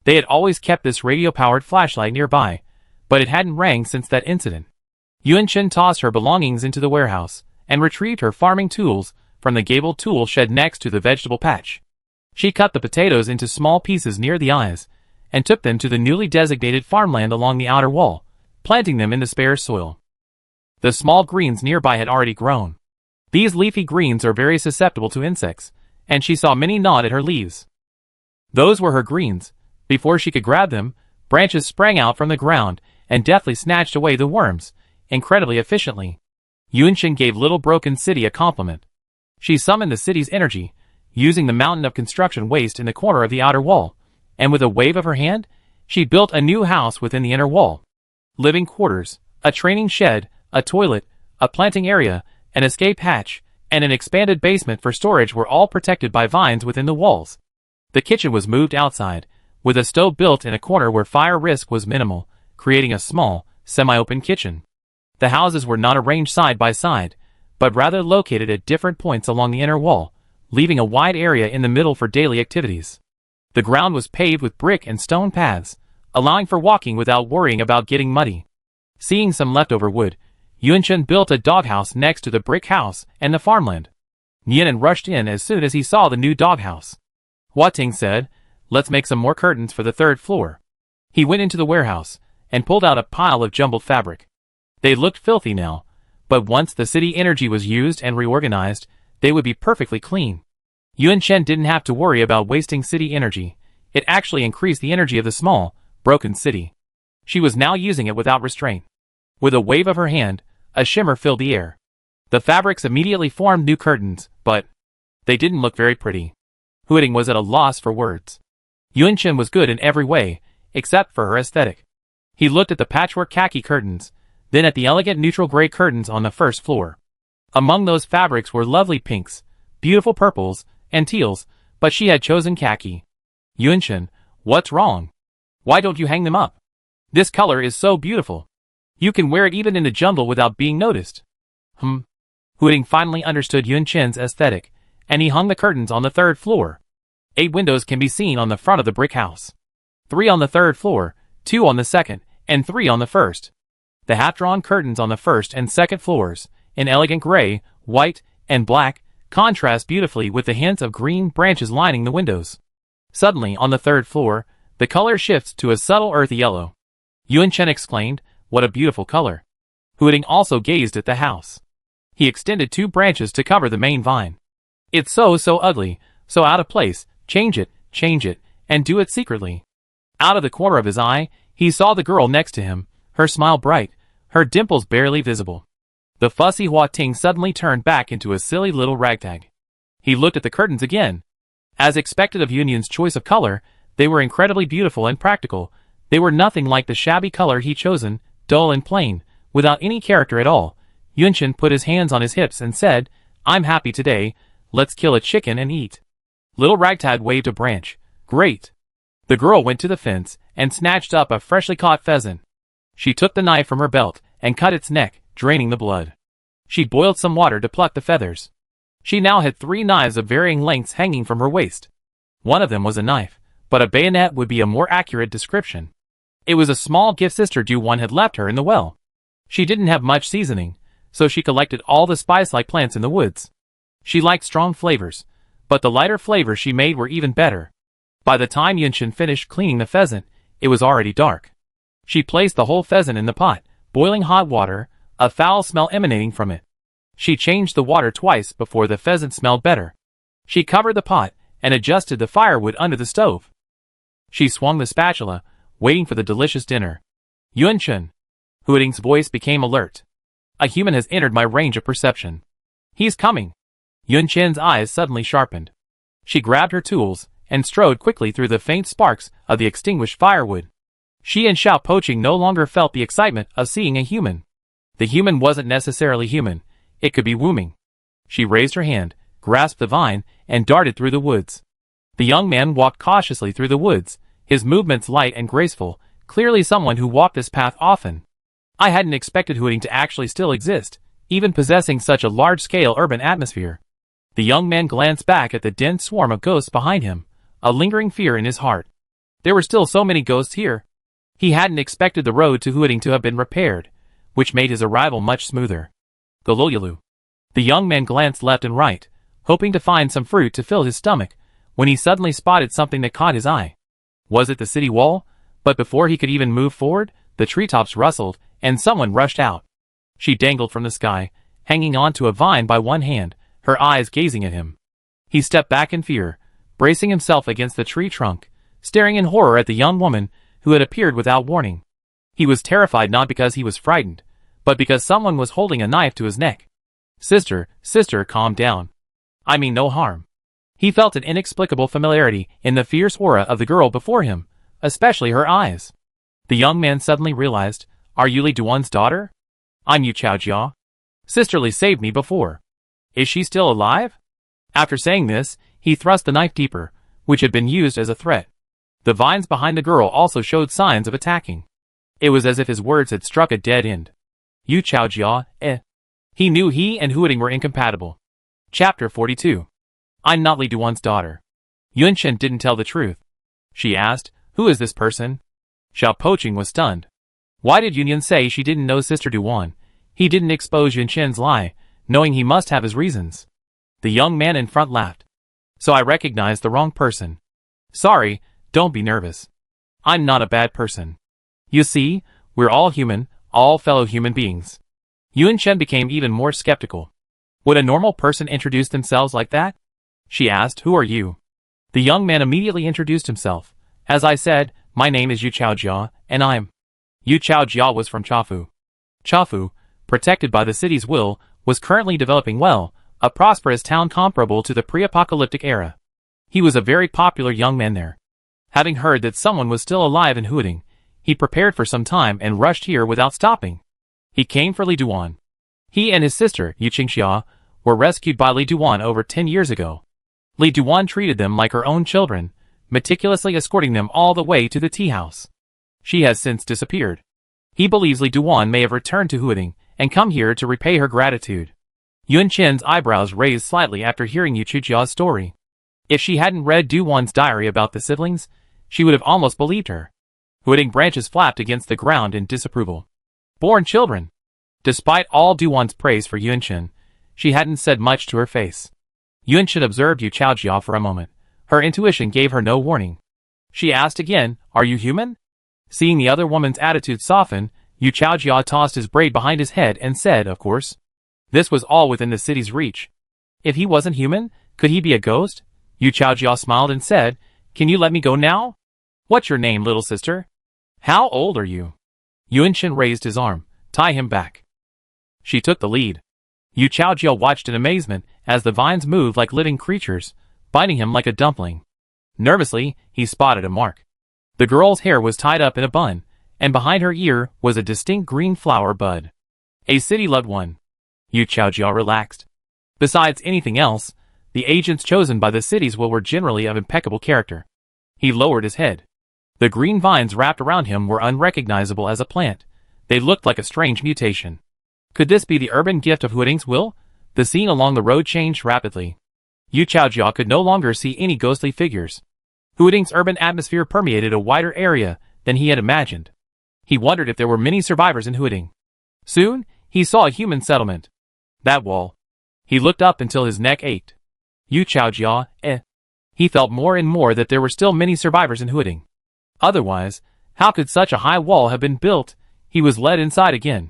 They had always kept this radio-powered flashlight nearby, but it hadn't rang since that incident. Yuan Chen tossed her belongings into the warehouse and retrieved her farming tools from the gabled tool shed next to the vegetable patch. She cut the potatoes into small pieces near the eyes and took them to the newly designated farmland along the outer wall, planting them in the spare soil. The small greens nearby had already grown. These leafy greens are very susceptible to insects, and she saw many gnawed at her leaves. Those were her greens. Before she could grab them, branches sprang out from the ground and deftly snatched away the worms, incredibly efficiently. Yuan Chen gave Little Broken City a compliment. She summoned the city's energy, using the mountain of construction waste in the corner of the outer wall, and with a wave of her hand, she built a new house within the inner wall. Living quarters, a training shed, a toilet, a planting area, an escape hatch, and an expanded basement for storage were all protected by vines within the walls. The kitchen was moved outside, with a stove built in a corner where fire risk was minimal, creating a small, semi-open kitchen. The houses were not arranged side by side, but rather located at different points along the inner wall, leaving a wide area in the middle for daily activities. The ground was paved with brick and stone paths, allowing for walking without worrying about getting muddy. Seeing some leftover wood, Yuan Chen built a doghouse next to the brick house and the farmland. Nianan rushed in as soon as he saw the new doghouse. Hua Ting said, "Let's make some more curtains for the third floor." He went into the warehouse and pulled out a pile of jumbled fabric. They looked filthy now, but once the city energy was used and reorganized, they would be perfectly clean. Yuan Chen didn't have to worry about wasting city energy. It actually increased the energy of the small, broken city. She was now using it without restraint. With a wave of her hand, a shimmer filled the air. The fabrics immediately formed new curtains, but they didn't look very pretty. Huiting was at a loss for words. Yunchen was good in every way, except for her aesthetic. He looked at the patchwork khaki curtains, then at the elegant neutral gray curtains on the first floor. Among those fabrics were lovely pinks, beautiful purples, and teals, but she had chosen khaki. Yunchen, what's wrong? Why don't you hang them up? This color is so beautiful. You can wear it even in the jungle without being noticed. Huiting finally understood Yunchen's aesthetic, and he hung the curtains on the third floor. 8 windows can be seen on the front of the brick house. 3 on the third floor, 2 on the second, and 3 on the first. The half-drawn curtains on the first and second floors, in elegant gray, white, and black, contrast beautifully with the hints of green branches lining the windows. Suddenly, on the third floor, the color shifts to a subtle earthy yellow. Yunchen exclaimed, "What a beautiful color." Huiting also gazed at the house. He extended 2 branches to cover the main vine. "It's so ugly, so out of place, change it, and do it secretly." Out of the corner of his eye, he saw the girl next to him, her smile bright, her dimples barely visible. The fussy Hua Ting suddenly turned back into a silly little ragtag. He looked at the curtains again. As expected of Yunchen's choice of color, they were incredibly beautiful and practical. They were nothing like the shabby color he'd chosen, dull and plain, without any character at all. Yunchen put his hands on his hips and said, "I'm happy today, let's kill a chicken and eat." Little Ragtag waved a branch. "Great." The girl went to the fence and snatched up a freshly caught pheasant. She took the knife from her belt and cut its neck, draining the blood. She boiled some water to pluck the feathers. She now had 3 knives of varying lengths hanging from her waist. One of them was a knife, but a bayonet would be a more accurate description. It was a small gift Sister Du-1 had left her in the well. She didn't have much seasoning, so she collected all the spice-like plants in the woods. She liked strong flavors, but the lighter flavors she made were even better. By the time Yunchen finished cleaning the pheasant, it was already dark. She placed the whole pheasant in the pot, boiling hot water, a foul smell emanating from it. She changed the water twice before the pheasant smelled better. She covered the pot and adjusted the firewood under the stove. She swung the spatula, waiting for the delicious dinner. "Yunchen." Huiting's voice became alert. "A human has entered my range of perception. He's coming." Yunchen's eyes suddenly sharpened. She grabbed her tools and strode quickly through the faint sparks of the extinguished firewood. She and Xiao Poaching no longer felt the excitement of seeing a human. The human wasn't necessarily human. It could be Wuming. She raised her hand, grasped the vine, and darted through the woods. The young man walked cautiously through the woods, his movements light and graceful, clearly someone who walked this path often. I hadn't expected Huiting to actually still exist, even possessing such a large-scale urban atmosphere. The young man glanced back at the dense swarm of ghosts behind him, a lingering fear in his heart. There were still so many ghosts here. He hadn't expected the road to Huiting to have been repaired, which made his arrival much smoother. Gololyalu. The young man glanced left and right, hoping to find some fruit to fill his stomach, when he suddenly spotted something that caught his eye. Was it the city wall? But before he could even move forward, the treetops rustled, and someone rushed out. She dangled from the sky, hanging onto a vine by one hand, her eyes gazing at him. He stepped back in fear, bracing himself against the tree trunk, staring in horror at the young woman who had appeared without warning. He was terrified not because he was frightened, but because someone was holding a knife to his neck. Sister, calm down. I mean no harm." He felt an inexplicable familiarity in the fierce aura of the girl before him, especially her eyes. The young man suddenly realized, "Are you Li Duan's daughter? I'm Yu Chaojia. Sister Li saved me before. Is she still alive?" After saying this, he thrust the knife deeper, which had been used as a threat. The vines behind the girl also showed signs of attacking. It was as if his words had struck a dead end. Yu Chaojia, He knew he and Huiting were incompatible. Chapter 42. I'm not Li Duan's daughter. Yunchen didn't tell the truth. She asked, "Who is this person?" Xiao Poaching was stunned. Why did Yunyan say she didn't know Sister Du-1? He didn't expose Yunchen's lie, knowing he must have his reasons. The young man in front laughed. "So I recognized the wrong person. Sorry, don't be nervous. I'm not a bad person. You see, we're all human, all fellow human beings." Yunchen became even more skeptical. Would a normal person introduce themselves like that? She asked, "Who are you?" The young man immediately introduced himself. "As I said, my name is Yu Chaojia, and I'm..." Yu Chaojia was from Chafu. Chafu, protected by the city's will, was currently developing well, a prosperous town comparable to the pre-apocalyptic era. He was a very popular young man there. Having heard that someone was still alive in Huading, he prepared for some time and rushed here without stopping. He came for Li Duan. He and his sister, Yu Qingxia, were rescued by Li Duan over 10 years ago. Li Duan treated them like her own children, meticulously escorting them all the way to the tea house. She has since disappeared. He believes Li Duan may have returned to Huading and come here to repay her gratitude. Yun Qin's eyebrows raised slightly after hearing Yu Qijia's story. If she hadn't read Duwan's diary about the siblings, she would have almost believed her. Huading branches flapped against the ground in disapproval. Born children! Despite all Duwan's praise for Yunqin, she hadn't said much to her face. Yunqin observed Yu Chaojia for a moment. Her intuition gave her no warning. She asked again, "Are you human?" Seeing the other woman's attitude soften, Yu Chaojia tossed his braid behind his head and said, "Of course." This was all within the city's reach. If he wasn't human, could he be a ghost? Yu Chaojia smiled and said, "Can you let me go now?" "What's your name, little sister?" "How old are you?" Yunqin raised his arm. "Tie him back." She took the lead. Yu Chaojia watched in amazement as the vines moved like living creatures, biting him like a dumpling. Nervously, he spotted a mark. The girl's hair was tied up in a bun, and behind her ear was a distinct green flower bud. A city-loved one. Yu Chaojia relaxed. Besides anything else, the agents chosen by the cities were generally of impeccable character. He lowered his head. The green vines wrapped around him were unrecognizable as a plant. They looked like a strange mutation. Could this be the urban gift of Huading's will? The scene along the road changed rapidly. Yu Chaojia could no longer see any ghostly figures. Huading's urban atmosphere permeated a wider area than he had imagined. He wondered if there were many survivors in Huading. Soon, he saw a human settlement. That wall. He looked up until his neck ached. Yu Chaojia, He felt more and more that there were still many survivors in Huading. Otherwise, how could such a high wall have been built? He was led inside again.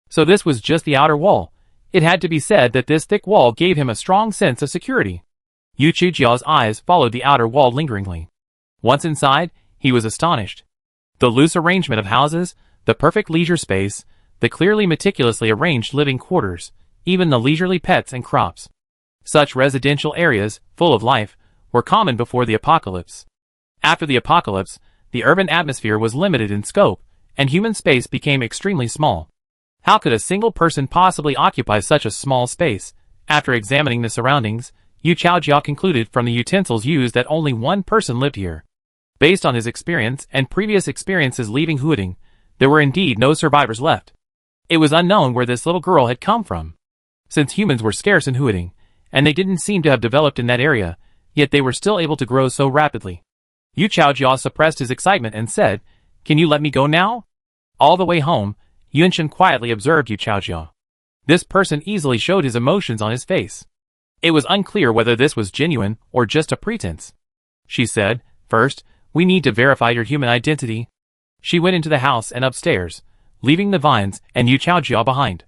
So this was just the outer wall. It had to be said that this thick wall gave him a strong sense of security. Yu Qijia's eyes followed the outer wall lingeringly. Once inside, he was astonished. The loose arrangement of houses, the perfect leisure space, the clearly meticulously arranged living quarters, even the leisurely pets and crops. Such residential areas, full of life, were common before the apocalypse. After the apocalypse, the urban atmosphere was limited in scope, and human space became extremely small. How could a single person possibly occupy such a small space? After examining the surroundings, Yu Chaojia concluded from the utensils used that only one person lived here. Based on his experience and previous experiences leaving Huading, there were indeed no survivors left. It was unknown where this little girl had come from. Since humans were scarce in Huading, and they didn't seem to have developed in that area, yet they were still able to grow so rapidly. Yu Chaojia suppressed his excitement and said, "Can you let me go now?" All the way home, Yunqin quietly observed Yu Chaojia. This person easily showed his emotions on his face. It was unclear whether this was genuine or just a pretense. She said, "First, we need to verify your human identity." She went into the house and upstairs, leaving the vines and Yu Chaojia behind.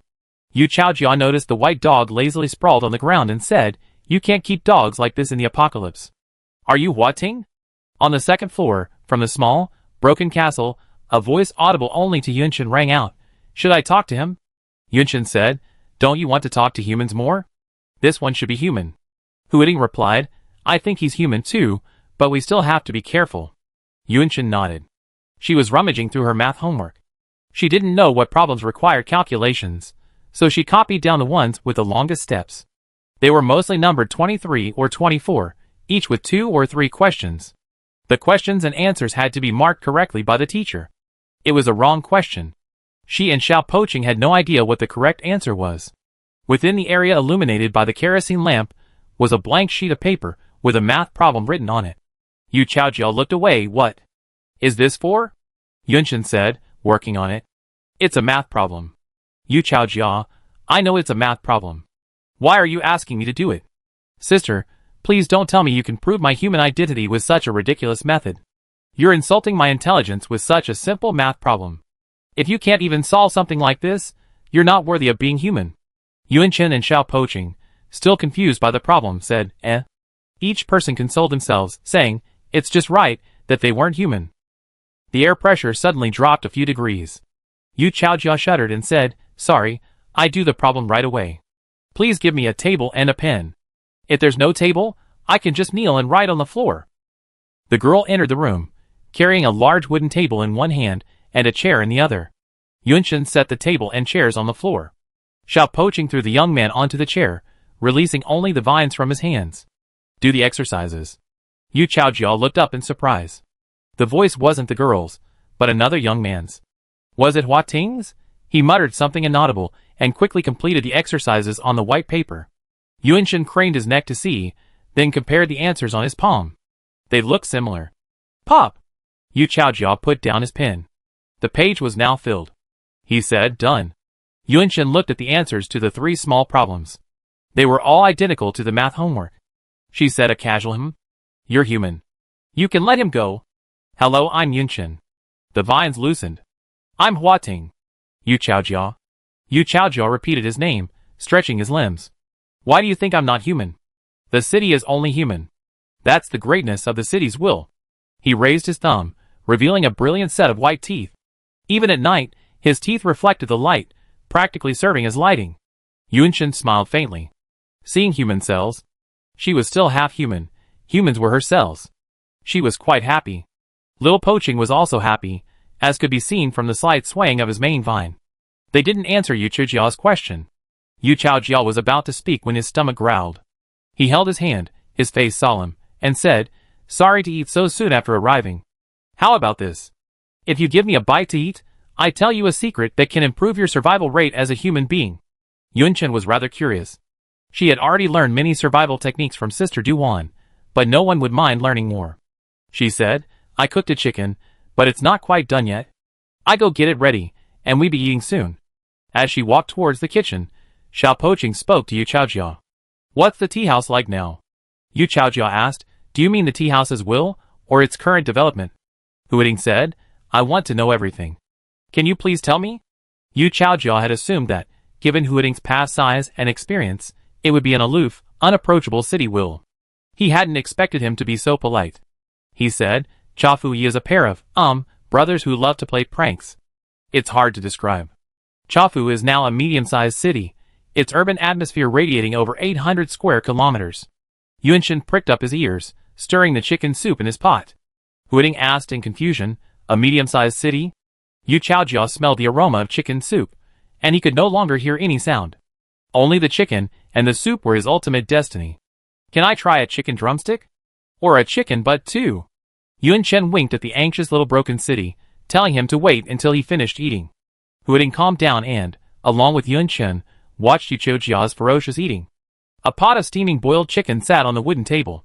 Yu Chaojia noticed the white dog lazily sprawled on the ground and said, "You can't keep dogs like this in the apocalypse." "Are you Huating?" On the second floor, from the small, broken castle, a voice audible only to Yunqin rang out. "Should I talk to him?" Yunqin said, "Don't you want to talk to humans more? This one should be human." Huading replied, "I think he's human too, but we still have to be careful." Yunqin nodded. She was rummaging through her math homework. She didn't know what problems required calculations, so she copied down the ones with the longest steps. They were mostly numbered 23 or 24, each with 2 or 3 questions. The questions and answers had to be marked correctly by the teacher. It was a wrong question. She and Xiao Poching had no idea what the correct answer was. Within the area illuminated by the kerosene lamp was a blank sheet of paper with a math problem written on it. Yu Chaojia looked away. "What is this for?" Yunqin said, working on it. "It's a math problem." Yu Chaojia, "I know it's a math problem. Why are you asking me to do it?" "Sister, please don't tell me you can prove my human identity with such a ridiculous method. You're insulting my intelligence with such a simple math problem. If you can't even solve something like this, you're not worthy of being human." Yunqin and Xiao Poching, still confused by the problem, said, Each person consoled themselves, saying, it's just right that they weren't human. The air pressure suddenly dropped a few degrees. Yu Chaojia shuddered and said, "Sorry, I do the problem right away. Please give me a table and a pen." "If there's no table, I can just kneel and write on the floor. The girl entered the room, carrying a large wooden table in one hand and a chair in the other. Yunshin set the table and chairs on the floor. Xiao poaching threw the young man onto the chair, releasing only the vines from his hands. Do the exercises. Yu Chaojiao looked up in surprise. The voice wasn't the girl's, but another young man's. Was it Hua Ting's? He muttered something inaudible and quickly completed the exercises on the white paper. Yunshin craned his neck to see, then compared the answers on his palm. They looked similar. Pop! Yu Chaojiao put down his pen. The page was now filled. He said, done. Yunshin looked at the answers to the 3 small problems. They were all identical to the math homework. She said a casual You're human. You can let him go. Hello, I'm Yunshin. The vines loosened. I'm Hua Ting. Yu Chaojiao. Yu Chaojiao repeated his name, stretching his limbs. Why do you think I'm not human? The city is only human. That's the greatness of the city's will. He raised his thumb, revealing a brilliant set of white teeth. Even at night, his teeth reflected the light, practically serving as lighting. Yunshin smiled faintly. Seeing human cells. She was still half human. Humans were her cells. She was quite happy. Little Poaching was also happy, as could be seen from the slight swaying of his mane vine. They didn't answer Yu Chaojiao's question. Yu Chaojiao was about to speak when his stomach growled. He held his hand, his face solemn, and said, Sorry to eat so soon after arriving. How about this? If you give me a bite to eat, I tell you a secret that can improve your survival rate as a human being. Yunshin was rather curious. She had already learned many survival techniques from Sister Duan, but no one would mind learning more. She said, I cooked a chicken, but it's not quite done yet. I go get it ready, and we be eating soon. As she walked towards the kitchen, Xiao Poaching spoke to Yu Chaojiao. What's the tea house like now? Yu Chaojiao asked, Do you mean the tea house's will, or its current development? Huiting said, I want to know everything. Can you please tell me? Yu Chaojiao had assumed that, given Huiting's past size and experience, it would be an aloof, unapproachable city will. He hadn't expected him to be so polite. He said, Chafuyi is a pair of, brothers who love to play pranks. It's hard to describe. Chafu is now a medium-sized city, its urban atmosphere radiating over 800 square kilometers. Yunshin pricked up his ears, stirring the chicken soup in his pot. Huiting asked in confusion, a medium-sized city? Yu Chaojiao smelled the aroma of chicken soup, and he could no longer hear any sound. Only the chicken and the soup were his ultimate destiny. Can I try a chicken drumstick? Or a chicken butt too? Yunshin winked at the anxious little broken city, telling him to wait until he finished eating. Huiting calmed down and, along with Yunshin, watched Yu Chaojiao's ferocious eating. A pot of steaming boiled chicken sat on the wooden table.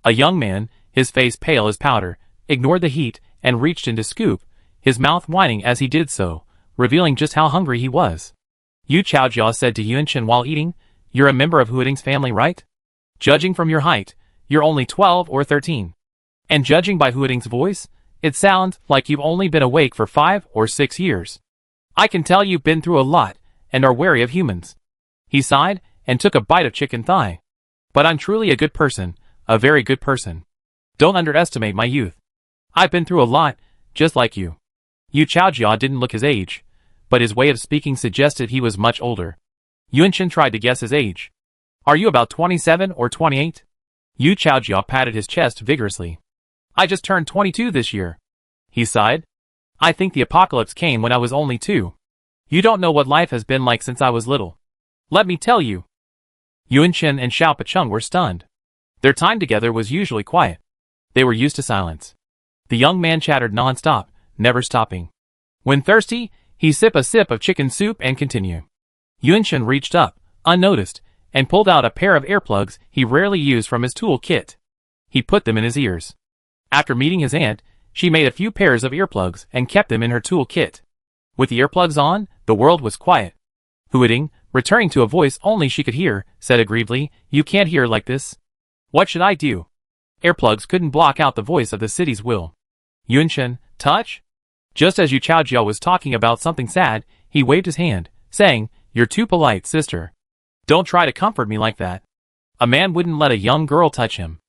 A young man, his face pale as powder, ignored the heat and reached in to scoop, his mouth whining as he did so, revealing just how hungry he was. Yu Chaojiao said to Yunshin while eating, You're a member of Huiting's family, right? Judging from your height, you're only 12 or 13. And judging by Huiting's voice, it sounds like you've only been awake for 5 or 6 years. I can tell you've been through a lot, and are wary of humans. He sighed, and took a bite of chicken thigh. But I'm truly a good person, a very good person. Don't underestimate my youth. I've been through a lot, just like you. Yu Chaojiao didn't look his age, but his way of speaking suggested he was much older. Yunshin tried to guess his age. Are you about 27 or 28? Yu Chaojiao patted his chest vigorously. I just turned 22 this year. He sighed. I think the apocalypse came when I was only 2. You don't know what life has been like since I was little. Let me tell you. Yunshin and Xiao Pacheng were stunned. Their time together was usually quiet. They were used to silence. The young man chattered non-stop, never stopping. When thirsty, he sipped a sip of chicken soup and continued. Yunshin reached up, unnoticed, and pulled out a pair of earplugs he rarely used from his tool kit. He put them in his ears. After meeting his aunt, she made a few pairs of earplugs and kept them in her tool kit. With the earplugs on, the world was quiet. Huiting, returning to a voice only she could hear, said aggrievedly, You can't hear like this. What should I do? Earplugs couldn't block out the voice of the city's will. Yunshin, touch? Just as Yu Chaojiao was talking about something sad, he waved his hand, saying, You're too polite, sister. Don't try to comfort me like that. A man wouldn't let a young girl touch him.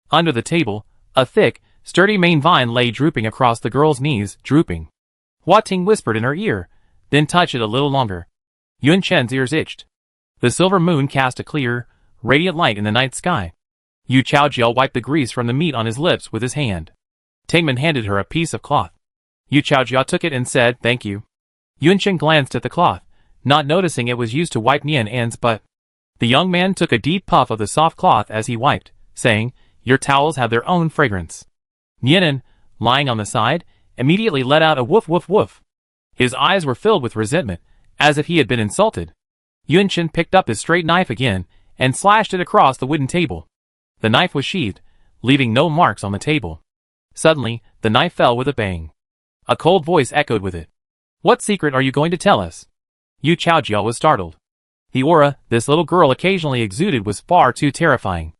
Under the table, a thick, sturdy mane vine lay drooping across the girl's knees, drooping. Hua Ting whispered in her ear, then touched it a little longer. Yunshin's ears itched. The silver moon cast a clear, radiant light in the night sky. Yu Chaojiao wiped the grease from the meat on his lips with his hand. Tangman handed her a piece of cloth. Yu Chaojiao took it and said, "Thank you." Yunqin glanced at the cloth, not noticing it was used to wipe Nian An's butt. The young man took a deep puff of the soft cloth as he wiped, saying, "Your towels have their own fragrance." Nian, lying on the side, immediately let out a woof woof woof. His eyes were filled with resentment, as if he had been insulted. Yunqin picked up his straight knife again, and slashed it across the wooden table. The knife was sheathed, leaving no marks on the table. Suddenly, the knife fell with a bang. A cold voice echoed with it. "What secret are you going to tell us?" Yu Chaojiao was startled. The aura this little girl occasionally exuded was far too terrifying.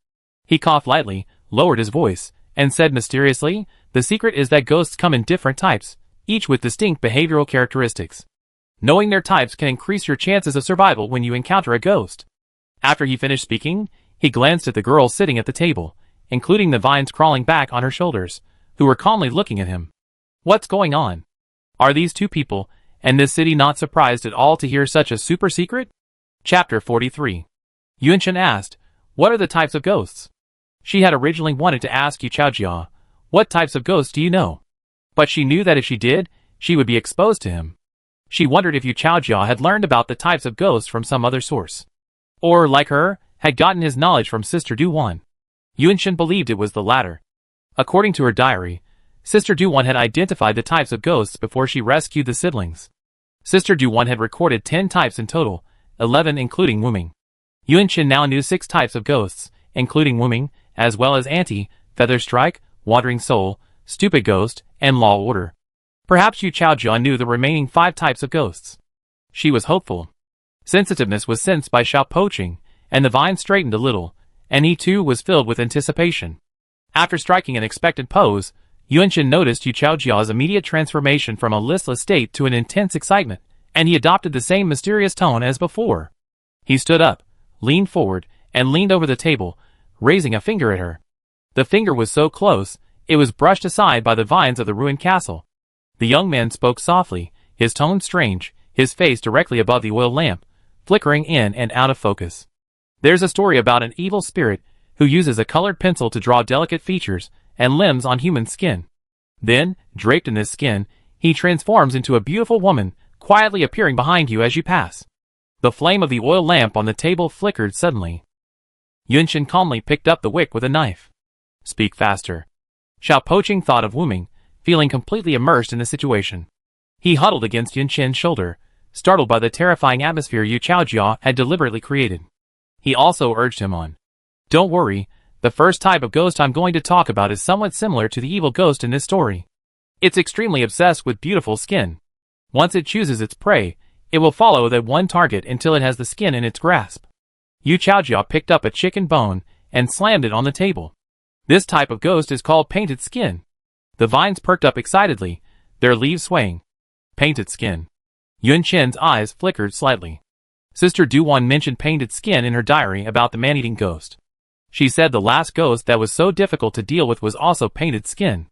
He coughed lightly, lowered his voice, and said mysteriously, "The secret is that ghosts come in different types, each with distinct behavioral characteristics. Knowing their types can increase your chances of survival when you encounter a ghost." After he finished speaking, he glanced at the girl sitting at the table, including the vines crawling back on her shoulders, who were calmly looking at him. What's going on? Are these two people, and this city not surprised at all to hear such a super secret? Chapter 43. Yunqin asked, "What are the types of ghosts?" She had originally wanted to ask Yu Chaojiao, "What types of ghosts do you know?" But she knew that if she did, she would be exposed to him. She wondered if Yu Chaojiao had learned about the types of ghosts from some other source. Or, like her, had gotten his knowledge from Sister Duwan. Yunqin believed it was the latter. According to her diary, Sister Duwan had identified the types of ghosts before she rescued the siblings. Sister Duwan had recorded 10 types in total, 11 including Wuming. Yunqin now knew 6 types of ghosts, including Wuming, as well as Anti, Feather Strike, Wandering Soul, Stupid Ghost, and Law Order. Perhaps Yu Chaojiao knew the remaining 5 types of ghosts. She was hopeful. Sensitiveness was sensed by Xiao Poqing, and the vine straightened a little, and he too was filled with anticipation. After striking an expectant pose, Yunqin noticed Yu Chaojiao's immediate transformation from a listless state to an intense excitement, and he adopted the same mysterious tone as before. He stood up, leaned forward, and leaned over the table, raising a finger at her. The finger was so close, it was brushed aside by the vines of the ruined castle. The young man spoke softly, his tone strange, his face directly above the oil lamp, flickering in and out of focus. There's a story about an evil spirit who uses a colored pencil to draw delicate features and limbs on human skin. Then, draped in this skin, he transforms into a beautiful woman, quietly appearing behind you as you pass. The flame of the oil lamp on the table flickered suddenly. Yunqin calmly picked up the wick with a knife. "Speak faster." Xiao Poqing thought of Wuming, feeling completely immersed in the situation. He huddled against Yunqin's shoulder, startled by the terrifying atmosphere Yu Chaojiao had deliberately created. He also urged him on. "Don't worry, the first type of ghost I'm going to talk about is somewhat similar to the evil ghost in this story. It's extremely obsessed with beautiful skin. Once it chooses its prey, it will follow that one target until it has the skin in its grasp." Yu Chaojiao picked up a chicken bone and slammed it on the table. This type of ghost is called painted skin. The vines perked up excitedly, their leaves swaying. Painted skin. Yunqin's eyes flickered slightly. Sister Duwan mentioned painted skin in her diary about the man-eating ghost. She said the last ghost that was so difficult to deal with was also painted skin.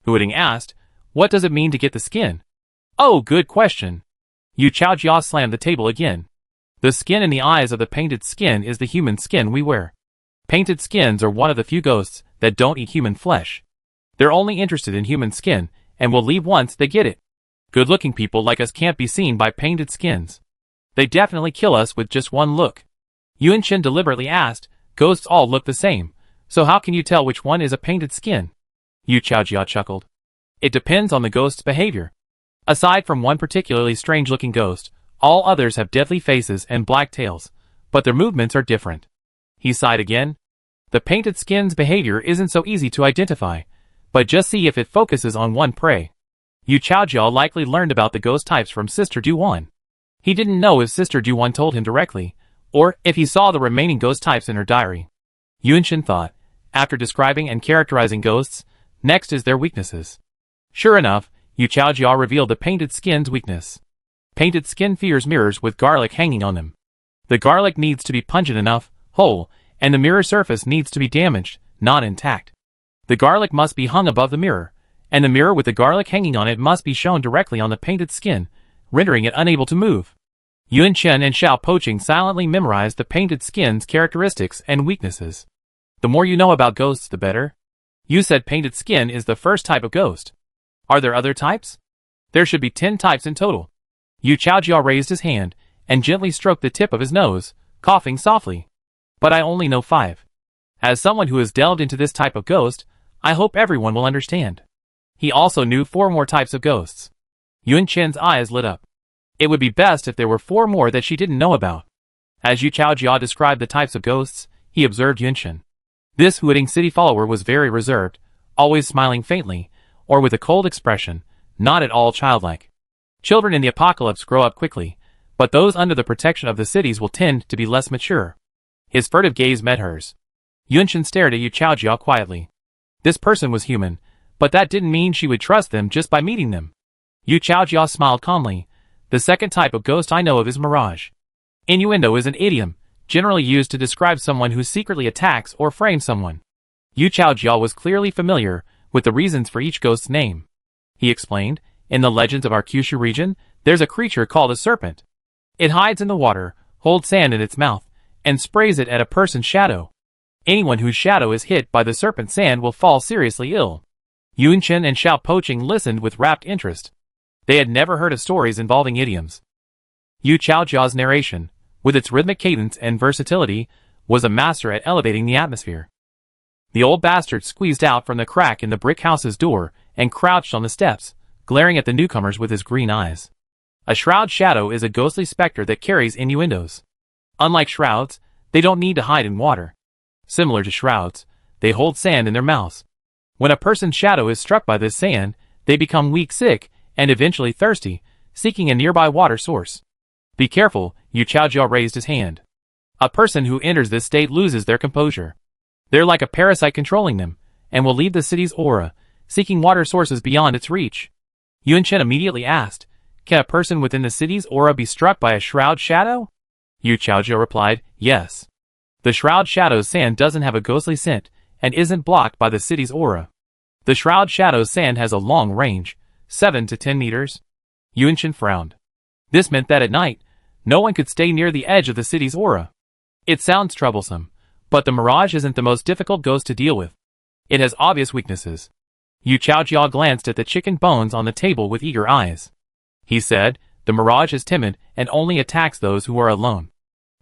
Huading asked, "What does it mean to get the skin?" "Oh, good question." Yu Chaojiao slammed the table again. "The skin in the eyes of the painted skin is the human skin we wear. Painted skins are one of the few ghosts that don't eat human flesh. They're only interested in human skin, and will leave once they get it. Good-looking people like us can't be seen by painted skins. They definitely kill us with just one look." Yunqin deliberately asked, "Ghosts all look the same, so how can you tell which one is a painted skin?" Yu Chaojiao chuckled. "It depends on the ghost's behavior. Aside from one particularly strange-looking ghost, all others have deadly faces and black tails, but their movements are different." He sighed again. "The painted skin's behavior isn't so easy to identify, but just see if it focuses on one prey." Yu Chaojiao likely learned about the ghost types from Sister Duwan. He didn't know if Sister Duwan told him directly, or if he saw the remaining ghost types in her diary. Yunqin thought, after describing and characterizing ghosts, next is their weaknesses. Sure enough, Yu Chaojiao revealed the painted skin's weakness. Painted skin fears mirrors with garlic hanging on them. The garlic needs to be pungent enough, whole, and the mirror surface needs to be damaged, not intact. The garlic must be hung above the mirror, and the mirror with the garlic hanging on it must be shown directly on the painted skin, rendering it unable to move. Yunqin and Xiao Poqing silently memorized the painted skin's characteristics and weaknesses. The more you know about ghosts, the better. You said painted skin is the first type of ghost. Are there other types? There should be 10 types in total. Yu Chaojiao raised his hand and gently stroked the tip of his nose, coughing softly. But I only know 5. As someone who has delved into this type of ghost, I hope everyone will understand. He also knew 4 more types of ghosts. Yun Chen's eyes lit up. It would be best if there were 4 more that she didn't know about. As Yu Chaojiao described the types of ghosts, he observed Yun Chen. This Huading City follower was very reserved, always smiling faintly, or with a cold expression, not at all childlike. Children in the apocalypse grow up quickly, but those under the protection of the cities will tend to be less mature. His furtive gaze met hers. Yun Chen stared at Yu Chaojiao quietly. This person was human, but that didn't mean she would trust them just by meeting them. Yu Chaojiao smiled calmly. The second type of ghost I know of is mirage. Innuendo is an idiom, generally used to describe someone who secretly attacks or frames someone. Yu Chaojiao was clearly familiar with the reasons for each ghost's name. He explained, in the legends of our Kyushu region, there's a creature called a serpent. It hides in the water, holds sand in its mouth, and sprays it at a person's shadow. Anyone whose shadow is hit by the serpent's sand will fall seriously ill. Yun Chen and Xiao Poching listened with rapt interest. They had never heard of stories involving idioms. Yu Chaojiao's narration, with its rhythmic cadence and versatility, was a master at elevating the atmosphere. The old bastard squeezed out from the crack in the brick house's door and crouched on the steps, glaring at the newcomers with his green eyes. A shroud shadow is a ghostly specter that carries innuendos. Unlike shrouds, they don't need to hide in water. Similar to shrouds, they hold sand in their mouths. When a person's shadow is struck by this sand, they become weak, sick, and eventually thirsty, seeking a nearby water source. Be careful, Yu Chaojiao raised his hand. A person who enters this state loses their composure. They're like a parasite controlling them, and will leave the city's aura, seeking water sources beyond its reach. Yun Chen immediately asked, can a person within the city's aura be struck by a shroud shadow? Yu Chaojiao replied, yes. The shroud shadow's sand doesn't have a ghostly scent, and isn't blocked by the city's aura. The shroud shadow's sand has a long range, 7 to 10 meters. Yun Chen frowned. This meant that at night, no one could stay near the edge of the city's aura. It sounds troublesome, but the mirage isn't the most difficult ghost to deal with. It has obvious weaknesses. Yu Chaojiao glanced at the chicken bones on the table with eager eyes. He said, the mirage is timid and only attacks those who are alone.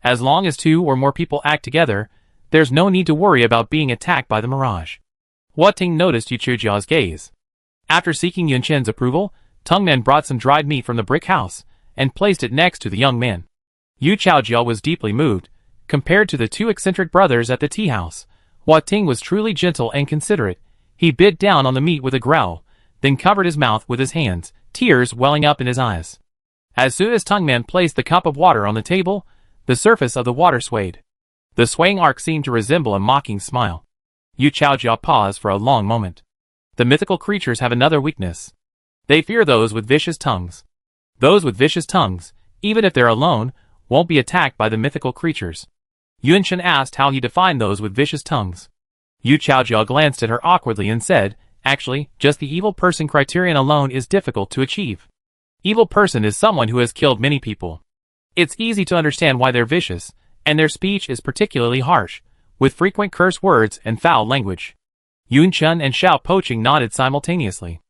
As long as 2 or more people act together, there's no need to worry about being attacked by the mirage. Hua Ting noticed Yu Chaojiao's gaze. After seeking Yun Chen's approval, Tungman brought some dried meat from the brick house and placed it next to the young man. Yu Chaojiao was deeply moved. Compared to the 2 eccentric brothers at the tea house, Hua Ting was truly gentle and considerate. He bit down on the meat with a growl, then covered his mouth with his hands, tears welling up in his eyes. As soon as Tungman placed the cup of water on the table, the surface of the water swayed. The swaying arc seemed to resemble a mocking smile. Yu Chaojiao paused for a long moment. The mythical creatures have another weakness. They fear those with vicious tongues. Those with vicious tongues, even if they're alone, won't be attacked by the mythical creatures. Yun Chen asked how he defined those with vicious tongues. Yu Chaojiao glanced at her awkwardly and said, actually, just the evil person criterion alone is difficult to achieve. Evil person is someone who has killed many people. It's easy to understand why they're vicious, and their speech is particularly harsh, with frequent curse words and foul language. Yun Chen and Xiao Poching nodded simultaneously.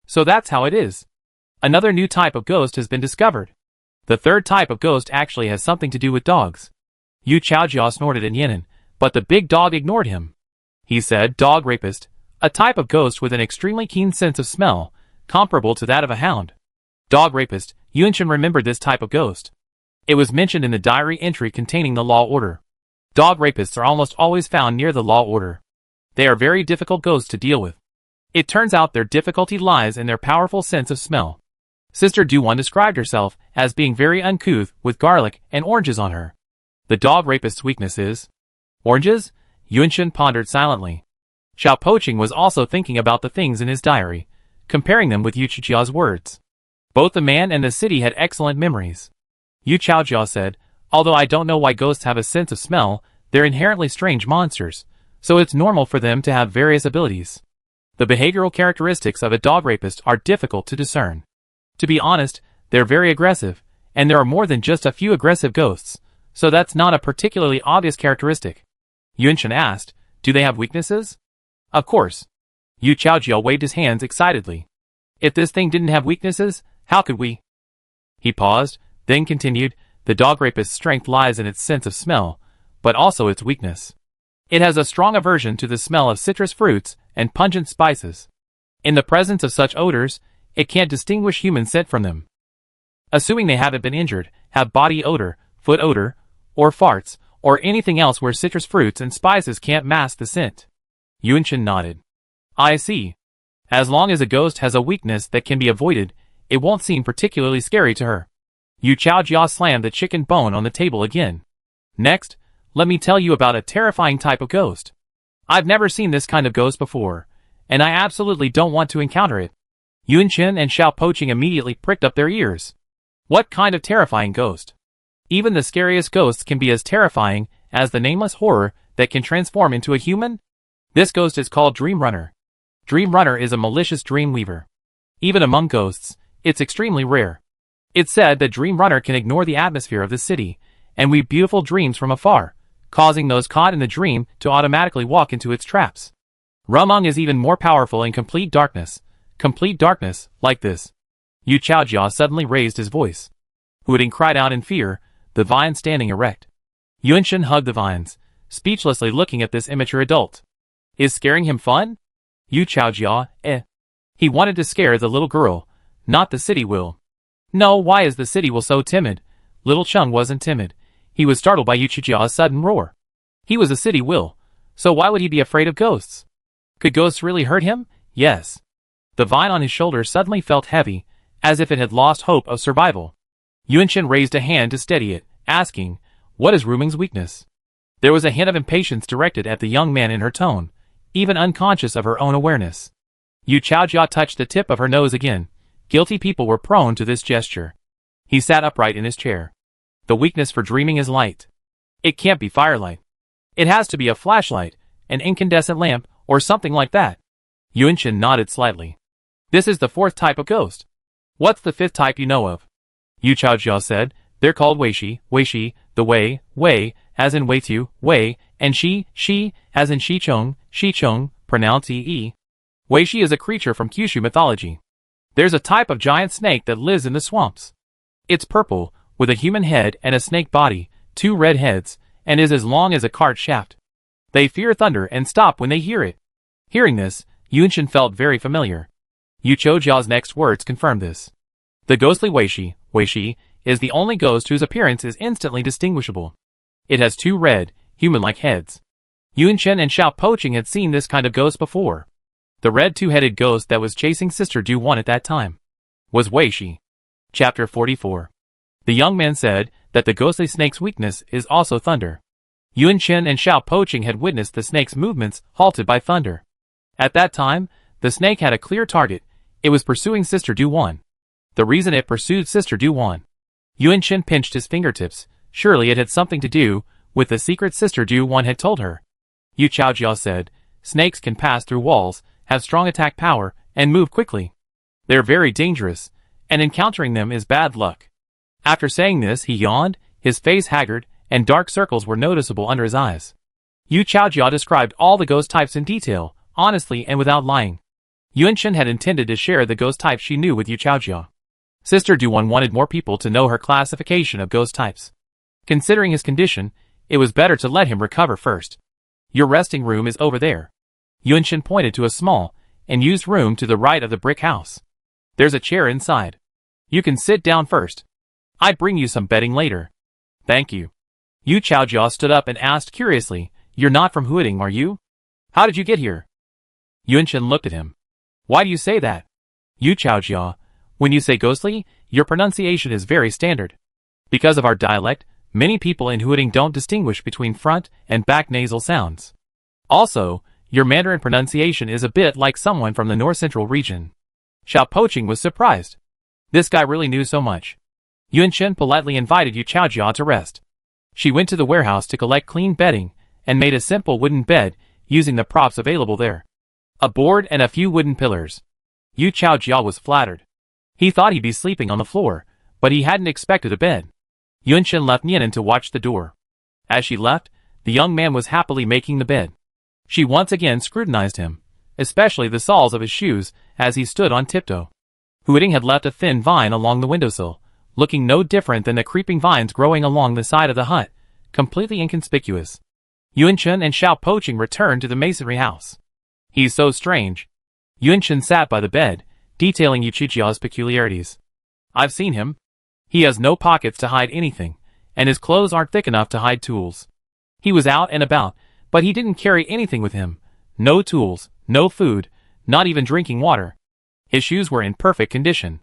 So that's how it is. Another new type of ghost has been discovered. The third type of ghost actually has something to do with dogs. Yu Chaojiao snorted in Yinan, but the big dog ignored him. He said, dog rapist, a type of ghost with an extremely keen sense of smell, comparable to that of a hound. Dog rapist, Yun Chen remembered this type of ghost. It was mentioned in the diary entry containing the law order. Dog rapists are almost always found near the law order. They are very difficult ghosts to deal with. It turns out their difficulty lies in their powerful sense of smell. Sister Duwan described herself as being very uncouth with garlic and oranges on her. The dog rapist's weakness is oranges? Yun Chen pondered silently. Xiao Poching was also thinking about the things in his diary, comparing them with Yu Chaojiao's words. Both the man and the city had excellent memories. Yu Chaojiao said, although I don't know why ghosts have a sense of smell, they're inherently strange monsters, so it's normal for them to have various abilities. The behavioral characteristics of a dog rapist are difficult to discern. To be honest, they're very aggressive, and there are more than just a few aggressive ghosts, so that's not a particularly obvious characteristic. Yun Chen asked, Do they have weaknesses? Of course. Yu Chaojiao waved his hands excitedly. If this thing didn't have weaknesses, how could we? He paused, then continued, the dog rapist's strength lies in its sense of smell, but also its weakness. It has a strong aversion to the smell of citrus fruits and pungent spices. In the presence of such odors, it can't distinguish human scent from them. Assuming they haven't been injured, have body odor, foot odor, or farts, or anything else where citrus fruits and spices can't mask the scent. Yunshin nodded. I see. As long as a ghost has a weakness that can be avoided, it won't seem particularly scary to her. Yu Chaojia slammed the chicken bone on the table again. Next, let me tell you about a terrifying type of ghost. I've never seen this kind of ghost before, and I absolutely don't want to encounter it. Yunshin and Xiao Poaching immediately pricked up their ears. What kind of terrifying ghost? Even the scariest ghosts can be as terrifying as the nameless horror that can transform into a human? This ghost is called Dream Runner. Dream Runner is a malicious dream weaver. Even among ghosts, it's extremely rare. It's said that Dream Runner can ignore the atmosphere of the city and weave beautiful dreams from afar, causing those caught in the dream to automatically walk into its traps. Rumung is even more powerful in complete darkness, like this. Yu Chaojia suddenly raised his voice. Hooting cried out in fear, the vine standing erect. Yunshin hugged the vines, speechlessly looking at this immature adult. Is scaring him fun? Yu Chaojia, He wanted to scare the little girl, not the city will. No, why is the city will so timid? Little Chung wasn't timid. He was startled by Yu Chaojia's sudden roar. He was a city will, so why would he be afraid of ghosts? Could ghosts really hurt him? Yes. The vine on his shoulder suddenly felt heavy, as if it had lost hope of survival. Yunshin raised a hand to steady it, asking, what is Ruming's weakness? There was a hint of impatience directed at the young man in her tone, even unconscious of her own awareness. Yu Chaojia touched the tip of her nose again. Guilty people were prone to this gesture. He sat upright in his chair. The weakness for dreaming is light. It can't be firelight. It has to be a flashlight, an incandescent lamp, or something like that. Yunshin nodded slightly. This is the 4th type of ghost. What's the 5th type you know of? Yu Chaojia said, they're called Weishi, the Wei, as in Weitu, Wei, and Shi, as in Shichong, pronounced E. Weishi is a creature from Kyushu mythology. There's a type of giant snake that lives in the swamps. It's purple, with a human head and a snake body, 2 red heads, and is as long as a cart shaft. They fear thunder and stop when they hear it. Hearing this, Yunshin felt very familiar. Yu Chaojia's next words confirmed this. The ghostly Weishi, is the only ghost whose appearance is instantly distinguishable. It has 2 red, human-like heads. Yunshin and Xiao Poaching had seen this kind of ghost before. The red 2-headed ghost that was chasing Sister Du 1 at that time was Weishi. Chapter 44. The young man said that the ghostly snake's weakness is also thunder. Yunshin and Xiao Poaching had witnessed the snake's movements halted by thunder. At that time, the snake had a clear target. It was pursuing Sister Du 1. The reason it pursued Sister Du 1. Yunshin pinched his fingertips. Surely it had something to do with the secret Sister Du 1 had told her. Yu Chaojia said, snakes can pass through walls, have strong attack power, and move quickly. They're very dangerous, and encountering them is bad luck. After saying this, he yawned, his face haggard, and dark circles were noticeable under his eyes. Yu Chaojia described all the ghost types in detail, honestly and without lying. Yunshin had intended to share the ghost types she knew with Yu Chaojia. Sister Du 1 wanted more people to know her classification of ghost types. Considering his condition, it was better to let him recover first. Your resting room is over there. Yunshin pointed to a small and used room to the right of the brick house. There's a chair inside. You can sit down first. I'd bring you some bedding later. Thank you. Yu Chaojia stood up and asked curiously, you're not from Huading, are you? How did you get here? Yunshin looked at him. Why do you say that? Yu Chaojia, when you say ghostly, your pronunciation is very standard. Because of our dialect, many people in Huading don't distinguish between front and back nasal sounds. Also, your Mandarin pronunciation is a bit like someone from the north-central region. Xiao Poaching was surprised. This guy really knew so much. Yunshin politely invited Yu Chaojia to rest. She went to the warehouse to collect clean bedding and made a simple wooden bed using the props available there. A board and a few wooden pillars. Yu Chaojia was flattered. He thought he'd be sleeping on the floor, but he hadn't expected a bed. Yunshin left Nianin to watch the door. As she left, the young man was happily making the bed. She once again scrutinized him, especially the soles of his shoes, as he stood on tiptoe. Huiting had left a thin vine along the windowsill, looking no different than the creeping vines growing along the side of the hut, completely inconspicuous. Yunchen and Xiao Poching returned to the masonry house. He's so strange. Yunchen sat by the bed, detailing Yuchijia's peculiarities. I've seen him. He has no pockets to hide anything, and his clothes aren't thick enough to hide tools. He was out and about, but he didn't carry anything with him. No tools, no food, not even drinking water. His shoes were in perfect condition.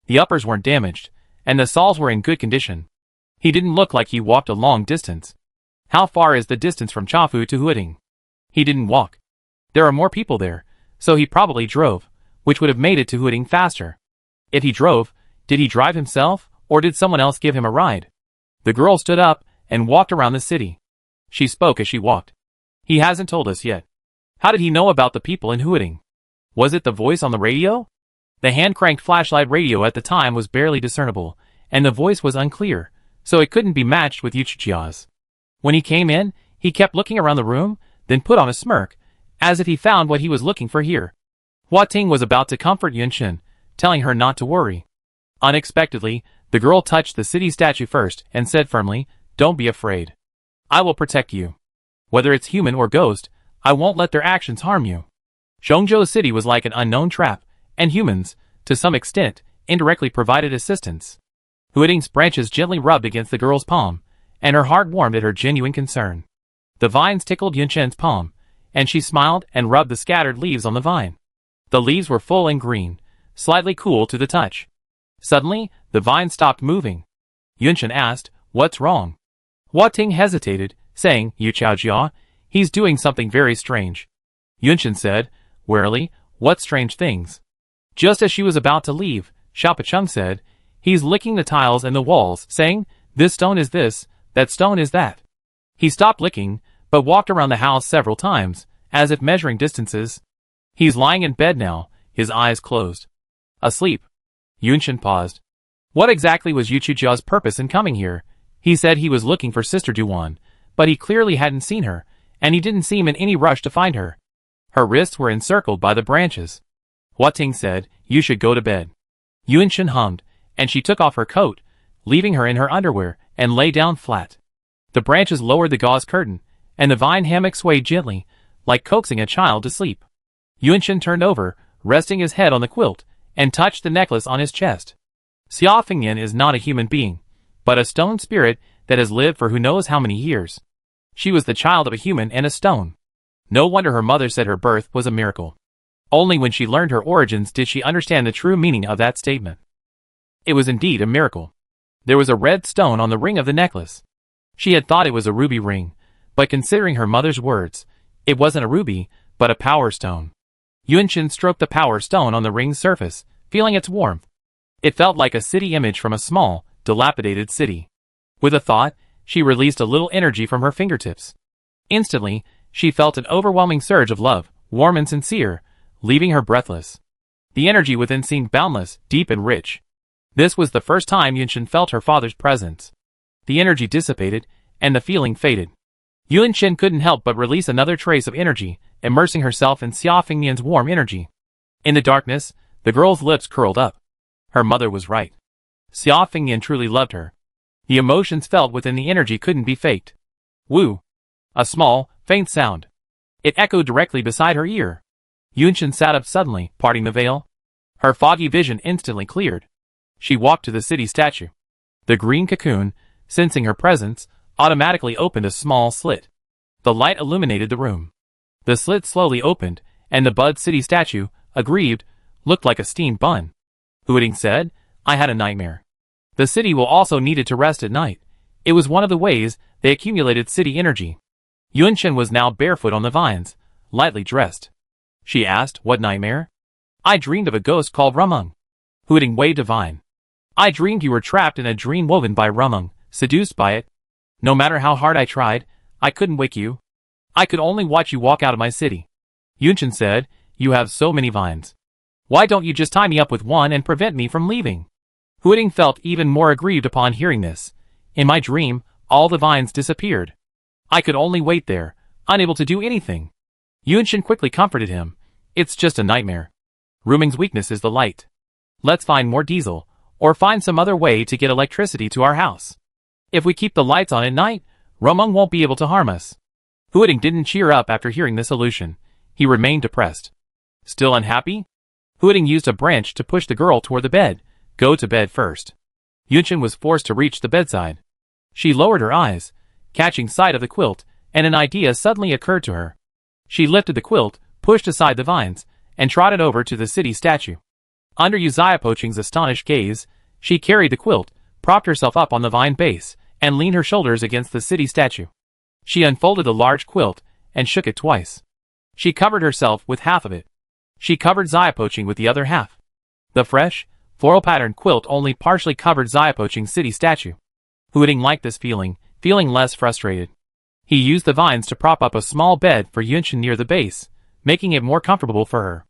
The uppers weren't damaged, and the soles were in good condition. He didn't look like he walked a long distance. How far is the distance from Chafu to Huiting? He didn't walk. There are more people there, so he probably drove, which would have made it to Huiting faster. If he drove, did he drive himself, or did someone else give him a ride? The girl stood up and walked around the city. She spoke as she walked. He hasn't told us yet. How did he know about the people in Huiting? Was it the voice on the radio? The hand-cranked flashlight radio at the time was barely discernible, and the voice was unclear, so it couldn't be matched with Yuchijia's. When he came in, he kept looking around the room, then put on a smirk, as if he found what he was looking for here. Hua Ting was about to comfort Yunchen, telling her not to worry. Unexpectedly, the girl touched the city statue first and said firmly, "Don't be afraid. I will protect you. Whether it's human or ghost, I won't let their actions harm you." Zhongzhou City was like an unknown trap, and humans, to some extent, indirectly provided assistance. Huiting's branches gently rubbed against the girl's palm, and her heart warmed at her genuine concern. The vines tickled Yunchen's palm, and she smiled and rubbed the scattered leaves on the vine. The leaves were full and green, slightly cool to the touch. Suddenly, the vine stopped moving. Yunchen asked, "What's wrong?" Hua Ting hesitated, saying, "Yu Chaojia, he's doing something very strange." Yunchen said, warily, "What strange things?" Just as she was about to leave, Xiao Pecheng said, "He's licking the tiles and the walls, saying, 'This stone is this, that stone is that.'" He stopped licking, but walked around the house several times, as if measuring distances. He's lying in bed now, his eyes closed. Asleep. Yunchen paused. What exactly was Yuchijia's purpose in coming here? He said he was looking for Sister Duan, but he clearly hadn't seen her, and he didn't seem in any rush to find her. Her wrists were encircled by the branches. Hua Ting said, "You should go to bed." Yunchen hummed, and she took off her coat, leaving her in her underwear, and lay down flat. The branches lowered the gauze curtain, and the vine hammock swayed gently, like coaxing a child to sleep. Yunchen turned over, resting his head on the quilt, and touched the necklace on his chest. Xia Fengyan is not a human being, but a stone spirit that has lived for who knows how many years. She was the child of a human and a stone. No wonder her mother said her birth was a miracle. Only when she learned her origins did she understand the true meaning of that statement. It was indeed a miracle. There was a red stone on the ring of the necklace. She had thought it was a ruby ring, but considering her mother's words, it wasn't a ruby, but a power stone. Yunchen stroked the power stone on the ring's surface, feeling its warmth. It felt like a city image from a small, dilapidated city. With a thought, she released a little energy from her fingertips. Instantly, she felt an overwhelming surge of love, warm and sincere, leaving her breathless. The energy within seemed boundless, deep and rich. This was the first time Yunchen felt her father's presence. The energy dissipated, and the feeling faded. Yunchen couldn't help but release another trace of energy, immersing herself in Xia Fengyan's warm energy. In the darkness, the girl's lips curled up. Her mother was right. Xia Fengyan truly loved her. The emotions felt within the energy couldn't be faked. Woo! A small, faint sound. It echoed directly beside her ear. Yunchen sat up suddenly, parting the veil. Her foggy vision instantly cleared. She walked to the city statue. The green cocoon, sensing her presence, automatically opened a small slit. The light illuminated the room. The slit slowly opened, and the Bud City statue, aggrieved, looked like a steamed bun. Huiting said, "I had a nightmare." The city will also needed to rest at night. It was one of the ways they accumulated city energy. Yunchen was now barefoot on the vines, lightly dressed. She asked, "What nightmare?" "I dreamed of a ghost called Rumung." Huiting waved a vine. "I dreamed you were trapped in a dream woven by Rumung, seduced by it. No matter how hard I tried, I couldn't wake you. I could only watch you walk out of my city." Yunchen said, "You have so many vines. Why don't you just tie me up with one and prevent me from leaving?" Huiting felt even more aggrieved upon hearing this. "In my dream, all the vines disappeared. I could only wait there, unable to do anything." Yunshin quickly comforted him. It's just a nightmare. Ruming's weakness is the light. Let's find more diesel, or find some other way to get electricity to our house. If we keep the lights on at night, Romung won't be able to harm us. Huading didn't cheer up after hearing the solution. He remained depressed. Still unhappy? Huading used a branch to push the girl toward the bed. Go to bed first. Yunshin was forced to reach the bedside. She lowered her eyes, catching sight of the quilt, and an idea suddenly occurred to her. She lifted the quilt, pushed aside the vines, and trotted over to the city statue. Under Uzaipoching's astonished gaze, she carried the quilt, propped herself up on the vine base, and leaned her shoulders against the city statue. She unfolded the large quilt, and shook it twice. She covered herself with half of it. She covered Zaipoching with the other half. The fresh, floral-patterned quilt only partially covered Zaipoching's city statue. Huading liked this feeling less frustrated. He used the vines to prop up a small bed for Yunshin near the base, making it more comfortable for her.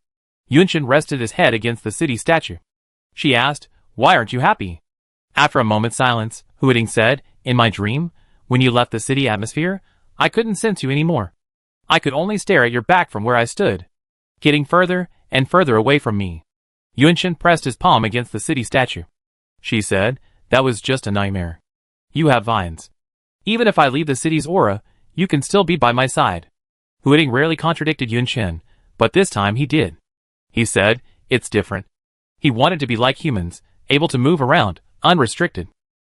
Yunshin rested his head against the city statue. She asked, "Why aren't you happy?" After a moment's silence, Huading said, "In my dream, when you left the city atmosphere, I couldn't sense you anymore. I could only stare at your back from where I stood, getting further and further away from me." Yunshin pressed his palm against the city statue. She said, "That was just a nightmare. You have vines. Even if I leave the city's aura, you can still be by my side." Huading rarely contradicted Yunshin, but this time he did. He said, "It's different." He wanted to be like humans, able to move around, unrestricted.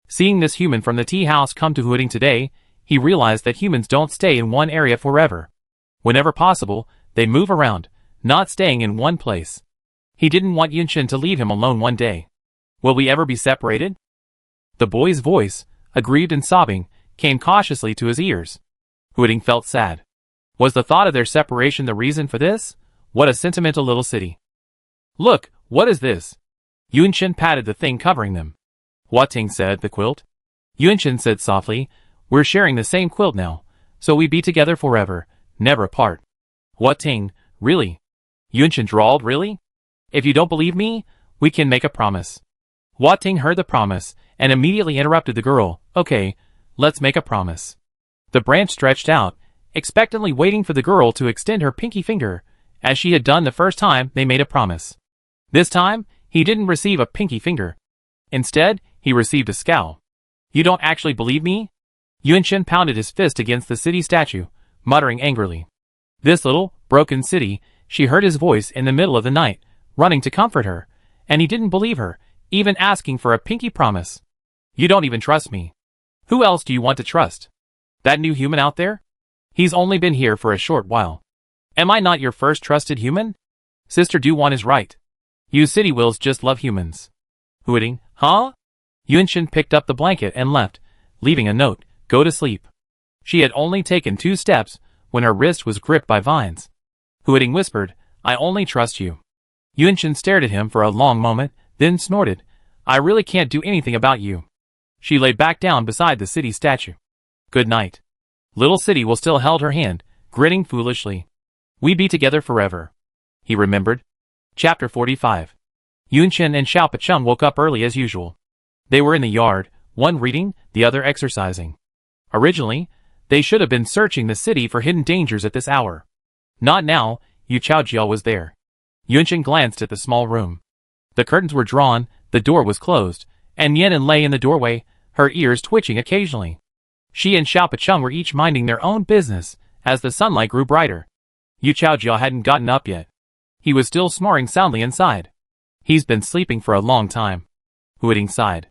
Seeing this human from the tea house come to Huading today, he realized that humans don't stay in one area forever. Whenever possible, they move around, not staying in one place. He didn't want Yunshin to leave him alone one day. "Will we ever be separated?" The boy's voice, aggrieved and sobbing, came cautiously to his ears. Huading felt sad. Was the thought of their separation the reason for this? What a sentimental little city. "Look, what is this?" Yunshin patted the thing covering them. Huating said, "The quilt." Yunshin said softly, "We're sharing the same quilt now, so we be together forever, never apart." Huating, "Really?" Yunshin drawled, "Really? If you don't believe me, we can make a promise." Huating heard the promise, and immediately interrupted the girl. "Okay, let's make a promise." The branch stretched out, expectantly waiting for the girl to extend her pinky finger, as she had done the first time they made a promise. This time, he didn't receive a pinky finger. Instead, he received a scowl. "You don't actually believe me?" Yunshin pounded his fist against the city statue, muttering angrily. This little, broken city, she heard his voice in the middle of the night, running to comfort her, and he didn't believe her, even asking for a pinky promise. "You don't even trust me. Who else do you want to trust? That new human out there? He's only been here for a short while. Am I not your first trusted human? Sister Do-Wan is right. You city wills just love humans." Huading, "Huh?" Yunshin picked up the blanket and left, leaving a note, "Go to sleep." She had only taken 2 steps when her wrist was gripped by vines. Huading whispered, "I only trust you." Yunshin stared at him for a long moment, then snorted, "I really can't do anything about you." She lay back down beside the city statue. "Good night." Little City will still held her hand, grinning foolishly. "We be together forever." He remembered. Chapter 45. Yunshin and Xiao Pacheng woke up early as usual. They were in the yard, one reading, the other exercising. Originally, they should have been searching the city for hidden dangers at this hour. Not now. Yu Chaojiao was there. Yunshin glanced at the small room. The curtains were drawn, the door was closed, and Yenin lay in the doorway, her ears twitching occasionally. She and Xiao Pacheng were each minding their own business, as the sunlight grew brighter. Yu Chaojiao hadn't gotten up yet. He was still snoring soundly inside. He's been sleeping for a long time. Huading sighed.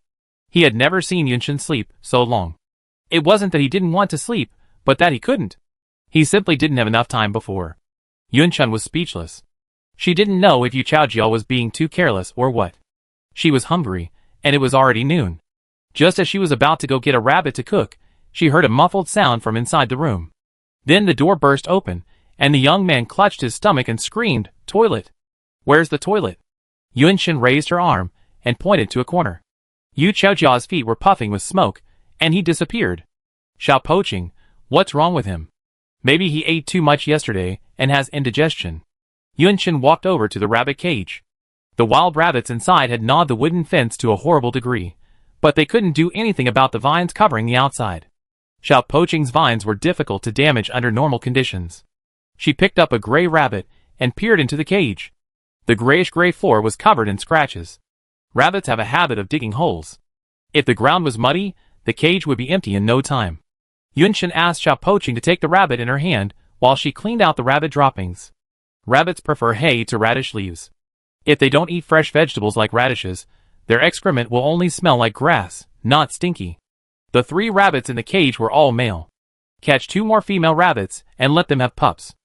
He had never seen Yunshin sleep so long. It wasn't that he didn't want to sleep, but that he couldn't. He simply didn't have enough time before. Yunshin was speechless. She didn't know if Yu Chaojiao was being too careless or what. She was hungry, and it was already noon. Just as she was about to go get a rabbit to cook, she heard a muffled sound from inside the room. Then the door burst open, and the young man clutched his stomach and screamed, "Toilet! Where's the toilet?" Yunshin raised her arm and pointed to a corner. Yu Chaojiao's feet were puffing with smoke, and he disappeared. Xiao Poching, what's wrong with him? Maybe he ate too much yesterday and has indigestion. Yunshin walked over to the rabbit cage. The wild rabbits inside had gnawed the wooden fence to a horrible degree, but they couldn't do anything about the vines covering the outside. Xiao Poching's vines were difficult to damage under normal conditions. She picked up a gray rabbit and peered into the cage. The grayish-gray floor was covered in scratches. Rabbits have a habit of digging holes. If the ground was muddy, the cage would be empty in no time. Yunshin asked Xiao Poqing to take the rabbit in her hand while she cleaned out the rabbit droppings. Rabbits prefer hay to radish leaves. If they don't eat fresh vegetables like radishes, their excrement will only smell like grass, not stinky. The 3 rabbits in the cage were all male. Catch 2 more female rabbits and let them have pups.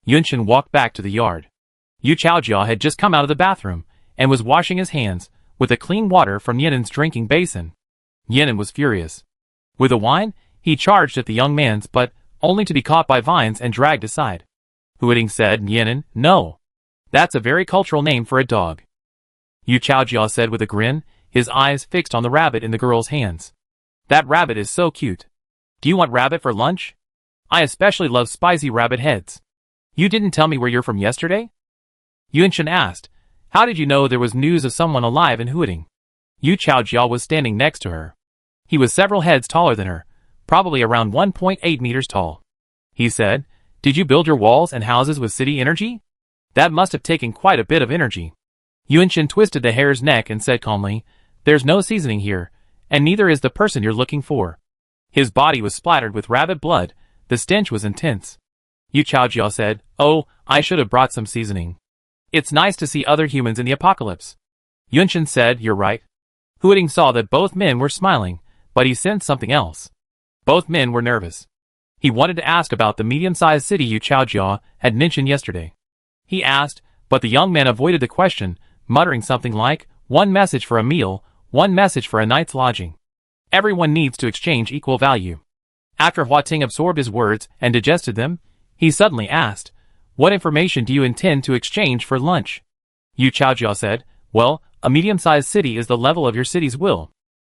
Yunshin walked back to the yard. Yu Chaojia had just come out of the bathroom and was washing his hands with the clean water from Yenin's drinking basin. Yenin was furious. With a whine, he charged at the young man's but only to be caught by vines and dragged aside. Huiting said, "Yenin, no. That's a very cultural name for a dog." Yu Chaojia said with a grin, his eyes fixed on the rabbit in the girl's hands. "That rabbit is so cute. Do you want rabbit for lunch? I especially love spicy rabbit heads. You didn't tell me where you're from yesterday?" Yunshin asked, "How did you know there was news of someone alive in Huiting?" Yu Chaojia was standing next to her. He was several heads taller than her, probably around 1.8 meters tall. He said, "Did you build your walls and houses with city energy? That must have taken quite a bit of energy." Yunshin twisted the hare's neck and said calmly, "There's no seasoning here, and neither is the person you're looking for." His body was splattered with rabbit blood, the stench was intense. Yu Chaojia said, "Oh, I should have brought some seasoning. It's nice to see other humans in the apocalypse." Yunshin said, "You're right." Huiting saw that both men were smiling, but he sensed something else. Both men were nervous. He wanted to ask about the medium-sized city Yu Chaojia had mentioned yesterday. He asked, but the young man avoided the question, muttering something like, "One message for a meal, one message for a night's lodging. Everyone needs to exchange equal value." After Hua Ting absorbed his words and digested them, he suddenly asked, "What information do you intend to exchange for lunch?" Yu Chaojia said, "Well, a medium-sized city is the level of your city's will.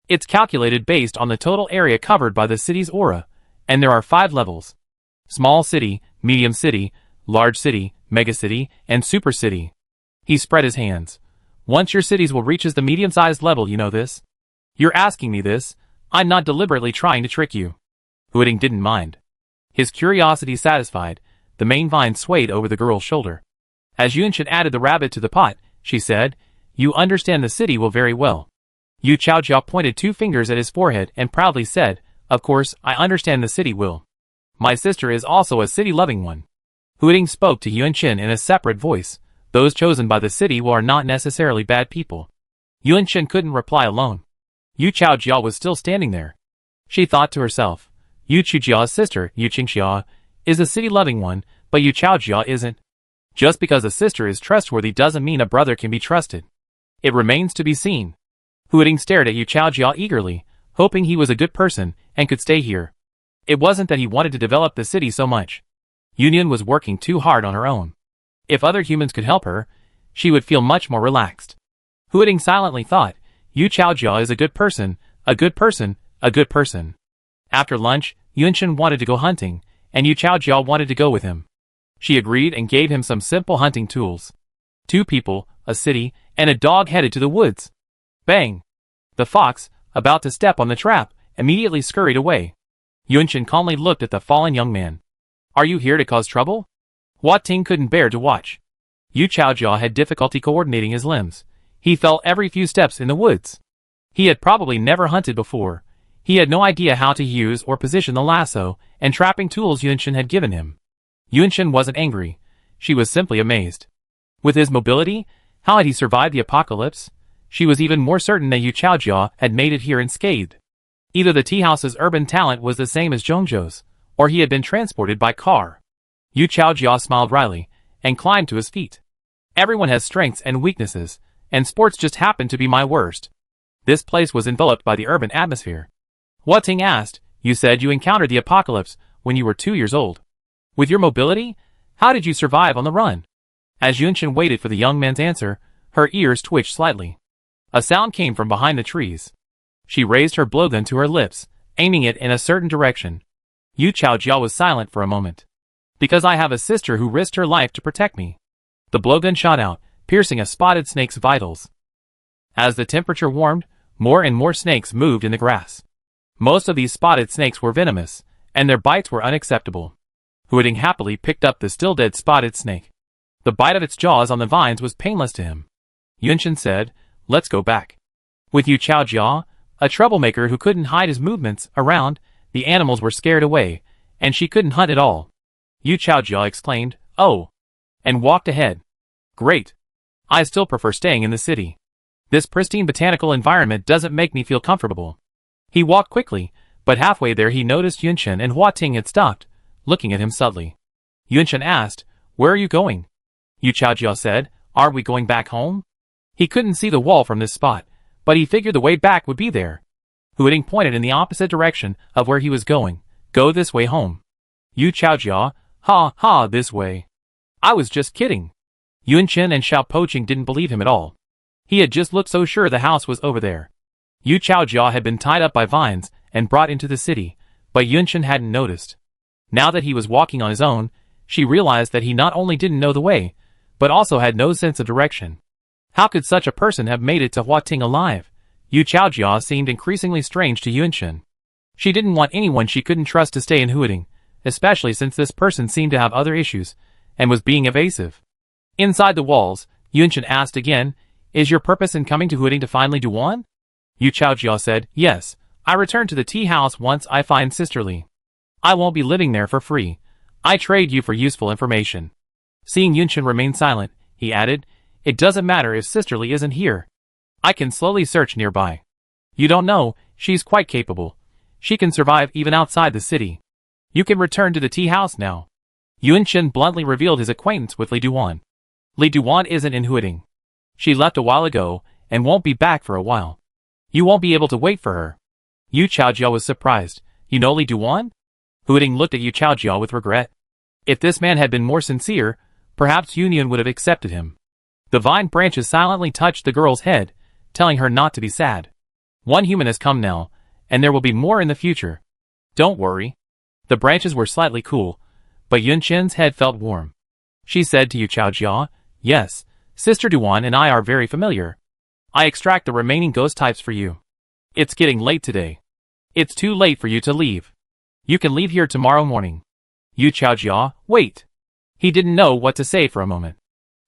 It's calculated based on the total area covered by the city's aura, and there are 5 levels. Small city, medium city, large city, mega city, and super city." He spread his hands. "Once your cities will reach the medium-sized level, you know this. You're asking me this, I'm not deliberately trying to trick you." Huiting didn't mind. His curiosity satisfied, the main vine swayed over the girl's shoulder. As Yunshin added the rabbit to the pot, she said, "You understand the city will very well." Yu Chaojia pointed 2 fingers at his forehead and proudly said, "Of course, I understand the city will. My sister is also a city-loving one." Huiting spoke to Yunshin in a separate voice. Those chosen by the city will are not necessarily bad people. Yunshin couldn't reply alone. Yu Chaojia was still standing there. She thought to herself, Yu Chujia's sister, Yu Qingxia, is a city-loving one, but Yu Chaojia isn't. Just because a sister is trustworthy doesn't mean a brother can be trusted. It remains to be seen. Huiting stared at Yu Chaojia eagerly, hoping he was a good person and could stay here. It wasn't that he wanted to develop the city so much. Yunyan was working too hard on her own. If other humans could help her, she would feel much more relaxed. Huiting silently thought, Yu Chaojia is a good person, a good person, a good person. After lunch, Yunshin wanted to go hunting, and Yu Chaojia wanted to go with him. She agreed and gave him some simple hunting tools. 2 people, a city, and a dog headed to the woods. Bang! The fox, about to step on the trap, immediately scurried away. Yunshin calmly looked at the fallen young man. "Are you here to cause trouble?" Hua Ting couldn't bear to watch. Yu Chaojia had difficulty coordinating his limbs. He fell every few steps in the woods. He had probably never hunted before. He had no idea how to use or position the lasso and trapping tools Yunshin had given him. Yunshin wasn't angry. She was simply amazed. With his mobility, how had he survived the apocalypse? She was even more certain that Yu Chaojia had made it here unscathed. Either the tea house's urban talent was the same as Zhongzhou's, or he had been transported by car. Yu Chaojia smiled wryly and climbed to his feet. "Everyone has strengths and weaknesses, and sports just happened to be my worst." This place was enveloped by the urban atmosphere. Hua Ting asked, "You said you encountered the apocalypse when you were 2 years old. With your mobility, how did you survive on the run?" As Yunshin waited for the young man's answer, her ears twitched slightly. A sound came from behind the trees. She raised her blowgun to her lips, aiming it in a certain direction. Yu Chaojia was silent for a moment. "Because I have a sister who risked her life to protect me." The blowgun shot out, piercing a spotted snake's vitals. As the temperature warmed, more and more snakes moved in the grass. Most of these spotted snakes were venomous, and their bites were unacceptable. Huiting happily picked up the still dead spotted snake. The bite of its jaws on the vines was painless to him. Yunshin said, "Let's go back." With Yu Chaojia, a troublemaker who couldn't hide his movements, around, the animals were scared away, and she couldn't hunt at all. Yu Chaojia exclaimed, "Oh!" and walked ahead. "Great. I still prefer staying in the city. This pristine botanical environment doesn't make me feel comfortable." He walked quickly, but halfway there he noticed Yunshin and Hua Ting had stopped, looking at him subtly. Yunshin asked, "Where are you going?" Yu Chaojia said, "Aren't we going back home?" He couldn't see the wall from this spot, but he figured the way back would be there. Huiting pointed in the opposite direction of where he was going. "Go this way home." Yu Chaojia, "Ha, this way. I was just kidding." Yunshin and Xiao Poching didn't believe him at all. He had just looked so sure the house was over there. Yu Chaojia had been tied up by vines and brought into the city, but Yunshin hadn't noticed. Now that he was walking on his own, she realized that he not only didn't know the way, but also had no sense of direction. How could such a person have made it to Hua Ting alive? Yu Chaojia seemed increasingly strange to Yunshin. She didn't want anyone she couldn't trust to stay in Huiting, especially since this person seemed to have other issues, and was being evasive. Inside the walls, Yunshin asked again, "Is your purpose in coming to Huiting to find Li Duan?" Yu Chaojia said, "Yes, I return to the tea house once I find Sister Li. I won't be living there for free. I trade you for useful information." Seeing Yunshin remain silent, he added, "It doesn't matter if Sister Li isn't here. I can slowly search nearby. You don't know, she's quite capable. She can survive even outside the city. You can return to the tea house now." Yunshin bluntly revealed his acquaintance with Li Duan. "Li Duan isn't in Huiting. She left a while ago, and won't be back for a while. You won't be able to wait for her." Yu Chaojia was surprised. "You know Li Duan?" Huiting looked at Yu Chaojia with regret. If this man had been more sincere, perhaps Yunyan would have accepted him. The vine branches silently touched the girl's head, telling her not to be sad. "One human has come now, and there will be more in the future. Don't worry." The branches were slightly cool, but Yunshin's head felt warm. She said to Yu Chaojia, "Yes, Sister Duan and I are very familiar. I extract the remaining ghost types for you. It's getting late today. It's too late for you to leave. You can leave here tomorrow morning." Yu Chaojia, "Wait." He didn't know what to say for a moment.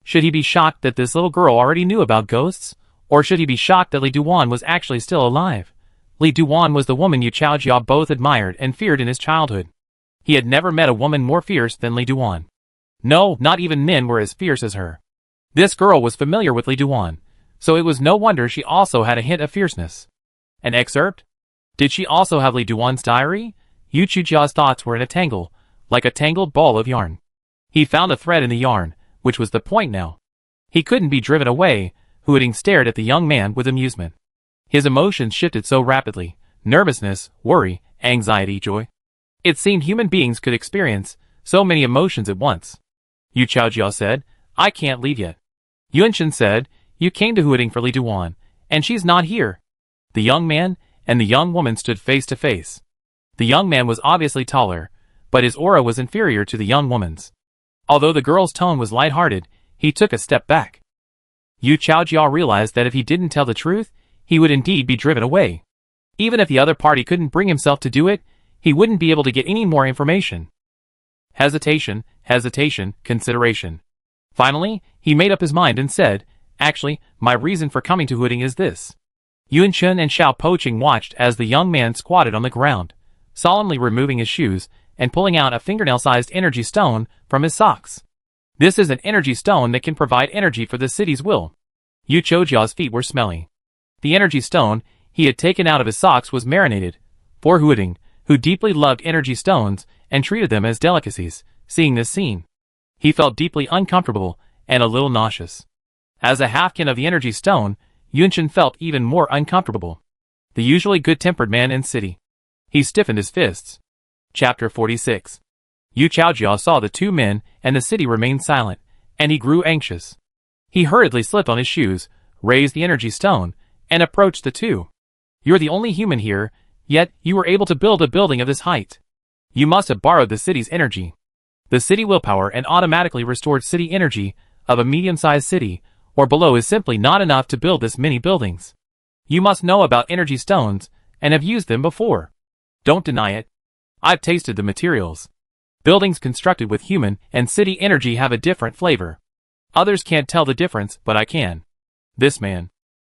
Should he be shocked that this little girl already knew about ghosts, or should he be shocked that Li Duan was actually still alive? Li Duan was the woman Yu Chaojia both admired and feared in his childhood. He had never met a woman more fierce than Li Duan. No, not even men were as fierce as her. This girl was familiar with Li Duan, so it was no wonder she also had a hint of fierceness. An excerpt? Did she also have Li Duan's diary? Yu Chaojia's thoughts were in a tangle, like a tangled ball of yarn. He found a thread in the yarn, which was the point now. He couldn't be driven away. Huiting stared at the young man with amusement. His emotions shifted so rapidly: nervousness, worry, anxiety, joy. It seemed human beings could experience so many emotions at once. Yu Chaojia said, "I can't leave yet." Yunshin said, "You came to Huiting for Li Duan, and she's not here." The young man and the young woman stood face to face. The young man was obviously taller, but his aura was inferior to the young woman's. Although the girl's tone was light-hearted, he took a step back. Yu Chaojia realized that if he didn't tell the truth, he would indeed be driven away. Even if the other party couldn't bring himself to do it, he wouldn't be able to get any more information. Hesitation, consideration. Finally, he made up his mind and said, "Actually, my reason for coming to Huiting is this." Yunshin and Xiao Poching watched as the young man squatted on the ground, solemnly removing his shoes and pulling out a fingernail-sized energy stone from his socks. This is an energy stone that can provide energy for the city's will. Yu Chaojia's feet were smelly. The energy stone he had taken out of his socks was marinated. Poor Huiting, who deeply loved energy stones and treated them as delicacies, seeing this scene. He felt deeply uncomfortable and a little nauseous. As a halfkin of the energy stone, Yunshin felt even more uncomfortable. The usually good-tempered man in city. He stiffened his fists. Chapter 46. Yu Chaojia saw the two men and the city remain silent, and he grew anxious. He hurriedly slipped on his shoes, raised the energy stone, and approached the two. "You're the only human here, yet you were able to build a building of this height. You must have borrowed the city's energy. The city willpower and automatically restored city energy of a medium-sized city or below is simply not enough to build this many buildings. You must know about energy stones and have used them before. Don't deny it. I've tasted the materials. Buildings constructed with human and city energy have a different flavor. Others can't tell the difference, but I can. This man.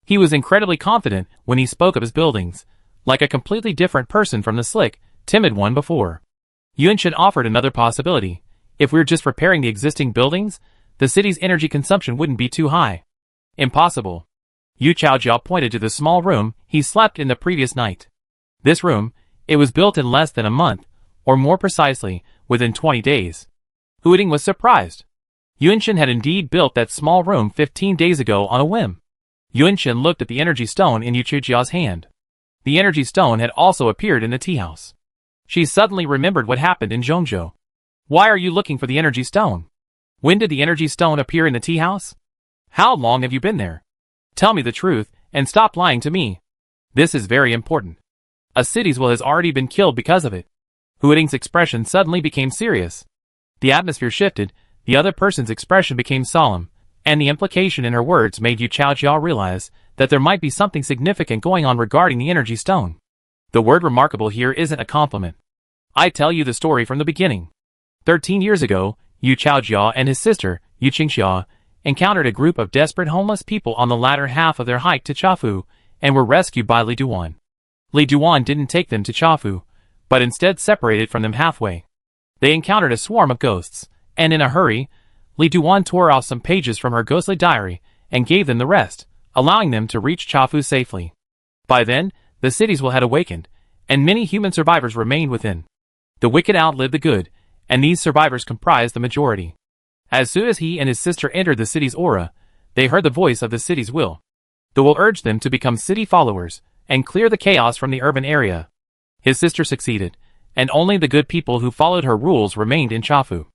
He was incredibly confident when he spoke of his buildings, like a completely different person from the slick, timid one before. Yunshin offered another possibility. If we're just repairing the existing buildings, the city's energy consumption wouldn't be too high. Impossible. Yu Chaojiao pointed to the small room he slept in the previous night. This room, it was built in less than a month, or more precisely, within 20 days. Huiding was surprised. Yunshin had indeed built that small room 15 days ago on a whim. Yunshin looked at the energy stone in Yu Chaojiao's hand. The energy stone had also appeared in the tea house. She suddenly remembered what happened in Zhongzhou. Why are you looking for the energy stone? When did the energy stone appear in the tea house? How long have you been there? Tell me the truth, and stop lying to me. This is very important. A city's will has already been killed because of it. Huiding's expression suddenly became serious. The atmosphere shifted, the other person's expression became solemn, and the implication in her words made Yu Chaojiao realize that there might be something significant going on regarding the energy stone. The word remarkable here isn't a compliment. I tell you the story from the beginning. 13 years ago, Yu Chaojiao and his sister, Yu Qingxia, encountered a group of desperate homeless people on the latter half of their hike to Chafu, and were rescued by Li Duan. Li Duan didn't take them to Chafu, but instead separated from them halfway. They encountered a swarm of ghosts, and in a hurry, Li Duan tore off some pages from her ghostly diary, and gave them the rest, allowing them to reach Chafu safely. By then, the city's will had awakened, and many human survivors remained within. The wicked outlived the good, and these survivors comprised the majority. As soon as he and his sister entered the city's aura, they heard the voice of the city's will. The will urged them to become city followers, and clear the chaos from the urban area. His sister succeeded, and only the good people who followed her rules remained in Chafu.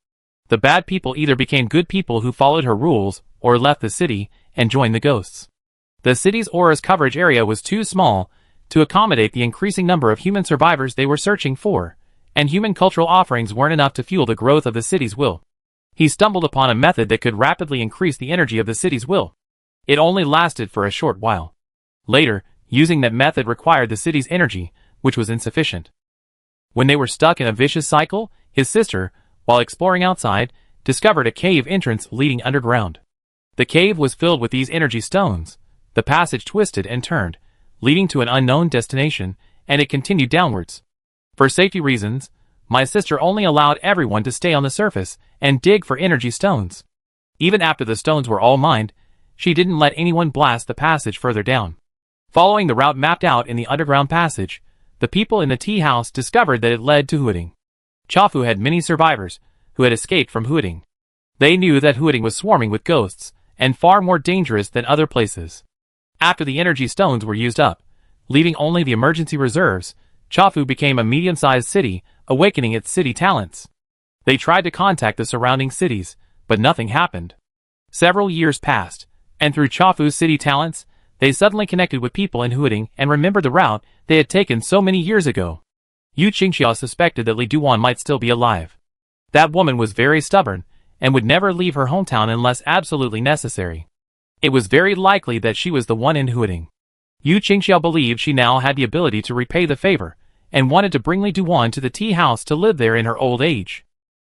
The bad people either became good people who followed her rules, or left the city, and joined the ghosts. The city's aura's coverage area was too small to accommodate the increasing number of human survivors they were searching for, and human cultural offerings weren't enough to fuel the growth of the city's will. He stumbled upon a method that could rapidly increase the energy of the city's will. It only lasted for a short while. Later, using that method required the city's energy, which was insufficient. When they were stuck in a vicious cycle, his sister, while exploring outside, discovered a cave entrance leading underground. The cave was filled with these energy stones. The passage twisted and turned, leading to an unknown destination, and it continued downwards. For safety reasons, my sister only allowed everyone to stay on the surface and dig for energy stones. Even after the stones were all mined, she didn't let anyone blast the passage further down. Following the route mapped out in the underground passage, the people in the tea house discovered that it led to Huiding. Chafu had many survivors who had escaped from Huiding. They knew that Huiding was swarming with ghosts, and far more dangerous than other places. After the energy stones were used up, leaving only the emergency reserves, Chafu became a medium-sized city, awakening its city talents. They tried to contact the surrounding cities, but nothing happened. Several years passed, and through Chafu's city talents, they suddenly connected with people in Huiding and remembered the route they had taken so many years ago. Yu Qingxia suspected that Li Duan might still be alive. That woman was very stubborn, and would never leave her hometown unless absolutely necessary. It was very likely that she was the one in Huiding. Yu Qingxia believed she now had the ability to repay the favor, and wanted to bring Li Duan to the tea house to live there in her old age.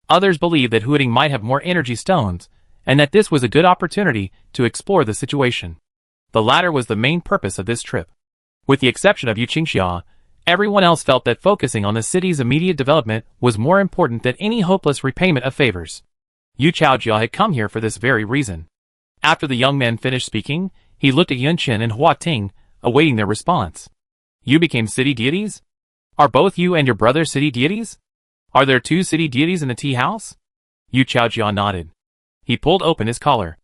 Others believed that Huiding might have more energy stones, and that this was a good opportunity to explore the situation. The latter was the main purpose of this trip. With the exception of Yu Qingxia, everyone else felt that focusing on the city's immediate development was more important than any hopeless repayment of favors. Yu Chaojiao had come here for this very reason. After the young men finished speaking, he looked at Yunqin and Hua Ting, awaiting their response. You became city deities? Are both you and your brother city deities? Are there 2 city deities in the tea house? Yu Chaojiao nodded. He pulled open his collar.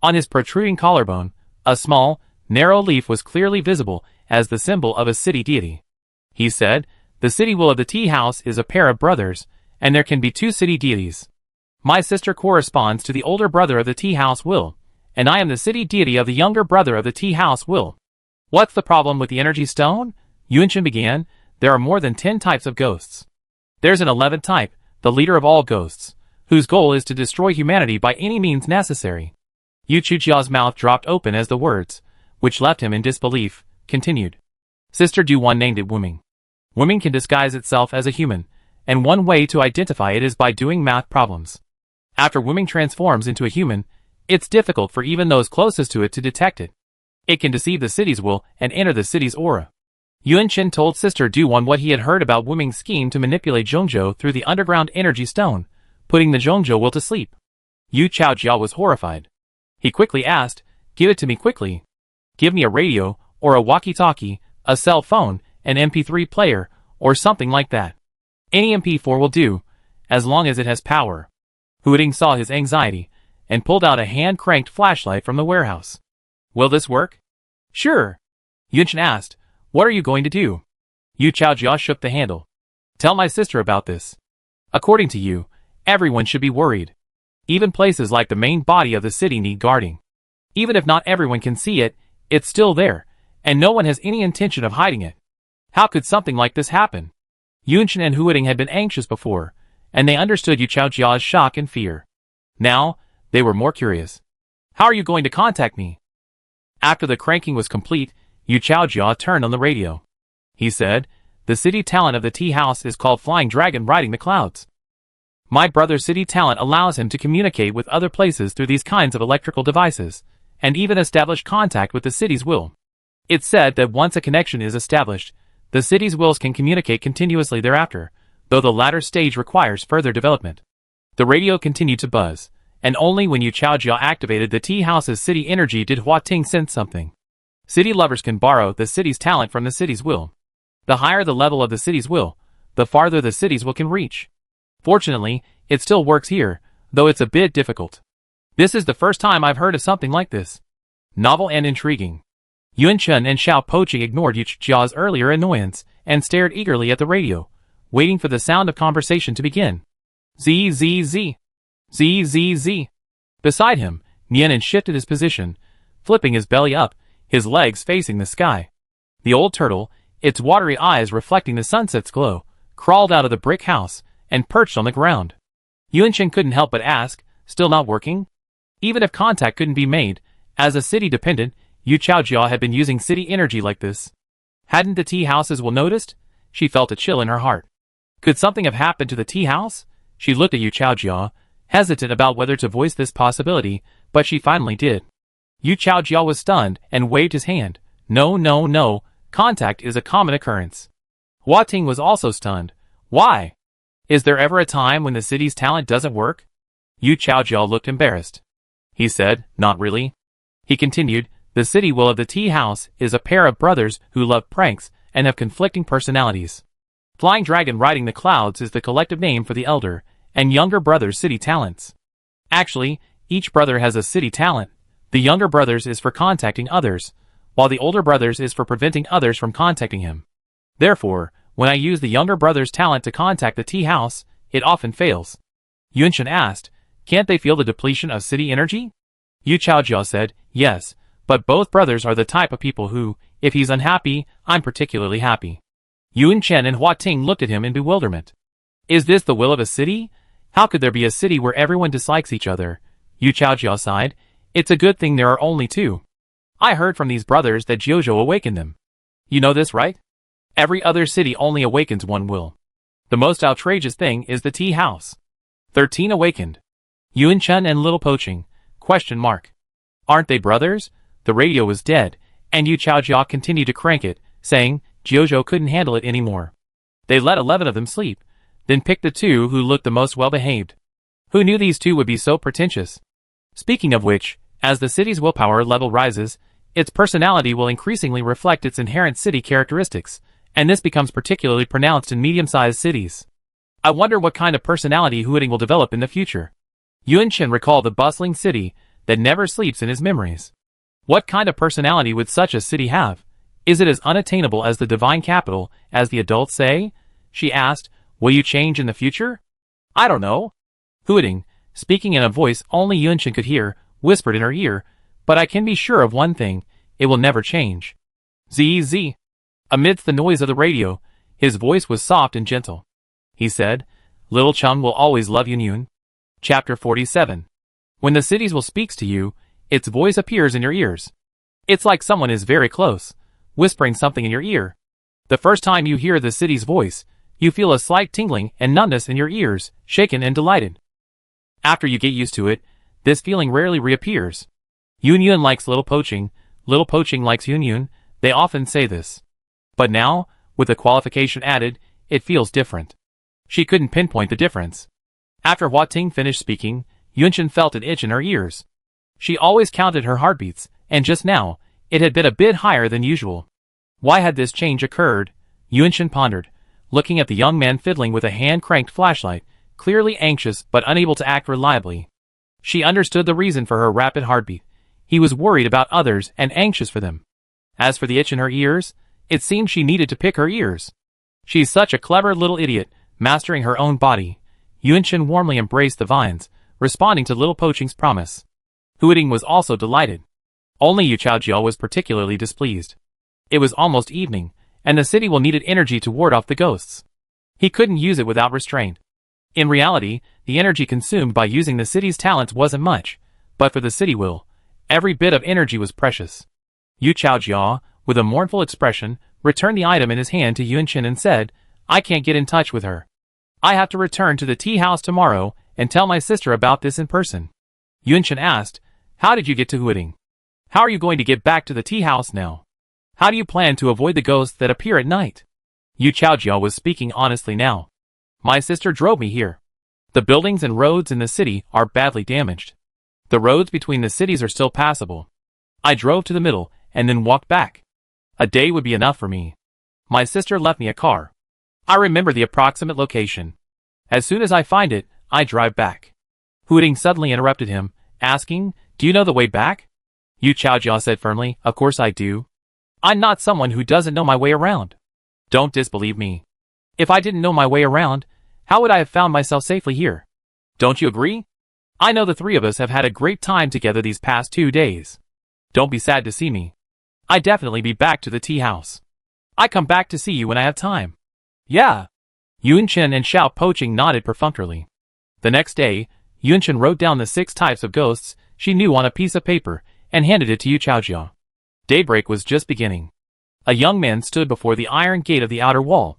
On his protruding collarbone, a small, narrow leaf was clearly visible as the symbol of a city deity. He said, the city will of the tea house is a pair of brothers, and there can be 2 city deities. My sister corresponds to the older brother of the tea house will, and I am the city deity of the younger brother of the tea house will. What's the problem with the energy stone? Yunqin began. There are more than 10 types of ghosts. There's an 11th type, the leader of all ghosts, whose goal is to destroy humanity by any means necessary. Yu Chaojiao's mouth dropped open as the words, which left him in disbelief, continued. Sister Du Wan named it Wuming. Wuming can disguise itself as a human, and one way to identify it is by doing math problems. After Wuming transforms into a human, it's difficult for even those closest to it to detect it. It can deceive the city's will and enter the city's aura. Yuanchen told Sister Du-Wan what he had heard about Wuming's scheme to manipulate Zhongzhou through the underground energy stone, putting the Zhongzhou will to sleep. Yu Chaojia was horrified. He quickly asked, "Give it to me quickly. Give me a radio, or a walkie-talkie, a cell phone, an MP3 player, or something like that. Any MP4 will do, as long as it has power." Huading saw his anxiety, and pulled out a hand-cranked flashlight from the warehouse. "Will this work?" "Sure." Yuanchen asked, "What are you going to do?" Yu Chaojia shook the handle. "Tell my sister about this. According to you, everyone should be worried. Even places like the main body of the city need guarding. Even if not everyone can see it, it's still there, and no one has any intention of hiding it. How could something like this happen?" Yuanchen and Huading had been anxious before, and they understood Yu Chaojia's shock and fear. Now, they were more curious. "How are you going to contact me?" After the cranking was complete, Yu Chaojia turned on the radio. He said, "The city talent of the tea house is called Flying Dragon Riding the Clouds. My brother's city talent allows him to communicate with other places through these kinds of electrical devices, and even establish contact with the city's will. It's said that once a connection is established, the city's wills can communicate continuously thereafter, though the latter stage requires further development." The radio continued to buzz, and only when Yu Chaojia activated the tea house's city energy did Hua Ting sense something. City lovers can borrow the city's talent from the city's will. The higher the level of the city's will, the farther the city's will can reach. Fortunately, it still works here, though it's a bit difficult. This is the first time I've heard of something like this. Novel and intriguing. Yuanchen and Xiao Poqi ignored Yu Chaojia's earlier annoyance and stared eagerly at the radio, waiting for the sound of conversation to begin. Zzz. Zzz. Beside him, Nianen shifted his position, flipping his belly up, his legs facing the sky. The old turtle, its watery eyes reflecting the sunset's glow, crawled out of the brick house and perched on the ground. Yuanchen couldn't help but ask, "Still not working?" Even if contact couldn't be made, as a city dependent, Yu Chaojia had been using city energy like this. Hadn't the tea house's will noticed? She felt a chill in her heart. Could something have happened to the tea house? She looked at Yu Chaojia, hesitant about whether to voice this possibility, but she finally did. Yu Chaojia was stunned and waved his hand. No. Contact is a common occurrence." Hua Ting was also stunned. "Why? Is there ever a time when the city's talent doesn't work?" Yu Chaojia looked embarrassed. He said, "Not really." He continued, "The city will of the tea house is a pair of brothers who love pranks and have conflicting personalities. Flying Dragon Riding the Clouds is the collective name for the elder and younger brother's city talents. Actually, each brother has a city talent. The younger brother's is for contacting others, while the older brother's is for preventing others from contacting him. Therefore, when I use the younger brother's talent to contact the tea house, it often fails." Yuanchen asked, "Can't they feel the depletion of city energy?" Yu Chaojia said, "Yes, but both brothers are the type of people who, if he's unhappy, I'm particularly happy." Yuanchen and Hua Ting looked at him in bewilderment. "Is this the will of a city? How could there be a city where everyone dislikes each other?" Yu Chaojia sighed. "It's a good thing there are only two. I heard from these brothers that Jiuzhou awakened them. You know this, right? Every other city only awakens one will. The most outrageous thing is the tea house. 13 awakened. Yuanchen and Little Poaching? ? Aren't they brothers?" The radio was dead, and Yu Chaojia continued to crank it, saying Jiuzhou couldn't handle it anymore. They let 11 of them sleep, then picked the two who looked the most well-behaved. Who knew these two would be so pretentious? Speaking of which, as the city's willpower level rises, its personality will increasingly reflect its inherent city characteristics, and this becomes particularly pronounced in medium-sized cities. I wonder what kind of personality Huading will develop in the future. Yuanchen recalled the bustling city that never sleeps in his memories. What kind of personality would such a city have? Is it as unattainable as the divine capital, as the adults say? She asked, "Will you change in the future?" "I don't know." Huading, speaking in a voice only Yuanchen could hear, whispered in her ear, "But I can be sure of one thing, it will never change." Zzz. Amidst the noise of the radio, his voice was soft and gentle. He said, "Little chum will always love you, Yun." Chapter 47. When the city's will speaks to you, its voice appears in your ears. It's like someone is very close, whispering something in your ear. The first time you hear the city's voice, You feel a slight tingling and numbness in your ears, shaken and delighted. After you get used to it, this feeling rarely reappears. Yun likes little poaching likes Yun. They often say this. But now, with the qualification added, it feels different. She couldn't pinpoint the difference. After Hua Ting finished speaking, Yunchen felt an itch in her ears. She always counted her heartbeats, and just now, it had been a bit higher than usual. Why had this change occurred? Yunchen pondered, looking at the young man fiddling with a hand-cranked flashlight, clearly anxious but unable to act reliably. She understood the reason for her rapid heartbeat. He was worried about others and anxious for them. As for the itch in her ears, it seemed she needed to pick her ears. She's such a clever little idiot, mastering her own body. Yunchen warmly embraced the vines, responding to little poaching's promise. Huiting was also delighted. Only Yu Chaojiao was particularly displeased. It was almost evening, and the city will needed energy to ward off the ghosts. He couldn't use it without restraint. In reality, the energy consumed by using the city's talents wasn't much, but for the city will, every bit of energy was precious. Yu Chaojiao, with a mournful expression, returned the item in his hand to Yunchen and said, I can't get in touch with her. I have to return to the tea house tomorrow and tell my sister about this in person. Yunchen asked, How did you get to Huiting? How are you going to get back to the tea house now? How do you plan to avoid the ghosts that appear at night? Yu Chaojiao was speaking honestly now. My sister drove me here. The buildings and roads in the city are badly damaged. The roads between the cities are still passable. I drove to the middle and then walked back. A day would be enough for me. My sister left me a car. I remember the approximate location. As soon as I find it, I drive back. Huiting suddenly interrupted him, asking, Do you know the way back? Yu Chaojiao said firmly, Of course I do. I'm not someone who doesn't know my way around. Don't disbelieve me. If I didn't know my way around, how would I have found myself safely here? Don't you agree? I know the three of us have had a great time together these past 2 days. Don't be sad to see me. I'd definitely be back to the tea house. I come back to see you when I have time. Yeah. Yunchen and Xiao Poaching nodded perfunctorily. The next day, Yunchen wrote down the 6 types of ghosts she knew on a piece of paper and handed it to Yu Chaojiao. Daybreak was just beginning. A young man stood before the iron gate of the outer wall.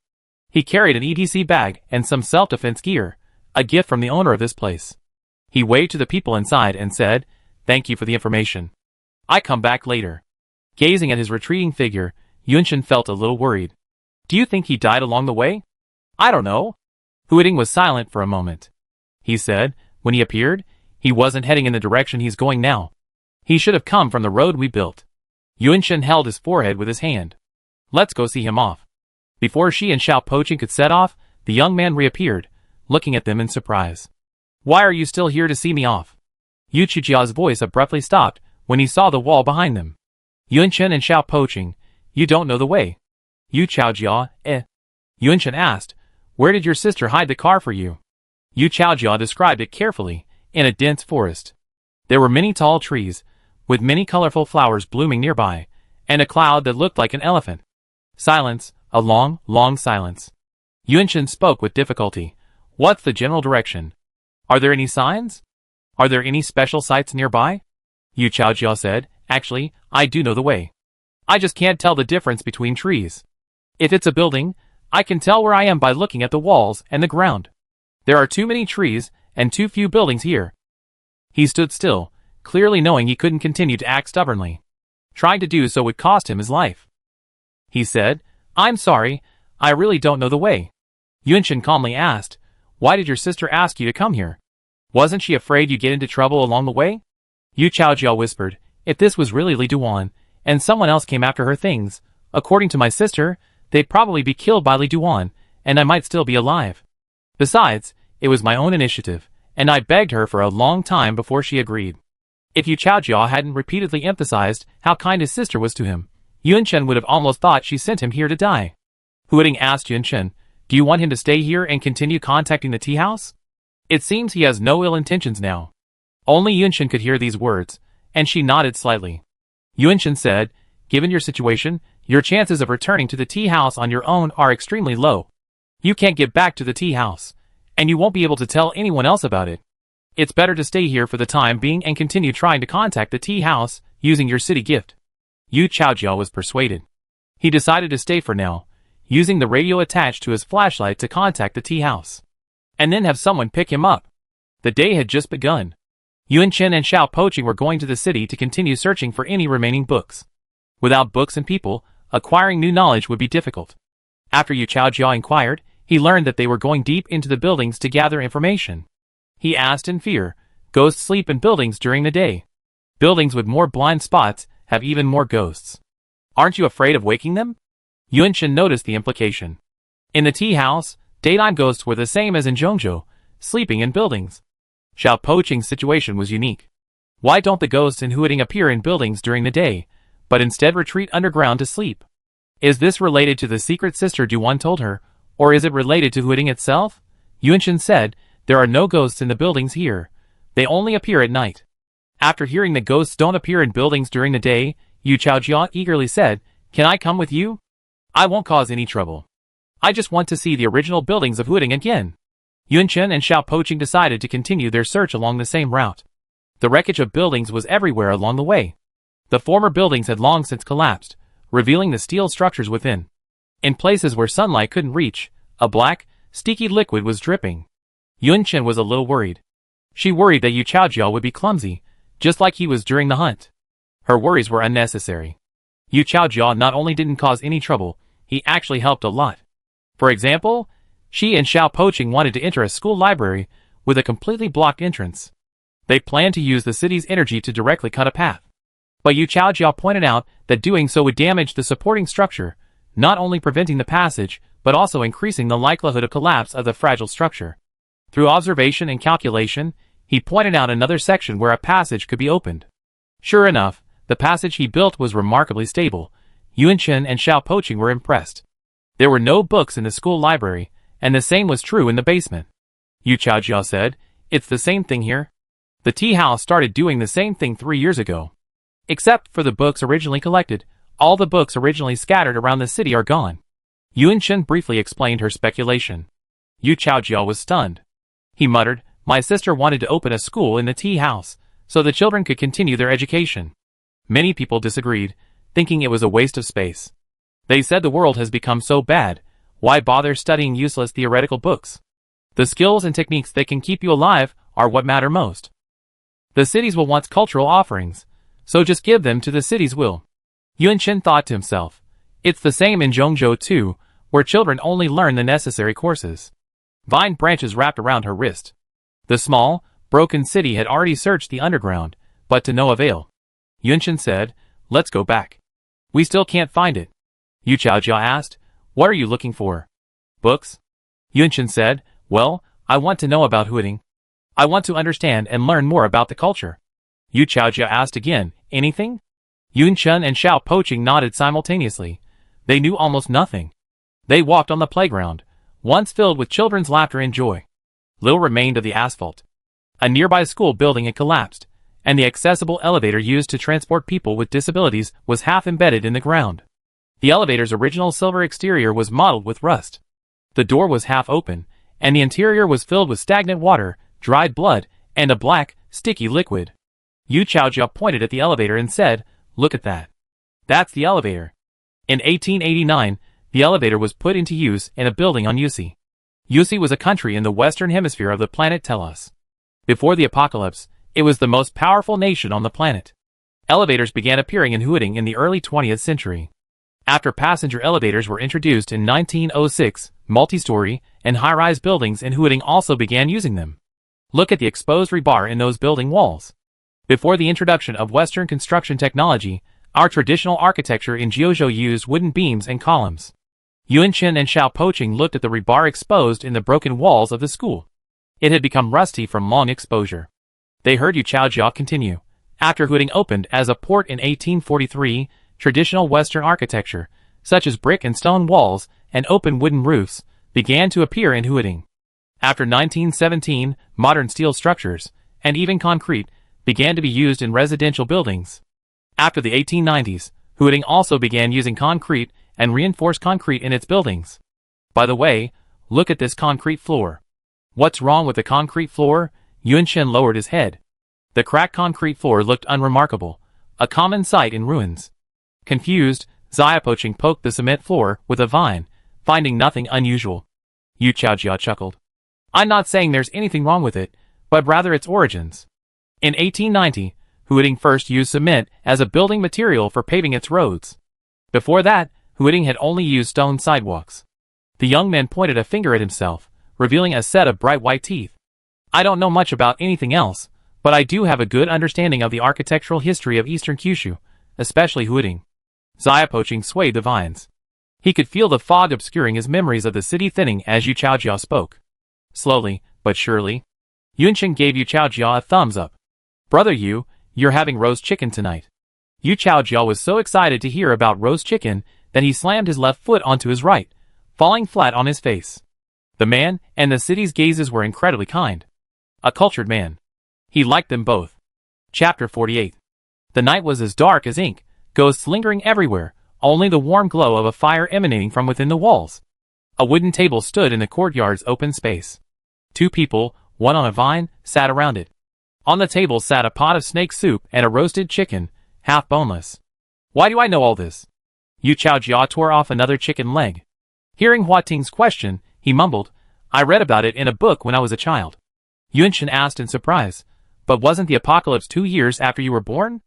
He carried an ETC bag and some self-defense gear, a gift from the owner of this place. He waved to the people inside and said, Thank you for the information. I come back later. Gazing at his retreating figure, Yunchen felt a little worried. Do you think he died along the way? I don't know. Huiting was silent for a moment. He said, when he appeared, he wasn't heading in the direction he's going now. He should have come from the road we built. Yunchen held his forehead with his hand. Let's go see him off. Before she and Xiao Poaching could set off, the young man reappeared, looking at them in surprise. Why are you still here to see me off? Yu Chaojiao's voice abruptly stopped when he saw the wall behind them. Yunchen and Xiao Poaching, you don't know the way. Yu Chaojiao, Yunchen asked, Where did your sister hide the car for you? Yu Chaojiao described it carefully, in a dense forest. There were many tall trees, with many colorful flowers blooming nearby, and a cloud that looked like an elephant. Silence, a long, long silence. Yunchen spoke with difficulty. What's the general direction? Are there any signs? Are there any special sites nearby? Yu Chaojiao said, Actually, I do know the way. I just can't tell the difference between trees. If it's a building, I can tell where I am by looking at the walls and the ground. There are too many trees and too few buildings here. He stood still, clearly knowing he couldn't continue to act stubbornly. Trying to do so would cost him his life. He said, I'm sorry, I really don't know the way. Yunchen calmly asked, Why did your sister ask you to come here? Wasn't she afraid you'd get into trouble along the way? Yu Chaojiao whispered, If this was really Li Duan, and someone else came after her things, according to my sister, they'd probably be killed by Li Duan, and I might still be alive. Besides, it was my own initiative, and I begged her for a long time before she agreed. If Yu Chaojiao hadn't repeatedly emphasized how kind his sister was to him, Yunchen would have almost thought she sent him here to die. Huiting asked Yunchen, Do you want him to stay here and continue contacting the tea house? It seems he has no ill intentions now. Only Yunchen could hear these words, and she nodded slightly. Yunchen said, Given your situation, your chances of returning to the tea house on your own are extremely low. You can't get back to the tea house, and you won't be able to tell anyone else about it. It's better to stay here for the time being and continue trying to contact the tea house using your city gift. Yu Chaojiao was persuaded. He decided to stay for now. using the radio attached to his flashlight to contact the tea house, and then have someone pick him up. The day had just begun. Yuan Chen and Xiao Poqing were going to the city to continue searching for any remaining books. Without books and people, acquiring new knowledge would be difficult. After Yu Chaojia inquired, he learned that they were going deep into the buildings to gather information. He asked in fear, "Ghosts sleep in buildings during the day. Buildings with more blind spots have even more ghosts. Aren't you afraid of waking them?" Yuan Chen noticed the implication. In the tea house, daytime ghosts were the same as in Zhongzhou, sleeping in buildings. Xiao Poqing's situation was unique. Why don't the ghosts in Huading appear in buildings during the day, but instead retreat underground to sleep? Is this related to the secret sister Duan told her, or is it related to Huading itself? Yuan Chen said, "There are no ghosts in the buildings here. They only appear at night." After hearing that ghosts don't appear in buildings during the day, Yu Chaojia eagerly said, "Can I come with you? I won't cause any trouble. I just want to see the original buildings of Huading again." Yuan Chen and Xiao Poqing decided to continue their search along the same route. The wreckage of buildings was everywhere along the way. The former buildings had long since collapsed, revealing the steel structures within. In places where sunlight couldn't reach, a black, sticky liquid was dripping. Yuan Chen was a little worried. She worried that Yu Chaojia would be clumsy, just like he was during the hunt. Her worries were unnecessary. Yu Chaojia not only didn't cause any trouble, he actually helped a lot. For example, she and Xiao Poqing wanted to enter a school library with a completely blocked entrance. They planned to use the city's energy to directly cut a path. But Yu Chaojia pointed out that doing so would damage the supporting structure, not only preventing the passage, but also increasing the likelihood of collapse of the fragile structure. Through observation and calculation, he pointed out another section where a passage could be opened. Sure enough, the passage he built was remarkably stable. Yuan Chen and Xiao Poqing were impressed. There were no books in the school library, and the same was true in the basement. Yu Chaojia said, "It's the same thing here. The tea house started doing the same thing 3 years ago. Except for the books originally collected, all the books originally scattered around the city are gone." Yuan Chen briefly explained her speculation. Yu Chaojia was stunned. He muttered, "My sister wanted to open a school in the tea house, so the children could continue their education." Many people disagreed, thinking it was a waste of space. They said the world has become so bad, why bother studying useless theoretical books? The skills and techniques that can keep you alive are what matter most. The cities will want cultural offerings, so just give them to the cities will. Yuan Chen thought to himself, it's the same in Zhongzhou too, where children only learn the necessary courses. Vine branches wrapped around her wrist. The small, broken city had already searched the underground, but to no avail. Yuan Chen said, "Let's go back. We still can't find it." Yu Chaojia asked, "What are you looking for?" "Books." Yuan Chen said, "Well, I want to know about Huading. I want to understand and learn more about the culture." Yu Chaojia asked again, "Anything?" Yuan Chen and Xiao Poqing nodded simultaneously. They knew almost nothing. They walked on the playground, once filled with children's laughter and joy. Little remained of the asphalt. A nearby school building had collapsed, and the accessible elevator used to transport people with disabilities was half embedded in the ground. The elevator's original silver exterior was mottled with rust. The door was half open, and the interior was filled with stagnant water, dried blood, and a black, sticky liquid. Yu Chaojia pointed at the elevator and said, "Look at that. That's the elevator." In 1889, the elevator was put into use in a building on Yusi. Yusi was a country in the western hemisphere of the planet Telos. Before the apocalypse, it was the most powerful nation on the planet. Elevators began appearing in Huading in the early 20th century. After passenger elevators were introduced in 1906, multi-story and high-rise buildings in Huading also began using them. Look at the exposed rebar in those building walls. Before the introduction of Western construction technology, our traditional architecture in Jiuzhou used wooden beams and columns. Yuan Chen and Xiao Poqing looked at the rebar exposed in the broken walls of the school. It had become rusty from long exposure. They heard Yu Chaojia continue. After Huading opened as a port in 1843, traditional Western architecture, such as brick and stone walls and open wooden roofs, began to appear in Huading. After 1917, modern steel structures, and even concrete, began to be used in residential buildings. After the 1890s, Huading also began using concrete and reinforced concrete in its buildings. By the way, look at this concrete floor. What's wrong with the concrete floor? Yuan Chen lowered his head. The cracked concrete floor looked unremarkable, a common sight in ruins. Confused, Xiao Poqing poked the cement floor with a vine, finding nothing unusual. Yu Chaojia chuckled. I'm not saying there's anything wrong with it, but rather its origins. In 1890, Huading first used cement as a building material for paving its roads. Before that, Huading had only used stone sidewalks. The young man pointed a finger at himself, revealing a set of bright white teeth. I don't know much about anything else, but I do have a good understanding of the architectural history of eastern Kyushu, especially Huading. Zaya Poching swayed the vines. He could feel the fog obscuring his memories of the city thinning as Yu Chaojia spoke. Slowly, but surely, Yunchen gave Yu Chaojia a thumbs up. Brother Yu, you're having roast chicken tonight. Yu Chaojia was so excited to hear about roast chicken that he slammed his left foot onto his right, falling flat on his face. The man and the city's gazes were incredibly kind. A cultured man. He liked them both. Chapter 48. The night was as dark as ink, ghosts lingering everywhere, only the warm glow of a fire emanating from within the walls. A wooden table stood in the courtyard's open space. Two people, one on a vine, sat around it. On the table sat a pot of snake soup and a roasted chicken, half boneless. Why do I know all this? Yu Chaojia tore off another chicken leg. Hearing Hua Ting's question, he mumbled, I read about it in a book when I was a child. Yunchen asked in surprise, but wasn't the apocalypse 2 years after you were born?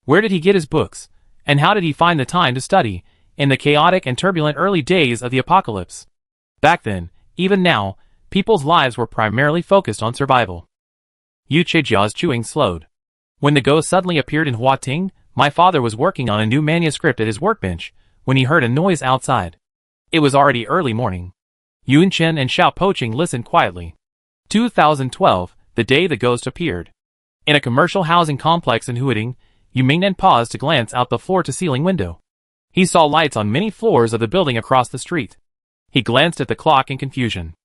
Where did he get his books, and how did he find the time to study, in the chaotic and turbulent early days of the apocalypse? Back then, even now, people's lives were primarily focused on survival. Yu Chaijia's chewing slowed. When the ghost suddenly appeared in Hua Ting, my father was working on a new manuscript at his workbench, when he heard a noise outside. It was already early morning. Yun Chen and Xiao Poching listened quietly. 2012, the day the ghost appeared. In a commercial housing complex in Huading, Yu Mingnan paused to glance out the floor-to-ceiling window. He saw lights on many floors of the building across the street. He glanced at the clock in confusion.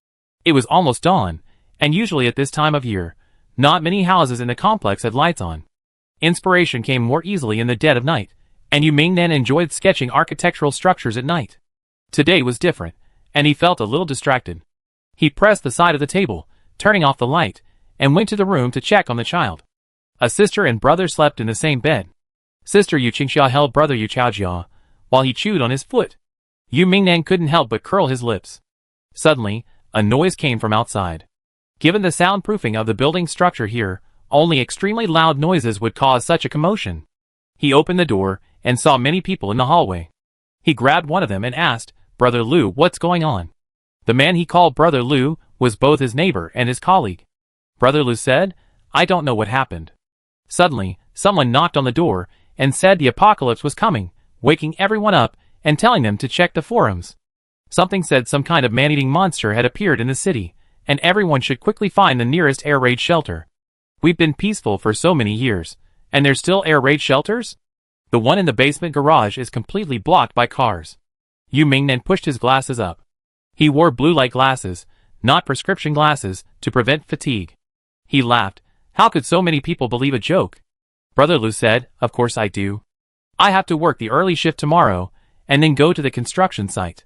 It was almost dawn, and usually at this time of year, not many houses in the complex had lights on. Inspiration came more easily in the dead of night, and Yu Mingnan enjoyed sketching architectural structures at night. Today was different, and he felt a little distracted. He pressed the side of the table, turning off the light, and went to the room to check on the child. A sister and brother slept in the same bed. Sister Yu Qingxia held brother Yu Chaojia, while he chewed on his foot. Yu Mingnan couldn't help but curl his lips. Suddenly, a noise came from outside. Given the soundproofing of the building structure here, only extremely loud noises would cause such a commotion. He opened the door, and saw many people in the hallway. He grabbed one of them and asked, Brother Lu, what's going on? The man he called Brother Lu was both his neighbor and his colleague. Brother Lu said, I don't know what happened. Suddenly, someone knocked on the door, and said the apocalypse was coming, waking everyone up, and telling them to check the forums. Something said some kind of man-eating monster had appeared in the city, and everyone should quickly find the nearest air raid shelter. We've been peaceful for so many years, and there's still air raid shelters? The one in the basement garage is completely blocked by cars. Yu Mingnan pushed his glasses up. He wore blue light glasses, not prescription glasses, to prevent fatigue. He laughed. How could so many people believe a joke? Brother Lu said, Of course I do. I have to work the early shift tomorrow, and then go to the construction site.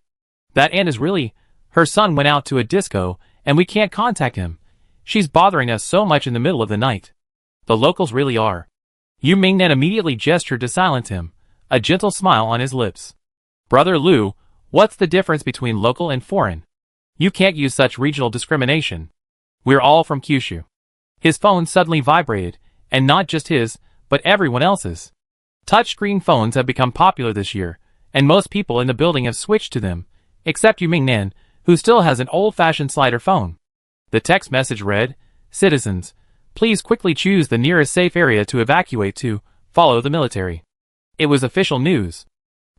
That aunt is really... Her son went out to a disco, and we can't contact him. She's bothering us so much in the middle of the night. The locals really are. Yu Mingnan immediately gestured to silence him, a gentle smile on his lips. Brother Lu, what's the difference between local and foreign? You can't use such regional discrimination. We're all from Kyushu. His phone suddenly vibrated, and not just his, but everyone else's. Touchscreen phones have become popular this year, and most people in the building have switched to them, except Yu Mingnan, who still has an old-fashioned slider phone. The text message read, Citizens, please quickly choose the nearest safe area to evacuate to, follow the military. It was official news.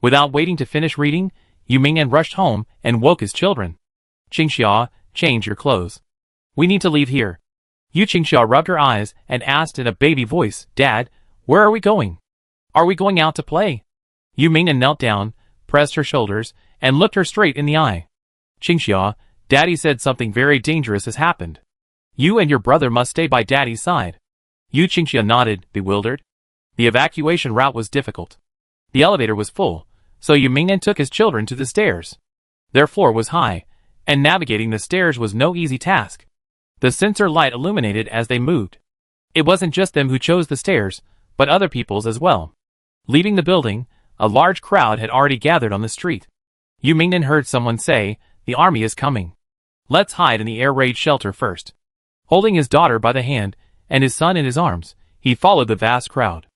Without waiting to finish reading, Yu Mingnan rushed home and woke his children. Qingxia, change your clothes. We need to leave here. Yu Qingxia rubbed her eyes and asked in a baby voice, Dad, where are we going? Are we going out to play? Yu Mingnan knelt down, pressed her shoulders, and looked her straight in the eye. Qingxia, Daddy said something very dangerous has happened. You and your brother must stay by Daddy's side. Yu Qingxia nodded, bewildered. The evacuation route was difficult. The elevator was full, so Yu Mingnan took his children to the stairs. Their floor was high, and navigating the stairs was no easy task. The sensor light illuminated as they moved. It wasn't just them who chose the stairs, but other people's as well. Leaving the building, a large crowd had already gathered on the street. Yu Mingnan heard someone say, "The army is coming. Let's hide in the air raid shelter first." Holding his daughter by the hand and his son in his arms, he followed the vast crowd.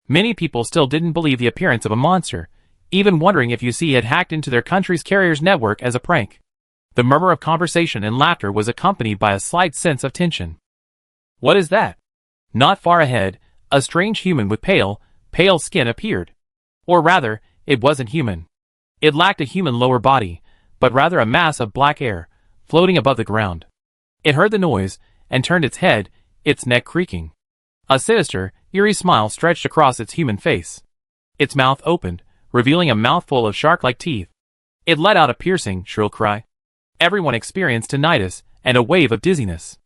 Many people still didn't believe the appearance of a monster, even wondering if UC had hacked into their country's carrier's network as a prank. The murmur of conversation and laughter was accompanied by a slight sense of tension. "What is that?" Not far ahead, a strange human with pale skin appeared. Or rather, it wasn't human. It lacked a human lower body, but rather a mass of black air, floating above the ground. It heard the noise, and turned its head, its neck creaking. A sinister, eerie smile stretched across its human face. Its mouth opened, revealing a mouthful of shark-like teeth. It let out a piercing, shrill cry. Everyone experienced tinnitus, and a wave of dizziness.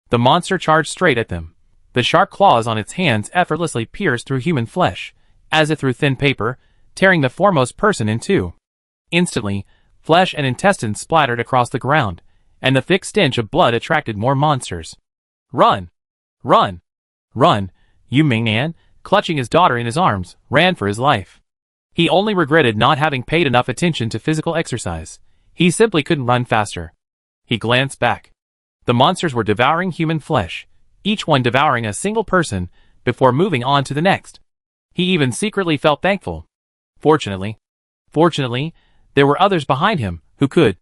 The monster charged straight at them. The shark claws on its hands effortlessly pierced through human flesh, as if through thin paper, tearing the foremost person in two. Instantly, flesh and intestines splattered across the ground, and the thick stench of blood attracted more monsters. "Run! Run! Run!" Yu Mingnan, clutching his daughter in his arms, ran for his life. He only regretted not having paid enough attention to physical exercise. He simply couldn't run faster. He glanced back. The monsters were devouring human flesh, each one devouring a single person, before moving on to the next. He even secretly felt thankful. Fortunately, there were others behind him who could.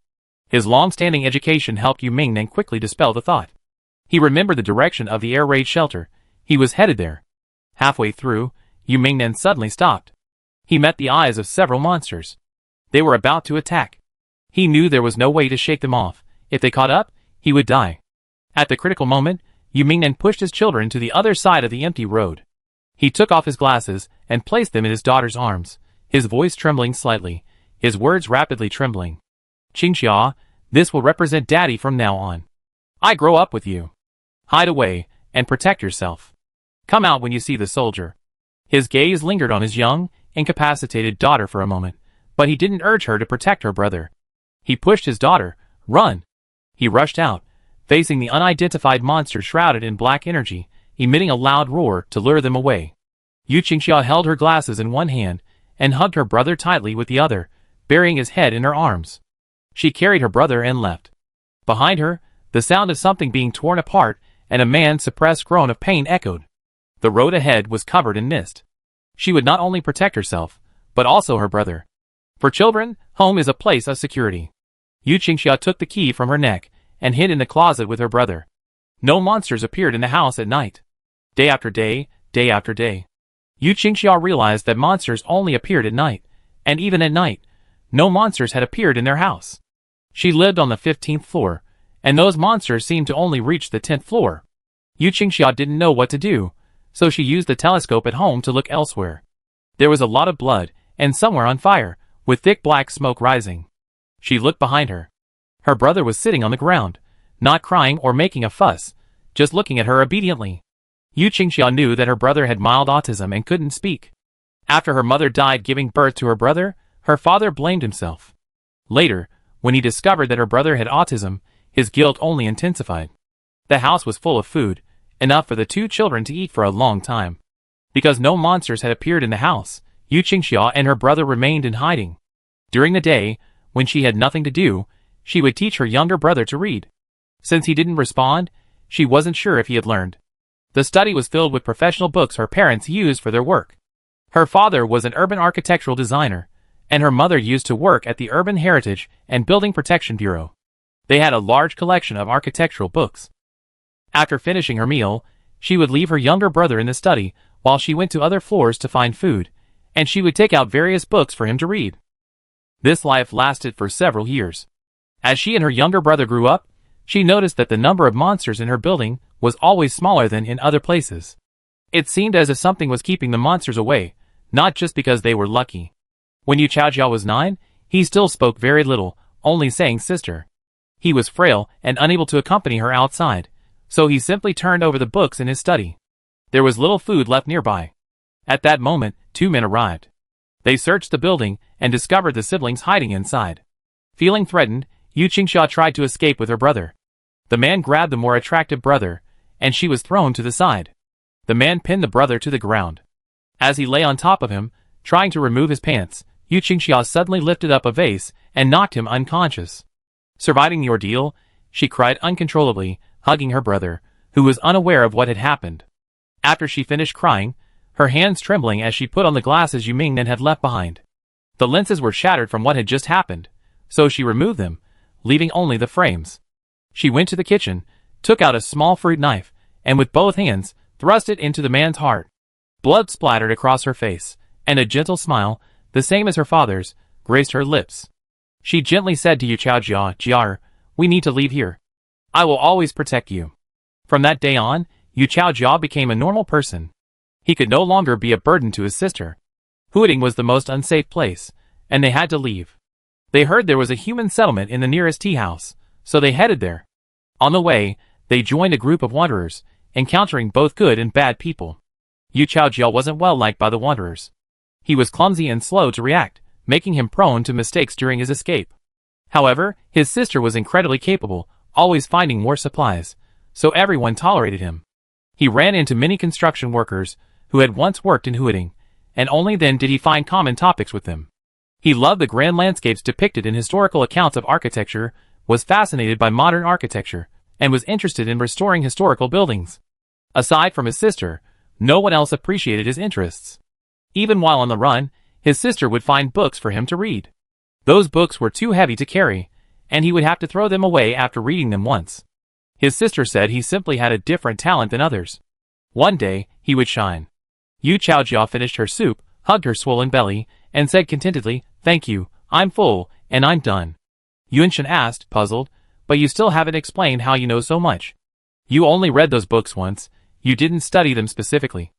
His long-standing education helped Yu Mingnan quickly dispel the thought. He remembered the direction of the air raid shelter. He was headed there. Halfway through, Yu Mingnan suddenly stopped. He met the eyes of several monsters. They were about to attack. He knew there was no way to shake them off. If they caught up, he would die. At the critical moment, Yu Mingnan pushed his children to the other side of the empty road. He took off his glasses and placed them in his daughter's arms, his voice trembling slightly, his words rapidly trembling. "Qingxia, this will represent Daddy from now on. I grow up with you. Hide away, and protect yourself. Come out when you see the soldier." His gaze lingered on his young, incapacitated daughter for a moment, but he didn't urge her to protect her brother. He pushed his daughter. "Run!" He rushed out, facing the unidentified monster shrouded in black energy, emitting a loud roar to lure them away. Yu Qingxia held her glasses in one hand and hugged her brother tightly with the other, burying his head in her arms. She carried her brother and left. Behind her, the sound of something being torn apart and a man's suppressed groan of pain echoed. The road ahead was covered in mist. She would not only protect herself, but also her brother. For children, home is a place of security. Yu Qingxia took the key from her neck and hid in the closet with her brother. No monsters appeared in the house at night. Day after day, day after day. Yu Qingxia realized that monsters only appeared at night, and even at night, no monsters had appeared in their house. She lived on the 15th floor, and those monsters seemed to only reach the 10th floor. Yu Qingxia didn't know what to do, so she used the telescope at home to look elsewhere. There was a lot of blood, and somewhere on fire, with thick black smoke rising. She looked behind her. Her brother was sitting on the ground, not crying or making a fuss, just looking at her obediently. Yu Qingxia knew that her brother had mild autism and couldn't speak. After her mother died giving birth to her brother, her father blamed himself. Later, when he discovered that her brother had autism, his guilt only intensified. The house was full of food, enough for the two children to eat for a long time. Because no monsters had appeared in the house, Yu Qingxia and her brother remained in hiding. During the day, when she had nothing to do, she would teach her younger brother to read. Since he didn't respond, she wasn't sure if he had learned. The study was filled with professional books her parents used for their work. Her father was an urban architectural designer, and her mother used to work at the Urban Heritage and Building Protection Bureau. They had a large collection of architectural books. After finishing her meal, she would leave her younger brother in the study while she went to other floors to find food, and she would take out various books for him to read. This life lasted for several years. As she and her younger brother grew up, she noticed that the number of monsters in her building was always smaller than in other places. It seemed as if something was keeping the monsters away, not just because they were lucky. When Yu Chaojia was 9, he still spoke very little, only saying sister. He was frail and unable to accompany her outside, so he simply turned over the books in his study. There was little food left nearby. At that moment, 2 men arrived. They searched the building and discovered the siblings hiding inside. Feeling threatened, Yu Qingxia tried to escape with her brother. The man grabbed the more attractive brother, and she was thrown to the side. The man pinned the brother to the ground. As he lay on top of him, trying to remove his pants, Yu Qingxia suddenly lifted up a vase and knocked him unconscious. Surviving the ordeal, she cried uncontrollably, hugging her brother, who was unaware of what had happened. After she finished crying, her hands trembling as she put on the glasses Yu Mingnan had left behind. The lenses were shattered from what had just happened, so she removed them, leaving only the frames. She went to the kitchen, took out a small fruit knife, and with both hands, thrust it into the man's heart. Blood splattered across her face, and a gentle smile, the same as her father's, graced her lips. She gently said to Yu Chaojia, "Jiar, we need to leave here. I will always protect you." From that day on, Yu Chaojia became a normal person. He could no longer be a burden to his sister. Huading was the most unsafe place, and they had to leave. They heard there was a human settlement in the nearest tea house, so they headed there. On the way, they joined a group of wanderers, encountering both good and bad people. Yu Chaojia wasn't well liked by the wanderers. He was clumsy and slow to react, making him prone to mistakes during his escape. However, his sister was incredibly capable, always finding more supplies, so everyone tolerated him. He ran into many construction workers who had once worked in Huading, and only then did he find common topics with them. He loved the grand landscapes depicted in historical accounts of architecture, was fascinated by modern architecture, and was interested in restoring historical buildings. Aside from his sister, no one else appreciated his interests. Even while on the run, his sister would find books for him to read. Those books were too heavy to carry, and he would have to throw them away after reading them once. His sister said he simply had a different talent than others. One day, he would shine. Yu Chaojia finished her soup, hugged her swollen belly, and said contentedly, "Thank you, I'm full, and I'm done." Yunshen asked, puzzled, "But you still haven't explained how you know so much. You only read those books once, you didn't study them specifically."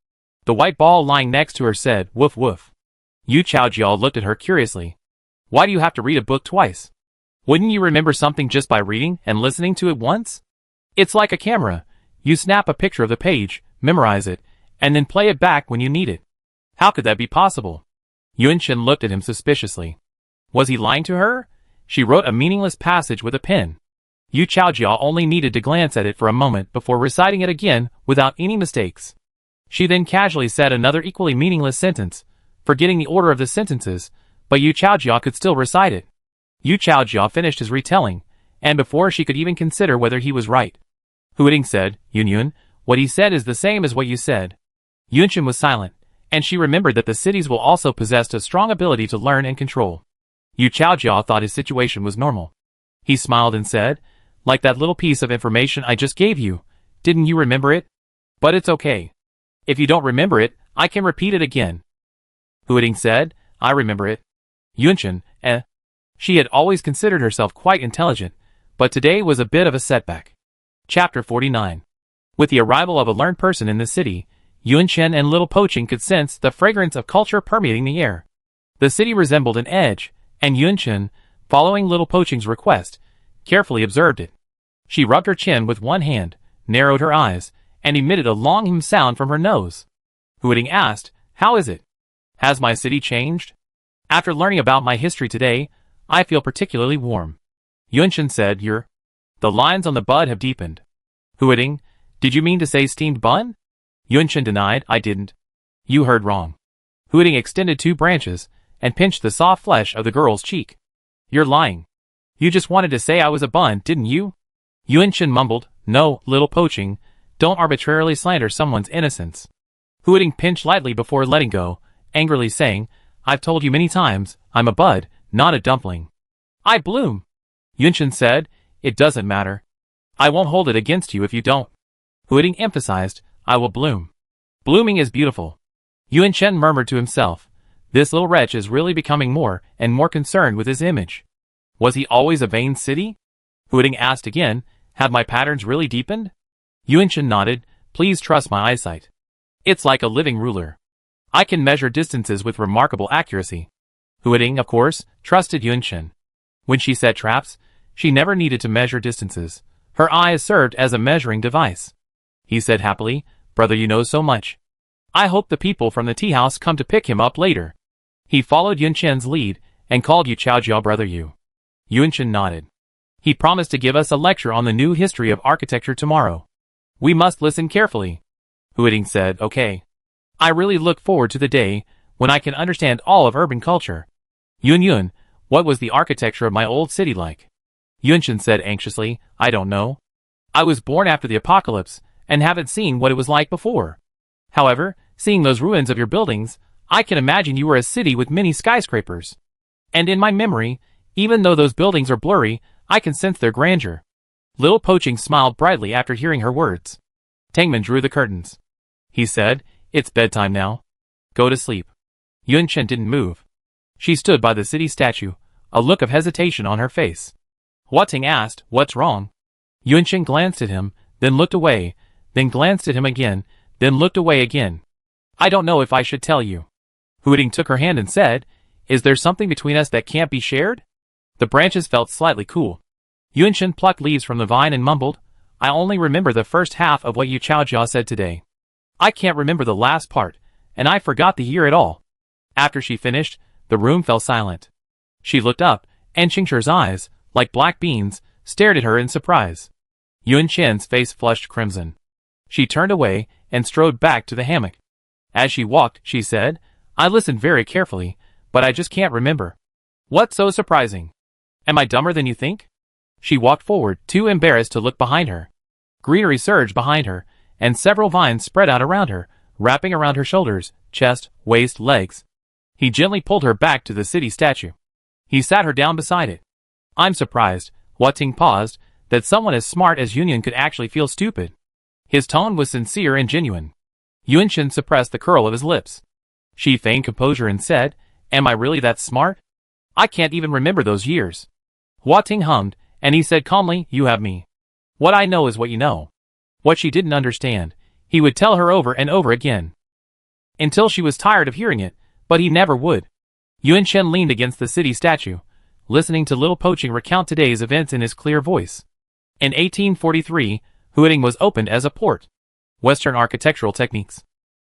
The white ball lying next to her said, "Woof woof." Yu Chaojia looked at her curiously. "Why do you have to read a book twice? Wouldn't you remember something just by reading and listening to it once? It's like a camera. You snap a picture of the page, memorize it, and then play it back when you need it. How could that be possible?" Yunshen looked at him suspiciously. Was he lying to her? She wrote a meaningless passage with a pen. Yu Chaojia only needed to glance at it for a moment before reciting it again without any mistakes. She then casually said another equally meaningless sentence, forgetting the order of the sentences, but Yu Chaojia could still recite it. Yu Chaojia finished his retelling, and before she could even consider whether he was right, Huading said, "Yunyun, what he said is the same as what you said." Yunshen was silent, and she remembered that the cities will also possess a strong ability to learn and control. Yu Chaojia thought his situation was normal. He smiled and said, "Like that little piece of information I just gave you, didn't you remember it? But it's okay. If you don't remember it, I can repeat it again." Huading said, "I remember it." Yunshen, She had always considered herself quite intelligent, but today was a bit of a setback. Chapter 49. With the arrival of a learned person in the city, Yunshen and Little Poaching could sense the fragrance of culture permeating the air. The city resembled an edge, and Yunshen, following Little Poaching's request, carefully observed it. She rubbed her chin with one hand, narrowed her eyes, and emitted a long sound from her nose. Huading asked, "How is it? Has my city changed? After learning about my history today, I feel particularly warm." Yunshen said, The lines on the bud have deepened." Huading, "Did you mean to say steamed bun?" Yunshen denied, "I didn't." "You heard wrong." Huading extended two branches and pinched the soft flesh of the girl's cheek. "You're lying. You just wanted to say I was a bun, didn't you?" Yunshen mumbled, "No, Little Poaching, don't arbitrarily slander someone's innocence." Huading pinched lightly before letting go, angrily saying, "I've told you many times, I'm a bud, not a dumpling." "I bloom." Yunshen said, "It doesn't matter. I won't hold it against you if you don't." Huading emphasized, "I will bloom. Blooming is beautiful." Yunshen murmured to himself, "This little wretch is really becoming more and more concerned with his image. Was he always a vain city?" Huading asked again, "Have my patterns really deepened?" Yunshen nodded, "Please trust my eyesight. It's like a living ruler. I can measure distances with remarkable accuracy." Huading, of course, trusted Yunshen. When she set traps, she never needed to measure distances. Her eyes served as a measuring device. He said happily, "Brother, you know so much. I hope the people from the tea house come to pick him up later." He followed Yunshen's lead and called Yu Chaojia brother Yu. Yunshen nodded. "He promised to give us a lecture on the new history of architecture tomorrow. We must listen carefully." Huading said, "Okay. I really look forward to the day when I can understand all of urban culture." Yun, what was the architecture of my old city like? Yunshin said anxiously, I don't know. I was born after the apocalypse, and haven't seen what it was like before. However, seeing those ruins of your buildings, I can imagine you were a city with many skyscrapers. And in my memory, even though those buildings are blurry, I can sense their grandeur. Little Poaching smiled brightly after hearing her words. Tangman drew the curtains. He said, it's bedtime now. Go to sleep. Yunchen didn't move. She stood by the city statue, a look of hesitation on her face. Huating asked, what's wrong? Yunchen glanced at him, then looked away, then glanced at him again, then looked away again. I don't know if I should tell you. Huating took her hand and said, is there something between us that can't be shared? The branches felt slightly cool. Yunchen plucked leaves from the vine and mumbled, I only remember the first half of what Yu Chaojia said today. I can't remember the last part, and I forgot to hear it all. After she finished, the room fell silent. She looked up, and Qingshir's eyes, like black beans, stared at her in surprise. Yun Chen's face flushed crimson. She turned away and strode back to the hammock. As she walked, she said, I listened very carefully, but I just can't remember. What's so surprising? Am I dumber than you think? She walked forward, too embarrassed to look behind her. Greenery surged behind her, and several vines spread out around her, wrapping around her shoulders, chest, waist, legs. He gently pulled her back to the city statue. He sat her down beside it. I'm surprised, Huating paused, that someone as smart as Yunyan could actually feel stupid. His tone was sincere and genuine. Yunshin suppressed the curl of his lips. She feigned composure and said, Am I really that smart? I can't even remember those years. Huating hummed, and he said calmly, You have me. What I know is what you know. What she didn't understand, he would tell her over and over again. Until she was tired of hearing it, but he never would. Yunshin leaned against the city statue, listening to Little Poaching recount today's events in his clear voice. In 1843, Huating was opened as a port. Western architectural techniques.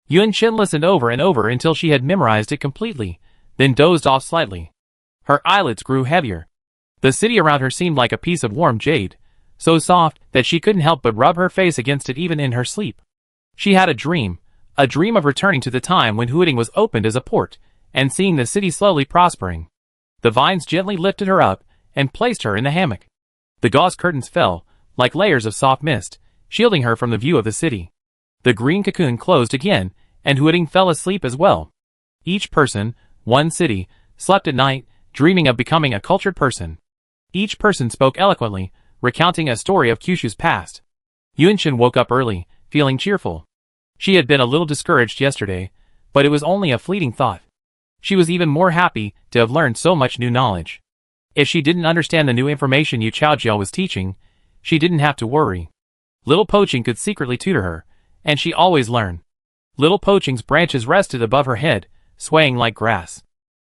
Yunshin listened over and over until she had memorized it completely, then dozed off slightly. Her eyelids grew heavier. The city around her seemed like a piece of warm jade, so soft that she couldn't help but rub her face against it even in her sleep. She had a dream of returning to the time when Huating was opened as a port, and seeing the city slowly prospering. The vines gently lifted her up and placed her in the hammock. The gauze curtains fell, like layers of soft mist, shielding her from the view of the city. The green cocoon closed again, and Huating fell asleep as well. Each person, one city, slept at night, dreaming of becoming a cultured person. Each person spoke eloquently, recounting a story of Kyushu's past. Yunshin woke up early, feeling cheerful. She had been a little discouraged yesterday, but it was only a fleeting thought. She was even more happy to have learned so much new knowledge. If she didn't understand the new information Yu Chaojia was teaching, she didn't have to worry. Little Poaching could secretly tutor her, and she always learned. Little Poaching's branches rested above her head, swaying like grass.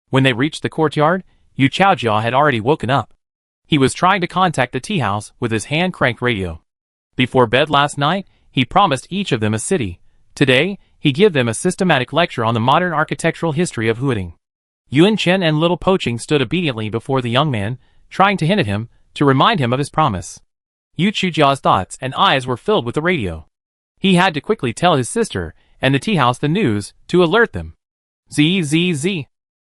When they reached the courtyard, Yu Chaojia had already woken up. He was trying to contact the tea house with his hand-cranked radio. Before bed last night, he promised each of them a city. Today, he gave them a systematic lecture on the modern architectural history of Huating. Yuan Chen and Little Poaching stood obediently before the young man, trying to hint at him, to remind him of his promise. Yu Chujia's thoughts and eyes were filled with the radio. He had to quickly tell his sister and the tea house the news, to alert them. Zzz.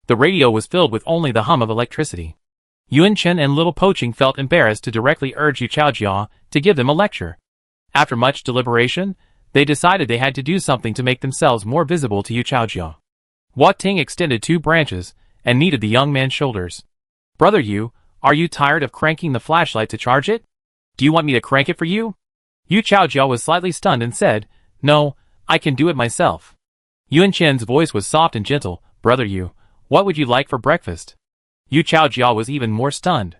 The radio was filled with only the hum of electricity. Yuan Chen and Little Poaching felt embarrassed to directly urge Yu Chaojia to give them a lecture. After much deliberation, they decided they had to do something to make themselves more visible to Yu Chaojia. Huating extended 2 branches and kneaded the young man's shoulders. Brother Yu, are you tired of cranking the flashlight to charge it? Do you want me to crank it for you? Yu Chaojia was slightly stunned and said, No, I can do it myself. Yuan Chen's voice was soft and gentle. Brother Yu, what would you like for breakfast? Yu Chaojia was even more stunned.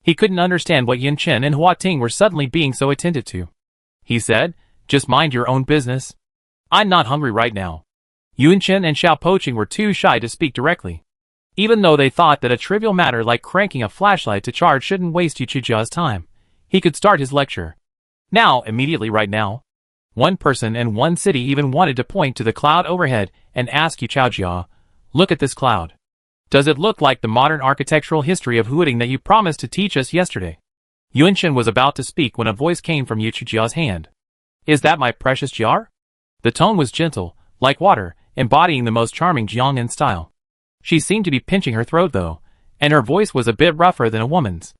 He couldn't understand what Yuan Chen and Huating were suddenly being so attentive to. He said, Just mind your own business. I'm not hungry right now. Yuan Chen and Xiao Poaching were too shy to speak directly. Even though they thought that a trivial matter like cranking a flashlight to charge shouldn't waste Yu Chaojia's time, he could start his lecture. Now, immediately right now. One person and one city even wanted to point to the cloud overhead and ask Yu Chaojia, Look at this cloud. Does it look like the modern architectural history of Huating that you promised to teach us yesterday? Yuan Chen was about to speak when a voice came from Yu Chaojia's hand. Is that my precious jar? The tone was gentle, like water, embodying the most charming Jiangnan style. She seemed to be pinching her throat though, and her voice was a bit rougher than a woman's.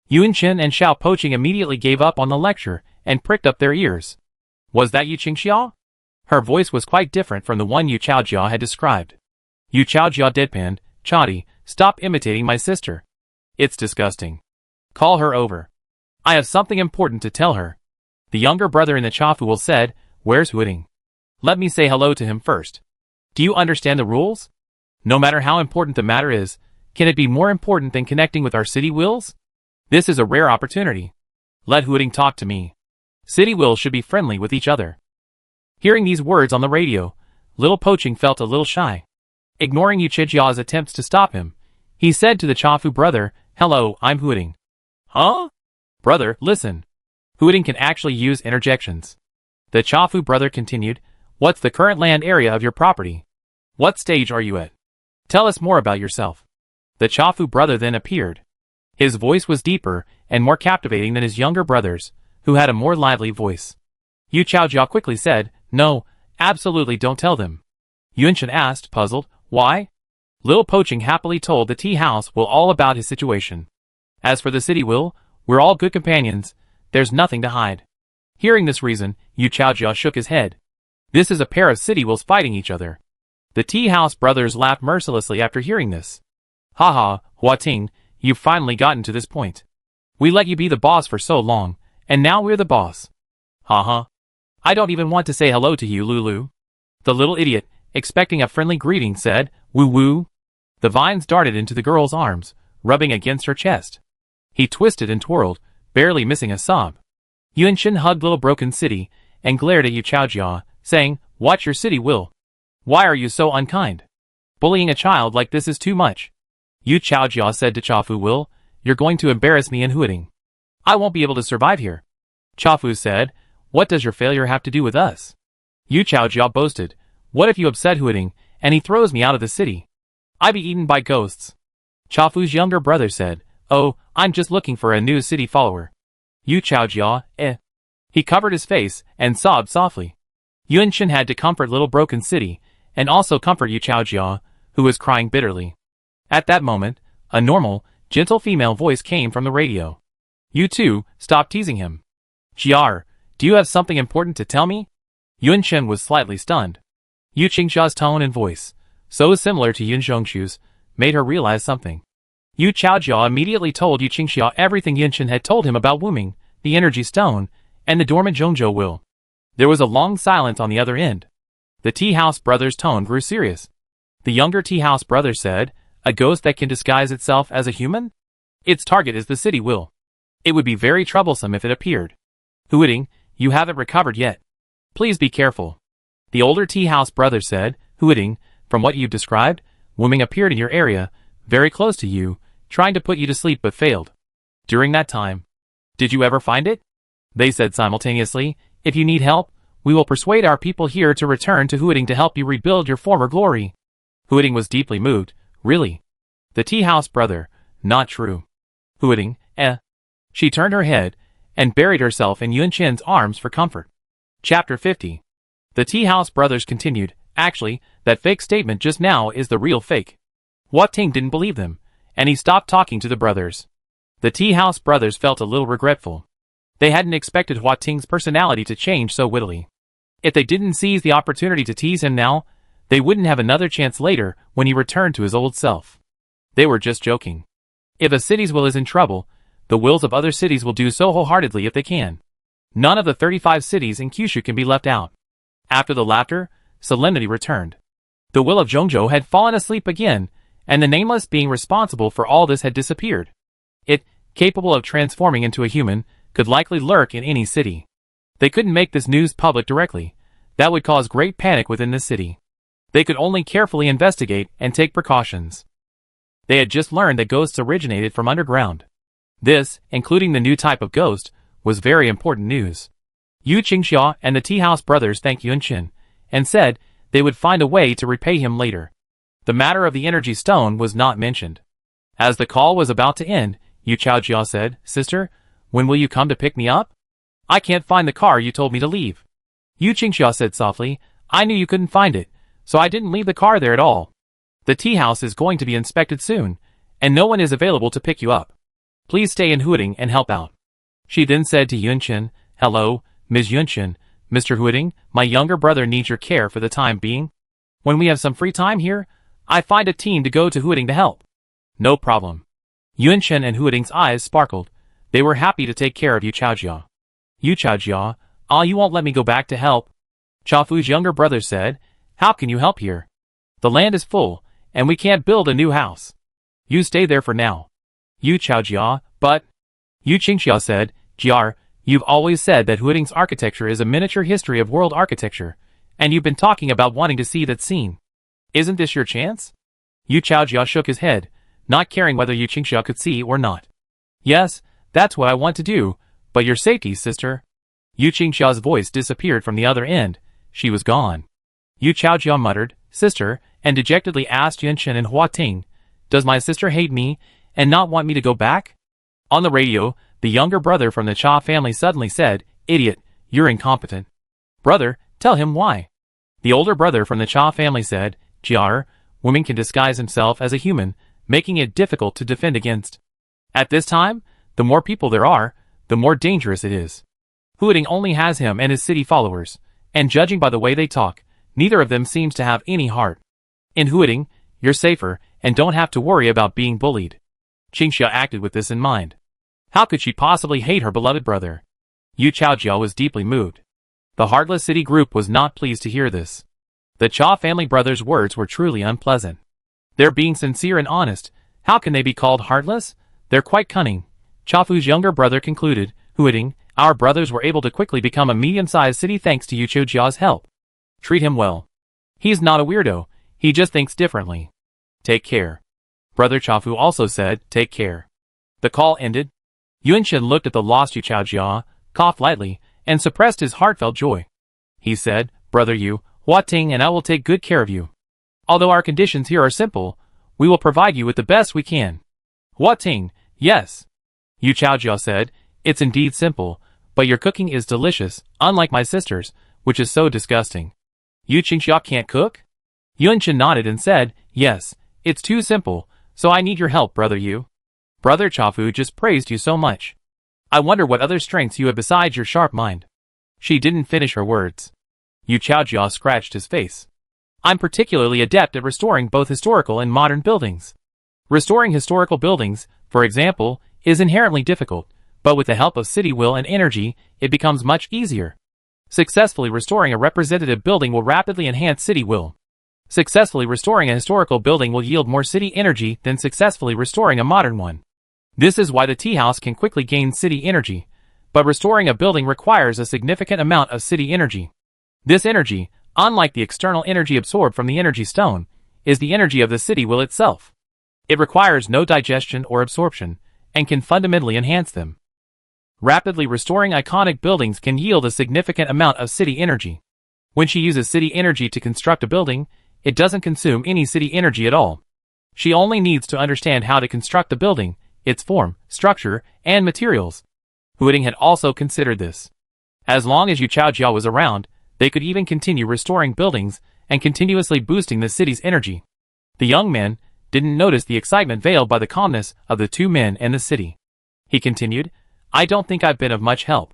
Yuan Chen and Xiao Poaching immediately gave up on the lecture and pricked up their ears. Was that Yu Qingxia? Her voice was quite different from the one Yu Chaojia had described. Yu Chaojia deadpanned, Chadi, stop imitating my sister. It's disgusting. Call her over. I have something important to tell her. The younger brother in the Chafu said, where's Huiding? Let me say hello to him first. Do you understand the rules? No matter how important the matter is, can it be more important than connecting with our city wills? This is a rare opportunity. Let Huiding talk to me. City wills should be friendly with each other. Hearing these words on the radio, little Poaching felt a little shy. Ignoring Yu Chijia's attempts to stop him, he said to the Chafu brother, hello, I'm Huiding. Huh? Brother, listen. Huiding can actually use interjections. The Chafu brother continued, what's the current land area of your property? What stage are you at? Tell us more about yourself. The Chafu brother then appeared. His voice was deeper and more captivating than his younger brother's, who had a more lively voice. Yu Chaojia quickly said, no, absolutely don't tell them. Yuan Chen asked, puzzled, why? Little Poaching happily told the tea house will all about his situation. As for the city will, we're all good companions, there's nothing to hide. Hearing this reason, Yu Chaojia shook his head. This is a pair of city wills fighting each other. The tea house brothers laughed mercilessly after hearing this. Haha, Huating, you've finally gotten to this point. We let you be the boss for so long, and now we're the boss. Haha. I don't even want to say hello to you, Lulu. The little idiot, expecting a friendly greeting, said, woo-woo. The vines darted into the girl's arms, rubbing against her chest. He twisted and twirled, barely missing a sob. Yuan Chen hugged little broken city, and glared at Yu Chaojia, saying, watch your city will. Why are you so unkind? Bullying a child like this is too much. Yu Chaojia said to Chafu Will, you're going to embarrass me in Huiding. I won't be able to survive here. Chafu said, what does your failure have to do with us? Yu Chaojia boasted, what if you upset Huiding, and he throws me out of the city? I be eaten by ghosts. Chafu's younger brother said, oh, I'm just looking for a new city follower. Yu Chaojia, He covered his face, and sobbed softly. Yuan Chen had to comfort little broken city, and also comfort Yu Chaojia, who was crying bitterly. At that moment, a normal, gentle female voice came from the radio. You two, stop teasing him. Jiar, do you have something important to tell me? Yuan Chen was slightly stunned. Yu Qingxia's tone and voice, so similar to Yun Zhongshu's, made her realize something. Yu Chaojia immediately told Yu Qingxia everything Yuan Chen had told him about Wuming, the energy stone, and the dormant Zhongzhou will. There was a long silence on the other end. The tea house brother's tone grew serious. The younger tea house brother said, a ghost that can disguise itself as a human? Its target is the city will. It would be very troublesome if it appeared. Huiding, you haven't recovered yet. Please be careful. The older tea house brother said, Huiding, from what you've described, Wuming appeared in your area, very close to you, trying to put you to sleep but failed. During that time, did you ever find it? They said simultaneously, if you need help, we will persuade our people here to return to Huiding to help you rebuild your former glory. Huiding was deeply moved. Really? The tea house brother, not true. Huiding, She turned her head, and buried herself in Yuan Chen's arms for comfort. Chapter 50. The tea house brothers continued, actually, that fake statement just now is the real fake. Huating didn't believe them, and he stopped talking to the brothers. The tea house brothers felt a little regretful. They hadn't expected Huating's personality to change so wittily. If they didn't seize the opportunity to tease him now, they wouldn't have another chance later when he returned to his old self. They were just joking. If a city's will is in trouble, the wills of other cities will do so wholeheartedly if they can. None of the 35 cities in Kyushu can be left out. After the laughter, solemnity returned. The will of Zhongzhou had fallen asleep again, and the nameless being responsible for all this had disappeared. It, capable of transforming into a human, could likely lurk in any city. They couldn't make this news public directly. That would cause great panic within the city. They could only carefully investigate and take precautions. They had just learned that ghosts originated from underground. This, including the new type of ghost, was very important news. Yu Qingxia and the tea house brothers thanked Yuan Chen, and said they would find a way to repay him later. The matter of the energy stone was not mentioned. As the call was about to end, Yu Chaojia said, Sister, when will you come to pick me up? I can't find the car you told me to leave. Yu Qingxia said softly, I knew you couldn't find it, so I didn't leave the car there at all. The tea house is going to be inspected soon, and no one is available to pick you up. Please stay in Huading and help out. She then said to Yunchen, Hello, Ms. Yunchen. Mr. Huading, my younger brother needs your care for the time being. When we have some free time here, I find a team to go to Huading to help. No problem. Yunchen and Huading's eyes sparkled. They were happy to take care of Yu Chaojia. Yu Chaojia, you won't let me go back to help? Chafu's younger brother said, How can you help here? The land is full, and we can't build a new house. You stay there for now. Yu Chaojia, but... Yu Qingxia said, Jiar, you've always said that Huading's architecture is a miniature history of world architecture, and you've been talking about wanting to see that scene. Isn't this your chance? Yu Chaojia shook his head, not caring whether Yu Qingxia could see or not. Yes, that's what I want to do, but your safety, sister. Yu Qingxia's voice disappeared from the other end. She was gone. Yu Chaojia muttered, Sister, and dejectedly asked Yunchen and Huating, Does my sister hate me and not want me to go back? On the radio, the younger brother from the Cha family suddenly said, Idiot, you're incompetent. Brother, tell him why. The older brother from the Cha family said, Jiar, woman can disguise himself as a human, making it difficult to defend against. At this time, the more people there are, the more dangerous it is. Huading only has him and his city followers, and judging by the way they talk, neither of them seems to have any heart. In Huading, you're safer, and don't have to worry about being bullied. Qingxia acted with this in mind. How could she possibly hate her beloved brother? Yu Chaojia was deeply moved. The Heartless City group was not pleased to hear this. The Cha family brothers' words were truly unpleasant. They're being sincere and honest. How can they be called heartless? They're quite cunning. Chafu's younger brother concluded, Huading, our brothers were able to quickly become a medium-sized city thanks to Yu Chaojia's help. Treat him well. He's not a weirdo, he just thinks differently. Take care. Brother Chafu also said, Take care. The call ended. Yunchen looked at the lost Yu Chaojia, coughed lightly, and suppressed his heartfelt joy. He said, Brother Yu, Huating and I will take good care of you. Although our conditions here are simple, we will provide you with the best we can. Huating, yes. Yu Chaojia said, It's indeed simple, but your cooking is delicious, unlike my sister's, which is so disgusting. Yu Qingxia can't cook? Yunchen nodded and said, Yes, it's too simple, so I need your help, Brother Yu. Brother Chafu just praised you so much. I wonder what other strengths you have besides your sharp mind. She didn't finish her words. Yu Chaojia scratched his face. I'm particularly adept at restoring both historical and modern buildings. Restoring historical buildings, for example, is inherently difficult, but with the help of city will and energy, it becomes much easier. Successfully restoring a representative building will rapidly enhance city will. Successfully restoring a historical building will yield more city energy than successfully restoring a modern one. This is why the tea house can quickly gain city energy, but restoring a building requires a significant amount of city energy. This energy, unlike the external energy absorbed from the energy stone, is the energy of the city will itself. It requires no digestion or absorption, and can fundamentally enhance them. Rapidly restoring iconic buildings can yield a significant amount of city energy. When she uses city energy to construct a building, it doesn't consume any city energy at all. She only needs to understand how to construct the building, its form, structure, and materials. Huading had also considered this. As long as Yu Chaojia was around, they could even continue restoring buildings and continuously boosting the city's energy. The young man didn't notice the excitement veiled by the calmness of the two men and the city. He continued, I don't think I've been of much help.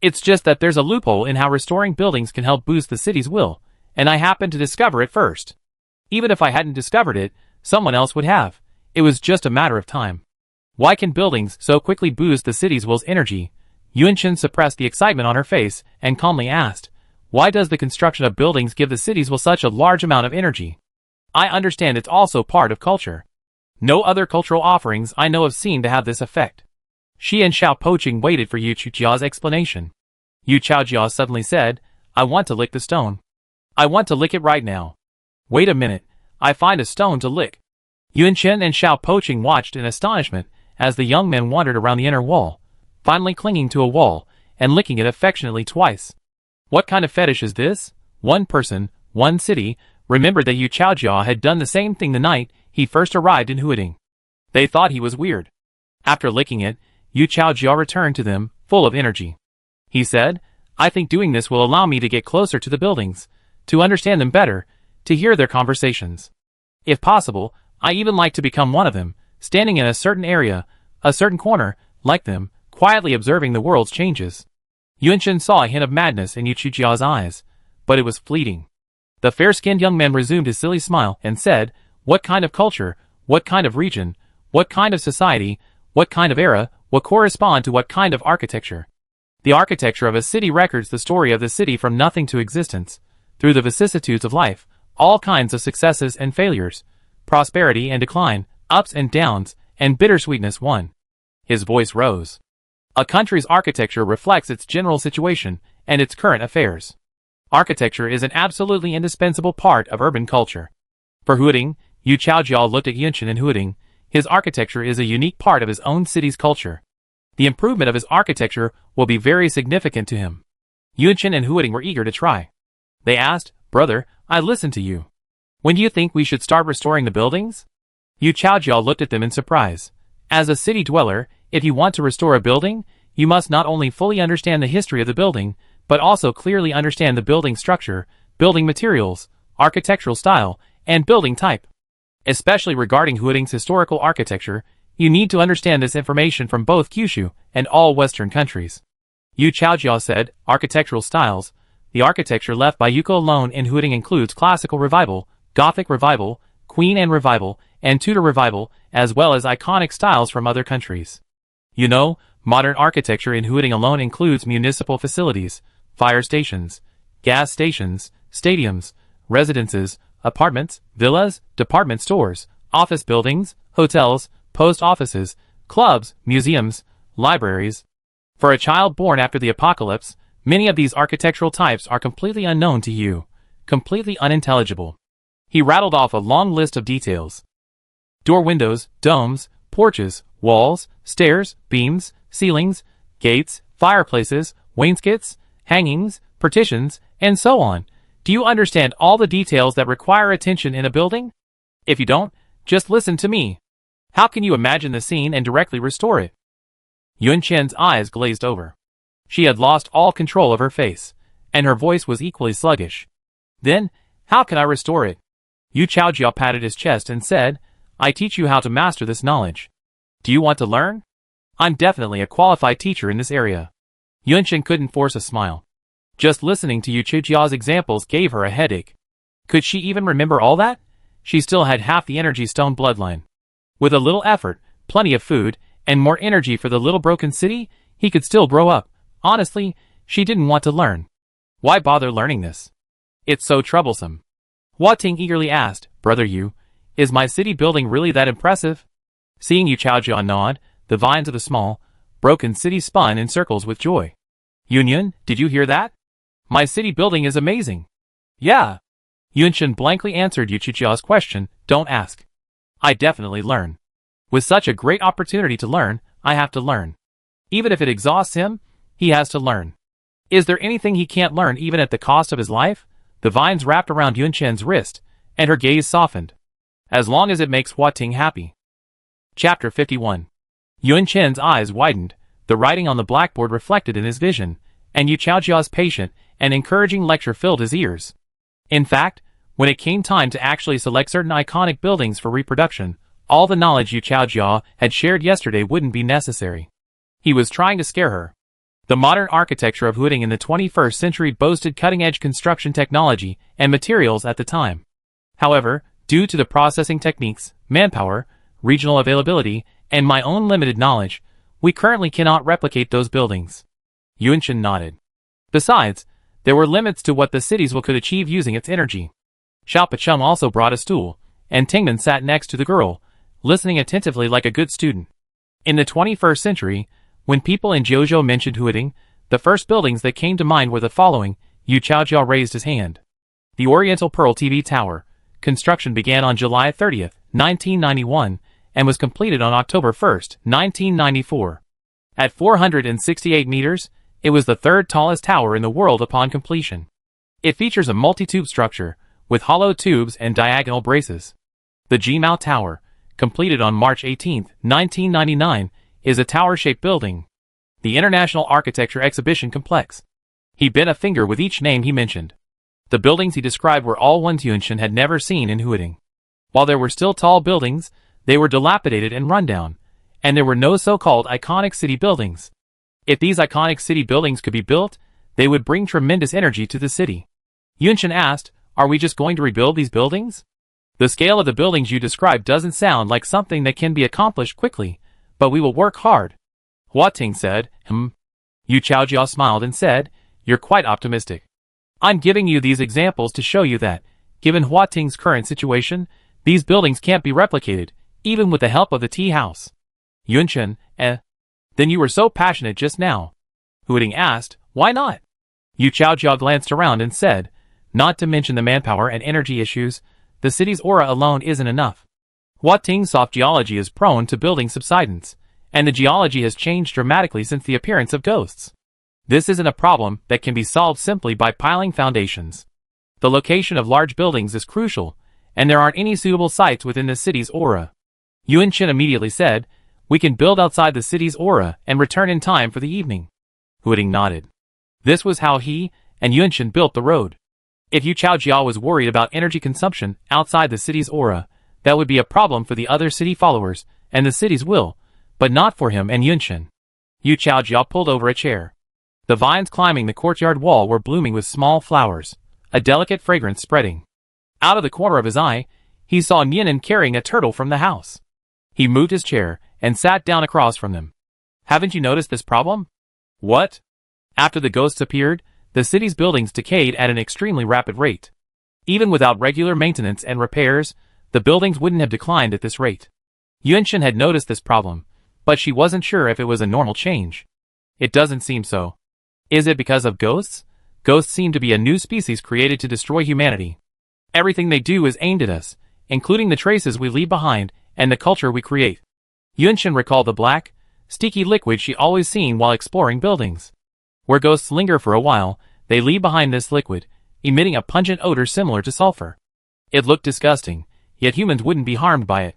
It's just that there's a loophole in how restoring buildings can help boost the city's will, and I happened to discover it first. Even if I hadn't discovered it, someone else would have. It was just a matter of time. Why can buildings so quickly boost the city's will's energy? Yunchen suppressed the excitement on her face and calmly asked, Why does the construction of buildings give the city's will such a large amount of energy? I understand it's also part of culture. No other cultural offerings I know of seem to have this effect. She and Xiao Poqing waited for Yu Chaojia's explanation. Yu Chaojia suddenly said, I want to lick the stone. I want to lick it right now. Wait a minute, I find a stone to lick. Yunchen and Xiao Poqing watched in astonishment as the young men wandered around the inner wall, finally clinging to a wall and licking it affectionately twice. What kind of fetish is this? One person, one city, remembered that Yu Chaojia had done the same thing the night he first arrived in Huading. They thought he was weird. After licking it, Yu Chaojia returned to them, full of energy. He said, I think doing this will allow me to get closer to the buildings, to understand them better, to hear their conversations. If possible, I even like to become one of them, standing in a certain area, a certain corner, like them, quietly observing the world's changes. Yunshin saw a hint of madness in Yu Qijia's eyes, but it was fleeting. The fair-skinned young man resumed his silly smile and said, "What kind of culture, what kind of region, what kind of society, what kind of era, will correspond to what kind of architecture? The architecture of a city records the story of the city from nothing to existence, through the vicissitudes of life, all kinds of successes and failures, prosperity and decline, ups and downs, and bittersweetness one." His voice rose. A country's architecture reflects its general situation and its current affairs. Architecture is an absolutely indispensable part of urban culture. For Huading, Yu Chaojiao looked at Yunshin and Huading. His architecture is a unique part of his own city's culture. The improvement of his architecture will be very significant to him. Yunshin and Huading were eager to try. They asked, "Brother, I listen to you. When do you think we should start restoring the buildings?" Yu Chaojiao looked at them in surprise. As a city dweller, if you want to restore a building, you must not only fully understand the history of the building, but also clearly understand the building structure, building materials, architectural style, and building type. Especially regarding Huading's historical architecture, you need to understand this information from both Kyushu and all Western countries. Yu Chaojiao said, "Architectural styles. The architecture left by Yuko alone in Huading includes classical revival, Gothic revival, Queen Anne revival, and Tudor revival, as well as iconic styles from other countries. You know, modern architecture in Huading alone includes municipal facilities, fire stations, gas stations, stadiums, residences, apartments, villas, department stores, office buildings, hotels, post offices, clubs, museums, libraries. For a child born after the apocalypse, many of these architectural types are completely unknown to you, completely unintelligible." He rattled off a long list of details. Door windows, domes, porches, walls, stairs, beams, ceilings, gates, fireplaces, wainscots, hangings, partitions, and so on. Do you understand all the details that require attention in a building? If you don't, just listen to me. How can you imagine the scene and directly restore it? Yunshin's eyes glazed over. She had lost all control of her face, and her voice was equally sluggish. Then, how can I restore it? Yu Chaojiao patted his chest and said, "I teach you how to master this knowledge. Do you want to learn? I'm definitely a qualified teacher in this area." Yunshin couldn't force a smile. Just listening to Yu Chaojiao's examples gave her a headache. Could she even remember all that? She still had half the energy stone bloodline. With a little effort, plenty of food, and more energy for the little broken city, he could still grow up. Honestly, she didn't want to learn. Why bother learning this? It's so troublesome. Huating eagerly asked, "Brother Yu, is my city building really that impressive?" Seeing Yu Chaojiao nod, the vines of the small, broken city spun in circles with joy. "Yunyun, did you hear that? My city building is amazing." "Yeah." Yunshin blankly answered Yu Chaojiao's question, "Don't ask. I definitely learn. With such a great opportunity to learn, I have to learn. Even if it exhausts him, he has to learn. Is there anything he can't learn even at the cost of his life?" The vines wrapped around Yunshin's wrist, and her gaze softened. "As long as it makes Huating happy." Chapter 51. Yunshin's eyes widened, the writing on the blackboard reflected in his vision, and Yu Chaojiao's patient and encouraging lecture filled his ears. In fact, when it came time to actually select certain iconic buildings for reproduction, all the knowledge Yu Chaojiao had shared yesterday wouldn't be necessary. He was trying to scare her. The modern architecture of Huading in the 21st century boasted cutting-edge construction technology and materials at the time. However, due to the processing techniques, manpower, regional availability, and my own limited knowledge, we currently cannot replicate those buildings. Yunshin nodded. Besides, there were limits to what the cities could achieve using its energy. Xiao Pachum also brought a stool, and Tingman sat next to the girl, listening attentively like a good student. In the 21st century, when people in Jiuzhou mentioned Huading, the first buildings that came to mind were the following. Yu Chaojiao raised his hand. The Oriental Pearl TV Tower. Construction began on July 30, 1991, and was completed on October 1, 1994. At 468 meters, it was the third tallest tower in the world upon completion. It features a multi-tube structure, with hollow tubes and diagonal braces. The Jimao Tower, completed on March 18, 1999, is a tower-shaped building. The International Architecture Exhibition Complex. He bent a finger with each name he mentioned. The buildings he described were all ones Yunshin had never seen in Huading. While there were still tall buildings, They were dilapidated and rundown, and there were no so-called iconic city buildings. If these iconic city buildings could be built, they would bring tremendous energy to the city. Yunshin asked, "Are we just going to rebuild these buildings? The scale of the buildings you described doesn't sound like something that can be accomplished quickly, but we will work hard." Hua Ting said, Yu Chaojia smiled and said, "You're quite optimistic. I'm giving you these examples to show you that, given Hua Ting's current situation, these buildings can't be replicated, even with the help of the tea house." Yunshin, Then you were so passionate just now. Huiting asked, "Why not?" Yu Chaojia glanced around and said, "Not to mention the manpower and energy issues, the city's aura alone isn't enough. Hua Ting's soft geology is prone to building subsidence, and the geology has changed dramatically since the appearance of ghosts. This isn't a problem that can be solved simply by piling foundations. The location of large buildings is crucial, and there aren't any suitable sites within the city's aura." Yunshin immediately said, "We can build outside the city's aura and return in time for the evening." Huiting nodded. This was how he and Yunshin built the road. If Yu Chaojia was worried about energy consumption outside the city's aura, that would be a problem for the other city followers and the city's will, but not for him and Yunshin. Yu Chaojia pulled over a chair. The vines climbing the courtyard wall were blooming with small flowers, a delicate fragrance spreading. Out of the corner of his eye, he saw Nianan carrying a turtle from the house. He moved his chair and sat down across from them. "Haven't you noticed this problem?" "What?" "After the ghosts appeared, the city's buildings decayed at an extremely rapid rate. Even without regular maintenance and repairs, the buildings wouldn't have declined at this rate." Yunshin had noticed this problem, but she wasn't sure if it was a normal change. "It doesn't seem so." "Is it because of ghosts? Ghosts seem to be a new species created to destroy humanity. Everything they do is aimed at us, including the traces we leave behind and the culture we create." Yunshin recalled the black, sticky liquid she always seen while exploring buildings. Where ghosts linger for a while, they leave behind this liquid, emitting a pungent odor similar to sulfur. It looked disgusting, yet humans wouldn't be harmed by it.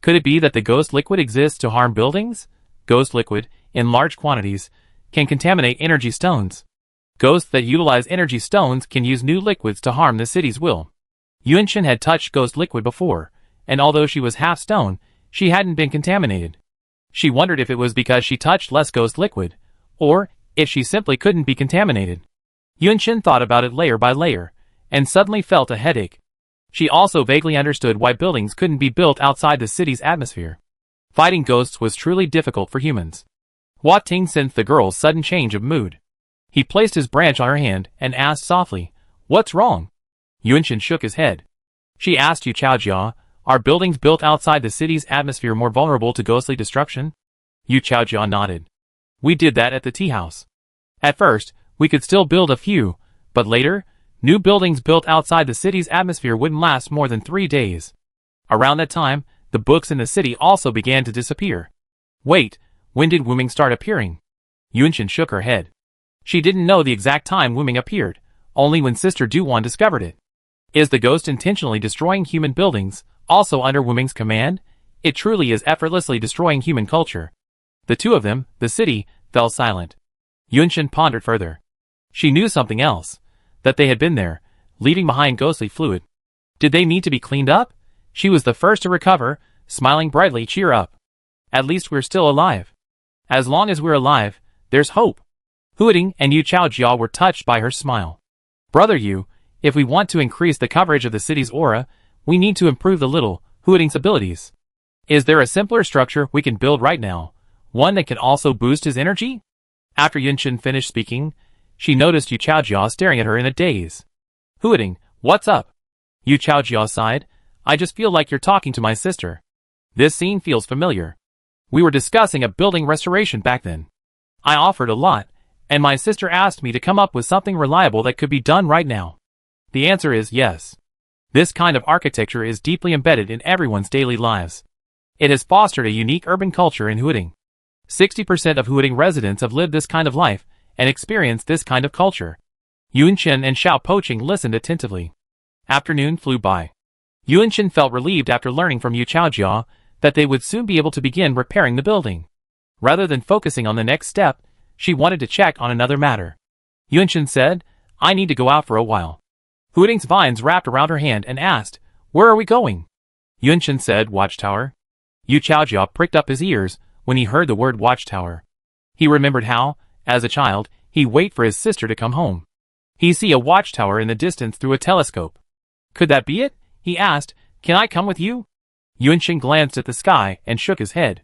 Could it be that the ghost liquid exists to harm buildings? Ghost liquid, in large quantities, can contaminate energy stones. Ghosts that utilize energy stones can use new liquids to harm the city's will. Yunshin had touched ghost liquid before, and although she was half stone, she hadn't been contaminated. She wondered if it was because she touched less ghost liquid, or if she simply couldn't be contaminated. Yunshin thought about it layer by layer, and suddenly felt a headache. She also vaguely understood why buildings couldn't be built outside the city's atmosphere. Fighting ghosts was truly difficult for humans. Hua Ting sensed the girl's sudden change of mood. He placed his branch on her hand and asked softly, "What's wrong?" Yunshin shook his head. She asked Yu Chaojia, "Are buildings built outside the city's atmosphere more vulnerable to ghostly destruction?" Yu Chaojia nodded. "We did that at the tea house. At first, we could still build a few, but later, new buildings built outside the city's atmosphere wouldn't last more than 3 days. Around that time, the books in the city also began to disappear." "Wait, when did Wuming start appearing?" Yunshin shook her head. She didn't know the exact time Wuming appeared, only when Sister Duwan discovered it. Is the ghost intentionally destroying human buildings, also under Wuming's command? It truly is effortlessly destroying human culture. The two of them, the city, fell silent. Yunshin pondered further. She knew something else, that they had been there, leaving behind ghostly fluid. Did they need to be cleaned up? She was the first to recover, smiling brightly. "Cheer up. At least we're still alive. As long as we're alive, there's hope." Huiting and Yu Chaojia were touched by her smile. "Brother Yu, if we want to increase the coverage of the city's aura, we need to improve the little Huiting's abilities. Is there a simpler structure we can build right now? One that can also boost his energy?" After Yunshin finished speaking, she noticed Yu Chaojia staring at her in a daze. "Huiting, what's up?" Yu Chaojia sighed. "I just feel like you're talking to my sister. This scene feels familiar. We were discussing a building restoration back then. I offered a lot, and my sister asked me to come up with something reliable that could be done right now. The answer is yes. This kind of architecture is deeply embedded in everyone's daily lives. It has fostered a unique urban culture in Huiting. 60% of Huiting residents have lived this kind of life and experienced this kind of culture." Yunshin and Xiao Poching listened attentively. Afternoon flew by. Yunshin felt relieved after learning from Yu Chaojia that they would soon be able to begin repairing the building. Rather than focusing on the next step, she wanted to check on another matter. Yunshin said, "I need to go out for a while." Huiting's vines wrapped around her hand and asked, "Where are we going?" Yunchen said, watchtower. Yu Chaojia pricked up his ears when he heard the word watchtower. He remembered how, as a child, he'd wait for his sister to come home. He'd see a watchtower in the distance through a telescope. Could that be it? He asked. Can I come with you? Yunchen glanced at the sky and shook his head.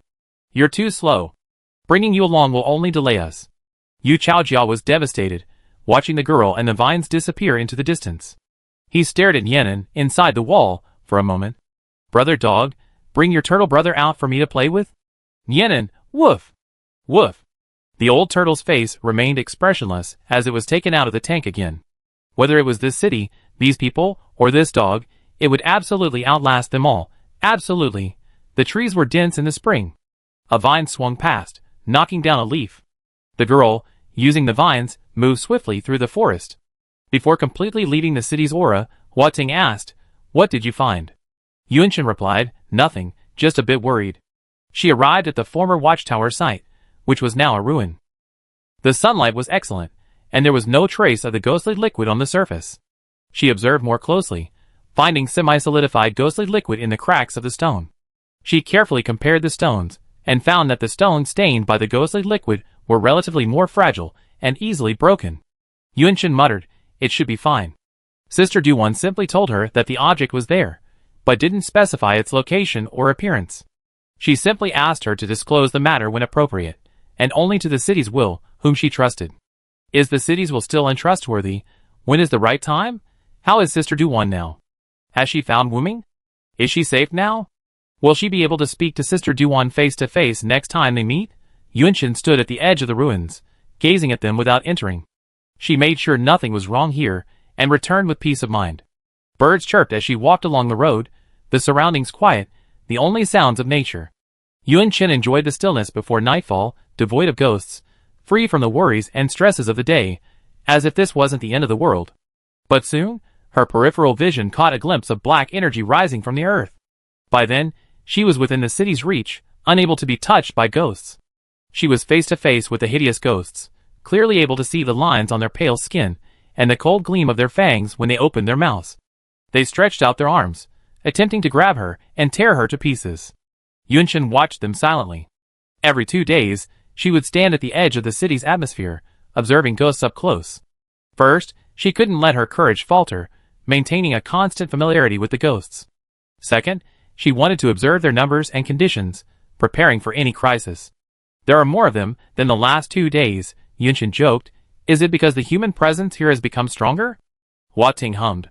You're too slow. Bringing you along will only delay us. Yu Chaojia was devastated, watching the girl and the vines disappear into the distance. He stared at Yenin inside the wall for a moment. Brother dog, bring your turtle brother out for me to play with? Yenin, woof! Woof! The old turtle's face remained expressionless as it was taken out of the tank again. Whether it was this city, these people, or this dog, it would absolutely outlast them all. Absolutely. The trees were dense in the spring. A vine swung past, knocking down a leaf. The girl, using the vines, moved swiftly through the forest. Before completely leaving the city's aura, Hua Ting asked, What did you find? Yunchen replied, Nothing, just a bit worried. She arrived at the former watchtower site, which was now a ruin. The sunlight was excellent, and there was no trace of the ghostly liquid on the surface. She observed more closely, finding semi-solidified ghostly liquid in the cracks of the stone. She carefully compared the stones, and found that the stones stained by the ghostly liquid were relatively more fragile and easily broken. Yunchen muttered, It should be fine. Sister Duwan simply told her that the object was there, but didn't specify its location or appearance. She simply asked her to disclose the matter when appropriate, and only to the city's will, whom she trusted. Is the city's will still untrustworthy? When is the right time? How is Sister Duwan now? Has she found Wuming? Is she safe now? Will she be able to speak to Sister Duwan face to face next time they meet? Yunchen stood at the edge of the ruins, gazing at them without entering. She made sure nothing was wrong here, and returned with peace of mind. Birds chirped as she walked along the road, the surroundings quiet, the only sounds of nature. Yunchen enjoyed the stillness before nightfall, devoid of ghosts, free from the worries and stresses of the day, as if this wasn't the end of the world. But soon, her peripheral vision caught a glimpse of black energy rising from the earth. By then, she was within the city's reach, unable to be touched by ghosts. She was face to face with the hideous ghosts, clearly able to see the lines on their pale skin, and the cold gleam of their fangs when they opened their mouths. They stretched out their arms, attempting to grab her and tear her to pieces. Yunchen watched them silently. Every 2 days, she would stand at the edge of the city's atmosphere, observing ghosts up close. First, she couldn't let her courage falter, maintaining a constant familiarity with the ghosts. Second, she wanted to observe their numbers and conditions, preparing for any crisis. There are more of them than the last 2 days, Yunchen joked. Is it because the human presence here has become stronger? Hua Ting hummed.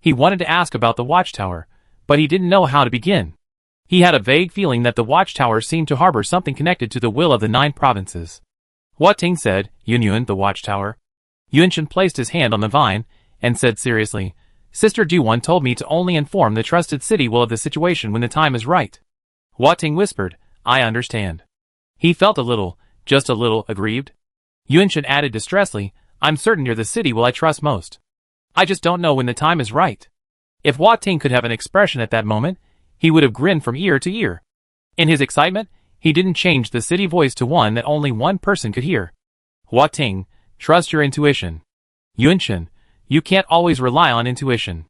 He wanted to ask about the watchtower, but he didn't know how to begin. He had a vague feeling that the watchtower seemed to harbor something connected to the will of the 9 provinces. Hua Ting said, Yunyun, the watchtower. Yunchen placed his hand on the vine, and said seriously, Sister Duwan told me to only inform the trusted city will of the situation when the time is right. Hua Ting whispered, I understand. He felt a little, just a little, aggrieved. Yunchen added distressfully, I'm certain you're the city will I trust most. I just don't know when the time is right. If Hua Ting could have an expression at that moment, he would have grinned from ear to ear. In his excitement, he didn't change the city voice to one that only one person could hear. Hua Ting, trust your intuition. Yunchen, you can't always rely on intuition.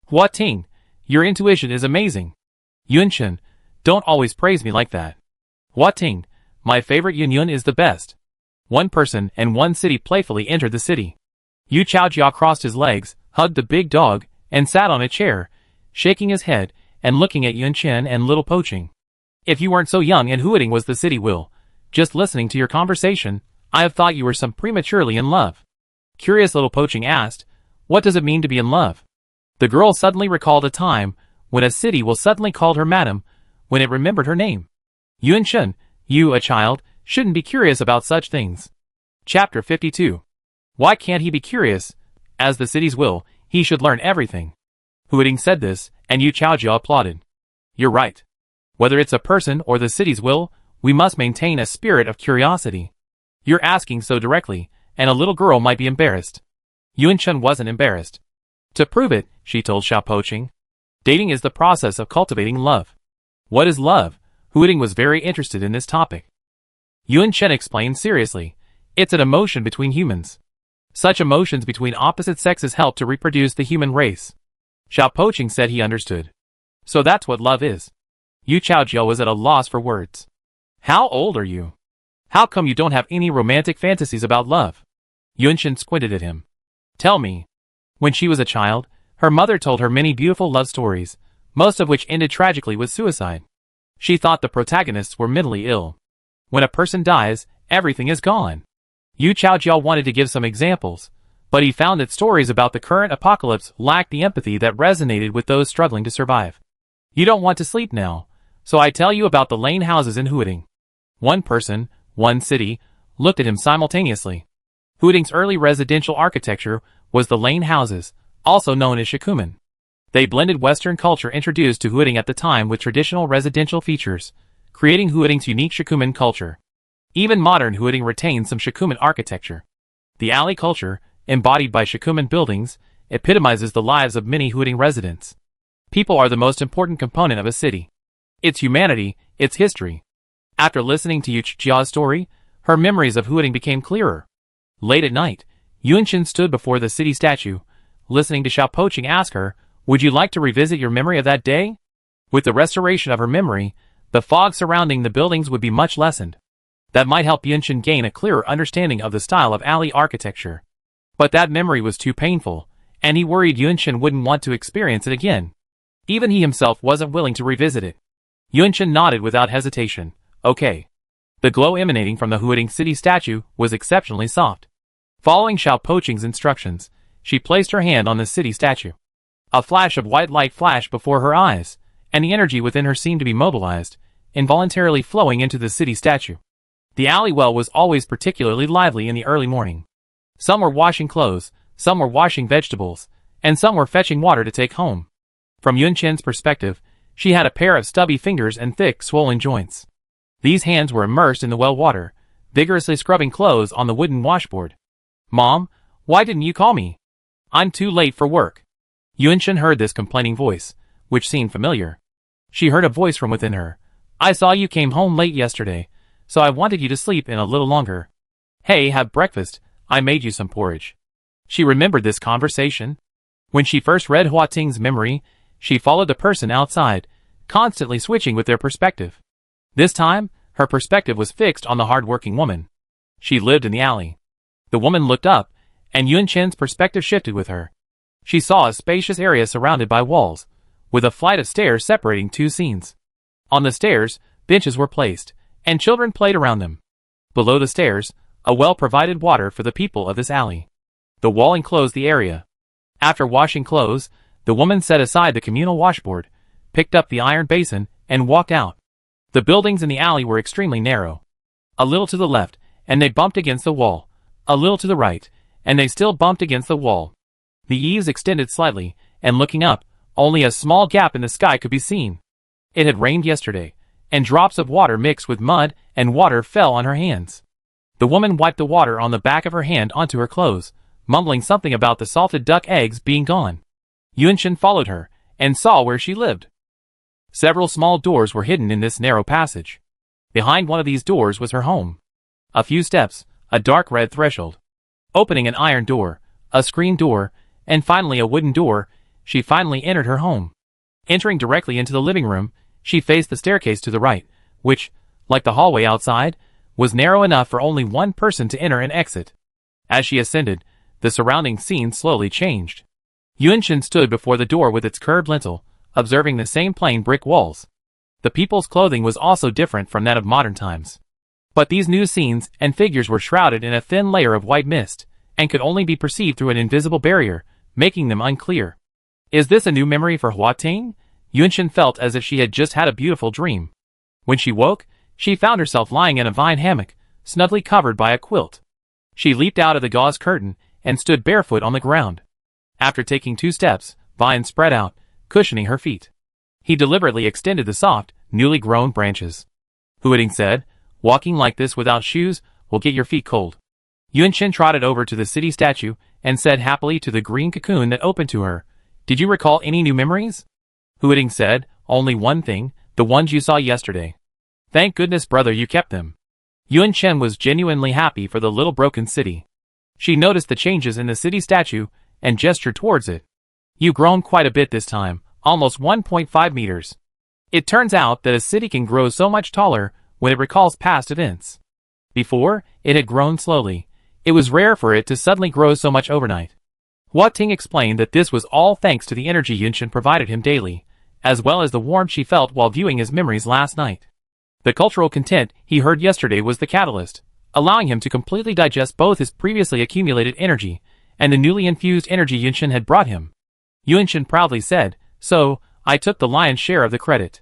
Hua Ting, your intuition is amazing. Yunchen, don't always praise me like that. Hua Ting, my favorite Yunyun is the best. One person and one city playfully entered the city. Yu Chaojia crossed his legs, hugged the big dog, and sat on a chair, shaking his head and looking at Yunchen and Little Poaching. If you weren't so young and hooting was the city will, just listening to your conversation, I have thought you were some prematurely in love. Curious Little Poaching asked, what does it mean to be in love? The girl suddenly recalled a time when a city will suddenly called her madam when it remembered her name. Yunchen, you, a child, shouldn't be curious about such things. Chapter 52. Why can't he be curious? As the city's will, he should learn everything. Hooting said this, and Yu Chaojia applauded. You're right. Whether it's a person or the city's will, we must maintain a spirit of curiosity. You're asking so directly, and a little girl might be embarrassed. Yunchen wasn't embarrassed. To prove it, she told Xiao Poaching, dating is the process of cultivating love. What is love? Hooting was very interested in this topic. Yunchen explained seriously, it's an emotion between humans. Such emotions between opposite sexes help to reproduce the human race. Xiao Poaching said he understood. So that's what love is. Yu Chaojiao was at a loss for words. How old are you? How come you don't have any romantic fantasies about love? Yunshin squinted at him. Tell me. When she was a child, her mother told her many beautiful love stories, most of which ended tragically with suicide. She thought the protagonists were mentally ill. When a person dies, everything is gone. Yu Chaojiao wanted to give some examples, but he found that stories about the current apocalypse lacked the empathy that resonated with those struggling to survive. You don't want to sleep now, so I tell you about the lane houses in Huading. One person, one city, looked at him simultaneously. Huading's early residential architecture was the lane houses, also known as shikumen. They blended Western culture introduced to Huading at the time with traditional residential features, creating Huading's unique shikumen culture. Even modern Huading retains some shikumen architecture. The alley culture, embodied by shikumen buildings, epitomizes the lives of many Huading residents. People are the most important component of a city. Its humanity, its history. After listening to Yu Chaojiao's story, her memories of Huading became clearer. Late at night, Yunshin stood before the city statue, listening to Xiao Poqing ask her, "Would you like to revisit your memory of that day?" With the restoration of her memory, the fog surrounding the buildings would be much lessened. That might help Yunshin gain a clearer understanding of the style of alley architecture. But that memory was too painful, and he worried Yunshin wouldn't want to experience it again. Even he himself wasn't willing to revisit it. Yunshin nodded without hesitation. Okay. The glow emanating from the Huading city statue was exceptionally soft. Following Xiao Poqing's instructions, she placed her hand on the city statue. A flash of white light flashed before her eyes, and the energy within her seemed to be mobilized, involuntarily flowing into the city statue. The alley well was always particularly lively in the early morning. Some were washing clothes, some were washing vegetables, and some were fetching water to take home. From Yunshin's perspective, she had a pair of stubby fingers and thick, swollen joints. These hands were immersed in the well water, vigorously scrubbing clothes on the wooden washboard. "Mom, why didn't you call me? I'm too late for work." Yunshin heard this complaining voice, which seemed familiar. She heard a voice from within her. "I saw you came home late yesterday, so I wanted you to sleep in a little longer. Hey, have breakfast, I made you some porridge." She remembered this conversation. When she first read Huating's memory, she followed the person outside, constantly switching with their perspective. This time, her perspective was fixed on the hard-working woman. She lived in the alley. The woman looked up, and Yunshin's perspective shifted with her. She saw a spacious area surrounded by walls, with a flight of stairs separating two scenes. On the stairs, benches were placed, and children played around them. Below the stairs, a well provided water for the people of this alley. The wall enclosed the area. After washing clothes, the woman set aside the communal washboard, picked up the iron basin, and walked out. The buildings in the alley were extremely narrow. A little to the left, and they bumped against the wall. A little to the right, and they still bumped against the wall. The eaves extended slightly, and looking up, only a small gap in the sky could be seen. It had rained yesterday, and drops of water mixed with mud and water fell on her hands. The woman wiped the water on the back of her hand onto her clothes, mumbling something about the salted duck eggs being gone. Yunshin followed her, and saw where she lived. Several small doors were hidden in this narrow passage. Behind one of these doors was her home. A few steps, a dark red threshold. Opening an iron door, a screen door, and finally a wooden door, she finally entered her home. Entering directly into the living room, she faced the staircase to the right, which, like the hallway outside, was narrow enough for only one person to enter and exit. As she ascended, the surrounding scene slowly changed. Yunshin stood before the door with its curved lintel, observing the same plain brick walls. The people's clothing was also different from that of modern times. But these new scenes and figures were shrouded in a thin layer of white mist, and could only be perceived through an invisible barrier, making them unclear. Is this a new memory for Huating? Yunshin felt as if she had just had a beautiful dream. When she woke, she found herself lying in a vine hammock, snugly covered by a quilt. She leaped out of the gauze curtain, and stood barefoot on the ground. After taking 2 steps, vines spread out, cushioning her feet. He deliberately extended the soft, newly grown branches. Huading said, "Walking like this without shoes will get your feet cold." Yunshin trotted over to the city statue, and said happily to the green cocoon that opened to her, "Did you recall any new memories?" Huading said, "Only one thing, the ones you saw yesterday." "Thank goodness, brother, you kept them." Yunshin was genuinely happy for the little broken city. She noticed the changes in the city statue, and gestured towards it. "You've grown quite a bit this time, almost 1.5 meters. It turns out that a city can grow so much taller when it recalls past events. Before, it had grown slowly. It was rare for it to suddenly grow so much overnight. Hua Ting explained that this was all thanks to the energy Yunshin provided him daily, as well as the warmth she felt while viewing his memories last night. The cultural content he heard yesterday was the catalyst, allowing him to completely digest both his previously accumulated energy and the newly infused energy Yunshin had brought him. Yunshin proudly said, "So, I took the lion's share of the credit."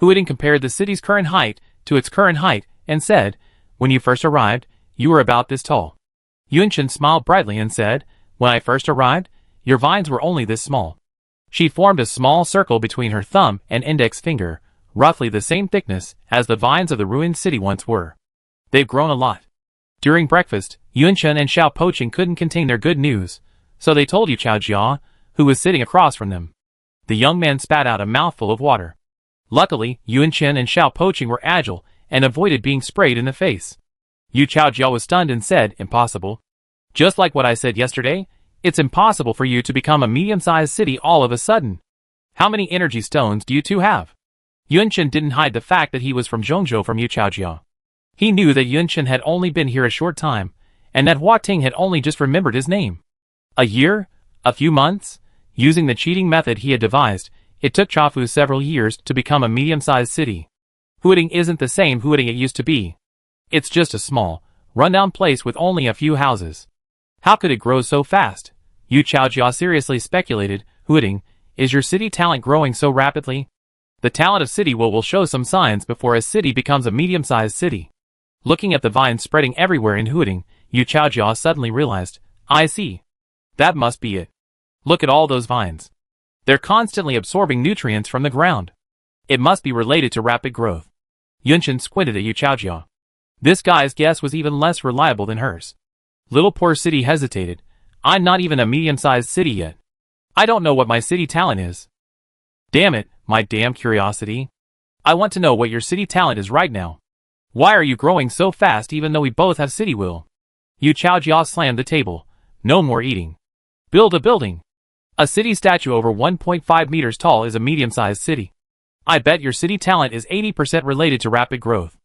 Huiding compared the city's current height to its current height and said, "When you first arrived, you were about this tall." Yunshin smiled brightly and said, "When I first arrived, your vines were only this small." She formed a small circle between her thumb and index finger, roughly the same thickness as the vines of the ruined city once were. "They've grown a lot." During breakfast, Yunshin and Xiao Poqing couldn't contain their good news, so they told Yu Chaojia, who was sitting across from them. The young man spat out a mouthful of water. Luckily, Yunshin and Xiao Poqing were agile and avoided being sprayed in the face. Yu Chaojia was stunned and said, "Impossible. Just like what I said yesterday, it's impossible for you to become a medium-sized city all of a sudden. How many energy stones do you two have?" Yunshin didn't hide the fact that he was from Zhongzhou from Yu Chaojia. He knew that Yunshin had only been here a short time, and that Hua Ting had only just remembered his name. A year? A few months? Using the cheating method he had devised, it took Chafu several years to become a medium-sized city. Huiding isn't the same Huiding it used to be. It's just a small, run-down place with only a few houses. How could it grow so fast? Yu Chaojia seriously speculated, "Huiding, is your city talent growing so rapidly?" The talent of city will show some signs before a city becomes a medium-sized city. Looking at the vines spreading everywhere in Huiding, Yu Chaojia suddenly realized, "I see. That must be it. Look at all those vines. They're constantly absorbing nutrients from the ground. It must be related to rapid growth." Yunshin squinted at Yu Chaojia. This guy's guess was even less reliable than hers. Little Poor City hesitated. "I'm not even a medium-sized city yet. I don't know what my city talent is." "Damn it, my damn curiosity. I want to know what your city talent is right now. Why are you growing so fast even though we both have city will?" Yu Chaojia slammed the table. "No more eating. Build a building. A city statue over 1.5 meters tall is a medium-sized city. I bet your city talent is 80% related to rapid growth."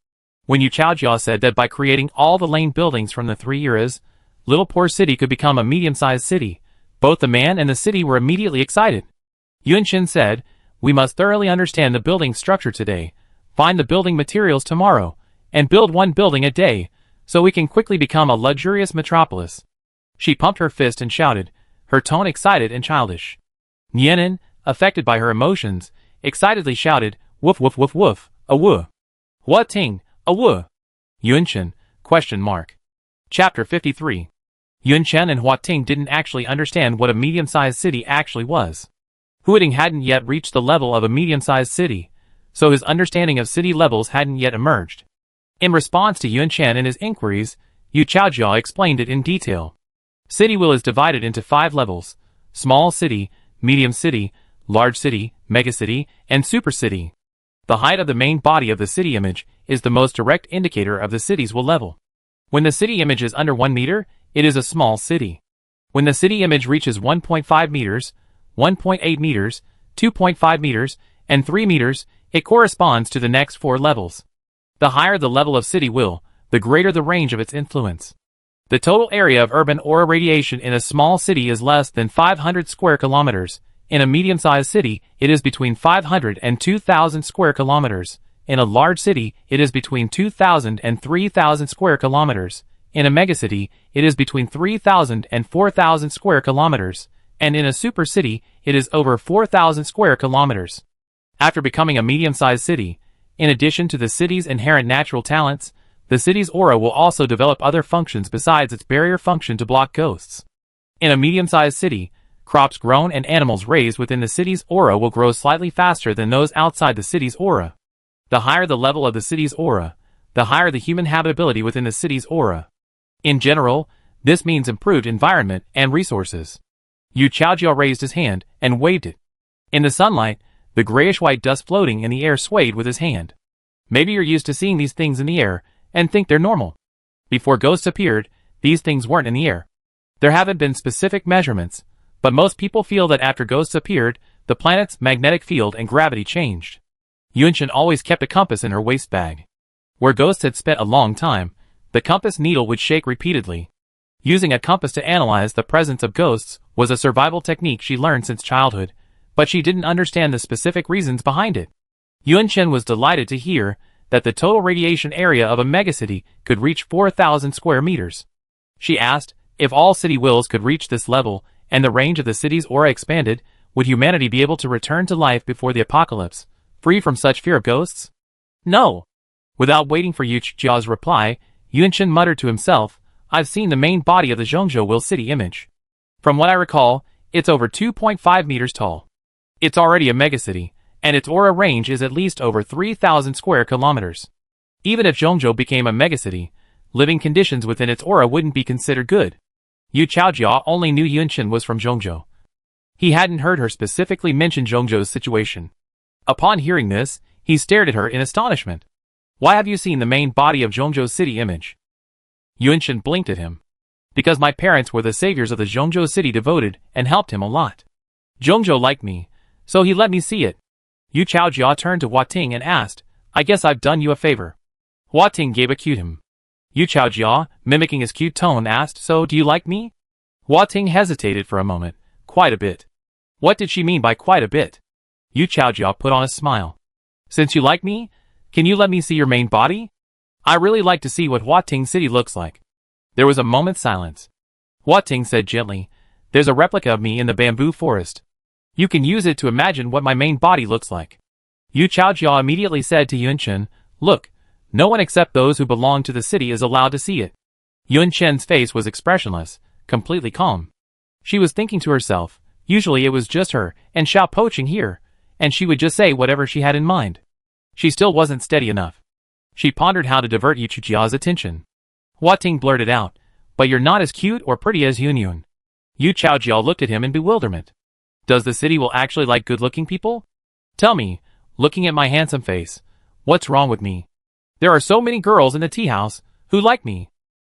When Yu Chaojia said that by creating all the lane buildings from the 3 eras, Little Poor City could become a medium-sized city, both the man and the city were immediately excited. Yunshin said, "We must thoroughly understand the building structure today, find the building materials tomorrow, and build one building a day, so we can quickly become a luxurious metropolis." She pumped her fist and shouted, her tone excited and childish. Nianin, affected by her emotions, excitedly shouted, "Woof woof woof woof, a woo. Hua Ting, a woo." Yunshin, ? Chapter 53. Yunshin and Hua Ting didn't actually understand what a medium-sized city actually was. Huiding hadn't yet reached the level of a medium-sized city, so his understanding of city levels hadn't yet emerged. In response to Yunshin and his inquiries, Yu Chaojia explained it in detail. City will is divided into 5 levels: small city, medium city, large city, megacity, and super city. The height of the main body of the city image is the most direct indicator of the city's will level. When the city image is under 1 meter, it is a small city. When the city image reaches 1.5 meters, 1.8 meters, 2.5 meters, and 3 meters, it corresponds to the next 4 levels. The higher the level of city will, the greater the range of its influence. The total area of urban aura radiation in a small city is less than 500 square kilometers. In a medium-sized city, it is between 500 and 2,000 square kilometers. In a large city, it is between 2,000 and 3,000 square kilometers. In a megacity, it is between 3,000 and 4,000 square kilometers. And in a super city, it is over 4,000 square kilometers. After becoming a medium-sized city, in addition to the city's inherent natural talents, the city's aura will also develop other functions besides its barrier function to block ghosts. In a medium-sized city, crops grown and animals raised within the city's aura will grow slightly faster than those outside the city's aura. The higher the level of the city's aura, the higher the human habitability within the city's aura. In general, this means improved environment and resources. Yu Chaojia raised his hand and waved it. In the sunlight, the grayish-white dust floating in the air swayed with his hand. Maybe you're used to seeing these things in the air and think they're normal. Before ghosts appeared, these things weren't in the air. There haven't been specific measurements, but most people feel that after ghosts appeared, the planet's magnetic field and gravity changed. Yunchen always kept a compass in her waist bag. Where ghosts had spent a long time, the compass needle would shake repeatedly. Using a compass to analyze the presence of ghosts was a survival technique she learned since childhood, but she didn't understand the specific reasons behind it. Yunchen was delighted to hear that the total radiation area of a megacity could reach 4,000 square meters. She asked, if all city wills could reach this level and the range of the city's aura expanded, would humanity be able to return to life before the apocalypse, free from such fear of ghosts? No. Without waiting for Yu Chiao's reply, Yunchen muttered to himself, I've seen the main body of the Zhongzhou Will City image. From what I recall, it's over 2.5 meters tall. It's already a megacity, and its aura range is at least over 3,000 square kilometers. Even if Zhongzhou became a megacity, living conditions within its aura wouldn't be considered good. Yu Chaojia only knew Yunchen was from Zhongzhou. He hadn't heard her specifically mention Zhongzhou's situation. Upon hearing this, he stared at her in astonishment. Why have you seen the main body of Zhongzhou's city image? Yunchen blinked at him. Because my parents were the saviors of the Zhongzhou city, devoted and helped him a lot. Zhongzhou liked me, so he let me see it. Yu Chaojia turned to Hua Ting and asked, I guess I've done you a favor. Hua Ting gave a cute him. Yu Chaojia, mimicking his cute tone, asked, so do you like me? Hua Ting hesitated for a moment. Quite a bit. What did she mean by quite a bit? Yu Chaojia put on a smile. Since you like me, can you let me see your main body? I really like to see what Hua Ting City looks like. There was a moment's silence. Hua Ting said gently, there's a replica of me in the bamboo forest. You can use it to imagine what my main body looks like. Yu Chaojia immediately said to Yunchen, look, no one except those who belong to the city is allowed to see it. Yunchen's face was expressionless, completely calm. She was thinking to herself, usually it was just her and Xiao Poqing here, and she would just say whatever she had in mind. She still wasn't steady enough. She pondered how to divert Yu Chaojia's attention. Hua Ting blurted out, but you're not as cute or pretty as Yunyun. Yu Chaojia looked at him in bewilderment. Does the city will actually like good-looking people? Tell me, looking at my handsome face, what's wrong with me? There are so many girls in the tea house who like me.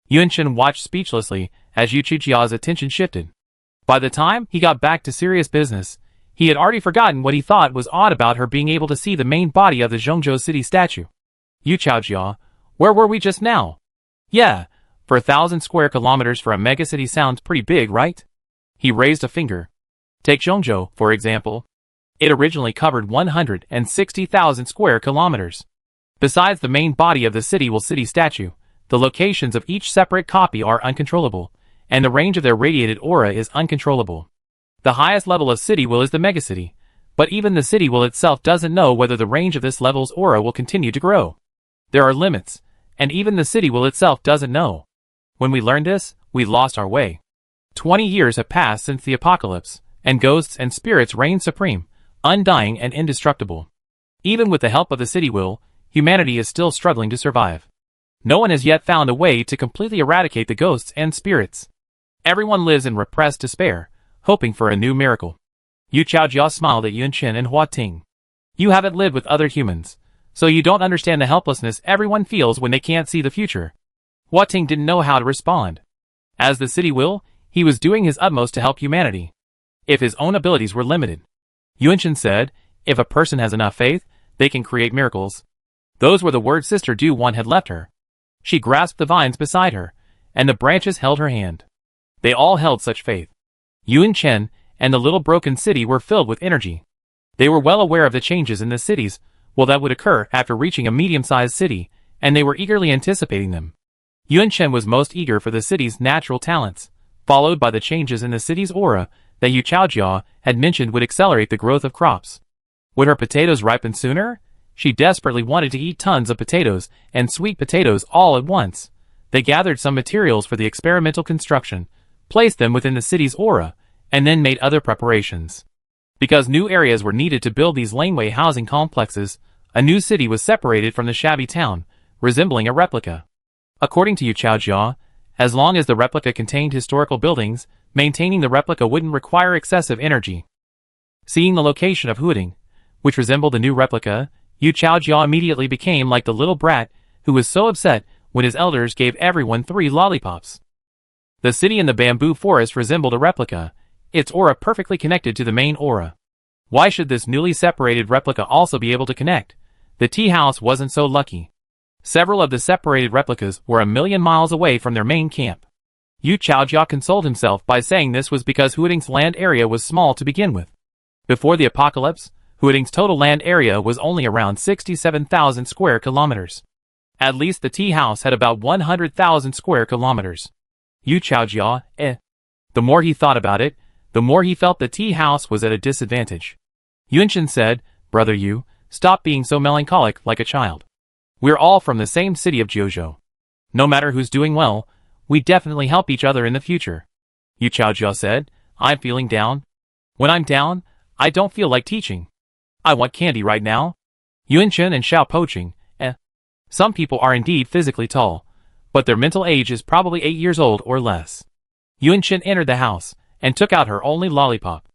Yunchen watched speechlessly as Yu Chaojia's attention shifted. By the time he got back to serious business, he had already forgotten what he thought was odd about her being able to see the main body of the Zhongzhou city statue. Yu Chaojia, where were we just now? Yeah, for 1,000 square kilometers for a megacity sounds pretty big, right? He raised a finger. Take Zhongzhou, for example. It originally covered 160,000 square kilometers. Besides the main body of the City Will City statue, the locations of each separate copy are uncontrollable, and the range of their radiated aura is uncontrollable. The highest level of City Will is the megacity, but even the City Will itself doesn't know whether the range of this level's aura will continue to grow. There are limits, and even the City Will itself doesn't know. When we learned this, we lost our way. 20 years have passed since the apocalypse, and ghosts and spirits reign supreme, undying and indestructible. Even with the help of the City Will, humanity is still struggling to survive. No one has yet found a way to completely eradicate the ghosts and spirits. Everyone lives in repressed despair, hoping for a new miracle. Yu Chaojia smiled at Yunchen and Hua Ting. You haven't lived with other humans, so you don't understand the helplessness everyone feels when they can't see the future. Hua Ting didn't know how to respond. As the City Will, he was doing his utmost to help humanity. If his own abilities were limited. Yunchen said, if a person has enough faith, they can create miracles. Those were the words Sister Du Wan had left her. She grasped the vines beside her, and the branches held her hand. They all held such faith. Yunchen and the little broken city were filled with energy. They were well aware of the changes in the cities, that would occur after reaching a medium-sized city, and they were eagerly anticipating them. Yunchen was most eager for the city's natural talents, followed by the changes in the city's aura that Yu Chaojia had mentioned would accelerate the growth of crops. Would her potatoes ripen sooner? She desperately wanted to eat tons of potatoes and sweet potatoes all at once. They gathered some materials for the experimental construction, placed them within the city's aura, and then made other preparations. Because new areas were needed to build these laneway housing complexes, a new city was separated from the shabby town, resembling a replica. According to Yu Chaojia, as long as the replica contained historical buildings, maintaining the replica wouldn't require excessive energy. Seeing the location of Huading, which resembled the new replica, Yu Chaojia immediately became like the little brat who was so upset when his elders gave everyone 3 lollipops. The city in the bamboo forest resembled a replica, its aura perfectly connected to the main aura. Why should this newly separated replica also be able to connect? The tea house wasn't so lucky. Several of the separated replicas were a million miles away from their main camp. Yu Chaojia consoled himself by saying this was because Huading's land area was small to begin with. Before the apocalypse, Huading's total land area was only around 67,000 square kilometers. At least the tea house had about 100,000 square kilometers. Yu Chaojia, The more he thought about it, the more he felt the tea house was at a disadvantage. Yunshin said, Brother Yu, stop being so melancholic like a child. We're all from the same city of Jiuzhou. No matter who's doing well, we definitely help each other in the future. Yu Chaojia said, I'm feeling down. When I'm down, I don't feel like teaching. I want candy right now. Yunshin and Xiao Poching, Some people are indeed physically tall, but their mental age is probably 8 years old or less. Yunshin entered the house and took out her only lollipop.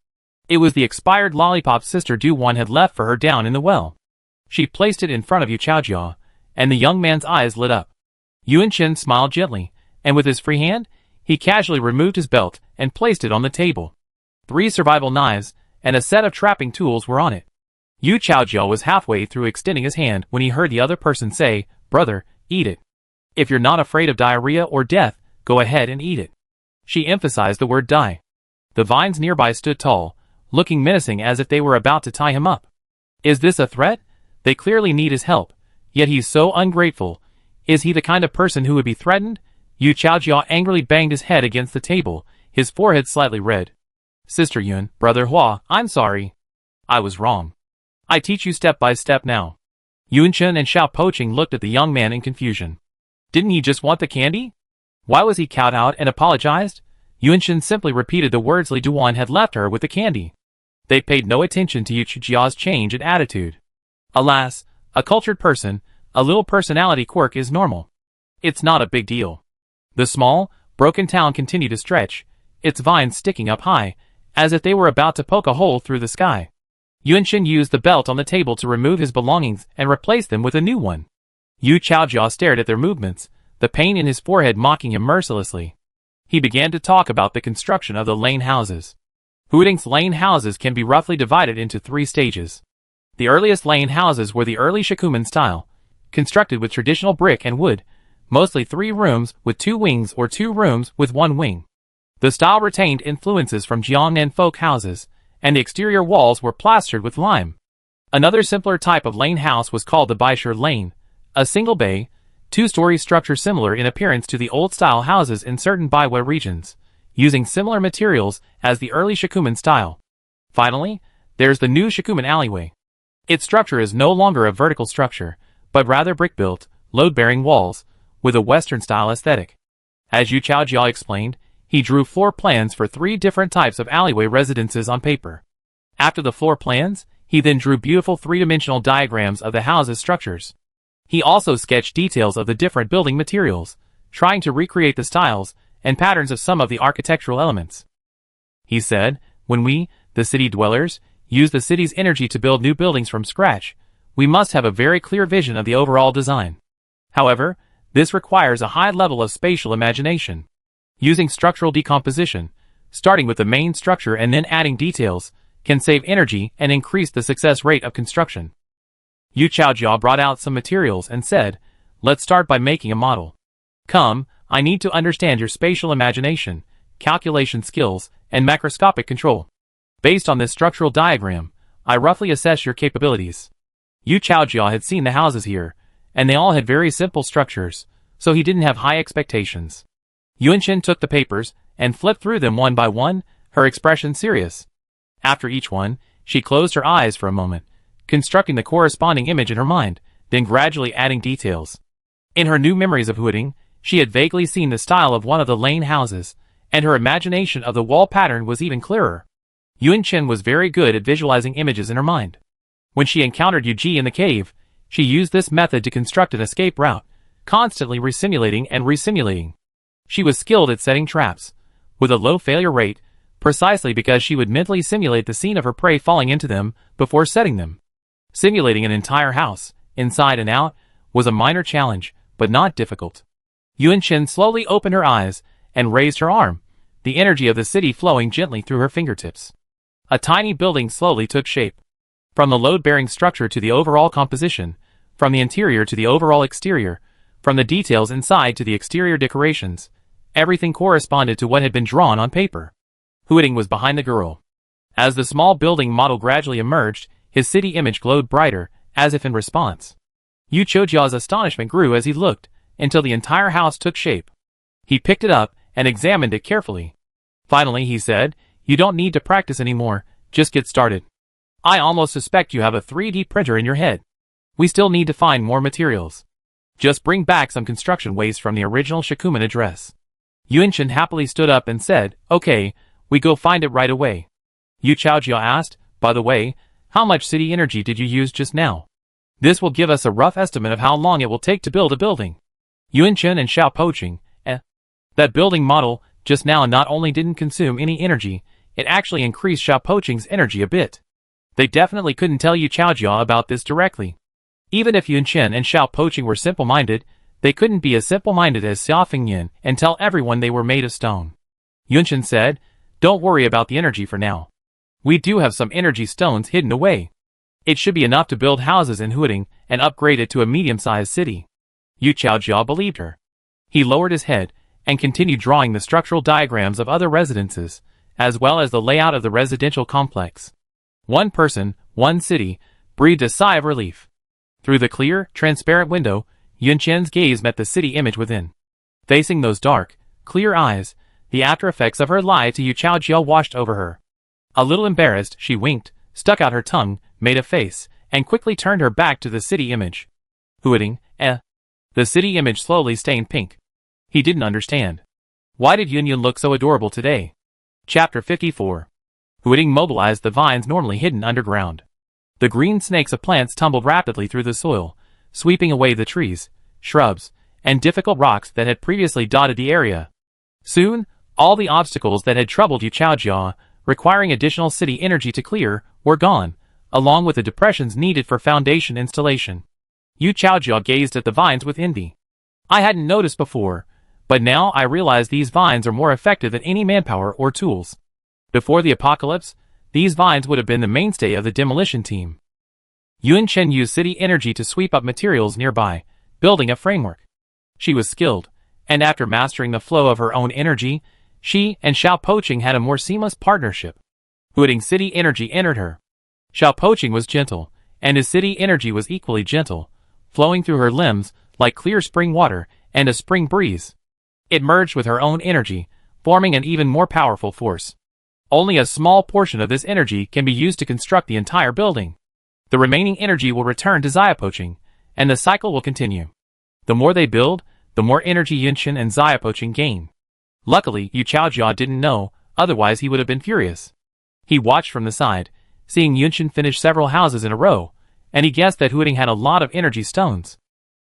It was the expired lollipop Sister Du-Wan had left for her down in the well. She placed it in front of Yu Chaojia, and the young man's eyes lit up. Yunshin smiled gently, and with his free hand, he casually removed his belt and placed it on the table. 3 survival knives and a set of trapping tools were on it. Yu Chaojia was halfway through extending his hand when he heard the other person say, Brother, eat it. If you're not afraid of diarrhea or death, go ahead and eat it. She emphasized the word die. The vines nearby stood tall, looking menacing as if they were about to tie him up. Is this a threat? They clearly need his help, yet he's so ungrateful. Is he the kind of person who would be threatened? Yu Chaojia angrily banged his head against the table, his forehead slightly red. Sister Yun, Brother Hua, I'm sorry. I was wrong. I teach you step by step now. Yunshin and Xiao Poching looked at the young man in confusion. Didn't he just want the candy? Why was he cowed out and apologized? Yunshin simply repeated the words Li Duan had left her with the candy. They paid no attention to Yu Chaojia's change in attitude. Alas, a cultured person, a little personality quirk is normal. It's not a big deal. The small, broken town continued to stretch, its vines sticking up high, as if they were about to poke a hole through the sky. Yunshin used the belt on the table to remove his belongings and replace them with a new one. Yu Chaojia stared at their movements, the pain in his forehead mocking him mercilessly. He began to talk about the construction of the lane houses. Huading's lane houses can be roughly divided into 3 stages. The earliest lane houses were the early Shikumen style, constructed with traditional brick and wood, mostly 3 rooms with 2 wings or 2 rooms with 1 wing. The style retained influences from Jiangnan folk houses, and the exterior walls were plastered with lime. Another simpler type of lane house was called the Baishur Lane, a single bay, 2-story structure similar in appearance to the old-style houses in certain Baiwa regions, using similar materials as the early Shikumen style. Finally, there's the new Shikumen alleyway. Its structure is no longer a vertical structure, but rather brick-built, load-bearing walls, with a Western-style aesthetic. As Yu Chaojia explained, he drew floor plans for 3 different types of alleyway residences on paper. After the floor plans, he then drew beautiful 3-dimensional diagrams of the house's structures. He also sketched details of the different building materials, trying to recreate the styles and patterns of some of the architectural elements. He said, when we, the city dwellers, use the city's energy to build new buildings from scratch, we must have a very clear vision of the overall design. However, this requires a high level of spatial imagination. Using structural decomposition, starting with the main structure and then adding details, can save energy and increase the success rate of construction. Yu Chaojia brought out some materials and said, let's start by making a model. Come, I need to understand your spatial imagination, calculation skills, and macroscopic control. Based on this structural diagram, I roughly assess your capabilities. Yu Chaojia had seen the houses here, and they all had very simple structures, so he didn't have high expectations. Yunshin took the papers and flipped through them one by one, her expression serious. After each one, she closed her eyes for a moment, constructing the corresponding image in her mind, then gradually adding details. In her new memories of Huading, she had vaguely seen the style of one of the lane houses, and her imagination of the wall pattern was even clearer. Yunshin was very good at visualizing images in her mind. When she encountered Yuji in the cave, she used this method to construct an escape route, constantly resimulating and resimulating. She was skilled at setting traps, with a low failure rate, precisely because she would mentally simulate the scene of her prey falling into them before setting them. Simulating an entire house, inside and out, was a minor challenge, but not difficult. Yunshin slowly opened her eyes and raised her arm, the energy of the city flowing gently through her fingertips. A tiny building slowly took shape. From the load-bearing structure to the overall composition, from the interior to the overall exterior, from the details inside to the exterior decorations, everything corresponded to what had been drawn on paper. Huiting was behind the girl. As the small building model gradually emerged, his city image glowed brighter, as if in response. Yu Chojia's astonishment grew as he looked, until the entire house took shape. He picked it up and examined it carefully. Finally, he said, "You don't need to practice anymore, just get started. I almost suspect you have a 3D printer in your head. We still need to find more materials. Just bring back some construction waste from the original Shikumen address." Yunshin happily stood up and said, "Okay, we go find it right away." Yu Chaojia asked, "By the way, how much city energy did you use just now? This will give us a rough estimate of how long it will take to build a building." Yunshin and Xiao Poqing, that building model just now not only didn't consume any energy, it actually increased Xiao Poqing's energy a bit. They definitely couldn't tell Yu Chaojia about this directly. Even if Yunshin and Xiao Poqing were simple-minded, they couldn't be as simple-minded as Xia Fengyin and tell everyone they were made of stone. Yunshin said, "Don't worry about the energy for now. We do have some energy stones hidden away. It should be enough to build houses in Huiting and upgrade it to a medium-sized city." Yu Chaojia believed her. He lowered his head and continued drawing the structural diagrams of other residences, as well as the layout of the residential complex. One person, one city, breathed a sigh of relief. Through the clear, transparent window, Yunshin's gaze met the city image within. Facing those dark, clear eyes, the after-effects of her lie to Yu Chaojia washed over her. A little embarrassed, she winked, stuck out her tongue, made a face, and quickly turned her back to the city image. Huiting, The city image slowly stained pink. He didn't understand. Why did Yunyun look so adorable today? Chapter 54. Huiting mobilized the vines normally hidden underground. The green snakes of plants tumbled rapidly through the soil, sweeping away the trees, shrubs, and difficult rocks that had previously dotted the area. Soon, all the obstacles that had troubled Yu Chaojia, requiring additional city energy to clear, were gone, along with the depressions needed for foundation installation. Yu Chaojia gazed at the vines with envy. "I hadn't noticed before, but now I realize these vines are more effective than any manpower or tools. Before the apocalypse, these vines would have been the mainstay of the demolition team." Yunshin used city energy to sweep up materials nearby, building a framework. She was skilled, and after mastering the flow of her own energy, she and Xiao Poqing had a more seamless partnership. Huiting city energy entered her. Xiao Poqing was gentle, and his city energy was equally gentle, flowing through her limbs like clear spring water and a spring breeze. It merged with her own energy, forming an even more powerful force. Only a small portion of this energy can be used to construct the entire building. The remaining energy will return to Xia Poqing, and the cycle will continue. The more they build, the more energy Yunshin and Xia Poqing gain. Luckily, Yu Chaojia didn't know, otherwise he would have been furious. He watched from the side, seeing Yunshin finish several houses in a row, and he guessed that Huiting had a lot of energy stones.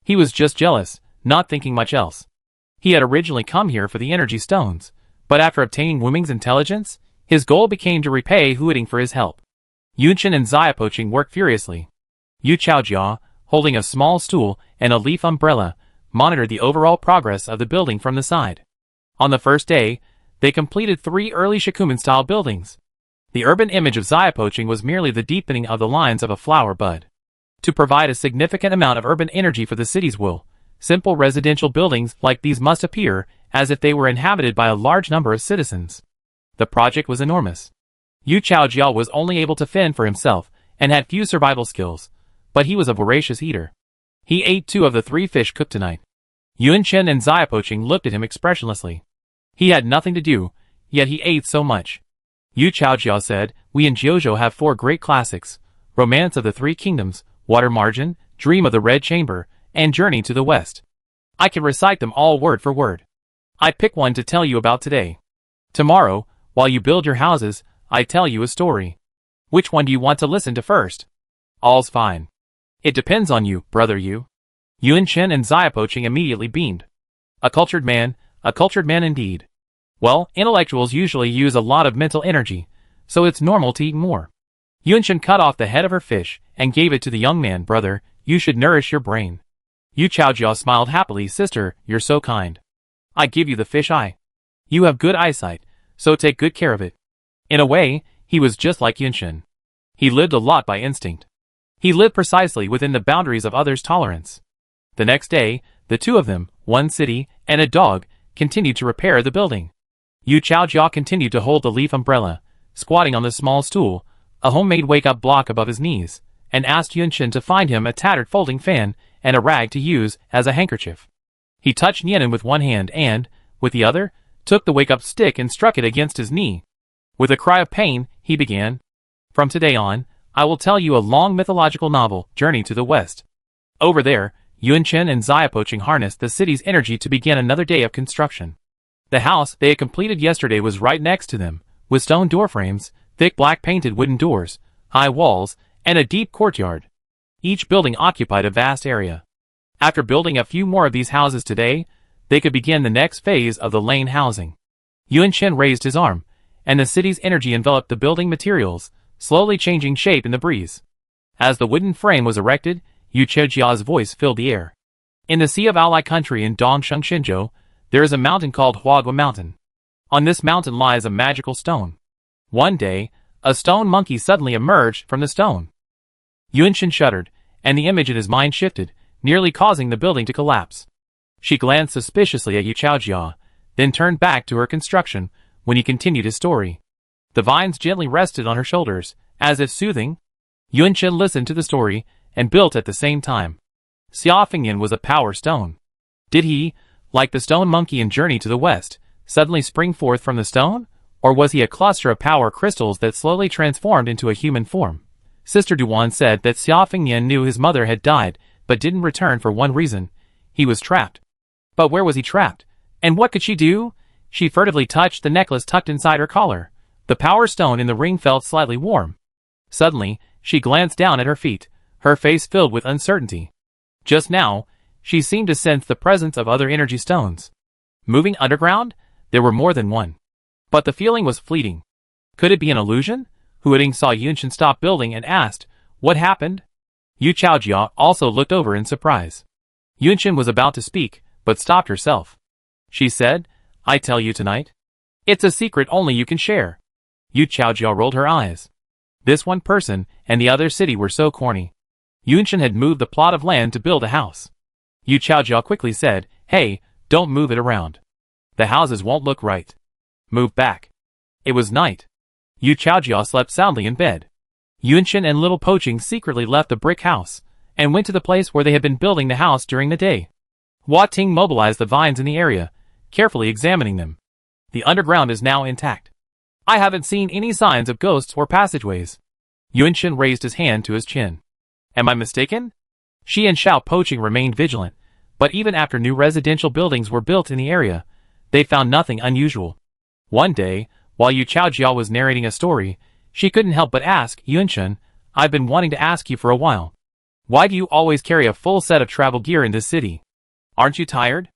He was just jealous, not thinking much else. He had originally come here for the energy stones, but after obtaining Wuming's intelligence, his goal became to repay Huiting for his help. Yunshin and Xia Poqing worked furiously. Yu Chaojia, holding a small stool and a leaf umbrella, monitored the overall progress of the building from the side. On the first day, they completed 3 early Shikumen-style buildings. The urban image of Xia Poqing was merely the deepening of the lines of a flower bud. To provide a significant amount of urban energy for the city's will, simple residential buildings like these must appear as if they were inhabited by a large number of citizens. The project was enormous. Yu Chaojia was only able to fend for himself and had few survival skills, but he was a voracious eater. He ate 2 of the 3 fish cooked tonight. Yunshin and Xia Poqing looked at him expressionlessly. He had nothing to do, yet he ate so much. Yu Chaojia said, "We in Jiuzhou have 4 great classics: Romance of the 3 Kingdoms, Water Margin, Dream of the Red Chamber, and Journey to the West. I can recite them all word for word. I pick one to tell you about today. Tomorrow, while you build your houses, I tell you a story. Which one do you want to listen to first?" "All's fine. It depends on you, brother Yu." Yunshin and Xia Poqing immediately beamed. A cultured man indeed. Well, intellectuals usually use a lot of mental energy, so it's normal to eat more. Yunshin cut off the head of her fish and gave it to the young man. "Brother, you should nourish your brain." Yu Chaojia smiled happily. "Sister, you're so kind. I give you the fish eye. You have good eyesight, so take good care of it." In a way, He was just like Yunshin. He lived a lot by instinct. He lived precisely within the boundaries of others' tolerance. The next day, the two of them, one city, and a dog, continued to repair the building. Yu Chaojia continued to hold the leaf umbrella, squatting on the small stool, a homemade wake-up block above his knees, and asked Yunshin to find him a tattered folding fan and a rag to use as a handkerchief. He touched Yenin with one hand and, with the other, took the wake-up stick and struck it against his knee. With a cry of pain, he began, "From today on, I will tell you a long mythological novel, Journey to the West." Over there, Yunshin and Xiaopoching harnessed the city's energy to begin another day of construction. The house they had completed yesterday was right next to them, with stone doorframes, thick black painted wooden doors, high walls, and a deep courtyard. Each building occupied a vast area. After building a few more of these houses today, they could begin the next phase of the lane housing. Yunshin raised his arm, and the city's energy enveloped the building materials, slowly changing shape in the breeze. As the wooden frame was erected, Yu Chaojia's voice filled the air. In the Sea of Aolai country in Dongsheng Xinzhou, there is a mountain called Huagua Mountain. On this mountain lies a magical stone. One day, a stone monkey suddenly emerged from the stone. Yunshin shuddered, and the image in his mind shifted, nearly causing the building to collapse. She glanced suspiciously at Yu Chaojia, then turned back to her construction when he continued his story. The vines gently rested on her shoulders, as if soothing. Yunshin listened to the story and built at the same time. Xia Fengyan was a power stone. Did he, like the stone monkey in Journey to the West, suddenly spring forth from the stone? Or was he a cluster of power crystals that slowly transformed into a human form? Sister Duan said that Xia Fengyan knew his mother had died, but didn't return for one reason. He was trapped. But where was he trapped? And what could she do? She furtively touched the necklace tucked inside her collar. The power stone in the ring felt slightly warm. Suddenly, she glanced down at her feet, her face filled with uncertainty. Just now, she seemed to sense the presence of other energy stones. Moving underground? There were more than one. But the feeling was fleeting. Could it be an illusion? Huading saw Yunshin stop building and asked, "What happened?" Yu Chaojia also looked over in surprise. Yunshin was about to speak, but stopped herself. She said, "I tell you tonight. It's a secret only you can share." Yu Chaojia rolled her eyes. This one person and the other city were so corny. Yunshin had moved the plot of land to build a house. Yu Chaojia quickly said, "Hey, don't move it around. The houses won't look right. Move back." It was night. Yu Chaojia slept soundly in bed. Yunshin and Little Poaching secretly left the brick house, and went to the place where they had been building the house during the day. Hua Ting mobilized the vines in the area, carefully examining them. The underground is now intact. I haven't seen any signs of ghosts or passageways. Yunshin raised his hand to his chin. Am I mistaken? She and Xiao Poaching remained vigilant, but even after new residential buildings were built in the area, they found nothing unusual. One day, while Yu Chaojia was narrating a story, she couldn't help but ask, "Yunshin, I've been wanting to ask you for a while. Why do you always carry a full set of travel gear in this city? Aren't you tired?"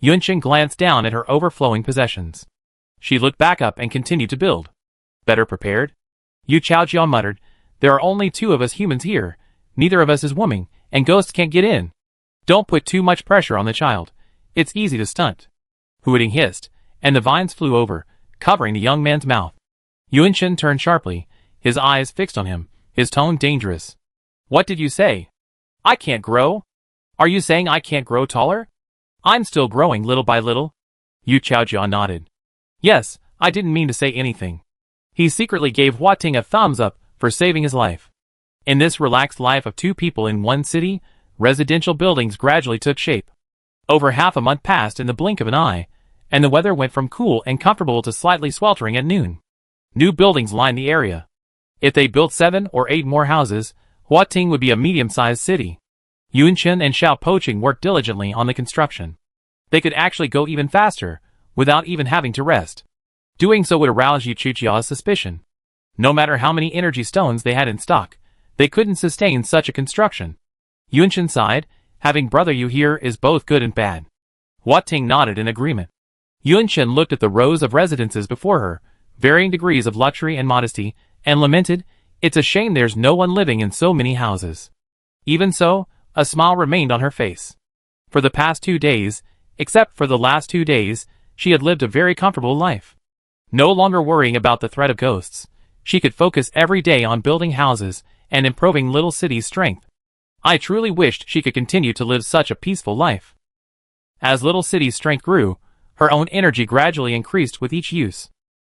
Yunshin glanced down at her overflowing possessions. She looked back up and continued to build. Better prepared? Yu Chaojia muttered, "There are only two of us humans here. Neither of us is woman, and ghosts can't get in. Don't put too much pressure on the child. It's easy to stunt." Huading hissed, and the vines flew over, covering the young man's mouth. Yunshin turned sharply, his eyes fixed on him, his tone dangerous. "What did you say? I can't grow? Are you saying I can't grow taller? I'm still growing little by little." Yu Chaojia nodded. "Yes, I didn't mean to say anything." He secretly gave Hua Ting a thumbs up for saving his life. In this relaxed life of two people in one city, residential buildings gradually took shape. Over half a month passed in the blink of an eye, and the weather went from cool and comfortable to slightly sweltering at noon. New buildings lined the area. If they built 7 or 8 more houses, Hua Ting would be a medium-sized city. Yunshin and Xiao Poaching worked diligently on the construction. They could actually go even faster, without even having to rest. Doing so would arouse Yu Chaojia's suspicion. No matter how many energy stones they had in stock, they couldn't sustain such a construction. Yunshin sighed, "Having brother Yu here is both good and bad." Hua Ting nodded in agreement. Yunshin looked at the rows of residences before her, varying degrees of luxury and modesty, and lamented, "It's a shame there's no one living in so many houses." Even so, a smile remained on her face. For the past 2 days, except for the last 2 days, she had lived a very comfortable life. No longer worrying about the threat of ghosts, She could focus every day on building houses and improving Little City's strength. I truly wished she could continue to live such a peaceful life. As Little City's strength grew, her own energy gradually increased with each use.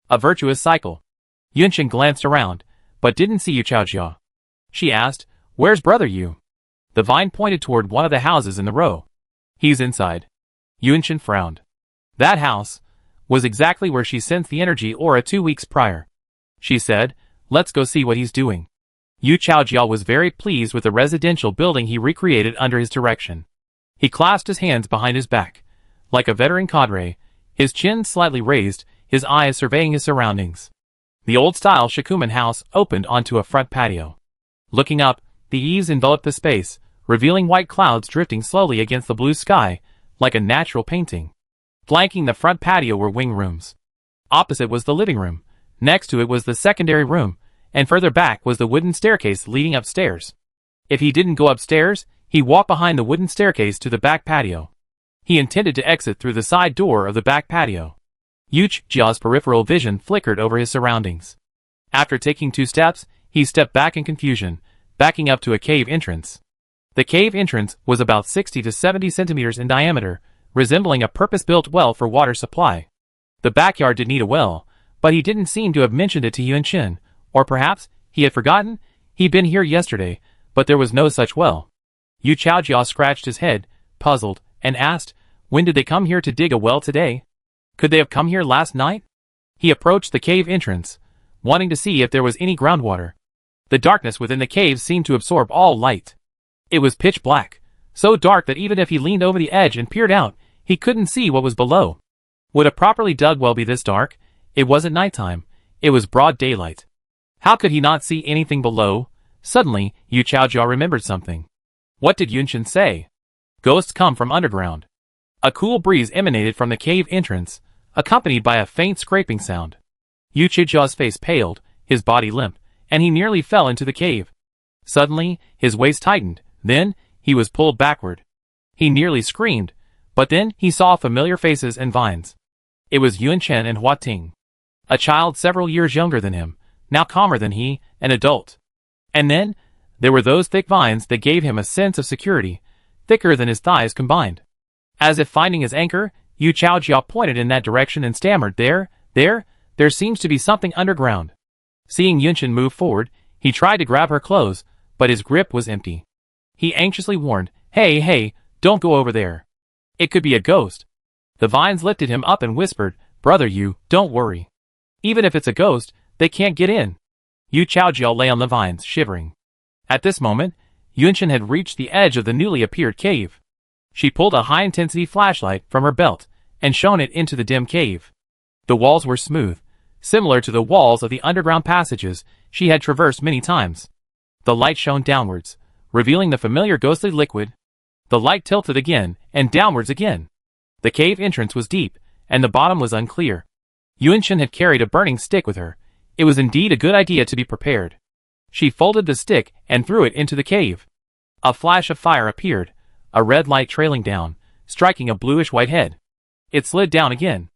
A virtuous cycle. Yunqin glanced around, but didn't see Yu Chaojia. She asked, "Where's brother Yu?" The vine pointed toward one of the houses in the row. "He's inside." Yunqin frowned. That house was exactly where she sensed the energy aura 2 weeks prior. She said, "Let's go see what he's doing." Yu Chaojia was very pleased with the residential building he recreated under his direction. He clasped his hands behind his back. Like a veteran cadre, his chin slightly raised, his eyes surveying his surroundings. The old-style Shikuman house opened onto a front patio. Looking up, the eaves enveloped the space, revealing white clouds drifting slowly against the blue sky, like a natural painting. Flanking the front patio were wing rooms. Opposite was the living room. Next to it was the secondary room, and further back was the wooden staircase leading upstairs. If he didn't go upstairs, he walked behind the wooden staircase to the back patio. He intended to exit through the side door of the back patio. Yu Chaojia's peripheral vision flickered over his surroundings. After taking 2 steps, he stepped back in confusion, backing up to a cave entrance. The cave entrance was about 60 to 70 centimeters in diameter, resembling a purpose-built well for water supply. The backyard did need a well, but he didn't seem to have mentioned it to Yunqin, or perhaps he had forgotten. He'd been here yesterday, but there was no such well. Yu Chaojia scratched his head, puzzled, and asked, "When did they come here to dig a well today? Could they have come here last night?" He approached the cave entrance, wanting to see if there was any groundwater. The darkness within the cave seemed to absorb all light. It was pitch black, so dark that even if he leaned over the edge and peered out, he couldn't see what was below. Would a properly dug well be this dark? It wasn't nighttime. It was broad daylight. How could he not see anything below? Suddenly, Yu Chaojia remembered something. What did Yunqin say? Ghosts come from underground. A cool breeze emanated from the cave entrance, accompanied by a faint scraping sound. Yu Chaojia's face paled, his body limp, and he nearly fell into the cave. Suddenly, his waist tightened, then, he was pulled backward. He nearly screamed, but then he saw familiar faces and vines. It was Yunqin and Hua Ting. A child several years younger than him, now calmer than he, an adult. And then, there were those thick vines that gave him a sense of security, thicker than his thighs combined. As if finding his anchor, Yu Chaojia pointed in that direction and stammered, there seems to be something underground. Seeing Yunqin move forward, he tried to grab her clothes, but his grip was empty. He anxiously warned, Hey, don't go over there. It could be a ghost. The vines lifted him up and whispered, "Brother Yu, don't worry. Even if it's a ghost, they can't get in." Yu Chaojia lay on the vines, shivering. At this moment, Yunqin had reached the edge of the newly appeared cave. She pulled a high-intensity flashlight from her belt and shone it into the dim cave. The walls were smooth, similar to the walls of the underground passages she had traversed many times. The light shone downwards, revealing the familiar ghostly liquid. The light tilted again, and downwards again. The cave entrance was deep, and the bottom was unclear. Yunqin had carried a burning stick with her. It was indeed a good idea to be prepared. She folded the stick and threw it into the cave. A flash of fire appeared, a red light trailing down, striking a bluish-white head. It slid down again.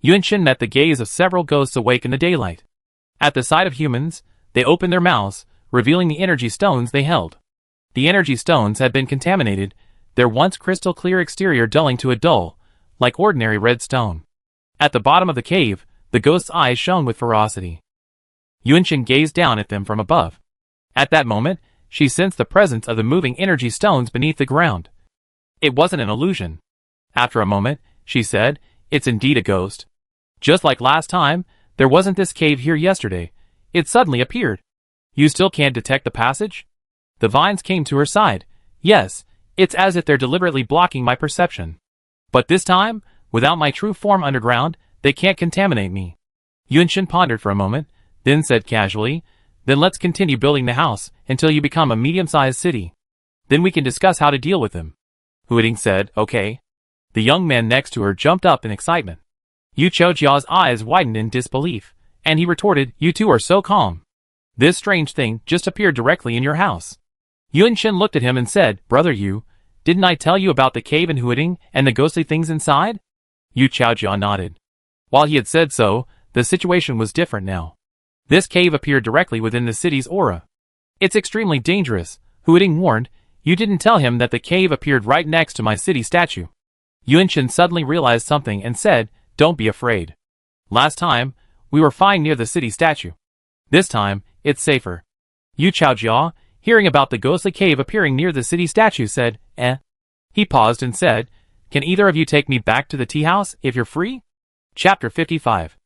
Yunqin met the gaze of several ghosts awake in the daylight. At the sight of humans, they opened their mouths, revealing the energy stones they held. The energy stones had been contaminated, their once crystal-clear exterior dulling to a dull, like ordinary red stone. At the bottom of the cave, the ghost's eyes shone with ferocity. Yunqin gazed down at them from above. At that moment, she sensed the presence of the moving energy stones beneath the ground. It wasn't an illusion. After a moment, she said, "It's indeed a ghost. Just like last time, there wasn't this cave here yesterday. It suddenly appeared. You still can't detect the passage?" The vines came to her side. "Yes, it's as if they're deliberately blocking my perception. But this time, without my true form underground, they can't contaminate me." Yunqin pondered for a moment, then said casually, "Then let's continue building the house until you become a medium-sized city. Then we can discuss how to deal with them." Hua Ting said, "Okay." The young man next to her jumped up in excitement. Yu Chaojia's eyes widened in disbelief, and he retorted, "You two are so calm. This strange thing just appeared directly in your house." Yunqin looked at him and said, "Brother Yu, didn't I tell you about the cave in Hua Ting and the ghostly things inside?" Yu Chaojia nodded. While he had said so, the situation was different now. This cave appeared directly within the city's aura. It's extremely dangerous, Huiting warned. You didn't tell him that the cave appeared right next to my city statue. Yunshin suddenly realized something and said, don't be afraid. Last time, we were fine near the city statue. This time, it's safer. Yu Chaojia, hearing about the ghostly cave appearing near the city statue, said, eh. He paused and said, can either of you take me back to the tea house if you're free? Chapter 55.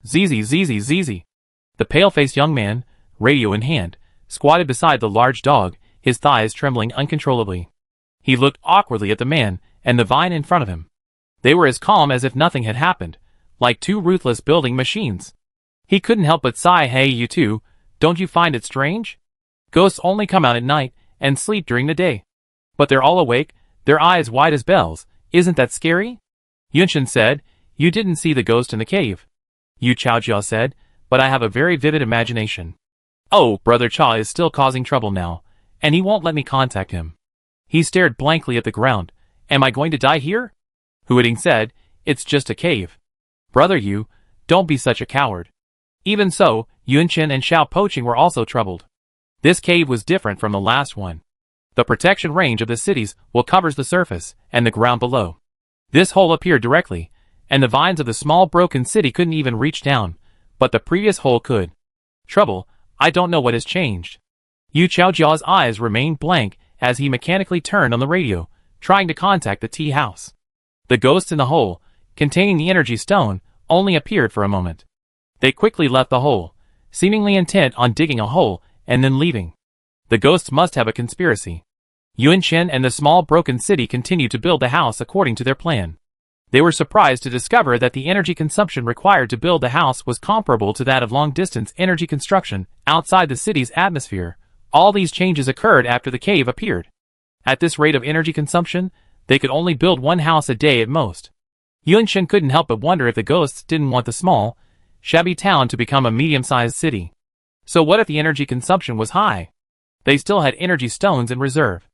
ZZ. The pale-faced young man, radio in hand, squatted beside the large dog, his thighs trembling uncontrollably. He looked awkwardly at the man and the vine in front of him. They were as calm as if nothing had happened, like two ruthless building machines. He couldn't help but sigh. Hey, you two, don't you find it strange? Ghosts only come out at night and sleep during the day. But they're all awake, their eyes wide as bells. Isn't that scary? Yunshin said, you didn't see the ghost in the cave. Yu Chaojia said, but I have a very vivid imagination. Oh, Brother Cha is still causing trouble now, and he won't let me contact him. He stared blankly at the ground. Am I going to die here? Huiting said, it's just a cave. Brother Yu, don't be such a coward. Even so, Yunshin and Xiao Poching were also troubled. This cave was different from the last one. The protection range of the cities will covers the surface and the ground below. This hole appeared directly, and the vines of the small broken city couldn't even reach down, but the previous hole could. Trouble, I don't know what has changed. Yu Chaojia's eyes remained blank as he mechanically turned on the radio, trying to contact the tea house. The ghosts in the hole, containing the energy stone, only appeared for a moment. They quickly left the hole, seemingly intent on digging a hole and then leaving. The ghosts must have a conspiracy. Yunshin and the small broken city continued to build the house according to their plan. They were surprised to discover that the energy consumption required to build the house was comparable to that of long-distance energy construction outside the city's atmosphere. All these changes occurred after the cave appeared. At this rate of energy consumption, they could only build one house a day at most. Yunshin couldn't help but wonder if the ghosts didn't want the small, shabby town to become a medium-sized city. So what if the energy consumption was high? They still had energy stones in reserve.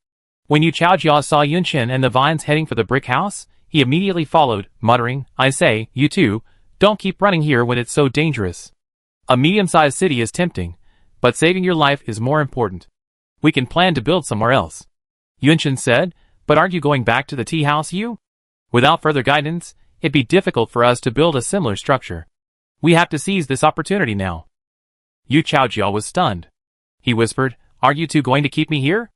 When Yu Chaojia saw Yunshin and the vines heading for the brick house, he immediately followed, muttering, I say, you two, don't keep running here when it's so dangerous. A medium-sized city is tempting, but saving your life is more important. We can plan to build somewhere else. Yunshin said, but aren't you going back to the tea house, Yu? Without further guidance, it'd be difficult for us to build a similar structure. We have to seize this opportunity now. Yu Chaojia was stunned. He whispered, aren't you two going to keep me here?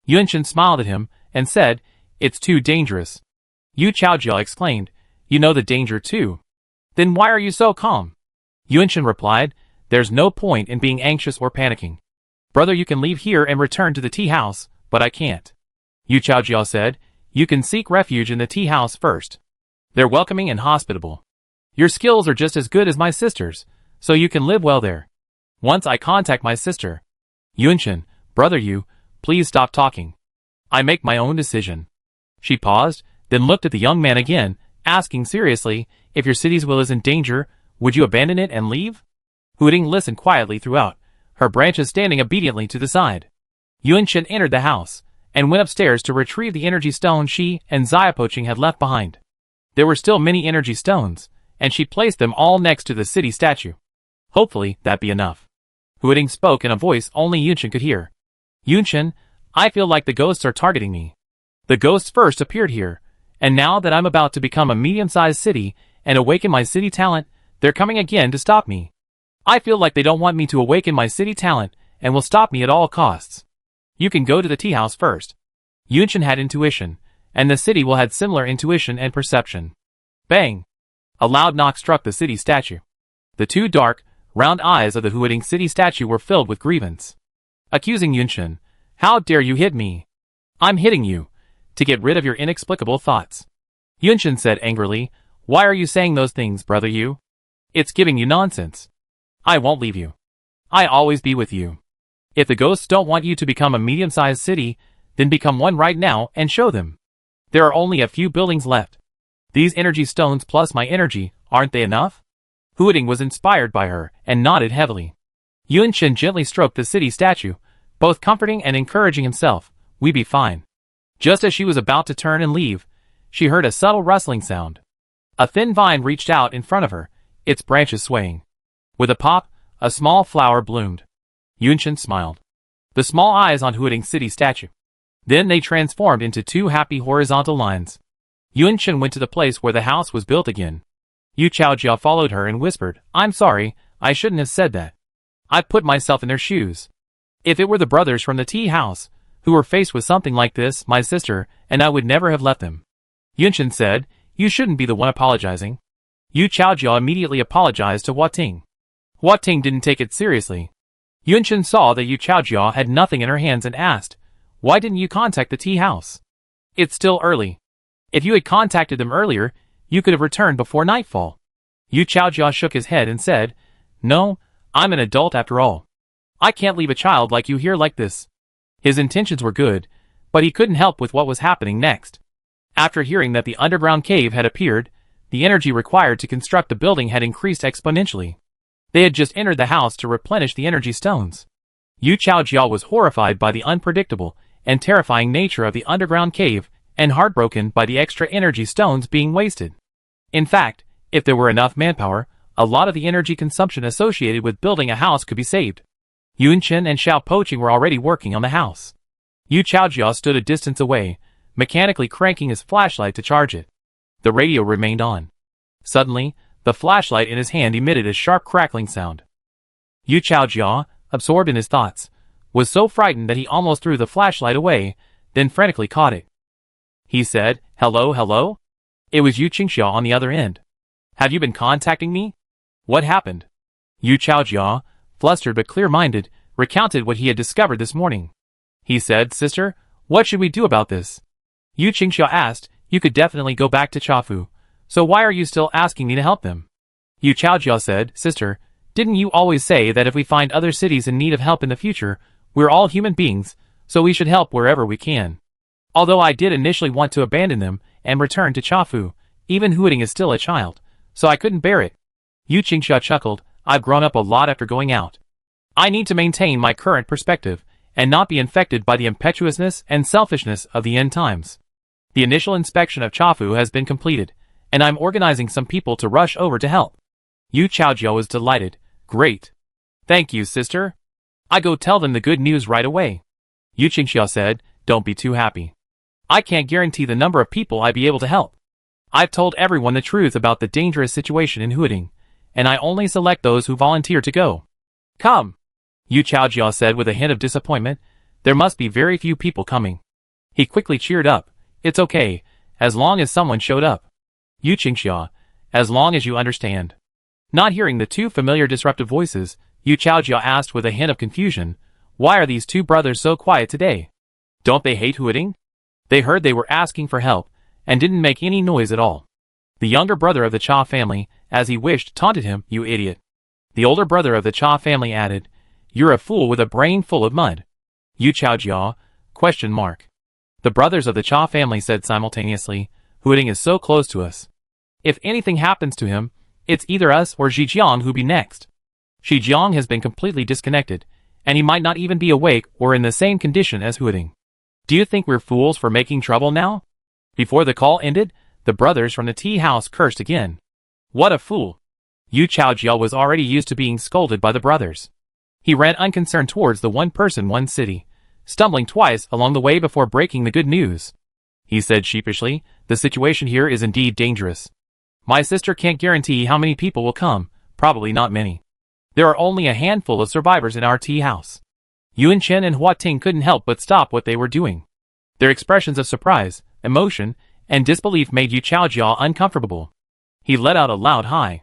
Yunshin smiled at him and said, it's too dangerous. Yu Chaojia exclaimed, you know the danger too. Then why are you so calm? Yunshin replied, there's no point in being anxious or panicking. Brother, you can leave here and return to the tea house, but I can't. Yu Chaojia said, you can seek refuge in the tea house first. They're welcoming and hospitable. Your skills are just as good as my sister's, so you can live well there. Once I contact my sister. Yunshin, Brother Yu, please stop talking. I make my own decision. She paused, then looked at the young man again, asking seriously, if your city's will is in danger, would you abandon it and leave? Huiting listened quietly throughout, her branches standing obediently to the side. Yunshin entered the house, and went upstairs to retrieve the energy stone she and Xiaopoching had left behind. There were still many energy stones, and she placed them all next to the city statue. Hopefully, that'd be enough. Huiting spoke in a voice only Yunshin could hear. Yunshin, I feel like the ghosts are targeting me. The ghosts first appeared here, and now that I'm about to become a medium-sized city and awaken my city talent, they're coming again to stop me. I feel like they don't want me to awaken my city talent and will stop me at all costs. You can go to the tea house first. Yunshin had intuition, and the city will have similar intuition and perception. Bang! A loud knock struck the city statue. The two dark, round eyes of the Huiting city statue were filled with grievance. Accusing Yunshin, how dare you hit me? I'm hitting you, to get rid of your inexplicable thoughts. Yunshin said angrily, why are you saying those things, Brother Yu? It's giving you nonsense. I won't leave you. I always be with you. If the ghosts don't want you to become a medium-sized city, then become one right now and show them. There are only a few buildings left. These energy stones plus my energy, aren't they enough? Huiting was inspired by her and nodded heavily. Yunshin gently stroked the city statue, both comforting and encouraging himself, we be fine. Just as she was about to turn and leave, she heard a subtle rustling sound. A thin vine reached out in front of her, its branches swaying. With a pop, a small flower bloomed. Yunchen smiled. The small eyes on Huading City statue. Then they transformed into two happy horizontal lines. Yunchen went to the place where the house was built again. Yu Chaojia followed her and whispered, "I'm sorry, I shouldn't have said that. I put myself in their shoes. If it were the brothers from the tea house, who were faced with something like this, my sister and I would never have left them." Yunchen said, "You shouldn't be the one apologizing." Yu Chaojia immediately apologized to Huating. Huating didn't take it seriously. Yunchen saw that Yu Chaojia had nothing in her hands and asked, "Why didn't you contact the tea house? It's still early. If you had contacted them earlier, you could have returned before nightfall." Yu Chaojia shook his head and said, "No, I'm an adult after all. I can't leave a child like you here like this." His intentions were good, but he couldn't help with what was happening next. After hearing that the underground cave had appeared, the energy required to construct the building had increased exponentially. They had just entered the house to replenish the energy stones. Yu Chaojia was horrified by the unpredictable and terrifying nature of the underground cave and heartbroken by the extra energy stones being wasted. In fact, if there were enough manpower, a lot of the energy consumption associated with building a house could be saved. Yunchen and Xiao Poqing were already working on the house. Yu Chaojia stood a distance away, mechanically cranking his flashlight to charge it. The radio remained on. Suddenly, the flashlight in his hand emitted a sharp crackling sound. Yu Chaojia, absorbed in his thoughts, was so frightened that he almost threw the flashlight away, then frantically caught it. He said, "Hello, hello?" It was Yu Qingxia on the other end. "Have you been contacting me? What happened?" Yu Chaojia, flustered but clear-minded, recounted what he had discovered this morning. He said, "Sister, what should we do about this?" Yu Qingxia asked, "You could definitely go back to Chafu, so why are you still asking me to help them?" Yu Chaojia said, "Sister, didn't you always say that if we find other cities in need of help in the future, we're all human beings, so we should help wherever we can? Although I did initially want to abandon them and return to Chafu, even Huading is still a child, so I couldn't bear it." Yu Qingxia chuckled, "I've grown up a lot after going out. I need to maintain my current perspective and not be infected by the impetuousness and selfishness of the end times. The initial inspection of Chafu has been completed, and I'm organizing some people to rush over to help." Yu Chaojia was delighted. "Great. Thank you, sister. I go tell them the good news right away." Yu Qingxia said, "Don't be too happy. I can't guarantee the number of people I'd be able to help. I've told everyone the truth about the dangerous situation in Huading, and I only select those who volunteer to go. Come." Yu Chaojia said with a hint of disappointment, "There must be very few people coming." He quickly cheered up. "It's okay, as long as someone showed up." Yu Qingxia, "As long as you understand." Not hearing the two familiar disruptive voices, Yu Chaojia asked with a hint of confusion, "Why are these two brothers so quiet today? Don't they hate Huading?" They heard they were asking for help, and didn't make any noise at all. The younger brother of the Cha family, as he wished, taunted him, "You idiot." The older brother of the Cha family added, "You're a fool with a brain full of mud." Yu Chaojia? ? The brothers of the Cha family said simultaneously, "Huading is so close to us. If anything happens to him, it's either us or Zhejiang who'll be next. Zhejiang has been completely disconnected, and he might not even be awake or in the same condition as Huading. Do you think we're fools for making trouble now?" Before the call ended, the brothers from the tea house cursed again. What a fool! Yu Chaojia was already used to being scolded by the brothers. He ran unconcerned towards the one person, one city, stumbling twice along the way before breaking the good news. He said sheepishly, "The situation here is indeed dangerous. My sister can't guarantee how many people will come, probably not many. There are only a handful of survivors in our tea house." Yunchen and Huating couldn't help but stop what they were doing. Their expressions of surprise, emotion, and disbelief made Yu Chaojia uncomfortable. He let out a loud "Hi.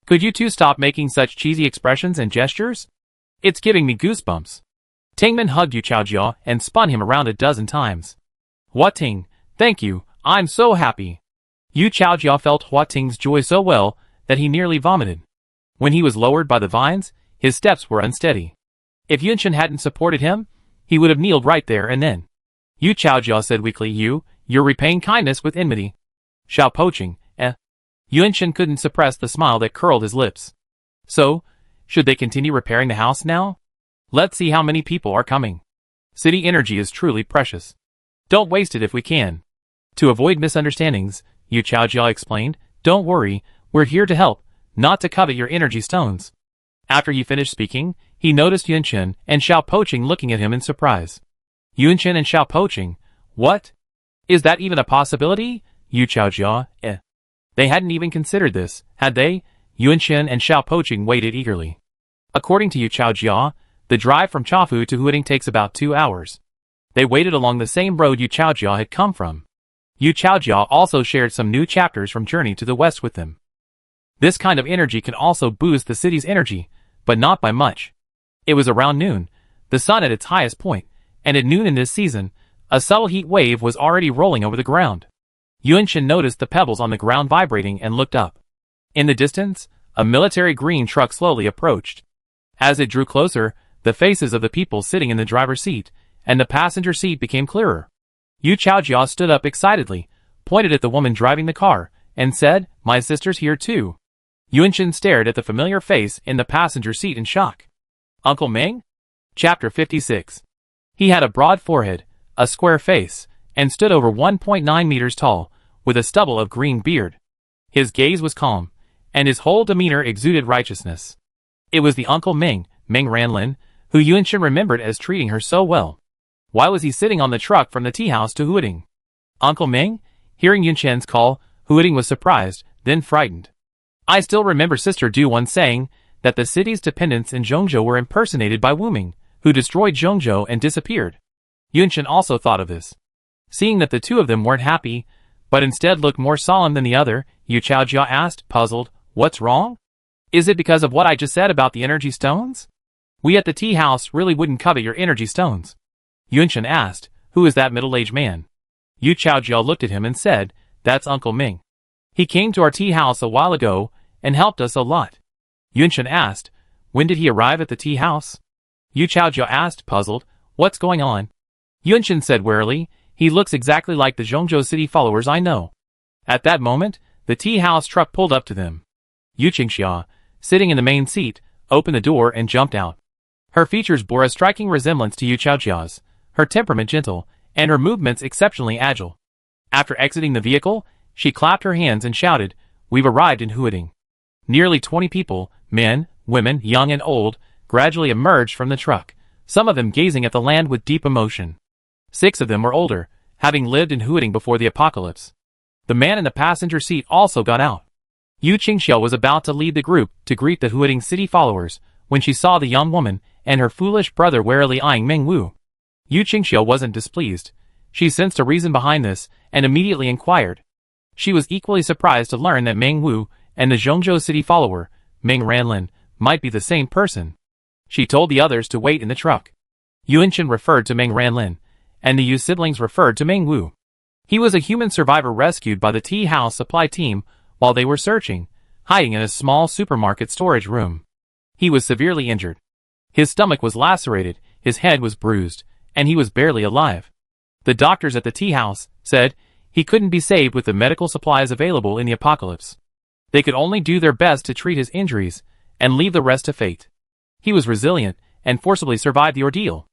Could you two stop making such cheesy expressions and gestures? It's giving me goosebumps." Tingman hugged Yu Chaojia and spun him around a dozen times. "Huating, thank you, I'm so happy." Yu Chaojia felt Huating's joy so well that he nearly vomited. When he was lowered by the vines, his steps were unsteady. If Yunchen hadn't supported him, he would have kneeled right there and then. Yu Chaojia said weakly, You're repaying kindness with enmity." Xiao Poqing, Yunchen couldn't suppress the smile that curled his lips. "So, should they continue repairing the house now? Let's see how many people are coming. City energy is truly precious. Don't waste it if we can." To avoid misunderstandings, Yu Chaojia explained, "Don't worry, we're here to help, not to covet your energy stones." After he finished speaking, he noticed Yunchen and Xiao Poqing looking at him in surprise. Yunchen and Xiao Poqing? What? Is that even a possibility? Yu Chaojia, They hadn't even considered this, had they? Yunchen and Xiao Poqing waited eagerly. According to Yu Chaojia, the drive from Chafu to Huading takes about 2 hours. They waited along the same road Yu Chaojia had come from. Yu Chaojia also shared some new chapters from Journey to the West with them. This kind of energy can also boost the city's energy, but not by much. It was around noon, the sun at its highest point, and at noon in this season, a subtle heat wave was already rolling over the ground. Yunchen noticed the pebbles on the ground vibrating and looked up. In the distance, a military green truck slowly approached. As it drew closer, the faces of the people sitting in the driver's seat and the passenger seat became clearer. Yu Chaojia stood up excitedly, pointed at the woman driving the car, and said, "My sister's here too." Yunchen stared at the familiar face in the passenger seat in shock. Uncle Ming? Chapter 56. He had a broad forehead, a square face, and stood over 1.9 meters tall, with a stubble of green beard. His gaze was calm, and his whole demeanor exuded righteousness. It was the Uncle Ming, Ming Ranlin, who Yunchen remembered as treating her so well. Why was he sitting on the truck from the tea house to Huading? Uncle Ming? Hearing Yunchen's call, Huading was surprised, then frightened. I still remember Sister Du once saying that the city's dependents in Zhongzhou were impersonated by Wu Ming, who destroyed Zhongzhou and disappeared. Yunchen also thought of this. Seeing that the two of them weren't happy, but instead looked more solemn than the other, Yu Chaojia asked, puzzled, "What's wrong? Is it because of what I just said about the energy stones? We at the tea house really wouldn't covet your energy stones." Yunchen asked, "Who is that middle-aged man?" Yu Chaojia looked at him and said, "That's Uncle Ming. He came to our tea house a while ago and helped us a lot." Yunchen asked, "When did he arrive at the tea house?" Yu Chaojia asked, puzzled, "What's going on?" Yunchen said warily, "He looks exactly like the Zhongzhou city followers I know." At that moment, the tea house truck pulled up to them. Yu Qingxia, sitting in the main seat, opened the door and jumped out. Her features bore a striking resemblance to Yu Chaojia's, her temperament gentle, and her movements exceptionally agile. After exiting the vehicle, she clapped her hands and shouted, "We've arrived in Huading." Nearly 20 people, men, women, young and old, gradually emerged from the truck, some of them gazing at the land with deep emotion. 6 of them were older, having lived in Huading before the apocalypse. The man in the passenger seat also got out. Yu Qingxia was about to lead the group to greet the Huading city followers when she saw the young woman and her foolish brother warily eyeing Meng Wu. Yu Qingxia wasn't displeased. She sensed a reason behind this and immediately inquired. She was equally surprised to learn that Meng Wu and the Zhongzhou city follower, Ming Ranlin, might be the same person. She told the others to wait in the truck. Yunchen referred to Ming Ranlin, and the Yu siblings referred to Meng Wu. He was a human survivor rescued by the tea house supply team while they were searching, hiding in a small supermarket storage room. He was severely injured. His stomach was lacerated, his head was bruised, and he was barely alive. The doctors at the tea house said he couldn't be saved with the medical supplies available in the apocalypse. They could only do their best to treat his injuries and leave the rest to fate. He was resilient and forcibly survived the ordeal.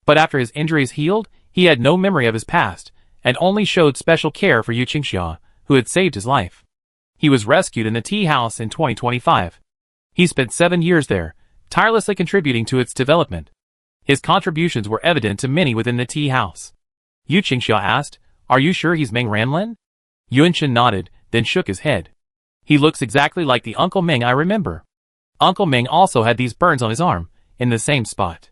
But after his injuries healed, he had no memory of his past and only showed special care for Yu Qingxia, who had saved his life. He was rescued in the tea house in 2025. He spent 7 years there, tirelessly contributing to its development. His contributions were evident to many within the tea house. Yu Qingxia asked, "Are you sure he's Ming Ranlin?" Yunchen nodded, then shook his head. "He looks exactly like the Uncle Ming I remember." Uncle Ming also had these burns on his arm, in the same spot.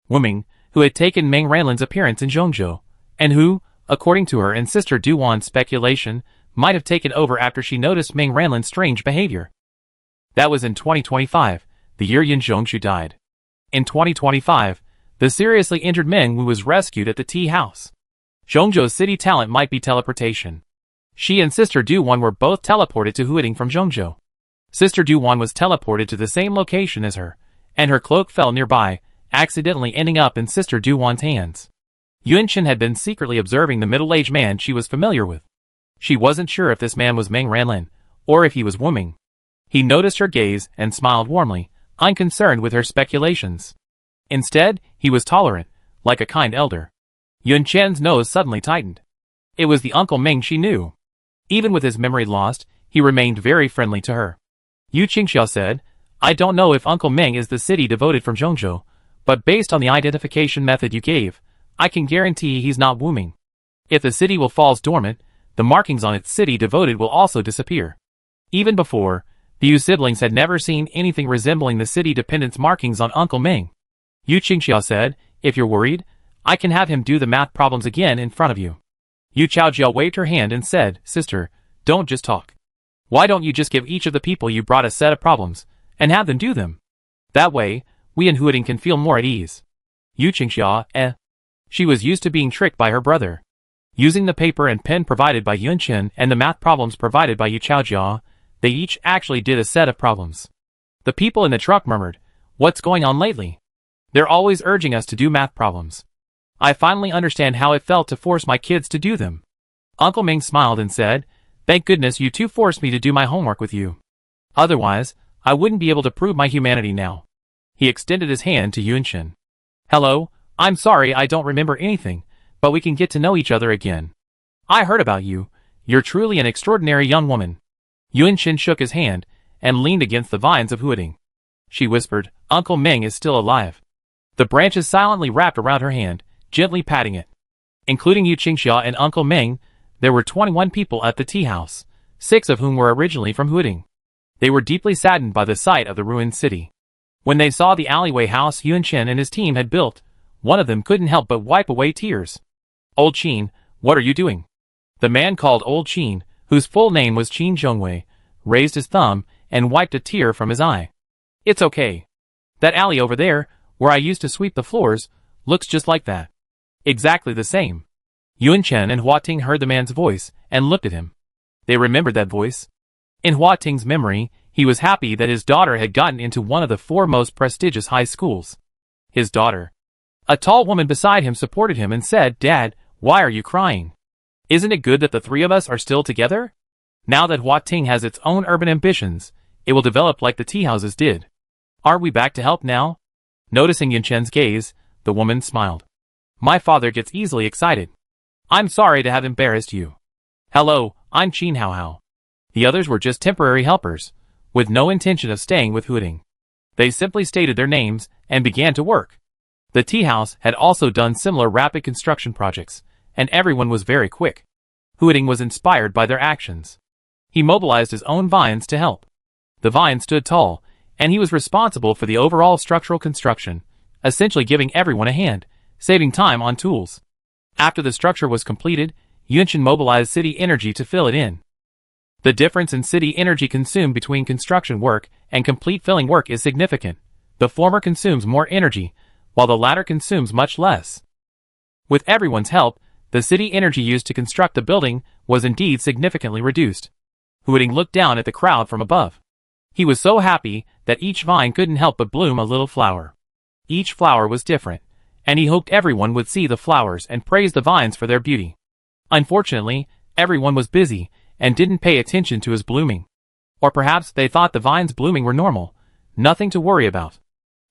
Wu Ming, who had taken Ming Ranlin's appearance in Zhongzhou, and who, according to her and Sister Duwan's speculation, might have taken over after she noticed Ming Ranlin's strange behavior. That was in 2025, the year Yin Zhongshu died. In 2025, the seriously injured Meng Wu was rescued at the tea house. Zhongzhou's city talent might be teleportation. She and Sister Duwan were both teleported to Huading from Zhongzhou. Sister Duwan was teleported to the same location as her, and her cloak fell nearby, accidentally ending up in Sister Duwan's hands. Yunchen had been secretly observing the middle-aged man she was familiar with. She wasn't sure if this man was Ming Ranlin, or if he was Wu Ming. He noticed her gaze and smiled warmly, unconcerned with her speculations. Instead, he was tolerant, like a kind elder. Yunchen's nose suddenly tightened. It was the Uncle Ming she knew. Even with his memory lost, he remained very friendly to her. Yu Qingxia said, I don't know if Uncle Meng is the city devoted from Zhongzhou, but based on the identification method you gave, I can guarantee he's not Wuming. If the city will falls dormant, the markings on its city devoted will also disappear. Even before, the Yu siblings had never seen anything resembling the city dependence markings on Uncle Meng. Yu Qingxia said, if you're worried, I can have him do the math problems again in front of you. Yu Chaojia waved her hand and said, Sister, don't just talk. Why don't you just give each of the people you brought a set of problems, and have them do them? That way, we and Huading can feel more at ease. Yu Qingxia, She was used to being tricked by her brother. Using the paper and pen provided by Yun Qin and the math problems provided by Yu Chaojia, they each actually did a set of problems. The people in the truck murmured, what's going on lately? They're always urging us to do math problems. I finally understand how it felt to force my kids to do them. Uncle Ming smiled and said, thank goodness you two forced me to do my homework with you. Otherwise, I wouldn't be able to prove my humanity now. He extended his hand to Yun Qin. Hello, I'm sorry I don't remember anything, but we can get to know each other again. I heard about you. You're truly an extraordinary young woman. Yun Qin shook his hand and leaned against the vines of Huading. She whispered, Uncle Meng is still alive. The branches silently wrapped around her hand, gently patting it. Including Yu Qingxia and Uncle Meng, there were 21 people at the tea house, 6 of whom were originally from Huading. They were deeply saddened by the sight of the ruined city. When they saw the alleyway house Yun Qin and his team had built, one of them couldn't help but wipe away tears. Old Qin, what are you doing? The man called Old Qin, whose full name was Qin Zhongwei, raised his thumb and wiped a tear from his eye. It's okay. That alley over there, where I used to sweep the floors, looks just like that. Exactly the same. Yun Chen and Hua Ting heard the man's voice and looked at him. They remembered that voice. In Hua Ting's memory, he was happy that his daughter had gotten into one of the 4 most prestigious high schools. His daughter. A tall woman beside him supported him and said, Dad, why are you crying? Isn't it good that the 3 of us are still together? Now that Hua Ting has its own urban ambitions, it will develop like the tea houses did. Aren't we back to help now? Noticing Yun Chen's gaze, the woman smiled. My father gets easily excited. I'm sorry to have embarrassed you. Hello, I'm Qin Hao Hao. The others were just temporary helpers, with no intention of staying with Huading. They simply stated their names and began to work. The tea house had also done similar rapid construction projects, and everyone was very quick. Huading was inspired by their actions. He mobilized his own vines to help. The vine stood tall, and he was responsible for the overall structural construction, essentially giving everyone a hand, saving time on tools. After the structure was completed, Yunchen mobilized city energy to fill it in. The difference in city energy consumed between construction work and complete filling work is significant. The former consumes more energy, while the latter consumes much less. With everyone's help, the city energy used to construct the building was indeed significantly reduced. Huading looked down at the crowd from above. He was so happy that each vine couldn't help but bloom a little flower. Each flower was different, and he hoped everyone would see the flowers and praise the vines for their beauty. Unfortunately, everyone was busy and didn't pay attention to his blooming. Or perhaps they thought the vines blooming were normal, nothing to worry about.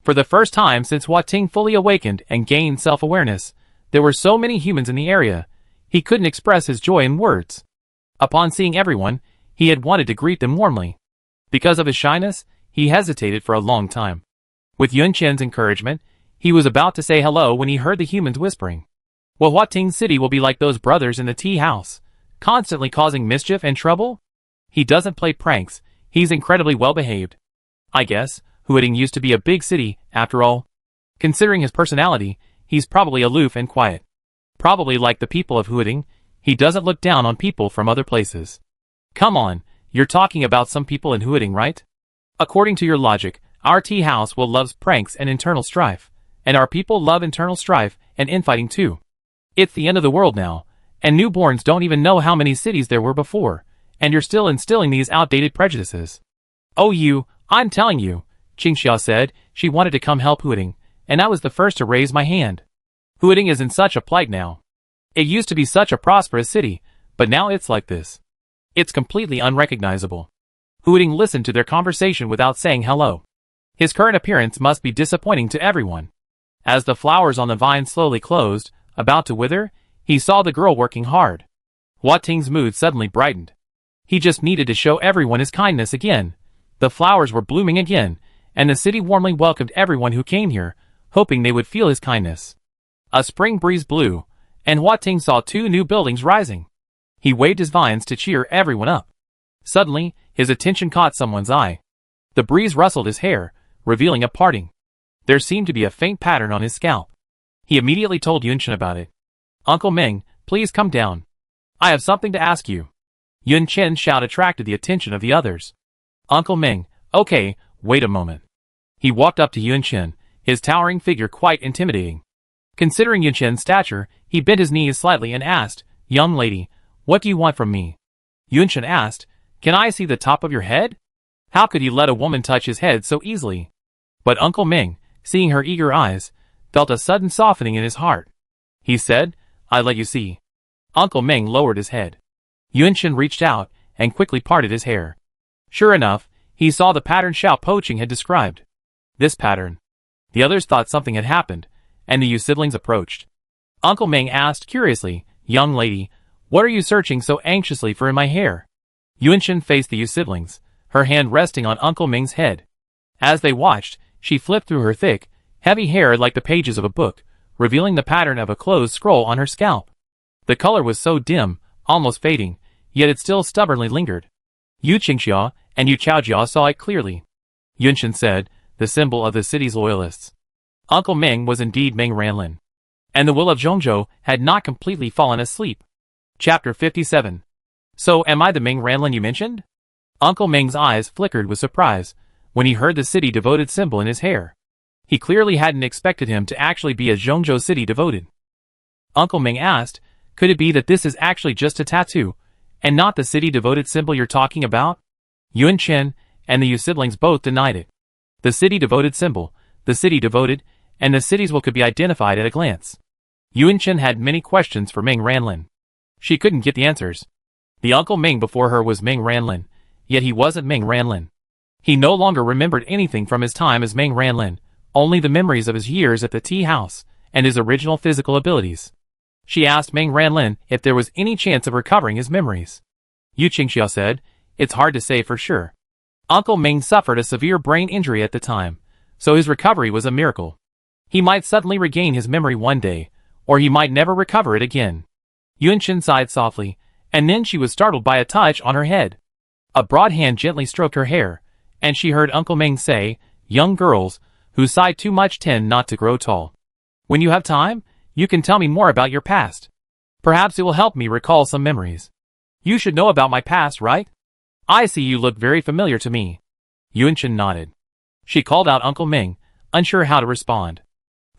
For the first time since Hua Ting fully awakened and gained self-awareness, there were so many humans in the area, he couldn't express his joy in words. Upon seeing everyone, he had wanted to greet them warmly. Because of his shyness, he hesitated for a long time. With Yun Chen's encouragement, he was about to say hello when he heard the humans whispering. Will Hua Ting City will be like those brothers in the tea house, constantly causing mischief and trouble? He doesn't play pranks, he's incredibly well behaved. I guess, Huading used to be a big city, after all. Considering his personality, he's probably aloof and quiet. Probably like the people of Huading, he doesn't look down on people from other places. Come on, you're talking about some people in Huading, right? According to your logic, our tea house will loves pranks and internal strife, and our people love internal strife and infighting too. It's the end of the world now, and newborns don't even know how many cities there were before, and you're still instilling these outdated prejudices. Oh I'm telling you, Qingxia said. She wanted to come help Huading, and I was the first to raise my hand. Huading is in such a plight now. It used to be such a prosperous city, but now it's like this. It's completely unrecognizable. Huading listened to their conversation without saying hello. His current appearance must be disappointing to everyone. As the flowers on the vine slowly closed, about to wither, he saw the girl working hard. Hua Ting's mood suddenly brightened. He just needed to show everyone his kindness again. The flowers were blooming again, and the city warmly welcomed everyone who came here, hoping they would feel his kindness. A spring breeze blew, and Hua Ting saw 2 new buildings rising. He waved his vines to cheer everyone up. Suddenly, his attention caught someone's eye. The breeze rustled his hair, revealing a parting. There seemed to be a faint pattern on his scalp. He immediately told Yunchen about it. "Uncle Ming, please come down. I have something to ask you." Yunchen's shout attracted the attention of the others. "Uncle Ming, okay, wait a moment." He walked up to Yunchen, his towering figure quite intimidating. Considering Yunchen's stature, he bent his knees slightly and asked, "Young lady, what do you want from me?" Yunchen asked, "Can I see the top of your head?" How could he let a woman touch his head so easily? But Uncle Ming, seeing her eager eyes, felt a sudden softening in his heart. He said, "I let you see." Uncle Ming lowered his head. Yunchen reached out and quickly parted his hair. Sure enough, he saw the pattern Xiao Poching had described. This pattern. The others thought something had happened, and the Yu siblings approached. Uncle Ming asked curiously, "Young lady, what are you searching so anxiously for in my hair?" Yunchen faced the Yu siblings, her hand resting on Uncle Ming's head. As they watched, she flipped through her thick, heavy hair like the pages of a book, revealing the pattern of a closed scroll on her scalp. The color was so dim, almost fading, yet it still stubbornly lingered. Yu Qingxia and Yu Chaojia saw it clearly. Yunchen said, "The symbol of the city's loyalists." Uncle Ming was indeed Ming Ranlin. And the will of Zhongzhou had not completely fallen asleep. Chapter 57. So am I the Ming Ranlin you mentioned? Uncle Ming's eyes flickered with surprise when he heard the city devoted symbol in his hair. He clearly hadn't expected him to actually be a Zhongzhou city devoted. Uncle Ming asked, "Could it be that this is actually just a tattoo, and not the city devoted symbol you're talking about?" Yun Chen and the Yu siblings both denied it. The city devoted symbol, the city devoted, and the city's will could be identified at a glance. Yun Chen had many questions for Ming Ranlin. She couldn't get the answers. The Uncle Ming before her was Ming Ranlin, yet he wasn't Ming Ranlin. He no longer remembered anything from his time as Ming Ranlin, only the memories of his years at the tea house, and his original physical abilities. She asked Ming Ranlin if there was any chance of recovering his memories. Yu Qingxia said, "It's hard to say for sure." Uncle Ming suffered a severe brain injury at the time, so his recovery was a miracle. He might suddenly regain his memory one day, or he might never recover it again. Yun Chen sighed softly, and then she was startled by a touch on her head. A broad hand gently stroked her hair, and she heard Uncle Ming say, "Young girls who sigh too much tend not to grow tall. When you have time, you can tell me more about your past. Perhaps it will help me recall some memories. You should know about my past, right? I see you look very familiar to me." Yun Chen nodded. She called out Uncle Ming, unsure how to respond.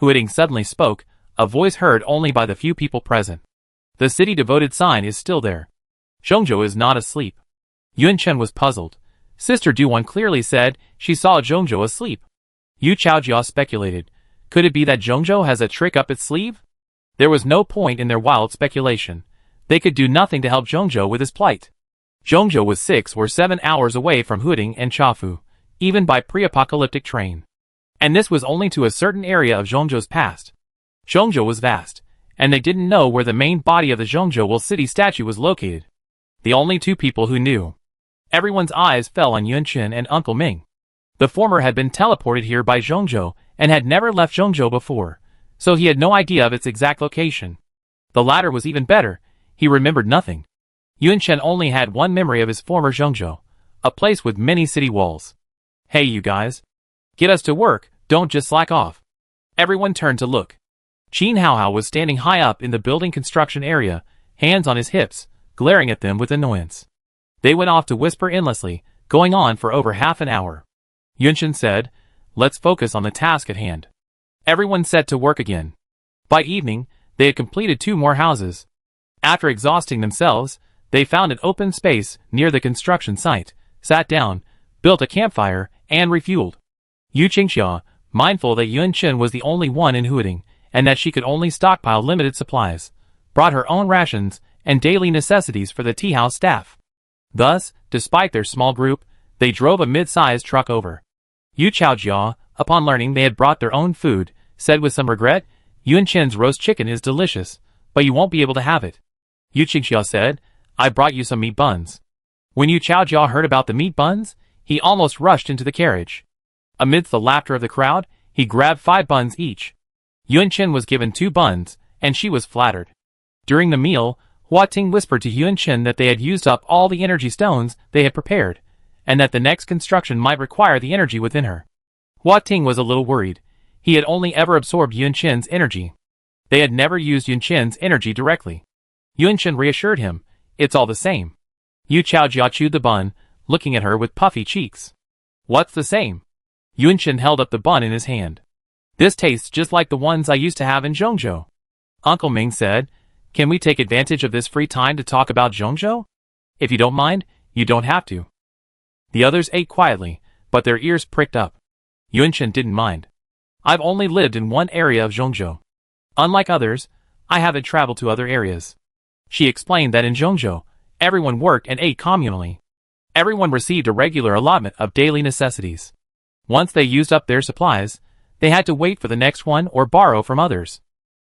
Huiding suddenly spoke, a voice heard only by the few people present. "The city devoted sign is still there. Zhongzhou is not asleep." Yun Chen was puzzled. Sister Duan clearly said she saw Zhongzhou asleep. Yu Chaojia speculated, could it be that Zhongzhou has a trick up its sleeve? There was no point in their wild speculation. They could do nothing to help Zhongzhou with his plight. Zhongzhou was 6 or 7 hours away from Huiding and Chafu, even by pre-apocalyptic train. And this was only to a certain area of Zhongzhou's past. Zhongzhou was vast, and they didn't know where the main body of the Zhongzhou city statue was located. The only 2 people who knew. Everyone's eyes fell on Yun Chen and Uncle Ming. The former had been teleported here by Zhongzhou and had never left Zhongzhou before, so he had no idea of its exact location. The latter was even better, he remembered nothing. Yun Chen only had one memory of his former Zhongzhou, a place with many city walls. "Hey you guys. Get us to work, don't just slack off." Everyone turned to look. Qin Haohao was standing high up in the building construction area, hands on his hips, glaring at them with annoyance. They went off to whisper endlessly, going on for over half an hour. Yunchen said, "Let's focus on the task at hand." Everyone set to work again. By evening, they had completed 2 more houses. After exhausting themselves, they found an open space near the construction site, sat down, built a campfire, and refueled. Yu Qingxia, mindful that Yun Chen was the only one in Huiding, and that she could only stockpile limited supplies, brought her own rations and daily necessities for the tea house staff. Thus, despite their small group, they drove a mid-sized truck over. Yu Chaojia, upon learning they had brought their own food, said with some regret, "Yun Chen's roast chicken is delicious, but you won't be able to have it." Yu Qingxia said, "I brought you some meat buns." When Yu Chaojia heard about the meat buns, he almost rushed into the carriage. Amidst the laughter of the crowd, he grabbed 5 buns each. Yuan-Chen was given 2 buns, and she was flattered. During the meal, Hua Ting whispered to Yuan-Chen that they had used up all the energy stones they had prepared, and that the next construction might require the energy within her. Hua Ting was a little worried. He had only ever absorbed Yuan-Chen's energy. They had never used Yuan-Chen's energy directly. Yuan-Chen reassured him, "It's all the same." Yu Chaojia chewed the bun, looking at her with puffy cheeks. "What's the same?" Yuan-Chen held up the bun in his hand. "This tastes just like the ones I used to have in Zhongzhou." Uncle Ming said, "Can we take advantage of this free time to talk about Zhongzhou? If you don't mind, you don't have to." The others ate quietly, but their ears pricked up. Yuan-Chen didn't mind. "I've only lived in one area of Zhongzhou. Unlike others, I haven't traveled to other areas." She explained that in Zhongzhou, everyone worked and ate communally. Everyone received a regular allotment of daily necessities. Once they used up their supplies, they had to wait for the next one or borrow from others.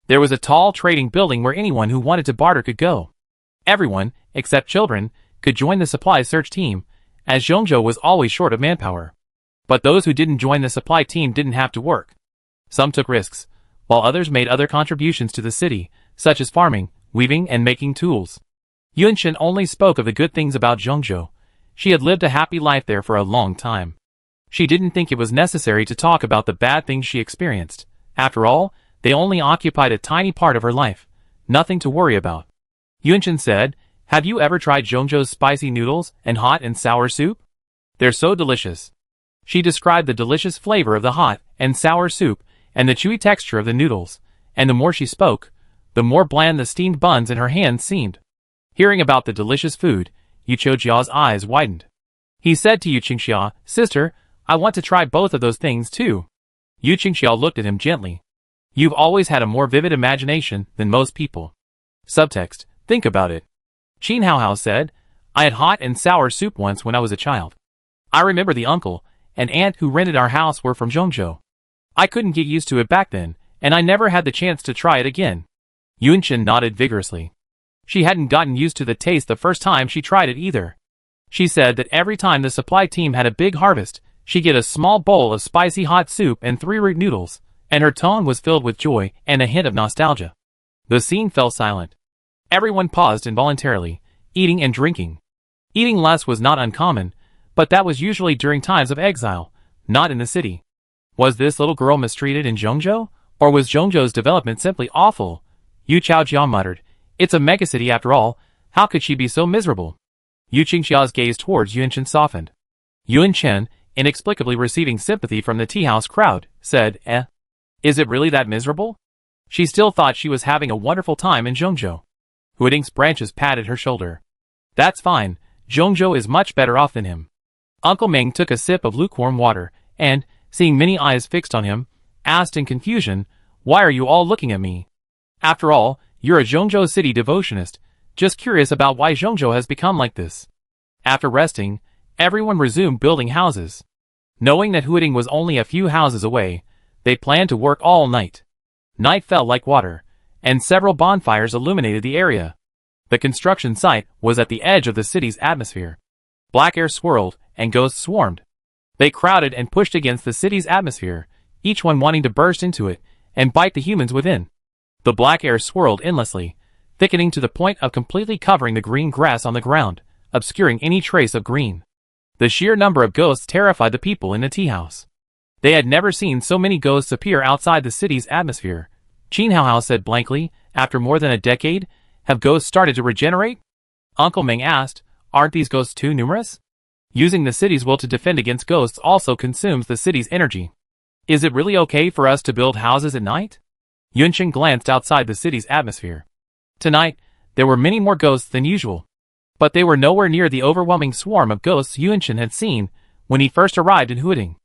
There was a tall trading building where anyone who wanted to barter could go. Everyone, except children, could join the supply search team, as Zhongzhou was always short of manpower. But those who didn't join the supply team didn't have to work. Some took risks, while others made other contributions to the city, such as farming, weaving, and making tools. Yuan-Chen only spoke of the good things about Zhongzhou. She had lived a happy life there for a long time. She didn't think it was necessary to talk about the bad things she experienced. After all, they only occupied a tiny part of her life. Nothing to worry about. Yuan-Chen said, "Have you ever tried Zhongzhou's spicy noodles and hot and sour soup? They're so delicious." She described the delicious flavor of the hot and sour soup and the chewy texture of the noodles, and the more she spoke, the more bland the steamed buns in her hands seemed. Hearing about the delicious food, Yu Chaojia's eyes widened. He said to Yu Qingxia, "Sister, I want to try both of those things too." Yu Qingxia looked at him gently. "You've always had a more vivid imagination than most people." Subtext, think about it. Qin Haohao said, "I had hot and sour soup once when I was a child. I remember the uncle and aunt who rented our house were from Zhongzhou. I couldn't get used to it back then, and I never had the chance to try it again." Yuan-Chen nodded vigorously. She hadn't gotten used to the taste the first time she tried it either. She said that every time the supply team had a big harvest, she'd get a small bowl of spicy hot soup and 3 root noodles, and her tone was filled with joy and a hint of nostalgia. The scene fell silent. Everyone paused involuntarily, eating and drinking. Eating less was not uncommon, but that was usually during times of exile, not in the city. Was this little girl mistreated in Zhongzhou, or was Zhongzhou's development simply awful? Yu Chaojia muttered, "It's a megacity after all, how could she be so miserable?" Yu Qingxia's gaze towards Yuan-Chen softened. Yuan-Chen, inexplicably receiving sympathy from the tea-house crowd, said, "Is it really that miserable?" She still thought she was having a wonderful time in Zhongzhou. Huiding's branches patted her shoulder. "That's fine, Zhongzhou is much better off than him." Uncle Ming took a sip of lukewarm water, and, seeing many eyes fixed on him, asked in confusion, "Why are you all looking at me? After all, you're a Zhongzhou city devotionist, just curious about why Zhongzhou has become like this." After resting, everyone resumed building houses. Knowing that Huiding was only a few houses away, they planned to work all night. Night fell like water, and several bonfires illuminated the area. The construction site was at the edge of the city's atmosphere. Black air swirled, and ghosts swarmed. They crowded and pushed against the city's atmosphere, each one wanting to burst into it and bite the humans within. The black air swirled endlessly, thickening to the point of completely covering the green grass on the ground, obscuring any trace of green. The sheer number of ghosts terrified the people in the tea house. They had never seen so many ghosts appear outside the city's atmosphere. Qin Haohao said blankly, "After more than a decade, have ghosts started to regenerate?" Uncle Ming asked, "Aren't these ghosts too numerous?" Using the city's will to defend against ghosts also consumes the city's energy. "Is it really okay for us to build houses at night?" Yuan-Chen glanced outside the city's atmosphere. Tonight, there were many more ghosts than usual. But they were nowhere near the overwhelming swarm of ghosts Yuan-Chen had seen when he first arrived in Huiding.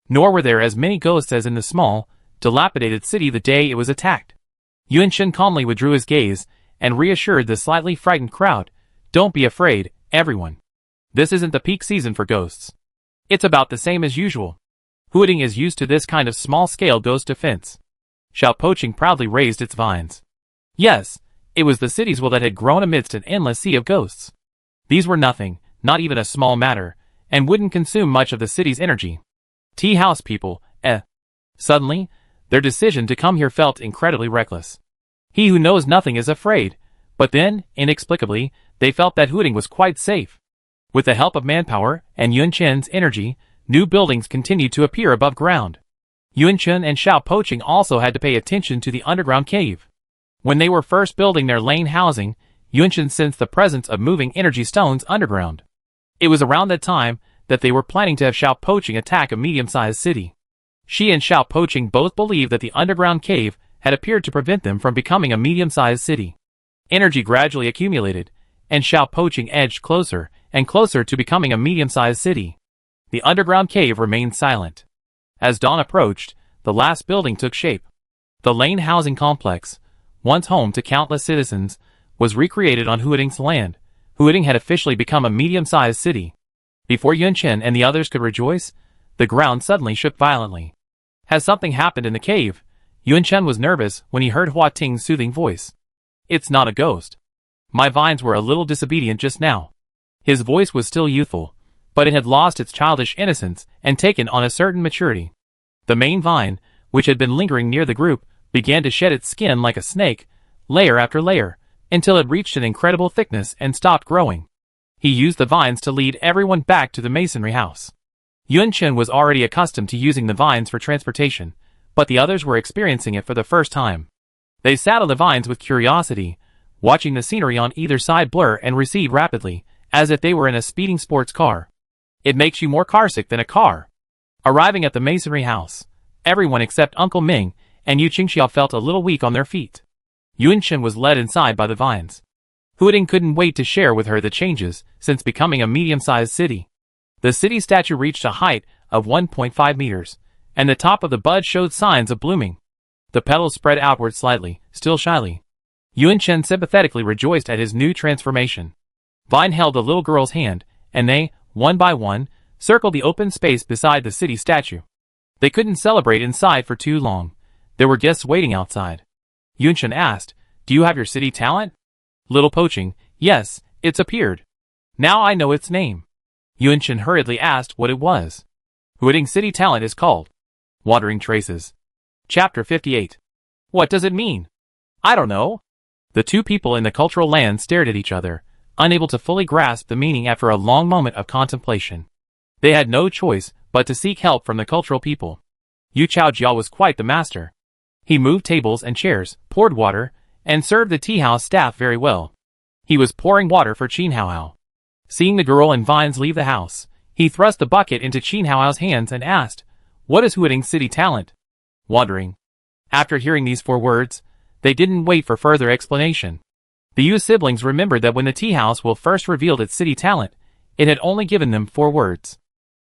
Nor were there as many ghosts as in the small, dilapidated city the day it was attacked. Yuan-Chen calmly withdrew his gaze and reassured the slightly frightened crowd, "Don't be afraid, everyone. This isn't the peak season for ghosts. It's about the same as usual. Huiding is used to this kind of small-scale ghost defense." Xiao Poqing proudly raised its vines. Yes, it was the city's will that had grown amidst an endless sea of ghosts. These were nothing, not even a small matter, and wouldn't consume much of the city's energy. Tea house people, Suddenly, their decision to come here felt incredibly reckless. He who knows nothing is afraid, but then, inexplicably, they felt that Hooting was quite safe. With the help of manpower and Yun Chen's energy, new buildings continued to appear above ground. Yun Chen and Xiao Poching also had to pay attention to the underground cave. When they were first building their lane housing, Yun Chen sensed the presence of moving energy stones underground. It was around that time that they were planning to have Xiao Poching attack a medium-sized city. She and Xiao Poching both believed that the underground cave had appeared to prevent them from becoming a medium-sized city. Energy gradually accumulated, and Xiao Poching edged closer and closer to becoming a medium-sized city. The underground cave remained silent. As dawn approached, the last building took shape. The Lane Housing Complex, once home to countless citizens, was recreated on Hooting's land. Hooting had officially become a medium-sized city. Before Yun Chen and the others could rejoice, the ground suddenly shook violently. Has something happened in the cave? Yun Chen was nervous when he heard Hua Ting's soothing voice. It's not a ghost. My vines were a little disobedient just now. His voice was still youthful, but it had lost its childish innocence and taken on a certain maturity. The main vine, which had been lingering near the group, began to shed its skin like a snake, layer after layer, until it reached an incredible thickness and stopped growing. He used the vines to lead everyone back to the masonry house. Yun Chen was already accustomed to using the vines for transportation, but the others were experiencing it for the first time. They sat on the vines with curiosity, watching the scenery on either side blur and recede rapidly, as if they were in a speeding sports car. It makes you more carsick than a car. Arriving at the masonry house, everyone except Uncle Ming and Yu Qingxiao felt a little weak on their feet. Yun Chen was led inside by the vines. Hooting couldn't wait to share with her the changes since becoming a medium-sized city. The city statue reached a height of 1.5 meters, and the top of the bud showed signs of blooming. The petals spread outward slightly, still shyly. Yun Chen sympathetically rejoiced at his new transformation. Vine held the little girl's hand, and they, one by one, circled the open space beside the city statue. They couldn't celebrate inside for too long. There were guests waiting outside. Yun Chen asked, "Do you have your city talent?" Little Poching, "Yes, it's appeared. Now I know its name." Yun Chen hurriedly asked what it was. Hooting's city talent is called Wandering Traces. Chapter 58. What does it mean? I don't know. The two people in the cultural land stared at each other, unable to fully grasp the meaning after a long moment of contemplation. They had no choice but to seek help from the cultural people. Yu Chaojiao was quite the master. He moved tables and chairs, poured water, and served the tea house staff very well. He was pouring water for Qin Haohao. Seeing the girl and vines leave the house, he thrust the bucket into Qin Haohao's hands and asked, "What is Hooting's city talent?" Wandering. After hearing these 4 words, they didn't wait for further explanation. The Yu siblings remembered that when the tea house will first revealed its city talent, it had only given them 4 words.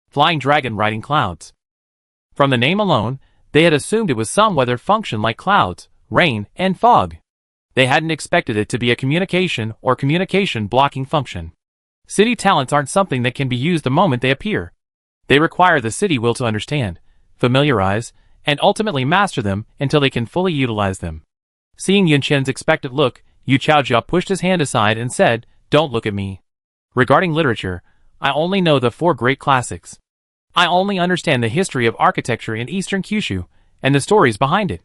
Flying dragon riding clouds. From the name alone, they had assumed it was some weather function like clouds, rain, and fog. They hadn't expected it to be a communication or communication blocking function. City talents aren't something that can be used the moment they appear. They require the city will to understand, familiarize, and ultimately master them until they can fully utilize them. Seeing Yun Chen's expectant look, Yu Chaojia pushed his hand aside and said, "Don't look at me. Regarding literature, I only know the 4 great classics. I only understand the history of architecture in eastern Kyushu, and the stories behind it."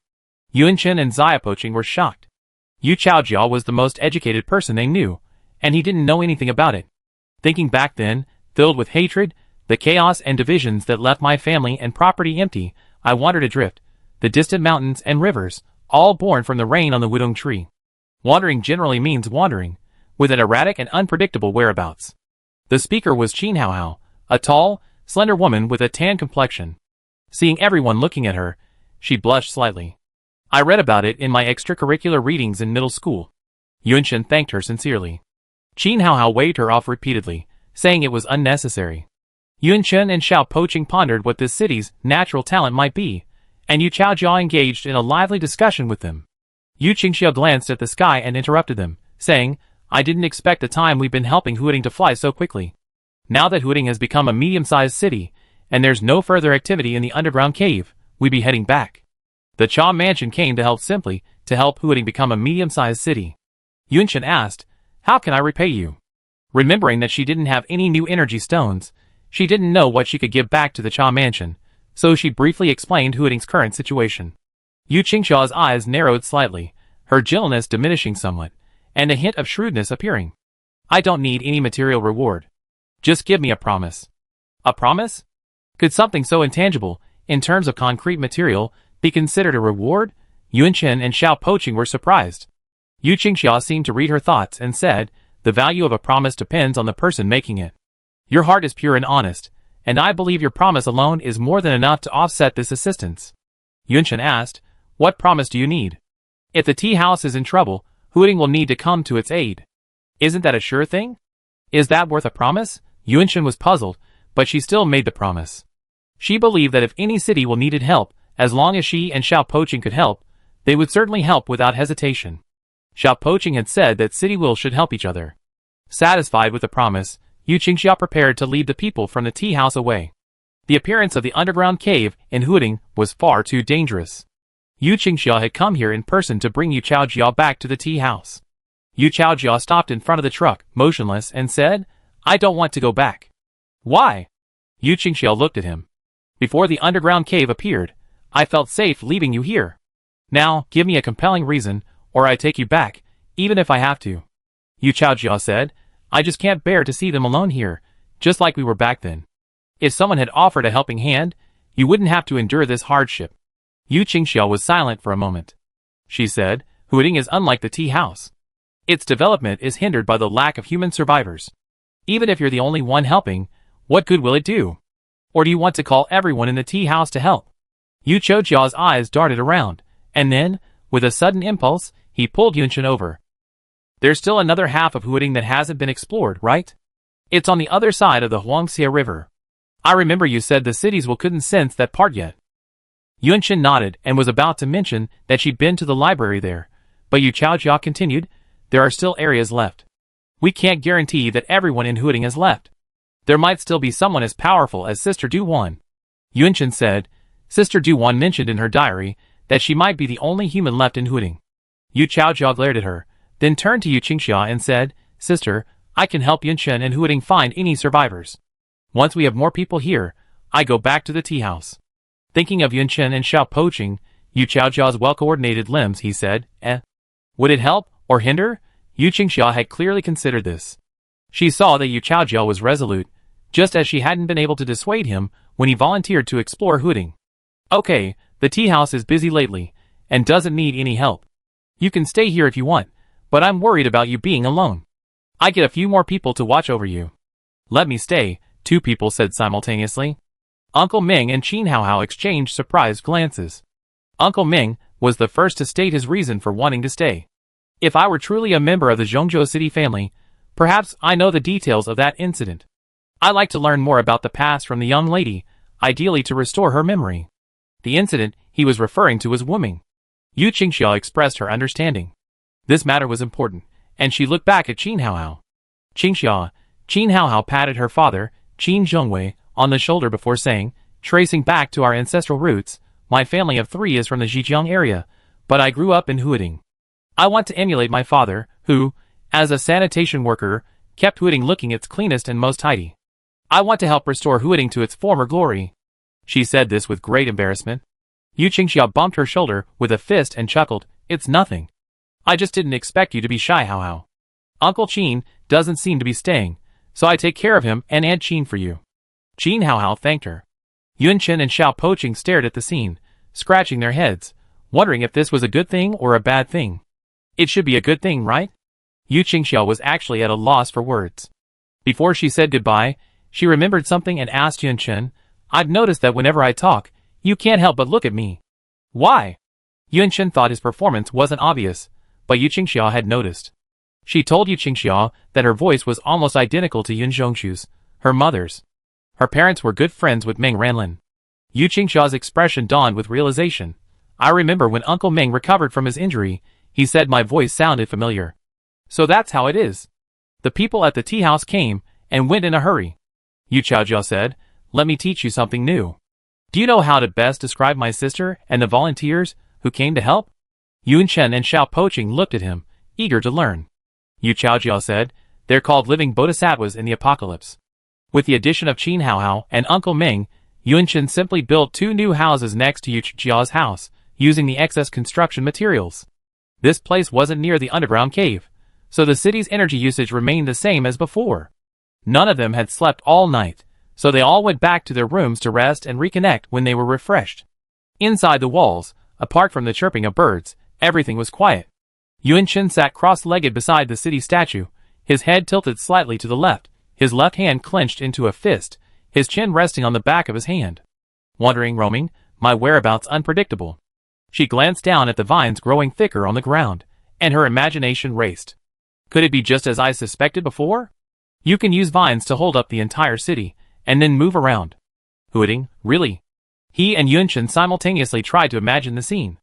Yun Chen and Xia Poching were shocked. Yu Chaojia was the most educated person they knew, and he didn't know anything about it. Thinking back then, filled with hatred, the chaos and divisions that left my family and property empty, I wandered adrift, the distant mountains and rivers, all born from the rain on the Wudong tree. Wandering generally means wandering, with an erratic and unpredictable whereabouts. The speaker was Qin Haohao, a tall, slender woman with a tan complexion. Seeing everyone looking at her, she blushed slightly. I read about it in my extracurricular readings in middle school. Yun Chen thanked her sincerely. Qin Haohao waved her off repeatedly, saying it was unnecessary. Yun Chen and Xiao Poching pondered what this city's natural talent might be, and Yu Chaojia engaged in a lively discussion with them. Yu Qingxiao glanced at the sky and interrupted them, saying, "I didn't expect the time we've been helping Hooting to fly so quickly. Now that Hooting has become a medium-sized city, and there's no further activity in the underground cave, we'd be heading back." The Cha Mansion came to help simply to help Hooting become a medium-sized city. Yun Chen asked, "How can I repay you?" Remembering that she didn't have any new energy stones, she didn't know what she could give back to the Cha Mansion, so she briefly explained Huiting's current situation. Yu Qingxia's eyes narrowed slightly, her gentleness diminishing somewhat, and a hint of shrewdness appearing. I don't need any material reward. Just give me a promise. A promise? Could something so intangible, in terms of concrete material, be considered a reward? Yunchen and Xiao Poqing were surprised. Yu Qingxia seemed to read her thoughts and said, the value of a promise depends on the person making it. Your heart is pure and honest, and I believe your promise alone is more than enough to offset this assistance. Yunchen asked, what promise do you need? If the tea house is in trouble, Huiting will need to come to its aid. Isn't that a sure thing? Is that worth a promise? Yunchen was puzzled, but she still made the promise. She believed that if any city will needed help, as long as she and Xiao Poqing could help, they would certainly help without hesitation. Xiao Poqing had said that city will should help each other. Satisfied with the promise, Yu Qingxia prepared to lead the people from the tea house away. The appearance of the underground cave in Huiting was far too dangerous. Yu Qingxia had come here in person to bring Yu Chaojia back to the tea house. Yu Chaojia stopped in front of the truck, motionless, and said, I don't want to go back. Why? Yu Qingxia looked at him. Before the underground cave appeared, I felt safe leaving you here. Now, give me a compelling reason, or I take you back, even if I have to. Yu Chaojia said, I just can't bear to see them alone here, just like we were back then. If someone had offered a helping hand, you wouldn't have to endure this hardship. Yu Qingxia was silent for a moment. She said, Huiting is unlike the tea house. Its development is hindered by the lack of human survivors. Even if you're the only one helping, what good will it do? Or do you want to call everyone in the tea house to help? Yu Chaojia's eyes darted around, and then, with a sudden impulse, he pulled Yunchen over. There's still another half of Huiting that hasn't been explored, right? It's on the other side of the Huangxia River. I remember you said the cities couldn't sense that part yet. Yunchen nodded and was about to mention that she'd been to the library there, but Yu Chaojia continued, there are still areas left. We can't guarantee that everyone in Huiting has left. There might still be someone as powerful as Sister Duwan. Yunchen said, Sister Duwan mentioned in her diary that she might be the only human left in Huiting. Yu Chaojia glared at her, then turned to Yu Qingxia and said, Sister, I can help Yunchen and Huiting find any survivors. Once we have more people here, I go back to the tea house. Thinking of Yunchen and Xiao Poqing, Yu Chaojia's well-coordinated limbs, he said, Would it help, or hinder? Yu Qingxia had clearly considered this. She saw that Yu Chaojia was resolute, just as she hadn't been able to dissuade him when he volunteered to explore Huiting. Okay, the tea house is busy lately, and doesn't need any help. You can stay here if you want, but I'm worried about you being alone. I get a few more people to watch over you. Let me stay, two people said simultaneously. Uncle Ming and Qin Haohao exchanged surprised glances. Uncle Ming was the first to state his reason for wanting to stay. If I were truly a member of the Zhongzhou City family, perhaps I know the details of that incident. I like to learn more about the past from the young lady, ideally to restore her memory. The incident he was referring to was Wuming. Yu Qingxia expressed her understanding. This matter was important, and she looked back at Qin Haohao. Qin Haohao patted her father, Qin Zhongwei, on the shoulder before saying, tracing back to our ancestral roots, my family of 3 is from the Zhejiang area, but I grew up in Huiting. I want to emulate my father, who, as a sanitation worker, kept Huiting looking its cleanest and most tidy. I want to help restore Huiting to its former glory. She said this with great embarrassment. Yu Qingxia bumped her shoulder with a fist and chuckled, it's nothing. I just didn't expect you to be shy, Haohao. Uncle Qin doesn't seem to be staying, so I take care of him and Aunt Qin for you. Qin Haohao thanked her. Yunchen and Xiao Poqing stared at the scene, scratching their heads, wondering if this was a good thing or a bad thing. It should be a good thing, right? Yu Qingxia was actually at a loss for words. Before she said goodbye, she remembered something and asked Yunchen, I've noticed that whenever I talk, you can't help but look at me. Why? Yunchen thought his performance wasn't obvious, but Yu Qingxia had noticed. She told Yu Qingxia that her voice was almost identical to Yun Zhongshu's, her mother's. Her parents were good friends with Meng Ranlin. Yu Qingxia's expression dawned with realization. I remember when Uncle Meng recovered from his injury, he said my voice sounded familiar. So that's how it is. The people at the tea house came and went in a hurry. Yu Chaojia said, let me teach you something new. Do you know how to best describe my sister and the volunteers who came to help? Yunchen and Xiao Poqing looked at him, eager to learn. Yu Chaojia said, they're called living bodhisattvas in the apocalypse. With the addition of Qin Haohao and Uncle Ming, Yunshin simply built 2 new houses next to Yuchijia's house, using the excess construction materials. This place wasn't near the underground cave, so the city's energy usage remained the same as before. None of them had slept all night, so they all went back to their rooms to rest and reconnect when they were refreshed. Inside the walls, apart from the chirping of birds, everything was quiet. Yunshin sat cross-legged beside the city statue, his head tilted slightly to the left, his left hand clenched into a fist, his chin resting on the back of his hand. Wandering, roaming, my whereabouts unpredictable. She glanced down at the vines growing thicker on the ground, and her imagination raced. Could it be just as I suspected before? You can use vines to hold up the entire city, and then move around. Hooting, really? He and Yunshin simultaneously tried to imagine the scene.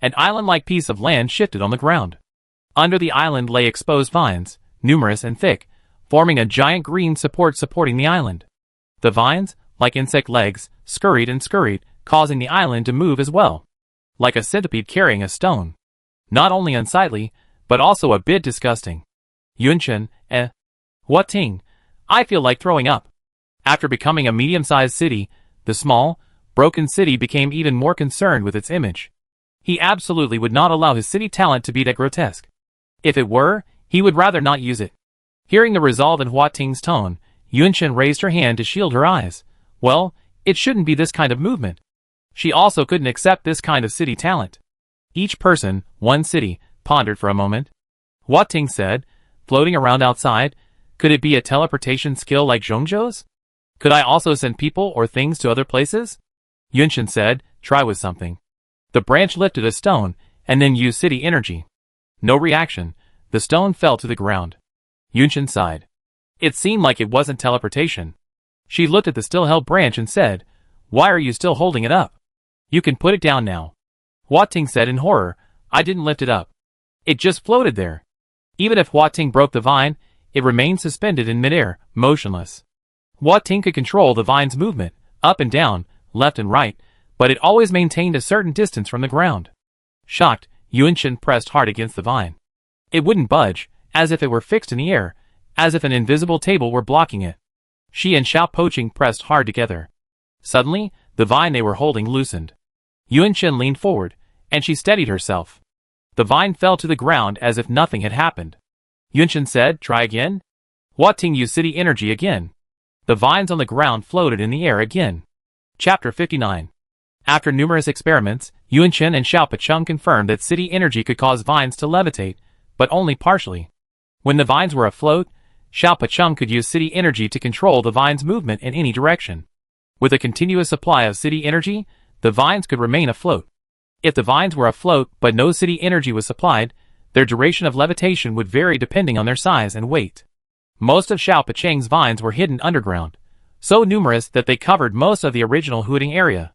An island-like piece of land shifted on the ground. Under the island lay exposed vines, numerous and thick, forming a giant green support supporting the island. The vines, like insect legs, scurried and scurried, causing the island to move as well. Like a centipede carrying a stone. Not only unsightly, but also a bit disgusting. Yunshin, What ting? I feel like throwing up. After becoming a medium-sized city, the small, broken city became even more concerned with its image. He absolutely would not allow his city talent to be that grotesque. If it were, he would rather not use it. Hearing the resolve in Hua Ting's tone, Yunshin raised her hand to shield her eyes. Well, it shouldn't be this kind of movement. She also couldn't accept this kind of city talent. Each person, one city, pondered for a moment. Hua Ting said, floating around outside, could it be a teleportation skill like Zhongzhou's? Could I also send people or things to other places? Yunshin said, try with something. The branch lifted a stone, and then used city energy. No reaction, the stone fell to the ground. Yunshin sighed. It seemed like it wasn't teleportation. She looked at the still-held branch and said, why are you still holding it up? You can put it down now. Hua Ting said in horror, I didn't lift it up. It just floated there. Even if Hua Ting broke the vine, it remained suspended in midair, motionless. Hua Ting could control the vine's movement, up and down, left and right, but it always maintained a certain distance from the ground. Shocked, Yunshin pressed hard against the vine. It wouldn't budge, as if it were fixed in the air, as if an invisible table were blocking it. She and Xiao Poching pressed hard together. Suddenly, the vine they were holding loosened. Yunshin leaned forward, and she steadied herself. The vine fell to the ground as if nothing had happened. Yunshin said, try again? Hua Ting used city energy again. The vines on the ground floated in the air again. Chapter 59. After numerous experiments, Yunshin and Xiao Poching confirmed that city energy could cause vines to levitate, but only partially. When the vines were afloat, Xiao Poching could use city energy to control the vine's movement in any direction. With a continuous supply of city energy, the vines could remain afloat. If the vines were afloat but no city energy was supplied, their duration of levitation would vary depending on their size and weight. Most of Xiao Poching's vines were hidden underground, so numerous that they covered most of the original hooting area.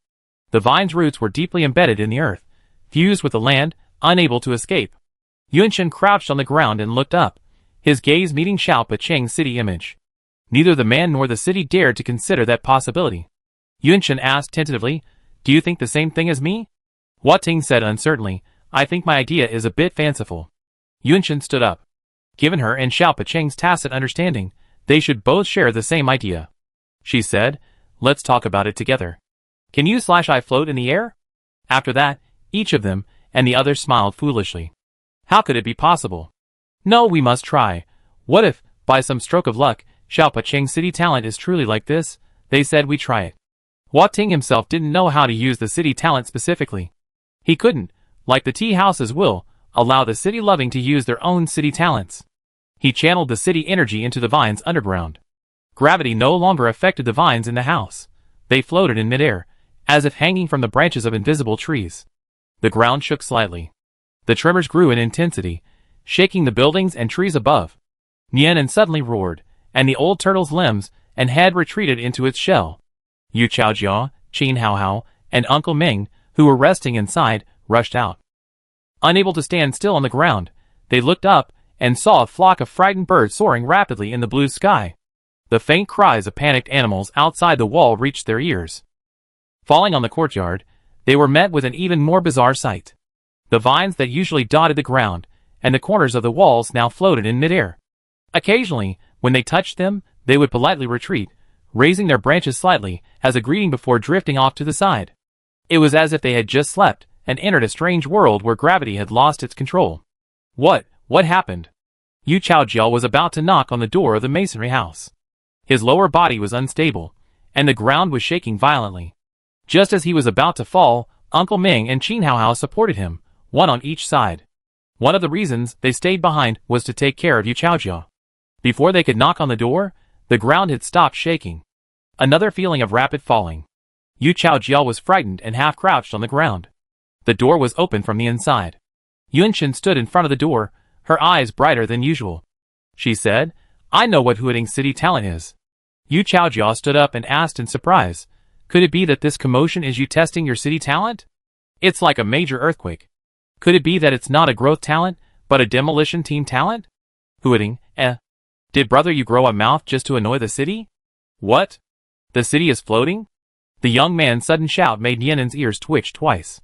The vine's roots were deeply embedded in the earth, fused with the land, unable to escape. Yunshin crouched on the ground and looked up, his gaze meeting Xiao Poching's city image. Neither the man nor the city dared to consider that possibility. Yunshin asked tentatively, do you think the same thing as me? Hua Ting said uncertainly, I think my idea is a bit fanciful. Yunshin stood up. Given her and Xiao Poching's tacit understanding, they should both share the same idea. She said, let's talk about it together. Can you/I float in the air? After that, each of them, and the other smiled foolishly. How could it be possible? No, we must try. What if, by some stroke of luck, Xiao Poching's city talent is truly like this? They said we try it. Hua Ting himself didn't know how to use the city talent specifically. He couldn't, like the tea house's will, allow the city loving to use their own city talents. He channeled the city energy into the vines underground. Gravity no longer affected the vines in the house. They floated in midair, as if hanging from the branches of invisible trees. The ground shook slightly. The tremors grew in intensity, shaking the buildings and trees above. Nianan suddenly roared, and the old turtle's limbs and head retreated into its shell. Yu Chaojia, Qin Haohao, and Uncle Ming, who were resting inside, rushed out. Unable to stand still on the ground, they looked up and saw a flock of frightened birds soaring rapidly in the blue sky. The faint cries of panicked animals outside the wall reached their ears. Falling on the courtyard, they were met with an even more bizarre sight. The vines that usually dotted the ground and the corners of the walls now floated in midair. Occasionally, when they touched them, they would politely retreat, raising their branches slightly as a greeting before drifting off to the side. It was as if they had just slept and entered a strange world where gravity had lost its control. What happened? Yu Chaojiao was about to knock on the door of the masonry house. His lower body was unstable, and the ground was shaking violently. Just as he was about to fall, Uncle Ming and Qin Haohao supported him, one on each side. One of the reasons they stayed behind was to take care of Yu Chaojiao. Before they could knock on the door, the ground had stopped shaking. Another feeling of rapid falling. Yu Chaojiao was frightened and half crouched on the ground. The door was open from the inside. Yunqin stood in front of the door, her eyes brighter than usual. She said, "I know what Huading's city talent is." Yu Chaojiao stood up and asked in surprise, "Could it be that this commotion is you testing your city talent? It's like a major earthquake. Could it be that it's not a growth talent, but a demolition team talent?" Huading, Did brother you grow a mouth just to annoy the city? What? The city is floating? The young man's sudden shout made Yan'an's ears twitch twice.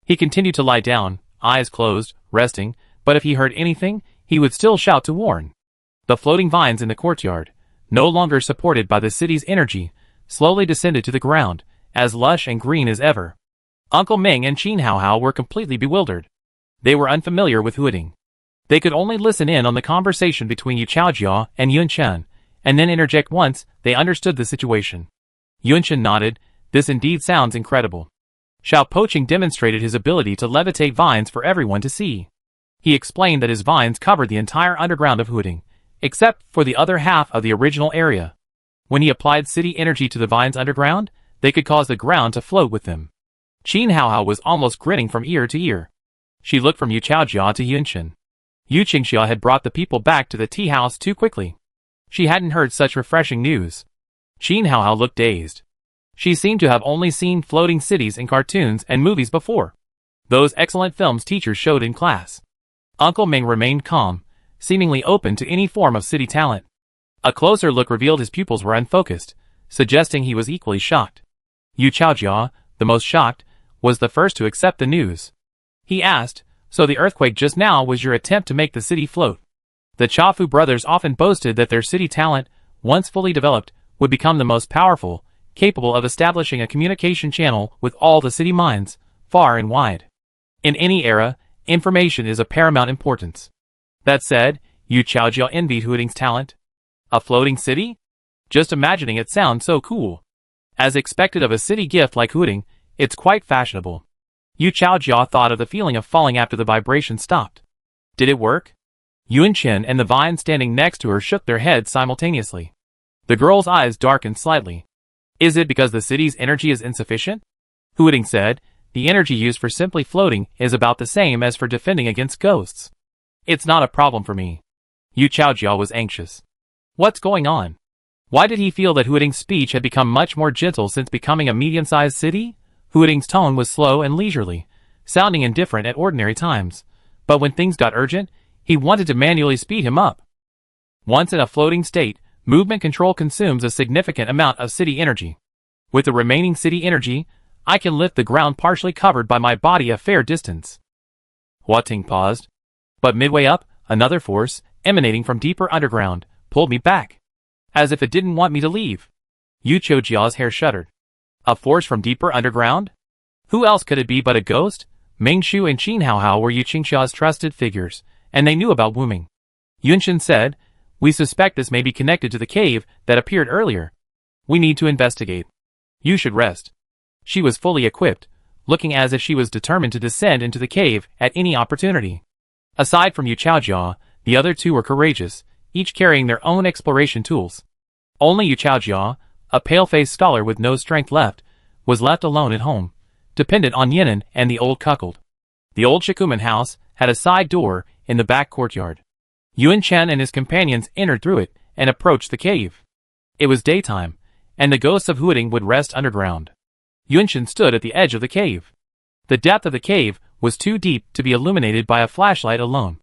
He continued to lie down, eyes closed, resting, but if he heard anything, he would still shout to warn. The floating vines in the courtyard, no longer supported by the city's energy, slowly descended to the ground, as lush and green as ever. Uncle Ming and Qin Haohao were completely bewildered. They were unfamiliar with Huading. They could only listen in on the conversation between Yu Chaojiao and Yunqin, and then interject once they understood the situation. Yunqin nodded. This indeed sounds incredible. Xiao Poqing demonstrated his ability to levitate vines for everyone to see. He explained that his vines covered the entire underground of Huading, except for the other half of the original area. When he applied city energy to the vines underground, they could cause the ground to float with them. Qin Haohao was almost grinning from ear to ear. She looked from Yu Chaojiao to Yunqin. Yu Qingxia had brought the people back to the tea house too quickly. She hadn't heard such refreshing news. Qin Haohao looked dazed. She seemed to have only seen floating cities in cartoons and movies before. Those excellent films teachers showed in class. Uncle Ming remained calm, seemingly open to any form of city talent. A closer look revealed his pupils were unfocused, suggesting he was equally shocked. Yu Chaojiao, the most shocked, was the first to accept the news. He asked, "So the earthquake just now was your attempt to make the city float?" The Chafu brothers often boasted that their city talent, once fully developed, would become the most powerful, capable of establishing a communication channel with all the city minds, far and wide. In any era, information is of paramount importance. That said, Yu Chaojiao envied Huading's talent. A floating city? Just imagining it sounds so cool. As expected of a city gift like Huading, it's quite fashionable. Yu Chaojiao thought of the feeling of falling after the vibration stopped. Did it work? Yunqin and the vine standing next to her shook their heads simultaneously. The girl's eyes darkened slightly. Is it because the city's energy is insufficient? Huading said, the energy used for simply floating is about the same as for defending against ghosts. It's not a problem for me. Yu Chaojiao was anxious. What's going on? Why did he feel that Huading's speech had become much more gentle since becoming a medium-sized city? Huading's tone was slow and leisurely, sounding indifferent at ordinary times. But when things got urgent, he wanted to manually speed him up. Once in a floating state, movement control consumes a significant amount of city energy. With the remaining city energy, I can lift the ground partially covered by my body a fair distance. Huating paused. But midway up, another force, emanating from deeper underground, pulled me back. As if it didn't want me to leave. Yu Chaojiao's hair shuddered. A force from deeper underground? Who else could it be but a ghost? Ming Shu and Qin Haohao were Yu Qingxia's trusted figures, and they knew about Wuming. Yunqin said, "We suspect this may be connected to the cave that appeared earlier. We need to investigate. You should rest." She was fully equipped, looking as if she was determined to descend into the cave at any opportunity. Aside from Yu Chaojiao, the other two were courageous, each carrying their own exploration tools. Only Yu Chaojiao, a pale-faced scholar with no strength left, was left alone at home, dependent on Yan'an and the old cuckold. The old Shikuman house had a side door in the back courtyard. Yuan Chen and his companions entered through it and approached the cave. It was daytime, and the ghosts of Huading would rest underground. Yunqin stood at the edge of the cave. The depth of the cave was too deep to be illuminated by a flashlight alone.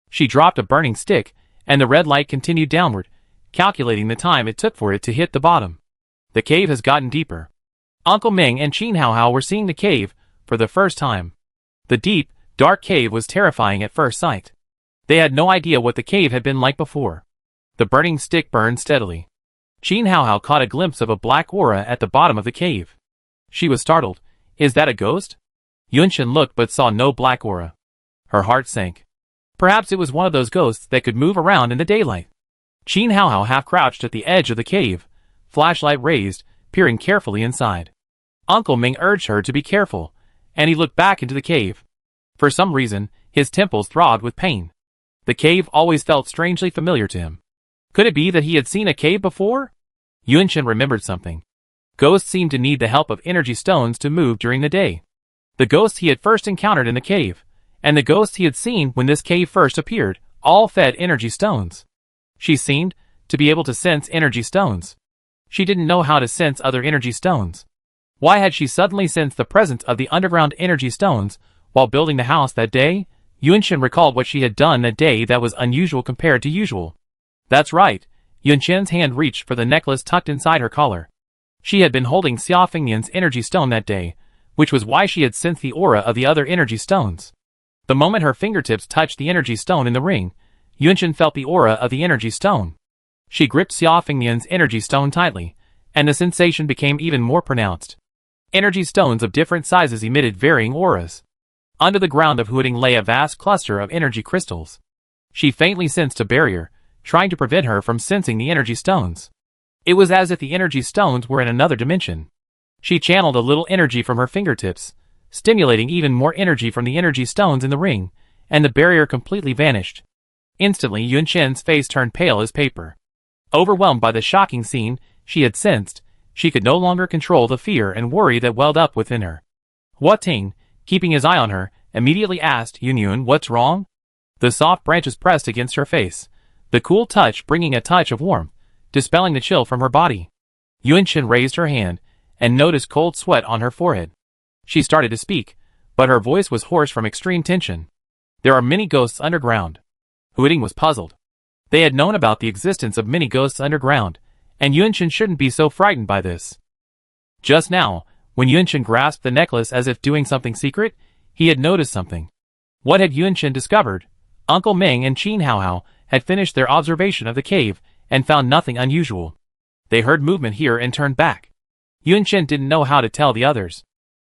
She dropped a burning stick, and the red light continued downward, calculating the time it took for it to hit the bottom. The cave has gotten deeper. Uncle Ming and Qin Haohao were seeing the cave for the first time. The deep, dark cave was terrifying at first sight. They had no idea what the cave had been like before. The burning stick burned steadily. Qin Haohao caught a glimpse of a black aura at the bottom of the cave. She was startled. Is that a ghost? Yunshin looked but saw no black aura. Her heart sank. Perhaps it was one of those ghosts that could move around in the daylight. Qin Haohao half crouched at the edge of the cave, flashlight raised, peering carefully inside. Uncle Ming urged her to be careful, and he looked back into the cave. For some reason, his temples throbbed with pain. The cave always felt strangely familiar to him. Could it be that he had seen a cave before? Yunshin remembered something. Ghosts seemed to need the help of energy stones to move during the day. The ghosts he had first encountered in the cave, and the ghosts he had seen when this cave first appeared, all fed energy stones. She seemed to be able to sense energy stones. She didn't know how to sense other energy stones. Why had she suddenly sensed the presence of the underground energy stones while building the house that day? Yunshin recalled what she had done that day that was unusual compared to usual. That's right. Yunshin's hand reached for the necklace tucked inside her collar. She had been holding Xia Fengnian's energy stone that day, which was why she had sensed the aura of the other energy stones. The moment her fingertips touched the energy stone in the ring, Yunshin felt the aura of the energy stone. She gripped Xia Fengnian's energy stone tightly, and the sensation became even more pronounced. Energy stones of different sizes emitted varying auras. Under the ground of Huading lay a vast cluster of energy crystals. She faintly sensed a barrier, trying to prevent her from sensing the energy stones. It was as if the energy stones were in another dimension. She channeled a little energy from her fingertips, stimulating even more energy from the energy stones in the ring, and the barrier completely vanished. Instantly, Yunshin's face turned pale as paper. Overwhelmed by the shocking scene she had sensed, she could no longer control the fear and worry that welled up within her. Hua Ting, keeping his eye on her, immediately asked, Yunyun, what's wrong? The soft branches pressed against her face, the cool touch bringing a touch of warmth, dispelling the chill from her body. Yunshin raised her hand, and noticed cold sweat on her forehead. She started to speak, but her voice was hoarse from extreme tension. There are many ghosts underground. Huading was puzzled. They had known about the existence of many ghosts underground, and Yunshin shouldn't be so frightened by this. Just now, when Yunshin grasped the necklace as if doing something secret, he had noticed something. What had Yunshin discovered? Uncle Ming and Qin Haohao had finished their observation of the cave and found nothing unusual. They heard movement here and turned back. Yunshin didn't know how to tell the others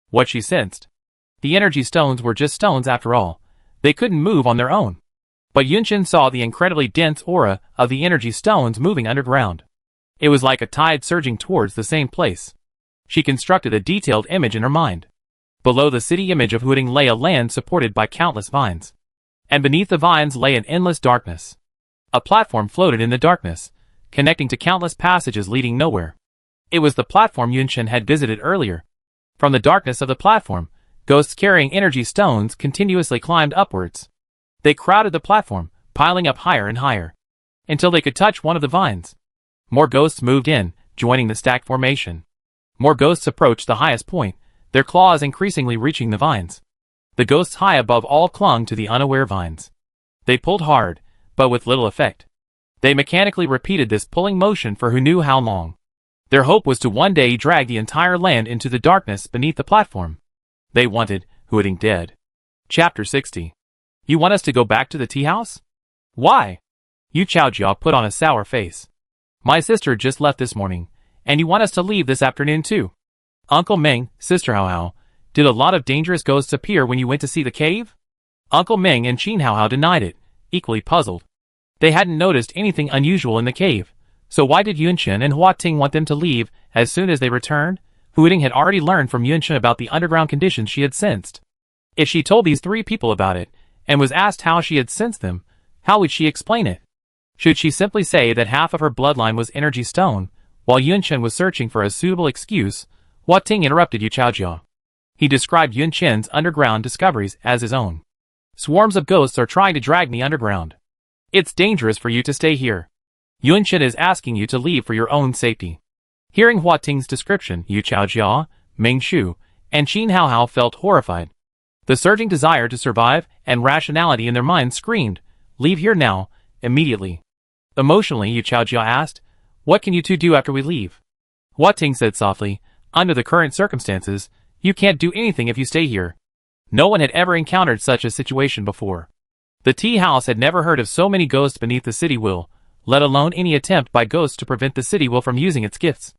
what she sensed. The energy stones were just stones after all. They couldn't move on their own. But Yunshin saw the incredibly dense aura of the energy stones moving underground. It was like a tide surging towards the same place. She constructed a detailed image in her mind. Below the city image of Huading lay a land supported by countless vines. And beneath the vines lay an endless darkness. A platform floated in the darkness, connecting to countless passages leading nowhere. It was the platform Yunshin had visited earlier. From the darkness of the platform, ghosts carrying energy stones continuously climbed upwards. They crowded the platform, piling up higher and higher, until they could touch one of the vines. More ghosts moved in, joining the stacked formation. More ghosts approached the highest point, their claws increasingly reaching the vines. The ghosts high above all clung to the unaware vines. They pulled hard, but with little effect. They mechanically repeated this pulling motion for who knew how long. Their hope was to one day drag the entire land into the darkness beneath the platform. They wanted Huading dead. Chapter 60. You want us to go back to the tea house? Why? Yu Chaojia put on a sour face. My sister just left this morning, and you want us to leave this afternoon too. Uncle Ming, Sister Haohao, did a lot of dangerous ghosts appear when you went to see the cave? Uncle Ming and Qin Haohao denied it, equally puzzled. They hadn't noticed anything unusual in the cave, so why did Yunshin and Hua Ting want them to leave as soon as they returned? Huading had already learned from Yunshin about the underground conditions she had sensed. If she told these three people about it, and was asked how she had sensed them, how would she explain it? Should she simply say that half of her bloodline was energy stone, while Yunshin was searching for a suitable excuse? Hua Ting interrupted Yu Chaojia. He described Yunshin's underground discoveries as his own. Swarms of ghosts are trying to drag me underground. It's dangerous for you to stay here. Yunshin is asking you to leave for your own safety. Hearing Hua Ting's description, Yu Chaojia, Ming Shu, and Qin Haohao felt horrified. The surging desire to survive and rationality in their minds screamed, leave here now, immediately. Emotionally, Yu Chaojia asked, what can you two do after we leave? Hua Ting said softly, under the current circumstances, you can't do anything if you stay here. No one had ever encountered such a situation before. The tea house had never heard of so many ghosts beneath the city will, let alone any attempt by ghosts to prevent the city will from using its gifts.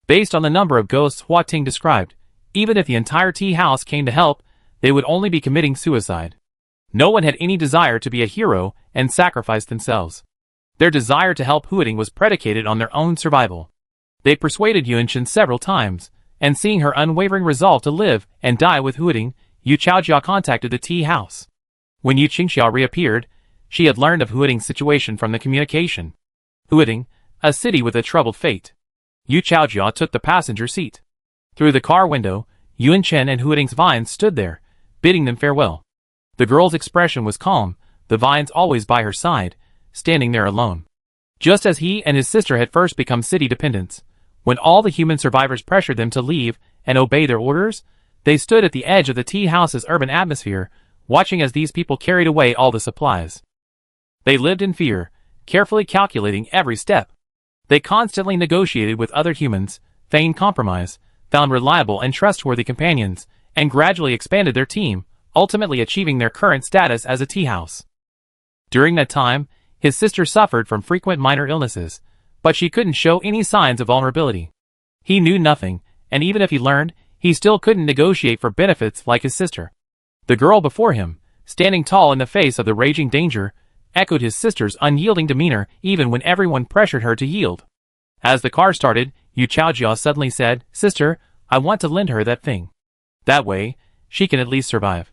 Based on the number of ghosts Hua Ting described, even if the entire tea house came to help, they would only be committing suicide. No one had any desire to be a hero and sacrifice themselves. Their desire to help Huiting was predicated on their own survival. They persuaded Yunshin several times, and seeing her unwavering resolve to live and die with Huiting, Yu Chaojia contacted the tea house. When Yu Qingxia reappeared, she had learned of Huiting's situation from the communication. Huiting, a city with a troubled fate. Yu Chaojia took the passenger seat. Through the car window, Yuan Chen and Huiting's vines stood there, bidding them farewell. The girl's expression was calm, the vines always by her side, standing there alone. Just as he and his sister had first become city dependents, when all the human survivors pressured them to leave and obey their orders, they stood at the edge of the tea house's urban atmosphere, watching as these people carried away all the supplies. They lived in fear, carefully calculating every step. They constantly negotiated with other humans, feigned compromise, found reliable and trustworthy companions, and gradually expanded their team, ultimately achieving their current status as a tea house. During that time, his sister suffered from frequent minor illnesses, but she couldn't show any signs of vulnerability. He knew nothing, and even if he learned, he still couldn't negotiate for benefits like his sister. The girl before him, standing tall in the face of the raging danger, echoed his sister's unyielding demeanor even when everyone pressured her to yield. As the car started, Yu Chaojia suddenly said, "Sister, I want to lend her that thing. That way, she can at least survive."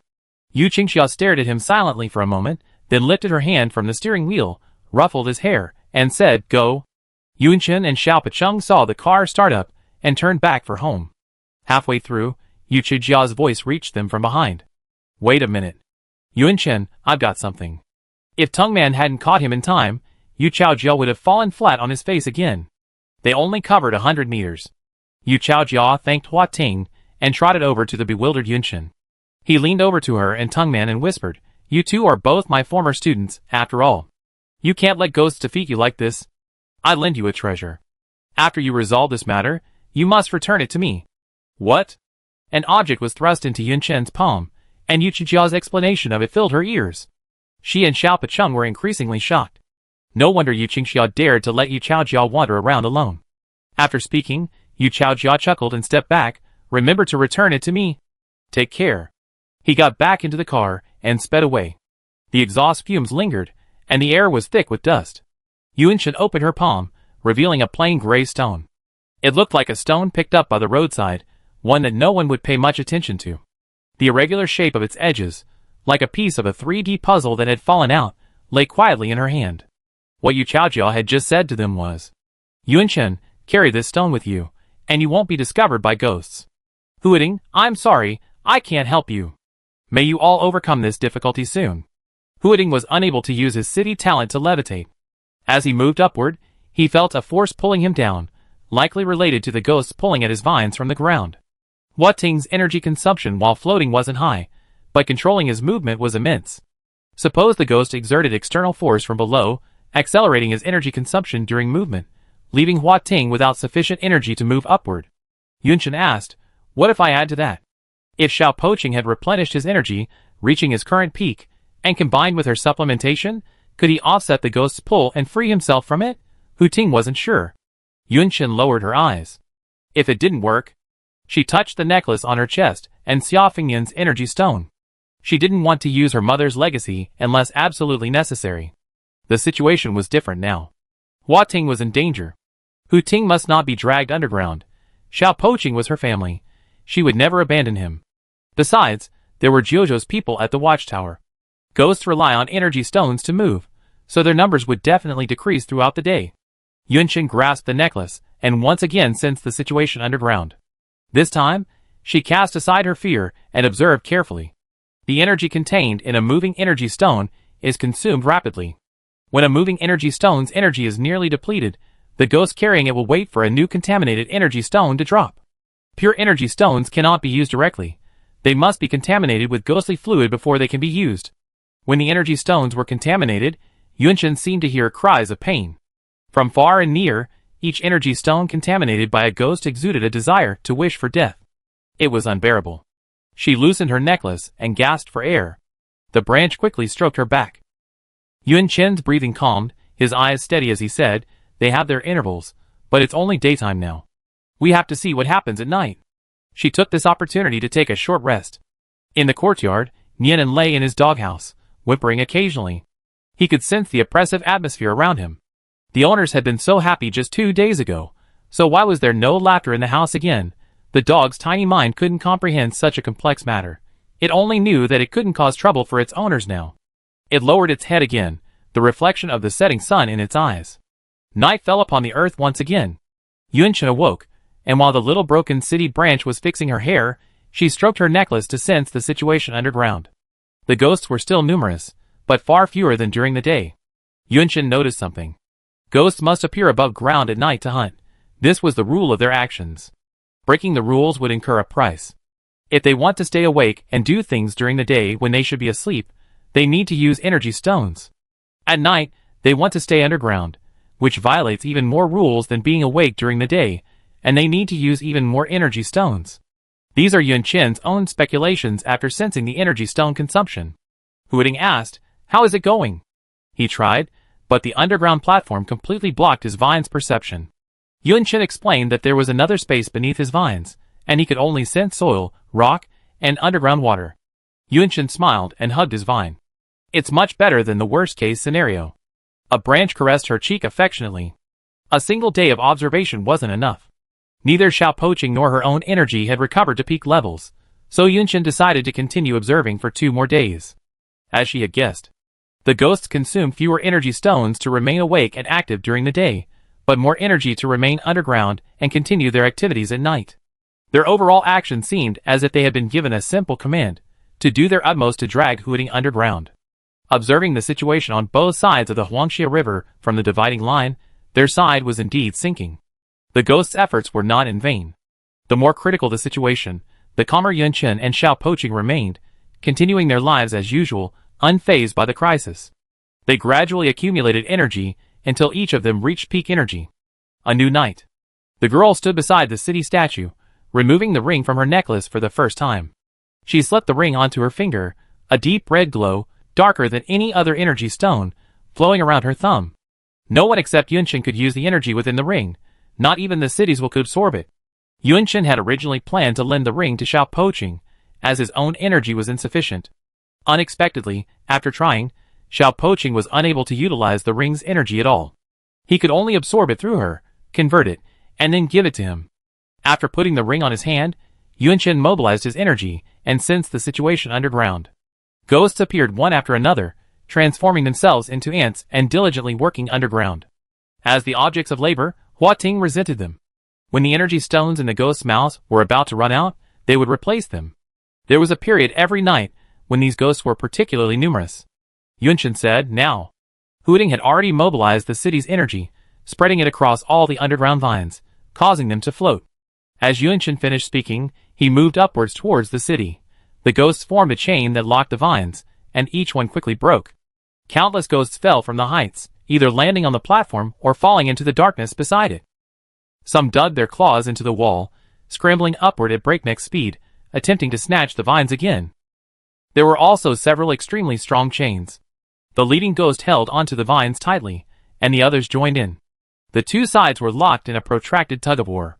Yu Qingxia stared at him silently for a moment, then lifted her hand from the steering wheel, ruffled his hair, and said, "Go." Yunchen and Xiao Pacheng saw the car start up and turned back for home. Halfway through, Yu Qijia's voice reached them from behind. "Wait a minute. Yunchen, I've got something." If Tungman hadn't caught him in time, Yu Chaojia would have fallen flat on his face again. They only covered 100 meters. Yu Chaojia thanked Hua Ting and trotted over to the bewildered Yunchen. He leaned over to her and Tungman and whispered, "You two are both my former students, after all. You can't let ghosts defeat you like this. I lend you a treasure. After you resolve this matter, you must return it to me." "What?" An object was thrust into Yunchen's palm, and Yu Qijia's explanation of it filled her ears. She and Xiao Pacheng were increasingly shocked. No wonder Yu Qingxia dared to let Yu Chaojia wander around alone. After speaking, Yu Chaojia chuckled and stepped back. "Remember to return it to me. Take care." He got back into the car and sped away. The exhaust fumes lingered, and the air was thick with dust. Yunshen opened her palm, revealing a plain gray stone. It looked like a stone picked up by the roadside, one that no one would pay much attention to. The irregular shape of its edges, like a piece of a 3D puzzle that had fallen out, lay quietly in her hand. What Yu Chaojia had just said to them was, "Yunshen, carry this stone with you, and you won't be discovered by ghosts." "Huiting, I'm sorry, I can't help you. May you all overcome this difficulty soon." Huiting was unable to use his city talent to levitate. As he moved upward, he felt a force pulling him down, likely related to the ghosts pulling at his vines from the ground. Hua Ting's energy consumption while floating wasn't high, but controlling his movement was immense. Suppose the ghost exerted external force from below, accelerating his energy consumption during movement, leaving Hua Ting without sufficient energy to move upward. Yunshen asked, "What if I add to that? If Xiao Poqing had replenished his energy, reaching his current peak, and combined with her supplementation, could he offset the ghost's pull and free himself from it?" Hu Ting wasn't sure. Yunshen lowered her eyes. "If it didn't work?" She touched the necklace on her chest and Xia Fengyan's energy stone. She didn't want to use her mother's legacy unless absolutely necessary. The situation was different now. Hua Ting was in danger. Hu Ting must not be dragged underground. Xiao Poqing was her family. She would never abandon him. Besides, there were Jiuzhou's people at the watchtower. Ghosts rely on energy stones to move, so their numbers would definitely decrease throughout the day. Yunshen grasped the necklace and once again sensed the situation underground. This time, she cast aside her fear and observed carefully. The energy contained in a moving energy stone is consumed rapidly. When a moving energy stone's energy is nearly depleted, the ghost carrying it will wait for a new contaminated energy stone to drop. Pure energy stones cannot be used directly. They must be contaminated with ghostly fluid before they can be used. When the energy stones were contaminated, Yunshen seemed to hear cries of pain. From far and near, each energy stone contaminated by a ghost exuded a desire to wish for death. It was unbearable. She loosened her necklace and gasped for air. The branch quickly stroked her back. Yunshen's breathing calmed, his eyes steady as he said, "They have their intervals, but it's only daytime now. We have to see what happens at night." She took this opportunity to take a short rest. In the courtyard, Nianan lay in his doghouse, whimpering occasionally. He could sense the oppressive atmosphere around him. The owners had been so happy just 2 days ago, so why was there no laughter in the house again? The dog's tiny mind couldn't comprehend such a complex matter. It only knew that it couldn't cause trouble for its owners now. It lowered its head again, the reflection of the setting sun in its eyes. Night fell upon the earth once again. Yunchen awoke, and while the little broken city branch was fixing her hair, she stroked her necklace to sense the situation underground. The ghosts were still numerous, but far fewer than during the day. Yunchen noticed something. Ghosts must appear above ground at night to hunt. This was the rule of their actions. Breaking the rules would incur a price. If they want to stay awake and do things during the day when they should be asleep, they need to use energy stones. At night, they want to stay underground, which violates even more rules than being awake during the day, and they need to use even more energy stones. These are Yunchen's own speculations after sensing the energy stone consumption. Huiting asked, "How is it going?" He tried, but the underground platform completely blocked his vine's perception. Yunchen explained that there was another space beneath his vines, and he could only sense soil, rock, and underground water. Yunchen smiled and hugged his vine. "It's much better than the worst-case scenario." A branch caressed her cheek affectionately. A single day of observation wasn't enough. Neither Xiaopoqing nor her own energy had recovered to peak levels, so Yunchen decided to continue observing for 2 more days. As she had guessed, the ghosts consumed fewer energy stones to remain awake and active during the day, but more energy to remain underground and continue their activities at night. Their overall action seemed as if they had been given a simple command, to do their utmost to drag Huiting underground. Observing the situation on both sides of the Huangxia River from the dividing line, their side was indeed sinking. The ghosts' efforts were not in vain. The more critical the situation, the calmer Yunchen and Xiaopoqing remained, continuing their lives as usual, unfazed by the crisis. They gradually accumulated energy until each of them reached peak energy. A new night. The girl stood beside the city statue, removing the ring from her necklace for the first time. She slipped the ring onto her finger, a deep red glow, darker than any other energy stone, flowing around her thumb. No one except Yunchen could use the energy within the ring, not even the cities could absorb it. Yunchen had originally planned to lend the ring to Xiaopoqing, as his own energy was insufficient. Unexpectedly, after trying, Xiaopoqing was unable to utilize the ring's energy at all. He could only absorb it through her, convert it, and then give it to him. After putting the ring on his hand, Yunchen mobilized his energy and sensed the situation underground. Ghosts appeared one after another, transforming themselves into ants and diligently working underground. As the objects of labor, Huating resented them. When the energy stones in the ghosts' mouths were about to run out, they would replace them. There was a period every night when these ghosts were particularly numerous. Yunchen said, "Now." Huiting had already mobilized the city's energy, spreading it across all the underground vines, causing them to float. As Yunchen finished speaking, he moved upwards towards the city. The ghosts formed a chain that locked the vines, and each one quickly broke. Countless ghosts fell from the heights, either landing on the platform or falling into the darkness beside it. Some dug their claws into the wall, scrambling upward at breakneck speed, attempting to snatch the vines again. There were also several extremely strong chains. The leading ghost held onto the vines tightly, and the others joined in. The two sides were locked in a protracted tug-of-war.